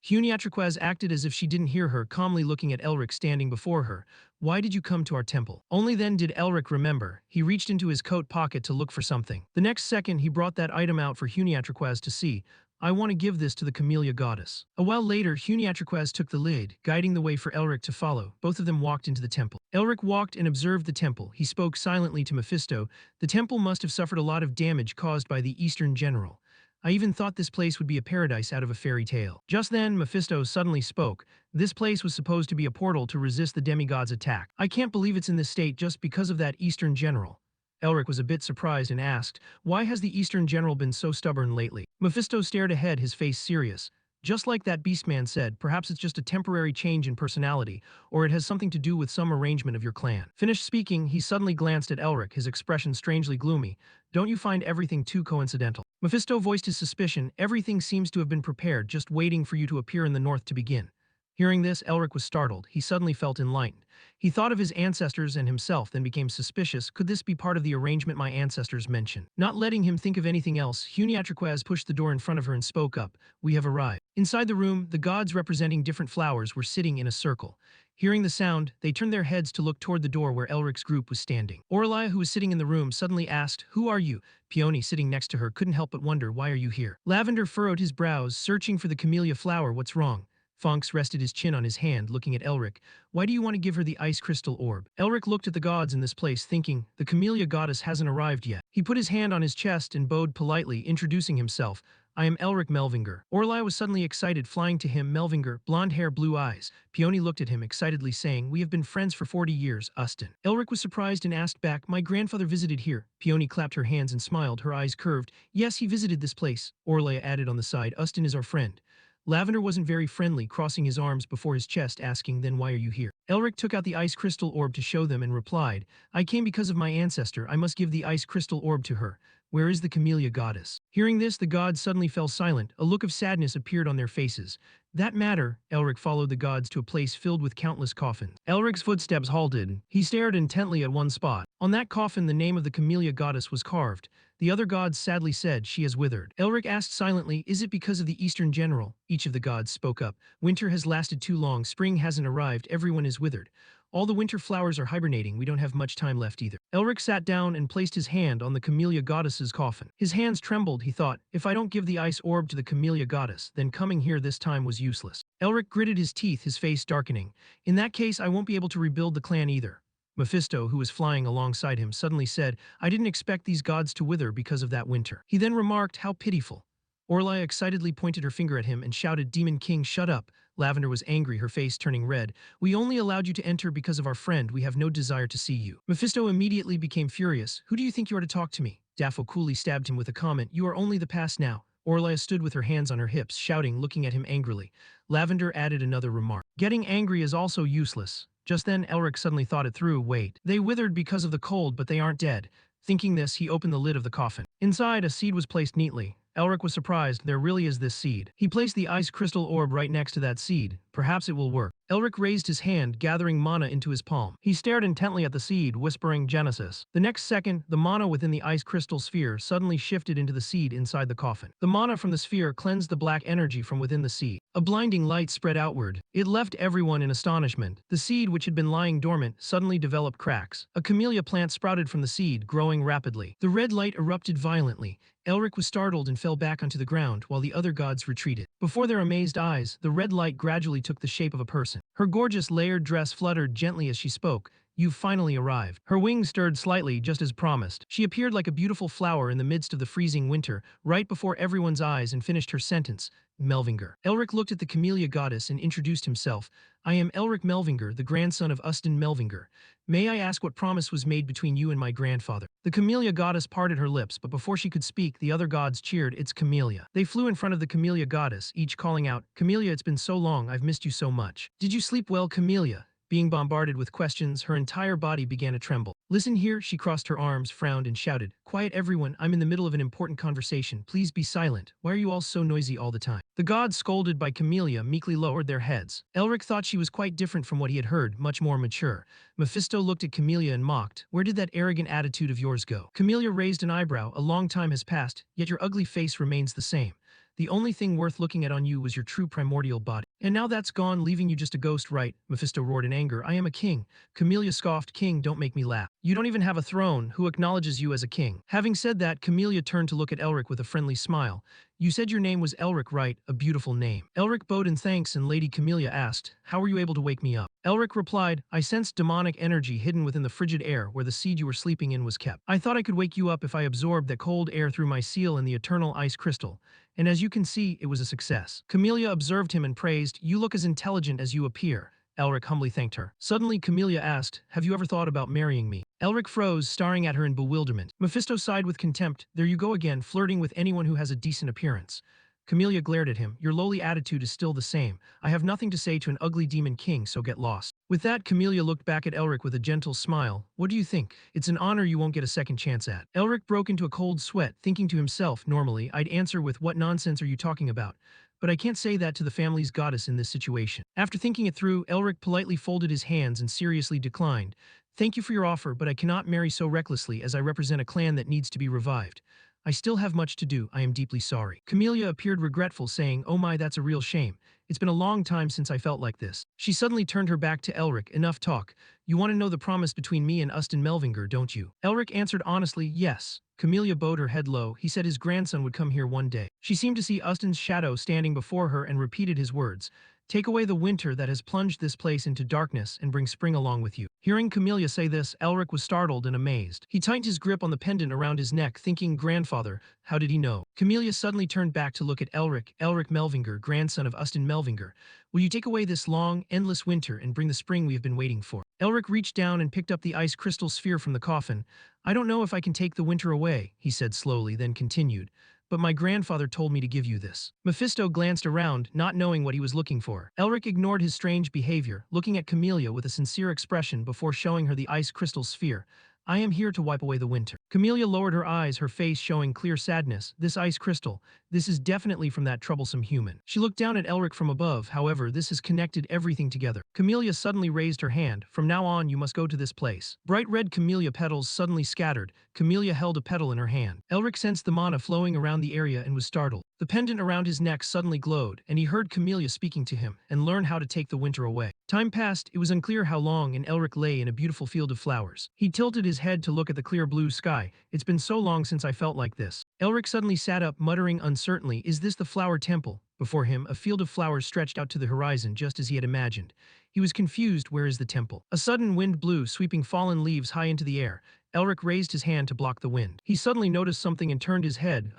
Huniatriquez acted as if she didn't hear her, calmly looking at Elric standing before her. Why did you come to our temple? Only then did Elric remember. He reached into his coat pocket to look for something. The next second, he brought that item out for Huniatriquez to see. I want to give this to the camellia goddess. A while later, Huniatriquez took the lead, guiding the way for Elric to follow. Both of them walked into the temple. Elric walked and observed the temple. He spoke silently to Mephisto. The temple must have suffered a lot of damage caused by the Eastern General. I even thought this place would be a paradise out of a fairy tale. Just then, Mephisto suddenly spoke. This place was supposed to be a portal to resist the demigod's attack. I can't believe it's in this state just because of that Eastern General. Elric was a bit surprised and asked, why has the Eastern General been so stubborn lately? Mephisto stared ahead, his face serious. Just like that beastman said, perhaps it's just a temporary change in personality, or it has something to do with some arrangement of your clan. Finished speaking, he suddenly glanced at Elric, his expression strangely gloomy. Don't you find everything too coincidental? Mephisto voiced his suspicion. Everything seems to have been prepared, just waiting for you to appear in the north to begin. Hearing this, Elric was startled. He suddenly felt enlightened. He thought of his ancestors and himself, then became suspicious. Could this be part of the arrangement my ancestors mentioned? Not letting him think of anything else, Huniatriquaz pushed the door in front of her and spoke up. We have arrived. Inside the room, the gods representing different flowers were sitting in a circle. Hearing the sound, they turned their heads to look toward the door where Elric's group was standing. Orlia, who was sitting in the room, suddenly asked, "Who are you?" Peony, sitting next to her, couldn't help but wonder, "Why are you here?" Lavender furrowed his brows, searching for the camellia flower. "What's wrong?" Fonks rested his chin on his hand, looking at Elric. "Why do you want to give her the ice crystal orb?" Elric looked at the gods in this place, thinking, the camellia goddess hasn't arrived yet. He put his hand on his chest and bowed politely, introducing himself. "I am Elric Melvinger." Orlia was suddenly excited, flying to him. "Melvinger, blonde hair, blue eyes." Peony looked at him excitedly, saying, "We have been friends for 40 years, Ustin." Elric was surprised and asked back, "My grandfather visited here." Peony clapped her hands and smiled, her eyes curved. "Yes, he visited this place." Orlia added on the side, "Ustin is our friend." Lavender wasn't very friendly, crossing his arms before his chest, asking, "Then why are you here?" Elric took out the ice crystal orb to show them and replied, "I came because of my ancestor. I must give the ice crystal orb to her. Where is the camellia goddess?" Hearing this, the gods suddenly fell silent. A look of sadness appeared on their faces. That matter, Elric followed the gods to a place filled with countless coffins. Elric's footsteps halted. He stared intently at one spot. On that coffin, the name of the camellia goddess was carved. The other gods sadly said, "She has withered." Elric asked silently, "Is it because of the Eastern General?" Each of the gods spoke up. "Winter has lasted too long. Spring hasn't arrived. Everyone is withered. All the winter flowers are hibernating. We don't have much time left either." Elric sat down and placed his hand on the camellia goddess's coffin. His hands trembled. He thought, if I don't give the ice orb to the camellia goddess, then coming here this time was useless. Elric gritted his teeth, his face darkening. "In that case, I won't be able to rebuild the clan either." Mephisto, who was flying alongside him, suddenly said, "I didn't expect these gods to wither because of that winter." He then remarked, "How pitiful." Orlia excitedly pointed her finger at him and shouted, "Demon King, shut up." Lavender was angry, her face turning red. "We only allowed you to enter because of our friend. We have no desire to see you." Mephisto immediately became furious. "Who do you think you are to talk to me?" Daffo coolly stabbed him with a comment, "You are only the past now." Orlia stood with her hands on her hips, shouting, looking at him angrily. Lavender added another remark. "Getting angry is also useless." Just then, Elric suddenly thought it through. "Wait. They withered because of the cold, but they aren't dead." Thinking this, he opened the lid of the coffin. Inside, a seed was placed neatly. Elric was surprised. There really is this seed. He placed the ice crystal orb right next to that seed. Perhaps it will work. Elric raised his hand, gathering mana into his palm. He stared intently at the seed, whispering Genesis. The next second, the mana within the ice crystal sphere suddenly shifted into the seed inside the coffin. The mana from the sphere cleansed the black energy from within the seed. A blinding light spread outward. It left everyone in astonishment. The seed, which had been lying dormant, suddenly developed cracks. A camellia plant sprouted from the seed, growing rapidly. The red light erupted violently. Elric was startled and fell back onto the ground, while the other gods retreated. Before their amazed eyes, the red light gradually took the shape of a person. Her gorgeous layered dress fluttered gently as she spoke. "You've finally arrived." Her wings stirred slightly, just as promised. She appeared like a beautiful flower in the midst of the freezing winter, right before everyone's eyes, and finished her sentence. Melvinger. Elric looked at the camellia goddess and introduced himself. "I am Elric Melvinger, the grandson of Ustin Melvinger. May I ask what promise was made between you and my grandfather?" The camellia goddess parted her lips, but before she could speak, the other gods cheered, "It's Camellia." They flew in front of the camellia goddess, each calling out, "Camellia, it's been so long, I've missed you so much." "Did you sleep well, Camellia?" Being bombarded with questions, her entire body began to tremble. "Listen here," she crossed her arms, frowned, and shouted, "Quiet everyone, I'm in the middle of an important conversation. Please be silent. Why are you all so noisy all the time?" The gods, scolded by Camellia, meekly lowered their heads. Elric thought she was quite different from what he had heard, much more mature. Mephisto looked at Camellia and mocked, "Where did that arrogant attitude of yours go?" Camellia raised an eyebrow. "A long time has passed, yet your ugly face remains the same. The only thing worth looking at on you was your true primordial body. And now that's gone, leaving you just a ghost, right?" Mephisto roared in anger. "I am a king." Camellia scoffed, "King, don't make me laugh. You don't even have a throne. Who acknowledges you as a king?" Having said that, Camellia turned to look at Elric with a friendly smile. "You said your name was Elric, right? A beautiful name." Elric bowed in thanks, and Lady Camellia asked, "How were you able to wake me up?" Elric replied, "I sensed demonic energy hidden within the frigid air where the seed you were sleeping in was kept. I thought I could wake you up if I absorbed that cold air through my seal in the eternal ice crystal. And as you can see, it was a success." Camellia observed him and praised, "You look as intelligent as you appear." Elric humbly thanked her. Suddenly, Camellia asked, "Have you ever thought about marrying me?" Elric froze, staring at her in bewilderment. Mephisto sighed with contempt. "There you go again, flirting with anyone who has a decent appearance." Camellia glared at him. "Your lowly attitude is still the same. I have nothing to say to an ugly demon king, so get lost." With that, Camellia looked back at Elric with a gentle smile. "What do you think? It's an honor you won't get a second chance at." Elric broke into a cold sweat, thinking to himself, normally, I'd answer with, "What nonsense are you talking about?" but I can't say that to the family's goddess in this situation. After thinking it through, Elric politely folded his hands and seriously declined. Thank you for your offer, but I cannot marry so recklessly as I represent a clan that needs to be revived. I still have much to do, I am deeply sorry. Camellia appeared regretful, saying, oh my, that's a real shame. It's been a long time since I felt like this. She suddenly turned her back to Elric. Enough talk. You want to know the promise between me and Ustin Melvinger, don't you? Elric answered honestly, yes. Camellia bowed her head low. He said his grandson would come here one day. She seemed to see Ustin's shadow standing before her and repeated his words. Take away the winter that has plunged this place into darkness and bring spring along with you. Hearing Camellia say this, Elric was startled and amazed. He tightened his grip on the pendant around his neck, thinking, grandfather, how did he know? Camellia suddenly turned back to look at Elric Melvinger, grandson of Ustin Melvinger. Will you take away this long, endless winter and bring the spring we have been waiting for? Elric reached down and picked up the ice crystal sphere from the coffin. I don't know if I can take the winter away, he said slowly, then continued. But my grandfather told me to give you this. Mephisto glanced around, not knowing what he was looking for. Elric ignored his strange behavior, looking at Camellia with a sincere expression before showing her the ice crystal sphere. I am here to wipe away the winter. Camellia lowered her eyes, her face showing clear sadness. This ice crystal, this is definitely from that troublesome human. She looked down at Elric from above, however, this has connected everything together. Camellia suddenly raised her hand. From now on, you must go to this place. Bright red camellia petals suddenly scattered. Camellia held a petal in her hand. Elric sensed the mana flowing around the area and was startled. The pendant around his neck suddenly glowed, and he heard Camellia speaking to him, and learn how to take the winter away. Time passed, it was unclear how long, and Elric lay in a beautiful field of flowers. He tilted his head to look at the clear blue sky. It's been so long since I felt like this. Elric suddenly sat up, muttering uncertainly, is this the flower temple? Before him, a field of flowers stretched out to the horizon just as he had imagined. He was confused, where is the temple? A sudden wind blew, sweeping fallen leaves high into the air. Elric raised his hand to block the wind. He suddenly noticed something and turned his head.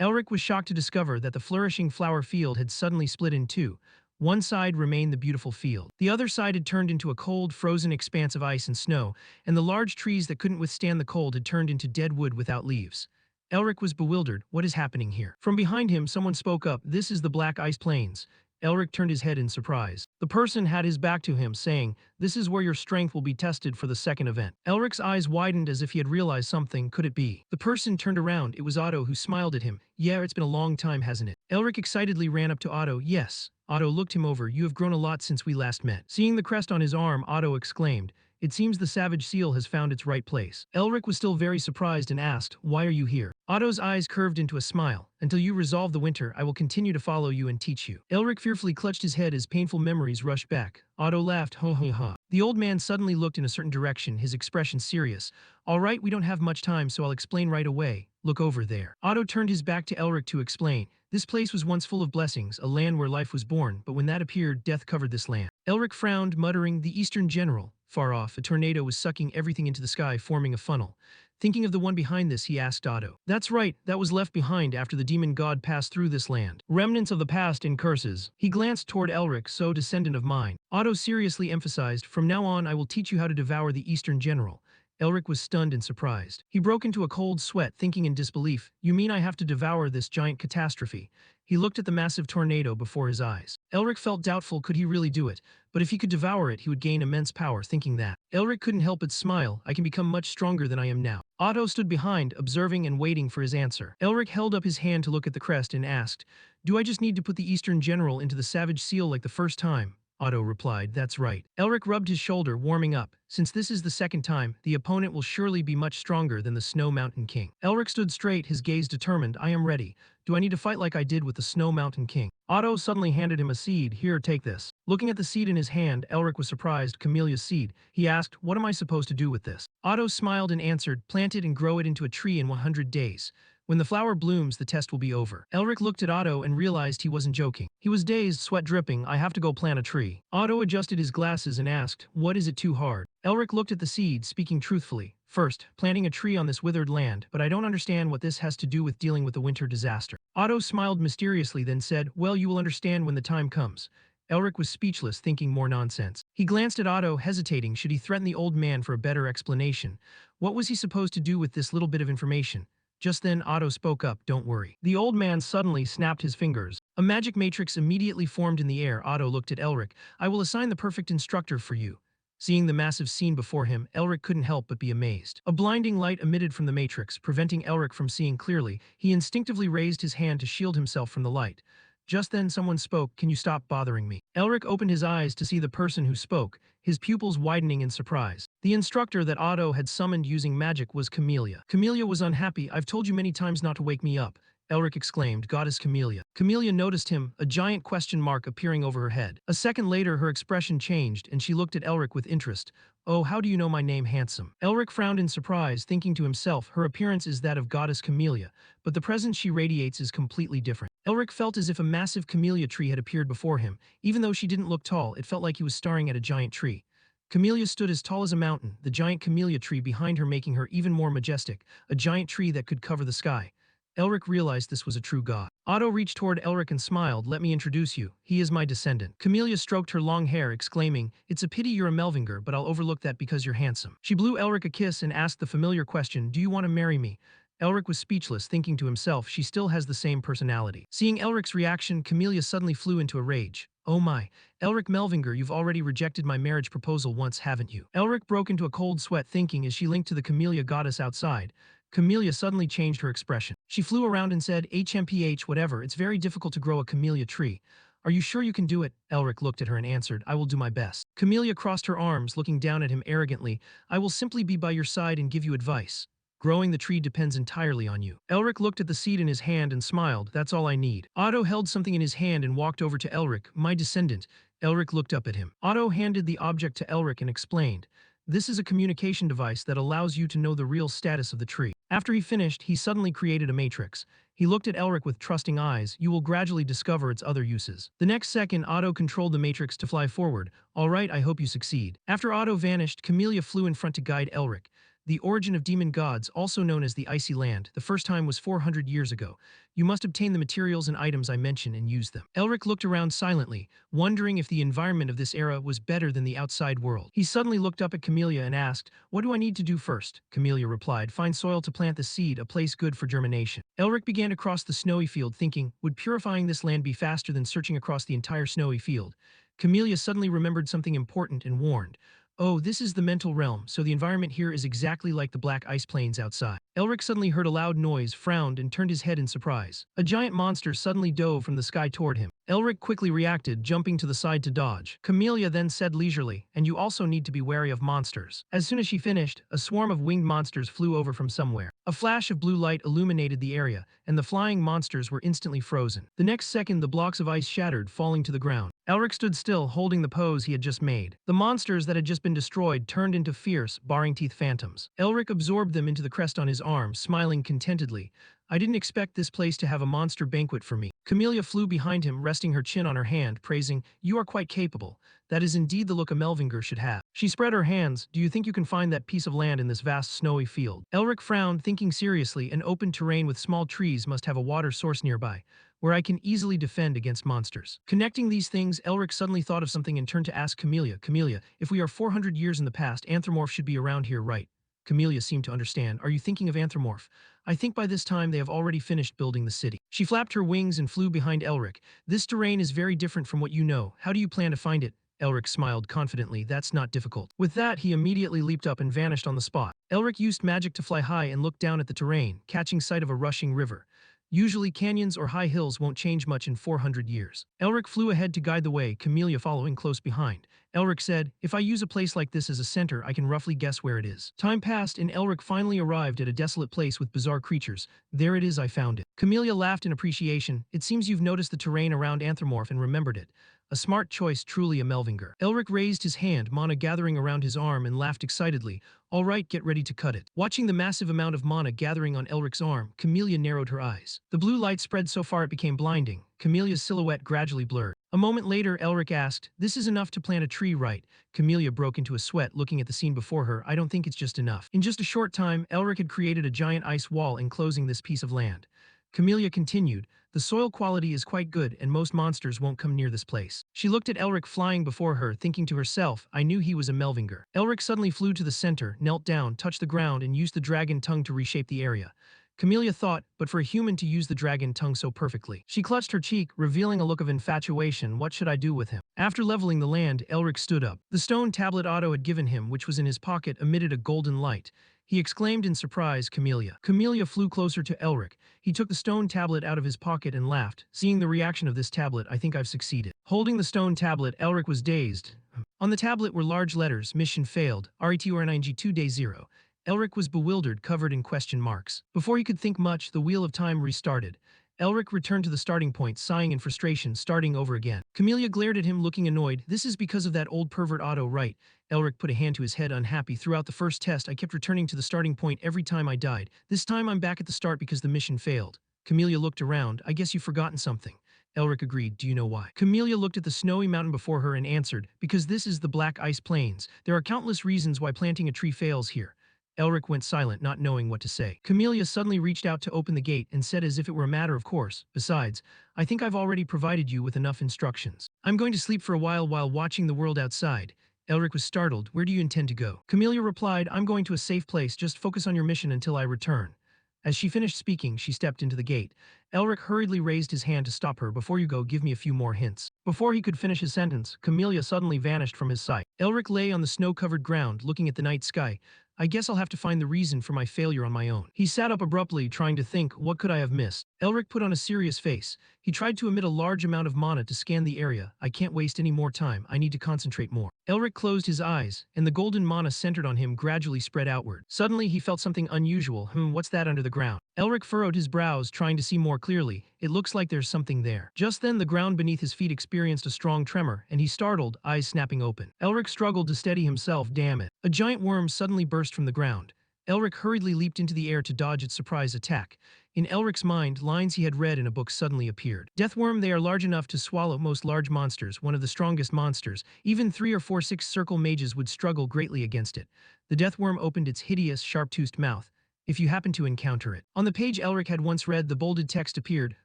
Elric was shocked to discover that the flourishing flower field had suddenly split in two. One side remained the beautiful field. The other side had turned into a cold, frozen expanse of ice and snow, and the large trees that couldn't withstand the cold had turned into dead wood without leaves. Elric was bewildered. What is happening here? From behind him, someone spoke up. This is the Black Ice Plains. Elric turned his head in surprise. The person had his back to him, saying, this is where your strength will be tested for the second event. Elric's eyes widened as if he had realized something. Could it be? The person turned around. It was Otto, who smiled at him. Yeah, it's been a long time, hasn't it? Elric excitedly ran up to Otto. Yes. Otto looked him over. You have grown a lot since we last met. Seeing the crest on his arm, Otto exclaimed, it seems the savage seal has found its right place. Elric was still very surprised and asked, why are you here? Otto's eyes curved into a smile. Until you resolve the winter, I will continue to follow you and teach you. Elric fearfully clutched his head as painful memories rushed back. Otto laughed, ha ha ha. The old man suddenly looked in a certain direction, his expression serious. All right, we don't have much time, so I'll explain right away. Look over there. Otto turned his back to Elric to explain. This place was once full of blessings, a land where life was born, but when that appeared, death covered this land. Elric frowned, muttering, the Eastern General. Far off, a tornado was sucking everything into the sky, forming a funnel. Thinking of the one behind this, he asked Otto. That's right, that was left behind after the demon god passed through this land. Remnants of the past and curses. He glanced toward Elric, so descendant of mine. Otto seriously emphasized, from now on I will teach you how to devour the Eastern General. Elric was stunned and surprised. He broke into a cold sweat, thinking in disbelief, you mean I have to devour this giant catastrophe? He looked at the massive tornado before his eyes. Elric felt doubtful, could he really do it? But if he could devour it, he would gain immense power, thinking that. Elric couldn't help but smile, I can become much stronger than I am now. Otto stood behind, observing and waiting for his answer. Elric held up his hand to look at the crest and asked, do I just need to put the Eastern General into the savage seal like the first time? Otto replied, that's right. Elric rubbed his shoulder, warming up. Since this is the second time, the opponent will surely be much stronger than the Snow Mountain King. Elric stood straight, his gaze determined. I am ready. Do I need to fight like I did with the Snow Mountain King? Otto suddenly handed him a seed. Here, take this. Looking at the seed in his hand, Elric was surprised. Camellia's seed. He asked, what am I supposed to do with this? Otto smiled and answered, plant it and grow it into a tree in 100 days. When the flower blooms, the test will be over. Elric looked at Otto and realized he wasn't joking. He was dazed, sweat dripping. I have to go plant a tree. Otto adjusted his glasses and asked, what is it too hard? Elric looked at the seed, speaking truthfully. First, planting a tree on this withered land, but I don't understand what this has to do with dealing with the winter disaster. Otto smiled mysteriously, then said, well, you will understand when the time comes. Elric was speechless, thinking more nonsense. He glanced at Otto, hesitating. Should he threaten the old man for a better explanation? What was he supposed to do with this little bit of information? Just then, Otto spoke up, don't worry. The old man suddenly snapped his fingers. A magic matrix immediately formed in the air. Otto looked at Elric. I will assign the perfect instructor for you. Seeing the massive scene before him, Elric couldn't help but be amazed. A blinding light emitted from the matrix, preventing Elric from seeing clearly. He instinctively raised his hand to shield himself from the light. Just then someone spoke, "Can you stop bothering me?" Elric opened his eyes to see the person who spoke, his pupils widening in surprise. The instructor that Otto had summoned using magic was Camellia. Camellia was unhappy. "I've told you many times not to wake me up," Elric exclaimed, "Goddess Camellia." Camellia noticed him, a giant question mark appearing over her head. A second later her expression changed and she looked at Elric with interest. "Oh, how do you know my name, handsome?" Elric frowned in surprise, thinking to himself, her appearance is that of Goddess Camellia, but the presence she radiates is completely different. Elric felt as if a massive camellia tree had appeared before him. Even though she didn't look tall, it felt like he was staring at a giant tree. Camellia stood as tall as a mountain, the giant camellia tree behind her making her even more majestic, a giant tree that could cover the sky. Elric realized this was a true god. Otto reached toward Elric and smiled. "Let me introduce you. He is my descendant." Camellia stroked her long hair, exclaiming, "It's a pity you're a Melvinger, but I'll overlook that because you're handsome." She blew Elric a kiss and asked the familiar question, "Do you want to marry me?" Elric was speechless, thinking to himself, she still has the same personality. Seeing Elric's reaction, Camellia suddenly flew into a rage. "Oh my, Elric Melvinger, you've already rejected my marriage proposal once, haven't you?" Elric broke into a cold sweat thinking as she linked to the camellia goddess outside. Camellia suddenly changed her expression. She flew around and said, "HMPH, whatever, it's very difficult to grow a camellia tree. Are you sure you can do it?" Elric looked at her and answered, "I will do my best." Camellia crossed her arms, looking down at him arrogantly. "I will simply be by your side and give you advice. Growing the tree depends entirely on you." Elric looked at the seed in his hand and smiled. "That's all I need." Otto held something in his hand and walked over to Elric. "My descendant." Elric looked up at him. Otto handed the object to Elric and explained, "This is a communication device that allows you to know the real status of the tree." After he finished, he suddenly created a matrix. He looked at Elric with trusting eyes. "You will gradually discover its other uses." The next second, Otto controlled the matrix to fly forward. "All right, I hope you succeed." After Otto vanished, Camellia flew in front to guide Elric. The origin of demon gods, also known as the Icy Land, the first time was 400 years ago. You must obtain the materials and items I mention and use them. Elric looked around silently, wondering if the environment of this era was better than the outside world. He suddenly looked up at Camellia and asked, "What do I need to do first?" Camellia replied, "Find soil to plant the seed, a place good for germination." Elric began to cross the snowy field, thinking, would purifying this land be faster than searching across the entire snowy field? Camellia suddenly remembered something important and warned, "Oh, this is the mental realm, so the environment here is exactly like the black ice plains outside." Elric suddenly heard a loud noise, frowned, and turned his head in surprise. A giant monster suddenly dove from the sky toward him. Elric quickly reacted, jumping to the side to dodge. Camellia then said leisurely, "And you also need to be wary of monsters." As soon as she finished, a swarm of winged monsters flew over from somewhere. A flash of blue light illuminated the area, and the flying monsters were instantly frozen. The next second, the blocks of ice shattered, falling to the ground. Elric stood still, holding the pose he had just made. The monsters that had just been destroyed turned into fierce, baring-teeth phantoms. Elric absorbed them into the crest on his arm, smiling contentedly. "I didn't expect this place to have a monster banquet for me." Camellia flew behind him, resting her chin on her hand, praising, "You are quite capable. That is indeed the look a Melvinger should have." She spread her hands. "Do you think you can find that piece of land in this vast snowy field?" Elric frowned, thinking seriously. "An open terrain with small trees must have a water source nearby, where I can easily defend against monsters." Connecting these things, Elric suddenly thought of something and turned to ask Camellia, "Camellia, if we are 400 years in the past, Anthropomorph should be around here, right?" Camellia seemed to understand. "Are you thinking of Anthropomorph? I think by this time they have already finished building the city." She flapped her wings and flew behind Elric. "This terrain is very different from what you know. How do you plan to find it?" Elric smiled confidently. "That's not difficult." With that, he immediately leaped up and vanished on the spot. Elric used magic to fly high and looked down at the terrain, catching sight of a rushing river. Usually canyons or high hills won't change much in 400 years. Elric flew ahead to guide the way, Camellia following close behind. Elric said, "If I use a place like this as a center, I can roughly guess where it is." Time passed and Elric finally arrived at a desolate place with bizarre creatures. "There it is, I found it." Camellia laughed in appreciation. "It seems you've noticed the terrain around Anthropomorph and remembered it. A smart choice, truly a Melvinger." Elric raised his hand, mana gathering around his arm, and laughed excitedly. "All right, get ready to cut it." Watching the massive amount of mana gathering on Elric's arm, Camellia narrowed her eyes. The blue light spread so far it became blinding. Camelia's silhouette gradually blurred. A moment later, Elric asked, "This is enough to plant a tree, right?" Camellia broke into a sweat, looking at the scene before her. "I don't think it's just enough." In just a short time, Elric had created a giant ice wall enclosing this piece of land. Camellia continued, "The soil quality is quite good and most monsters won't come near this place." She looked at Elric flying before her, thinking to herself, "I knew he was a Melvinger." Elric suddenly flew to the center, knelt down, touched the ground, and used the dragon tongue to reshape the area. Camellia thought, but for a human to use the dragon tongue so perfectly. She clutched her cheek, revealing a look of infatuation. "What should I do with him?" After leveling the land, Elric stood up. The stone tablet Otto had given him, which was in his pocket, emitted a golden light. he exclaimed in surprise. Camellia. Camellia flew closer to Elric. He took the stone tablet out of his pocket and laughed. Seeing the reaction of this tablet, I think I've succeeded. Holding the stone tablet, Elric was dazed. On the tablet were large letters, mission failed, RETORNING2 day 0. Elric was bewildered, covered in question marks. Before he could think much, the wheel of time restarted. Elric returned to the starting point, sighing in frustration, starting over again. Camellia glared at him, looking annoyed. This is because of that old pervert Otto, right? Elric put a hand to his head, unhappy. Throughout the first test, I kept returning to the starting point every time I died. This time I'm back at the start because the mission failed. Camellia looked around. I guess you've forgotten something. Elric agreed. Do you know why? Camellia looked at the snowy mountain before her and answered, because this is the Black Ice Plains. There are countless reasons why planting a tree fails here. Elric went silent, not knowing what to say. Camellia suddenly reached out to open the gate and said as if it were a matter of course, besides, I think I've already provided you with enough instructions. I'm going to sleep for a while watching the world outside. Elric was startled. Where do you intend to go? Camellia replied, I'm going to a safe place, just focus on your mission until I return. As she finished speaking, she stepped into the gate. Elric hurriedly raised his hand to stop her. Before you go, give me a few more hints. Before he could finish his sentence, Camellia suddenly vanished from his sight. Elric lay on the snow-covered ground, looking at the night sky. I guess I'll have to find the reason for my failure on my own. He sat up abruptly, trying to think, what could I have missed? Elric put on a serious face. He tried to emit a large amount of mana to scan the area. I can't waste any more time. I need to concentrate more. Elric closed his eyes, and the golden mana centered on him gradually spread outward. Suddenly, he felt something unusual. What's that under the ground? Elric furrowed his brows, trying to see more clearly. It looks like there's something there. Just then, the ground beneath his feet experienced a strong tremor, and he startled, eyes snapping open. Elric struggled to steady himself. Damn it. A giant worm suddenly burst from the ground. Elric hurriedly leaped into the air to dodge its surprise attack. In Elric's mind, lines he had read in a book suddenly appeared. Deathworm, they are large enough to swallow most large monsters, one of the strongest monsters. Even 3 or 4 6-circle mages would struggle greatly against it. The deathworm opened its hideous, sharp-toothed mouth. If you happen to encounter it. On the page Elric had once read, the bolded text appeared.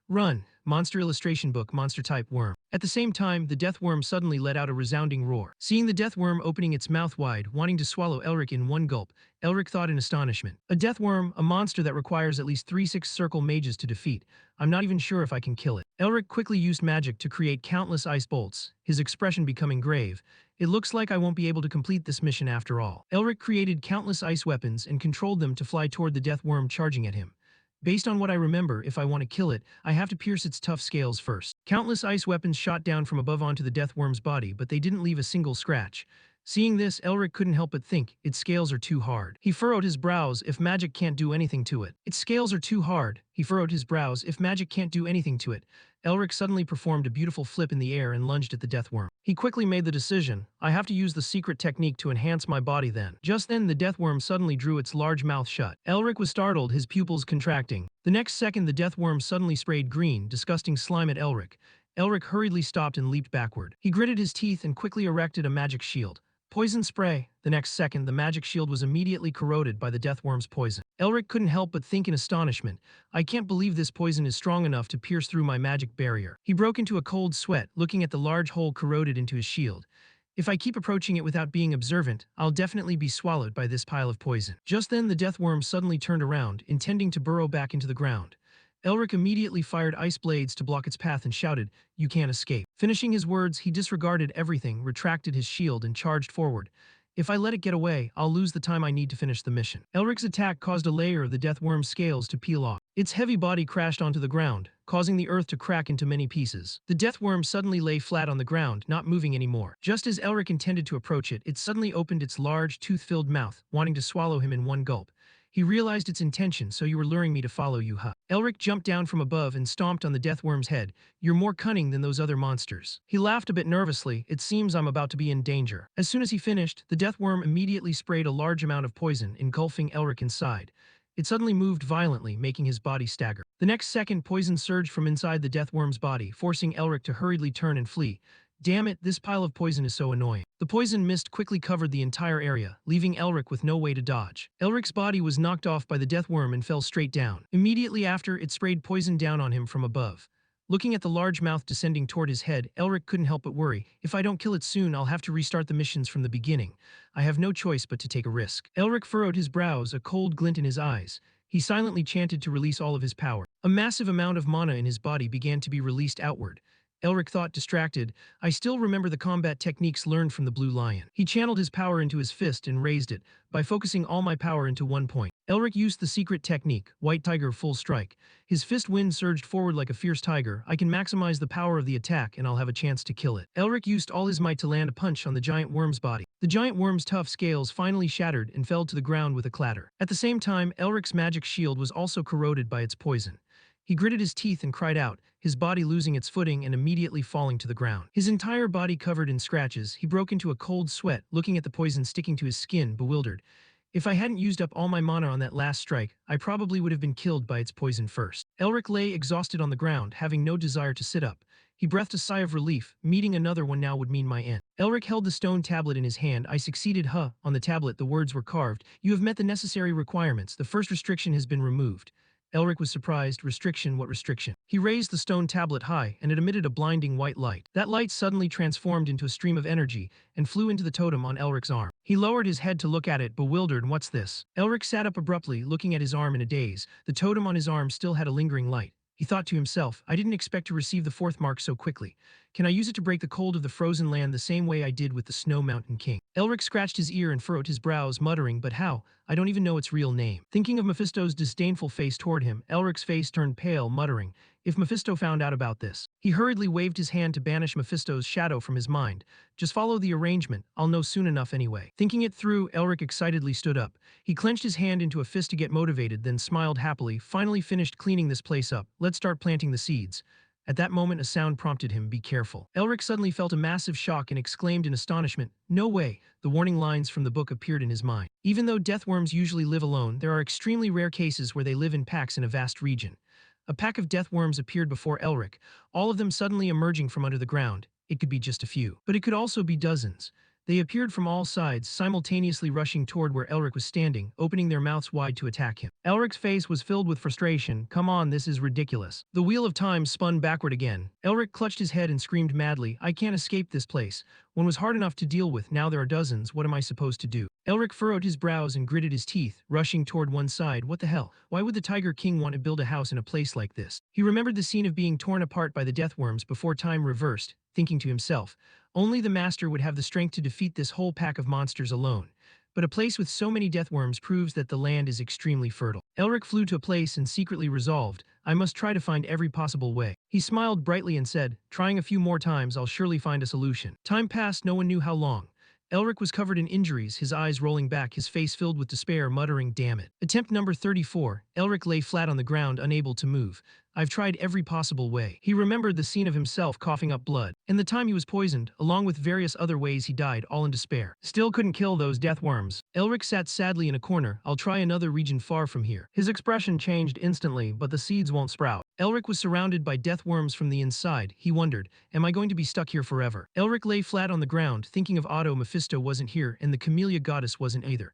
Run. Monster illustration book, monster-type worm. At the same time, the deathworm suddenly let out a resounding roar. Seeing the deathworm opening its mouth wide, wanting to swallow Elric in one gulp, Elric thought in astonishment. A deathworm, a monster that requires at least 3 6-circle mages to defeat. I'm not even sure if I can kill it. Elric quickly used magic to create countless ice bolts, his expression becoming grave. It looks like I won't be able to complete this mission after all. Elric created countless ice weapons and controlled them to fly toward the deathworm charging at him. Based on what I remember, if I want to kill it, I have to pierce its tough scales first. Countless ice weapons shot down from above onto the deathworm's body, but they didn't leave a single scratch. Seeing this, Elric couldn't help but think, its scales are too hard. He furrowed his brows. If magic can't do anything to it. Its scales are too hard. He furrowed his brows. If magic can't do anything to it. Elric suddenly performed a beautiful flip in the air and lunged at the deathworm. He quickly made the decision, I have to use the secret technique to enhance my body then. Just then, the deathworm suddenly drew its large mouth shut. Elric was startled, his pupils contracting. The next second, the deathworm suddenly sprayed green, disgusting slime at Elric. Elric hurriedly stopped and leaped backward. He gritted his teeth and quickly erected a magic shield. Poison spray. The next second, the magic shield was immediately corroded by the deathworm's poison. Elric couldn't help but think in astonishment, I can't believe this poison is strong enough to pierce through my magic barrier. He broke into a cold sweat, looking at the large hole corroded into his shield. If I keep approaching it without being observant, I'll definitely be swallowed by this pile of poison. Just then, the deathworm suddenly turned around, intending to burrow back into the ground. Elric immediately fired ice blades to block its path and shouted, You can't escape. Finishing his words, he disregarded everything, retracted his shield, and charged forward. If I let it get away, I'll lose the time I need to finish the mission. Elric's attack caused a layer of the deathworm's scales to peel off. Its heavy body crashed onto the ground, causing the earth to crack into many pieces. The deathworm suddenly lay flat on the ground, not moving anymore. Just as Elric intended to approach it, it suddenly opened its large, tooth-filled mouth, wanting to swallow him in one gulp. He realized its intention, so you were luring me to follow you, huh? Elric jumped down from above and stomped on the deathworm's head. You're more cunning than those other monsters. He laughed a bit nervously. It seems I'm about to be in danger. As soon as he finished, the deathworm immediately sprayed a large amount of poison, engulfing Elric inside. It suddenly moved violently, making his body stagger. The next second, poison surged from inside the deathworm's body, forcing Elric to hurriedly turn and flee. Damn it, this pile of poison is so annoying. The poison mist quickly covered the entire area, leaving Elric with no way to dodge. Elric's body was knocked off by the deathworm and fell straight down. Immediately after, it sprayed poison down on him from above. Looking at the large mouth descending toward his head, Elric couldn't help but worry. If I don't kill it soon, I'll have to restart the missions from the beginning. I have no choice but to take a risk. Elric furrowed his brows, a cold glint in his eyes. He silently chanted to release all of his power. A massive amount of mana in his body began to be released outward. Elric thought, distracted. I still remember the combat techniques learned from the Blue Lion. He channeled his power into his fist and raised it, by focusing all my power into one point. Elric used the secret technique, White Tiger Full Strike. His fist wind surged forward like a fierce tiger. I can maximize the power of the attack and I'll have a chance to kill it. Elric used all his might to land a punch on the giant worm's body. The giant worm's tough scales finally shattered and fell to the ground with a clatter. At the same time, Elric's magic shield was also corroded by its poison. He gritted his teeth and cried out, his body losing its footing and immediately falling to the ground. His entire body covered in scratches, he broke into a cold sweat, looking at the poison sticking to his skin, bewildered. If I hadn't used up all my mana on that last strike, I probably would have been killed by its poison first. Elric lay exhausted on the ground, having no desire to sit up. He breathed a sigh of relief. Meeting another one now would mean my end. Elric held the stone tablet in his hand. I succeeded, huh? On the tablet the words were carved. You have met the necessary requirements. The first restriction has been removed. Elric was surprised. Restriction? What restriction? He raised the stone tablet high, and it emitted a blinding white light. That light suddenly transformed into a stream of energy and flew into the totem on Elric's arm. He lowered his head to look at it, bewildered. What's this? Elric sat up abruptly, looking at his arm in a daze. The totem on his arm still had a lingering light. He thought to himself, I didn't expect to receive the fourth mark so quickly. Can I use it to break the cold of the frozen land the same way I did with the Snow Mountain King? Elric scratched his ear and furrowed his brows, muttering, but how? I don't even know its real name. Thinking of Mephisto's disdainful face toward him, Elric's face turned pale, muttering, if Mephisto found out about this. He hurriedly waved his hand to banish Mephisto's shadow from his mind. Just follow the arrangement, I'll know soon enough anyway. Thinking it through, Elric excitedly stood up. He clenched his hand into a fist to get motivated, then smiled happily, finally finished cleaning this place up. Let's start planting the seeds. At that moment a sound prompted him, be careful. Elric suddenly felt a massive shock and exclaimed in astonishment, no way. The warning lines from the book appeared in his mind. Even though deathworms usually live alone, there are extremely rare cases where they live in packs in a vast region. A pack of deathworms appeared before Elric, all of them suddenly emerging from under the ground. It could be just a few, but it could also be dozens. They appeared from all sides, simultaneously rushing toward where Elric was standing, opening their mouths wide to attack him. Elric's face was filled with frustration. Come on, this is ridiculous. The wheel of time spun backward again. Elric clutched his head and screamed madly, I can't escape this place. One was hard enough to deal with, now there are dozens, what am I supposed to do? Elric furrowed his brows and gritted his teeth, rushing toward one side. What the hell? Why would the Tiger King want to build a house in a place like this? He remembered the scene of being torn apart by the deathworms before time reversed, thinking to himself, only the master would have the strength to defeat this whole pack of monsters alone. But a place with so many deathworms proves that the land is extremely fertile. Elric flew to a place and secretly resolved, I must try to find every possible way. He smiled brightly and said, trying a few more times, I'll surely find a solution. Time passed, no one knew how long. Elric was covered in injuries, his eyes rolling back, his face filled with despair, muttering, damn it. Attempt number 34. Elric lay flat on the ground, unable to move. I've tried every possible way. He remembered the scene of himself coughing up blood, and the time he was poisoned, along with various other ways he died, all in despair. Still couldn't kill those death worms. Elric sat sadly in a corner. I'll try another region far from here. His expression changed instantly, but the seeds won't sprout. Elric was surrounded by death worms from the inside. He wondered, am I going to be stuck here forever? Elric lay flat on the ground, thinking of Otto. Mephisto wasn't here, and the Camellia goddess wasn't either.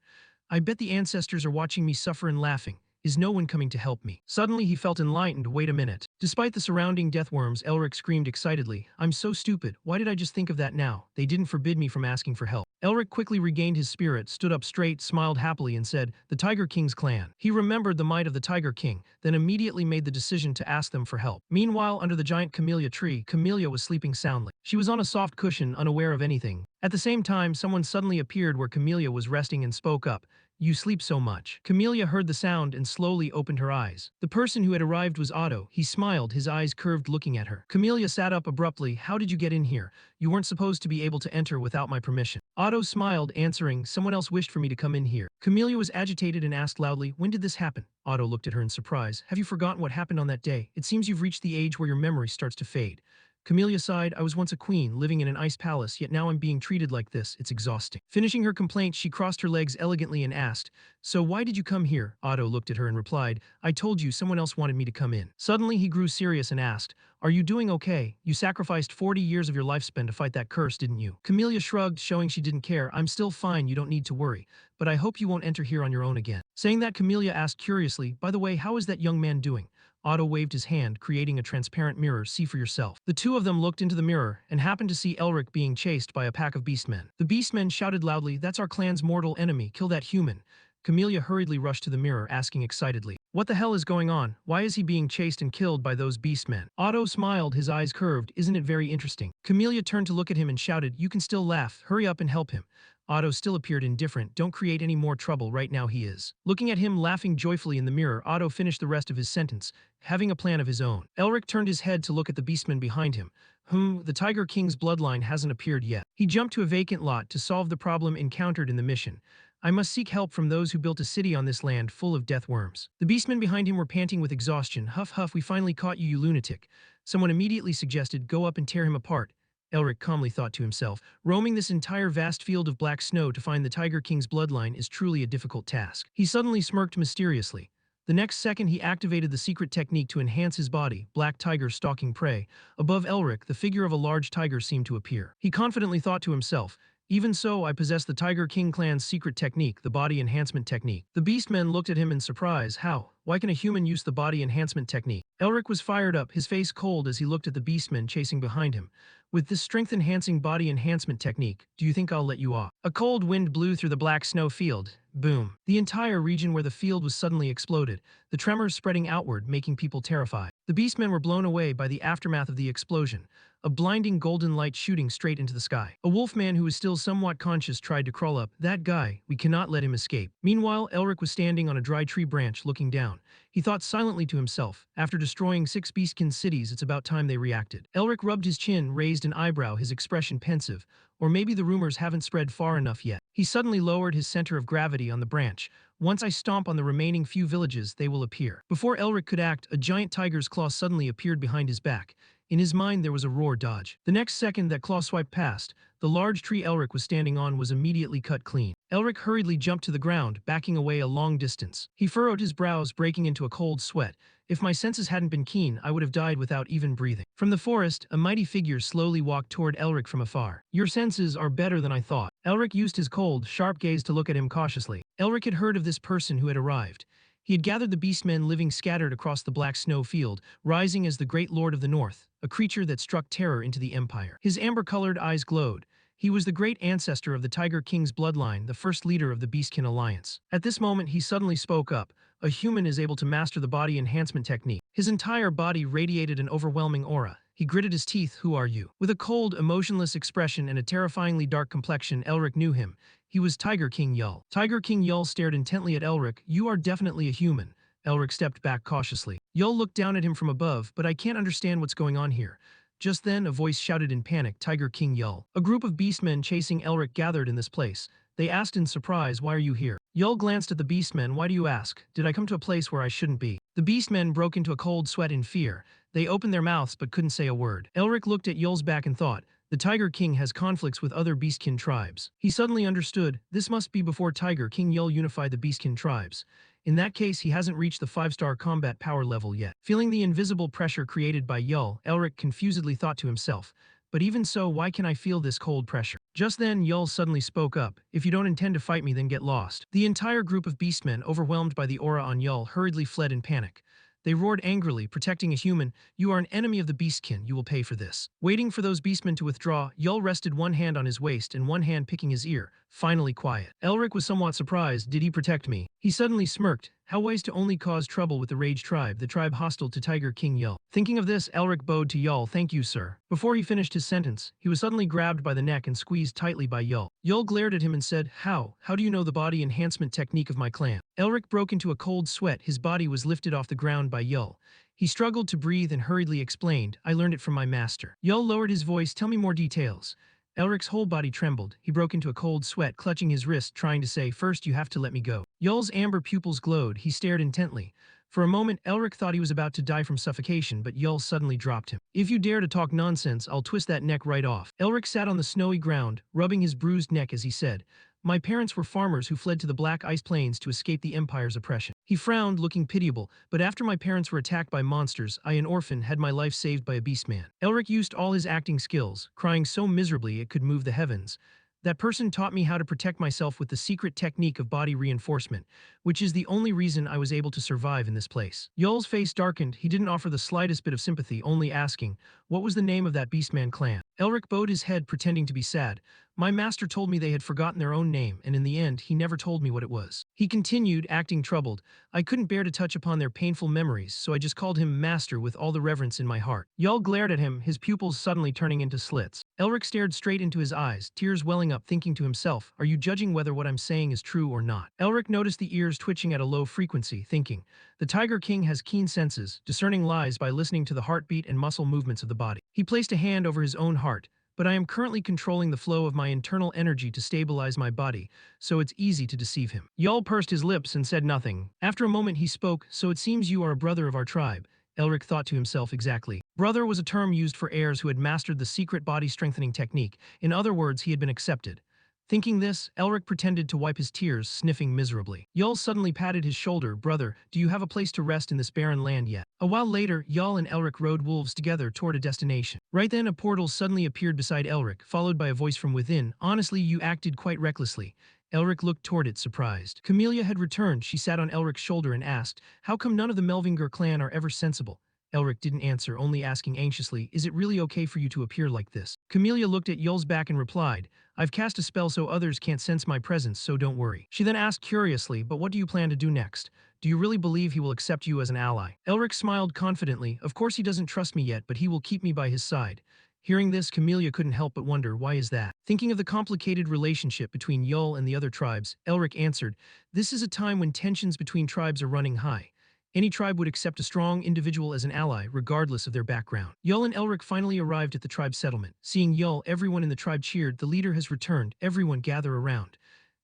I bet the ancestors are watching me suffer and laughing. Is no one coming to help me? Suddenly he felt enlightened. Wait a minute. Despite the surrounding deathworms, Elric screamed excitedly, I'm so stupid. Why did I just think of that now? They didn't forbid me from asking for help. Elric quickly regained his spirit, stood up straight, smiled happily and said, the Tiger King's clan. He remembered the might of the Tiger King, then immediately made the decision to ask them for help. Meanwhile, under the giant camellia tree, Camellia was sleeping soundly. She was on a soft cushion, unaware of anything. At the same time, someone suddenly appeared where Camellia was resting and spoke up. You sleep so much. Camellia heard the sound and slowly opened her eyes. The person who had arrived was Otto. He smiled, his eyes curved, looking at her. Camellia sat up abruptly. How did you get in here? You weren't supposed to be able to enter without my permission. Otto smiled, answering, someone else wished for me to come in here. Camellia was agitated and asked loudly, when did this happen? Otto looked at her in surprise. Have you forgotten what happened on that day? It seems you've reached the age where your memory starts to fade. Camellia sighed, I was once a queen, living in an ice palace, yet now I'm being treated like this. It's exhausting. Finishing her complaint, she crossed her legs elegantly and asked, so why did you come here? Otto looked at her and replied, I told you someone else wanted me to come in. Suddenly he grew serious and asked, are you doing okay? You sacrificed 40 years of your lifespan to fight that curse, didn't you? Camellia shrugged, showing she didn't care. I'm still fine, you don't need to worry. But I hope you won't enter here on your own again. Saying that, Camellia asked curiously, by the way, how is that young man doing? Otto waved his hand, creating a transparent mirror. See for yourself. The two of them looked into the mirror and happened to see Elric being chased by a pack of beastmen. The beastmen shouted loudly, that's our clan's mortal enemy, kill that human. Camellia hurriedly rushed to the mirror, asking excitedly, "What the hell is going on? Why is he being chased and killed by those beastmen?" Otto smiled, his eyes curved. "Isn't it very interesting?" Camellia turned to look at him and shouted, "You can still laugh. Hurry up and help him." Otto still appeared indifferent. "Don't create any more trouble right now, he is." Looking at him laughing joyfully in the mirror, Otto finished the rest of his sentence, having a plan of his own. Elric turned his head to look at the beastman behind him. The Tiger King's bloodline hasn't appeared yet. He jumped to a vacant lot to solve the problem encountered in the mission. I must seek help from those who built a city on this land full of death worms. The beastmen behind him were panting with exhaustion. "Huff huff, we finally caught you, you lunatic." Someone immediately suggested, "Go up and tear him apart." Elric calmly thought to himself, roaming this entire vast field of black snow to find the Tiger King's bloodline is truly a difficult task. He suddenly smirked mysteriously. The next second he activated the secret technique to enhance his body, black tiger stalking prey. Above Elric, the figure of a large tiger seemed to appear. He confidently thought to himself, "Even so, I possess the Tiger King clan's secret technique, the body enhancement technique." The beastmen looked at him in surprise. "How? Why can a human use the body enhancement technique?" Elric was fired up, his face cold as he looked at the beastmen chasing behind him. "With this strength-enhancing body enhancement technique, do you think I'll let you off?" A cold wind blew through the black snow field. Boom. The entire region where the field was suddenly exploded, the tremors spreading outward, making people terrified. The beastmen were blown away by the aftermath of the explosion, a blinding golden light shooting straight into the sky. A wolfman who was still somewhat conscious tried to crawl up. "That guy, we cannot let him escape." Meanwhile, Elric was standing on a dry tree branch looking down. He thought silently to himself, after destroying 6 beastkin cities, it's about time they reacted. Elric rubbed his chin, raised an eyebrow, his expression pensive. Or maybe the rumors haven't spread far enough yet. He suddenly lowered his center of gravity on the branch. "Once I stomp on the remaining few villages, they will appear." Before Elric could act, a giant tiger's claw suddenly appeared behind his back. In his mind there was a roar dodge. The next second that claw swiped past, the large tree Elric was standing on was immediately cut clean. Elric hurriedly jumped to the ground, backing away a long distance. He furrowed his brows, breaking into a cold sweat. "If my senses hadn't been keen, I would have died without even breathing." From the forest, a mighty figure slowly walked toward Elric from afar. "Your senses are better than I thought." Elric used his cold, sharp gaze to look at him cautiously. Elric had heard of this person who had arrived. He had gathered the beastmen living scattered across the black snow field, rising as the great lord of the north, a creature that struck terror into the empire. His amber-colored eyes glowed. He was the great ancestor of the Tiger King's bloodline, the first leader of the Beastkin Alliance. At this moment, he suddenly spoke up. "A human is able to master the body enhancement technique." His entire body radiated an overwhelming aura. He gritted his teeth. "Who are you?" With a cold, emotionless expression and a terrifyingly dark complexion, Elric knew him. He was Tiger King Yul. Tiger King Yul stared intently at Elric. "You are definitely a human." Elric stepped back cautiously. Yul looked down at him from above, "But I can't understand what's going on here." Just then, a voice shouted in panic, "Tiger King Yul." A group of beastmen chasing Elric gathered in this place. They asked in surprise, "Why are you here?" Yul glanced at the beastmen. "Why do you ask? Did I come to a place where I shouldn't be?" The beastmen broke into a cold sweat in fear. They opened their mouths but couldn't say a word. Elric looked at Yul's back and thought, the Tiger King has conflicts with other Beastkin tribes. He suddenly understood, this must be before Tiger King Yul unified the Beastkin tribes. In that case, he hasn't reached the 5-star combat power level yet. Feeling the invisible pressure created by Yul, Elric confusedly thought to himself, "But even so, why can I feel this cold pressure?" Just then, Yul suddenly spoke up, "If you don't intend to fight me, then get lost." The entire group of beastmen, overwhelmed by the aura on Yul, hurriedly fled in panic. They roared angrily, "Protecting a human, you are an enemy of the Beastkin, you will pay for this." Waiting for those beastmen to withdraw, Yul rested one hand on his waist and one hand picking his ear, finally quiet. Elric was somewhat surprised. "Did he protect me?" He suddenly smirked. How wise to only cause trouble with the Rage tribe, the tribe hostile to Tiger King Yul. Thinking of this, Elric bowed to Yul. "Thank you, sir." Before he finished his sentence, he was suddenly grabbed by the neck and squeezed tightly by Yul. Yul glared at him and said, How do you know the body enhancement technique of my clan?" Elric broke into a cold sweat. His body was lifted off the ground by Yul. He struggled to breathe and hurriedly explained, "I learned it from my master." Yul lowered his voice. "Tell me more details." Elric's whole body trembled. He broke into a cold sweat, clutching his wrist, trying to say, "First you have to let me go." Yul's amber pupils glowed. He stared intently. For a moment, Elric thought he was about to die from suffocation, but Yul suddenly dropped him. "If you dare to talk nonsense, I'll twist that neck right off." Elric sat on the snowy ground, rubbing his bruised neck as he said, "My parents were farmers who fled to the Black Ice Plains to escape the Empire's oppression." He frowned, looking pitiable, "But after my parents were attacked by monsters, I, an orphan, had my life saved by a beastman." Elric used all his acting skills, crying so miserably it could move the heavens. "That person taught me how to protect myself with the secret technique of body reinforcement, which is the only reason I was able to survive in this place. Yul's face darkened. He didn't offer the slightest bit of sympathy, only asking, what was the name of that Beastman clan? Elric bowed his head, pretending to be sad. My master told me they had forgotten their own name, and in the end, he never told me what it was. He continued, acting troubled. I couldn't bear to touch upon their painful memories, so I just called him Master with all the reverence in my heart. Yul glared at him, his pupils suddenly turning into slits. Elric stared straight into his eyes, tears welling up, thinking to himself, are you judging whether what I'm saying is true or not? Elric noticed the ears twitching at a low frequency, thinking, the Tiger King has keen senses, discerning lies by listening to the heartbeat and muscle movements of the body. He placed a hand over his own heart. But I am currently controlling the flow of my internal energy to stabilize my body, so it's easy to deceive him. Yul pursed his lips and said nothing. After a moment he spoke, so it seems you are a brother of our tribe. Elric thought to himself exactly. Brother was a term used for heirs who had mastered the secret body-strengthening technique. In other words, he had been accepted. Thinking this, Elric pretended to wipe his tears, sniffing miserably. Yul suddenly patted his shoulder. Brother, do you have a place to rest in this barren land yet? A while later, Yul and Elric rode wolves together toward a destination. Right then, a portal suddenly appeared beside Elric, followed by a voice from within. Honestly, you acted quite recklessly. Elric looked toward it, surprised. Camellia had returned. She sat on Elric's shoulder and asked, how come none of the Melvinger clan are ever sensible? Elric didn't answer, only asking anxiously, is it really okay for you to appear like this? Camellia looked at Yul's back and replied, I've cast a spell so others can't sense my presence, so don't worry. She then asked curiously, but what do you plan to do next? Do you really believe he will accept you as an ally? Elric smiled confidently, of course he doesn't trust me yet, but he will keep me by his side. Hearing this, Camellia couldn't help but wonder, why is that? Thinking of the complicated relationship between Yul and the other tribes, Elric answered, this is a time when tensions between tribes are running high. Any tribe would accept a strong individual as an ally, regardless of their background. Yul and Elric finally arrived at the tribe settlement. Seeing Yul, everyone in the tribe cheered, the leader has returned, everyone gather around.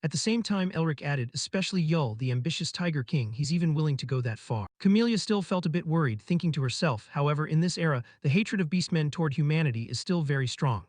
At the same time, Elric added, especially Yul, the ambitious Tiger King, he's even willing to go that far. Camellia still felt a bit worried, thinking to herself, however, in this era, the hatred of beastmen toward humanity is still very strong.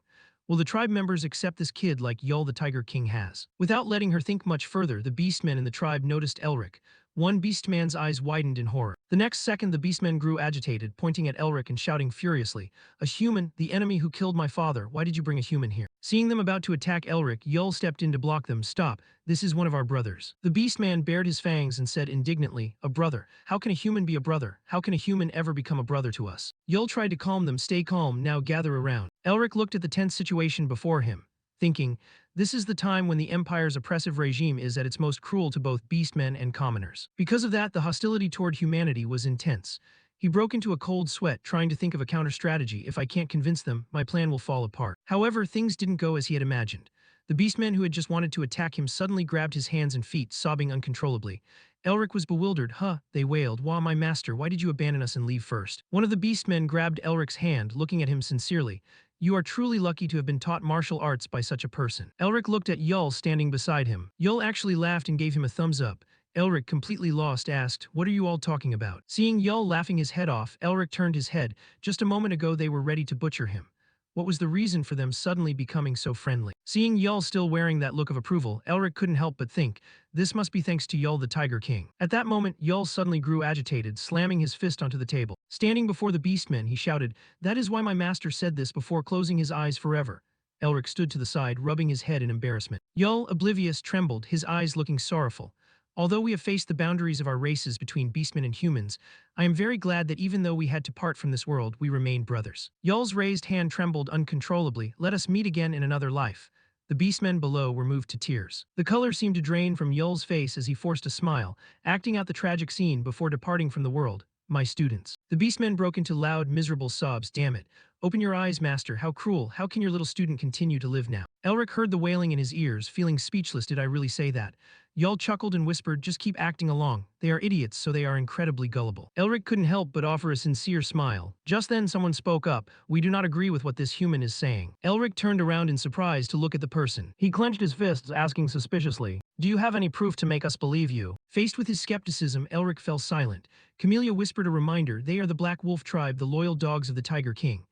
Will the tribe members accept this kid like Yul the Tiger King has? Without letting her think much further, the beastmen in the tribe noticed Elric. One beastman's eyes widened in horror. The next second, the beastmen grew agitated, pointing at Elric and shouting furiously, a human, the enemy who killed my father, why did you bring a human here? Seeing them about to attack Elric, Yul stepped in to block them. Stop, this is one of our brothers. The beastman bared his fangs and said indignantly, a brother? How can a human be a brother? How can a human ever become a brother to us? Yul tried to calm them. Stay calm, now gather around. Elric looked at the tense situation before him, thinking, this is the time when the Empire's oppressive regime is at its most cruel to both beastmen and commoners. Because of that, the hostility toward humanity was intense. He broke into a cold sweat, trying to think of a counter-strategy. If I can't convince them, my plan will fall apart. However, things didn't go as he had imagined. The beastmen who had just wanted to attack him suddenly grabbed his hands and feet, sobbing uncontrollably. Elric was bewildered. They wailed. Wah, my master, why did you abandon us and leave first? One of the beastmen grabbed Elric's hand, looking at him sincerely. You are truly lucky to have been taught martial arts by such a person. Elric looked at Yul standing beside him. Yul actually laughed and gave him a thumbs up. Elric, completely lost, asked, what are you all talking about? Seeing Yul laughing his head off, Elric turned his head. Just a moment ago they were ready to butcher him. What was the reason for them suddenly becoming so friendly? Seeing Yul still wearing that look of approval, Elric couldn't help but think, this must be thanks to Yul the Tiger King. At that moment, Yul suddenly grew agitated, slamming his fist onto the table. Standing before the beastmen, he shouted, that is why my master said this before closing his eyes forever. Elric stood to the side, rubbing his head in embarrassment. Yul, oblivious, trembled, his eyes looking sorrowful. Although we have faced the boundaries of our races between beastmen and humans, I am very glad that even though we had to part from this world, we remain brothers. Yul's raised hand trembled uncontrollably. Let us meet again in another life. The beastmen below were moved to tears. The color seemed to drain from Yul's face as he forced a smile, acting out the tragic scene before departing from the world. My students. The beastmen broke into loud, miserable sobs. Damn it. Open your eyes, master. How cruel. How can your little student continue to live now? Elric heard the wailing in his ears, feeling speechless. Did I really say that? Yul chuckled and whispered, just keep acting along. They are idiots, so they are incredibly gullible. Elric couldn't help but offer a sincere smile. Just then someone spoke up. We do not agree with what this human is saying. Elric turned around in surprise to look at the person. He clenched his fists, asking suspiciously, do you have any proof to make us believe you? Faced with his skepticism, Elric fell silent. Camellia whispered a reminder. They are the Black Wolf tribe, the loyal dogs of the Tiger King.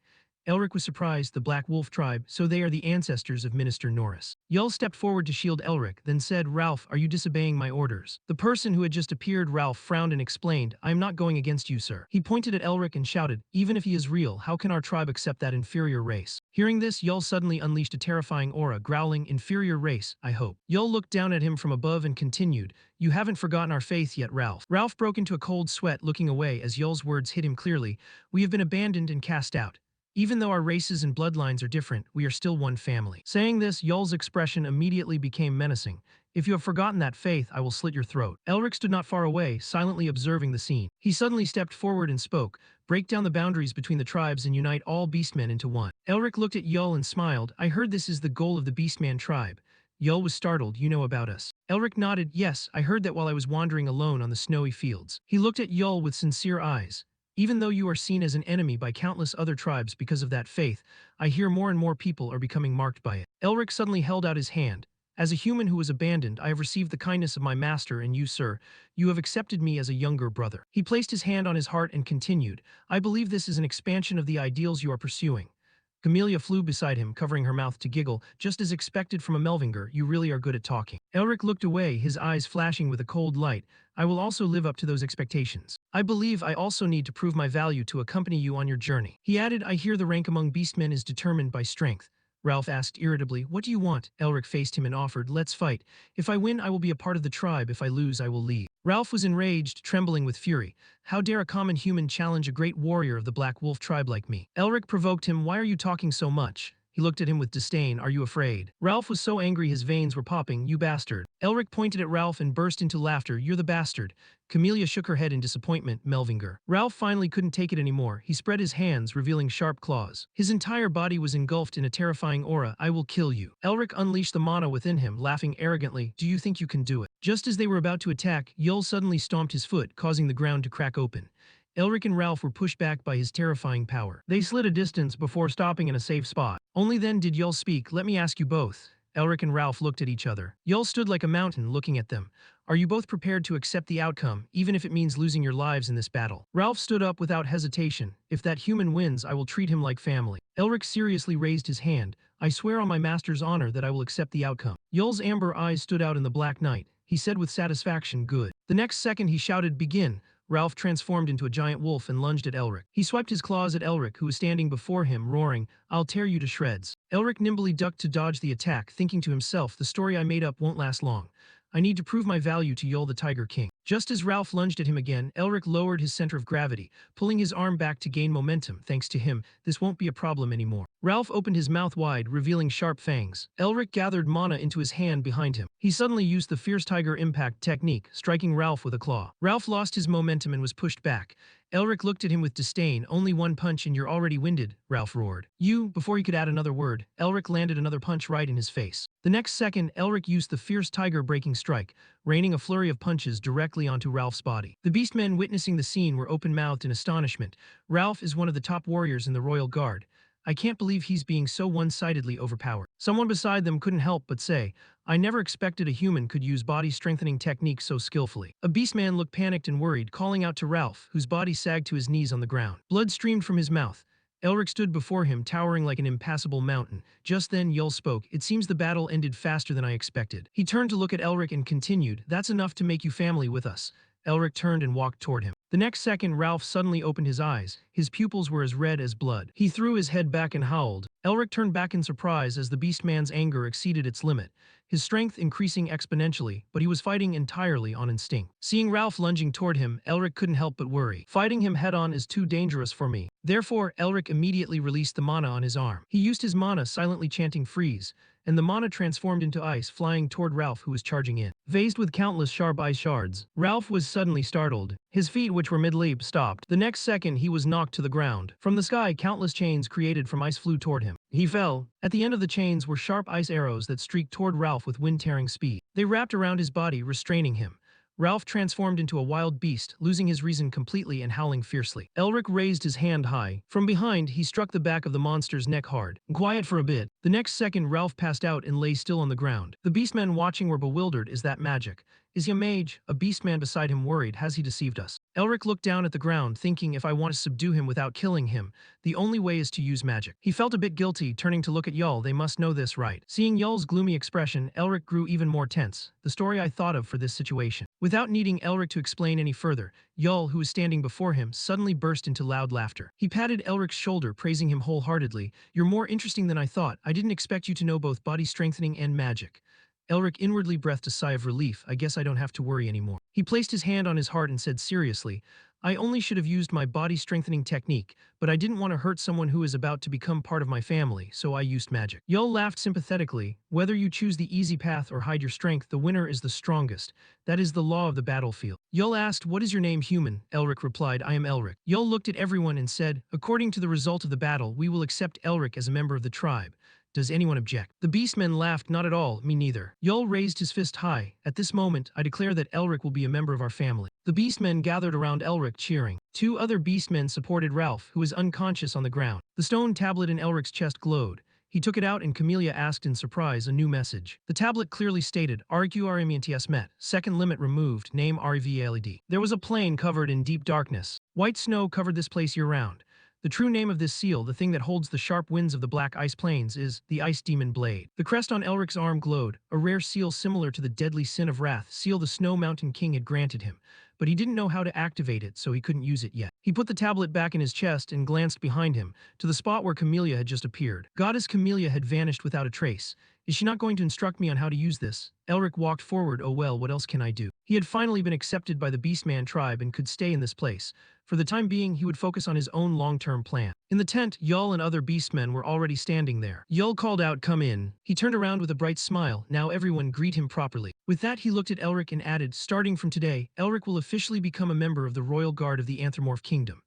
Elric was surprised. The Black Wolf tribe, so they are the ancestors of Minister Norris. Yull stepped forward to shield Elric, then said, Ralph, are you disobeying my orders? The person who had just appeared, Ralph, frowned and explained, I am not going against you, sir. He pointed at Elric and shouted, even if he is real, how can our tribe accept that inferior race? Hearing this, Yull suddenly unleashed a terrifying aura, growling, inferior race, I hope. Yull looked down at him from above and continued, you haven't forgotten our faith yet, Ralph. Ralph broke into a cold sweat, looking away as Yull's words hit him clearly. We have been abandoned and cast out. Even though our races and bloodlines are different, we are still one family. Saying this, Yull's expression immediately became menacing. If you have forgotten that faith, I will slit your throat. Elric stood not far away, silently observing the scene. He suddenly stepped forward and spoke, break down the boundaries between the tribes and unite all beastmen into one. Elric looked at Yull and smiled, I heard this is the goal of the Beastman tribe. Yull was startled, you know about us. Elric nodded, yes, I heard that while I was wandering alone on the snowy fields. He looked at Yull with sincere eyes. Even though you are seen as an enemy by countless other tribes because of that faith, I hear more and more people are becoming marked by it. Elric suddenly held out his hand. As a human who was abandoned, I have received the kindness of my master, and you, sir, you have accepted me as a younger brother. He placed his hand on his heart and continued, I believe this is an expansion of the ideals you are pursuing. Camellia flew beside him, covering her mouth to giggle, just as expected from a Melvinger, you really are good at talking. Elric looked away, his eyes flashing with a cold light. I will also live up to those expectations. I believe I also need to prove my value to accompany you on your journey. He added, I hear the rank among beastmen is determined by strength. Ralph asked irritably, what do you want? Elric faced him and offered, let's fight. If I win, I will be a part of the tribe. If I lose, I will leave. Ralph was enraged, trembling with fury. How dare a common human challenge a great warrior of the Black Wolf tribe like me? Elric provoked him, why are you talking so much? He looked at him with disdain, are you afraid? Ralph was so angry his veins were popping, you bastard. Elric pointed at Ralph and burst into laughter, you're the bastard. Camellia shook her head in disappointment, Melvinger. Ralph finally couldn't take it anymore. He spread his hands, revealing sharp claws. His entire body was engulfed in a terrifying aura, I will kill you. Elric unleashed the mana within him, laughing arrogantly, do you think you can do it? Just as they were about to attack, Yull suddenly stomped his foot, causing the ground to crack open. Elric and Ralph were pushed back by his terrifying power. They slid a distance before stopping in a safe spot. Only then did Yull speak, let me ask you both. Elric and Ralph looked at each other. Yull stood like a mountain looking at them. Are you both prepared to accept the outcome, even if it means losing your lives in this battle? Ralph stood up without hesitation. If that human wins, I will treat him like family. Elric seriously raised his hand. I swear on my master's honor that I will accept the outcome. Yull's amber eyes stood out in the black night. He said with satisfaction, good. The next second he shouted, begin. Ralph transformed into a giant wolf and lunged at Elric. He swiped his claws at Elric, who was standing before him, roaring, I'll tear you to shreds. Elric nimbly ducked to dodge the attack, thinking to himself, the story I made up won't last long. I need to prove my value to Yull the Tiger King. Just as Ralph lunged at him again, Elric lowered his center of gravity, pulling his arm back to gain momentum. Thanks to him, this won't be a problem anymore. Ralph opened his mouth wide, revealing sharp fangs. Elric gathered mana into his hand behind him. He suddenly used the Fierce Tiger Impact technique, striking Ralph with a claw. Ralph lost his momentum and was pushed back. Elric looked at him with disdain. Only one punch and you're already winded, Ralph roared. You, before he could add another word, Elric landed another punch right in his face. The next second, Elric used the Fierce Tiger Breaking Strike, raining a flurry of punches directly onto Ralph's body. The beastmen witnessing the scene were open-mouthed in astonishment. Ralph is one of the top warriors in the Royal Guard. I can't believe he's being so one-sidedly overpowered. Someone beside them couldn't help but say, I never expected a human could use body-strengthening techniques so skillfully. A beastman looked panicked and worried, calling out to Ralph, whose body sagged to his knees on the ground. Blood streamed from his mouth. Elric stood before him, towering like an impassable mountain. Just then, Yull spoke. It seems the battle ended faster than I expected. He turned to look at Elric and continued, that's enough to make you family with us. Elric turned and walked toward him. The next second, Ralph suddenly opened his eyes. His pupils were as red as blood. He threw his head back and howled. Elric turned back in surprise as the beastman's anger exceeded its limit, his strength increasing exponentially, but he was fighting entirely on instinct. Seeing Ralph lunging toward him, Elric couldn't help but worry. Fighting him head-on is too dangerous for me. Therefore, Elric immediately released the mana on his arm. He used his mana, silently chanting freeze, and the mana transformed into ice, flying toward Ralph, who was charging in. Phased with countless sharp ice shards, Ralph was suddenly startled. His feet, which were mid-leap, stopped. The next second, he was knocked to the ground. From the sky, countless chains created from ice flew toward him. He fell. At the end of the chains were sharp ice arrows that streaked toward Ralph with wind-tearing speed. They wrapped around his body, restraining him. Ralph transformed into a wild beast, losing his reason completely and howling fiercely. Elric raised his hand high. From behind, he struck the back of the monster's neck hard. Quiet for a bit. The next second, Ralph passed out and lay still on the ground. The beastmen watching were bewildered. Is that magic? Is he a mage? A beastman beside him worried. Has he deceived us? Elric looked down at the ground, thinking if I want to subdue him without killing him, the only way is to use magic. He felt a bit guilty, turning to look at Yul. They must know this, right? Seeing Yul's gloomy expression, Elric grew even more tense. The story I thought of for this situation. Without needing Elric to explain any further, Yul, who was standing before him, suddenly burst into loud laughter. He patted Elric's shoulder, praising him wholeheartedly. You're more interesting than I thought. I didn't expect you to know both body strengthening and magic. Elric inwardly breathed a sigh of relief. I guess I don't have to worry anymore. He placed his hand on his heart and said seriously, I only should have used my body-strengthening technique, but I didn't want to hurt someone who is about to become part of my family, so I used magic. Yul laughed sympathetically. Whether you choose the easy path or hide your strength, the winner is the strongest. That is the law of the battlefield. Yul asked, what is your name, human? Elric replied, I am Elric. Yul looked at everyone and said, according to the result of the battle, we will accept Elric as a member of the tribe. Does anyone object? The beastmen laughed. Not at all, me neither. Yul raised his fist high. At this moment, I declare that Elric will be a member of our family. The beastmen gathered around Elric, cheering. Two other beastmen supported Ralph, who was unconscious on the ground. The stone tablet in Elric's chest glowed. He took it out and Camellia asked in surprise a new message. The tablet clearly stated, RQRMENTS met. Second limit removed. Name REVLED. There was a plain covered in deep darkness. White snow covered this place year-round. The true name of this seal, the thing that holds the sharp winds of the black ice plains, is the Ice Demon Blade. The crest on Elric's arm glowed, a rare seal similar to the deadly sin of wrath, seal the Snow Mountain King had granted him. But he didn't know how to activate it, so he couldn't use it yet. He put the tablet back in his chest and glanced behind him, to the spot where Camellia had just appeared. Goddess Camellia had vanished without a trace. Is she not going to instruct me on how to use this? Elric walked forward. Oh well, what else can I do? He had finally been accepted by the Beastman tribe and could stay in this place. For the time being, he would focus on his own long-term plan. In the tent, Yul and other beastmen were already standing there. Yul called out, come in. He turned around with a bright smile. Now everyone greet him properly. With that, he looked at Elric and added, starting from today, Elric will officially become a member of the Royal Guard of the Anthropomorph Kingdom.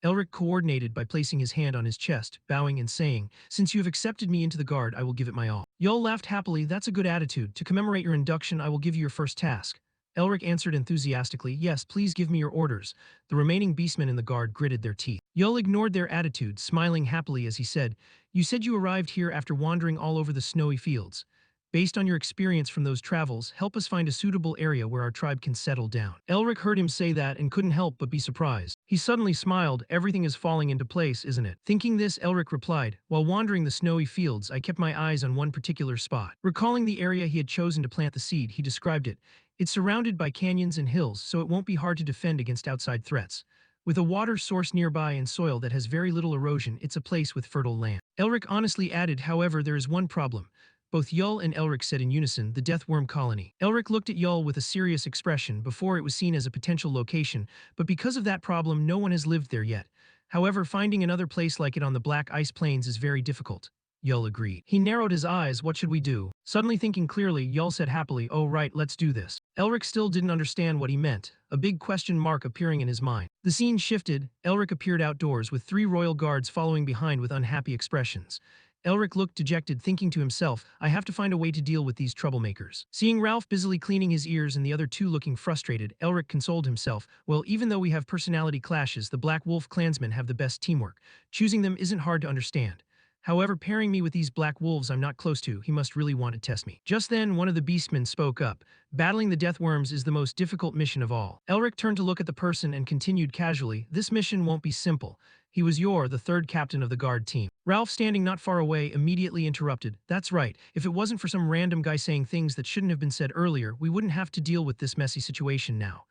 Elric coordinated by placing his hand on his chest, bowing and saying, since you have accepted me into the guard, I will give it my all. Yul laughed happily. That's a good attitude. To commemorate your induction, I will give you your first task. Elric answered enthusiastically, yes, please give me your orders. The remaining beastmen in the guard gritted their teeth. Yul ignored their attitude, smiling happily as he said, you said you arrived here after wandering all over the snowy fields. Based on your experience from those travels, help us find a suitable area where our tribe can settle down. Elric heard him say that and couldn't help but be surprised. He suddenly smiled. Everything is falling into place, isn't it? Thinking this, Elric replied, while wandering the snowy fields, I kept my eyes on one particular spot. Recalling the area he had chosen to plant the seed, he described it. It's surrounded by canyons and hills, so it won't be hard to defend against outside threats. With a water source nearby and soil that has very little erosion, it's a place with fertile land. Elric honestly added, however, there is one problem. Both Yul and Elric said in unison, the Deathworm Colony. Elric looked at Yul with a serious expression. Before it was seen as a potential location, but because of that problem, no one has lived there yet. However, finding another place like it on the Black Ice Plains is very difficult. Yul agreed. He narrowed his eyes. What should we do? Suddenly thinking clearly, Yul said happily, oh right, let's do this. Elric still didn't understand what he meant, a big question mark appearing in his mind. The scene shifted. Elric appeared outdoors with 3 royal guards following behind with unhappy expressions. Elric looked dejected, thinking to himself, I have to find a way to deal with these troublemakers. Seeing Ralph busily cleaning his ears and the other 2 looking frustrated, Elric consoled himself, well, even though we have personality clashes, the Black Wolf clansmen have the best teamwork. Choosing them isn't hard to understand. However, pairing me with these black wolves I'm not close to, he must really want to test me. Just then, one of the beastmen spoke up. Battling the Deathworms is the most difficult mission of all. Elric turned to look at the person and continued casually, this mission won't be simple. He was the 3rd captain of the guard team. Ralph, standing not far away, immediately interrupted. That's right. If it wasn't for some random guy saying things that shouldn't have been said earlier, we wouldn't have to deal with this messy situation now.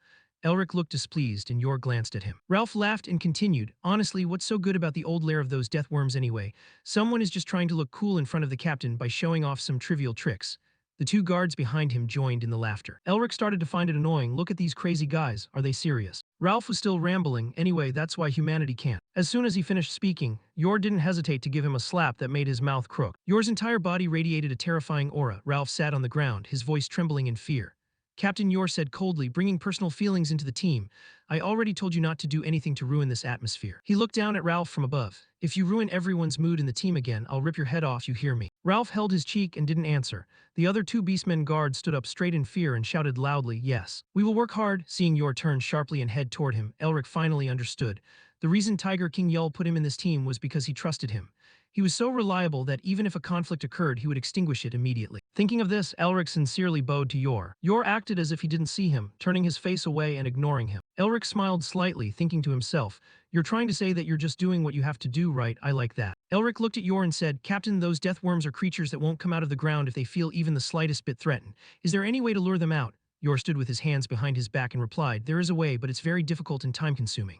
Elric looked displeased and Yor glanced at him. Ralph laughed and continued, honestly, what's so good about the old lair of those Deathworms anyway? Someone is just trying to look cool in front of the captain by showing off some trivial tricks. The 2 guards behind him joined in the laughter. Elric started to find it annoying. Look at these crazy guys. Are they serious? Ralph was still rambling. Anyway, that's why humanity can't. As soon as he finished speaking, Yor didn't hesitate to give him a slap that made his mouth crook. Yor's entire body radiated a terrifying aura. Ralph sat on the ground, his voice trembling in fear. Captain Yor said coldly, bringing personal feelings into the team. I already told you not to do anything to ruin this atmosphere. He looked down at Ralph from above. If you ruin everyone's mood in the team again, I'll rip your head off, you hear me? Ralph held his cheek and didn't answer. The other 2 beastmen guards stood up straight in fear and shouted loudly, yes. We will work hard. Seeing Yor turn sharply and head toward him, Elric finally understood. The reason Tiger King Yul put him in this team was because he trusted him. He was so reliable that even if a conflict occurred, he would extinguish it immediately. Thinking of this, Elric sincerely bowed to Yor. Yor acted as if he didn't see him, turning his face away and ignoring him. Elric smiled slightly, thinking to himself, "You're trying to say that you're just doing what you have to do, right? I like that." Elric looked at Yor and said, "Captain, those death worms are creatures that won't come out of the ground if they feel even the slightest bit threatened. Is there any way to lure them out?" Yor stood with his hands behind his back and replied, "There is a way, but it's very difficult and time-consuming."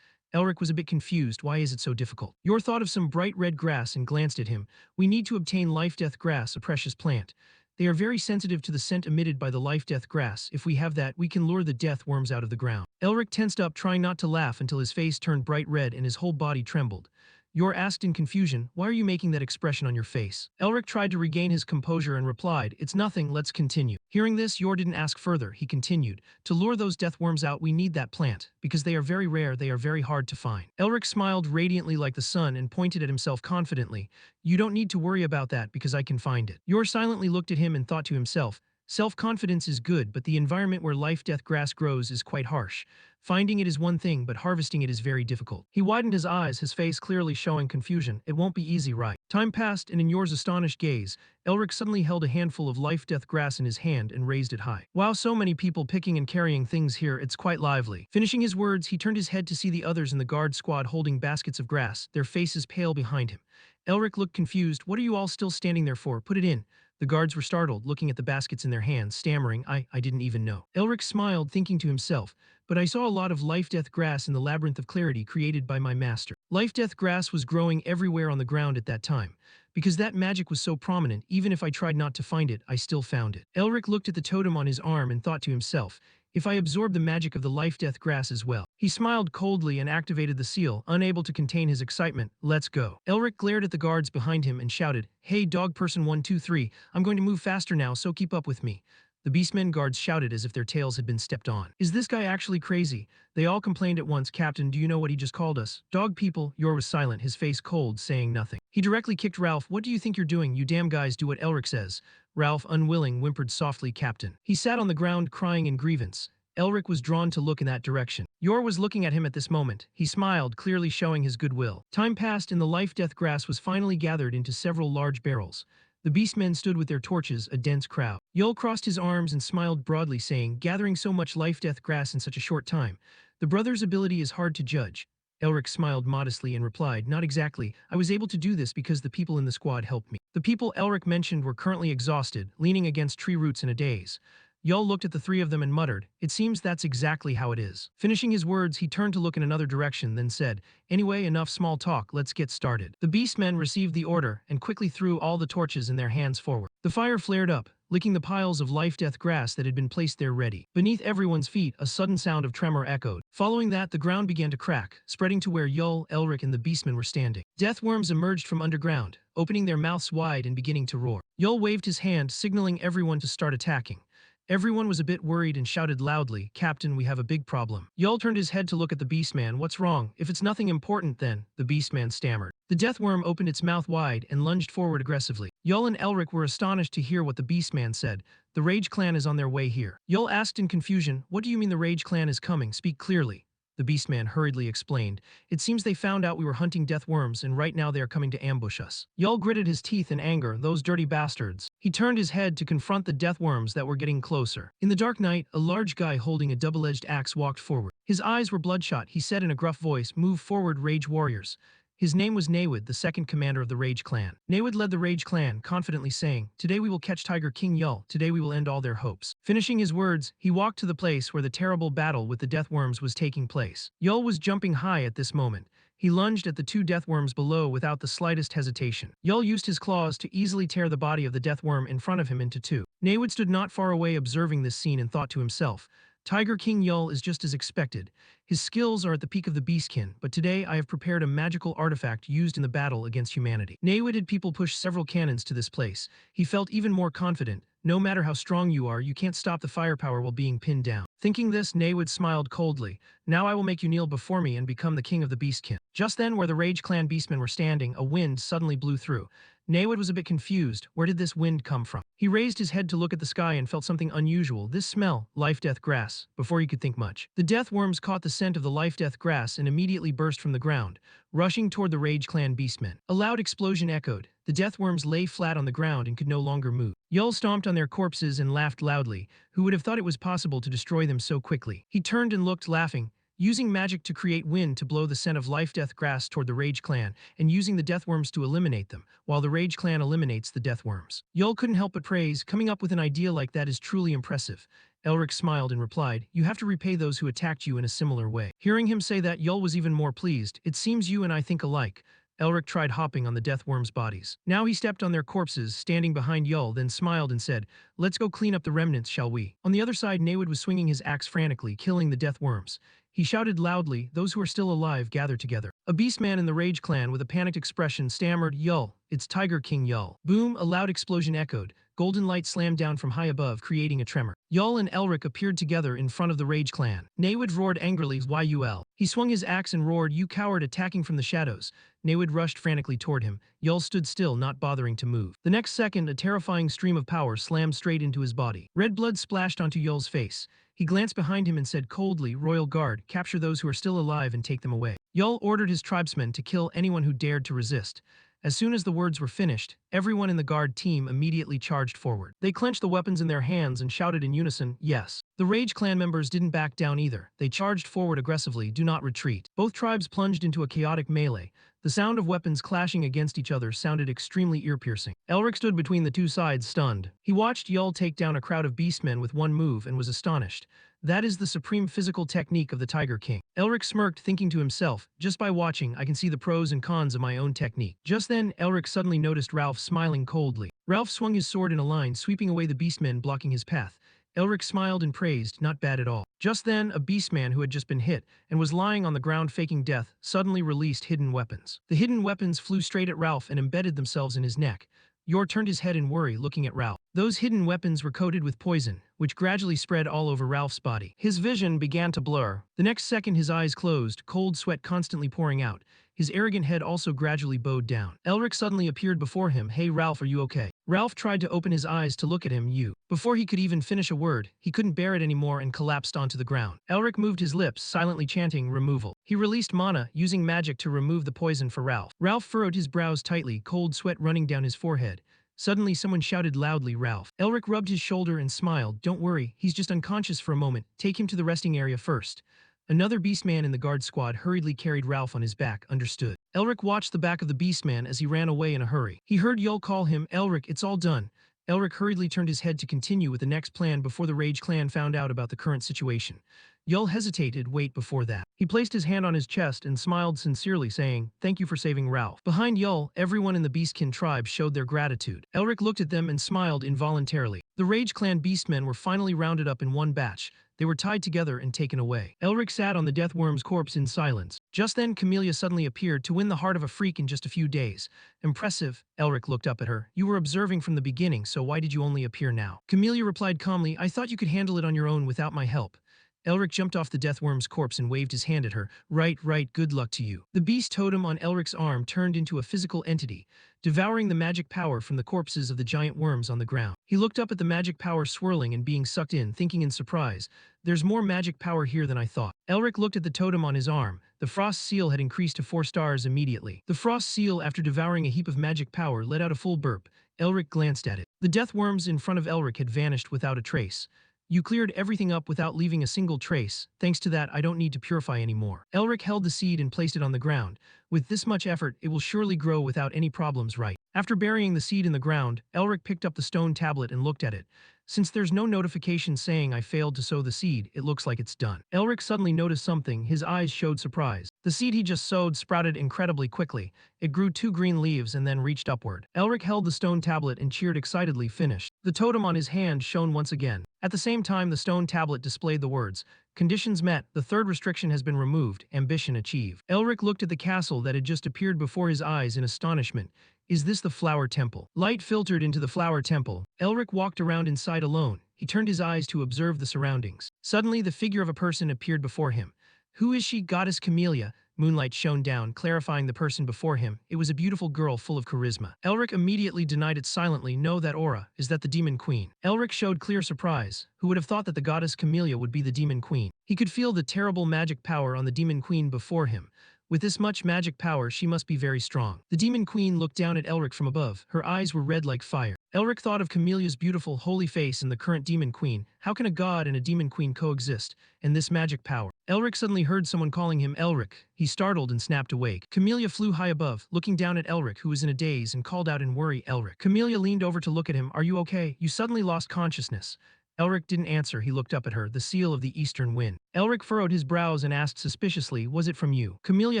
Elric was a bit confused. Why is it so difficult? Yor thought of some bright red grass and glanced at him. "We need to obtain life-death grass, a precious plant. They are very sensitive to the scent emitted by the life-death grass. If we have that, we can lure the death worms out of the ground." Elric tensed up, trying not to laugh until his face turned bright red and his whole body trembled. Yor asked in confusion, "Why are you making that expression on your face?" Elric tried to regain his composure and replied, "It's nothing, let's continue." Hearing this, Yor didn't ask further. He continued, "To lure those death worms out, we need that plant. Because they are very rare, they are very hard to find." Elric smiled radiantly like the sun and pointed at himself confidently. "You don't need to worry about that because I can find it." Yor silently looked at him and thought to himself, "Self-confidence is good, but the environment where life-death grass grows is quite harsh. Finding it is one thing, but harvesting it is very difficult." He widened his eyes, his face clearly showing confusion. "It won't be easy, right?" Time passed, and in Yor's astonished gaze, Elric suddenly held a handful of life-death grass in his hand and raised it high. "Wow, so many people picking and carrying things here, it's quite lively." Finishing his words, he turned his head to see the others in the guard squad holding baskets of grass, their faces pale behind him. Elric looked confused. "What are you all still standing there for? Put it in." The guards were startled, looking at the baskets in their hands, stammering, I didn't even know." Elric smiled, thinking to himself, "But I saw a lot of life-death grass in the labyrinth of clarity created by my master." Life-death grass was growing everywhere on the ground at that time. Because that magic was so prominent, even if I tried not to find it, I still found it. Elric looked at the totem on his arm and thought to himself, "If I absorb the magic of the life-death grass as well." He smiled coldly and activated the seal, unable to contain his excitement. "Let's go." Elric glared at the guards behind him and shouted, "Hey, dog person 123, I'm going to move faster now, so keep up with me." The Beastmen guards shouted as if their tails had been stepped on. "Is this guy actually crazy?" They all complained at once. "Captain, do you know what he just called us?" "Dog people." Yor was silent, his face cold, saying nothing. He directly kicked Ralph. "What do you think you're doing? You damn guys do what Elric says." Ralph, unwilling, whimpered softly, "Captain." He sat on the ground crying in grievance. Elric was drawn to look in that direction. Yor was looking at him at this moment. He smiled, clearly showing his goodwill. Time passed and the life-death grass was finally gathered into several large barrels. The beastmen stood with their torches, a dense crowd. Yul crossed his arms and smiled broadly, saying, "Gathering so much life-death grass in such a short time. The brother's ability is hard to judge." Elric smiled modestly and replied, "Not exactly. I was able to do this because the people in the squad helped me." The people Elric mentioned were currently exhausted, leaning against tree roots in a daze. Yul looked at the three of them and muttered, "It seems that's exactly how it is." Finishing his words, he turned to look in another direction, then said, "Anyway, enough small talk, let's get started." The beastmen received the order and quickly threw all the torches in their hands forward. The fire flared up, licking the piles of life-death grass that had been placed there ready. Beneath everyone's feet, a sudden sound of tremor echoed. Following that, the ground began to crack, spreading to where Yul, Elric, and the beastmen were standing. Death worms emerged from underground, opening their mouths wide and beginning to roar. Yul waved his hand, signaling everyone to start attacking. Everyone was a bit worried and shouted loudly, "Captain, we have a big problem." Yul turned his head to look at the beastman. "What's wrong? If it's nothing important then," the beastman stammered. The deathworm opened its mouth wide and lunged forward aggressively. Yul and Elric were astonished to hear what the beastman said. "The Rage Clan is on their way here." Yul asked in confusion, "What do you mean the Rage Clan is coming? Speak clearly." The beastman hurriedly explained, "It seems they found out we were hunting death worms and right now they are coming to ambush us." Yul gritted his teeth in anger, "Those dirty bastards." He turned his head to confront the death worms that were getting closer. In the dark night, a large guy holding a double-edged axe walked forward. His eyes were bloodshot. He said in a gruff voice, "Move forward, Rage Warriors." His name was Nawid, the second commander of the Rage Clan. Nawid led the Rage Clan, confidently saying, "Today we will catch Tiger King Yul. Today we will end all their hopes." Finishing his words, he walked to the place where the terrible battle with the death worms was taking place. Yul was jumping high at this moment. He lunged at the two death worms below without the slightest hesitation. Yul used his claws to easily tear the body of the death worm in front of him into two. Nawid stood not far away observing this scene and thought to himself, "Tiger King Yul is just as expected. His skills are at the peak of the beastkin, but today I have prepared a magical artifact used in the battle against humanity." Nawid had people push several cannons to this place. He felt even more confident. No matter how strong you are, you can't stop the firepower while being pinned down. Thinking this, Nawid smiled coldly. "Now I will make you kneel before me and become the king of the beastkin." Just then, where the Rage Clan beastmen were standing, a wind suddenly blew through. Naywood was a bit confused. Where did this wind come from? He raised his head to look at the sky and felt something unusual. This smell, life-death grass, before he could think much. The death worms caught the scent of the life-death grass and immediately burst from the ground, rushing toward the Rage Clan beastmen. A loud explosion echoed. The death worms lay flat on the ground and could no longer move. Yul stomped on their corpses and laughed loudly. Who would have thought it was possible to destroy them so quickly? He turned and looked, laughing, using magic to create wind to blow the scent of life-death grass toward the Rage Clan, and using the Deathworms to eliminate them, while the Rage Clan eliminates the Deathworms. Yul couldn't help but praise, coming up with an idea like that is truly impressive. Elric smiled and replied, you have to repay those who attacked you in a similar way. Hearing him say that, Yul was even more pleased. It seems you and I think alike. Elric tried hopping on the Deathworms' bodies. Now he stepped on their corpses, standing behind Yul, then smiled and said, let's go clean up the remnants, shall we? On the other side, Naywood was swinging his axe frantically, killing the Deathworms. He shouted loudly, those who are still alive gather together. A beastman in the Rage Clan with a panicked expression stammered, Yul, it's Tiger King Yul. Boom, a loud explosion echoed. Golden light slammed down from high above, creating a tremor. Yul and Elric appeared together in front of the Rage Clan. Naywood roared angrily, Yul. He swung his axe and roared, you coward, attacking from the shadows. Naywood rushed frantically toward him. Yul stood still, not bothering to move. The next second, a terrifying stream of power slammed straight into his body. Red blood splashed onto Yul's face. He glanced behind him and said coldly, Royal Guard, capture those who are still alive and take them away. Yul ordered his tribesmen to kill anyone who dared to resist. As soon as the words were finished, everyone in the guard team immediately charged forward. They clenched the weapons in their hands and shouted in unison, yes. The Rage Clan members didn't back down either. They charged forward aggressively, do not retreat. Both tribes plunged into a chaotic melee. The sound of weapons clashing against each other sounded extremely ear-piercing. Elric stood between the two sides, stunned. He watched Yul take down a crowd of beastmen with one move and was astonished. That is the supreme physical technique of the Tiger King. Elric smirked, thinking to himself, just by watching, I can see the pros and cons of my own technique. Just then, Elric suddenly noticed Ralph smiling coldly. Ralph swung his sword in a line, sweeping away the beastmen blocking his path. Elric smiled and praised, not bad at all. Just then, a beastman who had just been hit and was lying on the ground faking death suddenly released hidden weapons. The hidden weapons flew straight at Ralph and embedded themselves in his neck. Yor turned his head in worry, looking at Ralph. Those hidden weapons were coated with poison, which gradually spread all over Ralph's body. His vision began to blur. The next second his eyes closed, cold sweat constantly pouring out. His arrogant head also gradually bowed down. Elric suddenly appeared before him. Hey Ralph, are you okay? Ralph tried to open his eyes to look at him. Before he could even finish a word, he couldn't bear it anymore and collapsed onto the ground. Elric moved his lips, silently chanting, removal. He released mana, using magic to remove the poison for Ralph. Ralph furrowed his brows tightly, cold sweat running down his forehead. Suddenly someone shouted loudly, Ralph. Elric rubbed his shoulder and smiled. Don't worry, he's just unconscious for a moment. Take him to the resting area first. Another beastman in the guard squad hurriedly carried Ralph on his back. Understood. Elric watched the back of the beastman as he ran away in a hurry. He heard Yul call him, Elric, it's all done. Elric hurriedly turned his head to continue with the next plan before the Rage Clan found out about the current situation. Yul hesitated, wait before that. He placed his hand on his chest and smiled sincerely, saying, thank you for saving Ralph. Behind Yul, everyone in the Beastkin tribe showed their gratitude. Elric looked at them and smiled involuntarily. The Rage Clan beastmen were finally rounded up in one batch. They were tied together and taken away. Elric sat on the Deathworm's corpse in silence. Just then, Camellia suddenly appeared to win the heart of a freak in just a few days. Impressive. Elric looked up at her. You were observing from the beginning, so why did you only appear now? Camellia replied calmly, I thought you could handle it on your own without my help. Elric jumped off the Deathworm's corpse and waved his hand at her. Right, good luck to you. The beast totem on Elric's arm turned into a physical entity, devouring the magic power from the corpses of the giant worms on the ground. He looked up at the magic power swirling and being sucked in, thinking in surprise, there's more magic power here than I thought. Elric looked at the totem on his arm. The frost seal had increased to 4 stars immediately. The frost seal, after devouring a heap of magic power, let out a full burp. Elric glanced at it. The Deathworms in front of Elric had vanished without a trace. You cleared everything up without leaving a single trace. Thanks to that, I don't need to purify anymore. Elric held the seed and placed it on the ground. With this much effort, it will surely grow without any problems, right? After burying the seed in the ground, Elric picked up the stone tablet and looked at it. Since there's no notification saying I failed to sow the seed, it looks like it's done. Elric suddenly noticed something. His eyes showed surprise. The seed he just sowed sprouted incredibly quickly. It grew 2 green leaves and then reached upward. Elric held the stone tablet and cheered excitedly, finished. The totem on his hand shone once again. At the same time, the stone tablet displayed the words, conditions met, the third restriction has been removed, ambition achieved. Elric looked at the castle that had just appeared before his eyes in astonishment. Is this the Flower Temple? Light filtered into the Flower Temple. Elric walked around inside alone. He turned his eyes to observe the surroundings. Suddenly, the figure of a person appeared before him. Who is she? Goddess Camellia. Moonlight shone down, clarifying the person before him. It was a beautiful girl full of charisma. Elric immediately denied it silently. No, that aura. Is that the demon queen? Elric showed clear surprise. Who would have thought that the goddess Camellia would be the demon queen? He could feel the terrible magic power on the demon queen before him. With this much magic power, she must be very strong. The demon queen looked down at Elric from above. Her eyes were red like fire. Elric thought of Camelia's beautiful, holy face and the current demon queen. How can a god and a demon queen coexist? And this magic power? Elric suddenly heard someone calling him Elric. He startled and snapped awake. Camellia flew high above, looking down at Elric, who was in a daze, and called out in worry, Elric. Camellia leaned over to look at him. Are you okay? You suddenly lost consciousness. Elric didn't answer. He looked up at her, the seal of the eastern wind. Elric furrowed his brows and asked suspiciously, was it from you? Camellia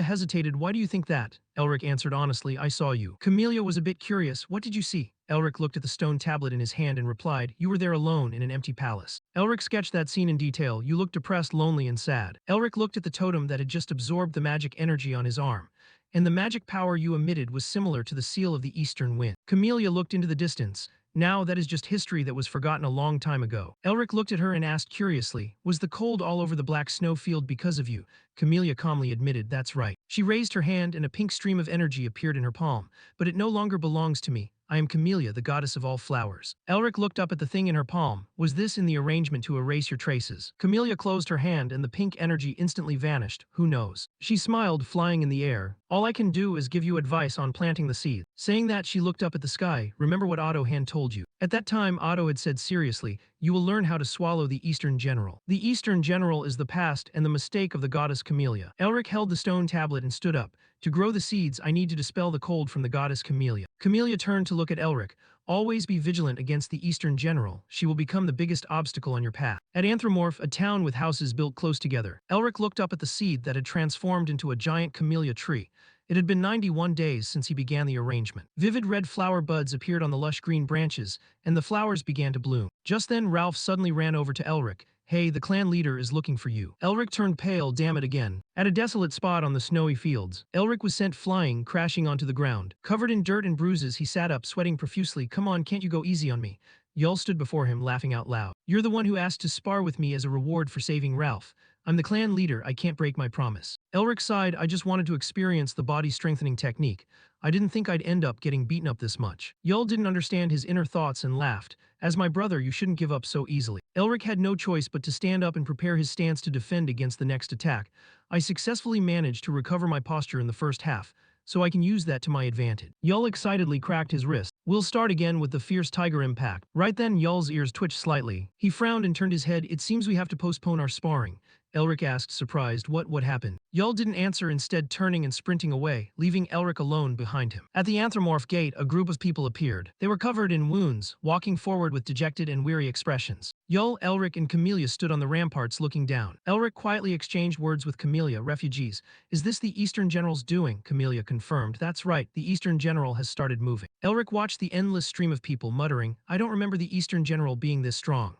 hesitated. Why do you think that? Elric answered honestly, I saw you. Camellia was a bit curious. What did you see? Elric looked at the stone tablet in his hand and replied, you were there alone in an empty palace. Elric sketched that scene in detail. You looked depressed, lonely, and sad. Elric looked at the totem that had just absorbed the magic energy on his arm. And the magic power you emitted was similar to the seal of the eastern wind. Camellia looked into the distance. Now that is just history that was forgotten a long time ago. Elric looked at her and asked curiously, was the cold all over the black snow field because of you? Camellia calmly admitted, that's right. She raised her hand and a pink stream of energy appeared in her palm. But it no longer belongs to me. I am Camellia, the goddess of all flowers. Elric looked up at the thing in her palm. Was this in the arrangement to erase your traces? Camellia closed her hand and the pink energy instantly vanished. Who knows? She smiled, flying in the air. All I can do is give you advice on planting the seed. Saying that, she looked up at the sky. Remember what Otto had told you. At that time, Otto had said seriously, you will learn how to swallow the Eastern General. The Eastern General is the past and the mistake of the goddess Camellia. Elric held the stone tablet and stood up. To grow the seeds, I need to dispel the cold from the goddess Camellia. Camellia turned to look at Elric. Always be vigilant against the Eastern General. She will become the biggest obstacle on your path. At Anthromorph, a town with houses built close together, Elric looked up at the seed that had transformed into a giant camellia tree. It had been 91 days since he began the arrangement. Vivid red flower buds appeared on the lush green branches, and the flowers began to bloom. Just then, Ralph suddenly ran over to Elric. Hey, the clan leader is looking for you. Elric turned pale, damn it again. At a desolate spot on the snowy fields, Elric was sent flying, crashing onto the ground. Covered in dirt and bruises, he sat up, sweating profusely. Come on, can't you go easy on me? Yul stood before him, laughing out loud. You're the one who asked to spar with me as a reward for saving Ralph. I'm the clan leader, I can't break my promise. Elric sighed, I just wanted to experience the body-strengthening technique. I didn't think I'd end up getting beaten up this much. Yul didn't understand his inner thoughts and laughed. As my brother, you shouldn't give up so easily. Elric had no choice but to stand up and prepare his stance to defend against the next attack. I successfully managed to recover my posture in the first half, so I can use that to my advantage. Yul excitedly cracked his wrist. We'll start again with the fierce tiger impact. Right then, Yul's ears twitched slightly. He frowned and turned his head. It seems we have to postpone our sparring. Elric asked, surprised, what happened? Yul didn't answer, instead turning and sprinting away, leaving Elric alone behind him. At the Anthromorph gate, a group of people appeared. They were covered in wounds, walking forward with dejected and weary expressions. Yul, Elric, and Camellia stood on the ramparts looking down. Elric quietly exchanged words with Camellia, refugees. Is this the Eastern General's doing? Camellia confirmed. That's right, the Eastern General has started moving. Elric watched the endless stream of people, muttering, I don't remember the Eastern General being this strong.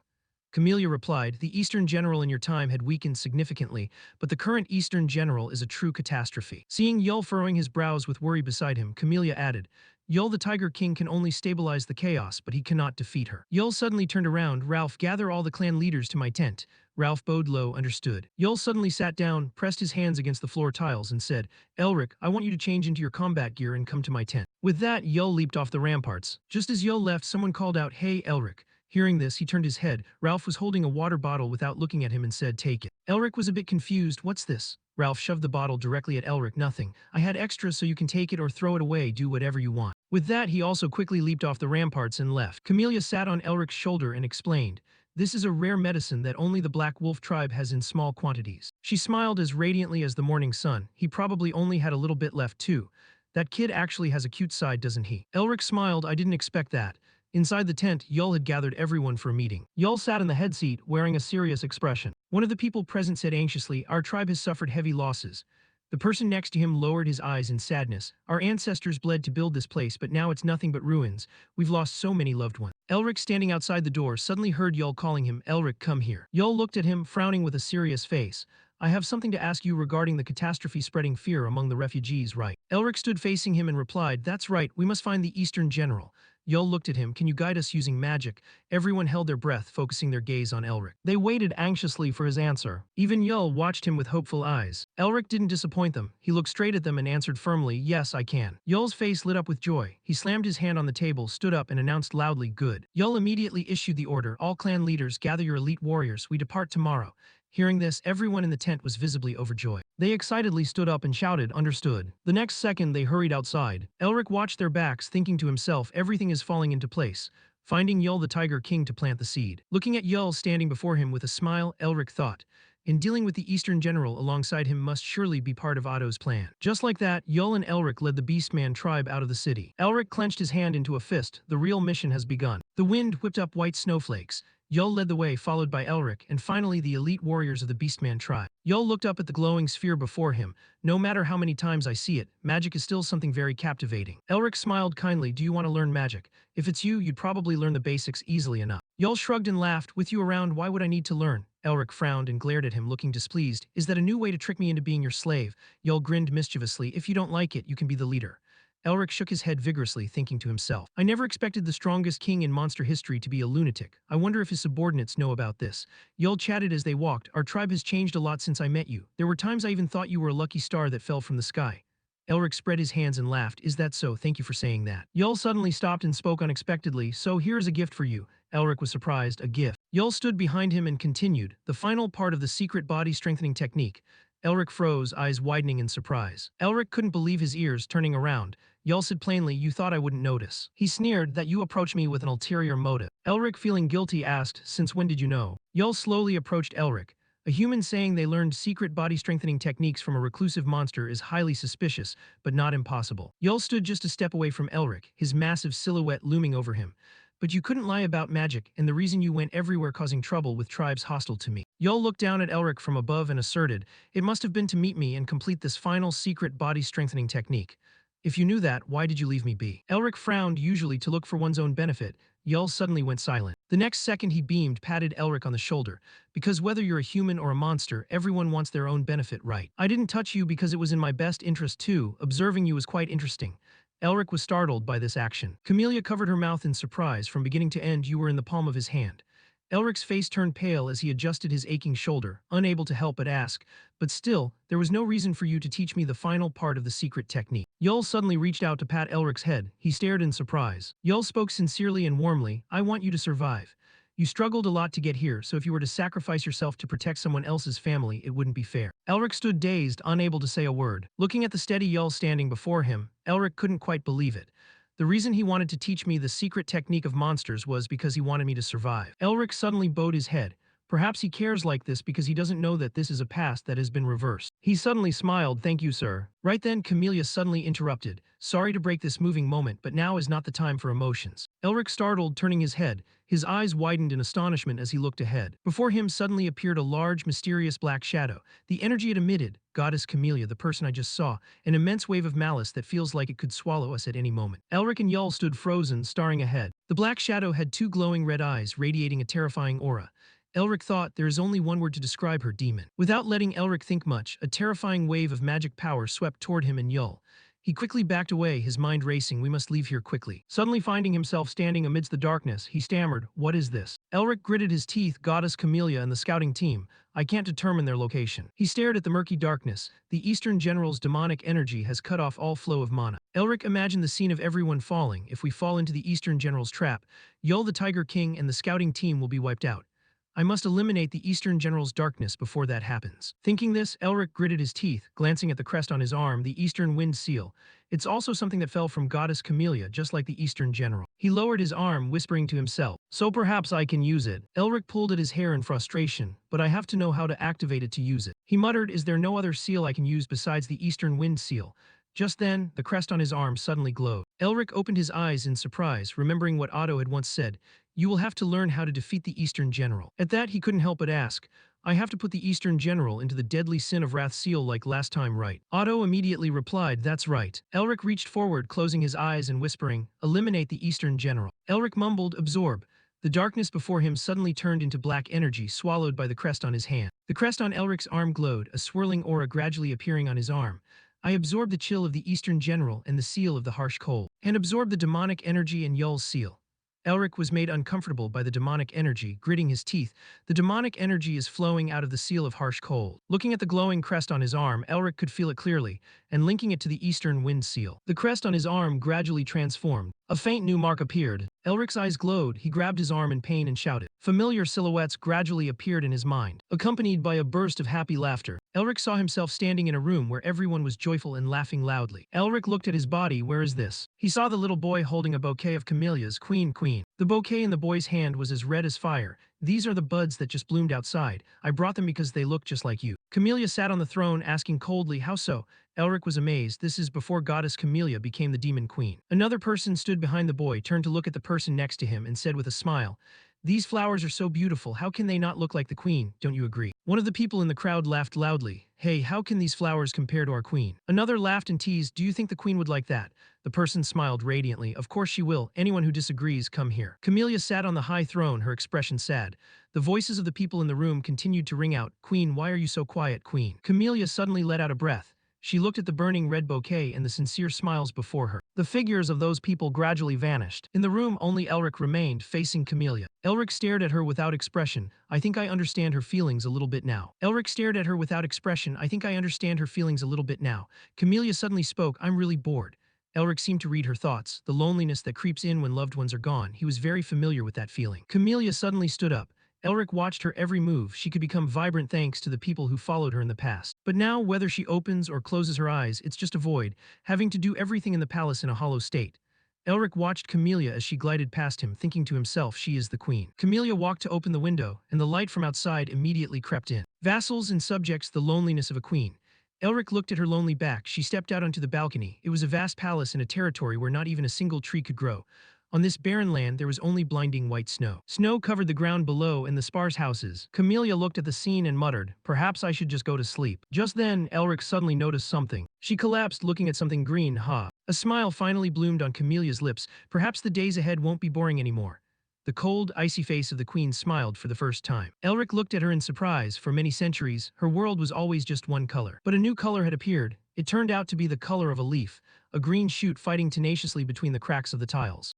Camellia replied, the Eastern General in your time had weakened significantly, but the current Eastern General is a true catastrophe. Seeing Yul furrowing his brows with worry beside him, Camellia added, Yul the Tiger King can only stabilize the chaos, but he cannot defeat her. Yul suddenly turned around. Ralph, gather all the clan leaders to my tent. Ralph bowed low, understood. Yul suddenly sat down, pressed his hands against the floor tiles, and said, Elric, I want you to change into your combat gear and come to my tent. With that, Yul leaped off the ramparts. Just as Yul left, someone called out, Hey, Elric. Hearing this, he turned his head. Ralph was holding a water bottle without looking at him and said, take it. Elric was a bit confused. What's this? Ralph shoved the bottle directly at Elric. Nothing. I had extra so you can take it or throw it away, do whatever you want. With that, he also quickly leaped off the ramparts and left. Camellia sat on Elric's shoulder and explained, this is a rare medicine that only the Black Wolf tribe has in small quantities. She smiled as radiantly as the morning sun. He probably only had a little bit left too. That kid actually has a cute side, doesn't he? Elric smiled. I didn't expect that. Inside the tent, Yul had gathered everyone for a meeting. Yul sat in the head seat, wearing a serious expression. One of the people present said anxiously, our tribe has suffered heavy losses. The person next to him lowered his eyes in sadness. Our ancestors bled to build this place, but now it's nothing but ruins. We've lost so many loved ones. Elric, standing outside the door, suddenly heard Yul calling him. Elric, come here. Yul looked at him, frowning with a serious face. I have something to ask you regarding the catastrophe spreading fear among the refugees, right? Elric stood facing him and replied, that's right, we must find the Eastern General. Yul looked at him. Can you guide us using magic? Everyone held their breath, focusing their gaze on Elric. They waited anxiously for his answer. Even Yul watched him with hopeful eyes. Elric didn't disappoint them. He looked straight at them and answered firmly, yes, I can. Yul's face lit up with joy. He slammed his hand on the table, stood up, and announced loudly, good. Yul immediately issued the order, all clan leaders, gather your elite warriors. We depart tomorrow. Hearing this, everyone in the tent was visibly overjoyed. They excitedly stood up and shouted, understood. The next second, they hurried outside. Elric watched their backs, thinking to himself, everything is falling into place. Finding Yul the Tiger King to plant the seed. Looking at Yul standing before him with a smile, Elric thought, in dealing with the Eastern General alongside him must surely be part of Otto's plan. Just like that, Yul and Elric led the Beastman tribe out of the city. Elric clenched his hand into a fist. The real mission has begun. The wind whipped up white snowflakes. Yul led the way, followed by Elric, and finally the elite warriors of the Beastman tribe. Yul looked up at the glowing sphere before him. No matter how many times I see it, magic is still something very captivating. Elric smiled kindly. Do you want to learn magic? If it's you, you'd probably learn the basics easily enough. Yul shrugged and laughed. With you around, why would I need to learn? Elric frowned and glared at him, looking displeased. Is that a new way to trick me into being your slave? Yul grinned mischievously. If you don't like it, you can be the leader. Elric shook his head vigorously, thinking to himself, I never expected the strongest king in monster history to be a lunatic. I wonder if his subordinates know about this. Yul chatted as they walked. Our tribe has changed a lot since I met you. There were times I even thought you were a lucky star that fell from the sky. Elric spread his hands and laughed. Is that so? Thank you for saying that. Yul suddenly stopped and spoke unexpectedly. So here's a gift for you. Elric was surprised. A gift. Yul stood behind him and continued. The final part of the secret body strengthening technique. Elric froze, eyes widening in surprise. Elric couldn't believe his ears, turning around. Yul said plainly, you thought I wouldn't notice. He sneered, that you approached me with an ulterior motive. Elric, feeling guilty, asked, since when did you know? Yul slowly approached Elric. A human saying they learned secret body-strengthening techniques from a reclusive monster is highly suspicious, but not impossible. Yul stood just a step away from Elric, his massive silhouette looming over him. But you couldn't lie about magic, and the reason you went everywhere causing trouble with tribes hostile to me. Yul looked down at Elric from above and asserted, it must have been to meet me and complete this final secret body-strengthening technique. If you knew that, why did you leave me be? Elric frowned, usually to look for one's own benefit. Yul suddenly went silent. The next second he beamed, patted Elric on the shoulder. Because whether you're a human or a monster, everyone wants their own benefit, right? I didn't touch you because it was in my best interest too. Observing you was quite interesting. Elric was startled by this action. Camellia covered her mouth in surprise. From beginning to end, you were in the palm of his hand. Elric's face turned pale as he adjusted his aching shoulder, unable to help but ask, but still, there was no reason for you to teach me the final part of the secret technique. Yul suddenly reached out to pat Elric's head. He stared in surprise. Yul spoke sincerely and warmly, I want you to survive. You struggled a lot to get here, so if you were to sacrifice yourself to protect someone else's family, it wouldn't be fair. Elric stood dazed, unable to say a word. Looking at the steady Yul standing before him, Elric couldn't quite believe it. The reason he wanted to teach me the secret technique of monsters was because he wanted me to survive. Elric suddenly bowed his head. Perhaps he cares like this because he doesn't know that this is a past that has been reversed. He suddenly smiled, thank you, sir. Right then, Camellia suddenly interrupted. Sorry to break this moving moment, but now is not the time for emotions. Elric startled, turning his head. His eyes widened in astonishment as he looked ahead. Before him suddenly appeared a large, mysterious black shadow. The energy it emitted, Goddess Camellia, the person I just saw, an immense wave of malice that feels like it could swallow us at any moment. Elric and Yul stood frozen, staring ahead. The black shadow had two glowing red eyes, radiating a terrifying aura. Elric thought there is only one word to describe her, demon. Without letting Elric think much, a terrifying wave of magic power swept toward him and Yul. He quickly backed away, his mind racing. We must leave here quickly. Suddenly finding himself standing amidst the darkness, he stammered, what is this? Elric gritted his teeth. Goddess Camellia and the scouting team. I can't determine their location. He stared at the murky darkness. The Eastern General's demonic energy has cut off all flow of mana. Elric imagined the scene of everyone falling. If we fall into the Eastern General's trap, Yul the Tiger King and the scouting team will be wiped out. I must eliminate the Eastern General's darkness before that happens. Thinking this, Elric gritted his teeth, glancing at the crest on his arm, the Eastern Wind Seal. It's also something that fell from Goddess Camellia, just like the Eastern General. He lowered his arm, whispering to himself, so perhaps I can use it. Elric pulled at his hair in frustration, but I have to know how to activate it to use it. He muttered, is there no other seal I can use besides the Eastern Wind Seal? Just then, the crest on his arm suddenly glowed. Elric opened his eyes in surprise, remembering what Otto had once said, you will have to learn how to defeat the Eastern General. At that, he couldn't help but ask, I have to put the Eastern General into the deadly sin of Wrath seal like last time, right? Otto immediately replied, that's right. Elric reached forward, closing his eyes and whispering, eliminate the Eastern General. Elric mumbled, absorb. The darkness before him suddenly turned into black energy, swallowed by the crest on his hand. The crest on Elric's arm glowed, a swirling aura gradually appearing on his arm. I absorb the chill of the Eastern General and the seal of the harsh cold, and absorb the demonic energy in Yul's seal. Elric was made uncomfortable by the demonic energy, gritting his teeth. The demonic energy is flowing out of the seal of harsh cold. Looking at the glowing crest on his arm, Elric could feel it clearly, and linking it to the Eastern Wind seal. The crest on his arm gradually transformed. A faint new mark appeared. Elric's eyes glowed. He grabbed his arm in pain and shouted. Familiar silhouettes gradually appeared in his mind, accompanied by a burst of happy laughter. Elric saw himself standing in a room where everyone was joyful and laughing loudly. Elric looked at his body. Where is this? He saw the little boy holding a bouquet of camellias. Queen. The bouquet in the boy's hand was as red as fire. These are the buds that just bloomed outside. I brought them because they look just like you. Camellia sat on the throne, asking coldly, how so? Elric was amazed. This is before goddess Camellia became the demon queen. Another person stood behind the boy, turned to look at the person next to him, and said with a smile, these flowers are so beautiful. How can they not look like the queen? Don't you agree? One of the people in the crowd laughed loudly. Hey, how can these flowers compare to our queen? Another laughed and teased, do you think the queen would like that? The person smiled radiantly. Of course she will. Anyone who disagrees, come here. Camellia sat on the high throne, her expression sad. The voices of the people in the room continued to ring out. Queen, why are you so quiet, queen? Camellia suddenly let out a breath. She looked at the burning red bouquet and the sincere smiles before her. The figures of those people gradually vanished. In the room, only Elric remained, facing Camellia. Elric stared at her without expression. I think I understand her feelings a little bit now. Elric stared at her without expression. I think I understand her feelings a little bit now. Camellia suddenly spoke. I'm really bored. Elric seemed to read her thoughts, the loneliness that creeps in when loved ones are gone. He was very familiar with that feeling. Camellia suddenly stood up. Elric watched her every move. She could become vibrant thanks to the people who followed her in the past. But now, whether she opens or closes her eyes, it's just a void, having to do everything in the palace in a hollow state. Elric watched Camellia as she glided past him, thinking to himself, she is the queen. Camellia walked to open the window, and the light from outside immediately crept in. Vassals and subjects, the loneliness of a queen. Elric looked at her lonely back. She stepped out onto the balcony. It was a vast palace in a territory where not even a single tree could grow. On this barren land, there was only blinding white snow. Snow covered the ground below and the sparse houses. Camellia looked at the scene and muttered, perhaps I should just go to sleep. Just then, Elric suddenly noticed something. She collapsed, looking at something green. A smile finally bloomed on Camelia's lips. Perhaps the days ahead won't be boring anymore. The cold, icy face of the queen smiled for the first time. Elric looked at her in surprise. For many centuries, her world was always just one color. But a new color had appeared. It turned out to be the color of a leaf, a green shoot fighting tenaciously between the cracks of the tiles.